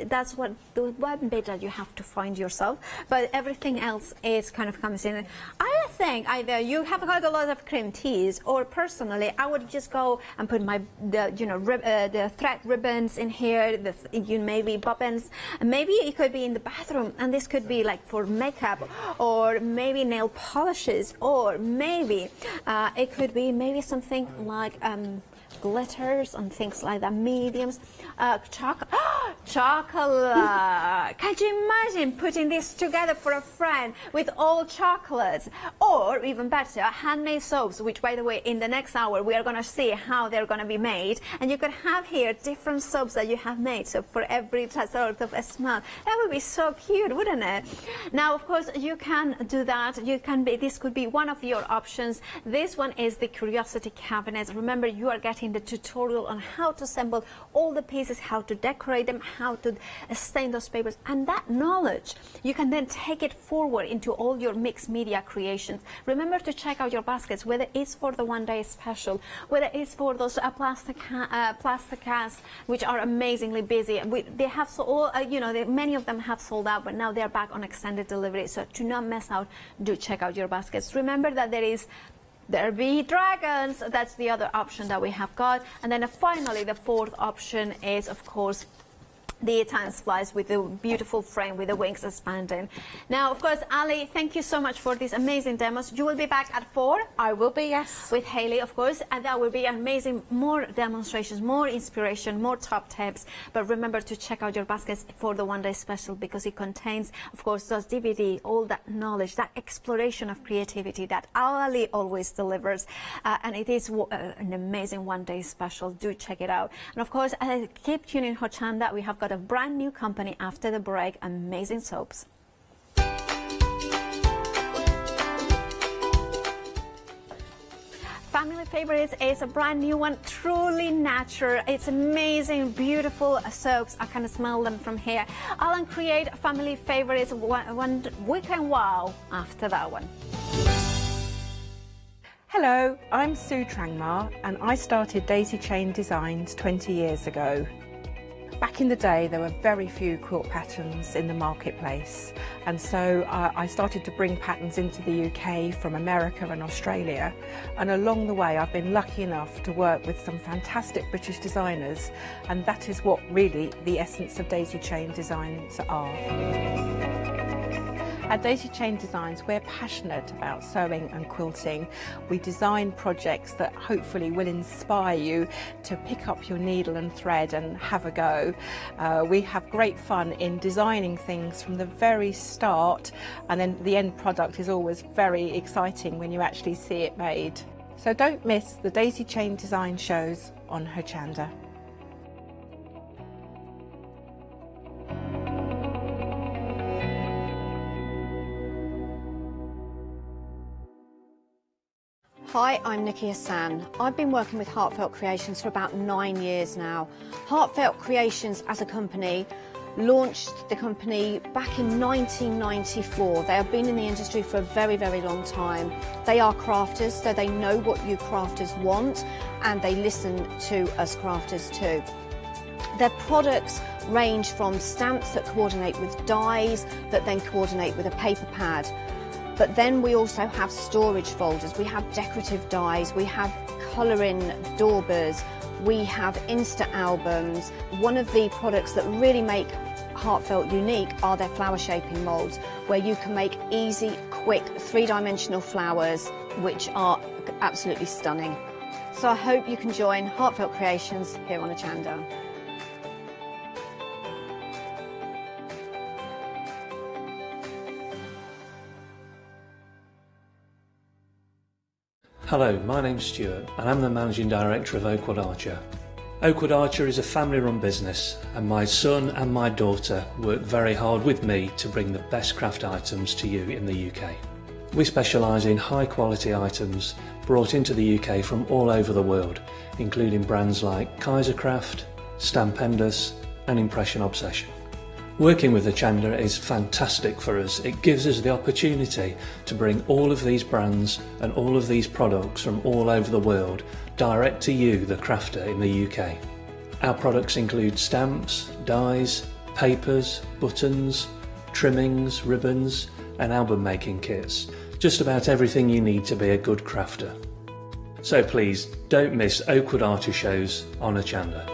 that's what the one bit that you have to find yourself. But everything else is kind of comes in. I think either you have got a lot of cream teas, or personally, I would just go and put the thread ribbons in here, maybe bobbins, and maybe it could be in the bathroom, and this could be like for makeup, or maybe nail polishes, or maybe it could be maybe something like glitters and things like that, mediums, chocolate. Can you imagine putting this together for a friend with all chocolates? Or even better, handmade soaps, which, by the way, in the next hour we are going to see how they're going to be made, and you can have here different soaps that you have made, so for every sort of a smell. That would be so cute, wouldn't it? Now, of course, you can do that. You can be, this could be one of your options. This one is the Curiosity Cabinet. Remember, you are getting the tutorial on how to assemble all the pieces, how to decorate them, how to stain those papers, and that knowledge you can then take it forward into all your mixed media creations. Remember to check out your baskets, whether it's for the one day special, whether it's for those plastic casts, which are amazingly busy. They have many of them have sold out, but now they're back on extended delivery. So to not miss out, do check out your baskets. Remember that there be dragons. That's the other option that we have got. And then finally, the fourth option is, of course, the time splice with the beautiful frame with the wings expanding. Now, of course, Ali, thank you so much for these amazing demos. You will be back at 4. I will be, yes. With Hayley, of course, and that will be amazing. More demonstrations, more inspiration, more top tips. But remember to check out your baskets for the one day special, because it contains, of course, those DVD, all that knowledge, that exploration of creativity that Ali always delivers. And it is an amazing one day special. Do check it out. And of course, keep tuning Hochanda. We have got a brand new company after the break, Amazing Soaps. Family Favorites is a brand new one, truly natural. It's amazing, beautiful soaps. I can smell them from here. I'll create Family Favorites one weekend wow after that one. Hello, I'm Sue Trangmar and I started Daisy Chain Designs 20 years ago. Back in the day there were very few quilt patterns in the marketplace, and so I started to bring patterns into the UK from America and Australia, and along the way I've been lucky enough to work with some fantastic British designers, and that is what really the essence of Daisy Chain Designs are. At Daisy Chain Designs, we're passionate about sewing and quilting. We design projects that hopefully will inspire you to pick up your needle and thread and have a go. We have great fun in designing things from the very start, and then the end product is always very exciting when you actually see it made. So don't miss the Daisy Chain Design shows on Hochanda. Hi, I'm Nikki Hassan. I've been working with Heartfelt Creations for about 9 years now. Heartfelt Creations as a company launched the company back in 1994. They have been in the industry for a very, very long time. They are crafters, so they know what you crafters want, and they listen to us crafters too. Their products range from stamps that coordinate with dies that then coordinate with a paper pad. But then we also have storage folders, we have decorative dies, we have colouring daubers, we have Insta albums. One of the products that really make Heartfelt unique are their flower shaping moulds, where you can make easy, quick, three-dimensional flowers, which are absolutely stunning. So I hope you can join Heartfelt Creations here on Hochanda. Hello, my name's Stuart and I'm the Managing Director of Oakwood Archer. Oakwood Archer is a family-run business, and my son and my daughter work very hard with me to bring the best craft items to you in the UK. We specialise in high-quality items brought into the UK from all over the world, including brands like Kaisercraft, Stampendous and Impression Obsession. Working with Hochanda is fantastic for us. It gives us the opportunity to bring all of these brands and all of these products from all over the world direct to you, the crafter in the UK. Our products include stamps, dies, papers, buttons, trimmings, ribbons and album making kits. Just about everything you need to be a good crafter. So please don't miss Oakwood Archer shows on Hochanda.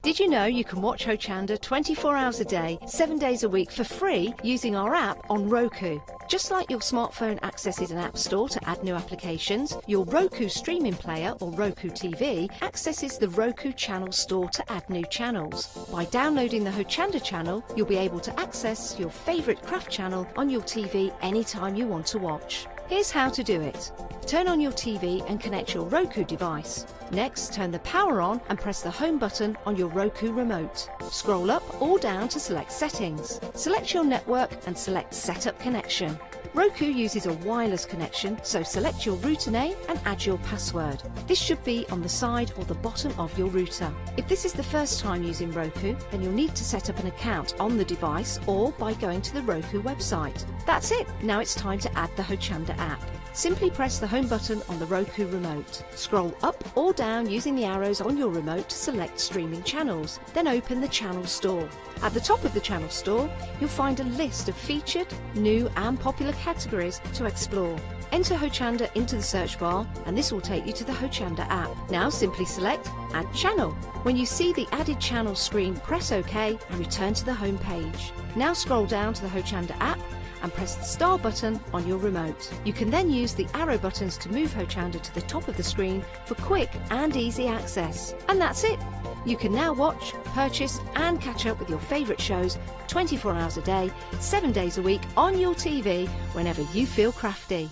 Did you know you can watch Hochanda 24 hours a day, 7 days a week for free using our app on Roku? Just like your smartphone accesses an app store to add new applications, your Roku streaming player or Roku TV accesses the Roku channel store to add new channels. By downloading the Hochanda channel, you'll be able to access your favourite craft channel on your TV anytime you want to watch. Here's how to do it. Turn on your TV and connect your Roku device. Next, turn the power on and press the home button on your Roku remote. Scroll up or down to select settings. Select your network and select Setup Connection. Roku uses a wireless connection, so select your router name and add your password. This should be on the side or the bottom of your router. If this is the first time using Roku, then you'll need to set up an account on the device or by going to the Roku website. That's it. Now it's time to add the Hochanda app. Simply press the home button on the Roku remote. Scroll up or down using the arrows on your remote to select streaming channels. Then open the channel store. At the top of the channel store, you'll find a list of featured, new and popular categories to explore. Enter Hochanda into the search bar and this will take you to the Hochanda app. Now simply select Add Channel. When you see the added channel screen, press OK and return to the home page. Now scroll down to the Hochanda app and press the star button on your remote. You can then use the arrow buttons to move Hochanda to the top of the screen for quick and easy access. And that's it. You can now watch, purchase and catch up with your favourite shows 24 hours a day, 7 days a week on your TV whenever you feel crafty.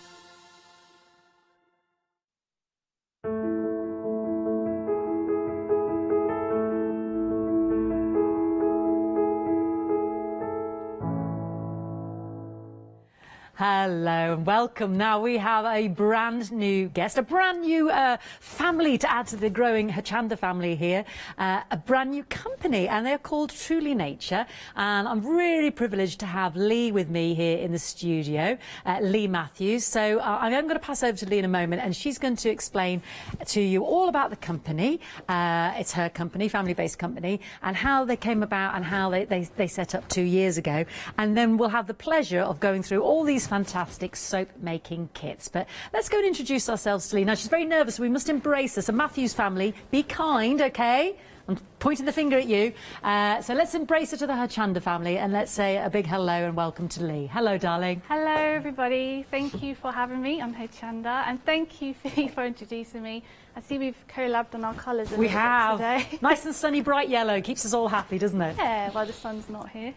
Hello and welcome. Now we have a brand new guest, a brand new family to add to the growing Hochanda family here, a brand new company, and they're called Truly Nature. And I'm really privileged to have Lee with me here in the studio, Lee Matthews. So I'm going to pass over to Lee in a moment, and she's going to explain to you all about the company. It's her company, family-based company, and how they came about and how they set up 2 years ago. And then we'll have the pleasure of going through all these fantastic soap making kits. But let's go and introduce ourselves to Lee. Now she's very nervous, so we must embrace her. So Matthews family, be kind, okay? I'm pointing the finger at you. So let's embrace her to the Hochanda family, and let's say a big hello and welcome to Lee. Hello, darling. Hello, everybody. Thank you for having me. I'm Hochanda, and thank you for introducing me. I see we've collabed on our colours a little bit today. Nice and sunny, bright yellow. Keeps us all happy, doesn't it? Yeah, while the sun's not here.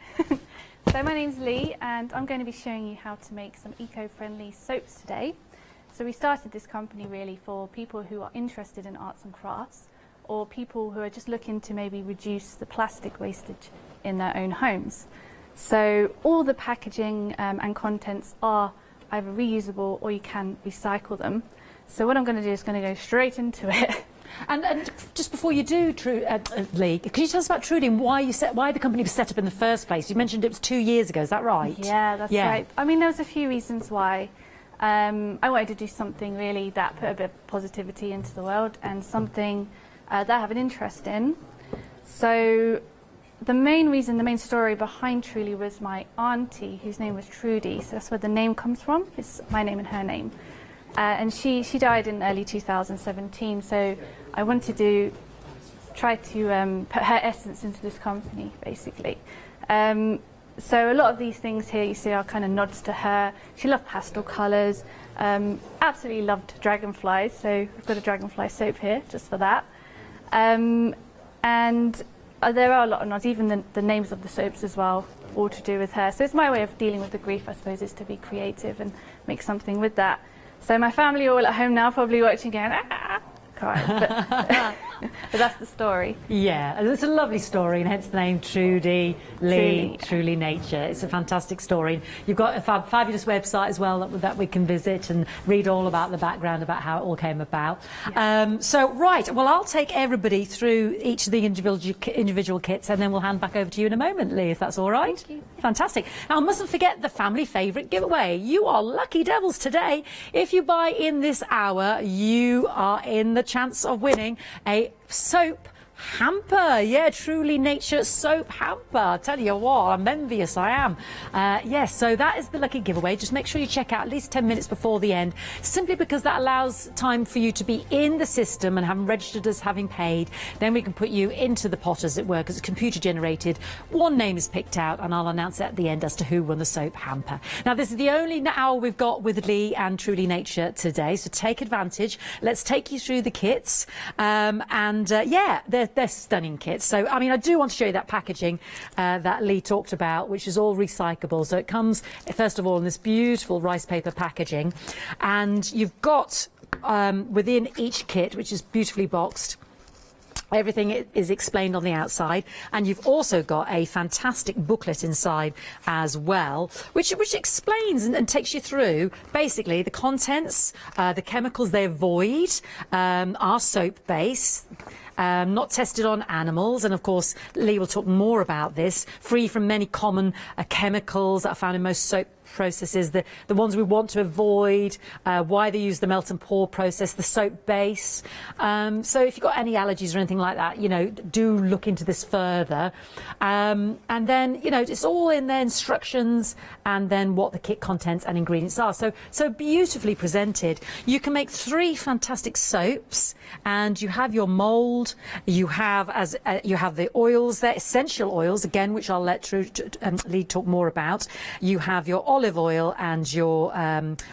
So my name's Lee, and I'm going to be showing you how to make some eco-friendly soaps today. So we started this company really for people who are interested in arts and crafts, or people who are just looking to maybe reduce the plastic wastage in their own homes. So all the packaging and contents are either reusable or you can recycle them. So what I'm going to do is going to go straight into it. And just before you do, Lee, can you tell us about Trudy and why the company was set up in the first place? You mentioned it was 2 years ago, is that right? Yeah, that's right. I mean, there was a few reasons why. I wanted to do something really that put a bit of positivity into the world and something that I have an interest in. So the main story behind Truly was my auntie, whose name was Trudy. So that's where the name comes from. It's my name and her name. And she died in early 2017, so I wanted to try to put her essence into this company, basically. So a lot of these things here you see are kind of nods to her. She loved pastel colours, absolutely loved dragonflies, so I've got a dragonfly soap here just for that. And there are a lot of nods, even the names of the soaps as well, all to do with her. So it's my way of dealing with the grief, I suppose, is to be creative and make something with that. So my family are all at home now, probably watching going, crying. But that's the story. Yeah, it's a lovely story, and hence the name Trudy, Lee, Truly Nature. It's a fantastic story. You've got a fabulous website as well that we can visit and read all about the background, about how it all came about. Yeah. Right, well, I'll take everybody through each of the individual kits, and then we'll hand back over to you in a moment, Lee, if that's all right. Thank you. Fantastic. Now, I mustn't forget the family favourite giveaway. You are lucky devils today. If you buy in this hour, you are in the chance of winning a soap hamper. Yeah, Truly Nature soap hamper. I tell you what, I'm envious, I am. Yes, so that is the lucky giveaway. Just make sure you check out at least 10 minutes before the end, simply because that allows time for you to be in the system and having registered as having paid. Then we can put you into the pot, as it were, because it's computer generated. One name is picked out, and I'll announce it at the end as to who won the soap hamper. Now, this is the only hour we've got with Lee and Truly Nature today, so take advantage. Let's take you through the kits. Yeah, they're stunning kits. So, I mean, I do want to show you that packaging that Lee talked about, which is all recyclable. So it comes, first of all, in this beautiful rice paper packaging. And you've got, within each kit, which is beautifully boxed, everything is explained on the outside, and you've also got a fantastic booklet inside as well, which explains and takes you through basically the contents, the chemicals they avoid, are soap base, not tested on animals, and of course Lee will talk more about this, free from many common chemicals that are found in most soap processes, the ones we want to avoid, why they use the melt and pour process, the soap base. So if you've got any allergies or anything like that, you know, do look into this further. And then, you know, it's all in their instructions, and then what the kit contents and ingredients are. So beautifully presented. You can make 3 fantastic soaps, and you have your mould. You have the oils there, essential oils again, which I'll let Lee talk more about. You have your olive olive oil and your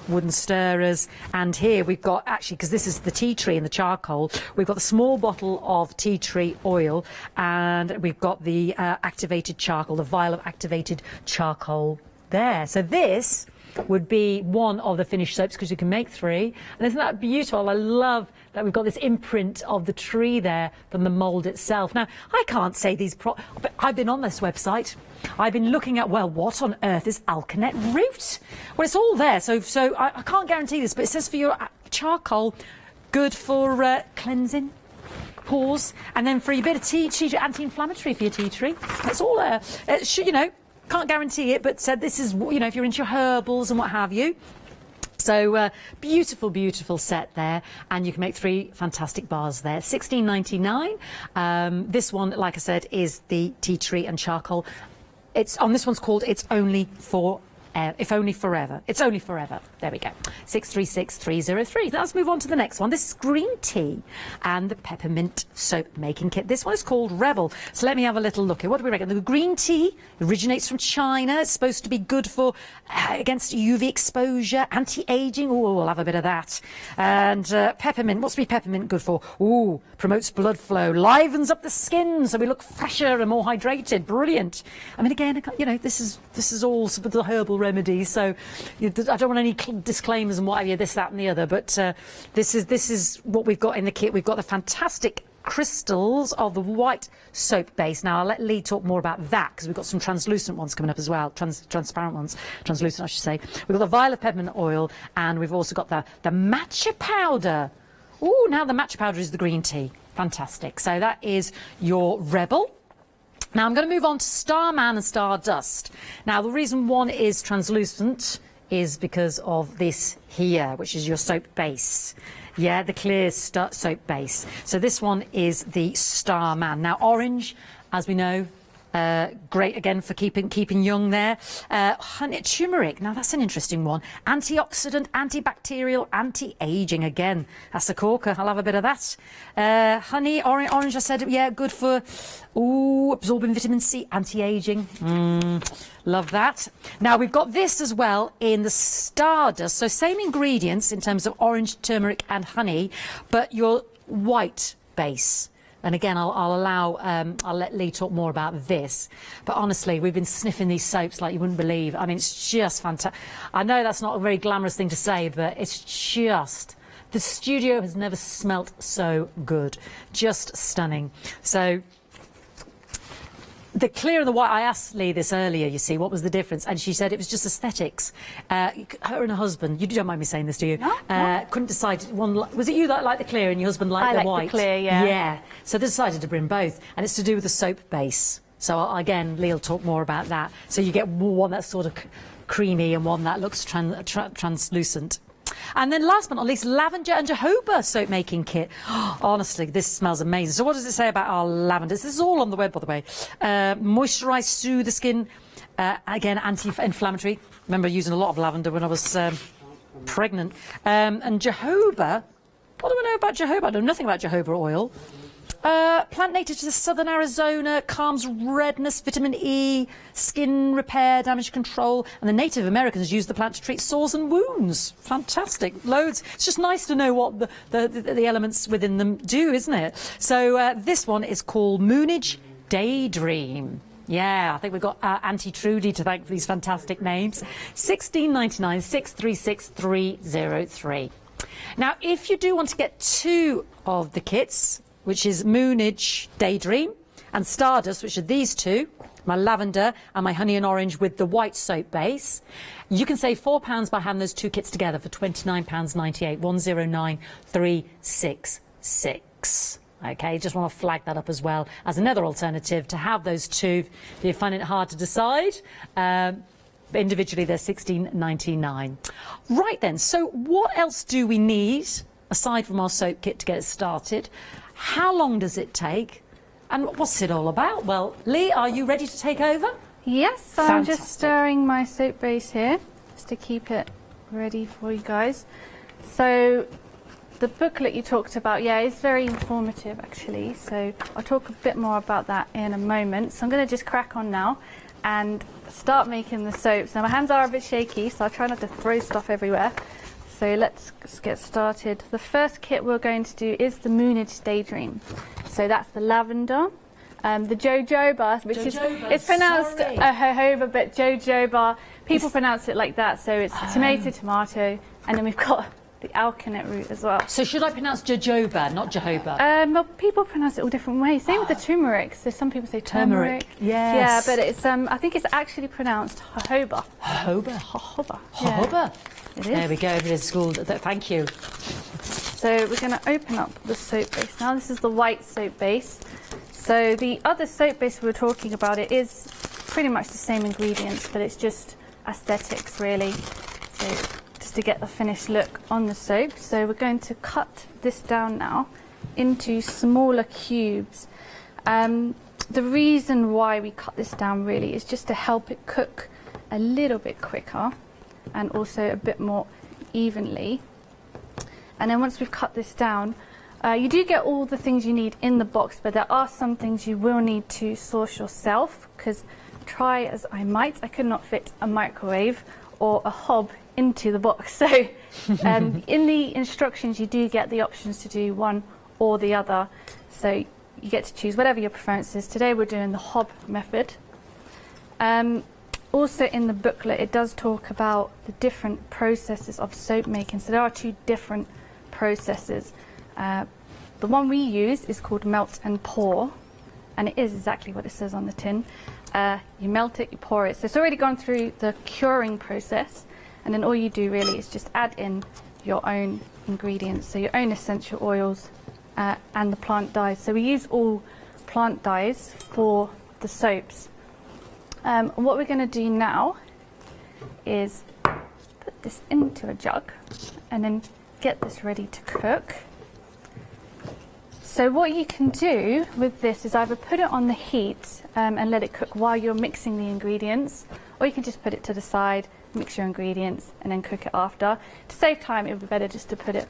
wooden stirrers. And here we've got, actually, because this is the tea tree and the charcoal, we've got the small bottle of tea tree oil, and we've got the activated charcoal, the vial of activated charcoal there. So this would be one of the finished soaps, because you can make 3. And isn't that beautiful? I love that we've got this imprint of the tree there from the mould itself. Now, I can't say these but I've been on this website. I've been looking at, well, what on earth is alkanet root? Well, it's all there, so I can't guarantee this, but it says for your charcoal, good for cleansing, pores, and then for your bit of tea anti-inflammatory for your tea tree. It's all there. You know, can't guarantee it, but this is, you know, if you're into your herbals and what have you. So beautiful, beautiful set there, and you can make 3 fantastic bars there. $16.99. This one, like I said, is the tea tree and charcoal. It's on this one's called It's Only for If Only Forever. It's Only Forever. There we go. 636303. Let's move on to the next one. This is green tea and the peppermint soap making kit. This one is called Rebel. So let me have a little look here. What do we reckon? The green tea originates from China. It's supposed to be good for against UV exposure, anti-aging. Oh, we'll have a bit of that. And peppermint. What's peppermint good for? Ooh, promotes blood flow, livens up the skin so we look fresher and more hydrated. Brilliant. I mean, again, you know, this is all sort of the herbal remedies. So I don't want any disclaimers and what have you, this, that, and the other. But this is what we've got in the kit. We've got the fantastic crystals of the white soap base. Now I'll let Lee talk more about that, because we've got some translucent ones coming up as well, transparent ones, translucent I should say. We've got the vial of peppermint oil, and we've also got the matcha powder. Ooh, now the matcha powder is the green tea. Fantastic. So that is your Rebel. Now I'm going to move on to Starman and Stardust. Now the reason one is translucent is because of this here, which is your soap base. Yeah, the clear soap base. So this one is the Starman. Now orange, as we know, great again for keeping young there. Honey, turmeric, now that's an interesting one. Antioxidant, antibacterial, anti-aging again. That's a corker, I'll have a bit of that. Honey, orange I said, yeah, good for absorbing vitamin C, anti-aging. Love that. Now we've got this as well in the Stardust. So same ingredients in terms of orange, turmeric and honey, but your white base. And again, I'll let Lee talk more about this. But honestly, we've been sniffing these soaps like you wouldn't believe. I mean, it's just fantastic. I know that's not a very glamorous thing to say, but it's just, the studio has never smelt so good. Just stunning. So the clear and the white, I asked Lee this earlier, you see, what was the difference? And she said it was just aesthetics. Her and her husband, you don't mind me saying this, do you? No. Couldn't decide. Was it you that liked the clear and your husband liked the white? I like the clear, yeah. Yeah. So they decided to bring both. And it's to do with the soap base. So again, Lee will talk more about that. So you get one that's sort of creamy and one that looks translucent. And then last but not least, lavender and jojoba soap making kit. Honestly, this smells amazing. So what does it say about our lavenders? This is all on the web, by the way. Moisturise, soothe the skin. Again, anti-inflammatory. Remember using a lot of lavender when I was pregnant. And jojoba. What do I know about jojoba? I know nothing about jojoba oil. Plant native to southern Arizona, calms redness, vitamin E, skin repair, damage control, and the Native Americans use the plant to treat sores and wounds. Fantastic, loads. It's just nice to know what the elements within them do, isn't it? So this one is called Moonage Daydream. Yeah, I think we've got Auntie Trudy to thank for these fantastic names. $16.99, 636303. Now, if you do want to get 2 of the kits, which is Moonage Daydream and Stardust, which are these 2, my lavender and my honey and orange with the white soap base. You can save £4 by having those 2 kits together for £29.98, 109366. Okay, just want to flag that up as well as another alternative to have those 2 if you find it hard to decide. Individually, they're $16.99. Right then, so what else do we need aside from our soap kit to get it started? How long does it take? And what's it all about? Well, Lee, are you ready to take over? Yes, so I'm just stirring my soap base here, just to keep it ready for you guys. So the booklet you talked about, yeah, is very informative actually. So I'll talk a bit more about that in a moment. So I'm going to just crack on now and start making the soaps. Now my hands are a bit shaky, so I'll try not to throw stuff everywhere. So let's get started. The first kit we're going to do is the Moonage Daydream. So that's the lavender. The jojoba, which it's pronounced jojoba, but jojoba, people pronounce it like that, so it's tomato, and then we've got the alkanet root as well. So should I pronounce jojoba, not jojoba? Well, people pronounce it all different ways. Same with the turmeric. So some people say turmeric. Yes. Yeah, but it's I think it's actually pronounced jojoba. Jojoba. Jojoba. Jojoba. It is. There we go. It is school. Thank you. So we're going to open up the soap base now. This is the white soap base. So the other soap base we were talking about, it is pretty much the same ingredients, but it's just aesthetics really. So just to get the finished look on the soap. So we're going to cut this down now into smaller cubes. The reason why we cut this down really is just to help it cook a little bit quicker and also a bit more evenly. And then once we've cut this down, you do get all the things you need in the box, but there are some things you will need to source yourself, because try as I might, I could not fit a microwave or a hob into the box. So in the instructions you do get the options to do one or the other, so you get to choose whatever your preference is. Today we're doing the hob method. Also in the booklet it does talk about the different processes of soap making. So there are 2 different processes. The one we use is called melt and pour, and it is exactly what it says on the tin. You melt it, you pour it. So it's already gone through the curing process, and then all you do really is just add in your own ingredients, so your own essential oils and the plant dyes. So we use all plant dyes for the soaps. And what we're going to do now is put this into a jug and then get this ready to cook. So what you can do with this is either put it on the heat and let it cook while you're mixing the ingredients, or you can just put it to the side, mix your ingredients and then cook it after. To save time, it would be better just to put it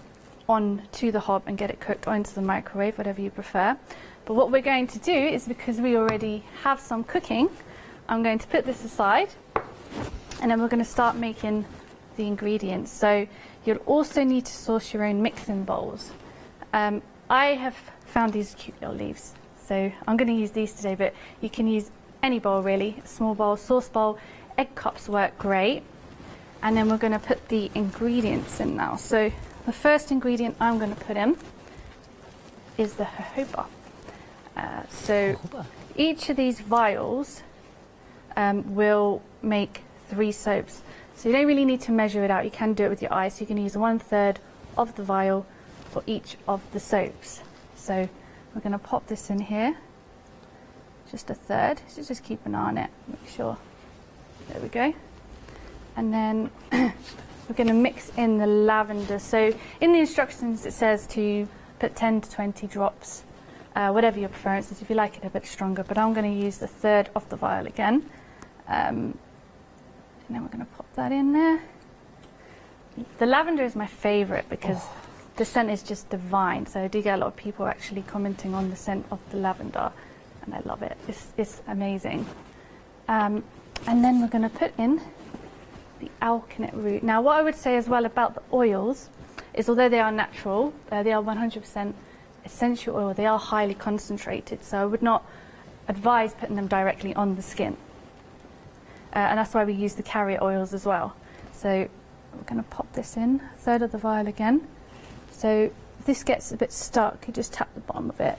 on to the hob and get it cooked, or into the microwave, whatever you prefer. But what we're going to do is, because we already have some cooking, I'm going to put this aside and then we're going to start making the ingredients. So you'll also need to source your own mixing bowls. I have found these cute little leaves, so I'm going to use these today, but you can use any bowl really, a small bowl, sauce bowl, egg cups work great. And then we're going to put the ingredients in now. So the first ingredient I'm going to put in is the jojoba. So each of these vials will make 3 soaps. So you don't really need to measure it out, you can do it with your eyes. So you can use 1/3 of the vial for each of the soaps. So we're going to pop this in here, just 1/3, so just keep an eye on it, make sure. There we go. And then we're going to mix in the lavender. So in the instructions it says to put 10 to 20 drops, whatever your preference is, if you like it a bit stronger, but I'm going to use 1/3 of the vial again. And then we're going to pop that in there. The lavender is my favourite because the scent is just divine. So I do get a lot of people actually commenting on the scent of the lavender, and I love it. It's amazing. And then we're going to put in the alkanet root. Now what I would say as well about the oils is, although they are natural, they are 100% essential oil, they are highly concentrated, so I would not advise putting them directly on the skin. And that's why we use the carrier oils as well. So we're going to pop this in, 1/3 of the vial again. So if this gets a bit stuck, you just tap the bottom of it.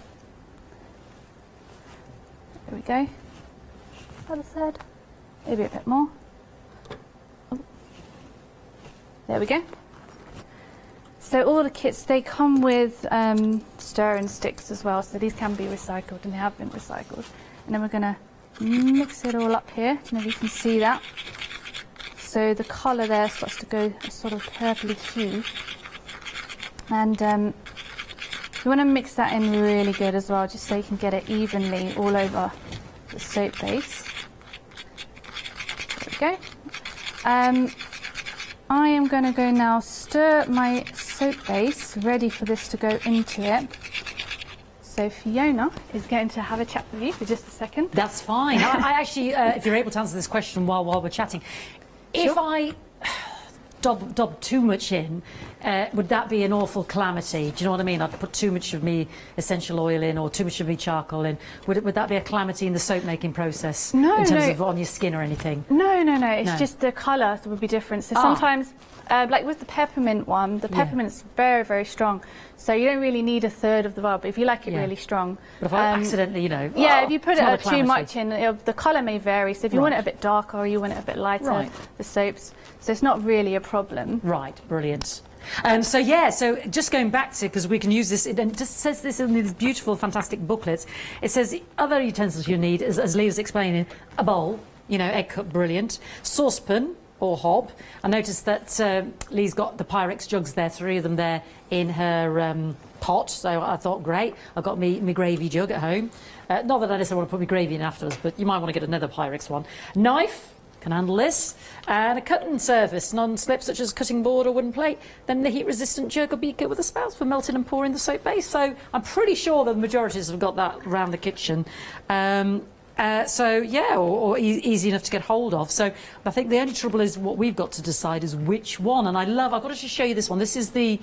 There we go. About 1/3, maybe a bit more. Oh. There we go. So all the kits, they come with stirring sticks as well, so these can be recycled, and they have been recycled. And then we're going to mix it all up here. I don't know if you can see that. So the colour there starts to go a sort of purpley hue. And you want to mix that in really good as well, just so you can get it evenly all over the soap base. There we go. I am going to go now stir my soap base ready for this to go into it. So Fiona is going to have a chat with you for just a second. That's fine. I actually, if you're able to answer this question while we're chatting, if I dob too much in, would that be an awful calamity? Do you know what I mean? I'd put too much of me essential oil in or too much of me charcoal in. Would that be a calamity in the soap making process? No, in terms of on your skin or anything? No. It's just the colour would be different. So sometimes, like with the peppermint one, the peppermint's very, very strong. So you don't really need a third of the bulb if you like it really strong. But if I accidentally, if you put it too much in, the colour may vary. So if you want it a bit darker or you want it a bit lighter, the soaps. So it's not really a problem. Right, brilliant. So just going back to, because we can use this, it just says this in these beautiful, fantastic booklets. It says the other utensils you need, as Lee was explaining, a bowl, egg cup, brilliant, saucepan or hob. I noticed that Lee's got the Pyrex jugs there, 3 of them there in her pot, so I thought, great, I've got me gravy jug at home. Not that I necessarily want to put my gravy in afterwards, but you might want to get another Pyrex one. Knife, can handle this, and a cutting surface, non-slip such as cutting board or wooden plate, then the heat-resistant jug or beaker with a spout for melting and pouring the soap base. So I'm pretty sure the majorities have got that around the kitchen. Or easy enough to get hold of. So I think the only trouble is what we've got to decide is which one. And I've got to just show you this one. This is the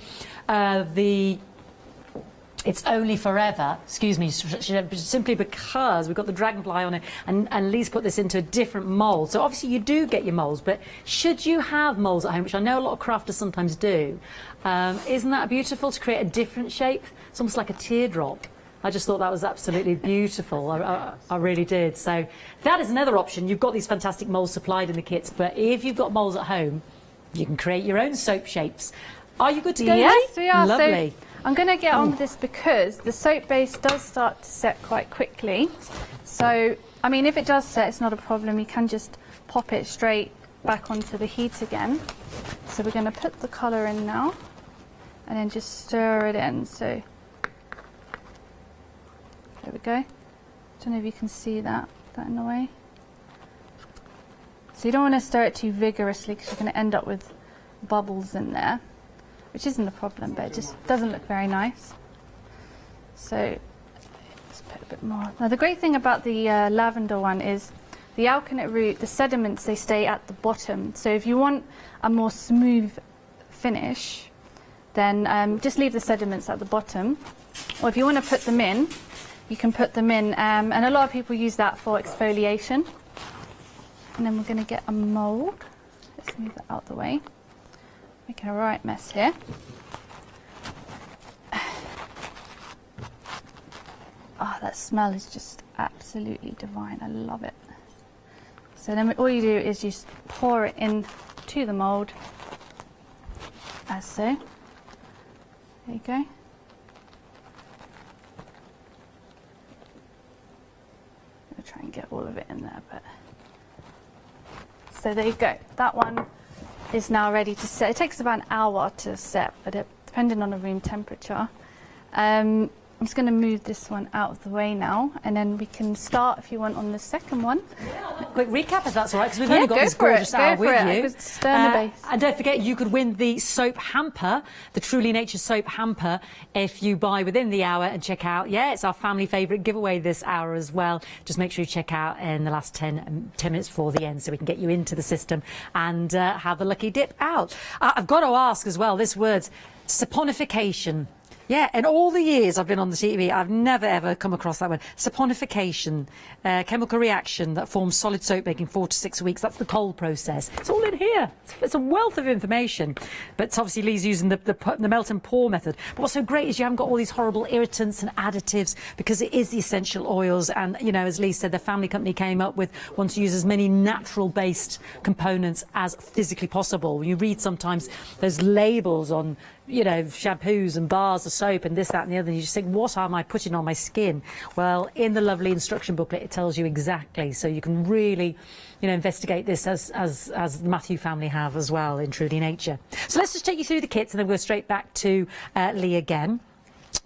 It's Only Forever, excuse me, simply because we've got the dragonfly on it, and Lee's put this into a different mould. So obviously you do get your moulds, but should you have moulds at home, which I know a lot of crafters sometimes do, isn't that beautiful to create a different shape? It's almost like a teardrop. I just thought that was absolutely beautiful. I really did. So that is another option. You've got these fantastic moulds supplied in the kits, but if you've got moulds at home, you can create your own soap shapes. Are you good to go, Yes, Lee? we are. Lovely. So I'm going to get on with this because the soap base does start to set quite quickly. So, I mean, if it does set, it's not a problem. You can just pop it straight back onto the heat again. So we're going to put the colour in now and then just stir it in. So there we go. Don't know if you can see that in the way. So you don't want to stir it too vigorously because you're going to end up with bubbles in there, which isn't a problem, but it just doesn't look very nice. So let's put a bit more. Now the great thing about the lavender one is the alkanet root, the sediments, they stay at the bottom. So if you want a more smooth finish, then just leave the sediments at the bottom. Or if you want to put them in, you can put them in, and a lot of people use that for exfoliation. And then we're going to get a mould. Let's move that out the way. Making a right mess here. Oh, that smell is just absolutely divine. I love it. So then all you do is just pour it into the mould, as so. There you go. I'm going to try and get all of it in there, but so there you go. That one is now ready to set. It takes about an hour to set, but depending on the room temperature. I'm just going to move this one out of the way now, and then we can start, if you want, on the second one. Quick recap, if that's all right, because we've only got this gorgeous hour with you. And don't forget, you could win the soap hamper, the Truly Nature soap hamper, if you buy within the hour and check out. Yeah, it's our family favourite giveaway this hour as well. Just make sure you check out in the last 10 minutes before the end so we can get you into the system and have the lucky dip out. I've got to ask as well, this word, saponification. Yeah, in all the years I've been on the TV, I've never ever come across that word. Saponification, chemical reaction that forms solid soap making 4 to 6 weeks. That's the cold process. It's all in here. It's a wealth of information. But obviously Lee's using the melt and pour method. But what's so great is you haven't got all these horrible irritants and additives because it is the essential oils. And, you know, as Lee said, the family company came up with wanting to use as many natural-based components as physically possible. When you read sometimes those labels on, you know, shampoos and bars of soap and this, that and the other, and you just think, what am I putting on my skin? Well, in the lovely instruction booklet, it tells you exactly, so you can really, you know, investigate this as the Matthew family have as well in Truly Nature. So let's just take you through the kits and then we'll go straight back to Lee again.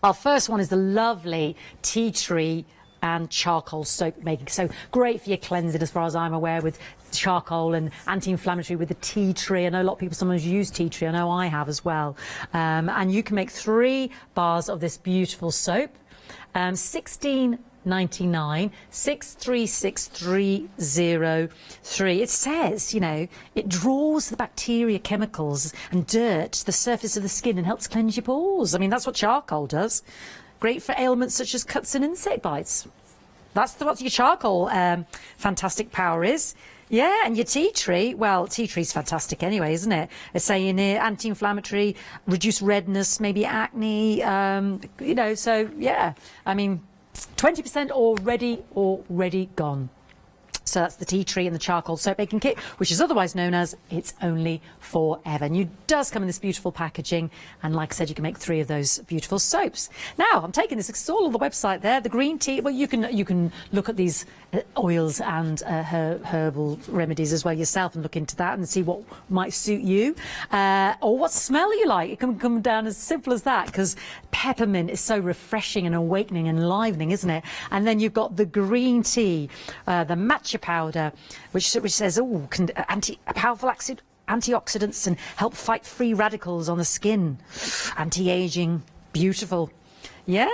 Our first one is the lovely tea tree and charcoal soap making. So great for your cleansing as far as I'm aware, with charcoal and anti-inflammatory with the tea tree. I know a lot of people sometimes use tea tree. I know I have as well. And you can make 3 bars of this beautiful soap. 16.99, 636303. It says, you know, it draws the bacteria, chemicals and dirt to the surface of the skin and helps cleanse your pores. I mean, that's what charcoal does. Great for ailments such as cuts and insect bites. That's what your charcoal fantastic power is. Yeah, and your tea tree, well, tea tree's fantastic anyway, isn't it? It's saying here, anti-inflammatory, reduce redness, maybe acne, you know, so yeah. I mean, 20% already gone. So that's the tea tree and the charcoal soap making kit, which is otherwise known as It's Only Forever. And it does come in this beautiful packaging. And like I said, you can make 3 of those beautiful soaps. Now, I'm taking this, it's all on the website there. The green tea, well, you can look at these oils and herbal remedies as well yourself and look into that and see what might suit you. Or what smell you like. It can come down as simple as that, because peppermint is so refreshing and awakening and enlivening, isn't it? And then you've got the green tea, the matcha powder, which says, oh, powerful antioxidants and help fight free radicals on the skin. Anti-aging, beautiful. Yeah,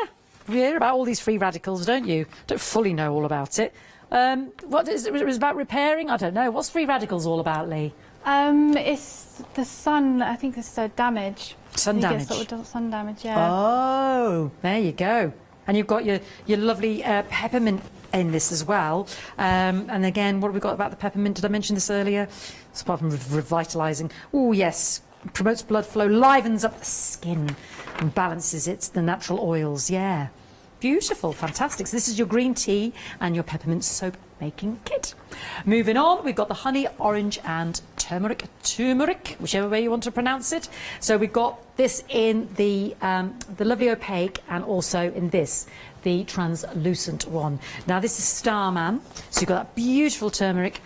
you hear about all these free radicals, don't you? Don't fully know all about it. What is it? It was about repairing? I don't know. What's free radicals all about, Lee? It's the sun. I think it's damage. Sun damage. Sort of sun damage. Yeah. Oh, there you go. And you've got your lovely peppermint in this as well. And again, what have we got about the peppermint? Did I mention this earlier? It's apart from revitalising. Oh, yes. Promotes blood flow, livens up the skin and balances it, the natural oils. Yeah. Beautiful, fantastic. So this is your green tea and your peppermint soap making kit. Moving on, we've got the honey, orange and turmeric, whichever way you want to pronounce it. So we've got this in the lovely opaque and also in this, the translucent one. Now this is Starman, so you've got that beautiful turmeric,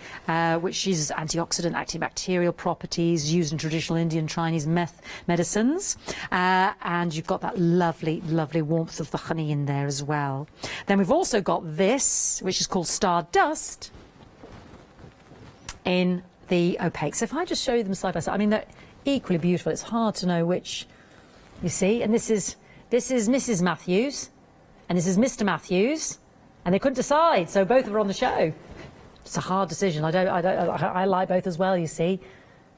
which is antioxidant, antibacterial properties used in traditional Indian Chinese medicines, and you've got that lovely warmth of the honey in there as well. Then we've also got this, which is called Stardust, in the opaque. So if I just show you them side by side, I mean, they're equally beautiful. It's hard to know which, you see. And this is Mrs. Matthews, and this is Mr. Matthews, and they couldn't decide, so both are on the show. It's a hard decision. I like both as well, you see.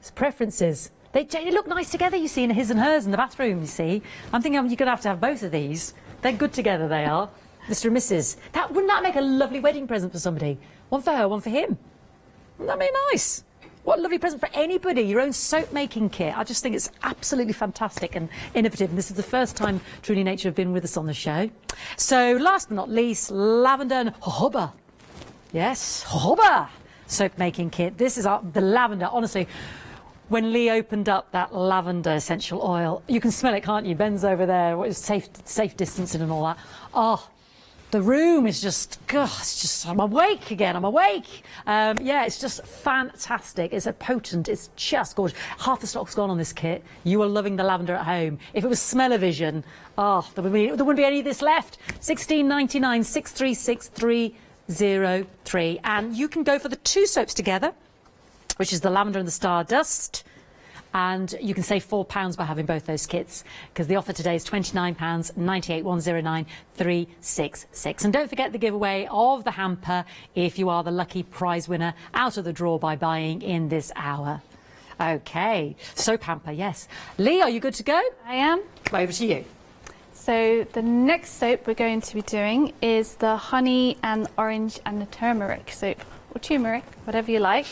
It's preferences. They look nice together, you see, in his and hers in the bathroom, you see. I'm thinking you're going to have both of these. They're good together, they are. Mr. and Mrs. Wouldn't that make a lovely wedding present for somebody? One for her, one for him. Wouldn't that be nice? What a lovely present for anybody, your own soap making kit. I just think it's absolutely fantastic and innovative. And this is the first time Truly Nature have been with us on the show. So last but not least, lavender and jojoba. Yes, jojoba soap making kit. This is the lavender. Honestly, when Lee opened up that lavender essential oil, you can smell it, can't you? Ben's over there. What is safe distancing and all that. Oh, the room is just, I'm awake again, I'm awake. Yeah, it's just fantastic. It's potent, it's just gorgeous. Half the stock's gone on this kit. You are loving the lavender at home. If it was smell-o-vision, there wouldn't be any of this left. $16.99, 636303. And you can go for the 2 soaps together, which is the lavender and the Stardust. And you can save £4 by having both those kits, because the offer today is £29, 98 109 366. And don't forget the giveaway of the hamper if you are the lucky prize winner out of the draw by buying in this hour. Okay, soap hamper, yes. Lee, are you good to go? I am. Over to you. So the next soap we're going to be doing is the honey and orange and the turmeric soap, or turmeric, whatever you like.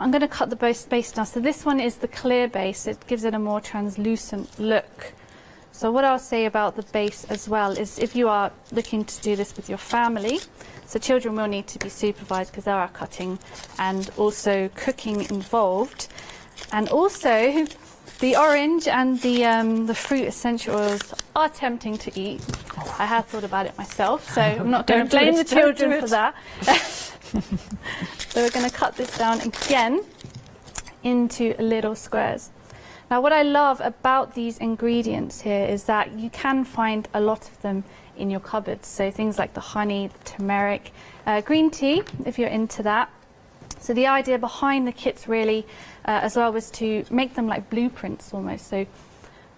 I'm going to cut the base now. So this one is the clear base. It gives it a more translucent look. So what I'll say about the base as well is, if you are looking to do this with your family, so children will need to be supervised because there are cutting and also cooking involved. And also the orange and the fruit essential oils are tempting to eat. I have thought about it myself, so I'm not going to blame the children for that. So we're going to cut this down again into little squares. Now what I love about these ingredients here is that you can find a lot of them in your cupboards. So things like the honey, the turmeric, green tea, if you're into that. So the idea behind the kits really as well was to make them like blueprints almost. So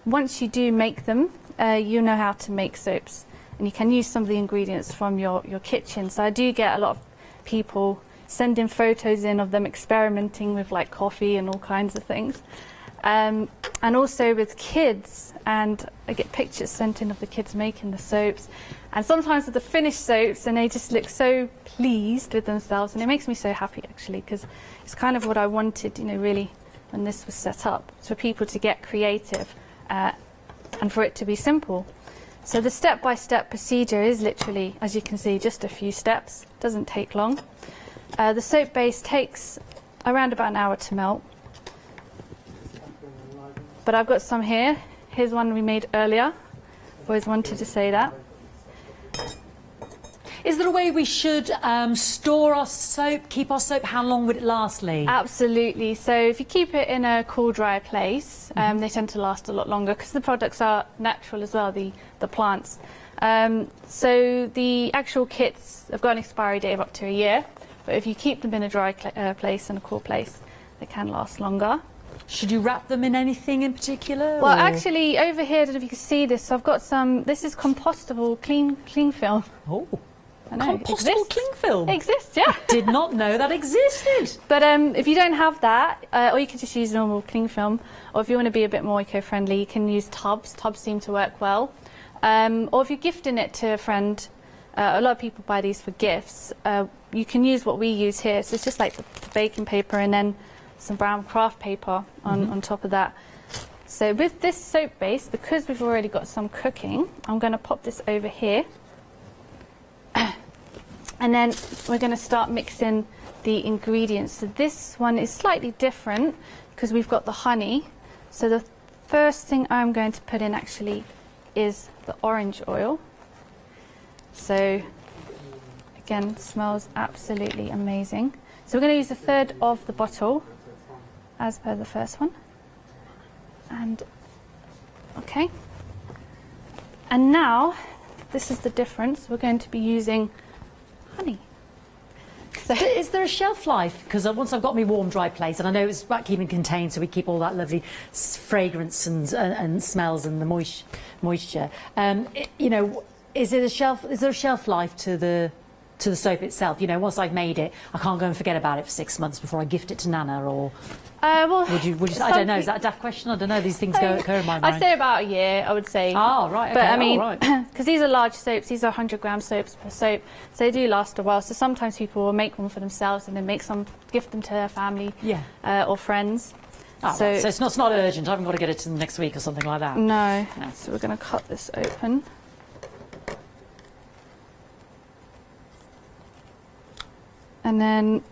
once you do make them, you know how to make soaps, and you can use some of the ingredients from your kitchen. So I do get a lot of people sending photos in of them experimenting with like coffee and all kinds of things. And also with kids, and I get pictures sent in of the kids making the soaps, and sometimes with the finished soaps, and they just look so pleased with themselves, and it makes me so happy actually, because it's kind of what I wanted, you know, really, when this was set up, for people to get creative and for it to be simple. So the step-by-step procedure is literally, as you can see, just a few steps. It doesn't take long. The soap base takes around about an hour to melt. But I've got some here. Here's one we made earlier. Always wanted to say that. Is there a way we should store our soap, keep our soap? How long would it last, Lee? Absolutely. So if you keep it in a cool, dry place, they tend to last a lot longer because the products are natural as well, the plants. So the actual kits have got an expiry date of up to a year, but if you keep them in a dry place and a cool place, they can last longer. Should you wrap them in anything in particular? Well, or? actually, over here, I don't know if you can see this, so I've got some, this is compostable cling film. Oh. I know, Compostable cling film? It exists, yeah. Did not know that existed. But if you don't have that, or you can just use normal cling film, or if you want to be a bit more eco-friendly, you can use tubs. Tubs seem to work well. Or if you're gifting it to a friend, a lot of people buy these for gifts. You can use what we use here. So it's just like the baking paper and then some brown craft paper on top of that. So with this soap base, because we've already got some cooking, I'm going to pop this over here. And then we're going to start mixing the ingredients. So this one is slightly different because we've got the honey. So the first thing I'm going to put in actually is the orange oil. So again, smells absolutely amazing. So we're going to use a third of the bottle as per the first one. And okay. And now this is the difference. We're going to be using honey. So is there a shelf life? Because once I've got my warm, dry place, and I know it's about keeping contained, so we keep all that lovely fragrance and smells and the moisture. You know, is there a shelf life to the soap itself? You know, once I've made it, I can't go and forget about it for 6 months before I gift it to Nana, or well, would you I don't know. Is that a daft question? I don't know. These things occur in my mind. I'd say about a year, I would say. Oh, right. Okay. But I mean, because these are large soaps, these are 100-gram soaps per soap, so they do last a while. So sometimes people will make one for themselves and then make some, gift them to their family, or friends. Oh, so it's not urgent. I haven't got to get it to next week or something like that. No. So we're going to cut this open. And then...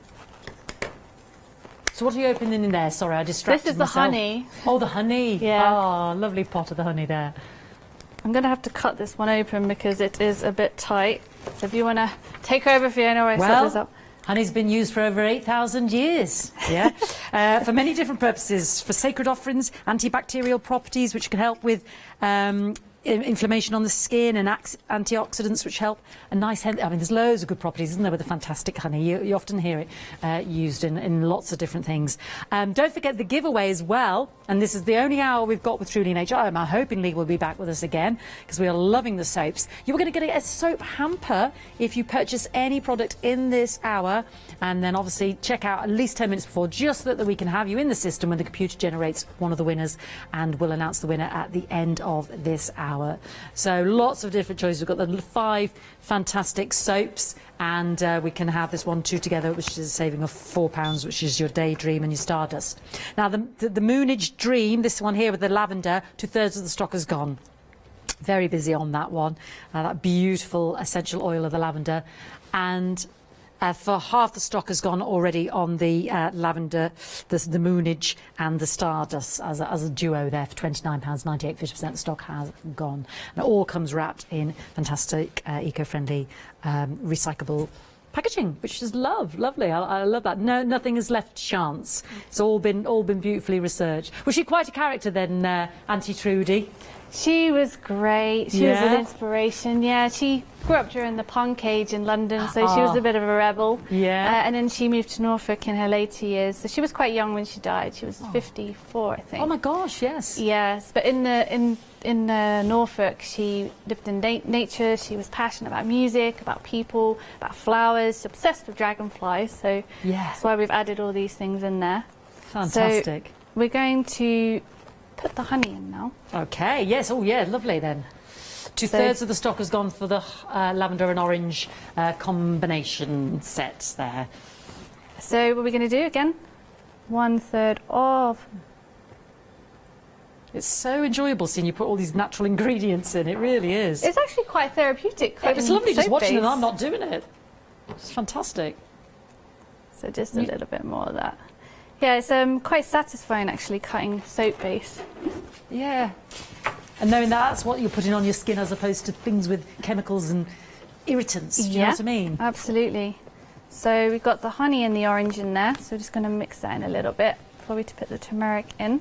So what are you opening in there? Sorry, I distracted myself. This is myself. the honey. Oh, the honey. Yeah. Oh, lovely pot of the honey there. I'm going to have to cut this one open because it is a bit tight. So if you want to take over, Fiona, while I set this up. Honey's been used for over 8,000 years, for many different purposes, for sacred offerings, antibacterial properties, which can help with inflammation on the skin, and antioxidants, which help a nice health. I mean, there's loads of good properties, isn't there, with the fantastic honey? You often hear it used in lots of different things. Don't forget the giveaway as well, and this is the only hour we've got with Truly Nature. I'm hoping Lee will be back with us again, because we are loving the soaps. You're going to get a soap hamper if you purchase any product in this hour, and then obviously check out at least 10 minutes before, just so that we can have you in the system when the computer generates one of the winners, and we'll announce the winner at the end of this hour. So lots of different choices. We've got the 5 fantastic soaps, and we can have this 1, 2 together, which is a saving of £4, which is your Daydream and your Stardust. Now the Moonage Dream, this one here with the lavender, 2/3 of the stock has gone. Very busy on that one. That beautiful essential oil of the lavender, and for half the stock has gone already on the lavender, the Moonage and the Stardust as a duo there for £29.98. 50% of the stock has gone. And it all comes wrapped in fantastic, eco-friendly, recyclable packaging, which is lovely. I love that. No, nothing has left chance. It's all been beautifully researched. Was she quite a character then, Auntie Trudy? She was great. She was an inspiration. Yeah, she grew up during the punk age in London, so she was a bit of a rebel. Yeah. And then she moved to Norfolk in her later years. So she was quite young when she died. She was 54, I think. Oh my gosh, yes. Yes, but in Norfolk, she lived in nature. She was passionate about music, about people, about flowers. Obsessed with dragonflies. So that's why we've added all these things in there. Fantastic. So we're going to put the honey in now. Okay, yes, oh yeah, lovely then. Two-thirds of the stock has gone for the lavender and orange combination set there. So what we're going to do again, 1/3 of. It's so enjoyable seeing you put all these natural ingredients in, it really is. It's actually quite therapeutic. It's lovely just watching it and I'm not doing it. It's fantastic. So just a little bit more of that. Yeah, it's quite satisfying actually cutting soap base. Yeah. And knowing that's what you're putting on your skin as opposed to things with chemicals and irritants. Do you know what I mean? Absolutely. So we've got the honey and the orange in there. So we're just going to mix that in a little bit before we put the turmeric in.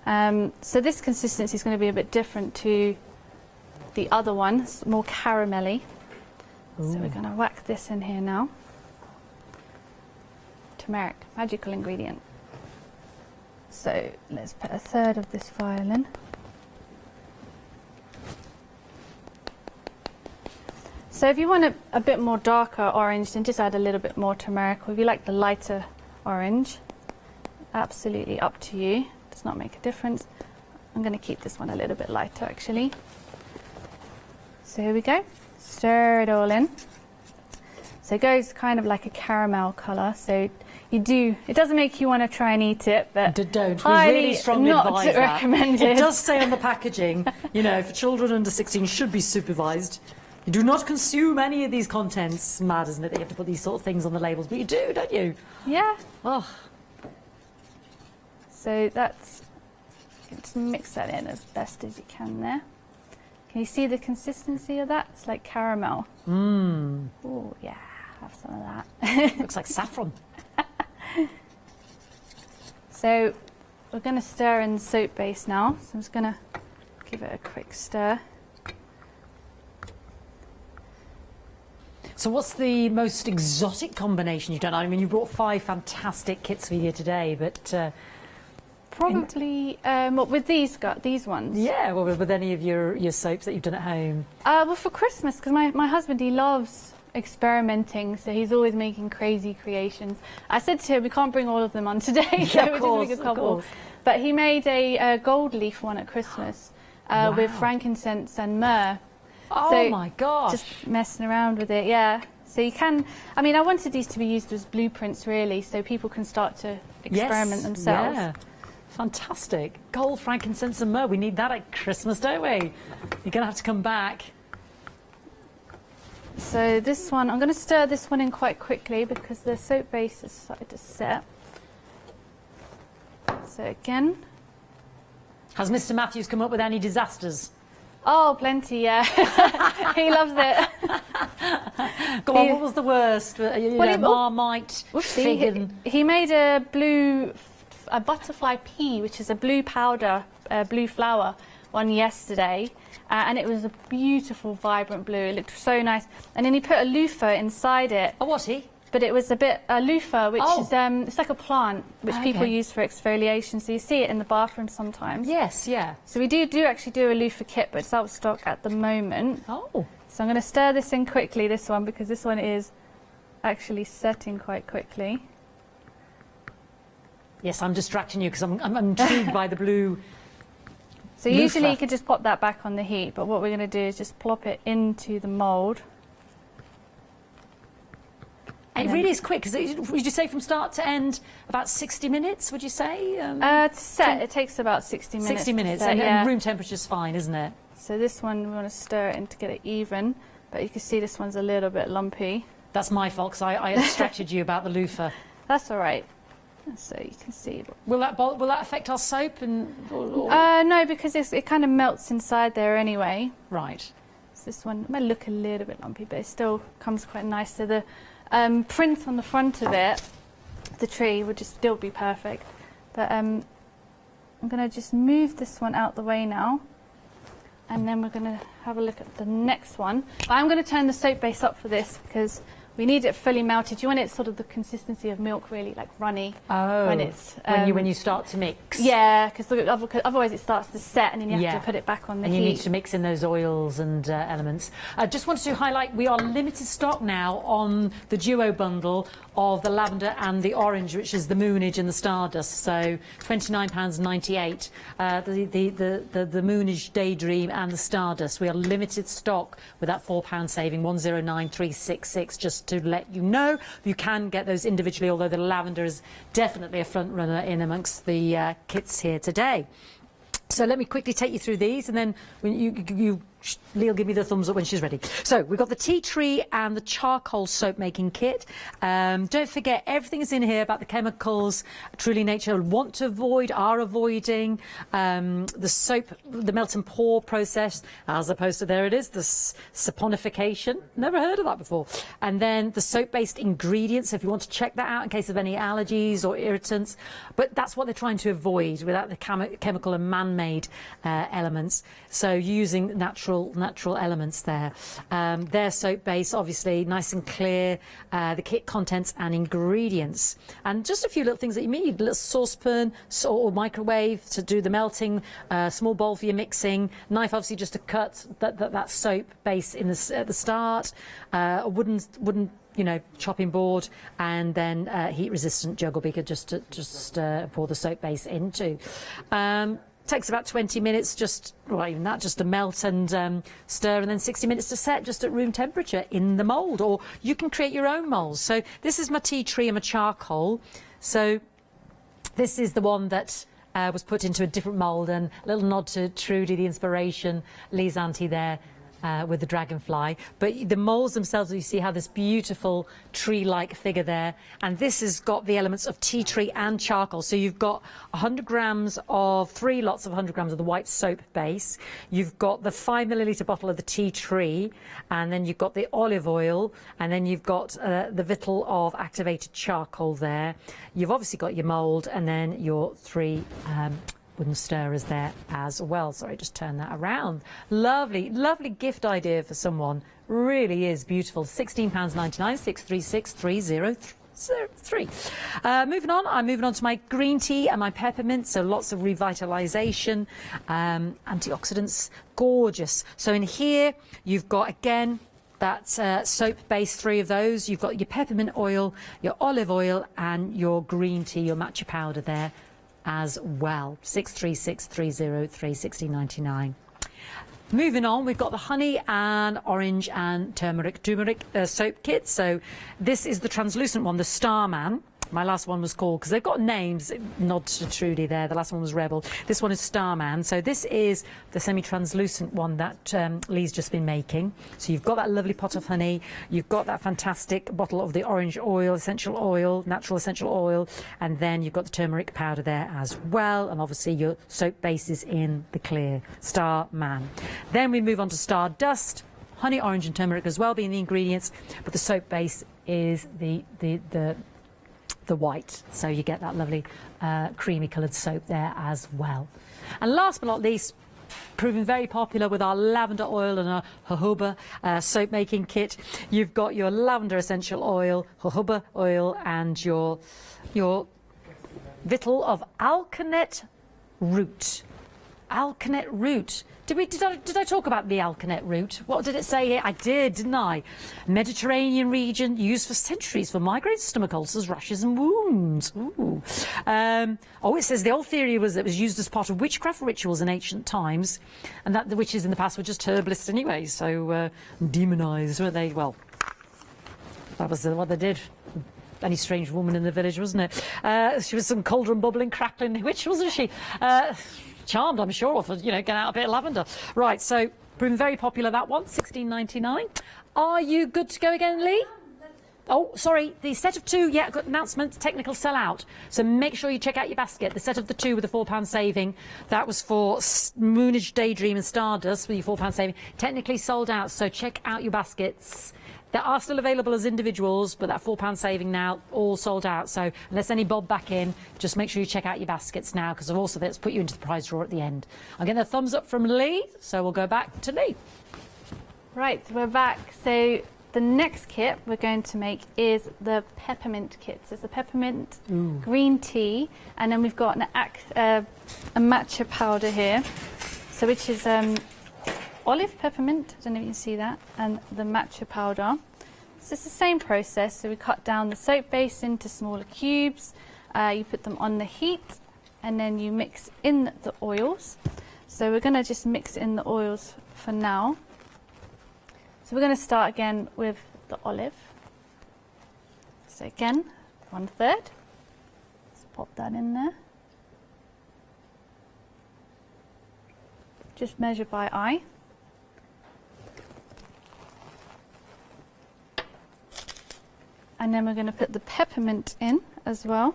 So this consistency is going to be a bit different to the other one. It's more caramelly. Ooh. So we're going to whack this in here now. Turmeric, magical ingredient. So let's put 1/3 of this vial in. So if you want a bit more darker orange, then just add a little bit more turmeric. Or if you like the lighter orange, absolutely up to you. Does not make a difference. I'm going to keep this one a little bit lighter actually. So here we go. Stir it all in. So it goes kind of like a caramel colour. So it doesn't make you want to try and eat it, but don't. We really strongly advise that. Recommended. It does say on the packaging, you know, for children under 16 should be supervised. You do not consume any of these contents. Mad, isn't it, that you have to put these sort of things on the labels, but you do, don't you? Yeah. Oh. So just mix that in as best as you can there. Can you see the consistency of that? It's like caramel. Mmm. Oh yeah, have some of that. Looks like saffron. So we're going to stir in the soap base now. So I'm just going to give it a quick stir. So what's the most exotic combination you've done? I mean, you brought 5 fantastic kits for you today, but... Probably, with these ones? Yeah, well, with any of your soaps that you've done at home? Well, for Christmas, because my husband, he loves experimenting, so he's always making crazy creations. I said to him, we can't bring all of them on today, so we're just making a couple. But he made a gold leaf one at Christmas with frankincense and myrrh. Oh so my gosh! Just messing around with it, yeah. So you can, I mean, I wanted these to be used as blueprints really, so people can start to experiment themselves. Yeah. Fantastic. Gold, frankincense and myrrh. We need that at Christmas, don't we? You're going to have to come back. So this one, I'm going to stir this one in quite quickly because the soap base has started to set. So again. Has Mr. Matthews come up with any disasters? Oh, plenty, yeah. He loves it. Go on, what was the worst? Marmite, fig and... He made a butterfly pea, which is a blue powder, blue flower one yesterday, and it was a beautiful, vibrant blue. It looked so nice. And then he put a loofah inside it. Oh, what he? But it was a loofah, which is it's like a plant which people use for exfoliation. So you see it in the bathroom sometimes. Yes, yeah. So we do actually do a loofah kit, but it's out of stock at the moment. Oh. So I'm going to stir this in quickly, this one, because this one is actually setting quite quickly. Yes, I'm distracting you because I'm intrigued by the blue. So loofah. Usually you could just pop that back on the heat, but what we're going to do is just plop it into the mould. It really is quick. Would you say from start to end about 60 minutes, would you say? To set, it takes about 60 minutes. 60 minutes, set, and room temperature's fine, isn't it? So this one, we want to stir it in to get it even, but you can see this one's a little bit lumpy. That's my fault, because I distracted you about the loofah. That's all right. So you can see. Will that affect our soap? No, because it kind of melts inside there anyway. Right. So this one might look a little bit lumpy, but it still comes quite nice. So the print on the front of it, the tree, would just still be perfect. But I'm going to just move this one out the way now. and then we're going to have a look at the next one. I'm going to turn the soap base up for this because we need it fully melted. You want it sort of the consistency of milk, really, like runny. Oh, when it's when you start to mix. Yeah, because otherwise it starts to set, and then you have to put it back on the heat. And you need to mix in those oils and elements. I just wanted to highlight we are limited stock now on the duo bundle of the lavender and the orange, which is the Moonage and the Stardust. So £29.98. The Moonage Daydream and the Stardust. We are limited stock with that £4 saving, 109366. Just to let you know, you can get those individually, although the lavender is definitely a front runner in amongst the kits here today. So let me quickly take you through these, and then when Lee'll give me the thumbs up when she's ready. So we've got the tea tree and the charcoal soap making kit. Don't forget, everything is in here about the chemicals Truly Nature want to avoid, are avoiding. The soap, the melt and pour process, as opposed to, there it is, the saponification. Never heard of that before. And then the soap-based ingredients, if you want to check that out in case of any allergies or irritants. But that's what they're trying to avoid without the chemical and man-made elements. So using natural elements there. Their soap base, obviously, nice and clear. The kit contents and ingredients. And just a few little things that you need. A little saucepan or microwave to do the melting. Small bowl for your mixing. Knife, obviously, just to cut that soap base in at the start. A wooden chopping board, and then heat-resistant jug or beaker just to pour the soap base into. Takes about 20 minutes, just to melt and stir, and then 60 minutes to set, just at room temperature in the mould. Or you can create your own moulds. So this is my tea tree and my charcoal. So this is the one that was put into a different mould, and a little nod to Trudy, the inspiration, Lee's auntie there. With the dragonfly, but the moulds themselves, you see how this beautiful tree-like figure there, and this has got the elements of tea tree and charcoal. So you've got 100 grams of 3 lots of 100 grams of the white soap base. You've got the 5 millilitre bottle of the tea tree, and then you've got the olive oil, and then you've got the vittle of activated charcoal there. You've obviously got your mould, and then your 3 wooden stirrers there as well. Sorry, just turn that around. Lovely, lovely gift idea for someone. Really is beautiful. £16.99, 636 303. Moving on, I'm moving on to my green tea and my peppermint. So lots of revitalisation, antioxidants, gorgeous. So in here, you've got again that soap base, 3 of those. You've got your peppermint oil, your olive oil, and your green tea, your matcha powder there as well. 636 303, 16.99. Moving on, we've got the honey and orange and turmeric soap kit. So this is the translucent one, the Starman. My last one was called, because they've got names, nod to Trudy there, the last one was Rebel. This one is Starman. So this is the semi-translucent one that Lee's just been making. So you've got that lovely pot of honey, you've got that fantastic bottle of the orange oil, essential oil, natural essential oil, and then you've got the turmeric powder there as well, and obviously your soap base is in the clear Starman. Then we move on to Stardust, honey, orange and turmeric as well being the ingredients, but the soap base is the white, so you get that lovely creamy coloured soap there as well. And last but not least, proving very popular with our lavender oil and our jojoba soap making kit, you've got your lavender essential oil, jojoba oil, and your vittle of alkanet root. Alkanet root. Did I talk about the alkanet root? What did it say here? I did, didn't I? Mediterranean region, used for centuries for migraine, stomach ulcers, rashes and wounds. Ooh. It says the old theory was that it was used as part of witchcraft rituals in ancient times, and that the witches in the past were just herbalists anyway, so demonised, weren't they? Well, that was what they did. Any strange woman in the village, wasn't it? She was some cauldron bubbling, crackling witch, wasn't she? Charmed, I'm sure, for getting out a bit of lavender. Right, so proving very popular, that one, 16.99. Are you good to go again, Lee? Oh, sorry, the set of 2, yeah, got announcement, technical sell-out. So make sure you check out your basket. The set of the 2 with the £4 saving, that was for Moonage Daydream and Stardust with your £4 saving. Technically sold out, so check out your baskets. They are still available as individuals, but that £4 saving now, all sold out. So unless any bob back in, just make sure you check out your baskets now, because also that's put you into the prize draw at the end. I'm getting a thumbs up from Lee, so we'll go back to Lee. Right, we're back. So the next kit we're going to make is the peppermint kit. So it's the peppermint green tea, and then we've got a matcha powder here, so which is olive peppermint, I don't know if you can see that, and the matcha powder. So it's the same process, so we cut down the soap base into smaller cubes, you put them on the heat, and then you mix in the oils. So we're going to just mix in the oils for now. So we're going to start again with the olive. So again, 1/3. Let's pop that in there. Just measure by eye. And then we're going to put the peppermint in as well.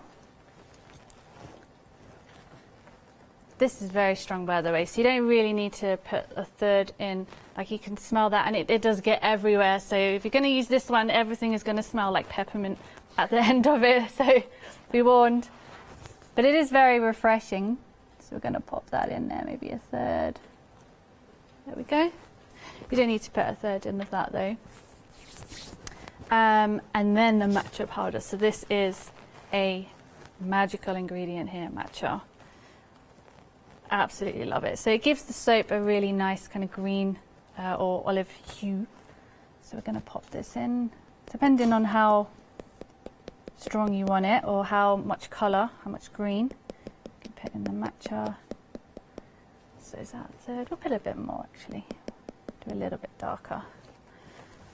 This is very strong, by the way, so you don't really need to put 1/3 in. Like, you can smell that, and it does get everywhere. So if you're going to use this one, everything is going to smell like peppermint at the end of it, so be warned. But it is very refreshing. So we're going to pop that in there, maybe 1/3. There we go. You don't need to put 1/3 in of that though. And then the matcha powder. So this is a magical ingredient here, matcha. Absolutely love it. So it gives the soap a really nice kind of green or olive hue. So we're going to pop this in, depending on how strong you want it or how much colour, how much green. You can put in the matcha. So is that 1/3? We'll put a bit more actually. Do a little bit darker.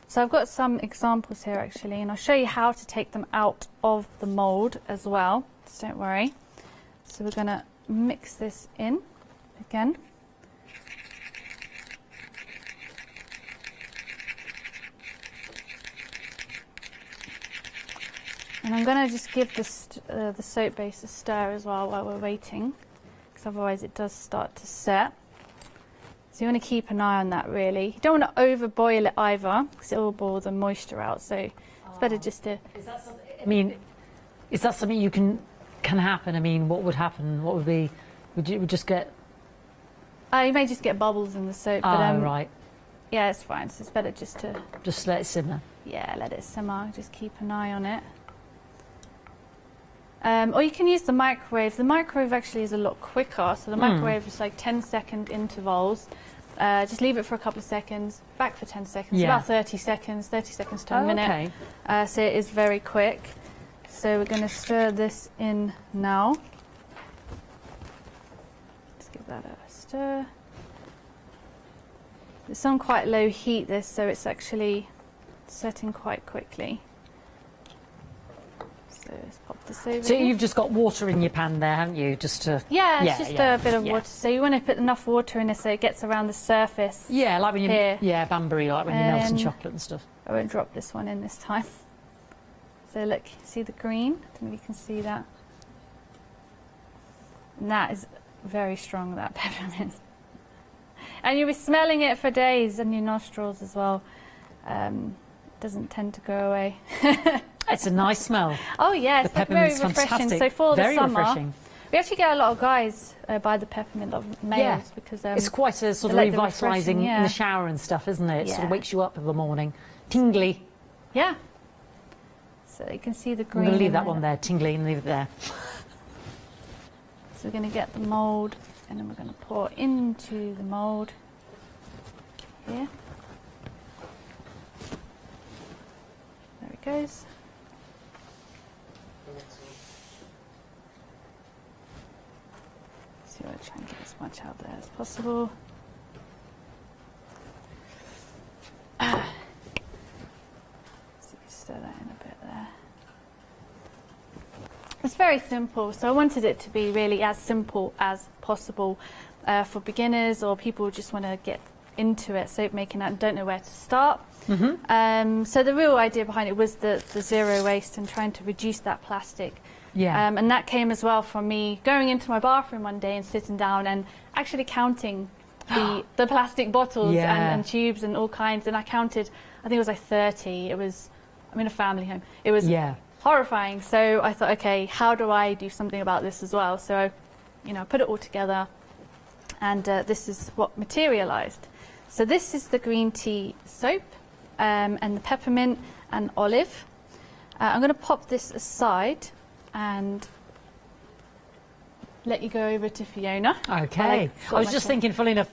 So I've got some examples here actually, and I'll show you how to take them out of the mould as well, so don't worry. So we're going to mix this in again. And I'm going to just give the soap base a stir as well while we're waiting, because otherwise it does start to set. So you want to keep an eye on that really. You don't want to over boil it either, because it will boil the moisture out, so it's better just to... Is that something, I mean, is that something you can happen? I mean, what would happen? What would be... Would you just get... you may just get bubbles in the soap. Oh, but, right. Yeah, it's fine. So it's better just to... Just let it simmer. Yeah, let it simmer. Just keep an eye on it. Or you can use the microwave. The microwave actually is a lot quicker. So the microwave is like 10-second intervals. Just leave it for a couple of seconds, back for 10 seconds, about 30 seconds to a minute. Okay. So it is very quick. So we're going to stir this in now. Let's give that a stir. It's on quite low heat this, so it's actually setting quite quickly. So let's pop this over. So here. you've just got water in your pan there, haven't you? Just to... Yeah, it's just a bit of water. So you want to put enough water in it so it gets around the surface. Yeah, like when you... Here. Yeah, Banbury, like when you're melting chocolate and stuff. I won't drop this one in this time. So look, see the green? I don't know if you can see that. And that is very strong, that peppermint. And you'll be smelling it for days in your nostrils as well. It doesn't tend to go away. It's a nice smell. Oh yeah, it's like very refreshing. Fantastic. So for very the summer, refreshing. We actually get a lot of guys buy the peppermint, males, because it's quite a sort of like revitalising in the shower and stuff, isn't it? It sort of wakes you up in the morning. Tingly. Yeah. So you can see the green. I'm going to leave that one there, tingly, and leave it there. So we're going to get the mould, and then we're going to pour into the mould here. There it goes. So I'll try and get as much out there as possible. So you can stir that in a bit there. It's very simple, so I wanted it to be really as simple as possible for beginners or people who just want to get into it, soap making and don't know where to start. So the real idea behind it was the zero waste and trying to reduce that plastic. Yeah. And that came as well from me going into my bathroom one day and sitting down and actually counting the plastic bottles and tubes and all kinds, and I counted I think it was like 30. I'm in a family home. It was horrifying. So I thought, okay, how do I do something about this as well? So, I put it all together, and this is what materialized. So this is the green tea soap, and the peppermint and olive. I'm going to pop this aside and let you go over to Fiona. Okay. I was just thinking, funnily enough,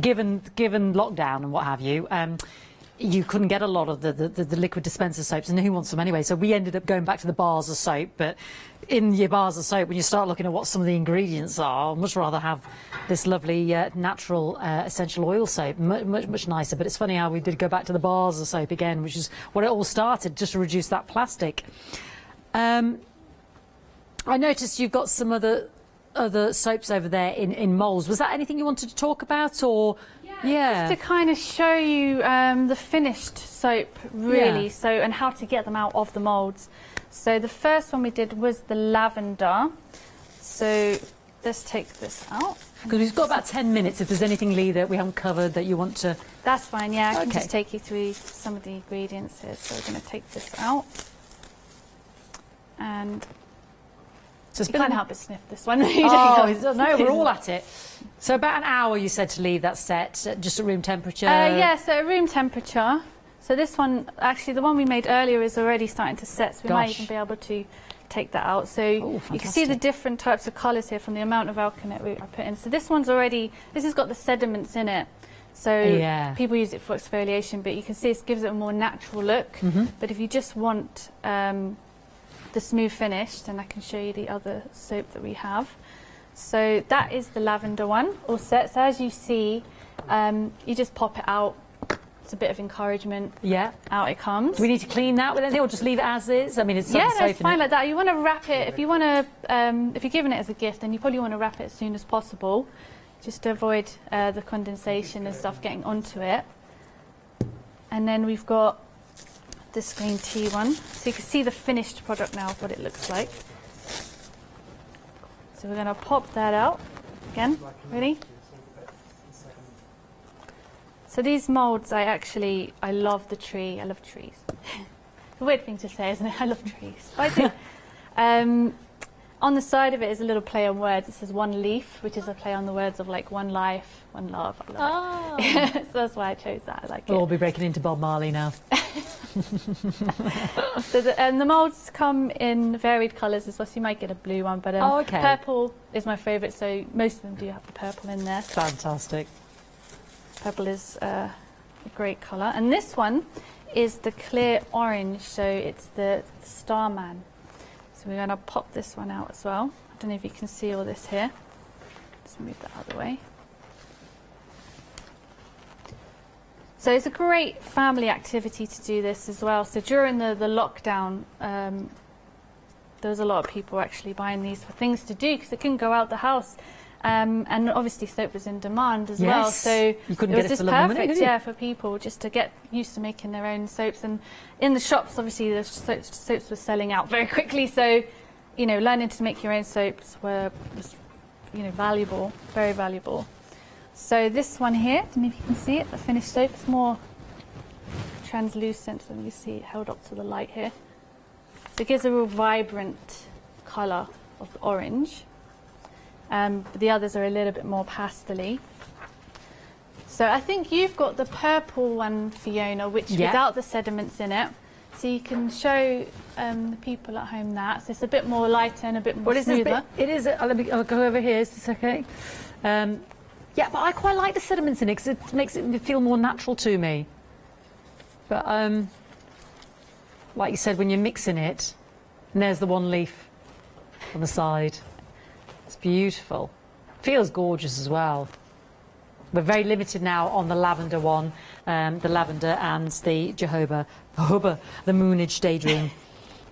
given lockdown and what have you, you couldn't get a lot of the liquid dispenser soaps, and who wants them anyway? So we ended up going back to the bars of soap. But in your bars of soap, when you start looking at what some of the ingredients are, I'd much rather have this lovely natural essential oil soap, much nicer. But it's funny how we did go back to the bars of soap again, which is what it all started, just to reduce that plastic. I noticed you've got some other soaps over there in moulds. Was that anything you wanted to talk about, or? Yeah. Just to kind of show you the finished soap, really, and how to get them out of the moulds. So the first one we did was the lavender. So let's take this out. Because we've got about 10 minutes. If there's anything, Lee, that we haven't covered that you want to... That's fine, yeah. I can just take you through some of the ingredients here. So we're going to take this out. And... So you can't help but sniff this one. No, we're all at it. So about an hour, you said, to leave that set, just at room temperature? Yeah, so at room temperature. So this one, actually, the one we made earlier is already starting to set, so we might even be able to take that out. So you can see the different types of colours here from the amount of alkanet I put in. So this one's already, this has got the sediments in it. So people use it for exfoliation, but you can see it gives it a more natural look. But if you just want the smooth finish, then I can show you the other soap that we have. So that is the lavender one, all set. So as you see, you just pop it out. It's a bit of encouragement. Yeah. Out it comes. Do we need to clean that with anything, or just leave it as is? I mean, it's soap, it's fine like that. You want to wrap it, if you want to, if you're giving it as a gift, then you probably want to wrap it as soon as possible, just to avoid the condensation and stuff getting onto it. And then we've got this green tea one. So you can see the finished product now, what it looks like. So we're going to pop that out again. Ready? So these moulds, I love the tree. I love trees. It's a weird thing to say, isn't it? I love trees. But I think on the side of it is a little play on words. It says one leaf, which is a play on the words of like one life, one love. I love it. So that's why I chose that. I like it. We'll all be breaking into Bob Marley now. So the moulds come in varied colours as well, so you might get a blue one, but purple is my favourite, so most of them do have the purple in there. Fantastic. Purple is a great colour. And this one is the clear orange, so it's the Starman. So we're going to pop this one out as well. I don't know if you can see all this here. Let's move that out of the way. So it's a great family activity to do this as well. So during the lockdown, there was a lot of people actually buying these for things to do because they couldn't go out the house. And obviously soap was in demand as well, so you couldn't get it just for love perfect, money, could you? for people just to get used to making their own soaps. And in the shops, obviously, the soaps were selling out very quickly. So, learning to make your own soaps was valuable, very valuable. So this one here, I don't know if you can see it, the finished soap. It's more translucent, so you see it held up to the light here. So it gives a real vibrant colour of the orange. But the others are a little bit more pastel-y. So I think you've got the purple one, Fiona, which without the sediments in it. So you can show the people at home that. So it's a bit more lighter and a bit more smoother. It is. I'll go over here. Is this okay? Yeah, but I quite like the sediments in it because it makes it feel more natural to me. But like you said, when you're mixing it, and there's the one leaf on the side. It's beautiful. Feels gorgeous as well. We're very limited now on the lavender one, the lavender and the the Moonage Daydream.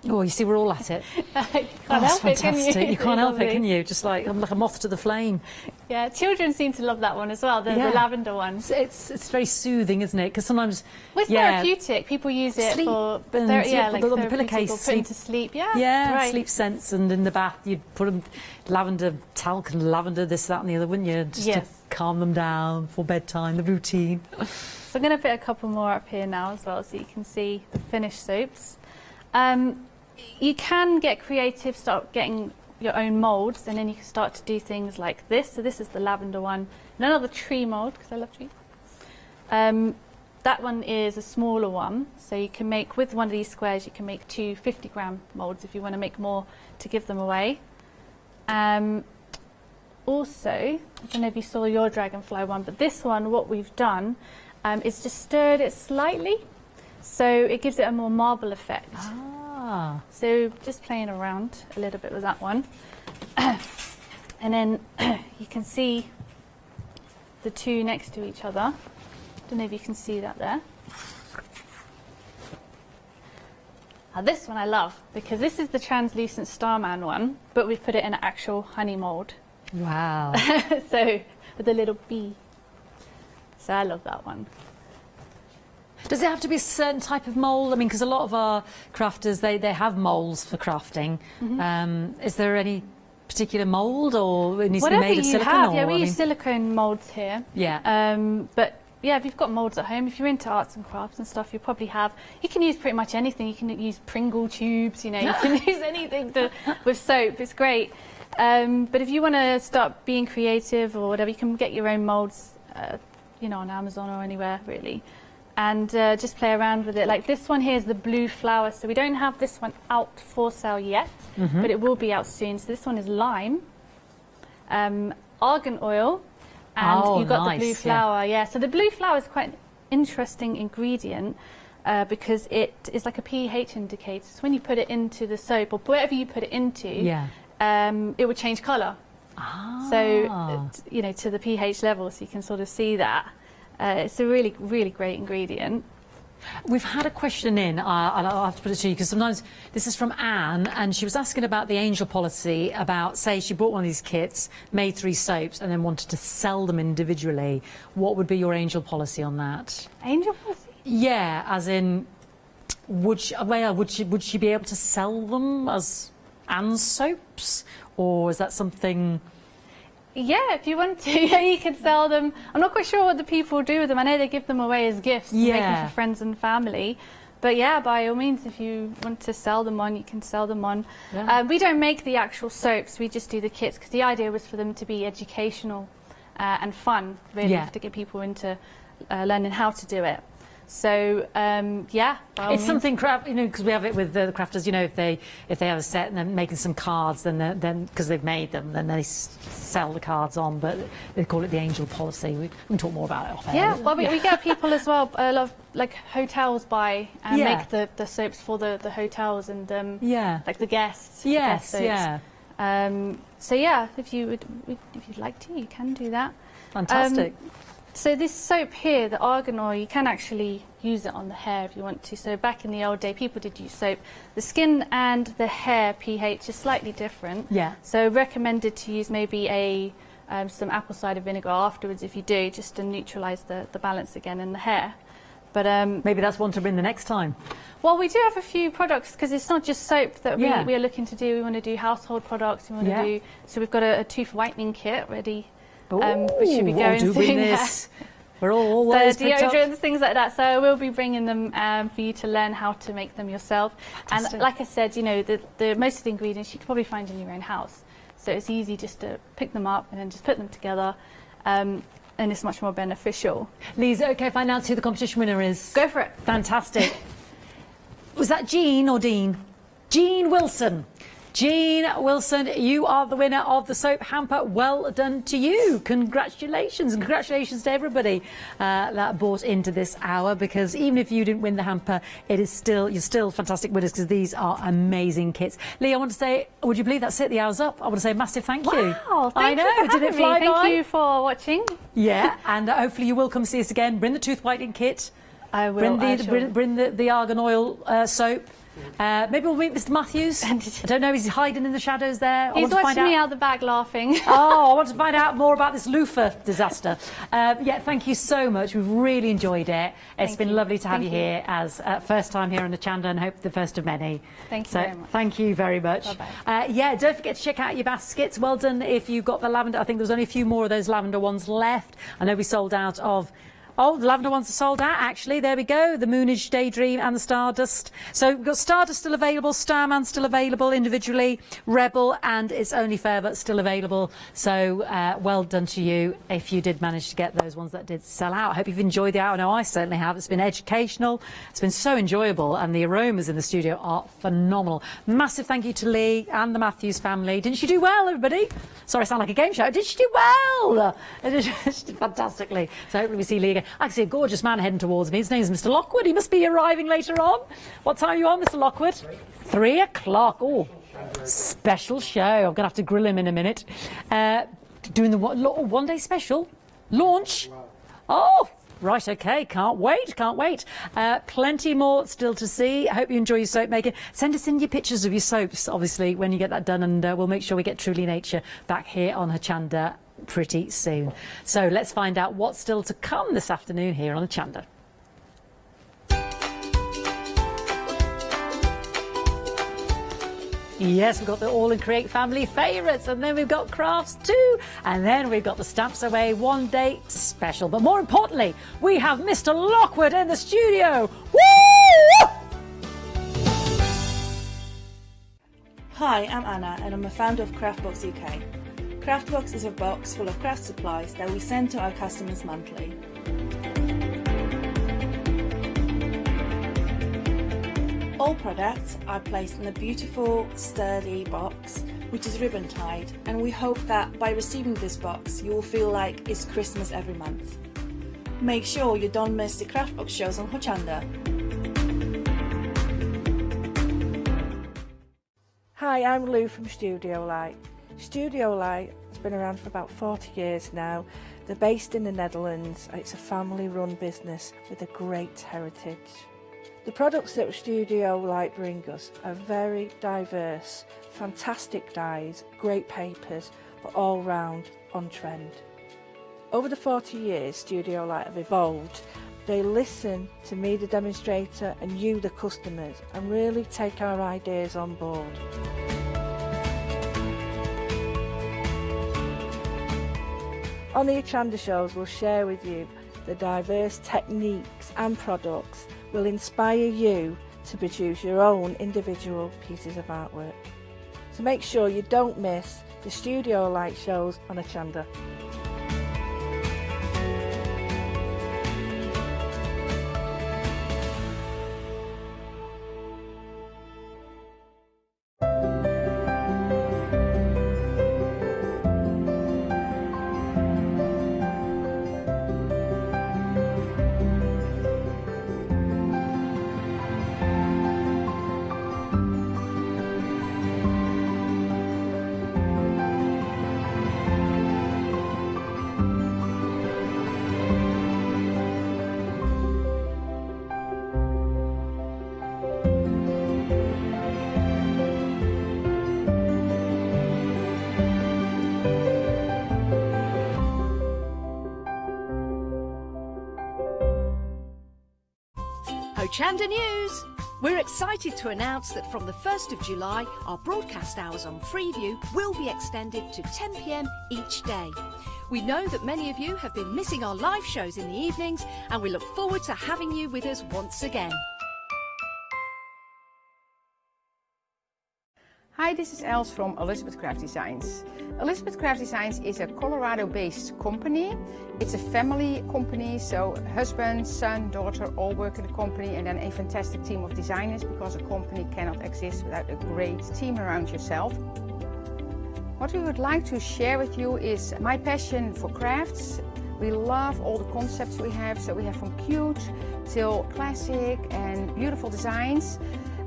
Oh, you see, we're all at it. You can't help it, can you? You can't help it, can you? Just like I'm like a moth to the flame. Yeah, children seem to love that one as well. The lavender one. It's very soothing, isn't it? Because sometimes therapeutic. People use it for like on the pillowcase, putting to sleep. Sleep scents, and in the bath you'd put them lavender talc and lavender this, that, and the other, wouldn't you? Just to calm them down for bedtime, the routine. So I'm going to put a couple more up here now as well, so you can see the finished soaps. You can get creative, start getting your own moulds, and then you can start to do things like this. So this is the lavender one, and another tree mould, because I love trees. That one is a smaller one, so you can make, with one of these squares, you can make 2 50-gram moulds if you want to make more to give them away. Also, I don't know if you saw your dragonfly one, but this one, what we've done is just stirred it slightly, so it gives it a more marble effect. Ah. So just playing around a little bit with that one. And then you can see the two next to each other. Don't know if you can see that there. Now this one I love, because this is the translucent Starman one, but we've put it in an actual honey mould. Wow. So, with a little bee. So I love that one. Does it have to be a certain type of mould? I mean, because a lot of our crafters, they have moulds for crafting. Is there any particular mould, or it needs to be made of silicone? Have, or, yeah, we use silicone moulds here. Yeah. But yeah, if you've got moulds at home, if you're into arts and crafts and stuff, you probably have. You can use pretty much anything. You can use Pringle tubes, you know, you can use anything with soap. It's great. But if you want to start being creative or whatever, you can get your own moulds, you know, on Amazon or anywhere really, and just play around with it. Like this one here is the blue flower, so we don't have this one out for sale yet, but it will be out soon. So this one is lime, argan oil, and you've got the blue flower. Yeah, so the blue flower is quite an interesting ingredient because it is like a pH indicator. So when you put it into the soap or whatever you put it into, it would change colour. So, you know, to the pH level, so you can sort of see that. It's a really, really great ingredient. We've had a question in, I'll have to put it to you, because sometimes this is from Anne, and she was asking about the angel policy, about, say, she bought one of these kits, made 3 soaps, and then wanted to sell them individually. What would be your angel policy on that? Angel policy? Yeah, as in, would she be able to sell them as Anne's soaps, or is that something? Yeah, if you want to, yeah, you can sell them. I'm not quite sure what the people do with them. I know they give them away as gifts, make them for friends and family. But yeah, by all means, if you want to sell them on, you can sell them on. We don't make the actual soaps, we just do the kits, because the idea was for them to be educational and fun, really, to get people into learning how to do it. So yeah, it's something you know, because we have it with the crafters. You know, if they have a set and they're making some cards, then because they've made them, then they sell the cards on. But they call it the angel policy. We can talk more about it off air. Yeah, well, we get people as well. A lot of like hotels buy and make the soaps for the hotels and like the guests. Yes, so yeah, if you'd like to, you can do that. Fantastic. So this soap here, the argan oil, you can actually use it on the hair if you want to. So back in the old day, people did use soap. The skin and the hair pH is slightly different. Yeah. So recommended to use maybe some apple cider vinegar afterwards if you do, just to neutralise the balance again in the hair. But maybe that's one to bring the next time. Well, we do have a few products, because it's not just soap that we are looking to do. We want to do household products. We want to do, so we've got a tooth whitening kit ready. Which should be going soon. This. We're all the deodorants, things like that. So I will be bringing them for you to learn how to make them yourself. Fantastic. And like I said, you know, the most of the ingredients you can probably find in your own house. So it's easy just to pick them up and then just put them together. And it's much more beneficial. Lisa, okay, if I announce who the competition winner is? Go for it. Fantastic. Was that Jean or Dean? Jean Wilson. Jean Wilson, you are the winner of the soap hamper. Well done to you. Congratulations, and congratulations to everybody that bought into this hour, because even if you didn't win the hamper, you're still fantastic winners, because these are amazing kits. Lee, I want to say, would you believe that's it? The hour's up. I want to say a massive thank you. Wow, thank you for did it fly having me. Thank you for watching. Yeah, and hopefully you will come see us again. Bring the tooth whitening kit. I will. Bring the argan oil soap. Maybe we'll meet Mr. Matthews. I don't know, he's hiding in the shadows there. He's watching me out the back laughing. Oh, I want to find out more about this loofah disaster. Yeah, thank you so much. We've really enjoyed it. It's been lovely to have you here as first time here on Hochanda, and hope the first of many. Thank you very much. Thank you very much. Bye-bye. Yeah, don't forget to check out your baskets. Well done if you got the lavender. I think there was only a few more of those lavender ones left. I know we sold out of Oh, the lavender ones are sold out, actually. There we go. The Moonage Daydream and the Stardust. So we've got Stardust still available, Starman still available individually, Rebel and It's Only Fair but still available. So well done to you if you did manage to get those ones that did sell out. I hope you've enjoyed the hour. I know I certainly have. It's been educational. It's been so enjoyable, and the aromas in the studio are phenomenal. Massive thank you to Lee and the Matthews family. Didn't she do well, everybody? Sorry, I sound like a game show. Did she do well? She did fantastically. So hopefully we see Lee again. I can see a gorgeous man heading towards me. His name's Mr. Lockwood. He must be arriving later on. What time are you on, Mr. Lockwood? 3 o'clock. Oh, special show. I'm going to have to grill him in a minute. Doing the one-day special launch. Oh, right, okay. Can't wait, can't wait. Plenty more still to see. I hope you enjoy your soap making. Send us in your pictures of your soaps, obviously, when you get that done, and we'll make sure we get Truly Nature back here on Hochanda pretty soon. So let's find out what's still to come this afternoon here on Hochanda. Yes, we've got the All and Create family favourites, and then we've got crafts too, and then we've got the Stamps Away one day special. But more importantly, we have Mr. Lockwood in the studio. Woo! Hi, I'm Anna and I'm a founder of Craftbox UK. Craftbox is a box full of craft supplies that we send to our customers monthly. All products are placed in a beautiful, sturdy box, which is ribbon tied, and we hope that by receiving this box, you will feel like it's Christmas every month. Make sure you don't miss the Craftbox shows on Hochanda. Hi, I'm Lou from Studio Light. Studio Light has been around for about 40 years now. They're based in the Netherlands. It's a family-run business with a great heritage. The products that Studio Light bring us are very diverse, fantastic dyes, great papers, but all round on trend. Over the 40 years Studio Light have evolved. They listen to me, the demonstrator, and you, the customers, and really take our ideas on board. On the Hochanda shows, we'll share with you the diverse techniques and products will inspire you to produce your own individual pieces of artwork. So make sure you don't miss the Studio Light shows on Hochanda. Hochanda News! We're excited to announce that from the 1st of July, our broadcast hours on Freeview will be extended to 10 p.m. each day. We know that many of you have been missing our live shows in the evenings, and we look forward to having you with us once again. Hi, this is Els from Elizabeth Craft Designs. Elizabeth Craft Designs is a Colorado-based company. It's a family company, so husband, son, daughter all work in the company, and then a fantastic team of designers, because a company cannot exist without a great team around yourself. What we would like to share with you is my passion for crafts. We love all the concepts we have, so we have from cute till classic and beautiful designs.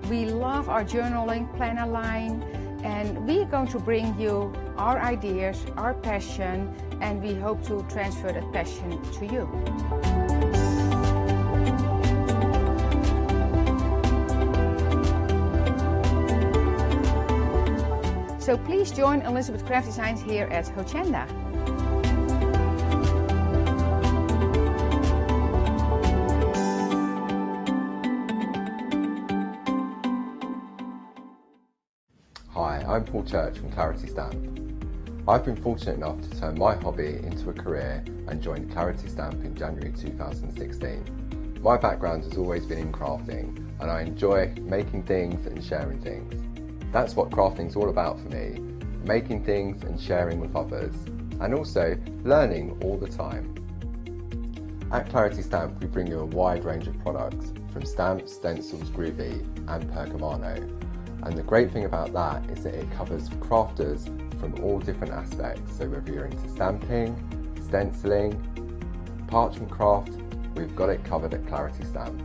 We love our journaling planner line, and we are going to bring you our ideas, our passion, and we hope to transfer that passion to you. So please join Elizabeth Craft Designs here at Hochanda. Hi, I'm Paul Church from Clarity Stamp. I've been fortunate enough to turn my hobby into a career and joined Clarity Stamp in January 2016. My background has always been in crafting, and I enjoy making things and sharing things. That's what crafting's all about for me, making things and sharing with others, and also learning all the time. At Clarity Stamp we bring you a wide range of products, from stamps, stencils, groovy and pergamano. And the great thing about that is that it covers crafters from all different aspects, so whether you're into stamping, stenciling, parchment craft, we've got it covered at Clarity Stamp.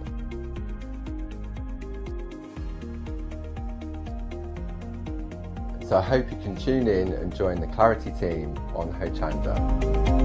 So I hope you can tune in and join the Clarity team on Hochanda.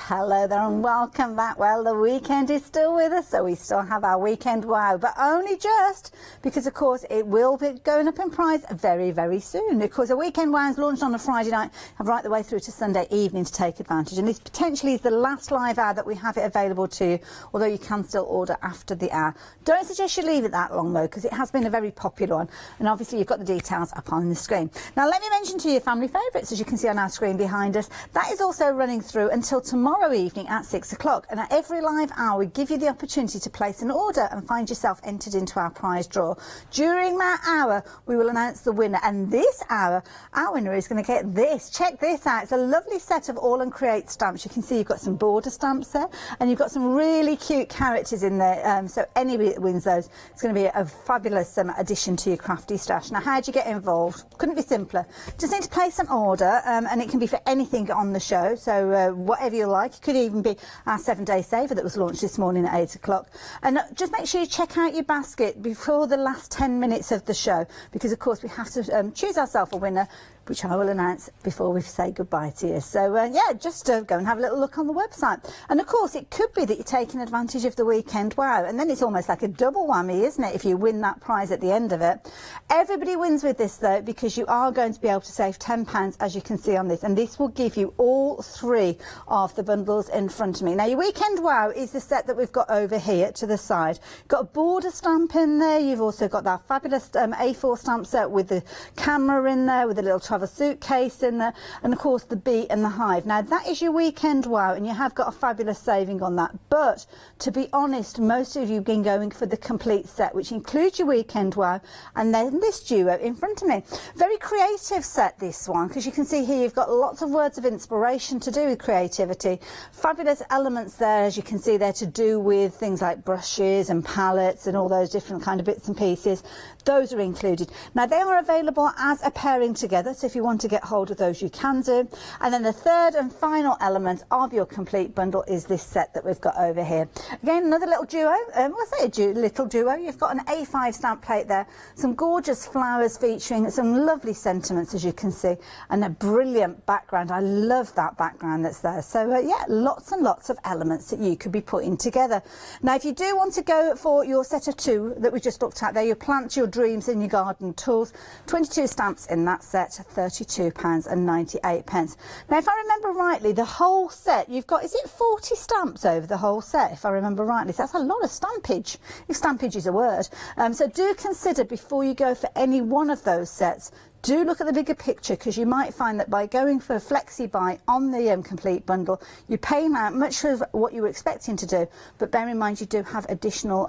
Hello there and welcome back. Well, the weekend is still with us, so we still have our weekend wow, but only just because, of course, it will be going up in price very, very soon, because a weekend wow is launched on a Friday night and right the way through to Sunday evening to take advantage. And this potentially is the last live hour that we have it available to you, although you can still order after the hour. Don't suggest you leave it that long, though, because it has been a very popular one. And obviously, you've got the details up on the screen. Now, let me mention to you family favourites, as you can see on our screen behind us. That is also running through until tomorrow evening at 6 o'clock, and at every live hour we give you the opportunity to place an order and find yourself entered into our prize draw. During that hour we will announce the winner, and this hour our winner is going to get this. Check this out. It's a lovely set of All and Create stamps. You can see you've got some border stamps there, and you've got some really cute characters in there, so anybody that wins those, it's going to be a fabulous addition to your crafty stash. Now, how do you get involved? Couldn't be simpler. Just need to place an order, and it can be for anything on the show, so whatever you like. It could even be our 7-day saver that was launched this morning at 8 o'clock. And just make sure you check out your basket before the last 10 minutes of the show, because of course we have to choose ourselves a winner, which I will announce before we say goodbye to you. So yeah, just go and have a little look on the website. And of course it could be that you're taking advantage of the weekend wow, and then it's almost like a double whammy, isn't it, if you win that prize at the end of it. Everybody wins with this though, because you are going to be able to save £10, as you can see on this, and this will give you all 3 of the bundles in front of me. Now, your weekend wow is the set that we've got over here to the side. You've got a border stamp in there, you've also got that fabulous A4 stamp set with the camera in there, with a little travel suitcase in there, and of course the bee and the hive. Now, that is your weekend wow, and you have got a fabulous saving on that, but to be honest, most of you have been going for the complete set, which includes your weekend wow and then this duo in front of me. Very creative set, this one, because you can see here you've got lots of words of inspiration to do with creativity. Fabulous elements there, as you can see there, to do with things like brushes and palettes and all those different kind of bits and pieces. Those are included. Now, they are available as a pairing together, so if you want to get hold of those, you can do. And then the third and final element of your complete bundle is this set that we've got over here. Again, another little duo. What's that, little duo? You've got an A5 stamp plate there, some gorgeous flowers featuring some lovely sentiments, as you can see, and a brilliant background. I love that background that's there. So yeah, lots and lots of elements that you could be putting together. Now, if you do want to go for your set of 2 that we just looked at there, your plant your dreams in your garden tools, 22 stamps in that set, £32.98. Now, if I remember rightly, the whole set, you've got, is it 40 stamps over the whole set, if I remember rightly? So that's a lot of stampage, if stampage is a word. So do consider, before you go for any one of those sets, do look at the bigger picture, because you might find that by going for a flexi buy on the complete bundle, you're paying out much of what you were expecting to do, but bear in mind you do have additional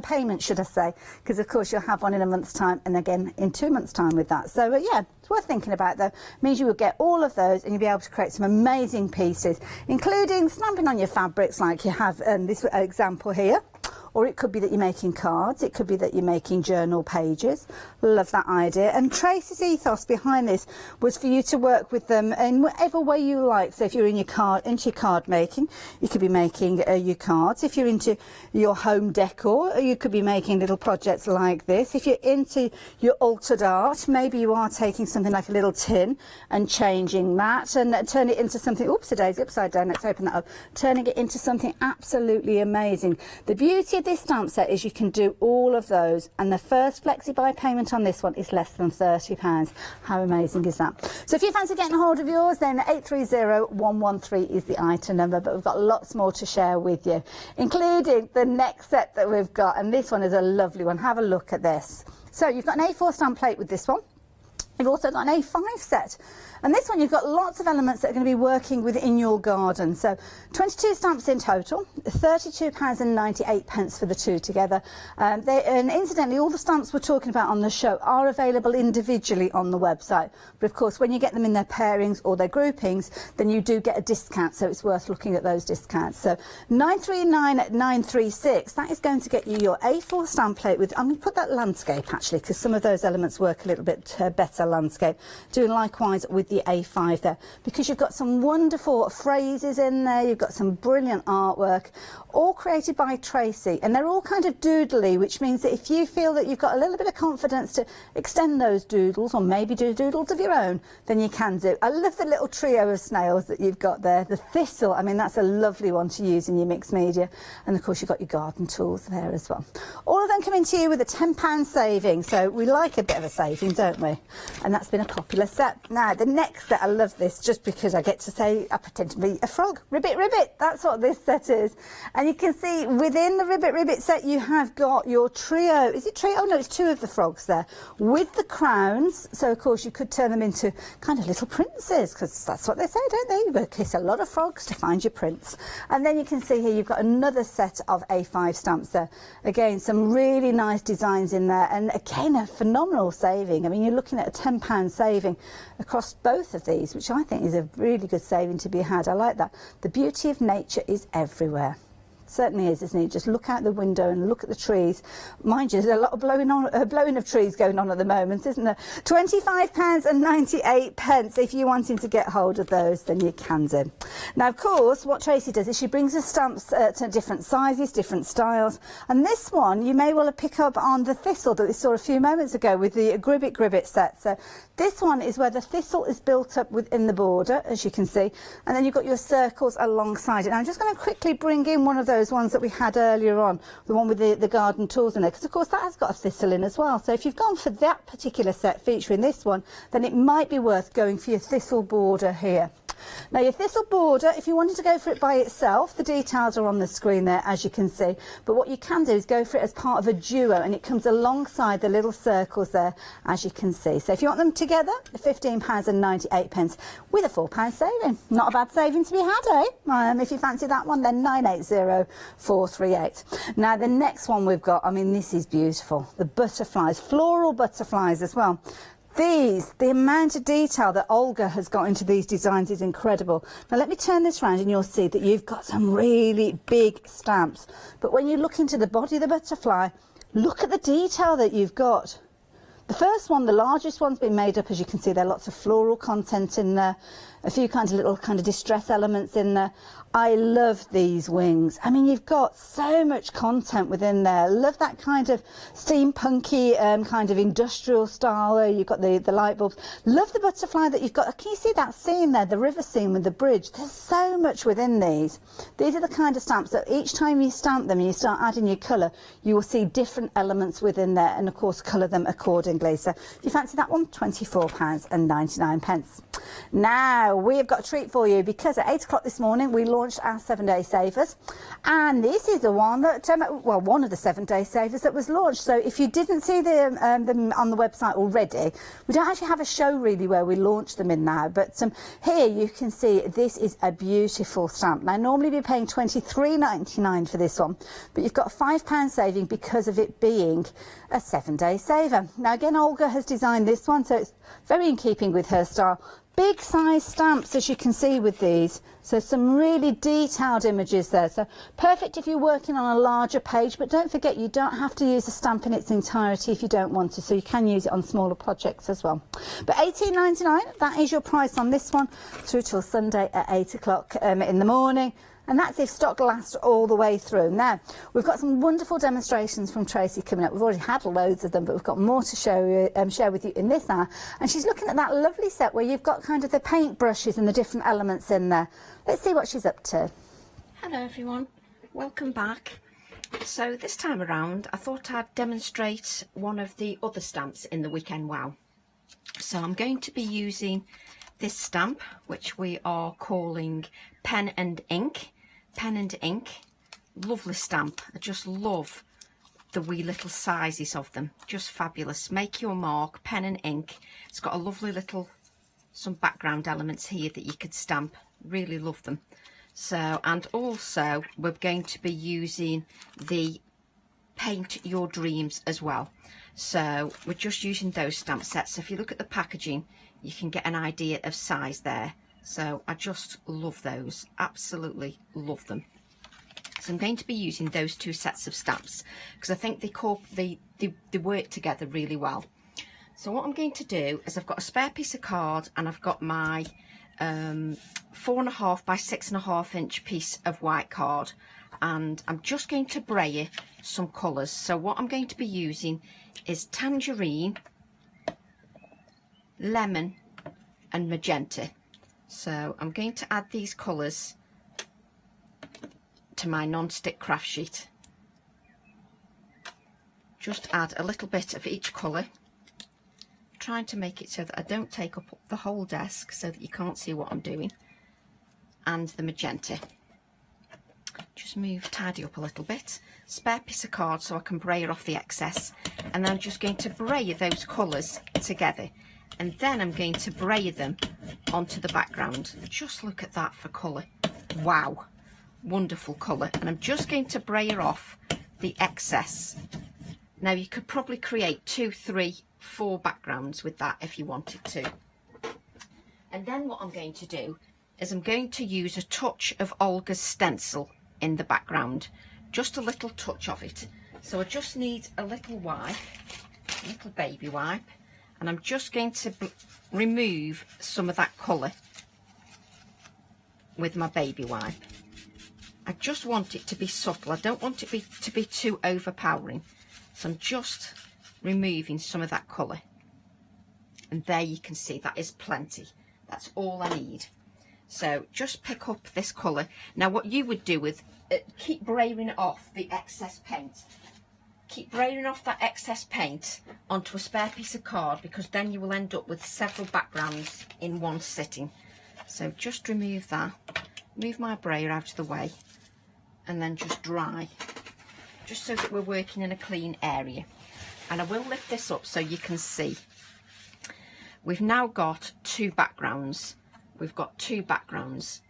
payment, should I say, because of course you'll have one in a month's time and again in 2 months' time with that. So yeah, it's worth thinking about, though. It means you will get all of those and you'll be able to create some amazing pieces, including stamping on your fabrics like you have this example here, or it could be that you're making cards, it could be that you're making journal pages. Love that idea. And Tracy's ethos behind this was for you to work with them in whatever way you like. So if you're into your card making, you could be making your cards. If you're into your home decor, you could be making little projects like this. If you're into your altered art, maybe you are taking something like a little tin and changing that and turn it into something, oops, today's upside down, let's open that up, turning it into something absolutely amazing. The beauty of this stamp set is you can do all of those, and the first flexi-buy payment on this one is less than £30. How amazing is that? So if you fancy getting hold of yours, then 830113 is the item number, but we've got lots more to share with you, including the next set that we've got, and this one is a lovely one. Have a look at this. So you've got an A4 stamp plate with this one. You've also got an A5 set. And this one, you've got lots of elements that are going to be working within your garden. So 22 stamps in total, £32.98 for the two together. And incidentally, all the stamps we're talking about on the show are available individually on the website. But of course, when you get them in their pairings or their groupings, then you do get a discount. So it's worth looking at those discounts. So 939936, that is going to get you your A4 stamp plate with, I'm going to put that landscape actually, because some of those elements work a little bit better landscape. Doing likewise with the A5 there, because you've got some wonderful phrases in there, you've got some brilliant artwork, all created by Tracy, and they're all kind of doodly, which means that if you feel that you've got a little bit of confidence to extend those doodles, or maybe do doodles of your own, then you can do. I love the little trio of snails that you've got there. The thistle, I mean, that's a lovely one to use in your mixed media, and of course you've got your garden tools there as well. All of them coming to you with a £10 saving, so we like a bit of a saving, don't we? And that's been a popular set. Now the next set, I love this just because I get to say I pretend to be a frog. Ribbit Ribbit, that's what this set is. And you can see within the Ribbit Ribbit set you have got your trio. Is it trio? Oh no, it's two of the frogs there with the crowns. So of course you could turn them into kind of little princes, because that's what they say, don't they? You kiss a lot of frogs to find your prince. And then you can see here you've got another set of A5 stamps there. Again, some really nice designs in there, and again a phenomenal saving. I mean, you're looking at a £10 saving across both of these, which I think is a really good saving to be had. I like that. The beauty of nature is everywhere. Certainly is, isn't it? Just look out the window and look at the trees. Mind you, there's a lot of blowing of trees going on at the moment, isn't there? £25.98. If you're wanting to get hold of those, then you can do. Now, of course, what Tracy does is she brings us stamps to different sizes, different styles. And this one, you may well pick up on the thistle that we saw a few moments ago with the Gribbit Gribbit set. So this one is where the thistle is built up within the border, as you can see. And then you've got your circles alongside it. Now, I'm just going to quickly bring in one of those ones that we had earlier on, the one with the garden tools in it, because of course that has got a thistle in as well. So if you've gone for that particular set featuring this one, then it might be worth going for your thistle border here. Now your thistle border, if you wanted to go for it by itself, the details are on the screen there, as you can see, but what you can do is go for it as part of a duo, and it comes alongside the little circles there, as you can see. So if you want them together, £15.98 with a £4 saving. Not a bad saving to be had, eh? If you fancy that one, then 980438. Now the next one we've got, I mean, this is beautiful. The butterflies, floral butterflies as well. These, the amount of detail that Olga has got into these designs is incredible. Now let me turn this round and you'll see that you've got some really big stamps. But when you look into the body of the butterfly, look at the detail that you've got. The first one, the largest one's been made up, as you can see, there are lots of floral content in there, a few little distress elements in there. I love these wings. I mean, you've got so much content within there. Love that kind of steampunky kind of industrial style. You've got the light bulbs. Love the butterfly that you've got. Can you see that scene there, the river scene with the bridge? There's so much within these. These are the kind of stamps that each time you stamp them and you start adding your colour, you will see different elements within there, and of course colour them accordingly. So if you fancy that one, £24.99. Now we've got a treat for you, because at 8 o'clock this morning we launched our 7-day savers, and this is the one that well, one of the 7-day savers that was launched. So if you didn't see them on the website already, we don't actually have a show really where we launch them in now, but here you can see this is a beautiful stamp. Now normally you'd be paying £23.99 for this one, but you've got a £5 saving because of it being a 7-day saver. Now again, Olga has designed this one, so it's very in keeping with her style. big size stamps, as you can see with these. So some really detailed images there. So perfect if you're working on a larger page, but don't forget you don't have to use a stamp in its entirety if you don't want to. So you can use it on smaller projects as well. But £18.99, that is your price on this one through till Sunday at 8 o'clock in the morning. And that's if stock lasts all the way through. Now, we've got some wonderful demonstrations from Tracy coming up. We've already had loads of them, but we've got more to show you, share with you in this hour. And she's looking at that lovely set where you've got kind of the paint brushes and the different elements in there. Let's see what she's up to. Hello everyone, welcome back. So this time around, I thought I'd demonstrate one of the other stamps in the Weekend Wow. So I'm going to be using this stamp, which we are calling Pen and Ink. Pen and Ink, lovely stamp. I just love the wee little sizes of them, just fabulous. Make your mark, pen and ink. It's got a lovely little, some background elements here that you could stamp, really love them. So, and also we're going to be using the Paint Your Dreams as well. So we're just using those stamp sets. So if you look at the packaging, you can get an idea of size there. So I just love those, absolutely love them. So I'm going to be using those two sets of stamps because I think they work together really well. So what I'm going to do is I've got a spare piece of card and I've got my 4.5 by 6.5 inch piece of white card, and I'm just going to braille some colours. So what I'm going to be using is tangerine, lemon and magenta. So I'm going to add these colours to my non-stick craft sheet. Just add a little bit of each colour, trying to make it so that I don't take up the whole desk so that you can't see what I'm doing. And the magenta. Just tidy up a little bit. Spare piece of card so I can braille off the excess, and then I'm just going to braille those colours together, and then I'm going to braille them onto the background. Just look at that for colour. Wow, wonderful colour. And I'm just going to braille off the excess. Now you could probably create 2, 3, 4 backgrounds with that if you wanted to. And then what I'm going to do is I'm going to use a touch of Olga's stencil in the background, just a little touch of it. So I just need a little wipe, a little baby wipe, and I'm just going to remove some of that colour with my baby wipe. I just want it to be subtle. I don't want it to be too overpowering. So I'm just removing some of that colour. And there you can see that is plenty. That's all I need. So just pick up this colour. Now what you would do with keep brailing off the excess paint. Keep brailing off that excess paint onto a spare piece of card, because then you will end up with several backgrounds in one sitting. So just remove that. Move my brayer out of the way and then just dry. Just so that we're working in a clean area. And I will lift this up so you can see. We've now got 2 backgrounds. We've got 2 backgrounds.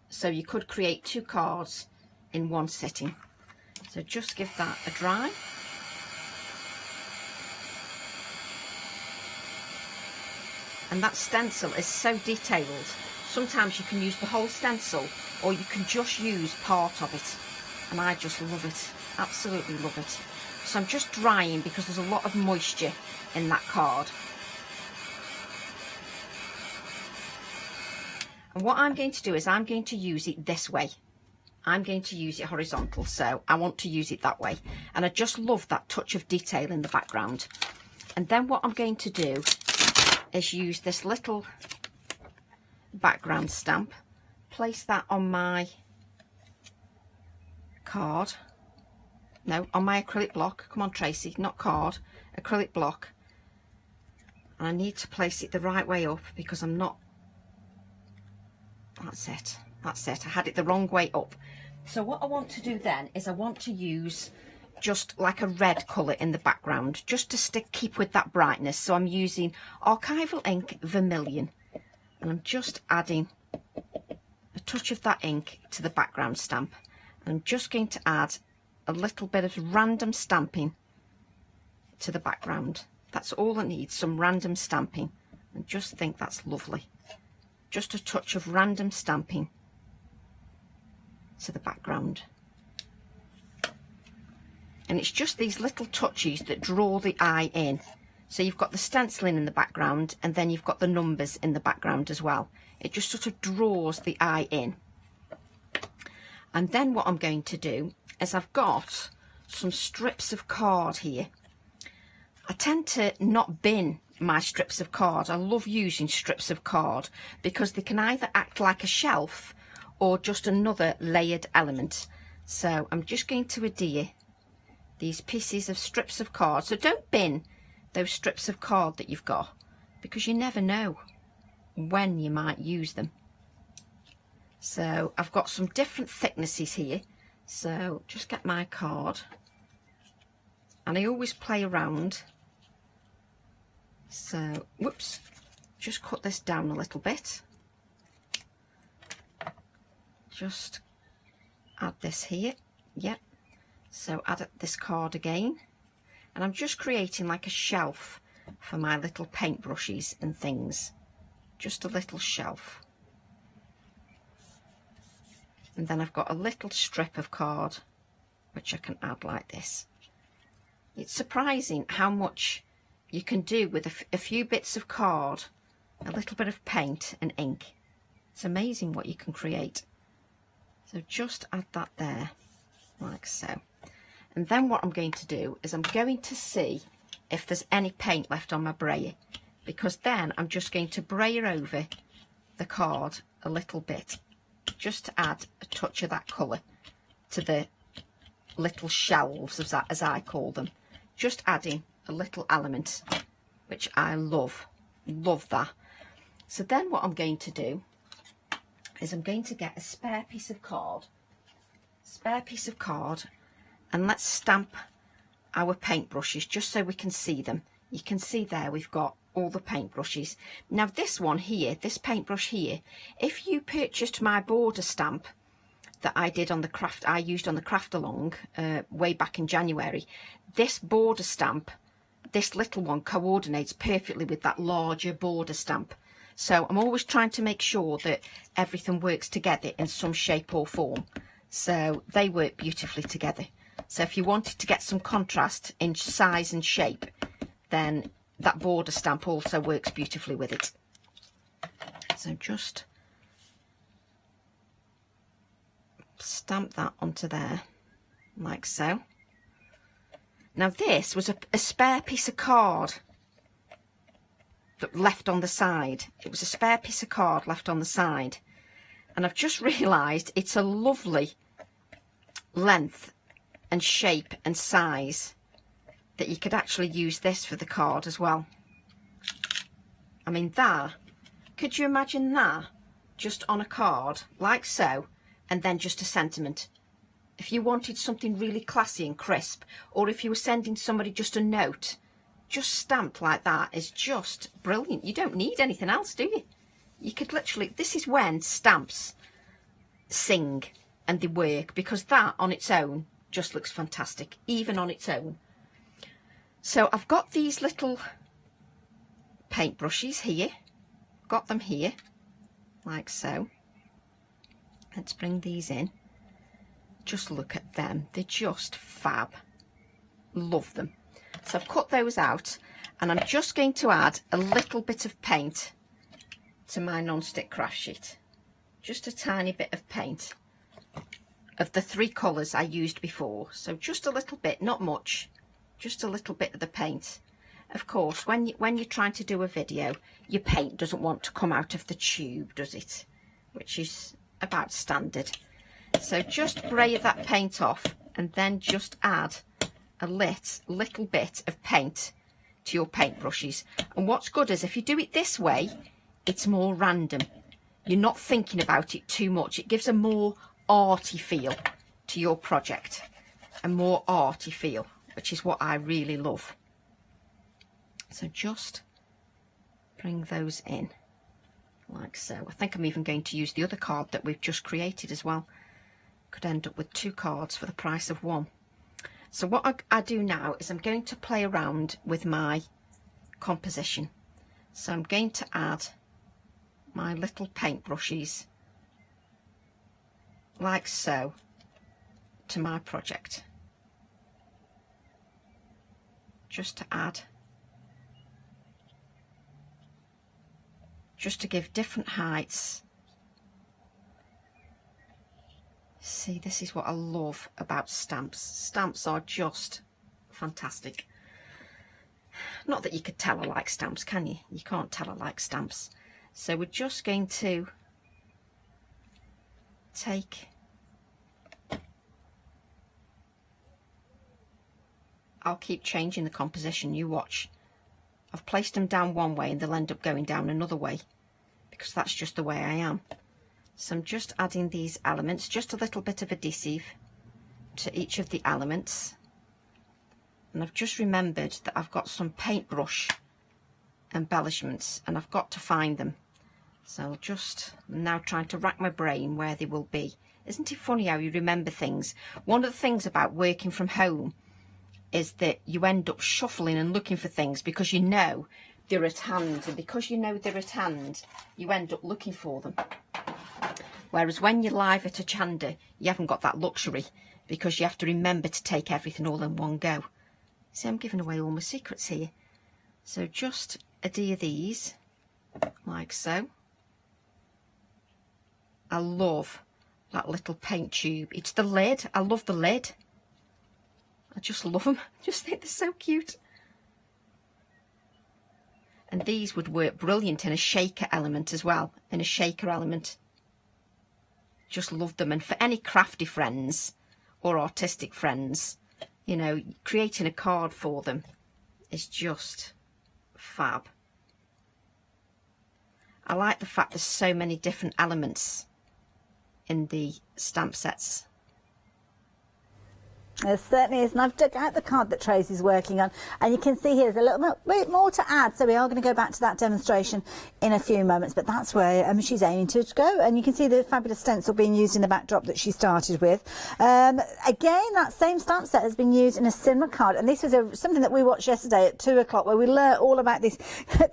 So you could create 2 cards in one sitting. So just give that a dry. And that stencil is so detailed. Sometimes you can use the whole stencil, or you can just use part of it. And I just love it. Absolutely love it. So I'm just drying because there's a lot of moisture in that card. And what I'm going to do is I'm going to use it this way. I'm going to use it horizontal, so I want to use it that way. And I just love that touch of detail in the background. And then what I'm going to do is use this little background stamp, place that on my card. No, on my acrylic block. Come on, Tracy, not card, acrylic block. And I need to place it the right way up because I'm not. That's it. That's it. I had it the wrong way up. So what I want to do then is I want to use just like a red colour in the background, just to keep with that brightness. So I'm using Archival Ink Vermilion, and I'm just adding a touch of that ink to the background stamp. And I'm just going to add a little bit of random stamping to the background. That's all I need, some random stamping. And just think that's lovely. just a touch of random stamping to the background. And it's just these little touches that draw the eye in. So you've got the stenciling in the background, and then you've got the numbers in the background as well. It just sort of draws the eye in. And then what I'm going to do is I've got some strips of card here. I tend to not bin my strips of card. I love using strips of card because they can either act like a shelf or just another layered element. So I'm just going to adhere these pieces of strips of card. So don't bin those strips of card that you've got, because you never know when you might use them. So I've got some different thicknesses here. So just get my card, and I always play around. So, whoops, just cut this down a little bit. Just add this here. Yep. So add this card again. And I'm just creating like a shelf for my little paintbrushes and things. Just a little shelf. And then I've got a little strip of card which I can add like this. It's surprising how much you can do with a few bits of card, a little bit of paint and ink. It's amazing what you can create. So just add that there, like so. And then what I'm going to do is I'm going to see if there's any paint left on my brayer, because then I'm just going to brayer over the card a little bit, just to add a touch of that colour to the little shelves, as I call them. Just adding a little element, which I love that. So then what I'm going to do is I'm going to get a spare piece of card, and let's stamp our paintbrushes just so we can see them. You can see there we've got all the paintbrushes. Now this one here, this paintbrush here, if you purchased my border stamp that I did on the craft, I used on the craft along way back in January, this border stamp, this little one coordinates perfectly with that larger border stamp. So I'm always trying to make sure that everything works together in some shape or form. So they work beautifully together. So if you wanted to get some contrast in size and shape, then that border stamp also works beautifully with it. So just stamp that onto there, like so. Now this was a spare piece of card that left on the side. It was a spare piece of card left on the side. And I've just realised it's a lovely length and shape and size that you could actually use this for the card as well. I mean, that, could you imagine that just on a card like so, and then just a sentiment? If you wanted something really classy and crisp, or if you were sending somebody just a note, just stamped like that is just brilliant. You don't need anything else, do you? You could literally, this is when stamps sing and they work, because that on its own just looks fantastic, even on its own. So I've got these little paintbrushes here, got them here, like so. Let's bring these in. Just look at them, they're just fab. Love them. So I've cut those out, and I'm just going to add a little bit of paint to my non-stick craft sheet. Just a tiny bit of paint of the three colours I used before. So just a little bit, not much, just a little bit of the paint. Of course, when you're trying to do a video, your paint doesn't want to come out of the tube, does it? Which is about standard. So just brayer that paint off, and then just add a little bit of paint to your paintbrushes. And what's good is if you do it this way, it's more random. You're not thinking about it too much. It gives a more arty feel to your project, a more arty feel, which is what I really love. So just bring those in like so. I think I'm even going to use the other card that we've just created as well. Could end up with two cards for the price of one. So what I do now is I'm going to play around with my composition. So I'm going to add my little paintbrushes, like so, to my project, just to add, just to give different heights. See, this is what I love about stamps. Stamps are just fantastic. Not that you could tell I like stamps, can you? You can't tell I like stamps. So we're just going to take, I'll keep changing the composition, you watch. I've placed them down one way and they'll end up going down another way because that's just the way I am. So I'm just adding these elements, just a little bit of adhesive to each of the elements. And I've just remembered that I've got some paintbrush embellishments and I've got to find them. So I'm now trying to rack my brain where they will be. Isn't it funny how you remember things? One of the things about working from home is that you end up shuffling and looking for things because you know they're at hand, and because you know they're at hand, you end up looking for them. Whereas when you're live at Hochanda, you haven't got that luxury because you have to remember to take everything all in one go. See, I'm giving away all my secrets here. So just adhere these, like so. I love that little paint tube. It's the lid. I love the lid. I just love them. I just think they're so cute. And these would work brilliant in a shaker element as well, in a shaker element. Just love them. And for any crafty friends or artistic friends, you know, creating a card for them is just fab. I like the fact there's so many different elements in the stamp sets. There certainly is, and I've dug out the card that Tracy's working on, and you can see here's a little bit more to add, so we are going to go back to that demonstration in a few moments, but that's where she's aiming to go, and you can see the fabulous stencil being used in the backdrop that she started with. Again, that same stamp set has been used in a similar card, and this was something that we watched yesterday at 2 o'clock where we learnt all about this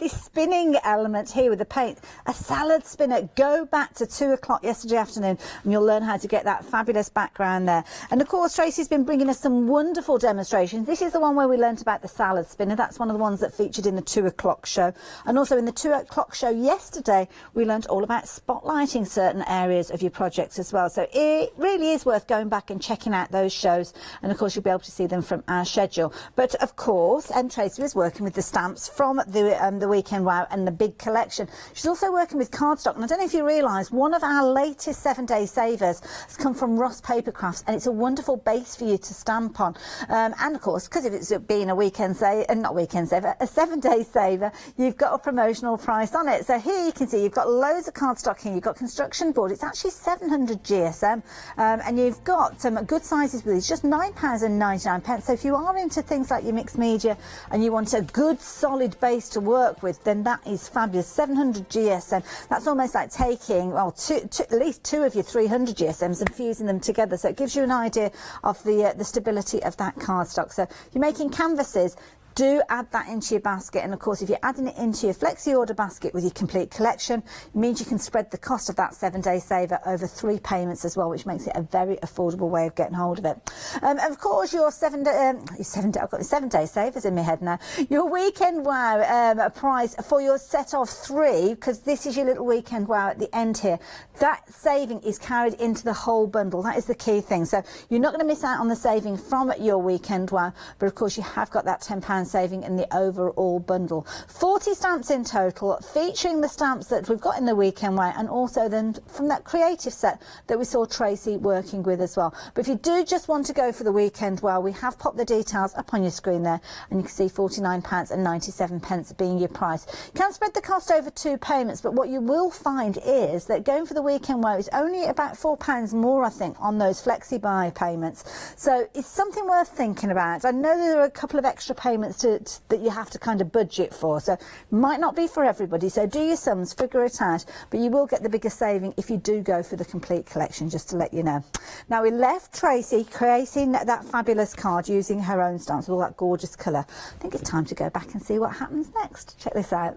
this spinning element here with the paint, a salad spinner. Go back to 2 o'clock yesterday afternoon and you'll learn how to get that fabulous background there. And of course Tracy's been bringing us some wonderful demonstrations. This is the one where we learnt about the salad spinner. That's one of the ones that featured in the 2 o'clock show. And also in the 2 o'clock show yesterday, we learnt all about spotlighting certain areas of your projects as well. So it really is worth going back and checking out those shows. And of course, you'll be able to see them from our schedule. But of course, Tracy was working with the stamps from the Weekend Wow and the big collection. She's also working with cardstock. And I don't know if you realise, one of our latest 7-day savers has come from Ross Papercrafts, and it's a wonderful base for you to stamp on. And of course, because of it's being a weekend saver, not weekend saver, a 7-day saver, you've got a promotional price on it. So here you can see you've got loads of cardstock here. You've got construction board. It's actually 700 GSM, and you've got some good sizes with these, just £9.99. So if you are into things like your mixed media and you want a good solid base to work with, then that is fabulous. 700 GSM. That's almost like taking, well, at least 2 of your 300 GSMs and fusing them together. So it gives you an idea of the stability of that cardstock. So if you're making canvases, do add that into your basket, and of course if you're adding it into your flexi order basket with your complete collection, it means you can spread the cost of that 7-day saver over 3 payments as well, which makes it a very affordable way of getting hold of it. Of course your 7-day savers in my head now, your Weekend Wow prize for your set of 3, because this is your little Weekend Wow at the end here, that saving is carried into the whole bundle. That is the key thing. So you're not going to miss out on the saving from your Weekend Wow, but of course you have got that £10 saving in the overall bundle. 40 stamps in total, featuring the stamps that we've got in the Weekend Wow, and also then from that creative set that we saw Tracy working with as well. But if you do just want to go for the Weekend Wow, we have popped the details up on your screen there, and you can see £49.97 being your price. You can spread the cost over 2 payments, but what you will find is that going for the Weekend Wow is only about £4 more, I think, on those flexi buy payments. So it's something worth thinking about. I know there are a couple of extra payments that you have to kind of budget for, so might not be for everybody, so do your sums, figure it out, but you will get the bigger saving if you do go for the complete collection, just to let you know. Now we left Tracy creating that fabulous card using her own stamps with all that gorgeous colour. I think it's time to go back and see what happens next. Check this out.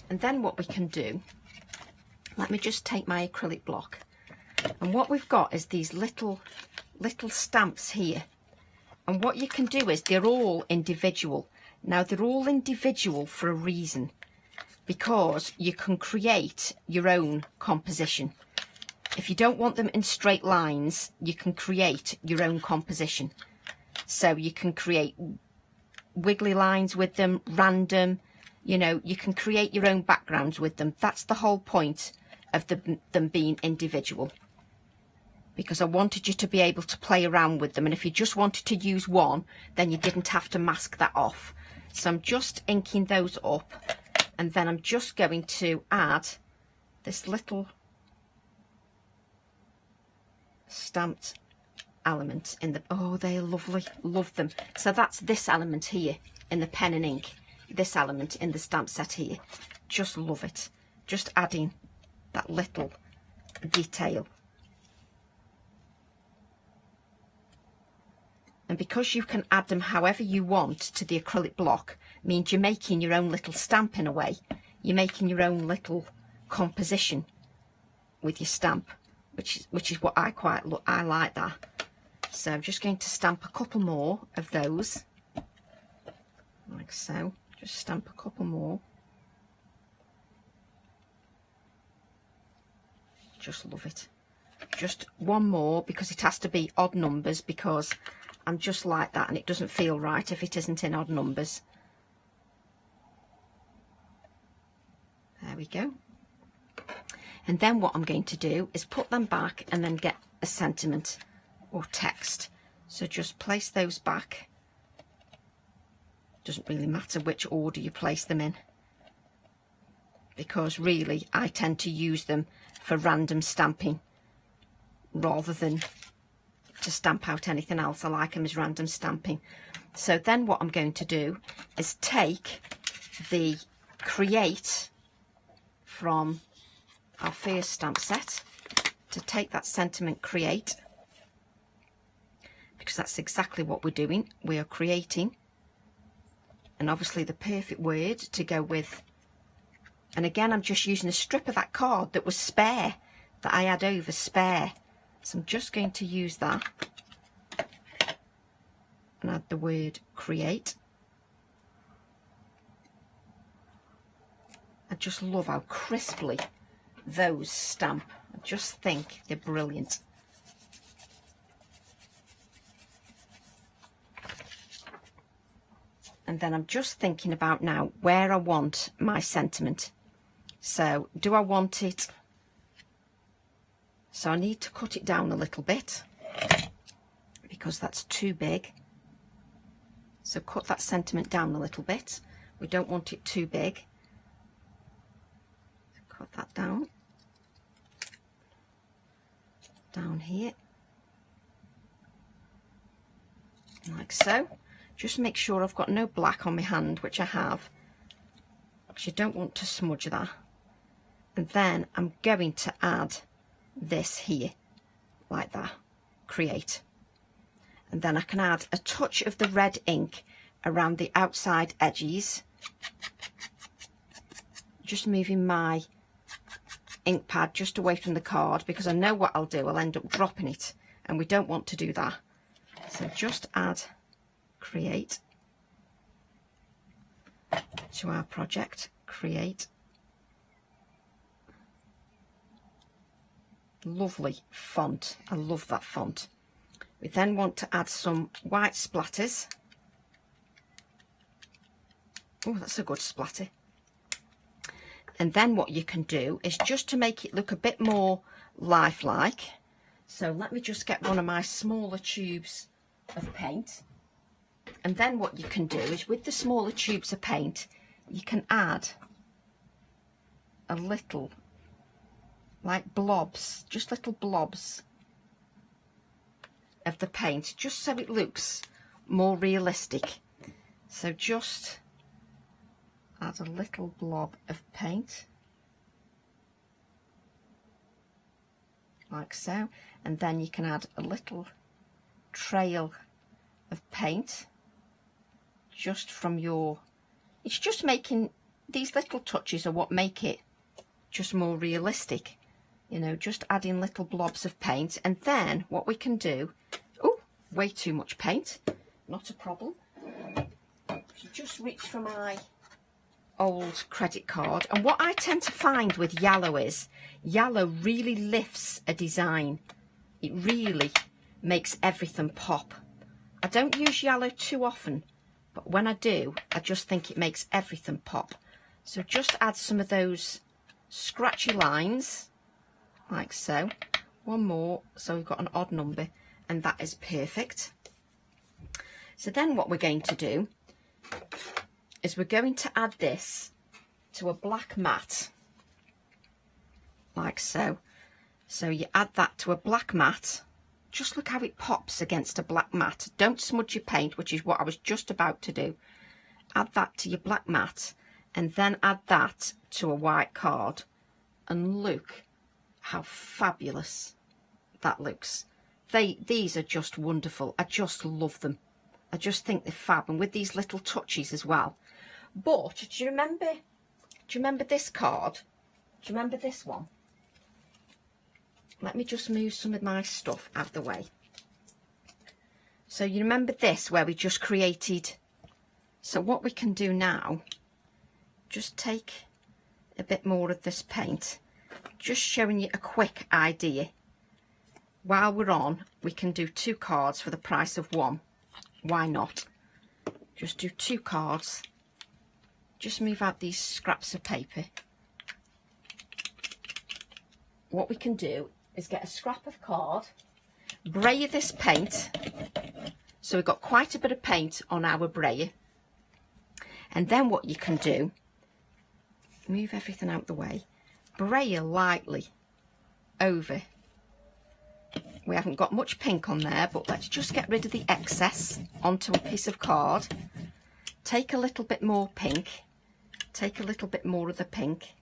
And then what we can do let me just take my acrylic block. And what we've got is these little stamps here. And what you can do is they're all individual. Now they're all individual for a reason, because you can create your own composition. If you don't want them in straight lines, you can create your own composition. So you can create wiggly lines with them, random, you know, you can create your own backgrounds with them. That's the whole point of them being individual, because I wanted you to be able to play around with them, and if you just wanted to use one, then you didn't have to mask that off. So I'm just inking those up, and then I'm just going to add this little stamped element in the, oh, they're lovely, love them. So that's this element here in the pen and ink, this element in the stamp set here, just love it. Just adding that little detail. And because you can add them however you want to the acrylic block, means you're making your own little stamp in a way. You're making your own little composition with your stamp, which is what I quite look. I like that. So I'm just going to stamp a couple more of those, like so. Just stamp a couple more. Just love it. Just one more, because it has to be odd numbers, because I'm just like that and it doesn't feel right if it isn't in odd numbers. There we go. And then what I'm going to do is put them back and then get a sentiment or text. So just place those back. Doesn't really matter which order you place them in, because really I tend to use them for random stamping rather than to stamp out anything else. I like them as random stamping. So then what I'm going to do is take the Create from our first stamp set, to take that sentiment Create, because that's exactly what we're doing. We are creating, and obviously the perfect word to go with. And again, I'm just using a strip of that card that was spare, that I had over spare. So I'm just going to use that and add the word Create. I just love how crisply those stamp. I just think they're brilliant. And then I'm just thinking about now where I want my sentiment. So do I want it, so I need to cut it down a little bit because that's too big. So cut that sentiment down a little bit. We don't want it too big. So cut that down here, like so. Just make sure I've got no black on my hand, which I have, because you don't want to smudge that. And then I'm going to add this here, like that, Create. And then I can add a touch of the red ink around the outside edges, just moving my ink pad just away from the card, because I know what I'll do, I'll end up dropping it, and we don't want to do that. So just add Create to our project, Create. Lovely font, I love that font. We then want to add some white splatters. Oh, that's a good splatter. And then what you can do is, just to make it look a bit more lifelike, so let me just get one of my smaller tubes of paint. And then what you can do is, with the smaller tubes of paint, you can add a little, like blobs, just little blobs of the paint, just so it looks more realistic. So just add a little blob of paint, like so, and then you can add a little trail of paint just from your, it's just making, these little touches are what make it just more realistic. You know, just adding little blobs of paint. And then what we can do, oh, way too much paint, not a problem. So just reach for my old credit card. And what I tend to find with yellow is, yellow really lifts a design. It really makes everything pop. I don't use yellow too often, but when I do, I just think it makes everything pop. So just add some of those scratchy lines, like so. One more, so we've got an odd number, and that is perfect. So then what we're going to do is we're going to add this to a black mat, like so. So you add that to a black mat. Just look how it pops against a black mat. Don't smudge your paint, which is what I was just about to do. Add that to your black mat, and then add that to a white card. And look how fabulous that looks. These are just wonderful. I just love them. I just think they're fab, and with these little touches as well. But do you remember this card? Do you remember this one? Let me just move some of my stuff out of the way. So you remember this, where we just created. So what we can do now, just take a bit more of this paint, just showing you a quick idea. While we're on, we can do 2 cards for the price of 1. Why not? Just do 2 cards. Just move out these scraps of paper. What we can do is get a scrap of card, brayer this paint. So we've got quite a bit of paint on our brayer. And then what you can do, move everything out the way, brayer lightly over. We haven't got much pink on there, but let's just get rid of the excess onto a piece of card. Take a little bit more pink, take a little bit more of the pink.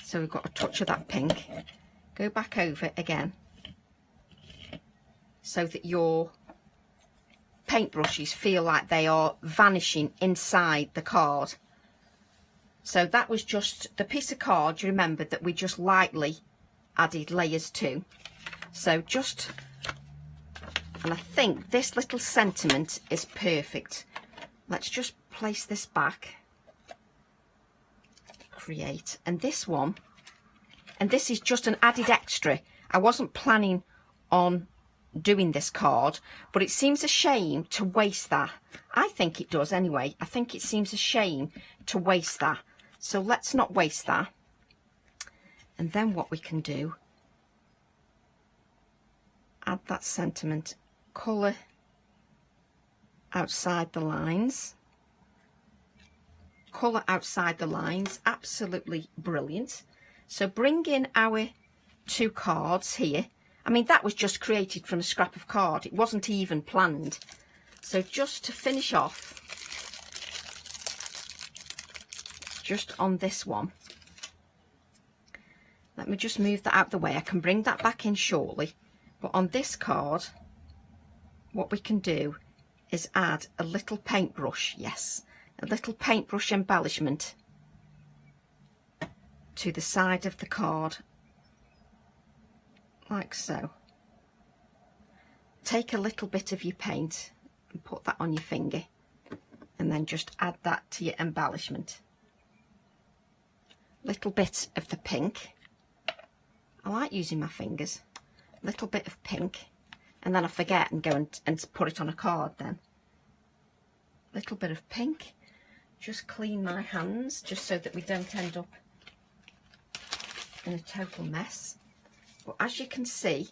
So we've got a touch of that pink. Go back over again so that your paintbrushes feel like they are vanishing inside the card. So that was just the piece of card, you remember, that we just lightly added layers to. So just, and I think this little sentiment is perfect. Let's just place this back. Create, and this one, and this is just an added extra. I wasn't planning on doing this card, but it seems a shame to waste that. I think it does anyway. I think it seems a shame to waste that, so let's not waste that. And then what we can do, add that sentiment, colour outside the lines. Colour outside the lines, absolutely brilliant. So bring in our 2 cards here. I mean, that was just created from a scrap of card. It wasn't even planned. So just to finish off, just on this one, let me just move that out the way. I can bring that back in shortly. But on this card, what we can do is add a little paintbrush, yes, a little paintbrush embellishment to the side of the card, like so. Take a little bit of your paint and put that on your finger, and then just add that to your embellishment. Little bit of the pink. I like using my fingers. Little bit of pink, and then I forget and go and put it on a card then. Little bit of pink. Just clean my hands just so that we don't end up in a total mess. But as you can see,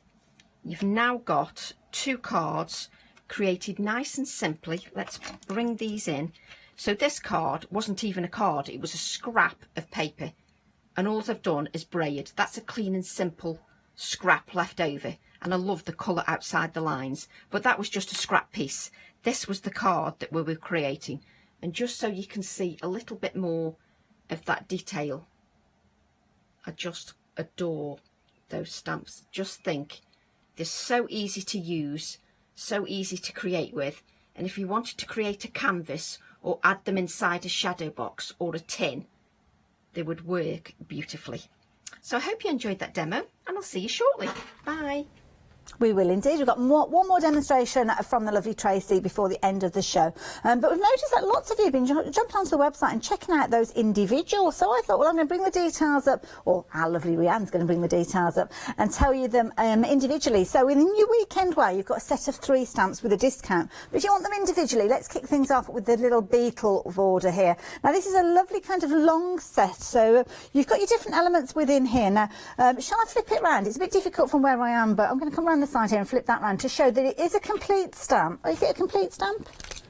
you've now got 2 cards created nice and simply. Let's bring these in. So this card wasn't even a card, it was a scrap of paper, and all I've done is braid. That's a clean and simple scrap left over, and I love the colour outside the lines, but that was just a scrap piece. This was the card that we were creating, and just so you can see a little bit more of that detail, I just adore those stamps. Just think, they're so easy to use, so easy to create with, and if you wanted to create a canvas or add them inside a shadow box or a tin, they would work beautifully. So I hope you enjoyed that demo, and I'll see you shortly. Bye. We will indeed. We've got one more demonstration from the lovely Tracy before the end of the show. But we've noticed that lots of you have been jumping onto the website and checking out those individuals. So I thought, well, I'm going to bring the details up, or our lovely Rianne's going to bring the details up and tell you them individually. So in the new weekend wow, you've got a set of 3 stamps with a discount. But if you want them individually, let's kick things off with the little beetle border here. Now, this is a lovely kind of long set. So you've got your different elements within here. Now, shall I flip it round? It's a bit difficult from where I am, but I'm going to come around the side here and flip that round to show that it is a complete stamp. Is it a complete stamp?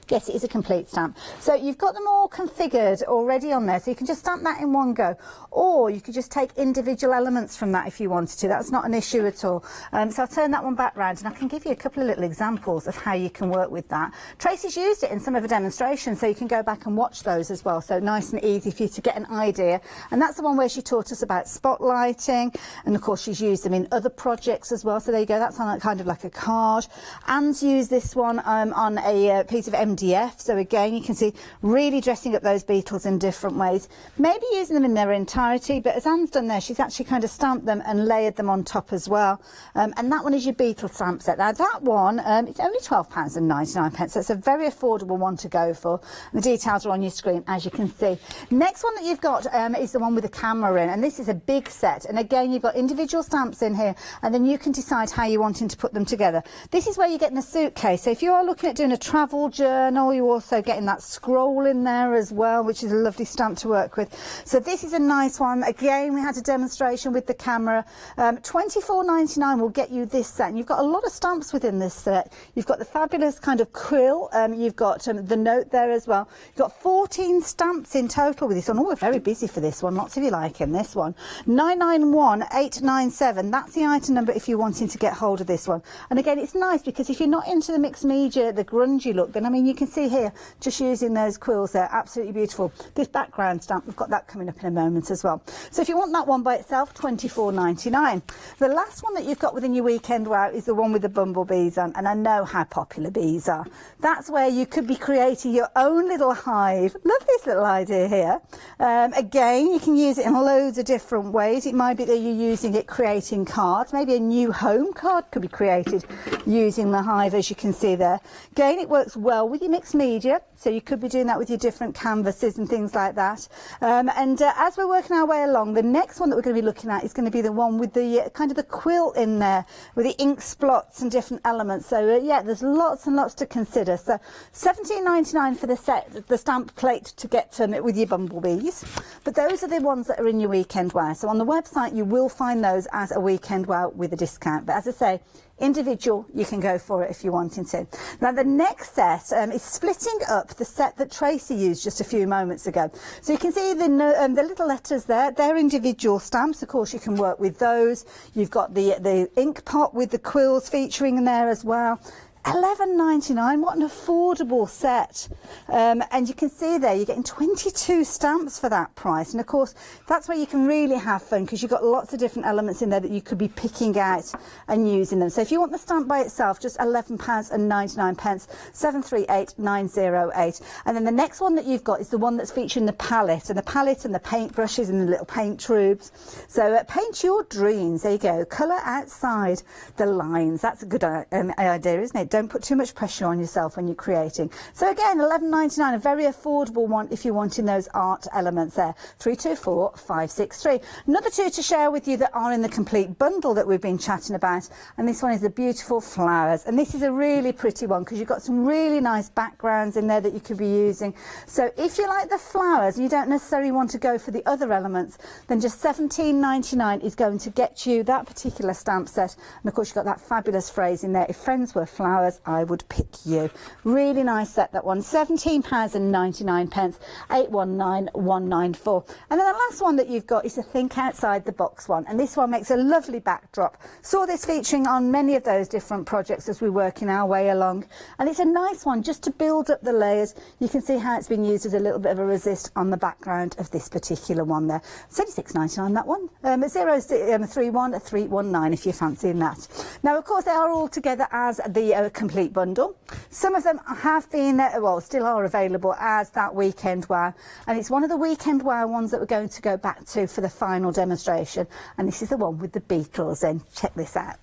Yes, it is a complete stamp. So you've got them all configured already on there, so you can just stamp that in one go, or you could just take individual elements from that if you wanted to. That's not an issue at all. So I'll turn that one back round, and I can give you a couple of little examples of how you can work with that. Tracy's used it in some of her demonstrations, so you can go back and watch those as well. So nice and easy for you to get an idea. And that's the one where she taught us about spotlighting, and of course she's used them in other projects as well. So there you go, that's on kind of like a card. Anne's used this one on a piece of MDF. So again, you can see really dressing up those beetles in different ways, maybe using them in their entirety, but as Anne's done there, she's actually kind of stamped them and layered them on top as well. And that one is your beetle stamp set. Now that one, it's only £12.99, so it's a very affordable one to go for. The details are on your screen, as you can see. Next one that you've got is the one with the camera in, and this is a big set. And again, you've got individual stamps in here, and then you can decide how you're wanting to put them together. This is where you're getting a suitcase. So if you are looking at doing a travel journal, you're also getting that scroll in there as well, which is a lovely stamp to work with. So this is a nice one. Again, we had a demonstration with the camera. £24.99 will get you this set. And you've got a lot of stamps within this set. You've got the fabulous kind of quill. You've got the note there as well. You've got 14 stamps in total with this one. Oh, we're very busy for this one. Lots of you liking this one. 991897. That's the item number if you're wanting to get hold of this one. And again, it's nice because if you're not into the mixed media, the grungy look, then I mean, you can see here, just using those quills there, absolutely beautiful. This background stamp, we've got that coming up in a moment as well. So if you want that one by itself, £24.99. The last one that you've got within your weekend wow is the one with the bumblebees on, and I know how popular bees are. That's where you could be creating your own little hive. Love this little idea here. Again, you can use it in loads of different ways. It might be that you're using it creating cards. Maybe a new home card could be created using the hive, as you can see there. Again, it works well with your mixed media, so you could be doing that with your different canvases and things like that. As we're working our way along, the next one that we're going to be looking at is going to be the one with the kind of the quilt in there with the ink splots and different elements. So yeah, there's lots and lots to consider. So £17.99 for the set, the stamp plate to get with your bumblebees. But those are the ones that are in your weekend wow. So on the website you will find those as a weekend wow with a discount. But as I say, individual, you can go for it if you're wanting to. Now the next set is splitting up the set that Tracy used just a few moments ago. So you can see the little letters there, they're individual stamps. Of course you can work with those. You've got the ink pot with the quills featuring in there as well. £11.99, what an affordable set. And you can see there you're getting 22 stamps for that price, and of course that's where you can really have fun because you've got lots of different elements in there that you could be picking out and using them. So if you want the stamp by itself, just £11.99, 738908. And then the next one that you've got is the one that's featuring the palette and the paint brushes and the little paint tubes. So paint your dreams. There you go, colour outside the lines. That's a good idea, isn't it? Don't put too much pressure on yourself when you're creating. So again, £11.99, a very affordable one if you're wanting those art elements there. 324563. Another two to share with you that are in the complete bundle that we've been chatting about, and this one is the beautiful flowers. And this is a really pretty one because you've got some really nice backgrounds in there that you could be using. So if you like the flowers and you don't necessarily want to go for the other elements, then just £17.99 is going to get you that particular stamp set. And of course you've got that fabulous phrase in there, if friends were flowers, I would pick you. Really nice set, that one. £17.99, 819194. And then the last one that you've got is the think outside the box one, and this one makes a lovely backdrop. Saw this featuring on many of those different projects as we're working our way along, and it's a nice one just to build up the layers. You can see how it's been used as a little bit of a resist on the background of this particular one there. It's only £6.99, that one. 031319 if you're fancying that. Now of course they are all together as the complete bundle. Some of them have been, well, still are available as that Weekend Wow, and it's one of the Weekend Wow ones that we're going to go back to for the final demonstration, and this is the one with the beetles in. Check this out.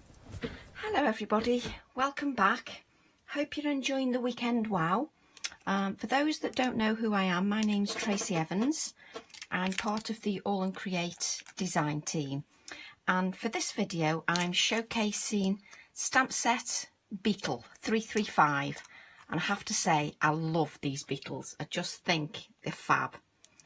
Hello everybody, welcome back. Hope you're enjoying the Weekend Wow. For those that don't know who I am, my name's Tracy Evans. I'm part of the All and Create design team, and for this video I'm showcasing stamp set Beetle 335, and I have to say I love these beetles. I just think they're fab,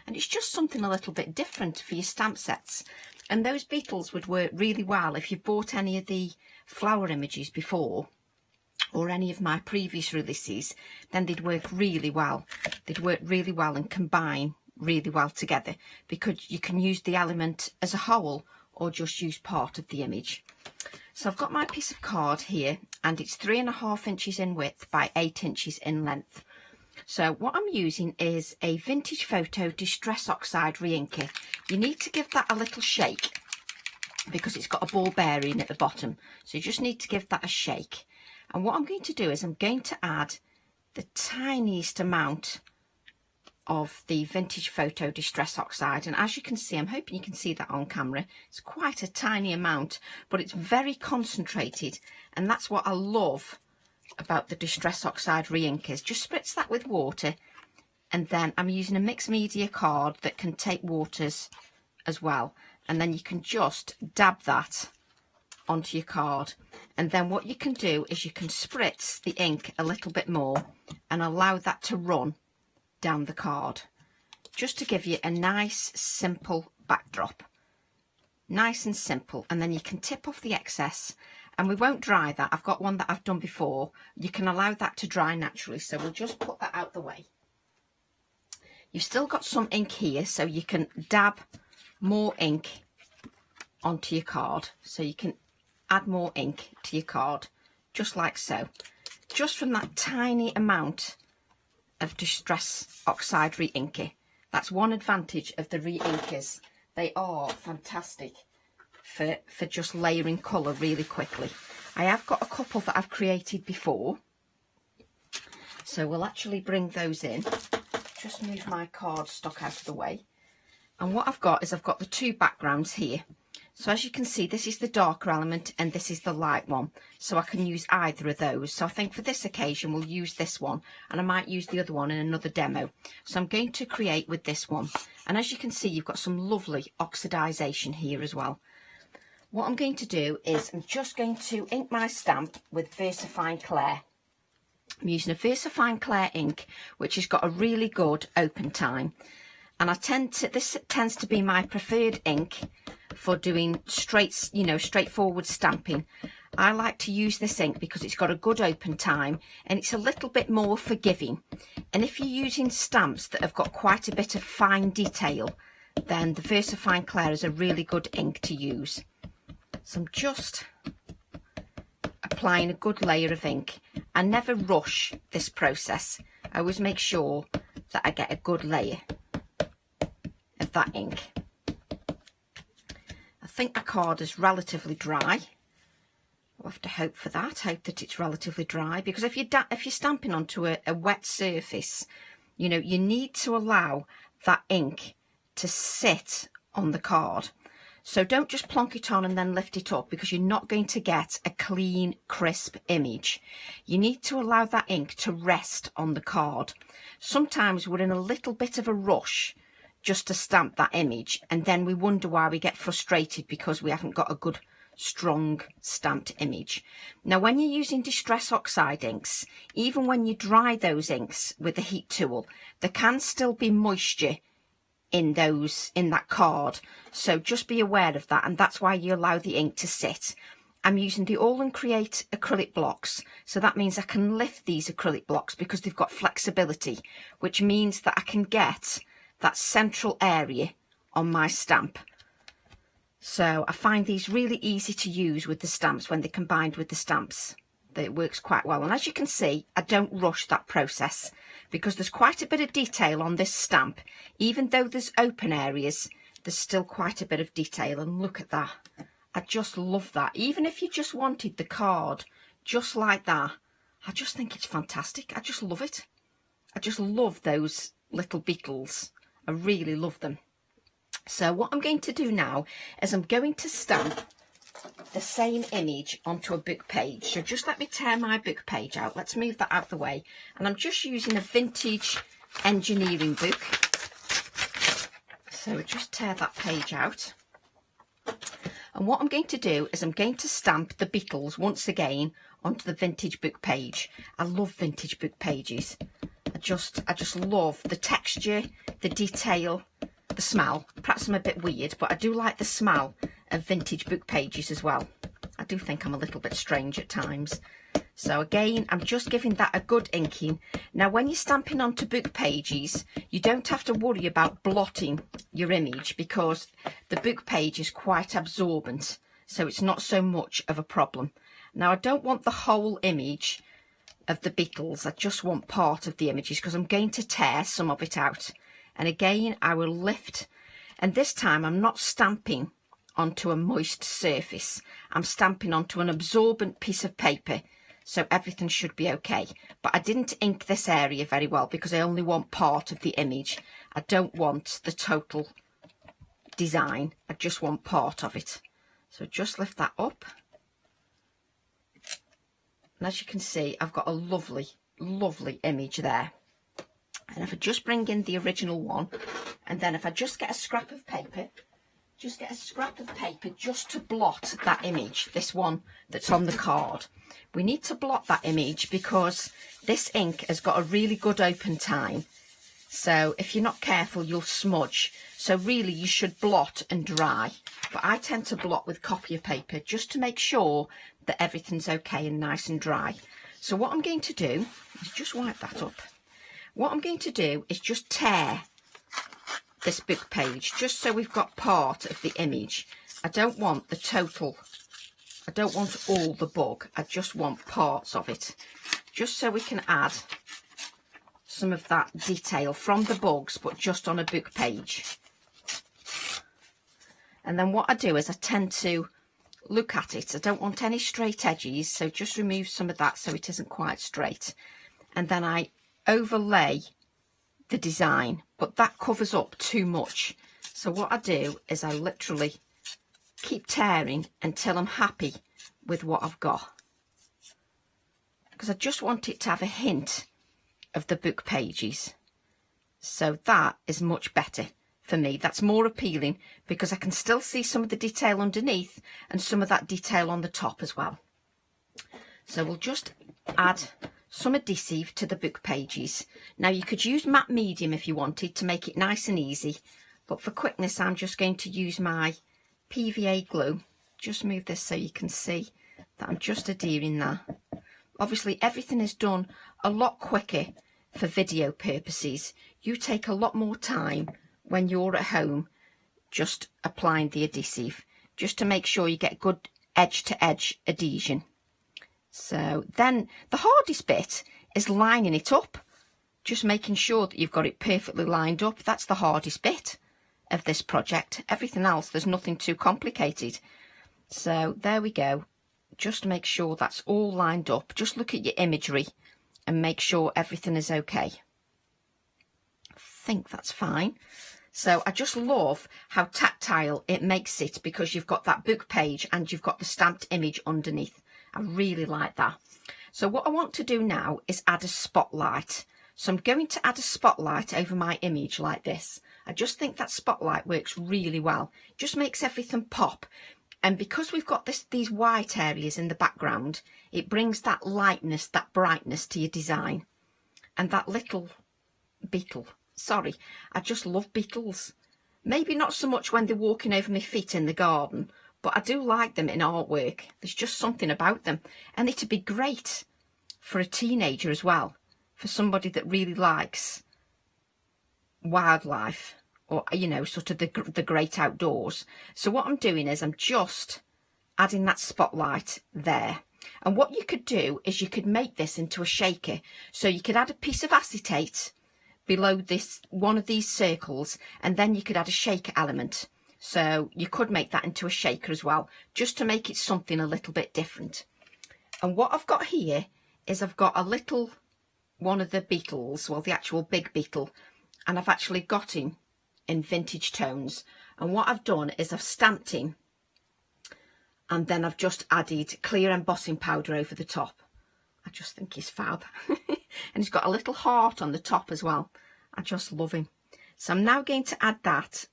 and it's just something a little bit different for your stamp sets, and those beetles would work really well if you've bought any of the flower images before or any of my previous releases. Then they'd work really well. They'd work really well and combine really well together, because you can use the element as a whole or just use part of the image. So I've got my piece of card here, and it's 3.5 inches in width by 8 inches in length. So what I'm using is a Vintage Photo Distress Oxide Reinker. You need to give that a little shake because it's got a ball bearing at the bottom, so you just need to give that a shake. And what I'm going to do is I'm going to add the tiniest amount of the Vintage Photo Distress Oxide, and as you can see, I'm hoping you can see that on camera, it's quite a tiny amount, but it's very concentrated, and that's what I love about the Distress Oxide Reinkers. Just spritz that with water, and then I'm using a mixed media card that can take waters as well, and then you can just dab that onto your card, and then what you can do is you can spritz the ink a little bit more and allow that to run down the card, just to give you a nice simple backdrop, nice and simple. And then you can tip off the excess, and we won't dry that. I've got one that I've done before. You can allow that to dry naturally, so we'll just put that out the way. You've still got some ink here, so you can dab more ink onto your card, so you can add more ink to your card just like so, just from that tiny amount of Distress Oxide Reinker. That's one advantage of the reinkers. They are fantastic for just layering colour really quickly. I have got a couple that I've created before, so we'll actually bring those in. Just move my card stock out of the way. And what I've got is I've got the two backgrounds here. So as you can see, this is the darker element and this is the light one, so I can use either of those. So I think for this occasion we'll use this one, and I might use the other one in another demo. So I'm going to create with this one, and as you can see, you've got some lovely oxidization here as well. What I'm going to do is I'm just going to ink my stamp with VersaFine Clair. I'm using a VersaFine Clair ink which has got a really good open time, and this tends to be my preferred ink for doing straightforward stamping. I like to use this ink because it's got a good open time and it's a little bit more forgiving. And if you're using stamps that have got quite a bit of fine detail, then the VersaFine Clair is a really good ink to use. So I'm just applying a good layer of ink. I never rush this process. I always make sure that I get a good layer of that ink. I think the card is relatively dry. We'll have to hope for that, hope that it's relatively dry, because if you're stamping onto a wet surface, you need to allow that ink to sit on the card. So don't just plonk it on and then lift it up, because you're not going to get a clean, crisp image. You need to allow that ink to rest on the card. Sometimes we're in a little bit of a rush just to stamp that image, and then we wonder why we get frustrated because we haven't got a good strong stamped image. Now when you're using Distress Oxide inks, even when you dry those inks with the heat tool, there can still be moisture in that card, so just be aware of that, and that's why you allow the ink to sit. I'm using the All and Create acrylic blocks, so that means I can lift these acrylic blocks because they've got flexibility, which means that I can get that central area on my stamp. So I find these really easy to use with the stamps when they're combined with the stamps. It works quite well, and as you can see, I don't rush that process because there's quite a bit of detail on this stamp. Even though there's open areas, there's still quite a bit of detail, and look at that. I just love that. Even if you just wanted the card just like that, I just think it's fantastic. I just love it. I just love those little beetles. I really love them. So what I'm going to do now is I'm going to stamp the same image onto a book page. So just let me tear my book page out. Let's move that out of the way. And I'm just using a vintage engineering book. So just tear that page out. And what I'm going to do is I'm going to stamp the beetles once again onto the vintage book page. I love vintage book pages. I just love the texture, the detail, the smell. Perhaps I'm a bit weird, but I do like the smell of vintage book pages as well. I do think I'm a little bit strange at times. So again, I'm just giving that a good inking. Now when you're stamping onto book pages, you don't have to worry about blotting your image because the book page is quite absorbent, so it's not so much of a problem. Now I don't want the whole image of the beetles, I just want part of the images because I'm going to tear some of it out. And again, I will lift, and this time I'm not stamping onto a moist surface. I'm stamping onto an absorbent piece of paper, so everything should be okay. But I didn't ink this area very well because I only want part of the image. I don't want the total design, I just want part of it. So just lift that up. And as you can see, I've got a lovely, lovely image there. And if I just bring in the original one, and then if I just get a scrap of paper, just to blot that image, this one that's on the card. We need to blot that image because this ink has got a really good open time. So if you're not careful, you'll smudge. So really you should blot and dry. But I tend to blot with copier paper just to make sure that everything's okay and nice and dry. So what I'm going to do is just wipe that up. What I'm going to do is just tear this book page, just so we've got part of the image. I don't want the total, I don't want all the bug, I just want parts of it, just so we can add some of that detail from the bugs, but just on a book page. And then what I do is I tend to look at it. I don't want any straight edges, so just remove some of that so it isn't quite straight. And then I overlay the design, but that covers up too much. So what I do is I literally keep tearing until I'm happy with what I've got, because I just want it to have a hint of the book pages. So that is much better for me. That's more appealing because I can still see some of the detail underneath and some of that detail on the top as well. So we'll just add some adhesive to the book pages. Now you could use matte medium if you wanted to make it nice and easy, but for quickness I'm just going to use my PVA glue. Just move this so you can see that I'm just adhering that. Obviously everything is done a lot quicker for video purposes. You take a lot more time when you're at home just applying the adhesive, just to make sure you get good edge to edge adhesion. So then the hardest bit is lining it up, just making sure that you've got it perfectly lined up. That's the hardest bit of this project. Everything else, there's nothing too complicated. So there we go. Just make sure that's all lined up. Just look at your imagery and make sure everything is okay. I think that's fine. So I just love how tactile it makes it, because you've got that book page and you've got the stamped image underneath. I really like that. So what I want to do now is add a spotlight. So I'm going to add a spotlight over my image like this. I just think that spotlight works really well. It just makes everything pop. And because we've got these white areas in the background, it brings that lightness, that brightness to your design. And that little beetle, sorry, I just love beetles. Maybe not so much when they're walking over my feet in the garden, but I do like them in artwork. There's just something about them. And it'd be great for a teenager as well, for somebody that really likes wildlife, or, you know, sort of the great outdoors. So what I'm doing is I'm just adding that spotlight there. And what you could do is you could make this into a shaker. So you could add a piece of acetate below this one of these circles, and then you could add a shaker element. So you could make that into a shaker as well, just to make it something a little bit different. And what I've got here is I've got a little one of the beetles, well, the actual big beetle, and I've actually got him in vintage tones. And what I've done is I've stamped him, and then I've just added clear embossing powder over the top. I just think he's fab. And he's got a little heart on the top as well. I just love him. So I'm now going to add that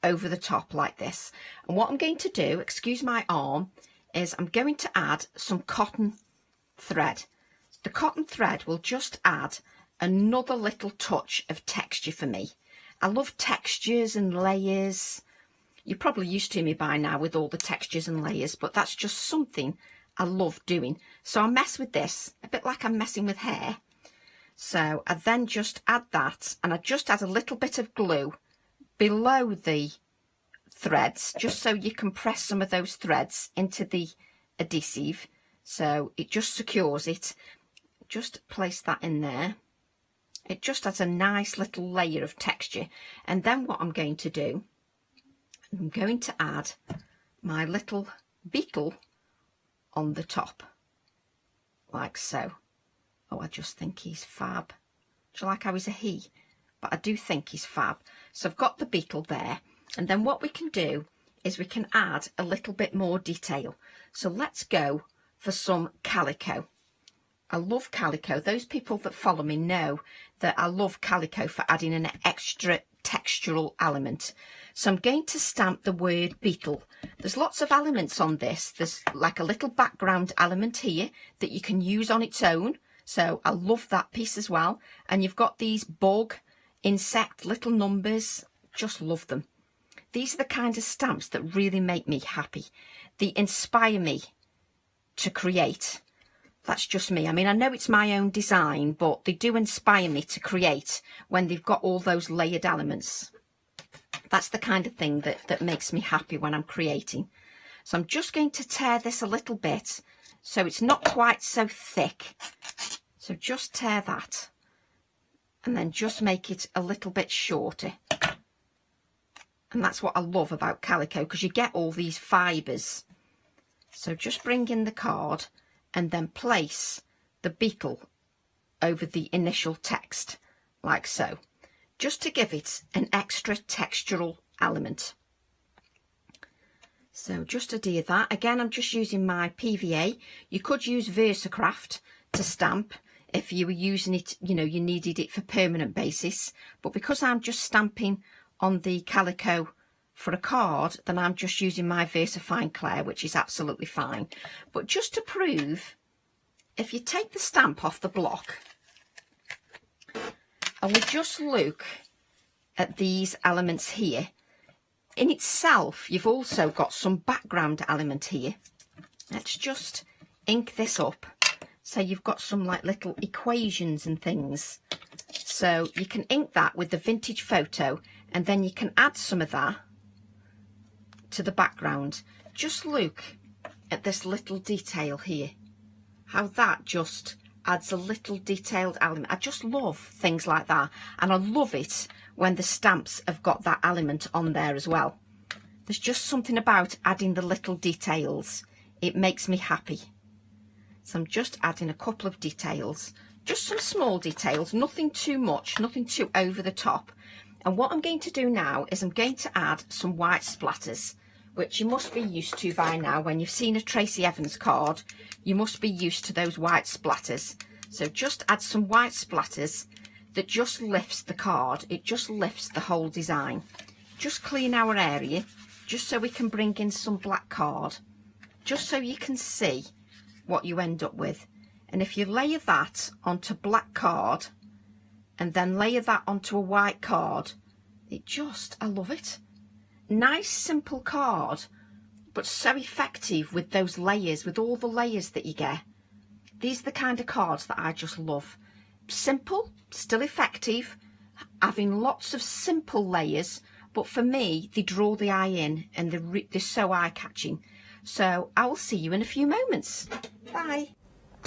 over the top like this. And what I'm going to do, excuse my arm, is I'm going to add some cotton thread. The cotton thread will just add another little touch of texture for me. I love textures and layers. You're probably used to me by now with all the textures and layers, but that's just something I love doing. So I mess with this, a bit like I'm messing with hair. So I then just add that, and I just add a little bit of glue below the threads, just so you can press some of those threads into the adhesive. So it just secures it. Just place that in there. It just adds a nice little layer of texture. And then what I'm going to do, I'm going to add my little beetle on the top, like so. Oh, I just think he's fab. Do you like how he's a he? But I do think he's fab. So I've got the beetle there. And then what we can do is we can add a little bit more detail. So let's go for some calico. I love calico. Those people that follow me know that I love calico for adding an extra textural element. So I'm going to stamp the word beetle. There's lots of elements on this. There's like a little background element here that you can use on its own. So I love that piece as well. And you've got these bug, insect, little numbers. Just love them. These are the kind of stamps that really make me happy. They inspire me to create. That's just me. I mean, I know it's my own design, but they do inspire me to create when they've got all those layered elements. That's the kind of thing that makes me happy when I'm creating. So I'm just going to tear this a little bit so it's not quite so thick. So just tear that and then just make it a little bit shorter. And that's what I love about calico, because you get all these fibres. So just bring in the card and then place the beetle over the initial text, like so, just to give it an extra textural element. So just adhere that. Again, I'm just using my PVA. You could use Versacraft to stamp if you were using it, you know, you needed it for permanent basis. But because I'm just stamping on the calico for a card, then I'm just using my VersaFine Clair, which is absolutely fine. But just to prove, if you take the stamp off the block and we just look at these elements here, in itself you've also got some background element here. Let's just ink this up. So you've got some like little equations and things. So you can ink that with the vintage photo, and then you can add some of that to the background. Just look at this little detail here, how that just adds a little detailed element. I just love things like that, and I love it when the stamps have got that element on there as well. There's just something about adding the little details. It makes me happy. So I'm just adding a couple of details, just some small details, nothing too much, nothing too over the top. And what I'm going to do now is I'm going to add some white splatters, which you must be used to by now. When you've seen a Tracy Evans card, you must be used to those white splatters. So just add some white splatters that just lifts the card. It just lifts the whole design. Just clean our area, just so we can bring in some black card, just so you can see what you end up with. And if you layer that onto black card and then layer that onto a white card, I love it. Nice simple card, but so effective with those layers, with all the layers that you get. These are the kind of cards that I just love. Simple, still effective, having lots of simple layers, but for me they draw the eye in and they're so eye-catching. So I will see you in a few moments. Bye.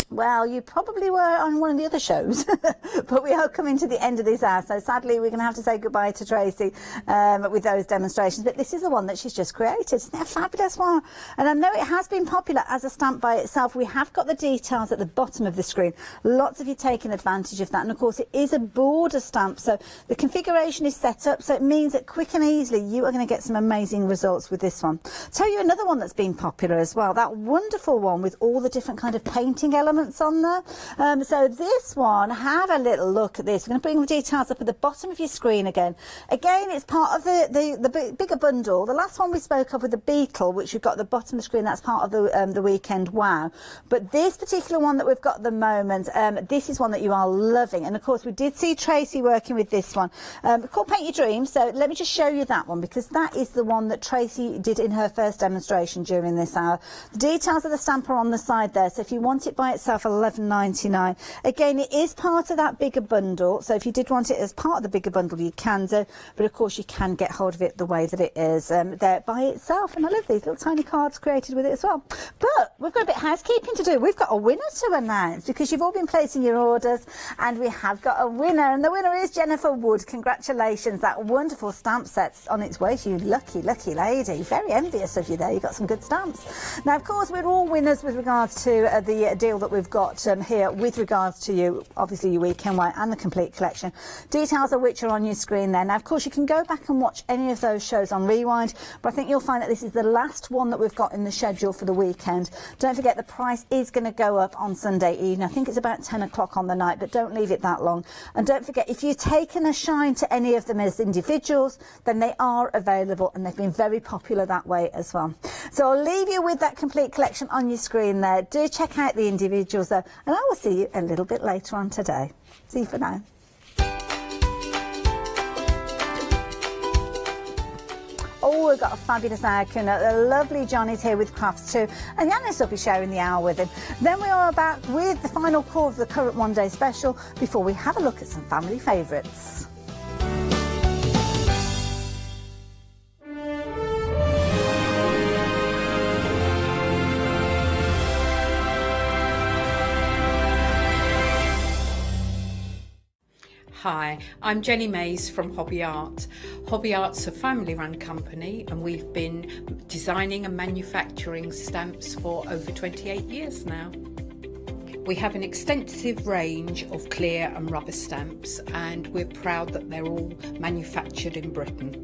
Well, you probably were on one of the other shows, but we are coming to the end of this hour, so sadly we're going to have to say goodbye to Tracy with those demonstrations, but this is the one that she's just created. Isn't that a fabulous one? And I know it has been popular as a stamp by itself. We have got the details at the bottom of the screen. Lots of you taking advantage of that, and of course it is a border stamp, so the configuration is set up, so it means that quick and easily you are going to get some amazing results with this one. I'll tell you another one that's been popular as well, that wonderful one with all the different kind of painting elements on there. So this one, have a little look at this. I'm going to bring the details up at the bottom of your screen again. Again, it's part of the bigger bundle. The last one we spoke of with the beetle, which we've got at the bottom of the screen, that's part of the weekend wow. But this particular one that we've got at the moment, this is one that you are loving. And of course, we did see Tracy working with this one. Called Paint Your Dreams. So let me just show you that one, because that is the one that Tracy did in her first demonstration during this hour. The details of the stamp are on the side there. So if you want it by itself, $11.99. Again, it is part of that bigger bundle, so if you did want it as part of the bigger bundle you can do, but of course you can get hold of it the way that it is there by itself. And I love these little tiny cards created with it as well. But we've got a bit of housekeeping to do. We've got a winner to announce, because you've all been placing your orders, and we have got a winner, and the winner is Jennifer Wood. Congratulations, that wonderful stamp set's on its way to you. Lucky lady, very envious of you there. You got some good stamps. Now of course we're all winners with regards to the deal that we've got here with regards to you, obviously your weekend white and the complete collection, details of which are on your screen there. Now of course you can go back and watch any of those shows on rewind, but I think you'll find that this is the last one that we've got in the schedule for the weekend. Don't forget, the price is going to go up on Sunday evening. I think it's about 10 o'clock on the night, but don't leave it that long. And don't forget, if you've taken a shine to any of them as individuals, then they are available, and they've been very popular that way as well. So I'll leave you with that complete collection on your screen there. Do check out the individuals though, and I will see you a little bit later on today. See you for now. Oh, we've got a fabulous hour. The lovely Johnny's here with Crafts too, and Yanis will be sharing the hour with him. Then we are back with the final call of the current one-day special before we have a look at some family favourites. Hi, I'm Jenny Mays from Hobby Art. Hobby Art's a family-run company, and we've been designing and manufacturing stamps for over 28 years now. We have an extensive range of clear and rubber stamps, and we're proud that they're all manufactured in Britain.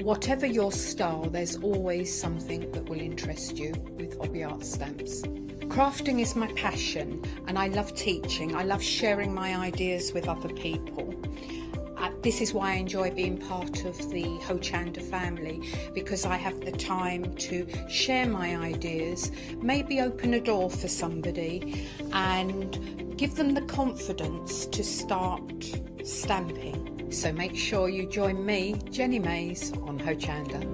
Whatever your style, there's always something that will interest you with Hobby Art stamps. Crafting is my passion, and I love teaching. I love sharing my ideas with other people. This is why I enjoy being part of the Hochanda family, because I have the time to share my ideas, maybe open a door for somebody and give them the confidence to start stamping. So make sure you join me, Jenny Mays, on Hochanda.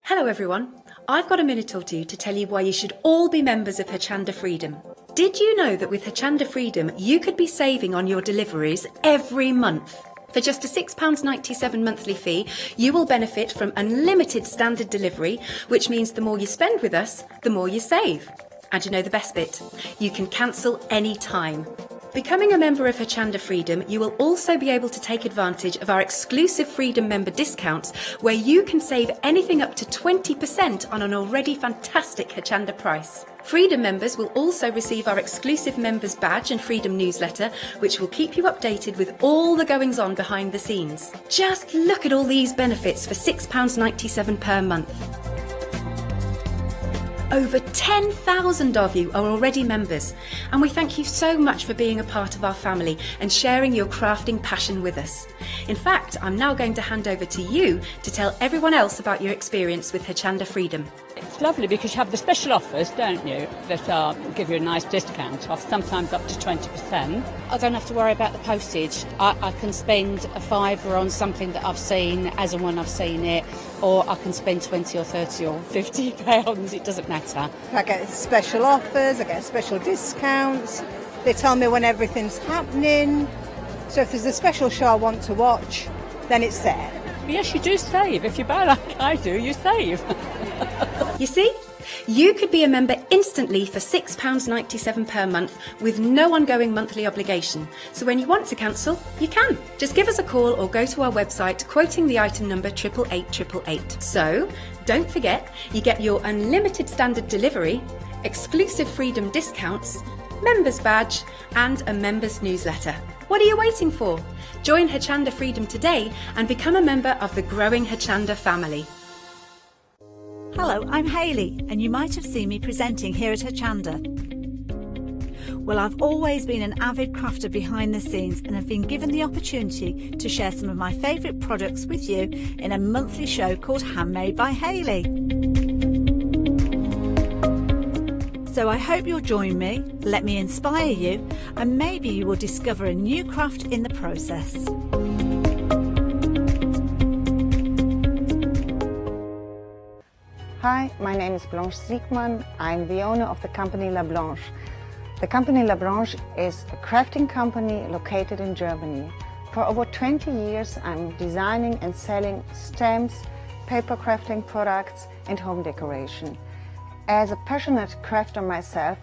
Hello everyone, I've got a minute or two to tell you why you should all be members of Hochanda Freedom. Did you know that with Hochanda Freedom you could be saving on your deliveries every month? For just a £6.97 monthly fee, you will benefit from unlimited standard delivery, which means the more you spend with us, the more you save. And you know the best bit? You can cancel any time. Becoming a member of Hochanda Freedom, you will also be able to take advantage of our exclusive Freedom member discounts, where you can save anything up to 20% on an already fantastic Hochanda price. Freedom members will also receive our exclusive members badge and Freedom newsletter, which will keep you updated with all the goings on behind the scenes. Just look at all these benefits for £6.97 per month. Over 10,000 of you are already members, and we thank you so much for being a part of our family and sharing your crafting passion with us. In fact, I'm now going to hand over to you to tell everyone else about your experience with Hochanda Freedom. It's lovely because you have the special offers, don't you, that give you a nice discount off, sometimes up to 20%. I don't have to worry about the postage. I can spend a £5 on something that I've seen as and when I've seen it, or I can spend 20 or 30 or 50 pounds, it doesn't matter. I get special offers, I get special discounts, they tell me when everything's happening, so if there's a special show I want to watch, then it's there. Yes, you do save. If you buy like I do, you save. You see? You could be a member instantly for £6.97 per month with no ongoing monthly obligation. So when you want to cancel, you can. Just give us a call or go to our website quoting the item number 88888. So don't forget, you get your unlimited standard delivery, exclusive Freedom discounts, members badge and a members newsletter. What are you waiting for? Join Hochanda Freedom today and become a member of the growing Hochanda family. Hello, I'm Hayley, and you might have seen me presenting here at Hochanda. Well, I've always been an avid crafter behind the scenes and have been given the opportunity to share some of my favourite products with you in a monthly show called Handmade by Hayley. So I hope you'll join me, let me inspire you, and maybe you will discover a new craft in the process. Hi, my name is Blanche Siegmann. I'm the owner of the company La Blanche. The company La Blanche is a crafting company located in Germany. For over 20 years, I'm designing and selling stamps, paper crafting products, and home decoration. As a passionate crafter myself,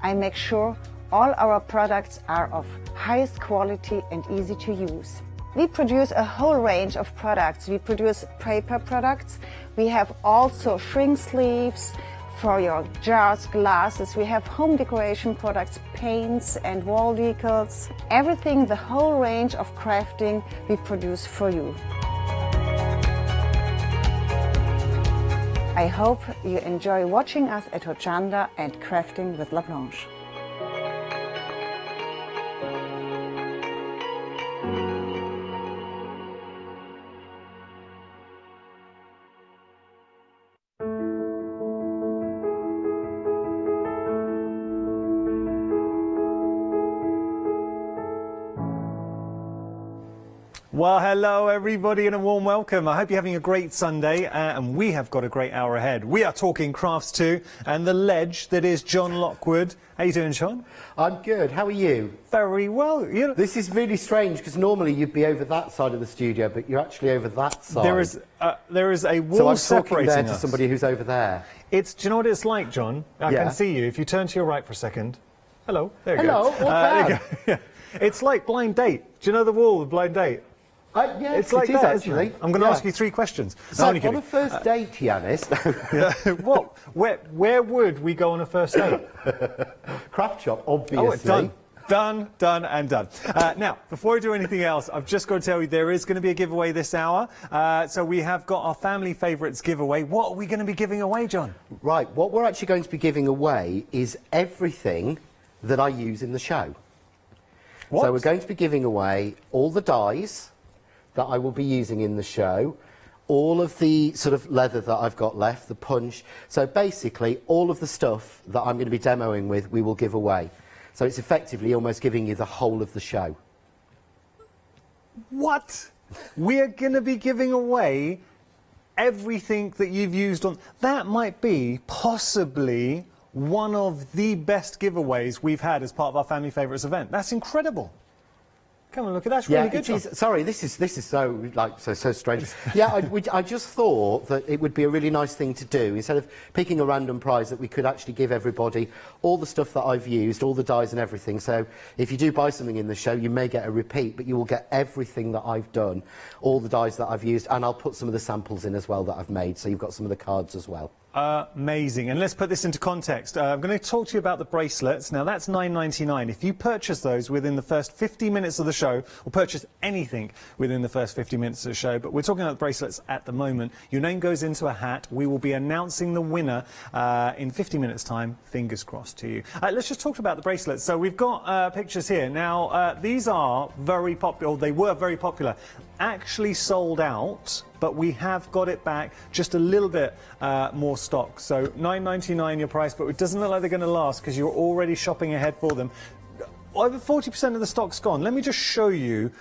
I make sure all our products are of highest quality and easy to use. We produce a whole range of products. We produce paper products. We have also shrink sleeves for your jars, glasses. We have home decoration products, paints and wall decals. Everything, the whole range of crafting we produce for you. I hope you enjoy watching us at Hochanda and crafting with La Blanche. Well, hello everybody and a warm welcome. I hope you're having a great Sunday and we have got a great hour ahead. We are talking crafts too, and the ledge that is John Lockwood. How you doing, Sean? I'm good. How are you? Very well. You know, this is really strange because normally you'd be over that side of the studio, but you're actually over that side. There is a wall so I'm separating talking there us. to somebody who's over there. Do you know what it's like, John? I can see you. If you turn to your right for a second. Hello. There you go. Hello. There you go. Yeah. It's like Blind Date. Do you know the wall of Blind Date? Yeah, it's like that, actually. I'm going to ask you 3 questions. It's like on a first date, to be honest. Where would we go on a first date? Craft shop, obviously. Oh, done, and done. Now, before we do anything else, I've just got to tell you there is going to be a giveaway this hour. So we have got our family favourites giveaway. What are we going to be giving away, John? Right, what we're actually going to be giving away is everything that I use in the show. What? So we're going to be giving away all the dies that I will be using in the show, all of the sort of leather that I've got left, the punch. So basically, all of the stuff that I'm going to be demoing with, we will give away. So it's effectively almost giving you the whole of the show. What? We're going to be giving away everything that you've used on... That might be possibly one of the best giveaways we've had as part of our Family Favourites event. That's incredible. Come on, look at that. That's really good. It is, sorry, this is so strange. Yeah, I just thought that it would be a really nice thing to do. Instead of picking a random prize, that we could actually give everybody all the stuff that I've used, all the dies and everything. So if you do buy something in the show, you may get a repeat, but you will get everything that I've done, all the dies that I've used, and I'll put some of the samples in as well that I've made. So you've got some of the cards as well. Amazing. And let's put this into context. I'm going to talk to you about the bracelets. Now, that's $9.99. If you purchase those within the first 50 minutes of the show, or purchase anything within the first 50 minutes of the show, but we're talking about the bracelets at the moment, your name goes into a hat. We will be announcing the winner in 50 minutes' time. Fingers crossed to you. Let's just talk about the bracelets. So we've got pictures here. Now, these are very popular, or they were very popular. Actually sold out, but we have got it back, just a little bit more stock. So $9.99 your price, but it doesn't look like they're going to last because you're already shopping ahead for them. Over 40% of the stock's gone. Let me just show you.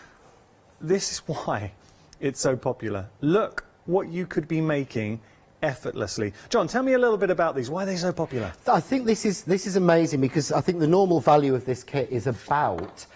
This is why it's so popular. Look what you could be making effortlessly. John, tell me a little bit about these. Why are they so popular? I think this is amazing because I think the normal value of this kit is about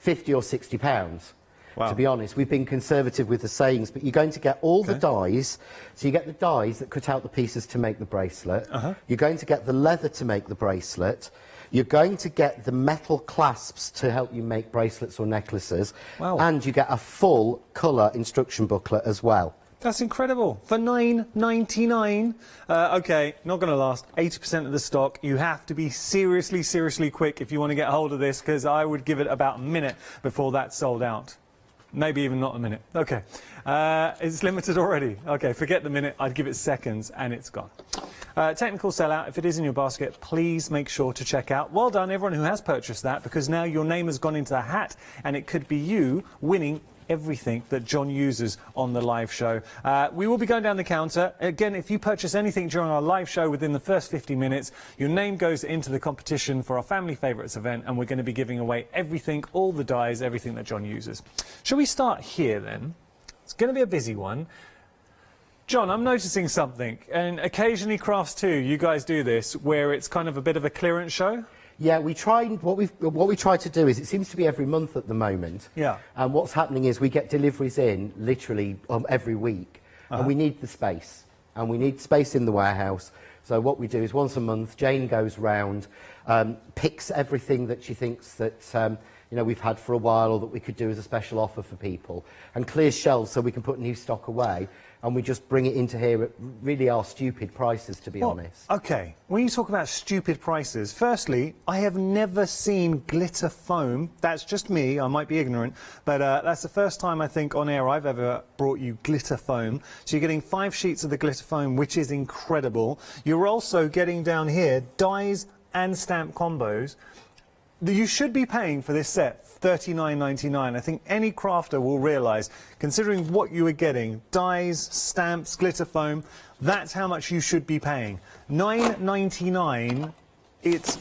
£50 or £60. Wow. To be honest, we've been conservative with the sayings, but you're going to get all the dies. So you get the dies that cut out the pieces to make the bracelet. You're going to get the leather to make the bracelet. You're going to get the metal clasps to help you make bracelets or necklaces. Wow. And you get a full colour instruction booklet as well. That's incredible. For $9.99. OK, not going to last. 80% of the stock. You have to be seriously, seriously quick if you want to get hold of this, because I would give it about a minute before that's sold out. Maybe even not a minute. OK. It's limited already. OK, forget the minute. I'd give it seconds and it's gone. Technical sellout. If it is in your basket, please make sure to check out. Well done, everyone who has purchased that, because now your name has gone into the hat and it could be you winning everything that John uses on the live show. We will be going down the counter. Again, if you purchase anything during our live show within the first 50 minutes, your name goes into the competition for our Family Favourites event, and we're going to be giving away everything, all the dies, everything that John uses. Shall we start here then? It's going to be a busy one. John, I'm noticing something, and occasionally Crafts too, you guys do this, where it's kind of a bit of a clearance show. Yeah, we try. What we try to do is, it seems to be every month at the moment. Yeah. And what's happening is we get deliveries in literally every week, and we need the space, and we need space in the warehouse. So what we do is once a month, Jane goes round, picks everything that she thinks that you know, we've had for a while, or that we could do as a special offer for people, and clears shelves so we can put new stock away. And we just bring it into here at really are stupid prices, to be honest. OK, when you talk about stupid prices, firstly, I have never seen glitter foam. That's just me, I might be ignorant, but that's the first time I think on air I've ever brought you glitter foam. So you're getting 5 sheets of the glitter foam, which is incredible. You're also getting down here dies and stamp combos. You should be paying for this set $39.99. I think any crafter will realise, considering what you are getting, dies, stamps, glitter foam, that's how much you should be paying. $9.99, it's...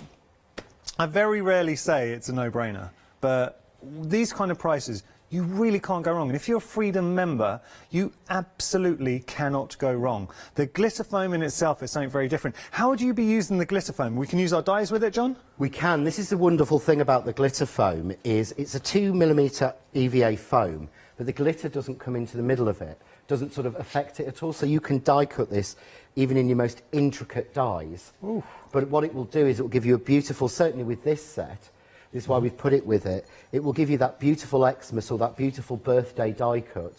I very rarely say it's a no-brainer, but these kind of prices, you really can't go wrong. And if you're a Freedom member, you absolutely cannot go wrong. The glitter foam in itself is something very different. How would you be using the glitter foam? We can use our dies with it, John? We can. This is the wonderful thing about the glitter foam, is it's a 2mm EVA foam, but the glitter doesn't come into the middle of it, doesn't sort of affect it at all. So you can die cut this even in your most intricate dies. Ooh. But what it will do is it will give you a beautiful, certainly with this set, this is why we've put it with it. It will give you that beautiful Xmas or that beautiful birthday die cut.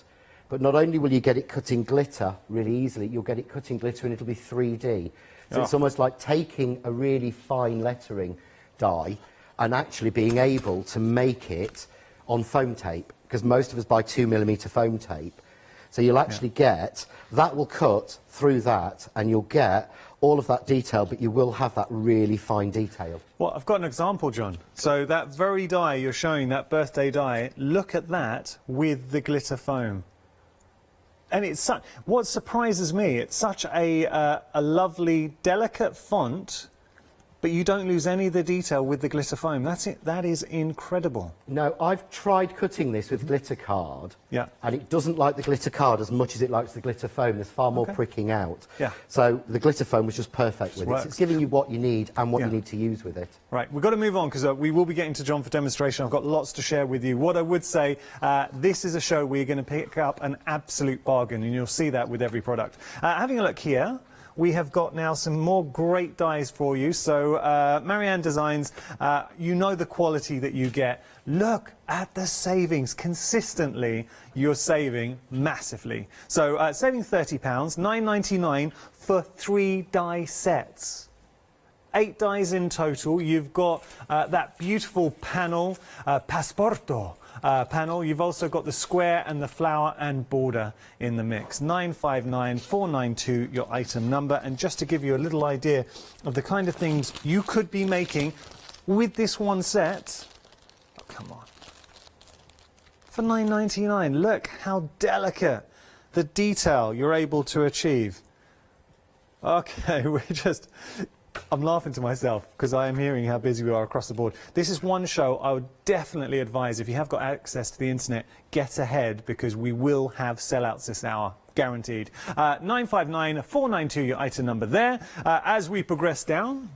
But not only will you get it cut in glitter really easily, you'll get it cut in glitter and it'll be 3D. So it's almost like taking a really fine lettering die and actually being able to make it on foam tape, because most of us buy 2mm foam tape. So you'll actually get, that will cut through that, and you'll get all of that detail, but you will have that really fine detail. Well, I've got an example, John. So that very die you're showing, that birthday die, look at that with the glitter foam. And it's what surprises me, it's such a lovely, delicate font, but you don't lose any of the detail with the glitter foam. That's it. That is incredible. No, I've tried cutting this with glitter card, yeah, and it doesn't like the glitter card as much as it likes the glitter foam. There's far more pricking out. Yeah. So the glitter foam was just perfect with it. It's giving you what you need and what you need to use with it. Right, we've got to move on, because we will be getting to John for demonstration. I've got lots to share with you. What I would say, this is a show where you're going to pick up an absolute bargain, and you'll see that with every product. Having a look here, we have got now some more great dies for you. So Marianne Designs, you know the quality that you get. Look at the savings. Consistently, you're saving massively. So saving £30, $9.99 for 3 die sets. 8 dies in total. You've got that beautiful panel, Passeporto panel. You've also got the square and the flower and border in the mix. 959492, your item number. And just to give you a little idea of the kind of things you could be making with this one set, oh, come on, for $9.99. Look how delicate the detail you're able to achieve. Okay, we're just... I'm laughing to myself because I am hearing how busy we are across the board. This is one show I would definitely advise, if you have got access to the internet, get ahead, because we will have sellouts this hour, guaranteed. 959492, your item number there. As we progress down,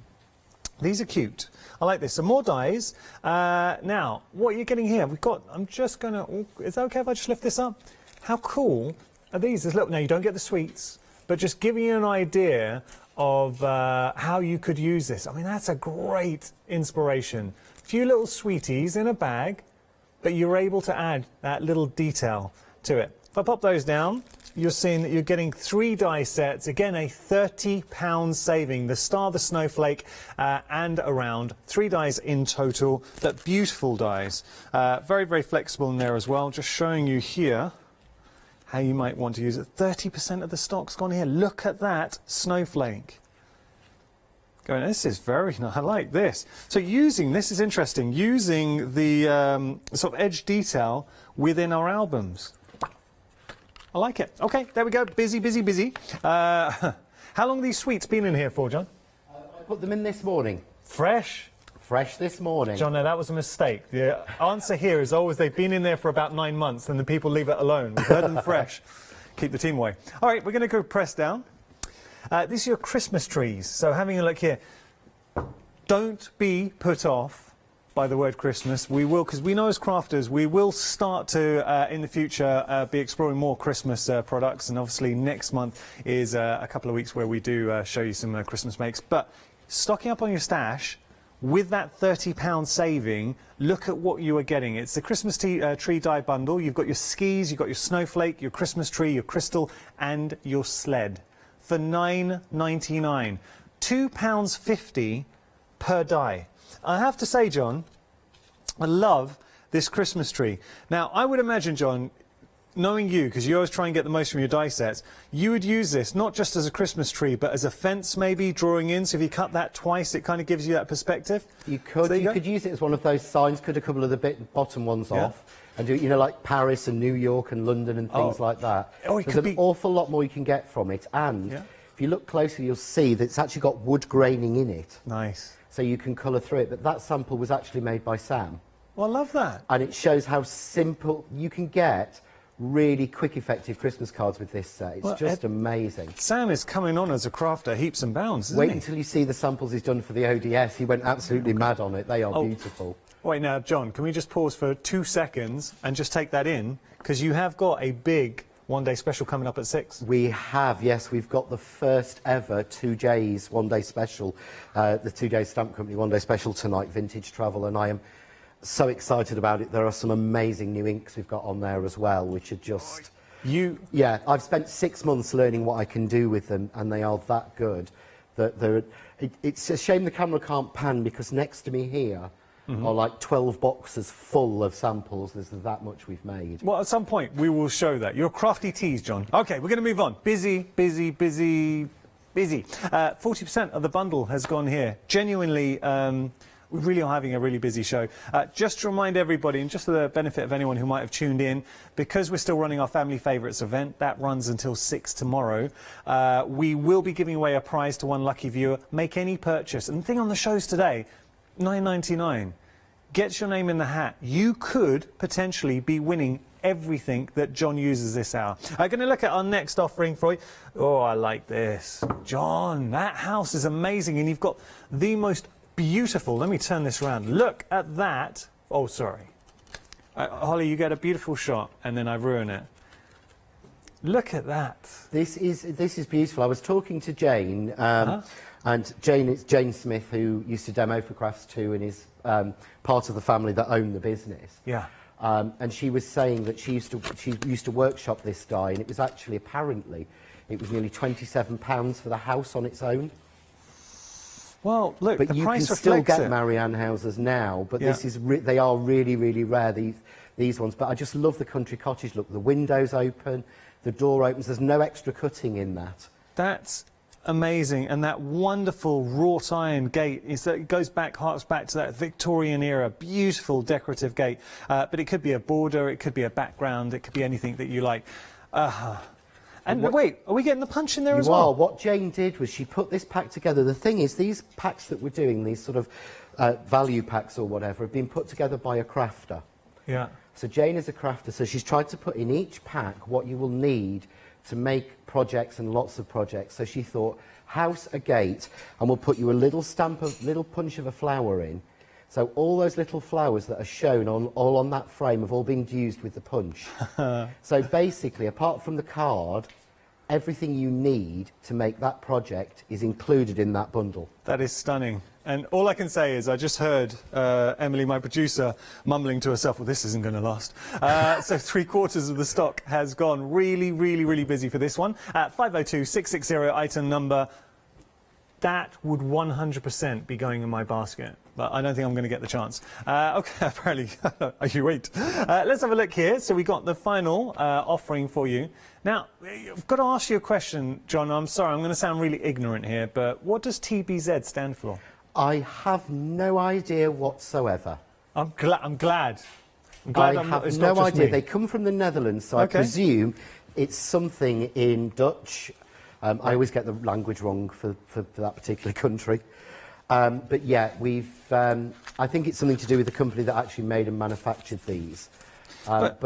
These are cute. I like this. Some more dies. Now, what you're getting here, we've got, I'm just going to, is that okay if I just lift this up? How cool are these? Look, now you don't get the sweets, but just giving you an idea of how you could use this. I mean, that's a great inspiration. A few little sweeties in a bag, but you're able to add that little detail to it. If I pop those down, you're seeing that you're getting 3 die sets. Again, a £30 saving. The star, the snowflake, and around 3 dies in total. That beautiful dies. Very, very flexible in there as well. Just showing you here how you might want to use it. 30% of the stock's gone here. Look at that snowflake. Going, this is very nice. I like this. So using, this is interesting, using the sort of edge detail within our albums. I like it. Okay, there we go. Busy, busy, busy. How long have these sweets been in here for, John? I put them in this morning. Fresh? Fresh this morning. John, no, that was a mistake. The answer here is always they've been in there for about 9 months and the people leave it alone. We've heard them fresh. Keep the team away. All right, we're going to go press down. These are your Christmas trees. So having a look here. Don't be put off by the word Christmas. We will, because we know as crafters, we will start to, in the future, be exploring more Christmas products. And obviously next month is a couple of weeks where we do show you some Christmas makes. But stocking up on your stash, with that £30 saving, look at what you are getting. It's the Christmas tree die bundle. You've got your skis, you've got your snowflake, your Christmas tree, your crystal, and your sled for £9.99. £2.50 per die. I have to say, John, I love this Christmas tree. Now, I would imagine, John, knowing you, because you always try and get the most from your die sets, you would use this not just as a Christmas tree, but as a fence maybe, drawing in. So if you cut that twice, it kind of gives you that perspective. You could. So you could use it as one of those signs, cut a couple of the bottom ones off, and do it, you know, like Paris and New York and London and things like that. Oh, There's an awful lot more you can get from it. And if you look closely, you'll see that it's actually got wood graining in it. Nice. So you can colour through it. But that sample was actually made by Sam. Well, I love that. And it shows how simple you can get really quick, effective Christmas cards with this set. It's just amazing. Sam is coming on as a crafter, heaps and bounds, isn't Wait he? until you see the samples he's done for the ODS. He went absolutely mad on it. They are beautiful. Wait, now, John, can we just pause for 2 seconds and just take that in? Because you have got a big one-day special coming up at 6. We have, yes. We've got the first ever 2J's one-day special, the 2J Stamp Company one-day special tonight, Vintage Travel, and I am so excited about it. There are some amazing new inks we've got on there as well, which are just... Yeah, I've spent 6 months learning what I can do with them, and they are that good. That it's a shame the camera can't pan, because next to me here are like 12 boxes full of samples. There's that much we've made. Well, at some point, we will show that. Your crafty teas, John. OK, we're going to move on. Busy, busy, busy, busy. 40% of the bundle has gone here. Genuinely... we really are having a really busy show. Just to remind everybody, and just for the benefit of anyone who might have tuned in, because we're still running our Family Favourites event, that runs until 6 tomorrow, we will be giving away a prize to one lucky viewer. Make any purchase. And the thing on the shows today, £9.99. Gets your name in the hat. You could potentially be winning everything that John uses this hour. I'm going to look at our next offering for you. Oh, I like this. John, that house is amazing, and you've got the most beautiful. Let me turn this around. Look at that. Oh, sorry. Holly, you get a beautiful shot, and then I ruin it. Look at that. This is beautiful. I was talking to Jane, and Jane Smith, who used to demo for Crafts too, and is part of the family that own the business. Yeah. And she was saying that she used to workshop this die, and it was actually, apparently, it was nearly £27 for the house on its own. Well, look, but the you price can still get it. Marianne houses now, but this is they are really, really rare, these ones. But I just love the country cottage look. The windows open, the door opens. There's no extra cutting in that. That's amazing, and that wonderful wrought iron gate it goes back, harks back to that Victorian era, beautiful decorative gate. But it could be a border, it could be a background, it could be anything that you like. And wait, are we getting the punch in there as well? What Jane did was she put this pack together. The thing is, these packs that we're doing, these sort of value packs or whatever, have been put together by a crafter. Yeah. So Jane is a crafter, so she's tried to put in each pack what you will need to make projects and lots of projects. So she thought, house a gate, and we'll put you a little stamp, a little punch of a flower in. So all those little flowers that are shown all on that frame have all been used with the punch. So basically, apart from the card, everything you need to make that project is included in that bundle. That is stunning. And all I can say is I just heard Emily, my producer, mumbling to herself, well, this isn't going to last. So 3/4 of the stock has gone. Really, really, really busy for this one. 502-660 item number. That would 100% be going in my basket, but I don't think I'm going to get the chance. OK, apparently, you wait. Let's have a look here. So we got the final offering for you. Now, I've got to ask you a question, John. I'm sorry, I'm going to sound really ignorant here, but what does TBZ stand for? I have no idea whatsoever. I'm glad. I have no idea. They come from the Netherlands, so I presume it's something in Dutch. I always get the language wrong for that particular country. But yeah, I think it's something to do with the company that actually made and manufactured these. But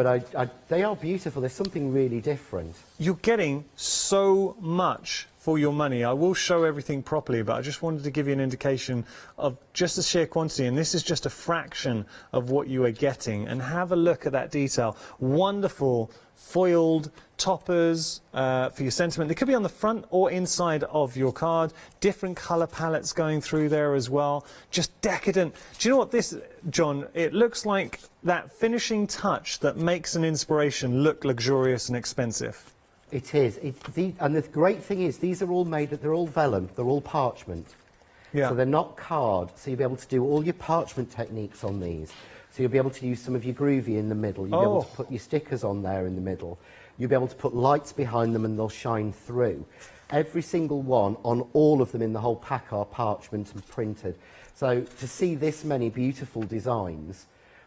they are beautiful. There's something really different. You're getting so much for your money. I will show everything properly, but I just wanted to give you an indication of just the sheer quantity, and this is just a fraction of what you are getting. And have a look at that detail. Wonderful foiled toppers for your sentiment. They could be on the front or inside of your card. Different colour palettes going through there as well. Just decadent. Do you know what this, John? It looks like that finishing touch that makes an inspiration look luxurious and expensive. It is. And the great thing is, these are all made, they're all vellum, they're all parchment. Yeah. So they're not card, so you'll be able to do all your parchment techniques on these. So you'll be able to use some of your groovy in the middle. You'll be able to put your stickers on there in the middle. You'll be able to put lights behind them and they'll shine through. Every single one on all of them in the whole pack are parchment and printed. So to see this many beautiful designs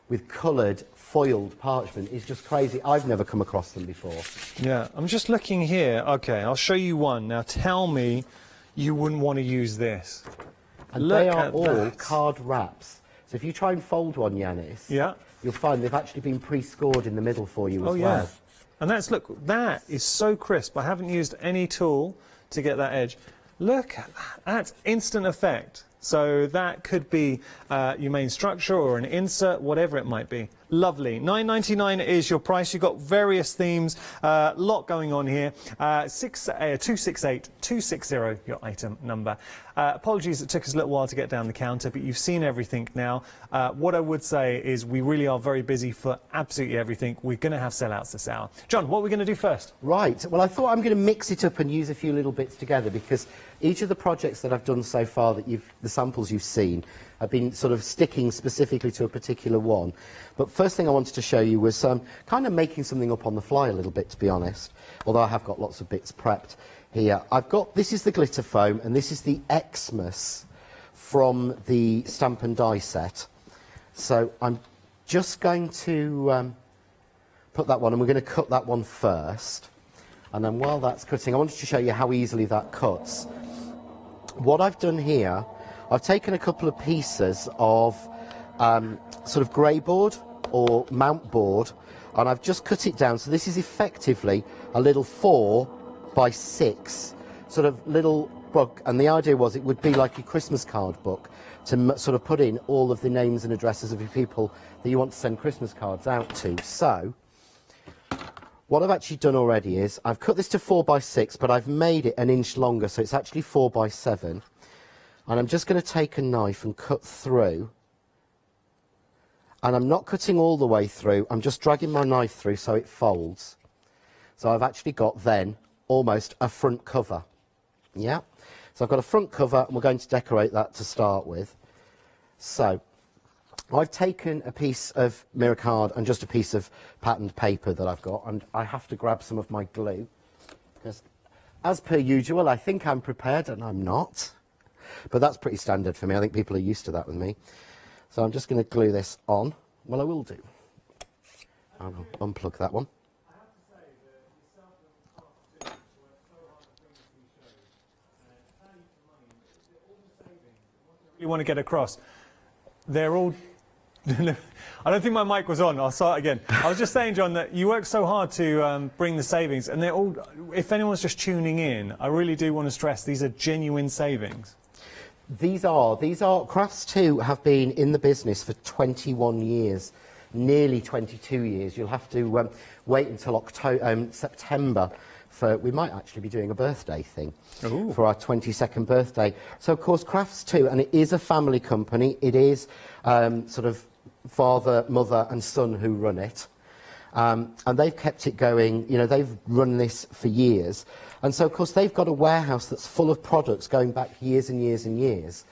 with coloured, foiled parchment is just crazy. I've never come across them before. Yeah, I'm just looking here. OK, I'll show you one. Now tell me you wouldn't want to use this. And they are all card wraps. So if you try and fold one, Yanis, you'll find they've actually been pre-scored in the middle for you as well. Yeah. And look, that is so crisp. I haven't used any tool to get that edge. Look at that. That's instant effect. So that could be your main structure or an insert, whatever it might be. Lovely. $9.99 is your price. You've got various themes, lot going on here. 268-260, your item number. Apologies, it took us a little while to get down the counter, but you've seen everything now. What I would say is we really are very busy for absolutely everything. We're going to have sellouts this hour. John, what are we going to do first? Right. Well, I thought I'm going to mix it up and use a few little bits together, because each of the projects that I've done so far, the samples you've seen, have been sort of sticking specifically to a particular one. But first thing I wanted to show you was kind of making something up on the fly a little bit, to be honest, although I have got lots of bits prepped here. This is the glitter foam, and this is the Xmas from the Stamp and Die set. So I'm just going to put that one, and we're going to cut that one first. And then while that's cutting, I wanted to show you how easily that cuts. What I've done here, I've taken a couple of pieces of sort of grey board or mount board, and I've just cut it down. So this is effectively a little 4x6 sort of little book, and the idea was it would be like a Christmas card book to sort of put in all of the names and addresses of your people that you want to send Christmas cards out to. So what I've actually done already is I've cut this to 4x6, but I've made it an inch longer, so it's actually 4x7. And I'm just going to take a knife and cut through. And I'm not cutting all the way through, I'm just dragging my knife through so it folds. So I've actually got then almost a front cover. Yeah? So I've got a front cover, and we're going to decorate that to start with. So I've taken a piece of mirror card and just a piece of patterned paper that I've got, and I have to grab some of my glue, because as per usual I think I'm prepared and I'm not, but that's pretty standard for me. I think people are used to that with me. So I'm just going to glue this on. Well, I will do. I'll unplug that one. You want to get across, they're all I don't think my mic was on. I'll start again. I was just saying, John, that you work so hard to bring the savings, and they're all, if anyone's just tuning in, I really do want to stress these are genuine savings. These are. Crafts 2 have been in the business for 21 years, nearly 22 years. You'll have to wait until September. We might actually be doing a birthday thing. Ooh. For our 22nd birthday. So, of course, Crafts 2, and it is a family company. It is sort of father, mother and son who run it. And they've kept it going. You know, they've run this for years. And so, of course, they've got a warehouse that's full of products going back years and years and years.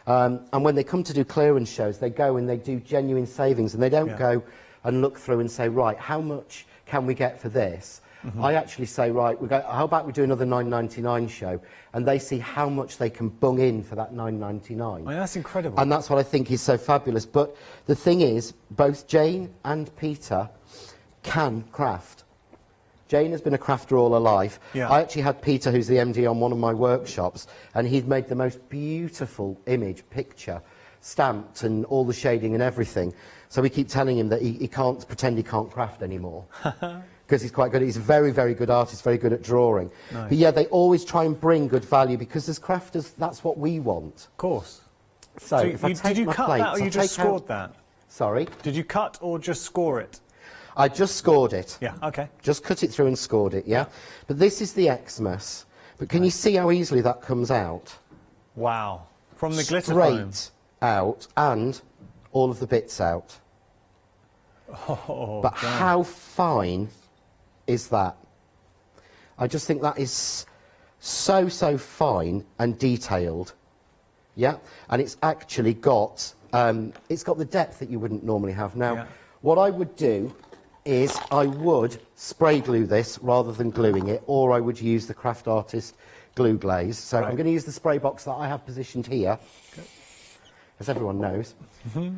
And when they come to do clearance shows, they go and they do genuine savings, and they don't go and look through and say, right, how much can we get for this? Mm-hmm. I actually say, right, how about we do another $9.99 show? And they see how much they can bung in for that $9.99. I mean, that's incredible. And that's what I think is so fabulous. But the thing is, both Jane and Peter can craft. Jane has been a crafter all her life. Yeah. I actually had Peter, who's the MD, on one of my workshops, and he'd made the most beautiful picture, stamped and all the shading and everything. So we keep telling him that he can't pretend he can't craft anymore. Because he's quite good. He's a very, very good artist, very good at drawing. Nice. But yeah, they always try and bring good value, because as crafters, that's what we want. Of course. So if I take did you my cut plates, that, or you just scored that? Sorry? Did you cut or just score it? I just scored it. Yeah, okay. Just cut it through and scored it, yeah? But this is the Xmas. But can you see how easily that comes out? Wow. From the glitter foam. Straight out, and all of the bits out. Oh, but damn. how fine is that? I just think that is so fine and detailed. Yeah? And it's actually got, it's got the depth that you wouldn't normally have. Now, what I would do is I would spray glue this rather than gluing it, or I would use the Craft Artist glue glaze. So I'm going to use the spray box that I have positioned here, as everyone knows. Mm-hmm.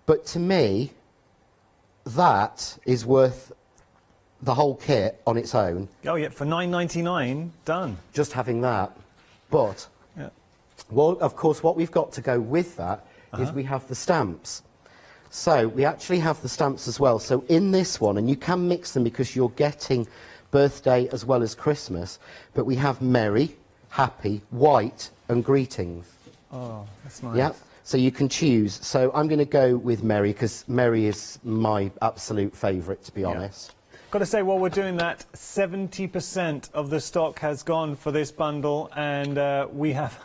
But to me, that is worth the whole kit on its own. Oh yeah, for $9.99, done. Just having that. But, well, of course, what we've got to go with that is we have the stamps. So we actually have the stamps as well. So in this one, and you can mix them because you're getting birthday as well as Christmas, but we have merry, happy, white and greetings. Oh, that's nice. Yeah, so you can choose. So I'm going to go with merry, because merry is my absolute favourite, to be honest. Got to say, while we're doing that, 70% of the stock has gone for this bundle, and we have,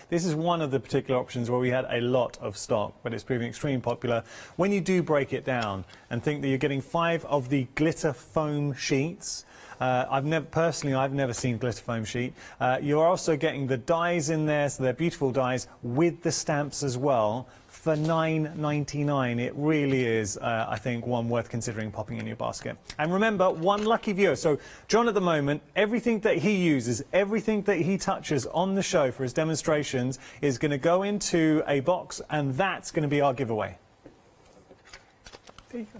this is one of the particular options where we had a lot of stock, but it's proving extremely popular. When you do break it down and think that you're getting 5 of the glitter foam sheets, I've never seen glitter foam sheet. You're also getting the dies in there, so they're beautiful dies, with the stamps as well, for $9.99. It really is, I think, one worth considering popping in your basket. And remember, one lucky viewer. So John, at the moment, everything that he uses, everything that he touches on the show for his demonstrations is going to go into a box, and that's going to be our giveaway.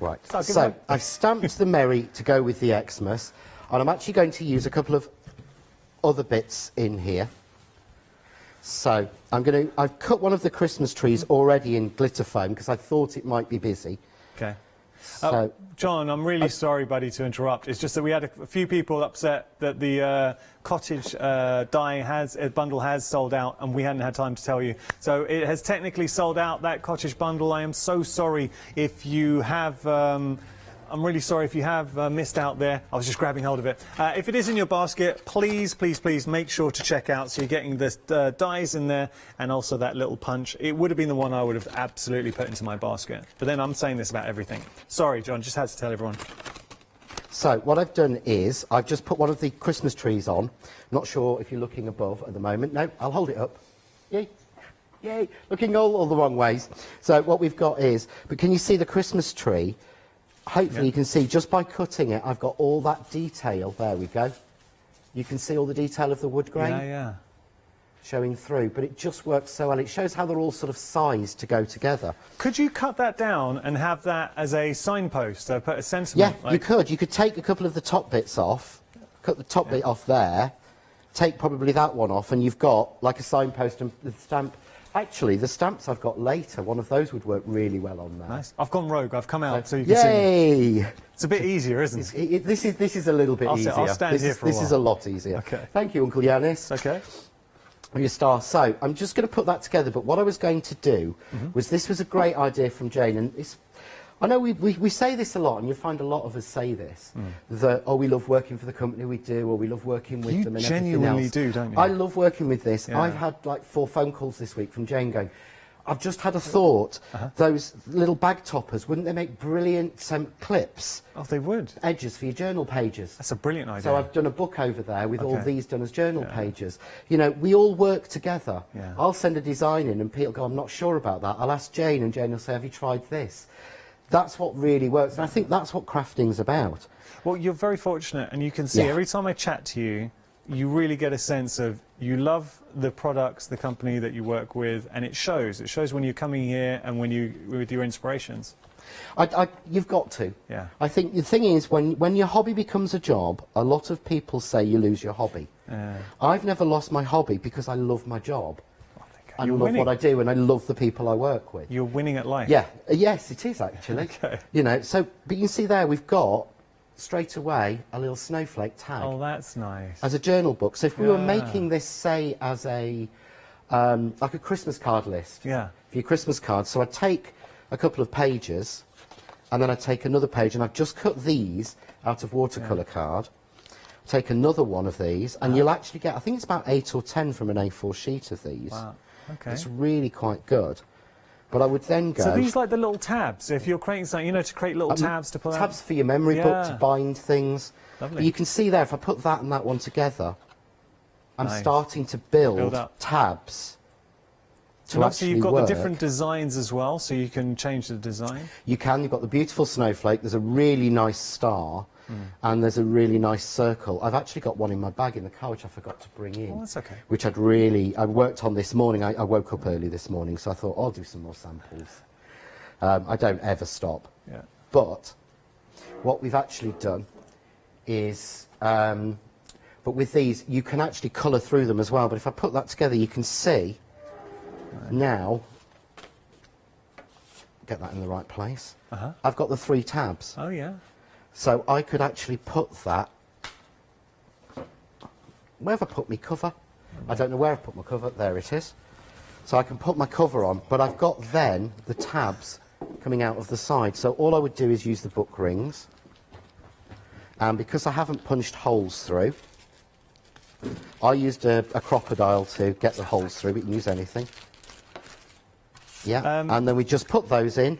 Right, so I've stamped the merry to go with the Xmas, and I'm actually going to use a couple of other bits in here. So I've cut one of the Christmas trees already in glitter foam because I thought it might be busy. Okay. So, John, I'm really sorry, buddy, to interrupt. It's just that we had a few people upset that the cottage bundle has sold out, and we hadn't had time to tell you. So it has technically sold out, that cottage bundle. I am so sorry if you have... I'm really sorry if you have missed out there. I was just grabbing hold of it. If it is in your basket, please, please, please make sure to check out. So you're getting the dies in there and also that little punch. It would have been the one I would have absolutely put into my basket. But then I'm saying this about everything. Sorry, John, just had to tell everyone. So what I've done is I've just put one of the Christmas trees on. Not sure if you're looking above at the moment. No, I'll hold it up. Yay. Yay. Looking all the wrong ways. So what we've got is, but can you see the Christmas tree? Hopefully you can see, just by cutting it, I've got all that detail. There we go. You can see all the detail of the wood grain. Yeah. Showing through, but it just works so well. It shows how they're all sort of sized to go together. Could you cut that down and have that as a signpost, so put a sentiment? Yeah, you could. You could take a couple of the top bits off, cut the top bit off there, take probably that one off, and you've got like a signpost and the stamp Actually, the stamps I've got later, one of those would work really well on there. Nice. I've gone rogue. I've come out so you can see me. Yay! It's a bit easier, isn't it? This is a little bit easier. I'll stand here for a while. This is a lot easier. Okay. Thank you, Uncle Yanis. Okay. You're a star. So I'm just going to put that together. But what I was going to do was, this was a great idea from Jane, and I know we say this a lot, and you'll find a lot of us say this, that, oh, we love working for the company we do, or we love working with them and everything else. You genuinely do, don't you? I love working with this. Yeah. I've had like 4 phone calls this week from Jane going, I've just had a thought, those little bag toppers, wouldn't they make brilliant clips? Oh, they would. Edges for your journal pages. That's a brilliant idea. So I've done a book over there with all these done as journal pages. You know, we all work together. Yeah. I'll send a design in and Pete will go, I'm not sure about that. I'll ask Jane and Jane will say, have you tried this? That's what really works, and I think that's what crafting's about. Well, you're very fortunate, and you can see every time I chat to you, you really get a sense of you love the products, the company that you work with, and it shows. It shows when you're coming here and when you with your inspirations. You've got to. Yeah. I think the thing is, when your hobby becomes a job, a lot of people say you lose your hobby. I've never lost my hobby because I love my job. I love what I do, and I love the people I work with. You're winning at life. Yeah, yes, it is actually. Okay. You know, so, but you can see there we've got, straight away, a little snowflake tag. Oh, that's nice. As a journal book. So if we were making this, say, as a, like a Christmas card list. Yeah. For your Christmas cards. So I'd take a couple of pages, and then I'd take another page, and I've just cut these out of watercolour card. Take another one of these, and you'll actually get, I think it's about 8 or 10 from an A4 sheet of these. Wow. Okay. It's really quite good. But I would then go... So these like the little tabs, if you're creating something, you know, to create little tabs to pull out? Tabs for your memory book, to bind things. Lovely. But you can see there, if I put that and that one together, I'm starting to build up tabs to and actually you've got work. the different designs as well, so you can change the design? You can. You've got the beautiful snowflake. There's a really nice star. And there's a really nice circle. I've actually got one in my bag in the car, which I forgot to bring in. Oh, that's okay. Which I worked on this morning. I woke up early this morning, so I thought, I'll do some more samples. I don't ever stop. Yeah. But what we've actually done is, but with these, you can actually colour through them as well. But if I put that together, you can see now, get that in the right place. I've got the 3 tabs. Oh, yeah. So I could actually put that, where have I put my cover? I don't know where I've put my cover, there it is. So I can put my cover on, but I've got then the tabs coming out of the side. So all I would do is use the book rings. And because I haven't punched holes through, I used a crocodile to get the holes through, but you can use anything. Yeah, and then we just put those in,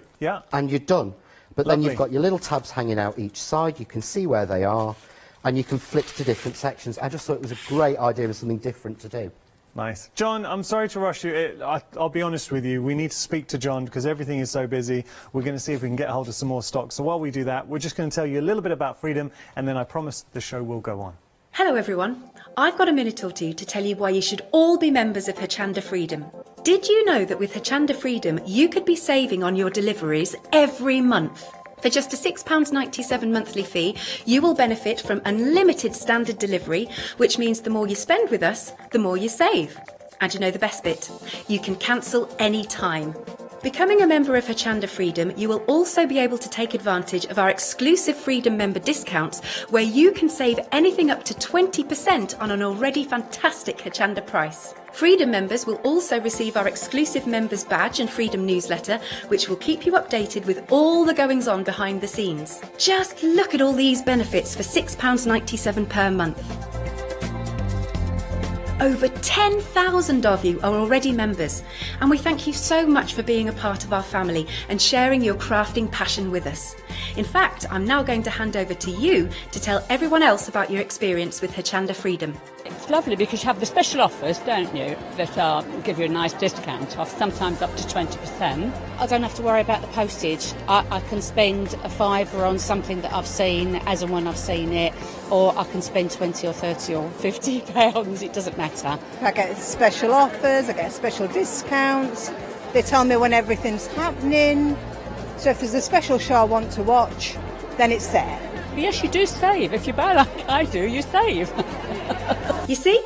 and you're done. But then you've got your little tabs hanging out each side, you can see where they are, and you can flip to different sections. I just thought it was a great idea and something different to do. Nice. John, I'm sorry to rush you. I'll be honest with you, we need to speak to John because everything is so busy. We're going to see if we can get hold of some more stock. So while we do that, we're just going to tell you a little bit about Freedom, and then I promise the show will go on. Hello everyone, I've got a minute or two to tell you why you should all be members of Hochanda Freedom. Did you know that with Hochanda Freedom you could be saving on your deliveries every month? For just a £6.97 monthly fee, you will benefit from unlimited standard delivery, which means the more you spend with us, the more you save. And you know the best bit, you can cancel any time. Becoming a member of Hochanda Freedom, you will also be able to take advantage of our exclusive Freedom member discounts, where you can save anything up to 20% on an already fantastic Hochanda price. Freedom members will also receive our exclusive members badge and Freedom newsletter, which will keep you updated with all the goings on behind the scenes. Just look at all these benefits for £6.97 per month. Over 10,000 of you are already members, and we thank you so much for being a part of our family and sharing your crafting passion with us. In fact, I'm now going to hand over to you to tell everyone else about your experience with Hochanda Freedom. It's lovely because you have the special offers, don't you, that give you a nice discount off, sometimes up to 20%. I don't have to worry about the postage. I can spend a £5 on something that I've seen as and when I've seen it, or I can spend 20 or 30 or 50 pounds, it doesn't matter. I get special offers, I get special discounts, they tell me when everything's happening, so if there's a special show I want to watch, then it's there. Yes, you do save. If you buy like I do, you save. You see,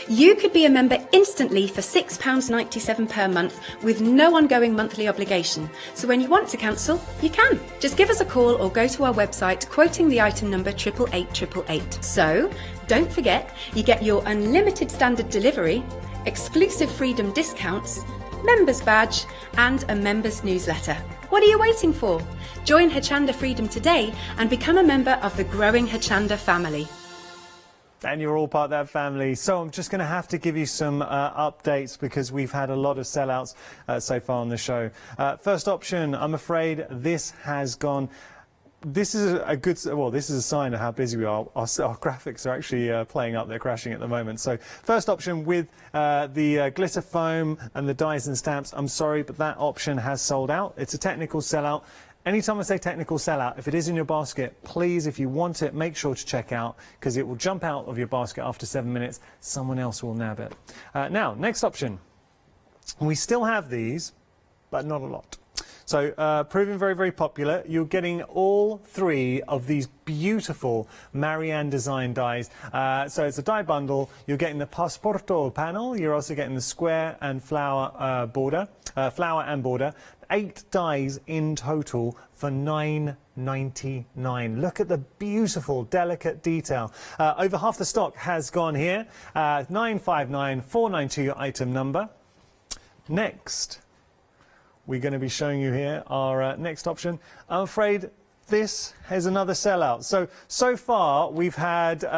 You could be a member instantly for £6.97 per month with no ongoing monthly obligation. So when you want to cancel, you can. Just give us a call or go to our website quoting the item number 88888. So don't forget, you get your unlimited standard delivery, exclusive Freedom discounts, members badge and a members newsletter. What are you waiting for? Join Hochanda Freedom today and become a member of the growing Hochanda family. And you're all part of that family. So I'm just going to have to give you some updates because we've had a lot of sellouts so far on the show. First option, I'm afraid this has gone. This is a good, well, this is a sign of how busy we are. Our graphics are actually playing up, they're crashing at the moment. So first option with the glitter foam and the dies and stamps, I'm sorry, but that option has sold out. It's a technical sellout. Anytime I say technical sellout, if it is in your basket, please, if you want it, make sure to check out because it will jump out of your basket after 7 minutes. Someone else will nab it. Now, next option. We still have these, but not a lot. So proving very, very popular. You're getting all 3 of these beautiful Marianne design dies. So it's a die bundle. You're getting the Passeporto panel. You're also getting the square and flower border, flower and border. 8 dies in total for £9.99. Look at the beautiful, delicate detail. Over half the stock has gone here. 959492 your item number. Next, we're going to be showing you here our next option. I'm afraid this is another sellout. So far we've had 3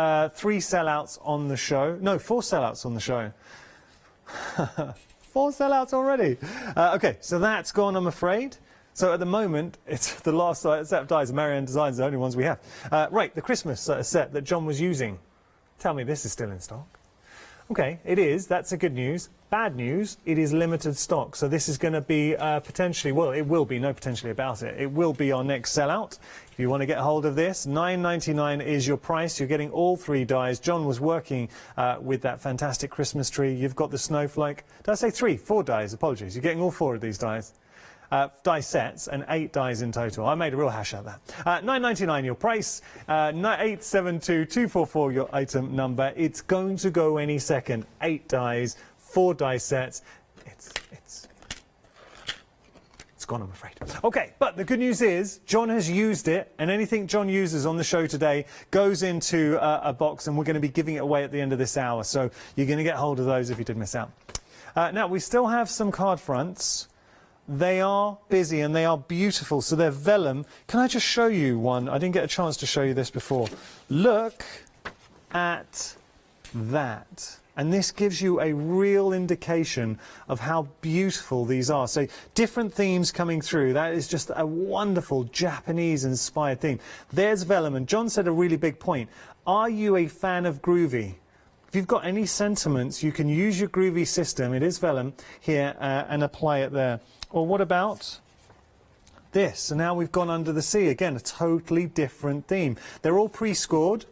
sellouts on the show. No, 4 sellouts on the show. 4 sellouts already. Okay, so that's gone, I'm afraid. So at the moment, it's the last set of dies. Marianne Designs, the only ones we have. Right, the Christmas set that John was using. Tell me this is still in stock. Okay, it is. That's a good news. Bad news, it is limited stock. So this is going to be potentially, well, it will be, no potentially about it. It will be our next sellout. If you want to get hold of this, £9.99 is your price. You're getting all 3 dies. John was working with that fantastic Christmas tree. You've got the snowflake. Did I say 3? 4 dies, apologies. You're getting all 4 of these dies. Die sets and 8 dies in total. I made a real hash out of that. £9.99 your price, 872244 your item number. It's going to go any second. 8 dies, 4 die sets. It's gone, I'm afraid. Okay, but the good news is John has used it, and anything John uses on the show today goes into a box, and we're going to be giving it away at the end of this hour. So you're going to get hold of those if you did miss out. Now, we still have some card fronts. They are busy and they are beautiful, so they're vellum. Can I just show you one? I didn't get a chance to show you this before. Look at that. And this gives you a real indication of how beautiful these are. So different themes coming through. That is just a wonderful Japanese-inspired theme. There's vellum, and John said a really big point. Are you a fan of groovy? If you've got any sentiments, you can use your groovy system. It is vellum here and apply it there. Or what about this? So now we've gone under the sea. Again, a totally different theme. They're all pre-scored,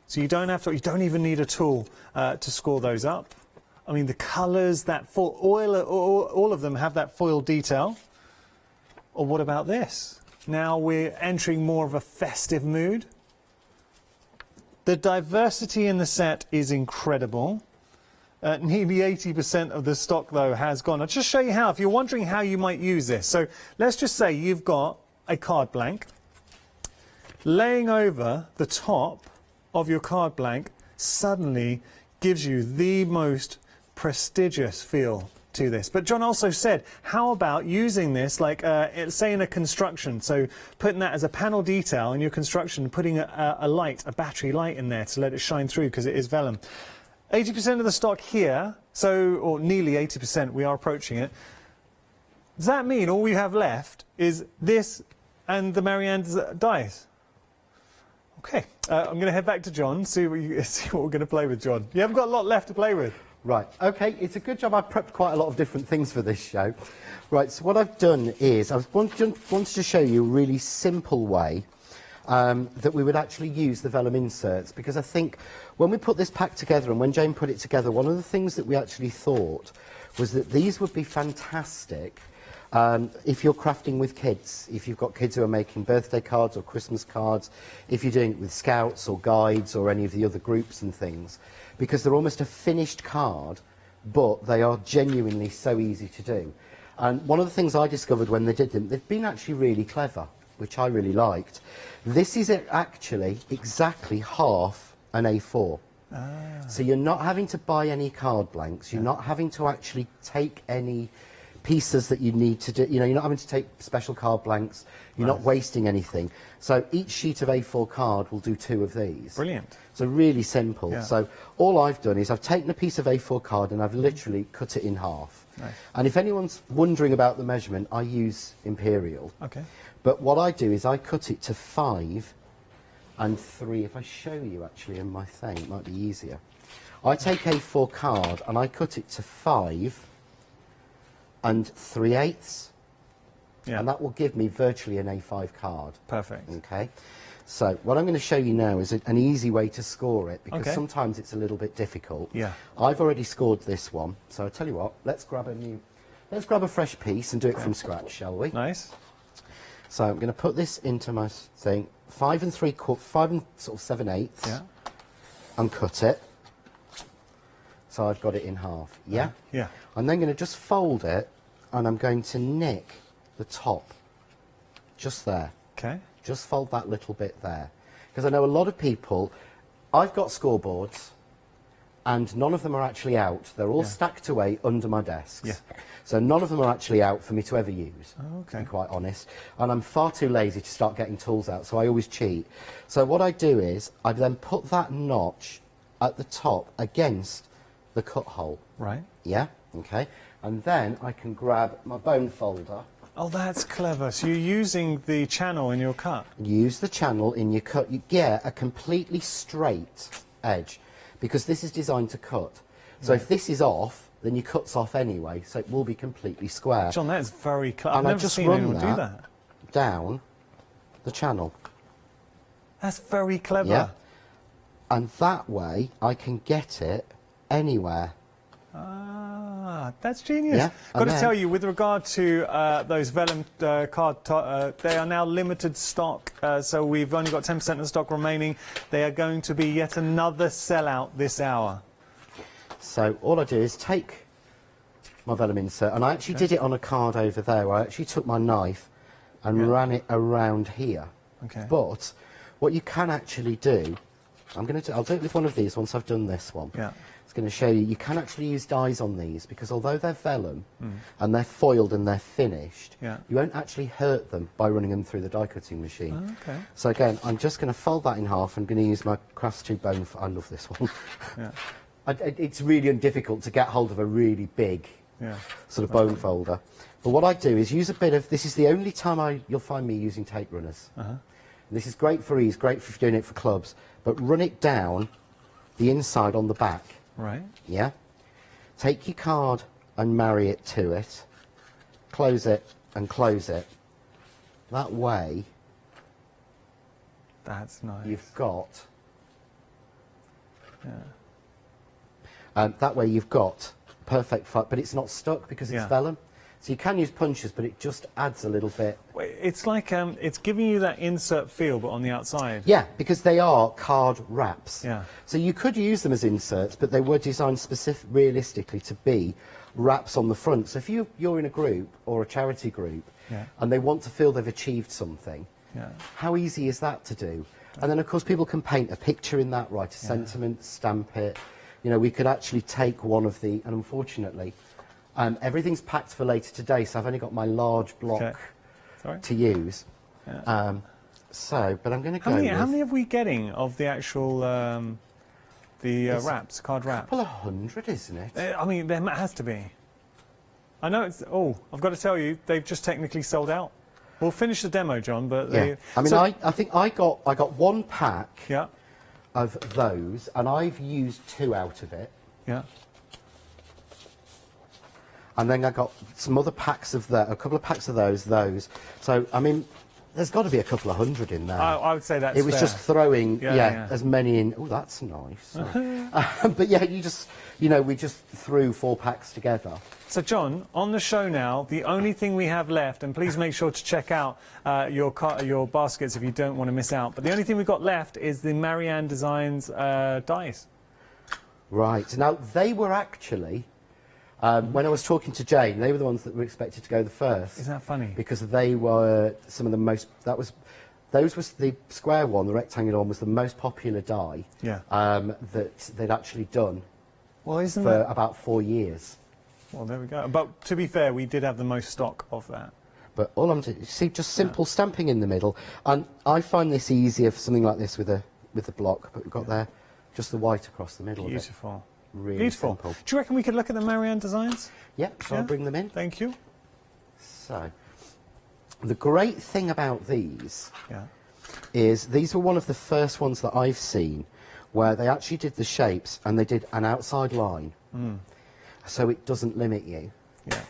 so you don't have to. You don't even need a tool to score those up. I mean, the colours, that foil, all of them have that foil detail. Or what about this? Now we're entering more of a festive mood. The diversity in the set is incredible. Nearly 80% of the stock, though, has gone. I'll just show you how, if you're wondering how you might use this. So let's just say you've got a card blank. Laying over the top of your card blank suddenly gives you the most prestigious feel to this. But John also said, how about using this, like, say in a construction, so putting that as a panel detail in your construction, putting a light, a battery light in there to let it shine through because it is vellum. 80% of the stock here, so, or nearly 80%, we are approaching it. Does that mean all we have left is this and the Marianne's dies? Okay, I'm going to head back to John, see what we're going to play with, John. You haven't got a lot left to play with. Right, okay, it's a good job I prepped quite a lot of different things for this show. Right, so what I've done is I've wanted to show you a really simple way that we would actually use the vellum inserts, because I think when we put this pack together and when Jane put it together, one of the things that we actually thought was that these would be fantastic If you're crafting with kids, if you've got kids who are making birthday cards or Christmas cards, if you're doing it with scouts or guides or any of the other groups and things, because they're almost a finished card, but they are genuinely so easy to do. And one of the things I discovered when they did them, they've been actually really clever, which I really liked. This is actually exactly half an A4. So you're not having to buy any card blanks, you're not having to actually take any pieces that you need to do, you know, you're not having to take special card blanks, you're not wasting anything. So each sheet of A4 card will do 2 of these. Brilliant. So really simple. Yeah. So all I've done is I've taken a piece of A4 card and I've literally cut it in half. Nice. And if anyone's wondering about the measurement, I use imperial. Okay. But what I do is I cut it to 5 and 3. If I show you actually in my thing, it might be easier. I take A4 card and I cut it to 5 and 3/8, and that will give me virtually an A5 card. Perfect. Okay, so what I'm going to show you now is an easy way to score it, because Okay. sometimes it's a little bit difficult. Yeah. I've already scored this one, so I'll tell you what, let's grab a fresh piece and do it from scratch, shall we? Nice. So I'm going to put this into my thing, 5 and 7/8, and cut it. So I've got it in half, yeah? Yeah. I'm then going to just fold it, and I'm going to nick the top, just there. Okay. Just fold that little bit there. Because I know a lot of people, I've got scoreboards, and none of them are actually out. They're all stacked away under my desks. Yeah. So none of them are actually out for me to ever use, okay. to be quite honest. And I'm far too lazy to start getting tools out, so I always cheat. So what I do is, I then put that notch at the top against the cut hole. Right. Yeah, okay. And then I can grab my bone folder. Oh, that's clever. So you're using the channel in your cut? Use the channel in your cut. You get a completely straight edge, because this is designed to cut. So if this is off, then your cut's off anyway, so it will be completely square. John, that is very clever. And I've I never just seen run anyone do that. down the channel. That's very clever. Yeah. And that way, I can get it anywhere. Ah, that's genius. Yeah, Got to and tell then- you, with regard to those vellum card, they are now limited stock, so we've only got 10% of stock remaining. They are going to be yet another sellout this hour. So all I do is take my vellum insert, and I actually did it on a card over there, where I actually took my knife and ran it around here. Okay. But what you can actually do, I'll do it with one of these once I've done this one. Yeah. It's going to show you can actually use dies on these, because although they're vellum and they're foiled and they're finished, you won't actually hurt them by running them through the die cutting machine. Oh, okay. So again, I'm just going to fold that in half. I'm going to use my Crafty bone. I love this one. Yeah. It's really difficult to get hold of a really big sort of bone folder. But what I do is use a bit of, this is the only time you'll find me using tape runners. This is great for ease, great for doing it for clubs, but run it down the inside on the back. Right. Yeah? Take your card and marry it to it. Close it and close it. That way, that's nice. You've got... that way you've got perfect fit, but it's not stuck because it's vellum. So you can use punches, but it just adds a little bit. It's like it's giving you that insert feel, but on the outside. Yeah, because they are card wraps. Yeah. So you could use them as inserts, but they were designed realistically to be wraps on the front. So if you're in a group or a charity group and they want to feel they've achieved something, how easy is that to do? And then, of course, people can paint a picture in that, write a sentiment, stamp it. You know, we could actually take one of the, and unfortunately, everything's packed for later today, so I've only got my large block to use. But I'm going to go How many are we getting of the actual wraps, card wraps? A couple of hundred, isn't it? I mean, there has to be. I know it's... Oh, I've got to tell you, they've just technically sold out. We'll finish the demo, John, but... I mean, I think I got one pack of those, and I've used 2 out of it. Yeah. And then I got some other packs of that, a couple of packs of those. So, I mean, There's got to be a couple of hundred in there. I would say that's It was fair. just throwing, Yeah. as many in. Oh, that's nice. But yeah, we just threw 4 packs together. So, John, on the show now, the only thing we have left, and please make sure to check out your baskets if you don't want to miss out, but the only thing we've got left is the Marianne Designs dies. Right. Now, they were actually, when I was talking to Jane, they were the ones that were expected to go the first. Isn't that funny? Because they were some of the most, those was the square one, the rectangular one, was the most popular die that they'd actually done for about 4 years. Well, there we go. But to be fair, we did have the most stock of that. But all I'm doing, see, just simple stamping in the middle. And I find this easier for something like this with the block, but we've got there just the white across the middle Beautiful. of it. Really Beautiful. simple. Do you reckon we could look at the Marianne Designs? Yeah, so I'll bring them in. Thank you. So, the great thing about these is these were one of the first ones that I've seen where they actually did the shapes and they did an outside line. So it doesn't limit you. Yeah.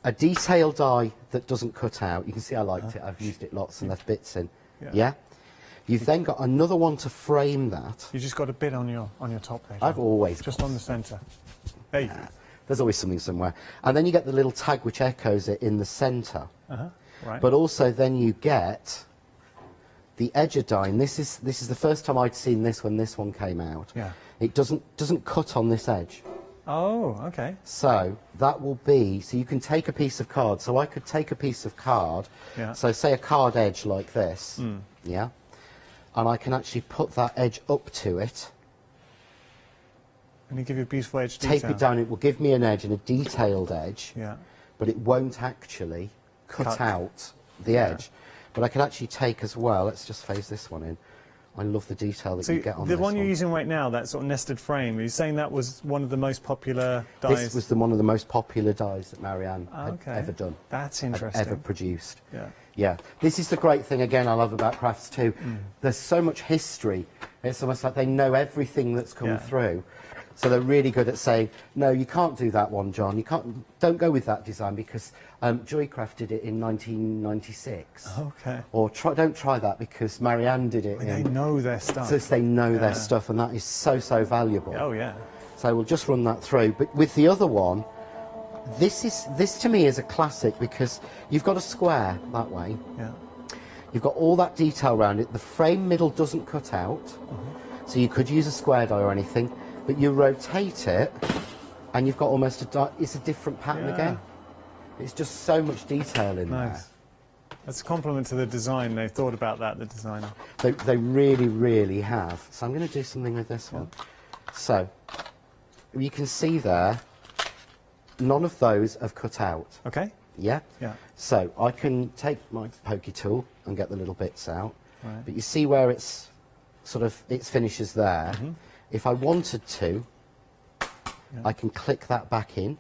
A detailed die that doesn't cut out. You can see I liked it. I've used it lots and left bits in. Yeah. You've then got another one to frame that. You just got a bit on your top there. I've always just on the centre. There you go. There's always something somewhere. And then you get the little tag which echoes it in the centre. Right. But also then you get the edge of die. And this is the first time I'd seen this when this one came out. Yeah. It doesn't cut on this edge. Oh, okay. So that will be, so you can take a piece of card. So I could take a piece of card, so say a card edge like this, yeah, and I can actually put that edge up to it. And you give you a beautiful edge detail. Tape it down, it will give me an edge and a detailed edge, but it won't actually cut out the edge. But I can actually take as well, let's just phase this one in. I love the detail that you get on the this one you're using right now, that sort of nested frame, are you saying that was one of the most popular dies? This was one of the most popular dies that Marianne had ever done. That's interesting. Ever produced. Yeah. Yeah. This is the great thing, again, I love about crafts too. There's so much history. It's almost like they know everything that's come through. So they're really good at saying, no, you can't do that one, John. Don't go with that design because Joycraft did it in 1996. Okay. Or don't try that because Marianne did it. They know their stuff. So they know their stuff, and that is so valuable. Oh yeah. So we'll just run that through. But with the other one, this to me is a classic because you've got a square that way. Yeah. You've got all that detail around it. The frame middle doesn't cut out, so you could use a square die or anything. But you rotate it, and you've got almost it's a different pattern again. It's just so much detail in there. That's a compliment to the design. They've thought about that, the designer. They really, really have. So I'm going to do something with this one. So you can see there, none of those have cut out. Okay. Yeah? Yeah. So I can take my pokey tool and get the little bits out. Right. But you see where it's sort of, its finishes there. If I wanted to, I can click that back in.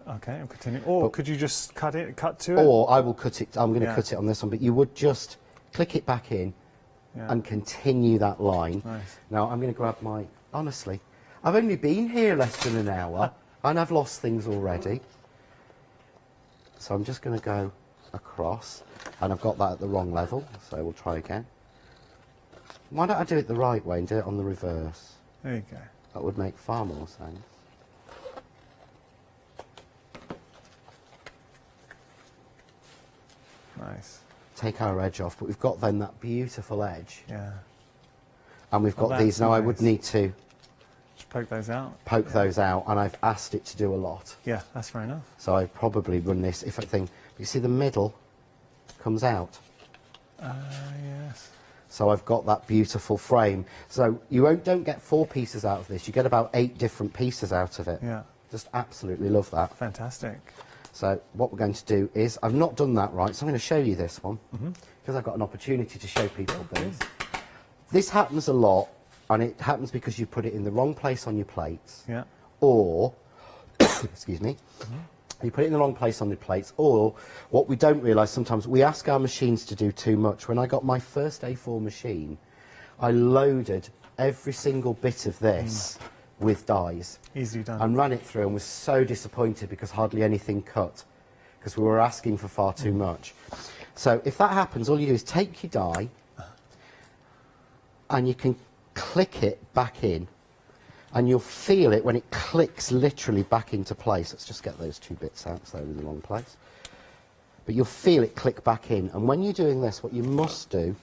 Okay, I'm continuing. Or could you just cut to it? Or I will cut it, I'm going to cut it on this one, but you would just click it back in and continue that line. Nice. Now I'm going to grab my, honestly, I've only been here less than an hour and I've lost things already. So I'm just going to go across, and I've got that at the wrong level, so we'll try again. Why don't I do it the right way and do it on the reverse? There you go. That would make far more sense. Nice. Take our edge off, but we've got then that beautiful edge. Yeah. And we've got these. Now I would need to just poke those out. Poke those out, and I've asked it to do a lot. Yeah, that's fair enough. So I probably run this, if I think, you see the middle comes out. Yes. So I've got that beautiful frame. So you don't get 4 pieces out of this, you get about 8 different pieces out of it. Yeah. Just absolutely love that. Fantastic. So what we're going to do is, I've not done that right, so I'm going to show you this one, because I've got an opportunity to show people things. This happens a lot, and it happens because you put it in the wrong place on your plates. Yeah. Or, excuse me, you put it in the wrong place on the plates, or what we don't realise sometimes, we ask our machines to do too much. When I got my first A4 machine, I loaded every single bit of this with dies. Easily done. And ran it through and was so disappointed because hardly anything cut, because we were asking for far too much. So if that happens, all you do is take your die and you can click it back in, and you'll feel it when it clicks literally back into place. Let's just get those two bits out so they're in the wrong place. But you'll feel it click back in, and when you're doing this, what you must do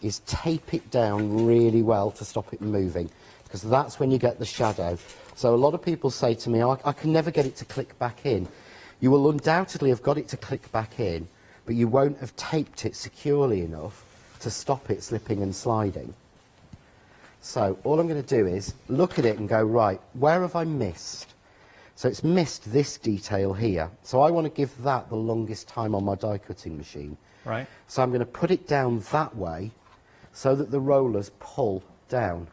is tape it down really well to stop it moving, because that's when you get the shadow. So a lot of people say to me, oh, I can never get it to click back in. You will undoubtedly have got it to click back in, but you won't have taped it securely enough to stop it slipping and sliding. So all I'm going to do is look at it and go, right, where have I missed? So it's missed this detail here. So I want to give that the longest time on my die cutting machine. Right. So I'm going to put it down that way so that the rollers pull down.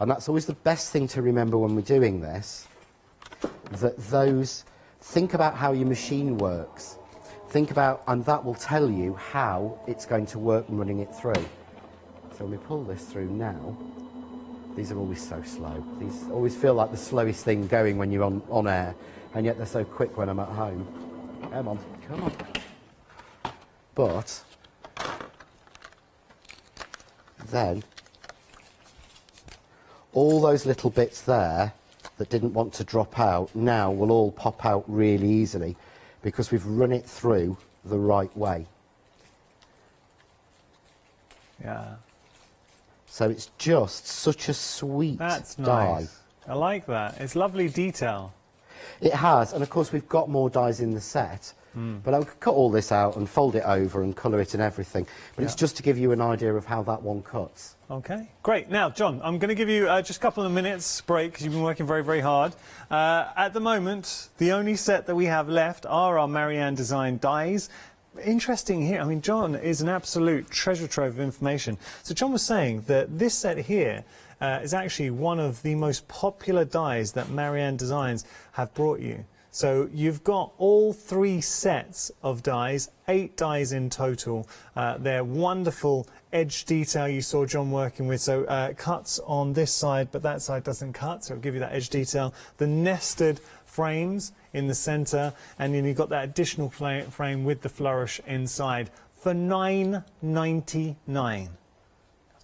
And that's always the best thing to remember when we're doing this, that those, think about how your machine works. Think about, and that will tell you how it's going to work running it through. So when we pull this through now, these are always so slow. These always feel like the slowest thing going when you're on air, and yet they're so quick when I'm at home. Come on, come on. But then all those little bits there that didn't want to drop out now will all pop out really easily because we've run it through the right way. Yeah. So it's just such a sweet That's die. nice. I like that. It's lovely detail. It has, and of course we've got more dies in the set. But I could cut all this out and fold it over and colour it and everything. But it's just to give you an idea of how that one cuts. Okay, great. Now, John, I'm going to give you just a couple of minutes break because you've been working very, very hard. At the moment, the only set that we have left are our Marianne design dies. Interesting here, I mean, John is an absolute treasure trove of information. So John was saying that this set here is actually one of the most popular dies that Marianne Designs have brought you. So you've got all 3 sets of dies, 8 dies in total. They're wonderful edge detail you saw John working with. So it cuts on this side, but that side doesn't cut, so it'll give you that edge detail. The nested frames in the centre, and then you've got that additional frame with the flourish inside for $9.99.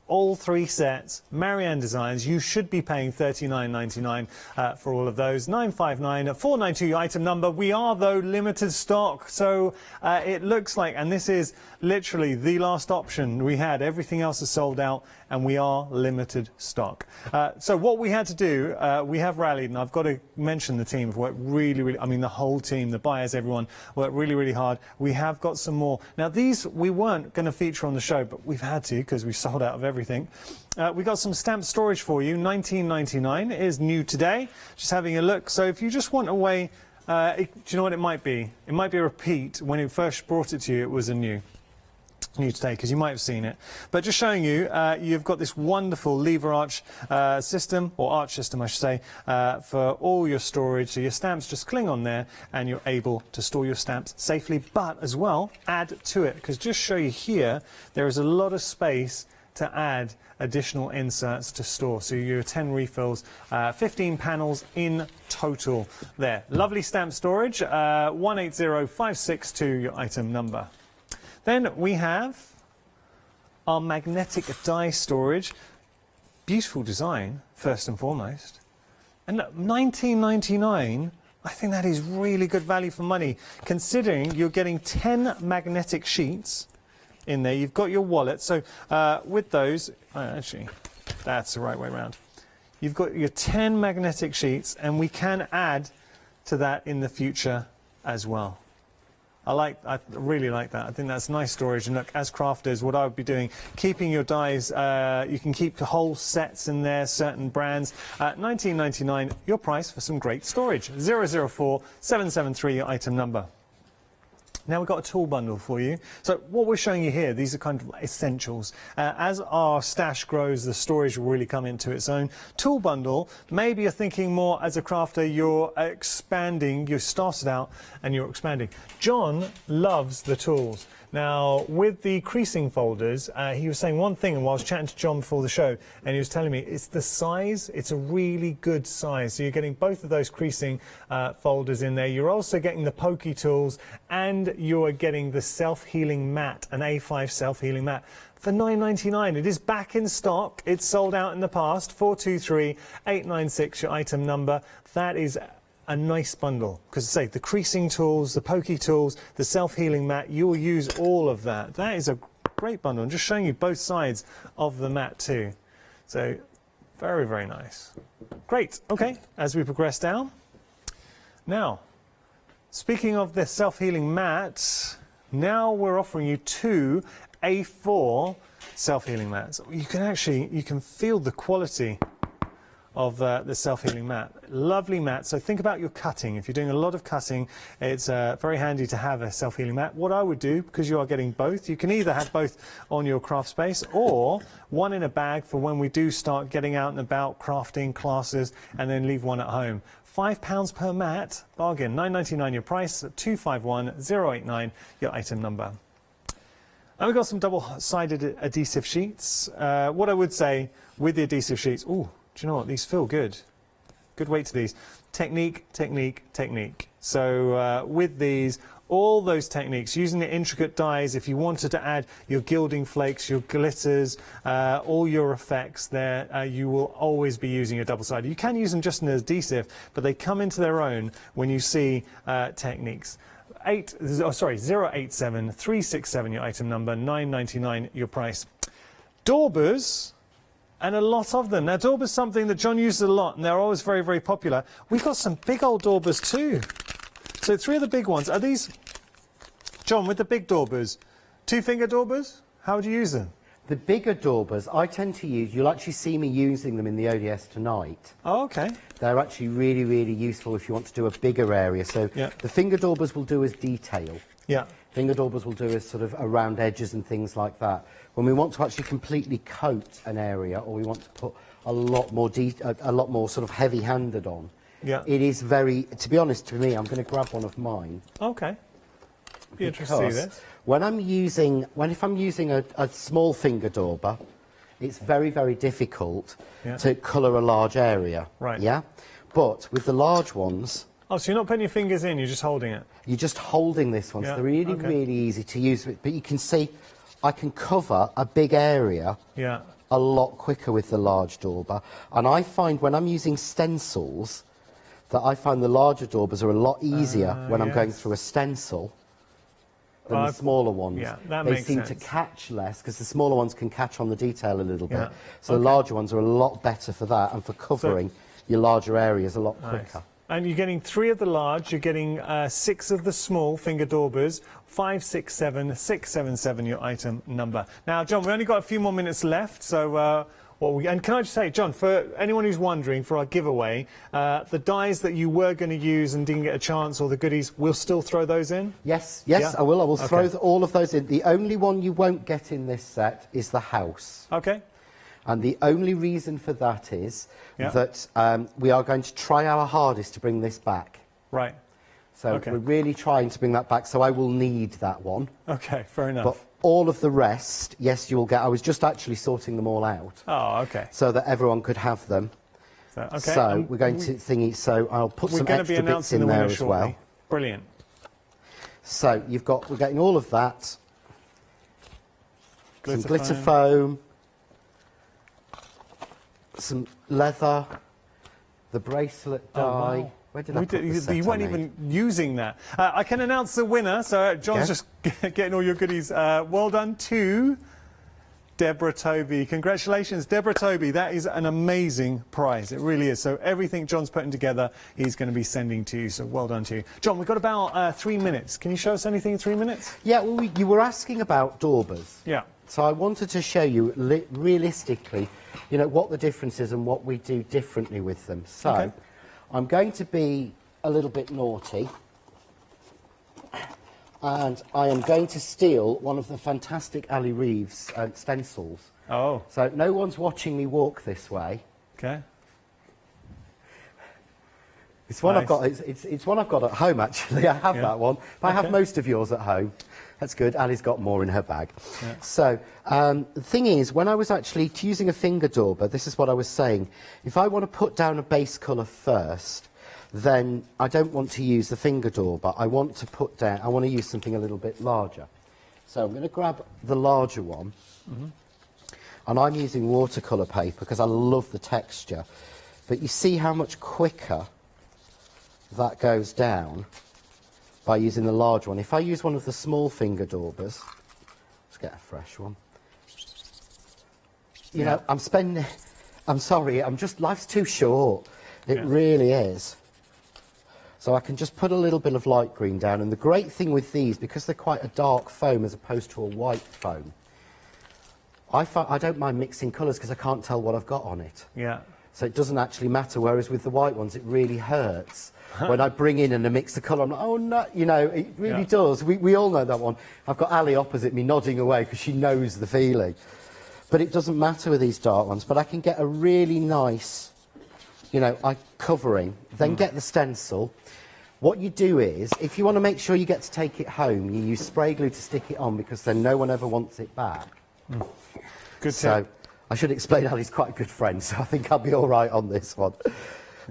All 3 sets, Marianne Designs. You should be paying $39.99 for all of those. 959 492 your item number. We are, though, limited stock, so it looks like, and this is literally the last option we had. Everything else is sold out, and we are limited stock. So what we had to do, we have rallied, and I've got to mention the team have worked really, really, I mean, the whole team, the buyers, everyone, worked really, really hard. We have got some more. Now, these we weren't going to feature on the show, but we've had to because we've sold out of everything. We've got some stamp storage for you. $19.99 is new today. Just having a look. So if you just want a way, do you know what it might be? It might be a repeat. When it first brought it to you, it was a new today, because you might have seen it. But just showing you, you've got this wonderful lever arch system, or arch system I should say, for all your storage. So your stamps just cling on there and you're able to store your stamps safely, but as well add to it, because just show you here, there is a lot of space to add additional inserts to store. So your 10 refills, 15 panels in total there. Lovely stamp storage, 180562 your item number. Then we have our magnetic die storage. Beautiful design, first and foremost. And $19.99, I think that is really good value for money, considering you're getting 10 magnetic sheets in there. You've got your wallet. So with those, actually, that's the right way around. You've got your 10 magnetic sheets, and we can add to that in the future as well. I really like that. I think that's nice storage. And look, as crafters, what I would be doing, keeping your dies, you can keep the whole sets in there, certain brands. $19.99, your price for some great storage. 004773, your item number. Now we've got a tool bundle for you. So what we're showing you here, these are kind of essentials. As our stash grows, the storage will really come into its own. Tool bundle, maybe you're thinking more as a crafter, you're expanding, you started out and you're expanding. John loves the tools. Now, with the creasing folders, he was saying one thing, and while I was chatting to John before the show, and he was telling me it's the size. It's a really good size. So you're getting both of those creasing folders in there. You're also getting the pokey tools, and you're getting the self-healing mat, an A5 self-healing mat. For $9.99. It is back in stock. It's sold out in the past. 423-896, your item number. That is a nice bundle, because I say the creasing tools, the pokey tools, the self-healing mat, you'll use all of that. That is a great bundle. I'm just showing you both sides of the mat too. So very, very nice. Great. Okay, as we progress down. Now, speaking of the self-healing mat, now we're offering you 2 A4 self-healing mats. You can feel the quality of the self-healing mat. Lovely mat. So think about your cutting. If you're doing a lot of cutting, it's very handy to have a self-healing mat. What I would do, because you are getting both, you can either have both on your craft space or one in a bag for when we do start getting out and about, crafting classes, and then leave one at home. £5 per mat, bargain. $9.99 your price, 251089 your item number. And we've got some double-sided adhesive sheets. What I would say with the adhesive sheets, ooh, do you know what? These feel good. Good weight to these. Technique, technique, technique. So with these, all those techniques, using the intricate dies, if you wanted to add your gilding flakes, your glitters, all your effects there, you will always be using a double-sided. You can use them just in adhesive, but they come into their own when you see techniques. 087 367 your item number, $9.99 your price. Daubers, and a lot of them. Now, Daubers something that John uses a lot, and they're always very, very popular. We've got some big old Daubers too. So 3 of the big ones. Are these, John, with the big Daubers, 2-finger Daubers? How would you use them? The bigger Daubers, I tend to use, you'll actually see me using them in the ODS tonight. Oh, okay. They're actually really, really useful if you want to do a bigger area. So yeah. The finger Daubers will do as detail. Yeah. Finger Daubers will do as sort of around edges and things like that. When we want to actually completely coat an area, or we want to put a lot more sort of heavy-handed on, yeah. It is very, to be honest, to me, I'm going to grab one of mine. Okay. Be interested to see this. If I'm using a small finger dauber, it's very, very difficult to colour a large area. Right. Yeah? But with the large ones... Oh, so you're not putting your fingers in, you're just holding it? You're just holding this one. Yeah. So they're really, really easy to use. But you can see I can cover a big area a lot quicker with the large dauber. And I find when I'm using stencils that I find the larger daubers are a lot easier when I'm going through a stencil than the smaller ones. Yeah, that they makes seem sense. to catch less because the smaller ones can catch on the detail a little bit. So the larger ones are a lot better for that and for covering your larger areas a lot quicker. And you're getting 3 of the large, you're getting 6 of the small finger daubers, 567 677 your item number. Now, John, we only got a few more minutes left, so and can I just say, John, for anyone who's wondering, for our giveaway, the dies that you were going to use and didn't get a chance, or the goodies, we'll still throw those in? Yes, I will. I will throw all of those in. The only one you won't get in this set is the house. Okay. And the only reason for that is that we are going to try our hardest to bring this back. Right. So we're really trying to bring that back, so I will need that one. Okay, fair enough. But all of the rest, yes, you will get. I was just actually sorting them all out. Oh, okay. So that everyone could have them. So we're going to thingy, so I'll put some extra bits in there as well. Brilliant. So we're getting all of that. Some glitter foam. Some leather, the bracelet die. Wow. Where did I put the set You weren't even using that. I can announce the winner. So John's just getting all your goodies. Well done to Deborah Toby. Congratulations, Deborah Toby. That is an amazing prize. It really is. So everything John's putting together, he's going to be sending to you. So well done to you. John, we've got about 3 minutes. Can you show us anything in 3 minutes? Yeah, well, you were asking about daubers. Yeah. So I wanted to show you realistically, what the difference is and what we do differently with them. So I'm going to be a little bit naughty, and I am going to steal one of the fantastic Ali Reeves stencils. Oh. So no one's watching me walk this way. Okay. It's one I've got. It's one I've got at home actually. I have that one, but I have most of yours at home. That's good. Ali's got more in her bag. Yeah. So the thing is, when I was actually using a finger dauber, this is what I was saying. If I want to put down a base colour first, then I don't want to use the finger dauber. I want to use something a little bit larger. So I'm going to grab the larger one, and I'm using watercolour paper because I love the texture. But you see how much quicker that goes down by using the large one. If I use one of the small finger daubers, let's get a fresh one. You know, I'm sorry, life's too short. It really is. So I can just put a little bit of light green down, and the great thing with these, because they're quite a dark foam as opposed to a white foam, I don't mind mixing colours because I can't tell what I've got on it. Yeah. So it doesn't actually matter, whereas with the white ones it really hurts. When I bring in and I mix the colour, I'm like, oh no, you know, it really does. We all know that one. I've got Ali opposite me nodding away because she knows the feeling. But it doesn't matter with these dark ones, but I can get a really nice, you know, covering, then get the stencil. What you do is, if you want to make sure you get to take it home, you use spray glue to stick it on because then no one ever wants it back. Good tip. I should explain Ali's quite a good friend, so I think I'll be all right on this one.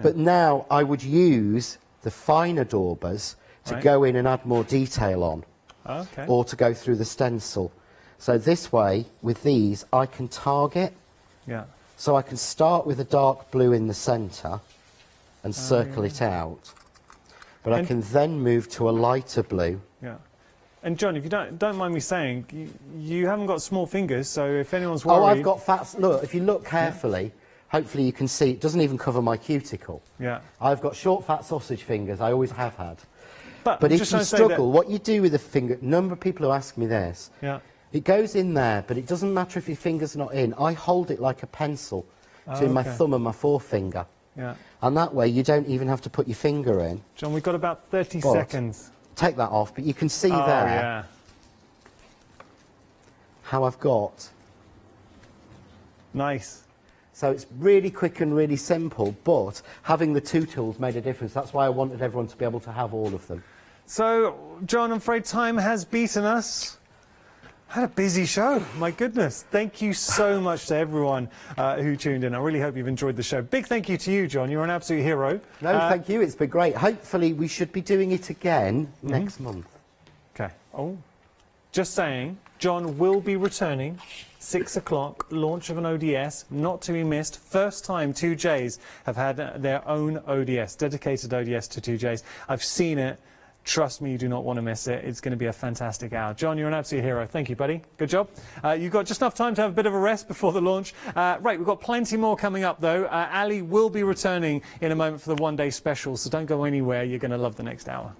But now I would use the finer daubers to go in and add more detail on, or to go through the stencil. So this way, with these, I can target. Yeah. So I can start with a dark blue in the centre and circle it out. But I can then move to a lighter blue. Yeah. And John, if you don't mind me saying, you haven't got small fingers, so if anyone's worried... Oh, I've got fat... Look, if you look carefully, hopefully you can see, it doesn't even cover my cuticle. Yeah. I've got short, fat sausage fingers, I always have had. But if you struggle, what you do with a finger... A number of people who ask me this. Yeah. It goes in there, but it doesn't matter if your finger's not in. I hold it like a pencil between my thumb and my forefinger. Yeah. And that way you don't even have to put your finger in. John, we've got about 30 seconds. Take that off, but you can see there how I've got. Nice. So it's really quick and really simple, but having the two tools made a difference. That's why I wanted everyone to be able to have all of them. So, John, I'm afraid time has beaten us. Had a busy show, my goodness. Thank you so much to everyone who tuned in. I really hope you've enjoyed the show. Big thank you to you, John. You're an absolute hero. No, thank you. It's been great. Hopefully we should be doing it again next month. Okay. Oh, just saying, John will be returning 6 o'clock, launch of an ODS, not to be missed. First time 2Js have had their own ODS, dedicated ODS to 2Js. I've seen it. Trust me, you do not want to miss it. It's going to be a fantastic hour. John, you're an absolute hero. Thank you, buddy. Good job. You've got just enough time to have a bit of a rest before the launch. Right, we've got plenty more coming up, though. Ali will be returning in a moment for the one-day special, so don't go anywhere. You're going to love the next hour.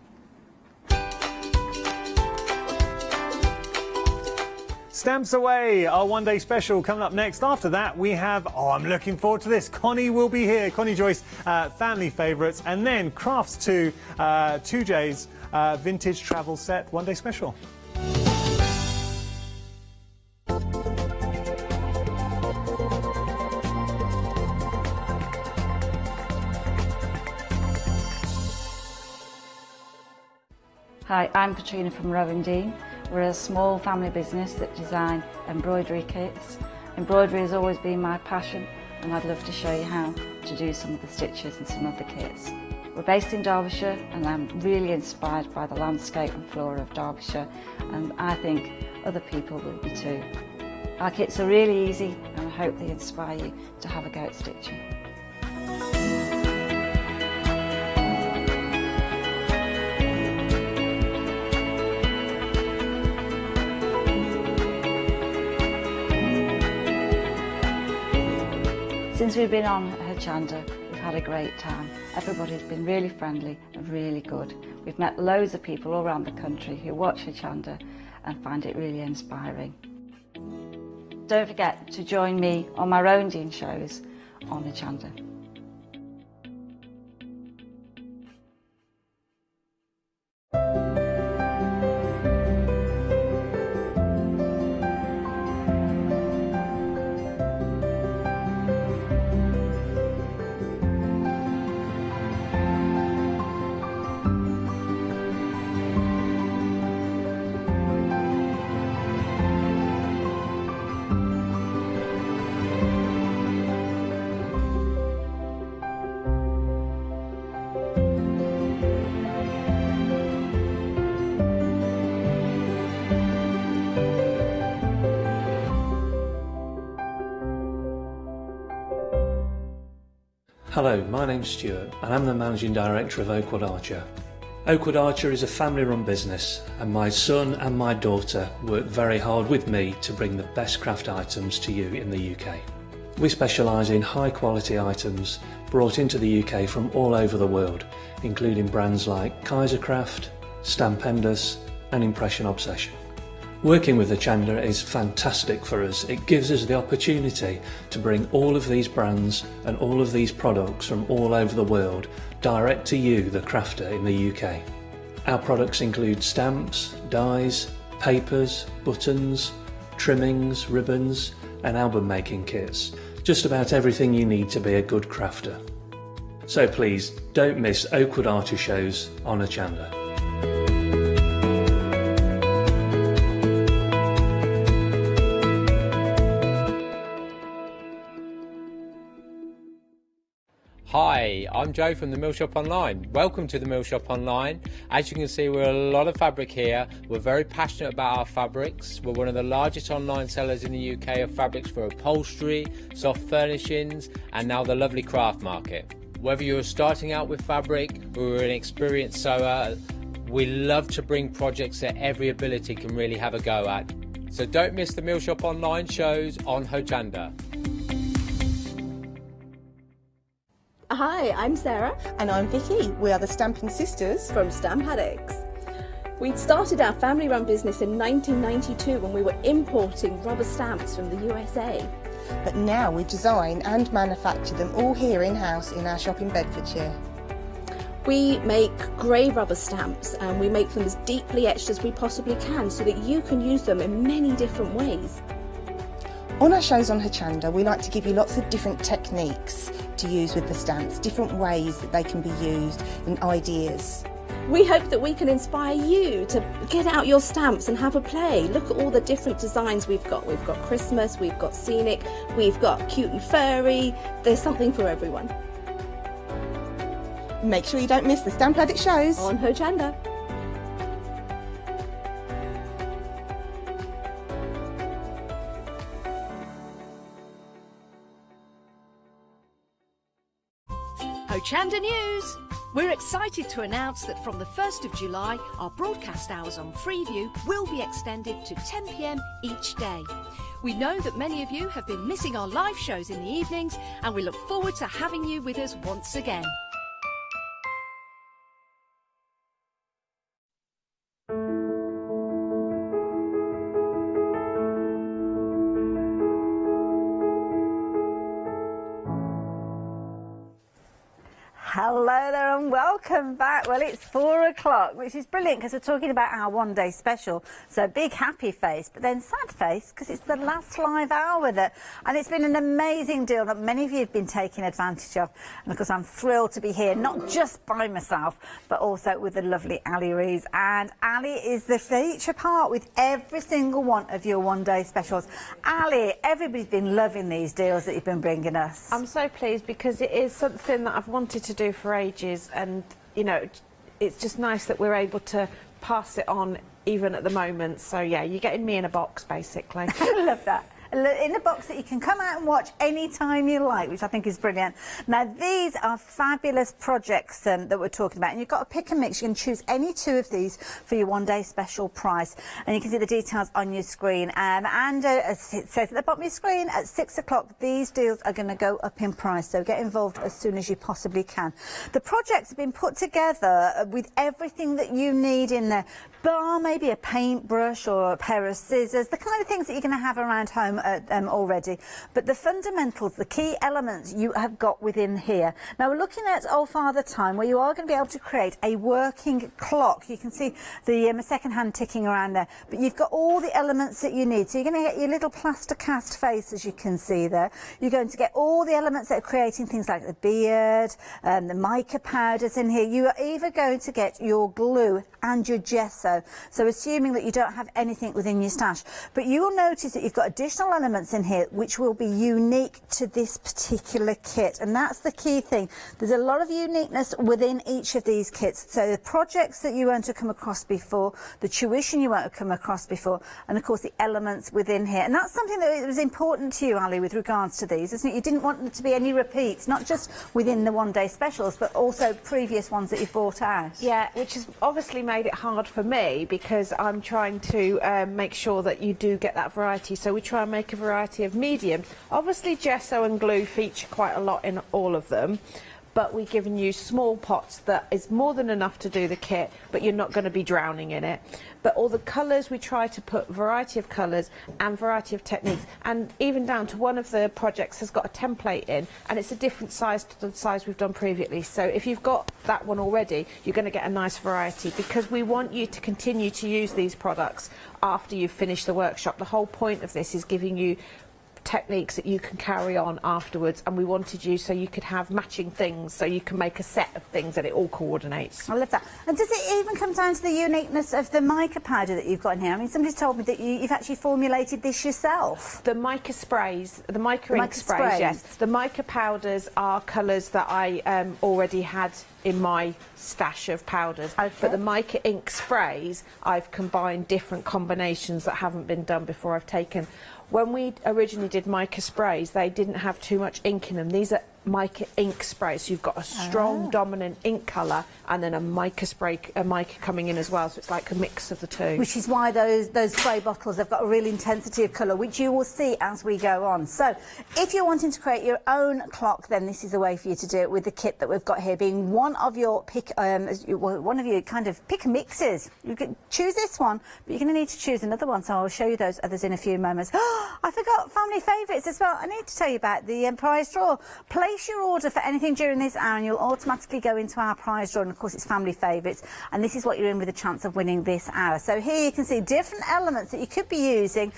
Stamps Away, our one-day special coming up next. After that, we have, I'm looking forward to this. Connie will be here. Connie Joyce, family favourites. And then Crafts 2, 2J's vintage travel set one-day special. Hi, I'm Katrina from Rowan Dean. We're a small family business that design embroidery kits. Embroidery has always been my passion, and I'd love to show you how to do some of the stitches and some of the kits. We're based in Derbyshire, and I'm really inspired by the landscape and flora of Derbyshire, and I think other people will be too. Our kits are really easy, and I hope they inspire you to have a go at stitching. Since we've been on Hochanda, we've had a great time. Everybody's been really friendly and really good. We've met loads of people all around the country who watch Hochanda and find it really inspiring. Don't forget to join me on my own Dean shows on Hochanda. Hello, my name's Stuart and I'm the Managing Director of Oakwood Archer. Oakwood Archer is a family-run business and my son and my daughter work very hard with me to bring the best craft items to you in the UK. We specialise in high-quality items brought into the UK from all over the world, including brands like Kaisercraft, Stampendous and Impression Obsession. Working with Hochanda is fantastic for us. It gives us the opportunity to bring all of these brands and all of these products from all over the world direct to you, the crafter in the UK. Our products include stamps, dies, papers, buttons, trimmings, ribbons and album making kits. Just about everything you need to be a good crafter. So please don't miss Oakwood Archer shows on Hochanda. Hi, I'm Joe from the Mill Shop Online. Welcome to the Mill Shop Online. As you can see, we're a lot of fabric here. We're very passionate about our fabrics. We're one of the largest online sellers in the UK of fabrics for upholstery, soft furnishings, and now the lovely craft market. Whether you're starting out with fabric or you're an experienced sewer, we love to bring projects that every ability can really have a go at. So don't miss the Mill Shop Online shows on Hochanda. Hi, I'm Sarah. And I'm Vicky. We are the Stamping Sisters from Stamp Addicts. We started our family-run business in 1992 when we were importing rubber stamps from the USA. But now we design and manufacture them all here in-house in our shop in Bedfordshire. We make grey rubber stamps and we make them as deeply etched as we possibly can so that you can use them in many different ways. On our shows on Hochanda, we like to give you lots of different techniques to use with the stamps, different ways that they can be used and ideas. We hope that we can inspire you to get out your stamps and have a play. Look at all the different designs we've got. We've got Christmas, we've got scenic, we've got cute and furry. There's something for everyone. Make sure you don't miss the Stamp Addict shows on Hochanda. Hochanda News! We're excited to announce that from the 1st of July, our broadcast hours on Freeview will be extended to 10 p.m. each day. We know that many of you have been missing our live shows in the evenings, and we look forward to having you with us once again. Hello there and welcome back. Well, it's 4 o'clock, which is brilliant because we're talking about our one-day special. So big happy face, but then sad face because it's the last live hour with it. And it's been an amazing deal that many of you have been taking advantage of. And of course, I'm thrilled to be here, not just by myself, but also with the lovely Ali Rees. And Ali is the feature part with every single one of your one-day specials. Ali, everybody's been loving these deals that you've been bringing us. I'm so pleased because it is something that I've wanted to do for ages, and you know, it's just nice that we're able to pass it on even at the moment. So yeah, you're getting me in a box basically. I love that. In a box that you can come out and watch any time you like, which I think is brilliant. Now, these are fabulous projects that we're talking about, and you've got to pick and mix. You can choose any two of these for your one-day special price, and you can see the details on your screen. As it says at the bottom of your screen, at 6 o'clock, these deals are going to go up in price, so get involved as soon as you possibly can. The projects have been put together with everything that you need in there, bar maybe a paintbrush or a pair of scissors, the kind of things that you're going to have around home already, but the fundamentals, the key elements you have got within here. Now we're looking at Old Father Time, where you are going to be able to create a working clock. You can see the second hand ticking around there, but you've got all the elements that you need. So you're going to get your little plaster cast face, as you can see there. You're going to get all the elements that are creating things like the beard, the mica powders in here. You are even going to get your glue and your gesso, so assuming that you don't have anything within your stash. But you will notice that you've got additional additional elements in here which will be unique to this particular kit, and that's the key thing. There's a lot of uniqueness within each of these kits. So the projects that you won't have come across before, the tuition you won't have come across before, and of course the elements within here. And that's something that was important to you, Ali, with regards to these, isn't it? You didn't want them to be any repeats, not just within the one-day specials, but also previous ones that you've brought out. Yeah, which has obviously made it hard for me because I'm trying to make sure that you do get that variety. So we try and make a variety of medium. Obviously gesso and glue feature quite a lot in all of them, but we've given you small pots that is more than enough to do the kit, but you're not going to be drowning in it. But all the colours, we try to put variety of colours and variety of techniques, and even down to one of the projects has got a template in, and it's a different size to the size we've done previously. So if you've got that one already, you're going to get a nice variety, because we want you to continue to use these products after you've finished the workshop. The whole point of this is giving you techniques that you can carry on afterwards, and we wanted you so you could have matching things, so you can make a set of things and it all coordinates. I love that. And does it even come down to the uniqueness of the mica powder that you've got in here? I mean, somebody's told me that you've actually formulated this yourself. The mica sprays, the mica ink sprays, yes. The mica powders are colours that I already had in my stash of powders. Okay. But the mica ink sprays, I've combined different combinations that haven't been done before. I've taken, when we originally did mica sprays, they didn't have too much ink in them. These are mica ink sprays, so you've got a strong dominant ink colour and then a mica spray, a mica coming in as well, so it's like a mix of the two. Which is why those spray bottles have got a real intensity of colour, which you will see as we go on. So if you're wanting to create your own clock, then this is the way for you to do it with the kit that we've got here, being one of your pick and mixes. You can choose this one, but you're going to need to choose another one, so I'll show you those others in a few moments. I forgot family favourites as well. I need to tell you about the prize draw. Place your order for anything during this hour and you'll automatically go into our prize draw, and of course it's family favourites, and this is what you're in with a chance of winning this hour. So here you can see different elements that you could be using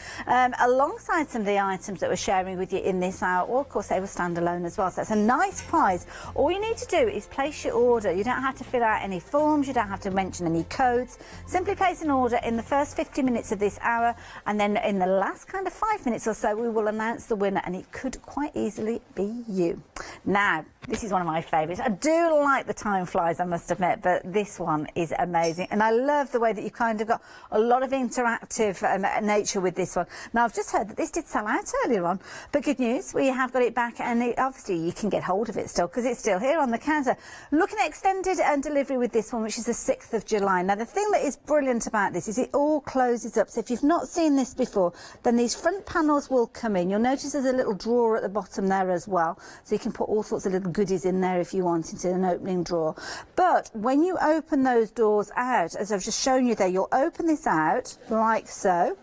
alongside some of the items that we're sharing with you in this hour, or of course they will stand alone as well. So it's a nice prize. All you need to do is place your order. You don't have to fill out any forms, you don't have to mention any codes. Simply place an order in the first 50 minutes of this hour, and then in the last kind of 5 minutes or so we will announce the winner, and it could quite easily be you. Now, this is one of my favourites. I do like the time flies, I must admit, but this one is amazing, and I love the way that you kind of got a lot of interactive nature with this one. Now, I've just heard that this did sell out earlier on, but good news, we have got it back, and obviously you can get hold of it still because it's still here on the counter. Looking at extended delivery with this one, which is the 6th of July. Now, the thing that is brilliant about this is it all closes up, so if you've not seen this before, then these front panels will come in. You'll notice there's a little drawer at the bottom there as well, so you can put all sorts of little goodies in there if you want, into an opening drawer. But when you open those doors out, as I've just shown you there, you'll open this out like so.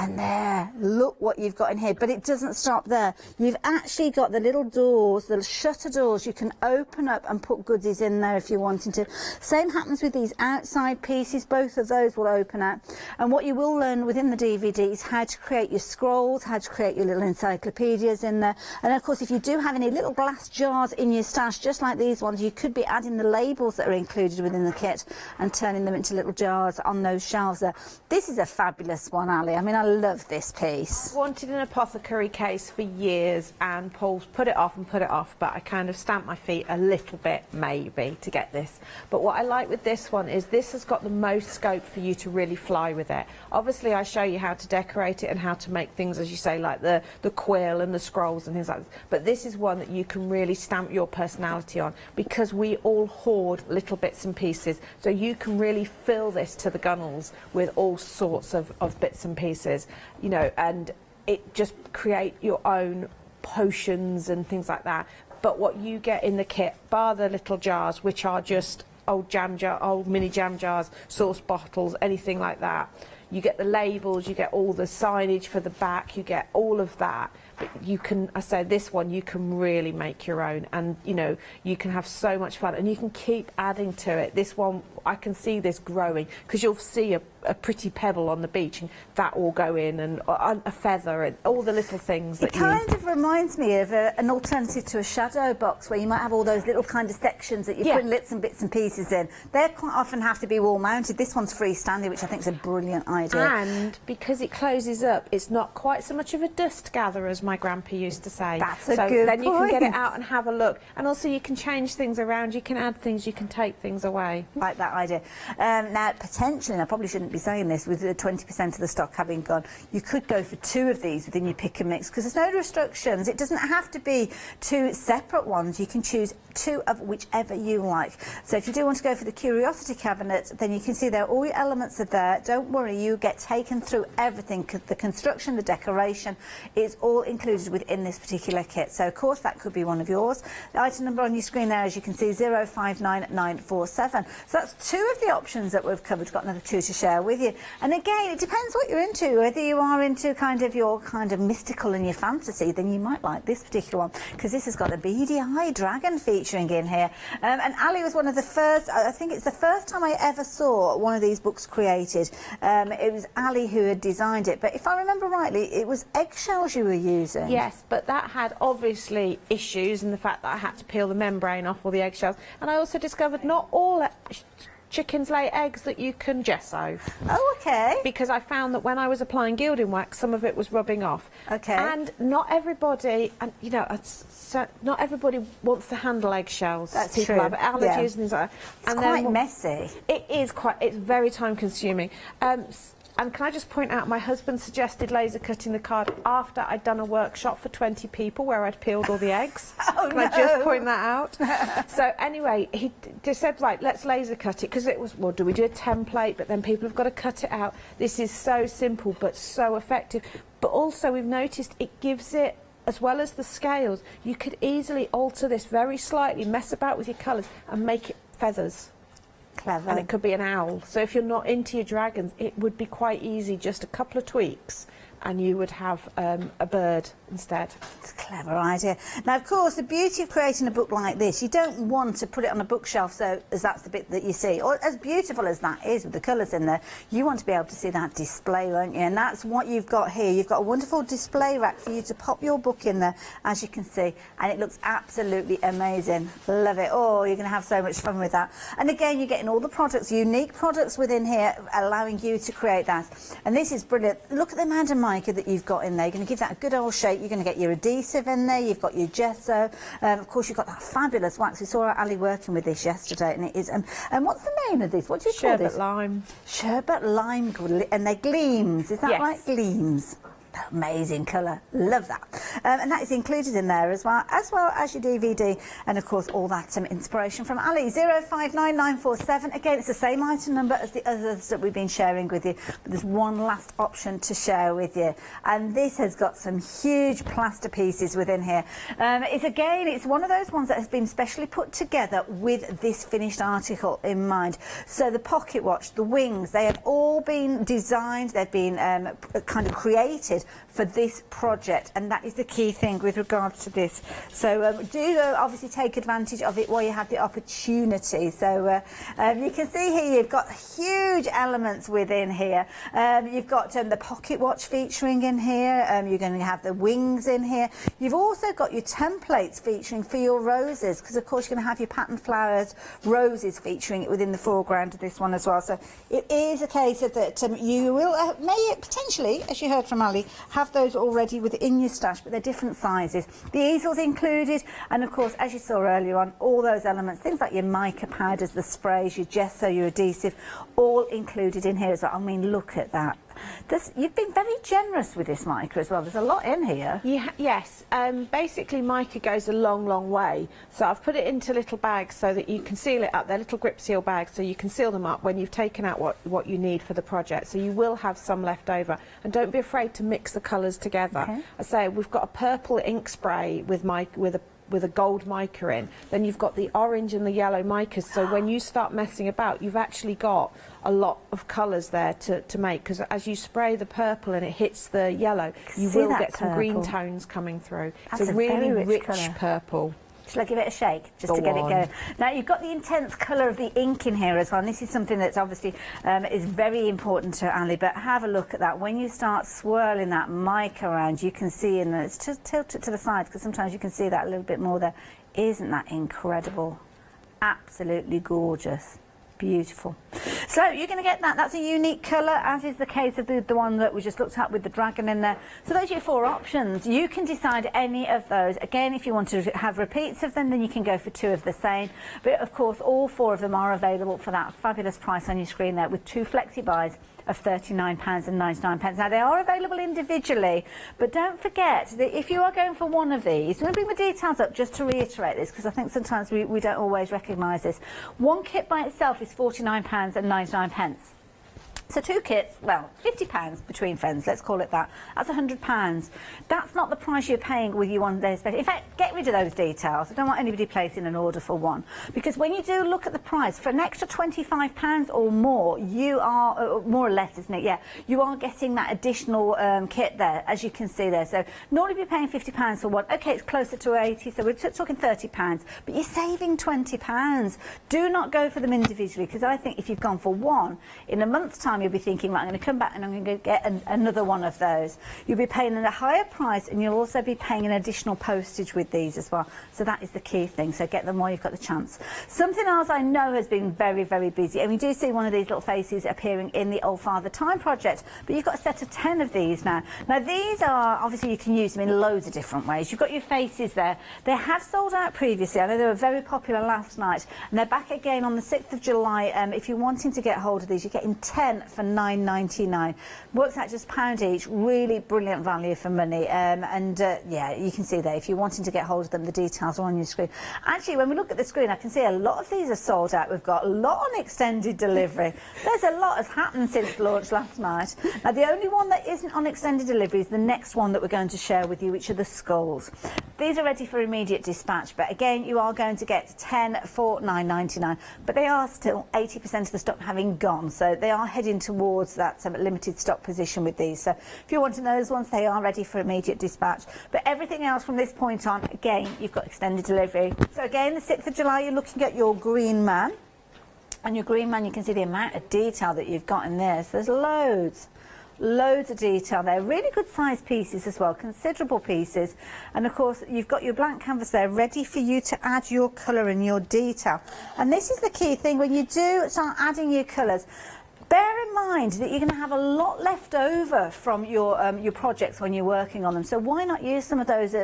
And there, look what you've got in here. But it doesn't stop there. You've actually got the little doors, the shutter doors. You can open up and put goodies in there if you're wanting to. Same happens with these outside pieces. Both of those will open out. And what you will learn within the DVD is how to create your scrolls, how to create your little encyclopedias in there. And of course, if you do have any little glass jars in your stash, just like these ones, you could be adding the labels that are included within the kit and turning them into little jars on those shelves there. This is a fabulous one, Ali. I mean, I love this piece. Wanted an apothecary case for years, and Paul's put it off, but I kind of stamped my feet a little bit maybe to get this. But what I like with this one is this has got the most scope for you to really fly with it. Obviously I show you how to decorate it and how to make things, as you say, like the quill and the scrolls and things like this. But this is one that you can really stamp your personality on, because we all hoard little bits and pieces, so you can really fill this to the gunnels with all sorts of bits and pieces, you know, and it just create your own potions and things like that. But what you get in the kit, bar the little jars, which are just old mini jam jars, sauce bottles, anything like that, you get the labels, you get all the signage for the back, you get all of that. But you can, I say, this one you can really make your own, and you know, you can have so much fun, and you can keep adding to it. This one, I can see this growing, because you'll see a pretty pebble on the beach, and that will go in, and a feather, and all the little things that It kind of reminds me of an alternative to a shadow box, where you might have all those little kind of sections that you put bits and pieces in. They quite often have to be wall mounted. This one's freestanding, which I think is a brilliant idea. And because it closes up, it's not quite so much of a dust gatherer, as my grandpa used to say. That's a so good then you can get point. it out and have a look, and also you can change things around, you can add things, you can take things away. Like that idea. Now, potentially, and I probably shouldn't be saying this, with the 20% of the stock having gone, you could go for 2 of these within your pick and mix, because there's no restrictions. It doesn't have to be 2 separate ones. You can choose 2 of whichever you like. So if you do want to go for the curiosity cabinet, then you can see there all your elements are there. Don't worry, you get taken through everything. The construction, the decoration is all included within this particular kit. So of course that could be one of yours. The item number on your screen there, as you can see, 059947. So that's 2 of the options that we've covered. We've got another 2 to share with you. And again, it depends what you're into. Whether you are into kind of your kind of mystical and your fantasy, then you might like this particular one, because this has got a beady eye dragon featuring in here. And Ali was one of the first, I think it's the first time I ever saw one of these books created. It was Ali who had designed it, but if I remember rightly, it was eggshells you were using. Yes, but that had obviously issues in the fact that I had to peel the membrane off all the eggshells, and I also discovered not all chickens lay eggs that you can gesso. Oh, okay. Because I found that when I was applying gilding wax, some of it was rubbing off. Okay. And not everybody, and you know, not everybody wants to handle eggshells. That's People true. have allergies and things like that. It's quite messy. It is quite. It's very time consuming. And can I just point out, my husband suggested laser cutting the card after I'd done a workshop for 20 people where I'd peeled all the eggs. Can I just point that out? So anyway, he just said, right, let's laser cut it, because it was, well, do we do a template? But then people have got to cut it out. This is so simple but so effective. But also we've noticed it gives it, as well as the scales, you could easily alter this very slightly, mess about with your colours and make it feathers. Clever. And it could be an owl. So if you're not into your dragons, it would be quite easy, just a couple of tweaks, and you would have a bird instead. It's a clever idea. Now, of course, the beauty of creating a book like this, you don't want to put it on a bookshelf so as that's the bit that you see. Or as beautiful as that is with the colours in there, you want to be able to see that display, won't you? And that's what you've got here. You've got a wonderful display rack for you to pop your book in there, as you can see, and it looks absolutely amazing. Love it. Oh, you're going to have so much fun with that. And again, you're getting all the products, unique products within here, allowing you to create that. And this is brilliant. Look at the amount of mica that you've got in there. You're going to give that a good old shake. You're going to get your adhesive in there. You've got your gesso. Of course, you've got that fabulous wax. We saw Ali working with this yesterday, and it is. And what's the name of this? What do you call this? Sherbet lime. Sherbet lime, and they're gleams. Is that Yes. right? Gleams. Amazing colour, love that. And that is included in there as well as your DVD, and of course all that inspiration from Ali. 059947. Again, it's the same item number as the others that we've been sharing with you, but there's one last option to share with you, and this has got some huge plaster pieces within here. It's one of those ones that has been specially put together with this finished article in mind. So the pocket watch, the wings, they have all been designed, they've been kind of created for this project, and that is the key thing with regards to this. So do obviously take advantage of it while you have the opportunity. So you can see here you've got huge elements within here. You've got the pocket watch featuring in here. You're going to have the wings in here. You've also got your templates featuring for your roses, because of course you're going to have your pattern flowers, roses featuring it within the foreground of this one as well. So it is a case of that you will may potentially, as you heard from Ali, have those already within your stash, but they're different sizes. The easel's included, and of course, as you saw earlier on, all those elements, things like your mica powders, the sprays, your gesso, your adhesive, all included in here as well. I mean, look at that. You've been very generous with this mica as well. There's a lot in here. Yes. Basically, mica goes a long, long way. So I've put it into little bags so that you can seal it up. They're little grip seal bags, so you can seal them up when you've taken out what you need for the project. So you will have some left over. And don't be afraid to mix the colours together. Okay. I say we've got a purple ink spray with a with a gold mica in. Then you've got the orange and the yellow micas, so when you start messing about, you've actually got a lot of colours there to make, because as you spray the purple and it hits the yellow, you will get some green tones coming through. That's it's a really very rich rich colour. purple. Shall I give it a shake, just to Go get it on. going? Now, you've got the intense colour of the ink in here as well, and this is something that's obviously is very important to Ali, but have a look at that. When you start swirling that mica around, you can see, and it's just tilt it to the side, because sometimes you can see that a little bit more there. Isn't that incredible? Absolutely gorgeous. Beautiful. So you're going to get that. That's a unique colour, as is the case of the one that we just looked at with the dragon in there. So those are your 4 options. You can decide any of those. Again, if you want to have repeats of them, then you can go for 2 of the same. But of course, all 4 of them are available for that fabulous price on your screen there, with 2 flexi buys of £39.99. Now, they are available individually, but don't forget that if you are going for one of these, I'm going to bring the details up just to reiterate this, because I think sometimes we don't always recognise this. One kit by itself is £49.99. So 2 kits, well, £50 between friends, let's call it that. That's £100. That's not the price you're paying with your one day special. In fact, get rid of those details. I don't want anybody placing an order for one. Because when you do look at the price, for an extra £25 or more, you are, more or less, isn't it? Yeah, you are getting that additional kit there, as you can see there. So normally you're paying £50 for one. OK, it's closer to 80, so we're talking £30. But you're saving £20. Do not go for them individually, because I think if you've gone for one, in a month's time, you'll be thinking, right, I'm going to come back and I'm going to get another one of those. You'll be paying a higher price, and you'll also be paying an additional postage with these as well. So that is the key thing. So get them while you've got the chance. Something else I know has been very, very busy, and we do see one of these little faces appearing in the Old Father Time project, but you've got a set of 10 of these now. Now, these are, obviously, you can use them in loads of different ways. You've got your faces there. They have sold out previously. I know they were very popular last night, and they're back again on the 6th of July. If you're wanting to get hold of these, you're getting 10 for £9.99. Works out just £1 each. Really brilliant value for money. Yeah, you can see there, if you're wanting to get hold of them, the details are on your screen. Actually, when we look at the screen, I can see a lot of these are sold out. We've got a lot on extended delivery. There's a lot has happened since launch last night. Now, the only one that isn't on extended delivery is the next one that we're going to share with you, which are the skulls. These are ready for immediate dispatch, but again, you are going to get 10 for £9.99, but they are still 80% of the stock having gone, so they are heading towards that limited stock position with these. So if you want to know those ones, they are ready for immediate dispatch. But everything else from this point on, again, you've got extended delivery. So again, the 6th of July, you're looking at your green man. And your green man, you can see the amount of detail that you've got in there. So there's loads of detail there. Really good sized pieces as well, considerable pieces. And of course, you've got your blank canvas there ready for you to add your colour and your detail. And this is the key thing, when you do start adding your colours, bear in mind that you're going to have a lot left over from your projects when you're working on them. So why not use some of those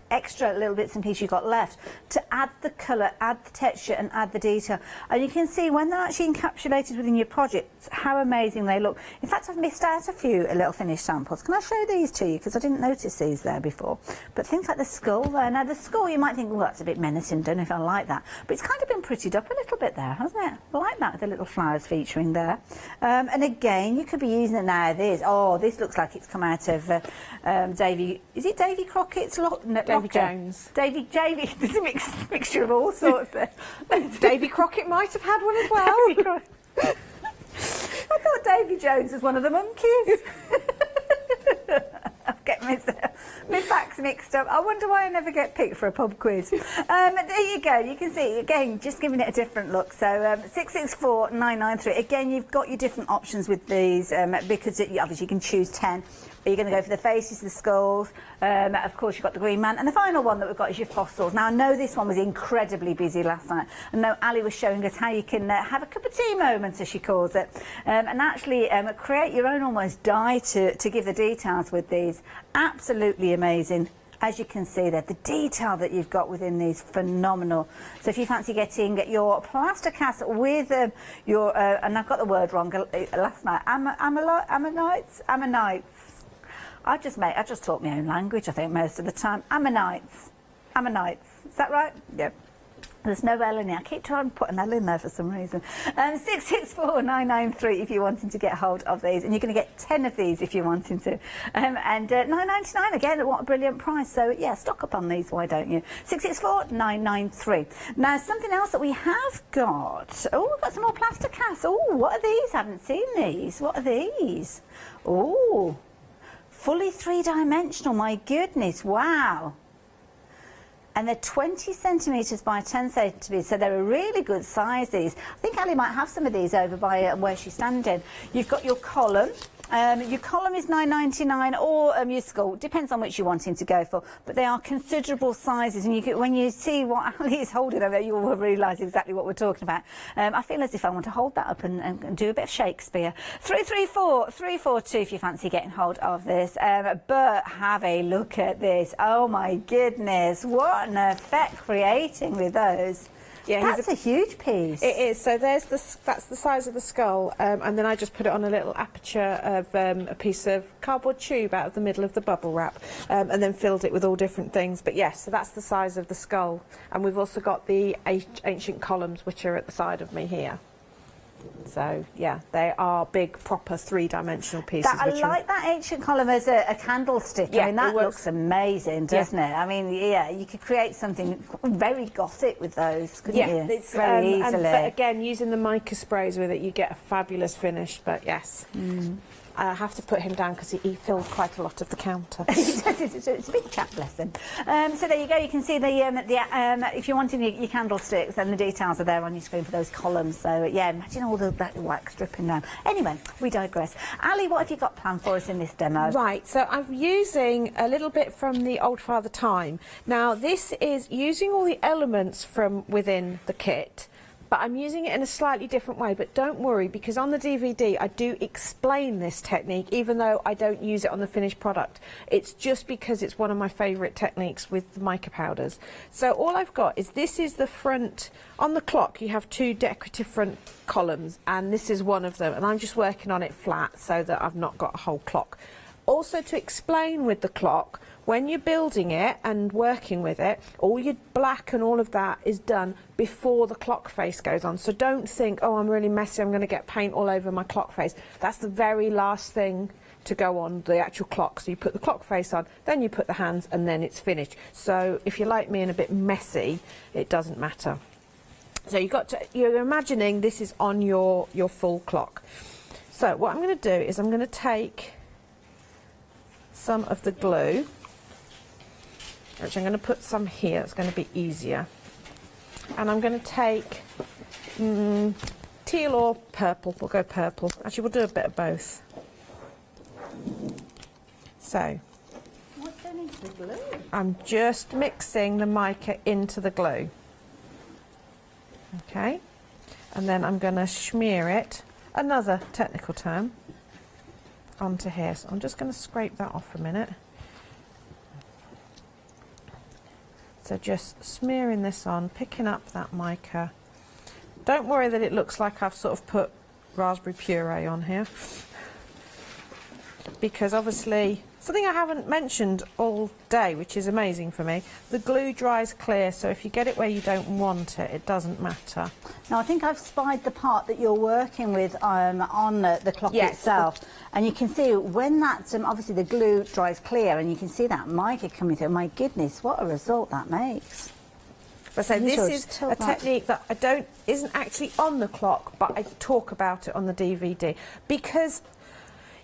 extra little bits and pieces you've got left to add the colour, add the texture and add the detail. And you can see when they're actually encapsulated within your projects how amazing they look. In fact, I've missed out a few little finished samples. Can I show these to you? Because I didn't notice these there before. But things like the skull there. Now, the skull, you might think, well, that's a bit menacing. Don't know if I like that. But it's kind of been prettied up a little bit there, hasn't it? I like that with the little flowers featuring there. And again, you could be using it now. This looks like it's come out of Davy. Is it Davy Crockett's Davy Jones. Davy. There's a mixture of all sorts there. Davy Crockett might have had one as well. I thought Davy Jones was one of the monkeys. I'm getting my facts mixed up. I wonder why I never get picked for a pub quiz. There you go. You can see, again, just giving it a different look. So 664-993. Again, you've got your different options with these because obviously you can choose 10. But you're going to go for the faces, the skulls. Of course, you've got the green man. And the final one that we've got is your fossils. Now, I know this one was incredibly busy last night. I know Ali was showing us how you can have a cup of tea moment, as she calls it, and actually create your own almost die to give the details with these. Absolutely amazing. As you can see there, the detail that you've got within these, phenomenal. So if you fancy getting your plaster cast with your, and I've got the word wrong last night, ammonites? I just talk my own language, I think, most of the time. Ammonites. Is that right? Yeah. There's no L in it. I keep trying to put an L in there for some reason. 664993 if you're wanting to get hold of these, and you're going to get 10 of these if you're wanting to. And £9.99 again. What a brilliant price! So yeah, stock up on these. Why don't you? 664993. Now something else that we have got. Oh, we've got some more plaster casts. Oh, what are these? Haven't seen these. What are these? Oh, fully three-dimensional. My goodness! Wow. And they're 20 centimetres by 10 centimetres, so they're a really good size, these. I think Ali might have some of these over by where she's standing. You've got your column. Your column is £9.99, or your skull, depends on which you're wanting to go for, but they are considerable sizes, and when you see what Ali is holding over there, you will realise exactly what we're talking about. I feel as if I want to hold that up and do a bit of Shakespeare. 334-342 if you fancy getting hold of this, but have a look at this. Oh my goodness, what an effect creating with those. Yeah, that's a huge piece. It is. So that's the size of the skull, and then I just put it on a little aperture of a piece of cardboard tube out of the middle of the bubble wrap, and then filled it with all different things. But yes, so that's the size of the skull, and we've also got the ancient columns, which are at the side of me here. So yeah, they are big, proper three-dimensional pieces. I like that ancient column as a candlestick. Yeah, I mean, that looks amazing, doesn't it? I mean, yeah, you could create something very Gothic with those, couldn't you? It's very easily. But again, using the mica sprays with it, you get a fabulous finish. But yes. I have to put him down because he filled quite a lot of the counter. It's a big chap, bless him. So there you go. You can see if you're wanting your candlesticks, then the details are there on your screen for those columns. So yeah, imagine all that wax dripping down. Anyway, we digress. Ali, what have you got planned for us in this demo? Right, so I'm using a little bit from the Old Father Time. Now, this is using all the elements from within the kit, but I'm using it in a slightly different way. But don't worry, because on the DVD I do explain this technique, even though I don't use it on the finished product. It's just because it's one of my favourite techniques with the mica powders. So all I've got is, this is the front. On the clock you have two decorative front columns, and this is one of them, and I'm just working on it flat so that I've not got a whole clock. Also, to explain with the clock, when you're building it and working with it, all your black and all of that is done before the clock face goes on. So don't think, oh, I'm really messy, I'm going to get paint all over my clock face. That's the very last thing to go on the actual clock. So you put the clock face on, then you put the hands, and then it's finished. So if you're like me and a bit messy, it doesn't matter. So you're imagining this is on your full clock. So what I'm going to do is I'm going to take some of the glue, which I'm going to put some here. It's going to be easier. And I'm going to take teal or purple. We'll go purple. Actually, we'll do a bit of both. So What's going into the glue? I'm just mixing the mica into the glue. Okay. And then I'm going to smear it, another technical term, onto here. So I'm just going to scrape that off a minute. So just smearing this on, picking up that mica. Don't worry that it looks like I've sort of put raspberry puree on here, because obviously, something I haven't mentioned all day, which is amazing for me, the glue dries clear, so if you get it where you don't want it, it doesn't matter. Now, I think I've spied the part that you're working with on the clock itself, and you can see when that, obviously the glue dries clear, and you can see that mica coming through. My goodness, what a result that makes. But so this is a technique that isn't actually on the clock, but I talk about it on the DVD, because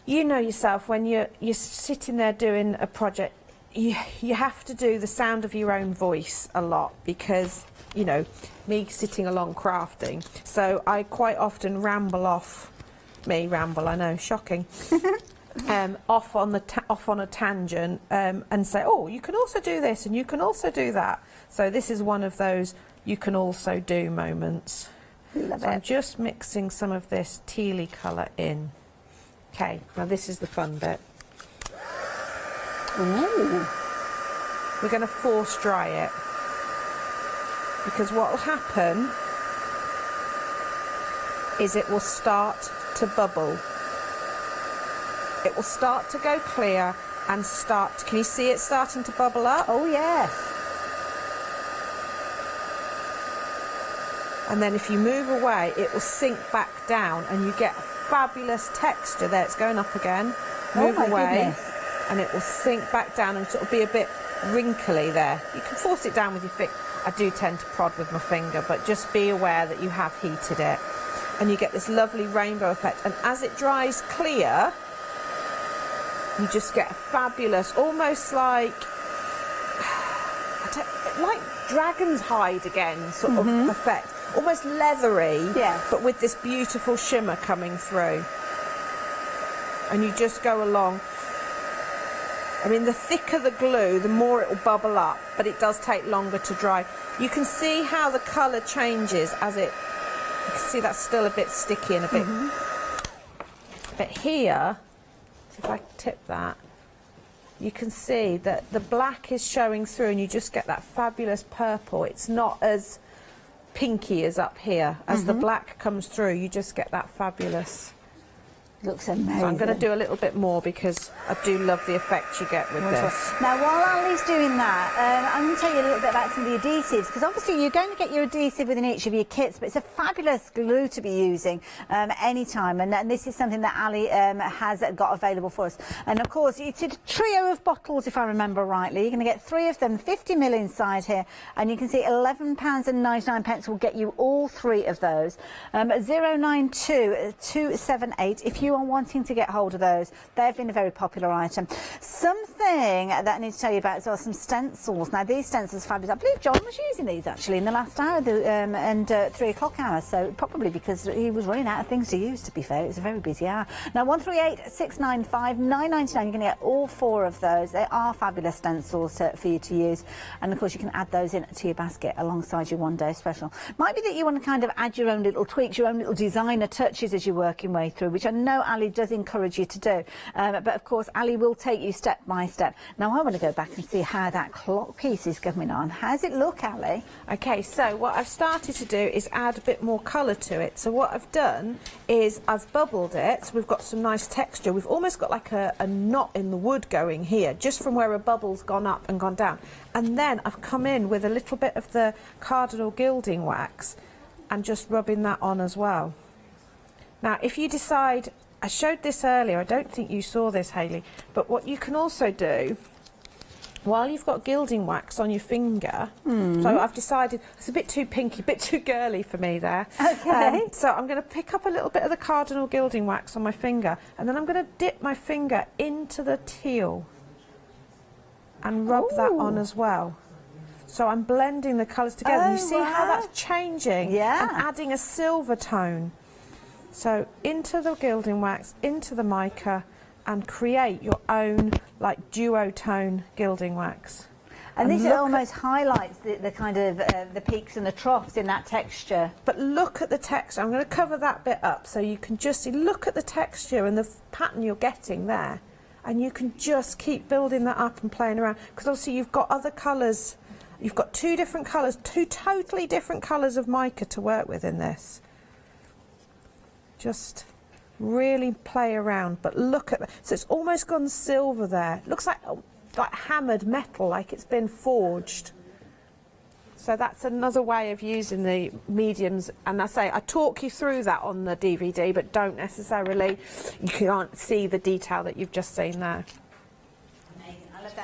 you know yourself, when you're sitting there doing a project, you have to do the sound of your own voice a lot, because, you know, me sitting along crafting, so I quite often ramble off. I know, shocking. Off on a tangent, and say, oh, you can also do this and you can also do that. So this is one of those you can also do moments. Love so it. I'm just mixing some of this tealy colour in. Okay, now this is the fun bit. Ooh. We're going to force dry it, because what will happen is it will start to bubble. It will start to go clear and start. Can you see it starting to bubble up? Oh, yes. and then if you move away, it will sink back down, and you get a fabulous texture there. It's going up again. Move away, and it will sink back down and sort of be a bit wrinkly there. You can force it down with your finger. I do tend to prod with my finger, but just be aware that you have heated it. And you get this lovely rainbow effect. And as it dries clear, you just get a fabulous, almost like dragon's hide again sort of effect. Almost leathery, but with this beautiful shimmer coming through. And you just go along. I mean, the thicker the glue, the more it will bubble up, but it does take longer to dry. You can see how the colour changes as it... You can see that's still a bit sticky and a bit... But here, if I tip that, you can see that the black is showing through and you just get that fabulous purple. It's not as pinky as up here. As the black comes through, you just get that fabulous... Looks amazing. So I'm going to do a little bit more because I do love the effect you get with this. Now, while Ali's doing that, I'm going to tell you a little bit about some of the adhesives, because obviously you're going to get your adhesive within each of your kits, but it's a fabulous glue to be using anytime, and this is something that Ali has got available for us. And of course, it's a trio of bottles, if I remember rightly. You're going to get 3 of them, 50 ml inside here, and you can see £11.99 will get you all 3 of those. 092-278 if you are wanting to get hold of those. They've been a very popular item. Something that I need to tell you about as well, some stencils. Now, these stencils are fabulous. I believe John was using these actually in the last hour and 3 o'clock hour, so probably because he was running out of things to use, to be fair. It was a very busy hour. Now, 138-695, £9.99. You're going to get all 4 of those. They are fabulous stencils for you to use, and of course you can add those into your basket alongside your one-day special. Might be that you want to kind of add your own little tweaks, your own little designer touches as you're working way through, which I know Ali does encourage you to do, but of course Ali will take you step by step. Now I want to go back and see how that clock piece is coming on. How's it look, Ali? Okay, so what I've started to do is add a bit more colour to it. So what I've done is I've bubbled it, so we've got some nice texture. We've almost got like a knot in the wood going here, just from where a bubble's gone up and gone down. And then I've come in with a little bit of the cardinal gilding wax and just rubbing that on as well. Now, if you decide, I showed this earlier, I don't think you saw this, Hayley, but what you can also do, while you've got gilding wax on your finger, so I've decided, it's a bit too pinky, a bit too girly for me there. Okay. So I'm going to pick up a little bit of the cardinal gilding wax on my finger, and then I'm going to dip my finger into the teal and rub that on as well. So I'm blending the colours together. Oh, you see how that's changing? Yeah. And adding a silver tone. So into the gilding wax, into the mica, and create your own like duotone gilding wax. And this almost highlights the kind of the peaks and the troughs in that texture. But look at the texture. I'm going to cover that bit up so you can just see, look at the texture and the pattern you're getting there. And you can just keep building that up and playing around. Because obviously you've got other colours. You've got 2 different colours, 2 totally different colours of mica to work with in this. Just really play around, but look at that. So it's almost gone silver there. It looks like hammered metal, like it's been forged. So that's another way of using the mediums. And I say, I talk you through that on the DVD, but don't necessarily, you can't see the detail that you've just seen there.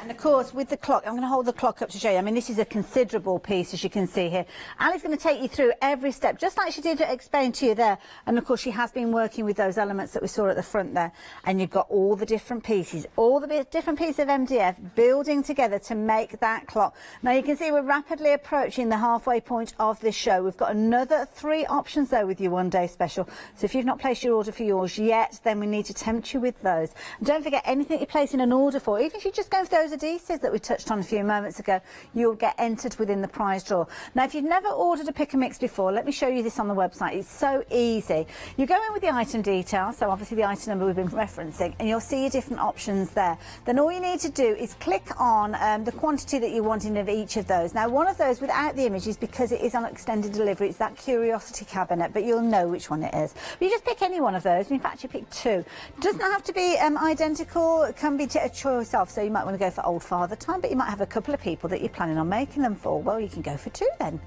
And of course, with the clock, I'm going to hold the clock up to show you. I mean, this is a considerable piece, as you can see here. Ali's going to take you through every step, just like she did explain to you there. And of course, she has been working with those elements that we saw at the front there. And you've got all the different pieces, all the different pieces of MDF building together to make that clock. Now, you can see we're rapidly approaching the halfway point of this show. We've got another 3 options there with your one-day special. So if you've not placed your order for yours yet, then we need to tempt you with those. And don't forget, anything you're placing an order for, even if you just go for those adhesives that we touched on a few moments ago, you'll get entered within the prize draw. Now, if you've never ordered a pick and mix before, let me show you this on the website. It's so easy. You go in with the item details, so obviously the item number we've been referencing, and you'll see your different options there. Then all you need to do is click on the quantity that you want in of each of those. Now, one of those without the image is because it is on extended delivery. It's that curiosity cabinet, but you'll know which one it is. But you just pick any one of those. In fact, you pick 2. Doesn't have to be identical. It can be a choice of, so you might want to go for Old Father Time, but you might have a couple of people that you're planning on making them for. Well, you can go for 2 then.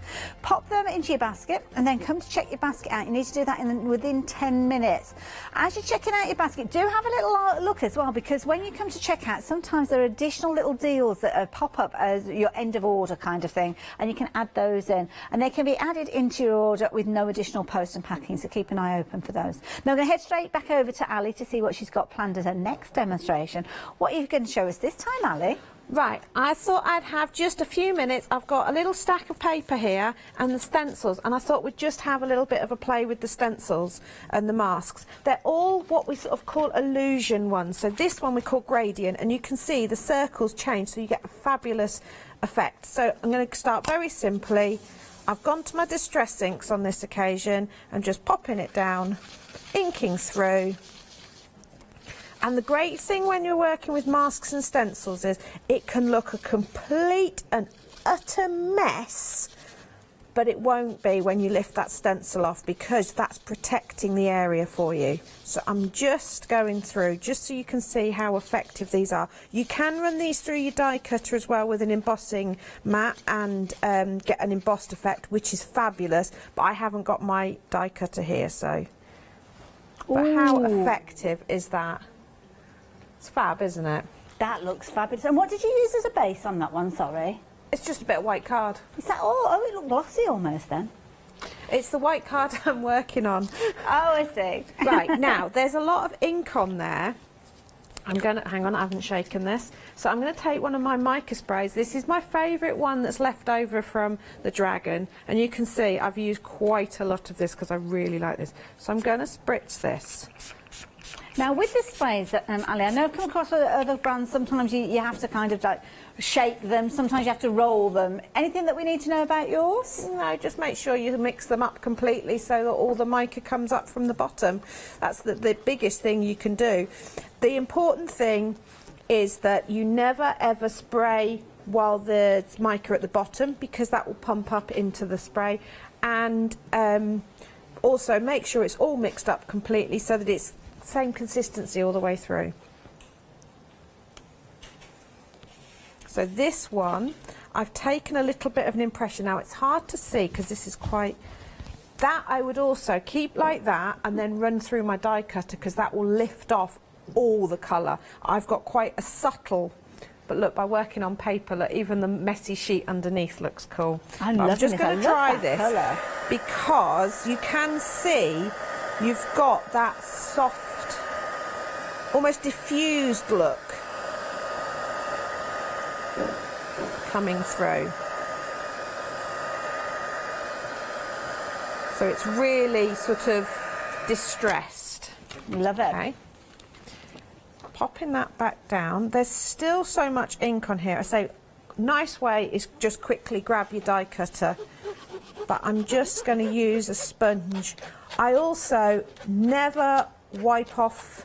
Pop them into your basket and then come to check your basket out. You need to do that within 10 minutes. As you're checking out your basket, do have a little look as well, because when you come to check out, sometimes there are additional little deals that pop up as your end of order kind of thing, and you can add those in, and they can be added into your order with no additional post and packing, so keep an eye open for those. Now I'm going to head straight back over to Ali to see what she's got planned as her next demonstration. What are you going to show us this time, Ali? Right, I thought I'd have just a few minutes. I've got a little stack of paper here and the stencils, and I thought we'd just have a little bit of a play with the stencils and the masks. They're all what we sort of call illusion ones. So this one we call gradient, and you can see the circles change, so you get a fabulous effect. So I'm going to start very simply. I've gone to my distress inks on this occasion. I'm just popping it down, inking through. And the great thing when you're working with masks and stencils is it can look a complete and utter mess, but it won't be when you lift that stencil off, because that's protecting the area for you. So I'm just going through just so you can see how effective these are. You can run these through your die cutter as well with an embossing mat and get an embossed effect, which is fabulous, but I haven't got my die cutter here, so. But how effective is that? It's fab, isn't it? That looks fabulous. And what did you use as a base on that one, sorry? It's just a bit of white card. Is that all? Oh, it looked glossy almost then. It's the white card I'm working on. Oh, I see. Right, now, there's a lot of ink on there. I'm going to, hang on, I haven't shaken this. So I'm going to take one of my mica sprays. This is my favourite one that's left over from the dragon. And you can see I've used quite a lot of this because I really like this. So I'm going to spritz this. Now with the sprays, Ali, I know I've come across other brands, sometimes you have to kind of like shake them, sometimes you have to roll them. Anything that we need to know about yours? No, just make sure you mix them up completely so that all the mica comes up from the bottom. That's the biggest thing you can do. The important thing is that you never ever spray while the mica at the bottom, because that will pump up into the spray. And also make sure it's all mixed up completely so that it's same consistency all the way through. So this one, I've taken a little bit of an impression. Now it's hard to see because this is quite, that I would also keep like that and then run through my die cutter, because that will lift off all the colour. I've got quite a subtle, but look, by working on paper, look, even the messy sheet underneath looks cool. I'm just going to try this colour, because you can see you've got that soft, almost diffused look coming through. So it's really sort of distressed. Love it. Okay. Popping that back down. There's still so much ink on here. I say, nice way is just quickly grab your die cutter, but I'm just going to use a sponge. I also never wipe off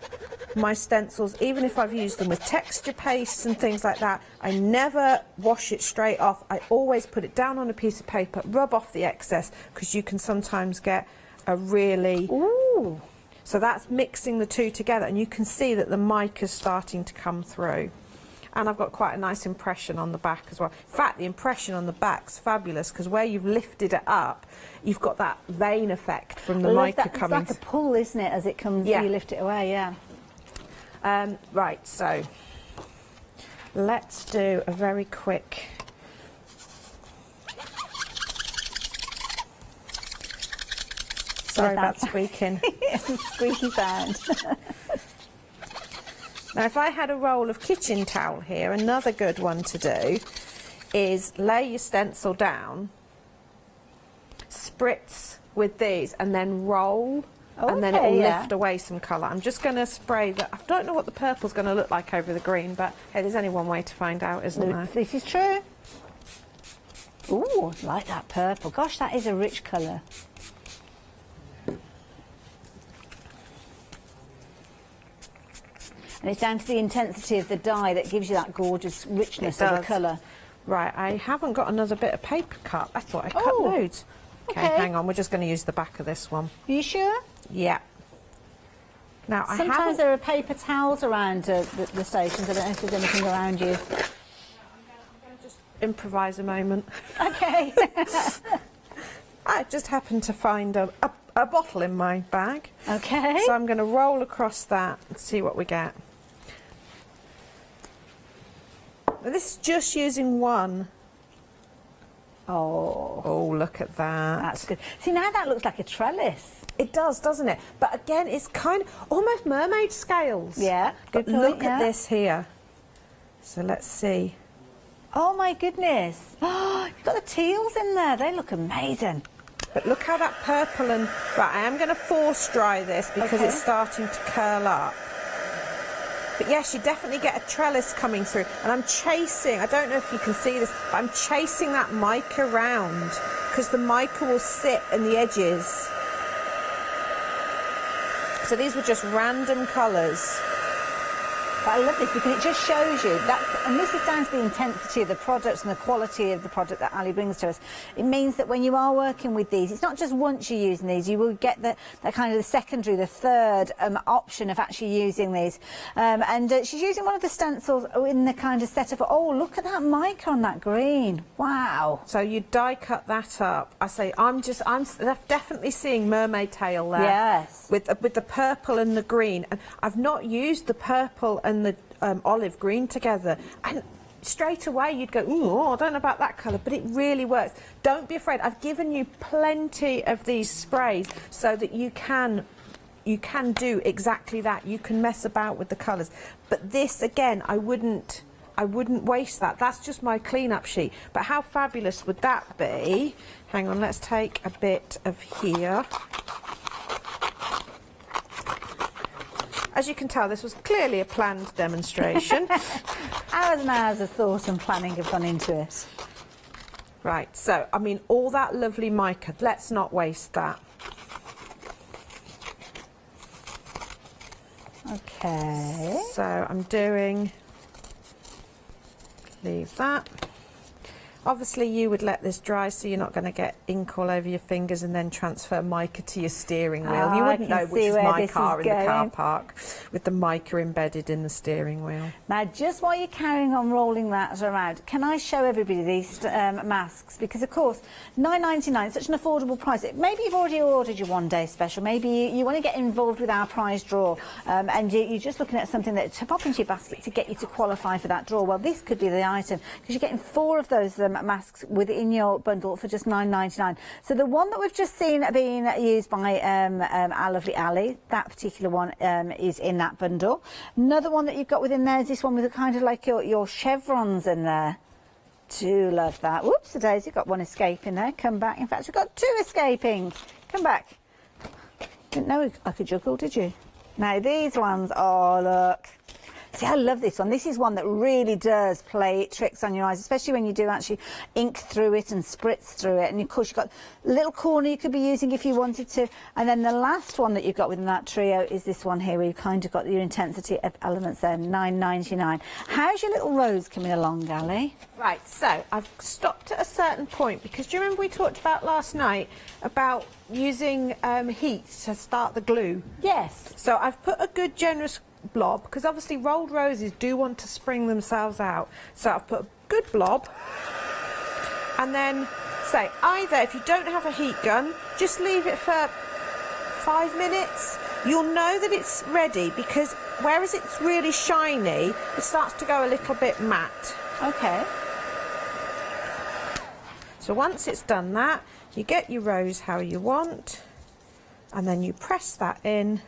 my stencils, even if I've used them with texture pastes and things like that. I never wash it straight off. I always put it down on a piece of paper, rub off the excess, because you can sometimes get a really... Ooh. So that's mixing the two together, and you can see that the mica's starting to come through. And I've got quite a nice impression on the back as well. In fact, the impression on the back's fabulous, because where you've lifted it up, you've got that vein effect from the mica coming. It's like a pull, isn't it, as it comes, you lift it away, yeah. Right, so let's do a very quick... Sorry about squeaking. Squeaky sound. Now, if I had a roll of kitchen towel here, another good one to do is lay your stencil down, spritz with these, and then roll, and then it will lift away some colour. I'm just going to spray that. I don't know what the purple's going to look like over the green, but hey, there's only one way to find out, isn't there? This is true. Ooh, I like that purple. Gosh, that is a rich colour. And it's down to the intensity of the dye that gives you that gorgeous richness of the colour. Right, I haven't got another bit of paper cut. I thought I cut loads. Okay, hang on, we're just going to use the back of this one. Are you sure? Yeah. Now, sometimes there are paper towels around the stations. I don't know if there's anything around you. Just improvise a moment. Okay. I just happened to find a bottle in my bag. Okay. So I'm going to roll across that and see what we get. Now, this is just using one. Oh, look at that. That's good. See, now that looks like a trellis. It does, doesn't it? But again, it's kind of almost mermaid scales. Yeah, good point, look yeah. at this here. So let's see. Oh my goodness. Oh, you've got the teals in there. They look amazing. But look how that purple and... Right, I am going to force dry this because it's starting to curl up. But yes, you definitely get a trellis coming through. And I'm chasing, I don't know if you can see this, but I'm chasing that mica round because the mica will sit in the edges. So these were just random colours. But I love this because it just shows you that, and this is down to the intensity of the products and the quality of the product that Ali brings to us. It means that when you are working with these, it's not just once you're using these, you will get the kind of the secondary, the third option of actually using these. And she's using one of the stencils in the kind of setup. Oh, look at that mica on that green. Wow. So you die cut that up. I say, I'm definitely seeing mermaid tail there. Yes. With the purple and the green. And I've not used the purple and the olive green together, and straight away you'd go, ooh, I don't know about that colour, but it really works. Don't be afraid. I've given you plenty of these sprays so that you can do exactly that. You can mess about with the colours, but this again, I wouldn't waste that. That's just my clean-up sheet. But how fabulous would that be? Hang on, let's take a bit of here. As you can tell, this was clearly a planned demonstration. Hours and hours of thought and planning have gone into it. Right, so, I mean, all that lovely mica, let's not waste that. Okay. So, I'm doing... Leave that. Obviously, you would let this dry so you're not going to get ink all over your fingers and then transfer mica to your steering wheel. You wouldn't know which is my car in the car park with the mica embedded in the steering wheel. Now, just while you're carrying on rolling that around, can I show everybody these masks? Because, of course, £9.99 is such an affordable price. Maybe you've already ordered your one-day special. Maybe you want to get involved with our prize draw and you're just looking at something that to pop into your basket to get you to qualify for that draw. Well, this could be the item because you're getting 4 of those masks within your bundle for just £9.99. So the one that we've just seen being used by our lovely Ali, that particular one is in that bundle. Another one that you've got within there is this one with kind of like your chevrons in there. Do love that. Whoops, daisy, got one escaping there. Come back. In fact, we've got 2 escaping. Come back. Didn't know I could juggle, did you? Now these ones, oh look. See, I love this one. This is one that really does play tricks on your eyes, especially when you do actually ink through it and spritz through it. And of course, you've got a little corner you could be using if you wanted to. And then the last one that you've got within that trio is this one here, where you've kind of got your intensity of elements there, £9.99. How's your little rose coming along, Ali? Right, so I've stopped at a certain point because do you remember we talked about last night about using heat to start the glue? Yes. So I've put a good generous blob because obviously rolled roses do want to spring themselves out, so I've put a good blob, and then say either if you don't have a heat gun, just leave it for 5 minutes. You'll know that it's ready because whereas it's really shiny, it starts to go a little bit matte. Okay. So once it's done that, you get your rose how you want, and then you press that in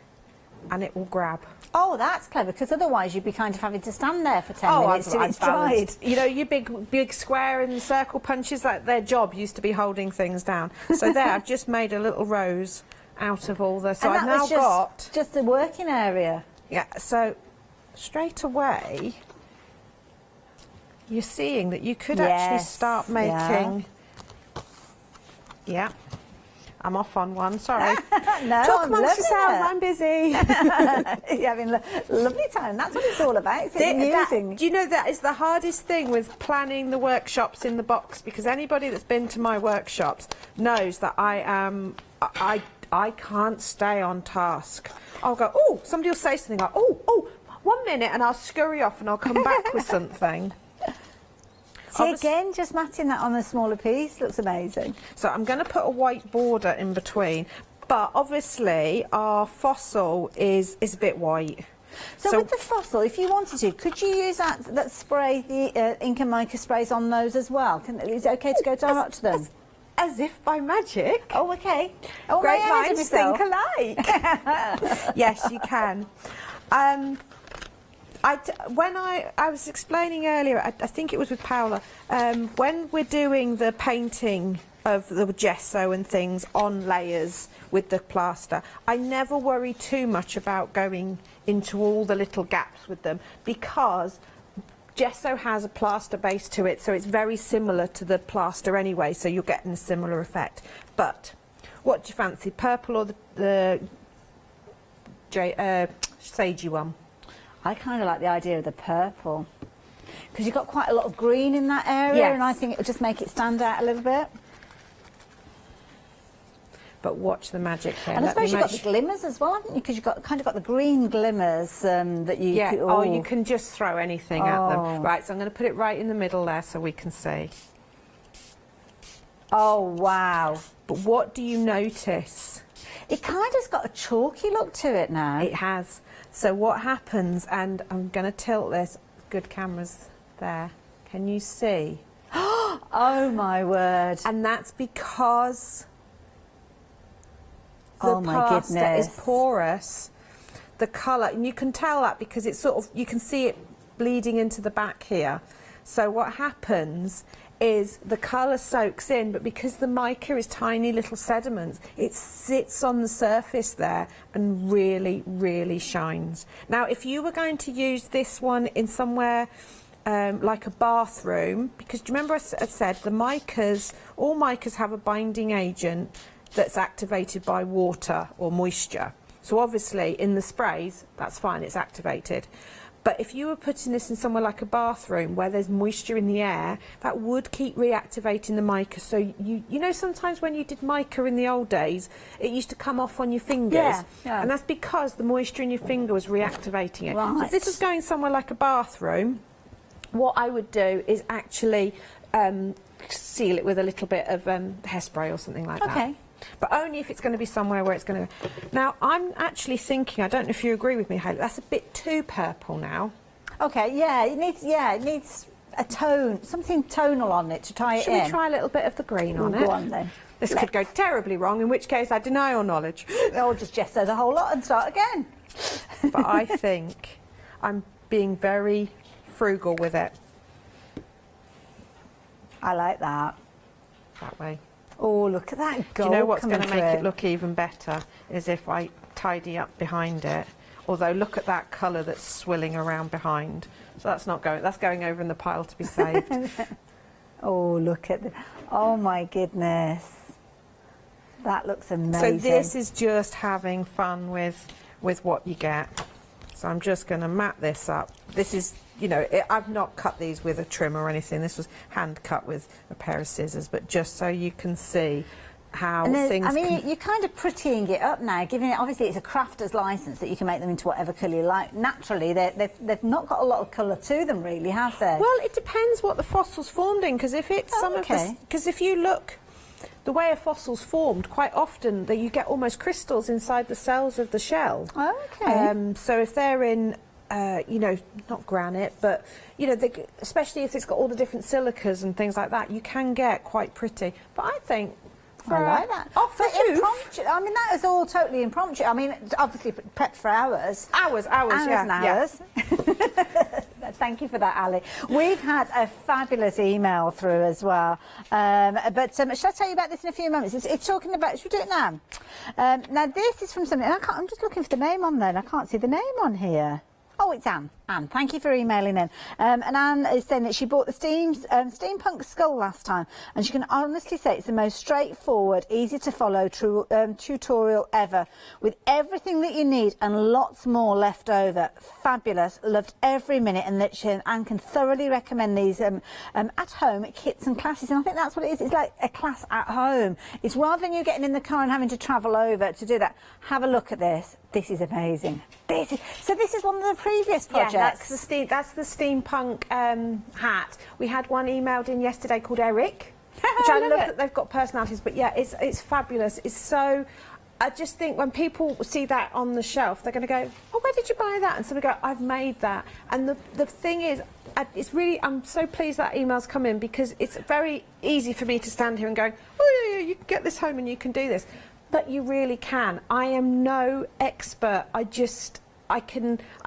and it will grab. Oh, that's clever, because otherwise you'd be kind of having to stand there for 10 minutes till it's dried. You know, your big square and circle punches, like their job used to be holding things down. So there, I've just made a little rose out of all the... So I've now got... just the working area. Yeah, so straight away, you're seeing that you could actually start making... Yeah. I'm off on one, sorry. No, talk amongst yourselves, I'm busy. You're having a lovely time. That's what it's all about. It's amusing. Do you know that is the hardest thing with planning the workshops in the box, because anybody that's been to my workshops knows that I I can't stay on task. I'll go, oh, somebody will say something like, oh, 1 minute, and I'll scurry off and I'll come back with something. See, again, just matching that on a smaller piece looks amazing. So I'm going to put a white border in between, but obviously our fossil is a bit white. So with the fossil, if you wanted to, could you use that spray, the ink and mica sprays on those as well? Is it okay to go direct to them? As if by magic. Oh, okay. Oh, great minds think alike. Yes, you can. When I was explaining earlier, I think it was with Paola, when we're doing the painting of the gesso and things on layers with the plaster, I never worry too much about going into all the little gaps with them, because gesso has a plaster base to it, so it's very similar to the plaster anyway, so you're getting a similar effect. But what do you fancy, purple or the sagey one? I kind of like the idea of the purple, because you've got quite a lot of green in that area, and I think it would just make it stand out a little bit. But watch the magic here. And I suppose you've got the glimmers as well, haven't you? Because you've kind of got the green glimmers that you... Yeah, could, you can just throw anything at them. Right, so I'm going to put it right in the middle there so we can see. Oh, wow. But what do you notice? It kind of's got a chalky look to it now. It has. So what happens, and I'm going to tilt this, good cameras there, can you see? Oh, my word. And that's because... Oh my goodness. is porous, the colour, and you can tell that because it's sort of, you can see it bleeding into the back here. So what happens is the colour soaks in, but because the mica is tiny little sediments, it sits on the surface there and really, really shines. Now, if you were going to use this one in somewhere like a bathroom, because do you remember I said the micas, all micas have a binding agent that's activated by water or moisture. So obviously in the sprays, that's fine, it's activated. But if you were putting this in somewhere like a bathroom where there's moisture in the air, that would keep reactivating the mica. So you know sometimes when you did mica in the old days, it used to come off on your fingers. Yeah. And that's because the moisture in your finger was reactivating it. Right. So if this is going somewhere like a bathroom, what I would do is actually seal it with a little bit of hairspray or something like that. Okay. But only if it's going to be somewhere where it's going to... Now, I'm actually thinking, I don't know if you agree with me, Hayley, that's a bit too purple now. Okay, it needs a tone, something tonal on it to tie it in. Should we try a little bit of the green on it? Go on then. This could go terribly wrong, in which case I deny all knowledge. Or just gesso the whole lot and start again. But I think I'm being very frugal with it. I like that. That way. Oh, look at that gold. Do you know what's going to make through? it look even better is if I tidy up behind it. Although look at that colour that's swilling around behind. So that's not going, that's going over in the pile to be saved. Oh, look at oh my goodness. That looks amazing. So this is just having fun with what you get. So I'm just going to mat this up. This is, you know, I've not cut these with a trim or anything. This was hand cut with a pair of scissors, but just so you can see how things... I mean, you're kind of prettying it up now, giving it... Obviously, it's a crafter's licence that you can make them into whatever colour you like. Naturally, they've not got a lot of colour to them, really, have they? Well, it depends what the fossil's formed in, because if it's some of the... Because if you look... The way a fossil's formed, quite often that you get almost crystals inside the cells of the shell. Okay. So if they're in, you know, not granite, but, you know, especially if it's got all the different silicas and things like that, you can get quite pretty. But I think... I like that. Impromptu. I mean, that is all totally impromptu. I mean, it's obviously prepped for hours. Hours, and hours. Thank you for that, Ali. We've had a fabulous email through as well. But shall I tell you about this in a few moments? It's talking about... Should we do it now? Now, this is from something... I'm just looking for the name on there, and I can't see the name on here. Oh, it's Anne. Anne, thank you for emailing in. And Anne is saying that she bought the steampunk skull last time, and she can honestly say it's the most straightforward, easy to follow tutorial ever, with everything that you need and lots more left over. Fabulous, loved every minute, and that Anne can thoroughly recommend these at home kits and classes. And I think that's what it is. It's like a class at home. It's rather than you getting in the car and having to travel over to do that. Have a look at this. This is amazing. This is one of the previous projects. Yeah, that's the steampunk hat. We had one emailed in yesterday called Eric, which I love that they've got personalities. But yeah, it's fabulous. It's so. I just think when people see that on the shelf, they're going to go, "Oh, where did you buy that?" And somebody go, "I've made that." And the thing is, it's really. I'm so pleased that email's come in, because it's very easy for me to stand here and go, "Oh yeah, you can get this home and you can do this." But you really can. I am no expert. I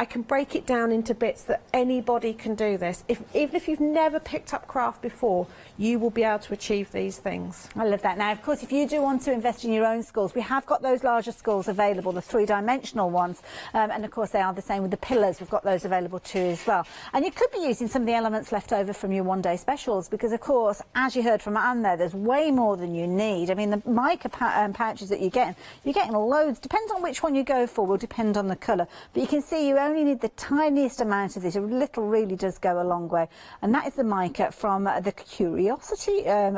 can break it down into bits that anybody can do this. Even if you've never picked up craft before, you will be able to achieve these things. I love that. Now, of course, if you do want to invest in your own skulls, we have got those larger skulls available, the 3-dimensional ones. And of course, they are the same with the pillars. We've got those available too as well. And you could be using some of the elements left over from your one-day specials, because, of course, as you heard from Anne there, there's way more than you need. I mean, the mica pouches that you're getting loads. Depends on which one you go for, will depend on the colour. But you can see you only need the tiniest amount of this. A little really does go a long way. And that is the mica from the Curiosity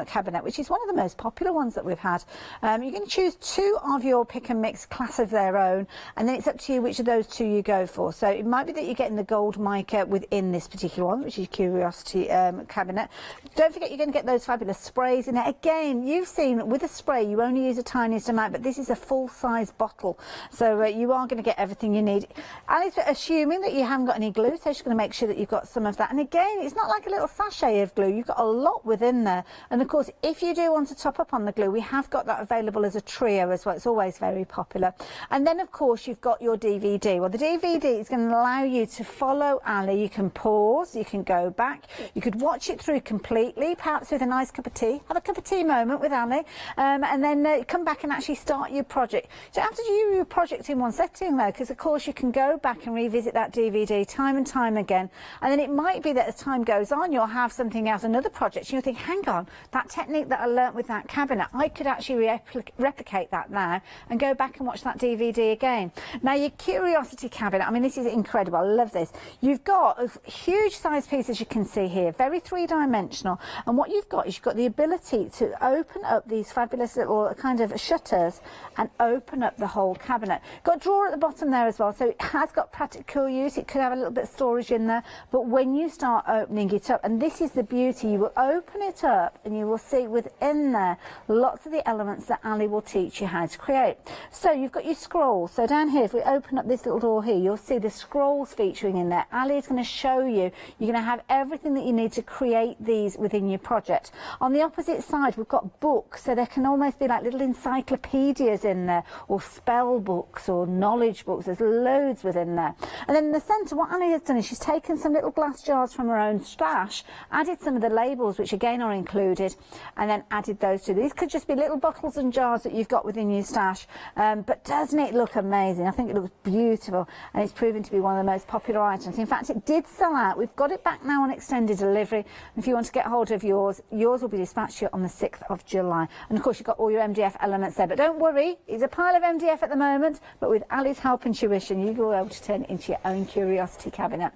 cabinet, which is one of the most popular ones that we've had. You're going to choose 2 of your pick and mix class of their own, and then it's up to you which of those 2 you go for. So it might be that you're getting the gold mica within this particular one, which is Curiosity cabinet. Don't forget you're going to get those fabulous sprays in it. Again, you've seen with a spray you only use the tiniest amount, but this is a full-size bottle, so you are going to get everything you need. Ali's assuming that you haven't got any glue, so she's going to make sure that you've got some of that. And again, it's not like a little sachet of glue. You've got a lot within there. And of course, if you do want to top up on the glue, we have got that available as a trio as well. It's always very popular. And then, of course, you've got your DVD. Well, the DVD is going to allow you to follow Ali. You can pause, you can go back, you could watch it through completely, perhaps with a nice cup of tea. Have a cup of tea moment with Ali, and then come back and actually start your project. You don't have to do your project in one setting, though, because, of course, you can go back and revisit that DVD time and time again. And then it might be that as time goes on, you'll have something else, another project, and you'll think, hang on, that technique that I learnt with that cabinet, I could actually replicate that now and go back and watch that DVD again. Now, your Curiosity cabinet, I mean, this is incredible. I love this. You've got a huge size piece, as you can see here, very 3-dimensional. And what you've got is you've got the ability to open up these fabulous little kind of shutters and open up the whole cabinet. Got a drawer at the bottom there as well, so it has got practical use. It could have a little bit of storage in there, but when you start opening it up, and this is the beauty, you will open it up and you will see within there lots of the elements that Ali will teach you how to create. So you've got your scrolls. So down here, if we open up this little door here, you'll see the scrolls featuring in there. Ali is going to show you. You're going to have everything that you need to create these within your project. On the opposite side, we've got books, so there can almost be like little encyclopedias in there, or spell books or knowledge books. There's loads within there. And then in the centre, what Annie has done is she's taken some little glass jars from her own stash, added some of the labels, which again are included, and then added those to these. Could just be little bottles and jars that you've got within your stash, but doesn't it look amazing? I think it looks beautiful, and it's proven to be one of the most popular items. In fact, it did sell out. We've got it back now on extended delivery, and if you want to get hold of yours will be dispatched to you on the 6th of July. And of course, you've got all your MDF elements there, but don't worry, it's a pile of MDF at the moment, but with Ali's help and tuition, you will be able to turn it into your own Curiosity cabinet.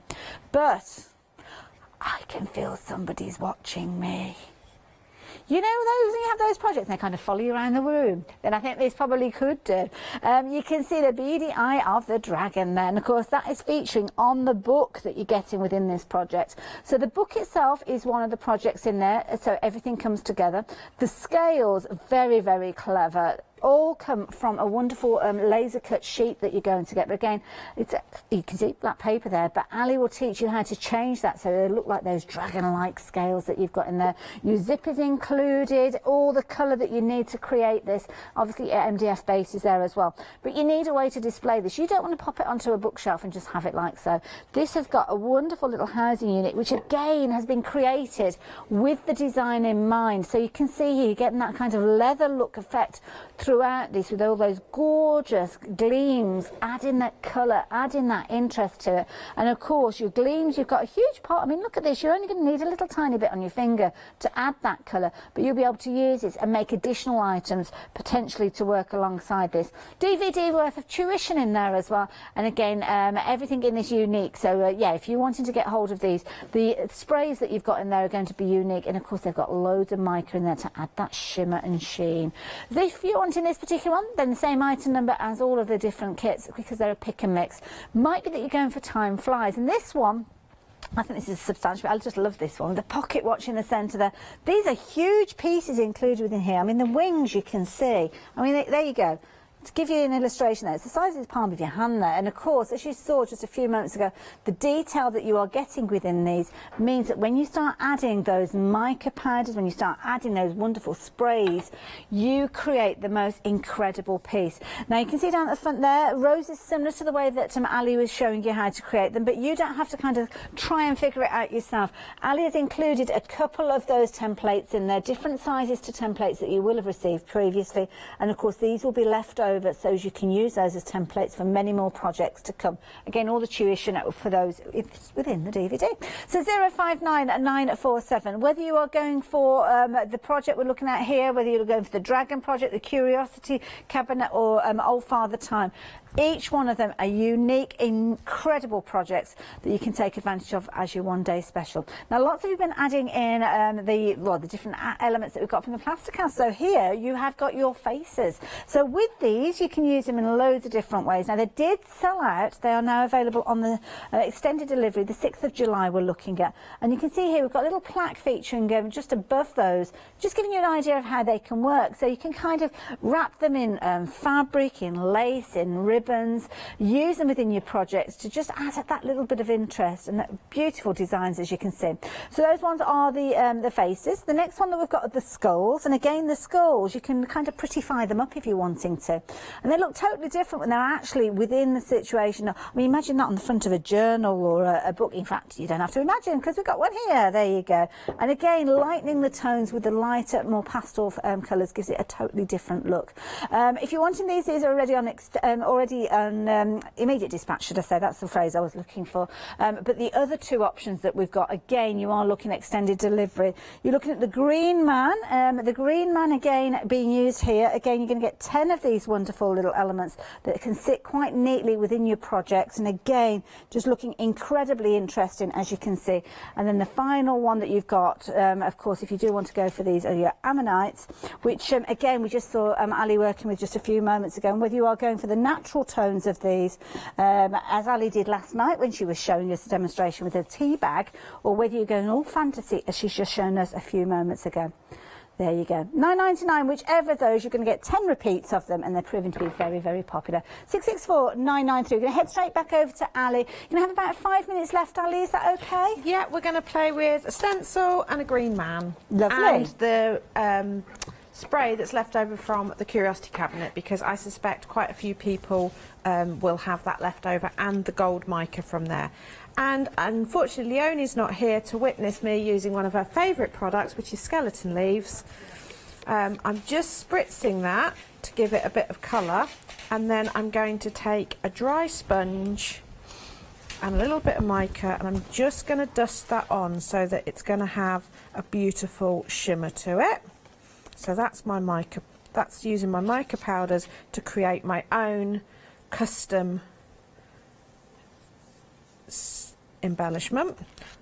But I can feel somebody's watching me. You know, those, when you have those projects and they kind of follow you around the room, then I think this probably could do. You can see the beady eye of the dragon there, and of course that is featuring on the book that you're getting within this project. So the book itself is one of the projects in there, so everything comes together. The scales, very, very clever. All come from a wonderful laser cut sheet that you're going to get. But again, you can see black paper there, but Ali will teach you how to change that so they look like those dragon-like scales that you've got in there. Your zip is included, all the colour that you need to create this. Obviously your MDF base is there as well, but you need a way to display this. You don't want to pop it onto a bookshelf and just have it like so. This has got a wonderful little housing unit, which again has been created with the design in mind. So you can see here you're getting that kind of leather look effect through throughout this with all those gorgeous gleams, adding that colour, adding that interest to it. And of course your gleams, you've got a huge part. I mean, look at this, you're only going to need a little tiny bit on your finger to add that colour, but you'll be able to use this and make additional items potentially to work alongside this. DVD worth of tuition in there as well, and again everything in this unique. So yeah, if you're wanting to get hold of these, the sprays that you've got in there are going to be unique, and of course they've got loads of mica in there to add that shimmer and sheen. If you're wanting this particular one, then the same item number as all of the different kits, because they're a pick and mix. Might be that you're going for time flies, and this one, I think this is substantial. I just love this one. The pocket watch in the centre there. These are huge pieces included within here. I mean, the wings you can see. I mean, there you go. To give you an illustration there, it's the size of the palm of your hand there, and of course, as you saw just a few moments ago, the detail that you are getting within these means that when you start adding those mica powders, when you start adding those wonderful sprays, you create the most incredible piece. Now you can see down at the front there, roses similar to the way that Ali was showing you how to create them, but you don't have to kind of try and figure it out yourself. Ali has included a couple of those templates in there, different sizes to templates that you will have received previously, and of course these will be left over so as you can use those as templates for many more projects to come. Again, all the tuition for those is within the DVD. So 059947, whether you are going for the project we're looking at here, whether you're going for the Dragon project, the Curiosity Cabinet, or Old Father Time, each one of them are unique, incredible projects that you can take advantage of as your one-day special. Now, lots of you have been adding in the different elements that we've got from the plastic house. So here you have got your faces. So with these, you can use them in loads of different ways. Now, they did sell out. They are now available on the extended delivery, the 6th of July we're looking at. And you can see here we've got a little plaque featuring just above those, just giving you an idea of how they can work. So you can kind of wrap them in fabric, in lace, in ribbon, use them within your projects to just add that little bit of interest, and beautiful designs as you can see. So those ones are the faces. The next one that we've got are the skulls, and again the skulls you can kind of prettify them up if you're wanting to, and they look totally different when they're actually within the situation. I mean, imagine that on the front of a journal or a book. In fact, you don't have to imagine, because we've got one here. There you go. And again, lightening the tones with the lighter, more pastel colours gives it a totally different look. If you're wanting these are already on immediate dispatch, should I say. That's the phrase I was looking for. But the other two options that we've got, again, you are looking at extended delivery. You're looking at the Green Man. The Green Man, again, being used here. Again, you're going to get 10 of these wonderful little elements that can sit quite neatly within your projects. And again, just looking incredibly interesting, as you can see. And then the final one that you've got, of course, if you do want to go for these, are your ammonites, which, again, we just saw Ali working with just a few moments ago. And whether you are going for the natural tones of these, as Ali did last night when she was showing us a demonstration with a tea bag, or whether you're going all fantasy, as she's just shown us a few moments ago. There you go. £9.99, whichever of those, you're going to get 10 repeats of them, and they're proving to be very, very popular. 664993. We're going to head straight back over to Ali. You're going to have about 5 minutes left, Ali. Is that okay? Yeah, we're going to play with a stencil and a Green Man. Lovely. And the spray that's left over from the Curiosity Cabinet, because I suspect quite a few people will have that left over, and the gold mica from there. And unfortunately, Leonie's not here to witness me using one of her favourite products, which is skeleton leaves. I'm just spritzing that to give it a bit of colour, and then I'm going to take a dry sponge and a little bit of mica, and I'm just going to dust that on so that it's going to have a beautiful shimmer to it. So that's my mica. That's using my mica powders to create my own custom embellishment.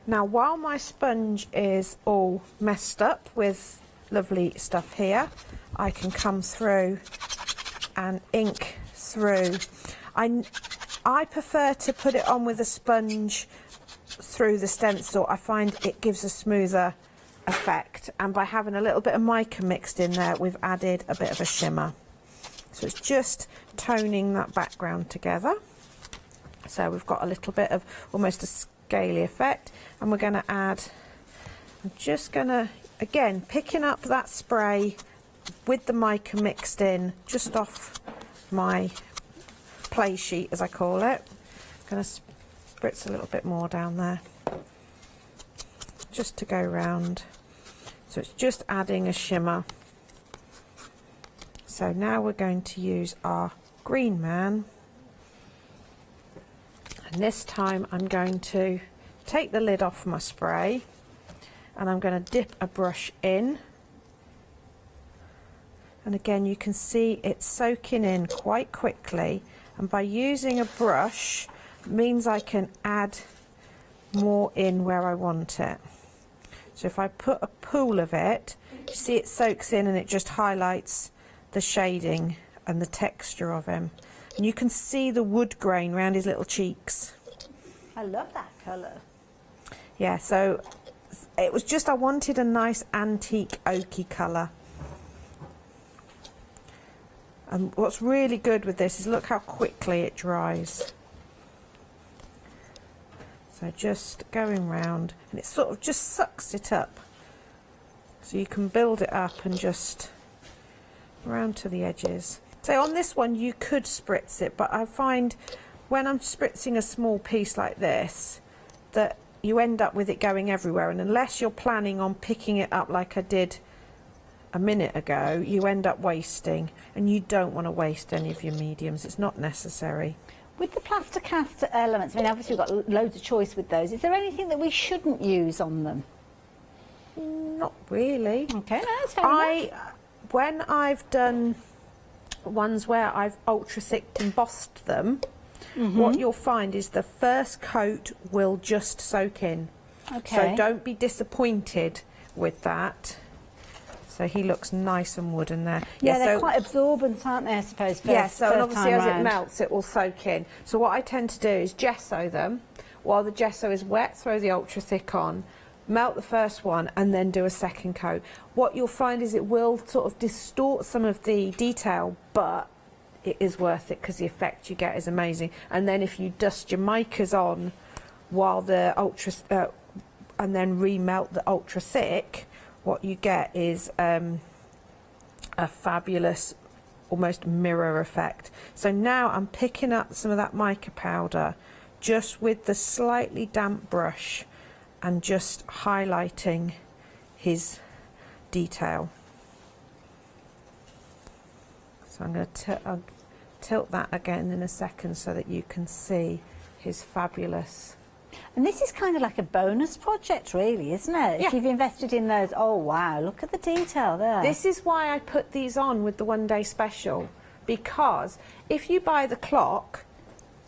Now, while my sponge is all messed up with lovely stuff here, I can come through and ink through. I prefer to put it on with a sponge through the stencil. I find it gives a smoother effect, and by having a little bit of mica mixed in there, we've added a bit of a shimmer. So it's just toning that background together. So we've got a little bit of almost a scaly effect, and we're going to add, I'm just going to, again, picking up that spray with the mica mixed in, just off my play sheet, as I call it. I'm going to spritz a little bit more down there, just to go round. So it's just adding a shimmer. So now we're going to use our green man, and this time I'm going to take the lid off my spray and I'm going to dip a brush in, and again you can see it's soaking in quite quickly, and by using a brush means I can add more in where I want it. So if I put a pool of it, you see it soaks in and it just highlights the shading and the texture of him, and you can see the wood grain around his little cheeks. I love that colour. Yeah, so it was just, I wanted a nice antique oaky colour. And what's really good with this is look how quickly it dries. So just going round, and it sort of just sucks it up. So you can build it up and just round to the edges. So on this one you could spritz it, but I find when I'm spritzing a small piece like this that you end up with it going everywhere, and unless you're planning on picking it up like I did a minute ago, you end up wasting, and you don't want to waste any of your mediums. It's not necessary. With the plaster cast elements, I mean, obviously we've got loads of choice with those. Is there anything that we shouldn't use on them? Not really. Okay, no, that's fair enough. When I've done ones where I've ultra thick embossed them, what you'll find is the first coat will just soak in. Okay. So don't be disappointed with that. So he looks nice and wooden there. Yeah, they're quite absorbent, aren't they, I suppose? So and obviously as it melts, it will soak in. So what I tend to do is gesso them. While the gesso is wet, throw the ultra thick on, melt the first one, and then do a second coat. What you'll find is it will sort of distort some of the detail, but it is worth it because the effect you get is amazing. And then if you dust your micas on while the and then remelt the ultra thick, what you get is a fabulous almost mirror effect. So now I'm picking up some of that mica powder just with the slightly damp brush and just highlighting his detail. So I'm going to tilt that again in a second so that you can see his fabulous. And this is kind of like a bonus project, really, isn't it? Yeah. If you've invested in those, oh wow, look at the detail there. This is why I put these on with the one-day special, because if you buy the clock,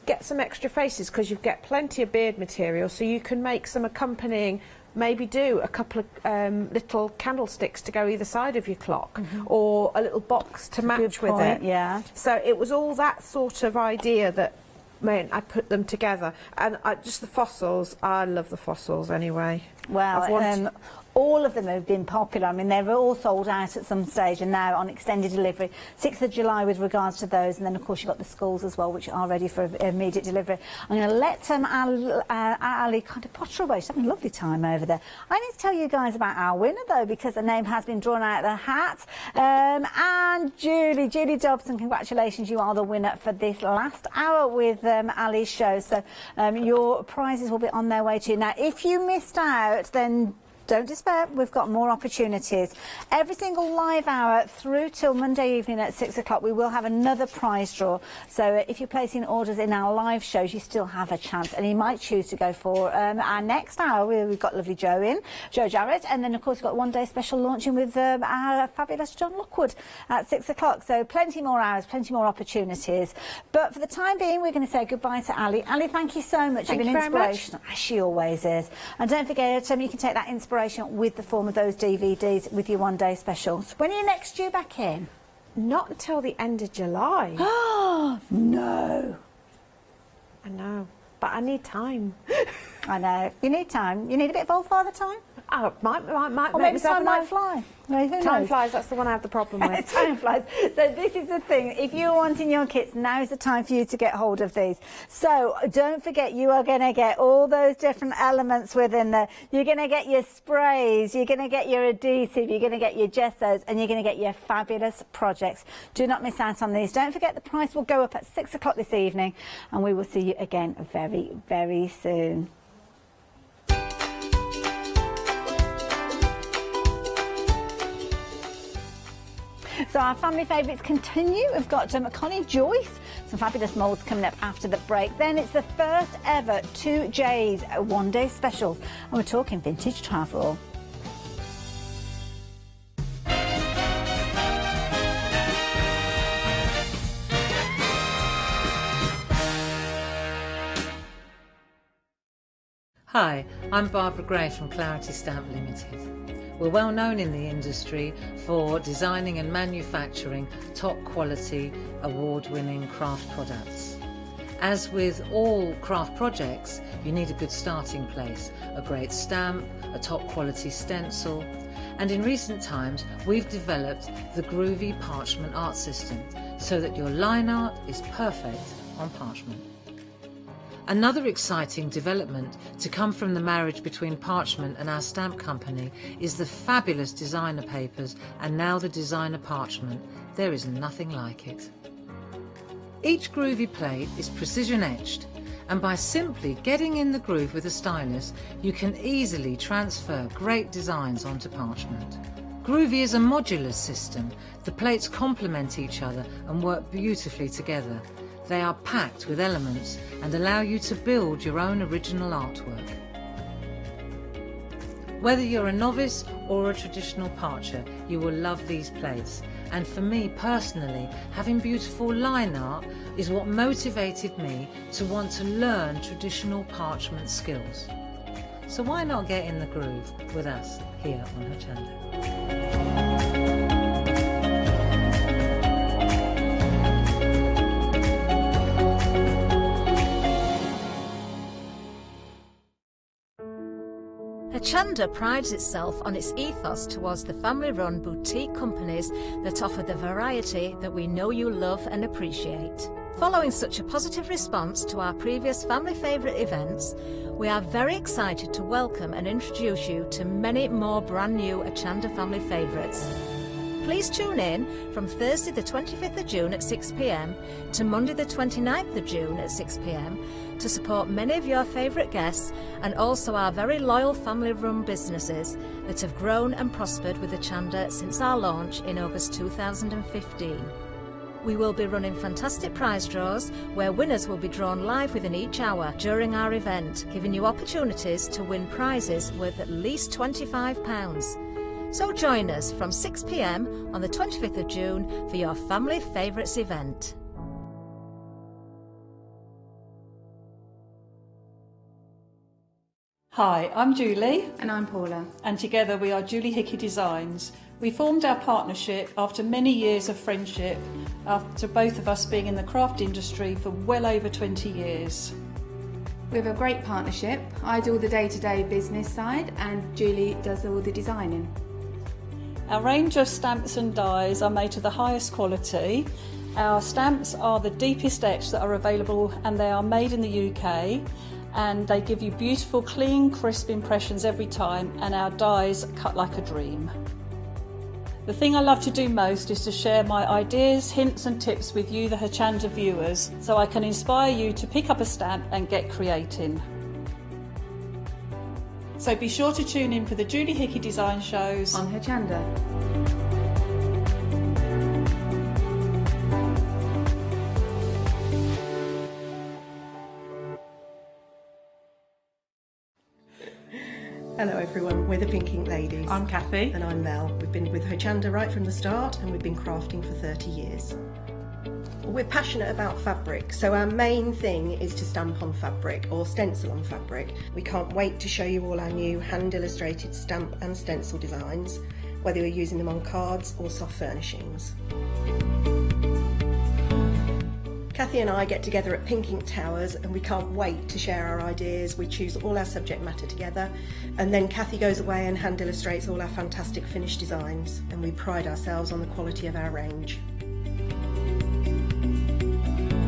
get some extra faces because you get plenty of beard material, so you can make some accompanying, maybe do a couple of little candlesticks to go either side of your clock, or a little box to match with it. Yeah. So it was all that sort of idea that meant I put them together. And just the fossils, I love the fossils anyway. Well, all of them have been popular. I mean, they were all sold out at some stage and now on extended delivery. 6th of July with regards to those, and then of course you've got the schools as well, which are ready for immediate delivery. I'm going to let Ali kind of potter away. She's having a lovely time over there. I need to tell you guys about our winner though, because the name has been drawn out of the hat. And Julie Dobson, congratulations, you are the winner for this last hour with Ali's show. So your prizes will be on their way to you. Now, if you missed out, then don't despair, we've got more opportunities. Every single live hour through till Monday evening at 6 o'clock, we will have another prize draw. So if you're placing orders in our live shows, you still have a chance, and you might choose to go for our next hour. We've got lovely Jo Jarrett, and then of course we've got one day special launching with our fabulous John Lockwood at 6 o'clock. So plenty more hours, plenty more opportunities. But for the time being, we're going to say goodbye to Ali. Ali, thank you so much. Thank You've you been very much. inspirational, as she always is. And don't forget, you can take that inspiration with the form of those DVDs with your one day specials. When are you next due back in? Not until the end of July. Oh, no. I know, but I need time. I know. You need time. You need a bit of old father time? Oh, might or make maybe myself time might fly. Who Time knows? flies, that's the one I have the problem with. Time flies. So this is the thing. If you're wanting your kits, now is the time for you to get hold of these. So don't forget, you are going to get all those different elements within there. You're going to get your sprays, you're going to get your adhesive, you're going to get your gessos, and you're going to get your fabulous projects. Do not miss out on these. Don't forget, the price will go up at 6 o'clock this evening, and we will see you again very, very soon. So our family favourites continue. We've got Connie Joyce, some fabulous moulds coming up after the break. Then it's the first ever 2J's one-day specials, and we're talking vintage travel. Hi, I'm Barbara Gray from Clarity Stamp Limited. We're well known in the industry for designing and manufacturing top quality, award-winning craft products. As with all craft projects, you need a good starting place, a great stamp, a top quality stencil, and in recent times we've developed the groovy parchment art system so that your line art is perfect on parchment. Another exciting development to come from the marriage between parchment and our stamp company is the fabulous designer papers and now the designer parchment. There is nothing like it. Each groovy plate is precision etched, and by simply getting in the groove with a stylus, you can easily transfer great designs onto parchment. Groovy is a modular system. The plates complement each other and work beautifully together. They are packed with elements and allow you to build your own original artwork. Whether you're a novice or a traditional parcher, you will love these plates. And for me personally, having beautiful line art is what motivated me to want to learn traditional parchment skills. So why not get in the groove with us here on Hochanda? Hochanda prides itself on its ethos towards the family-run boutique companies that offer the variety that we know you love and appreciate. Following such a positive response to our previous family favourite events, we are very excited to welcome and introduce you to many more brand new Hochanda family favourites. Please tune in from Thursday the 25th of June at 6 p.m. to Monday the 29th of June at 6 p.m. to support many of your favourite guests and also our very loyal family-run businesses that have grown and prospered with Hochanda since our launch in August 2015. We will be running fantastic prize draws where winners will be drawn live within each hour during our event, giving you opportunities to win prizes worth at least £25. So join us from 6 p.m. on the 25th of June for your Family Favourites event. Hi, I'm Julie. And I'm Paula. And together we are Julie Hickey Designs. We formed our partnership after many years of friendship, after both of us being in the craft industry for well over 20 years. We have a great partnership. I do all the day-to-day business side and Julie does all the designing. Our range of stamps and dies are made to the highest quality. Our stamps are the deepest etch that are available and they are made in the UK, and they give you beautiful, clean, crisp impressions every time, and our dies cut like a dream. The thing I love to do most is to share my ideas, hints and tips with you, the Hochanda viewers, so I can inspire you to pick up a stamp and get creating. So be sure to tune in for the Julie Hickey Design shows on Hochanda. Hello everyone, we're the Pink Ink Ladies. I'm Kathy. And I'm Mel. We've been with Hochanda right from the start and we've been crafting for 30 years. We're passionate about fabric, so our main thing is to stamp on fabric or stencil on fabric. We can't wait to show you all our new hand-illustrated stamp and stencil designs, whether you're using them on cards or soft furnishings. Kathy and I get together at Pink Ink Towers and we can't wait to share our ideas. We choose all our subject matter together and then Kathy goes away and hand illustrates all our fantastic finished designs, and we pride ourselves on the quality of our range.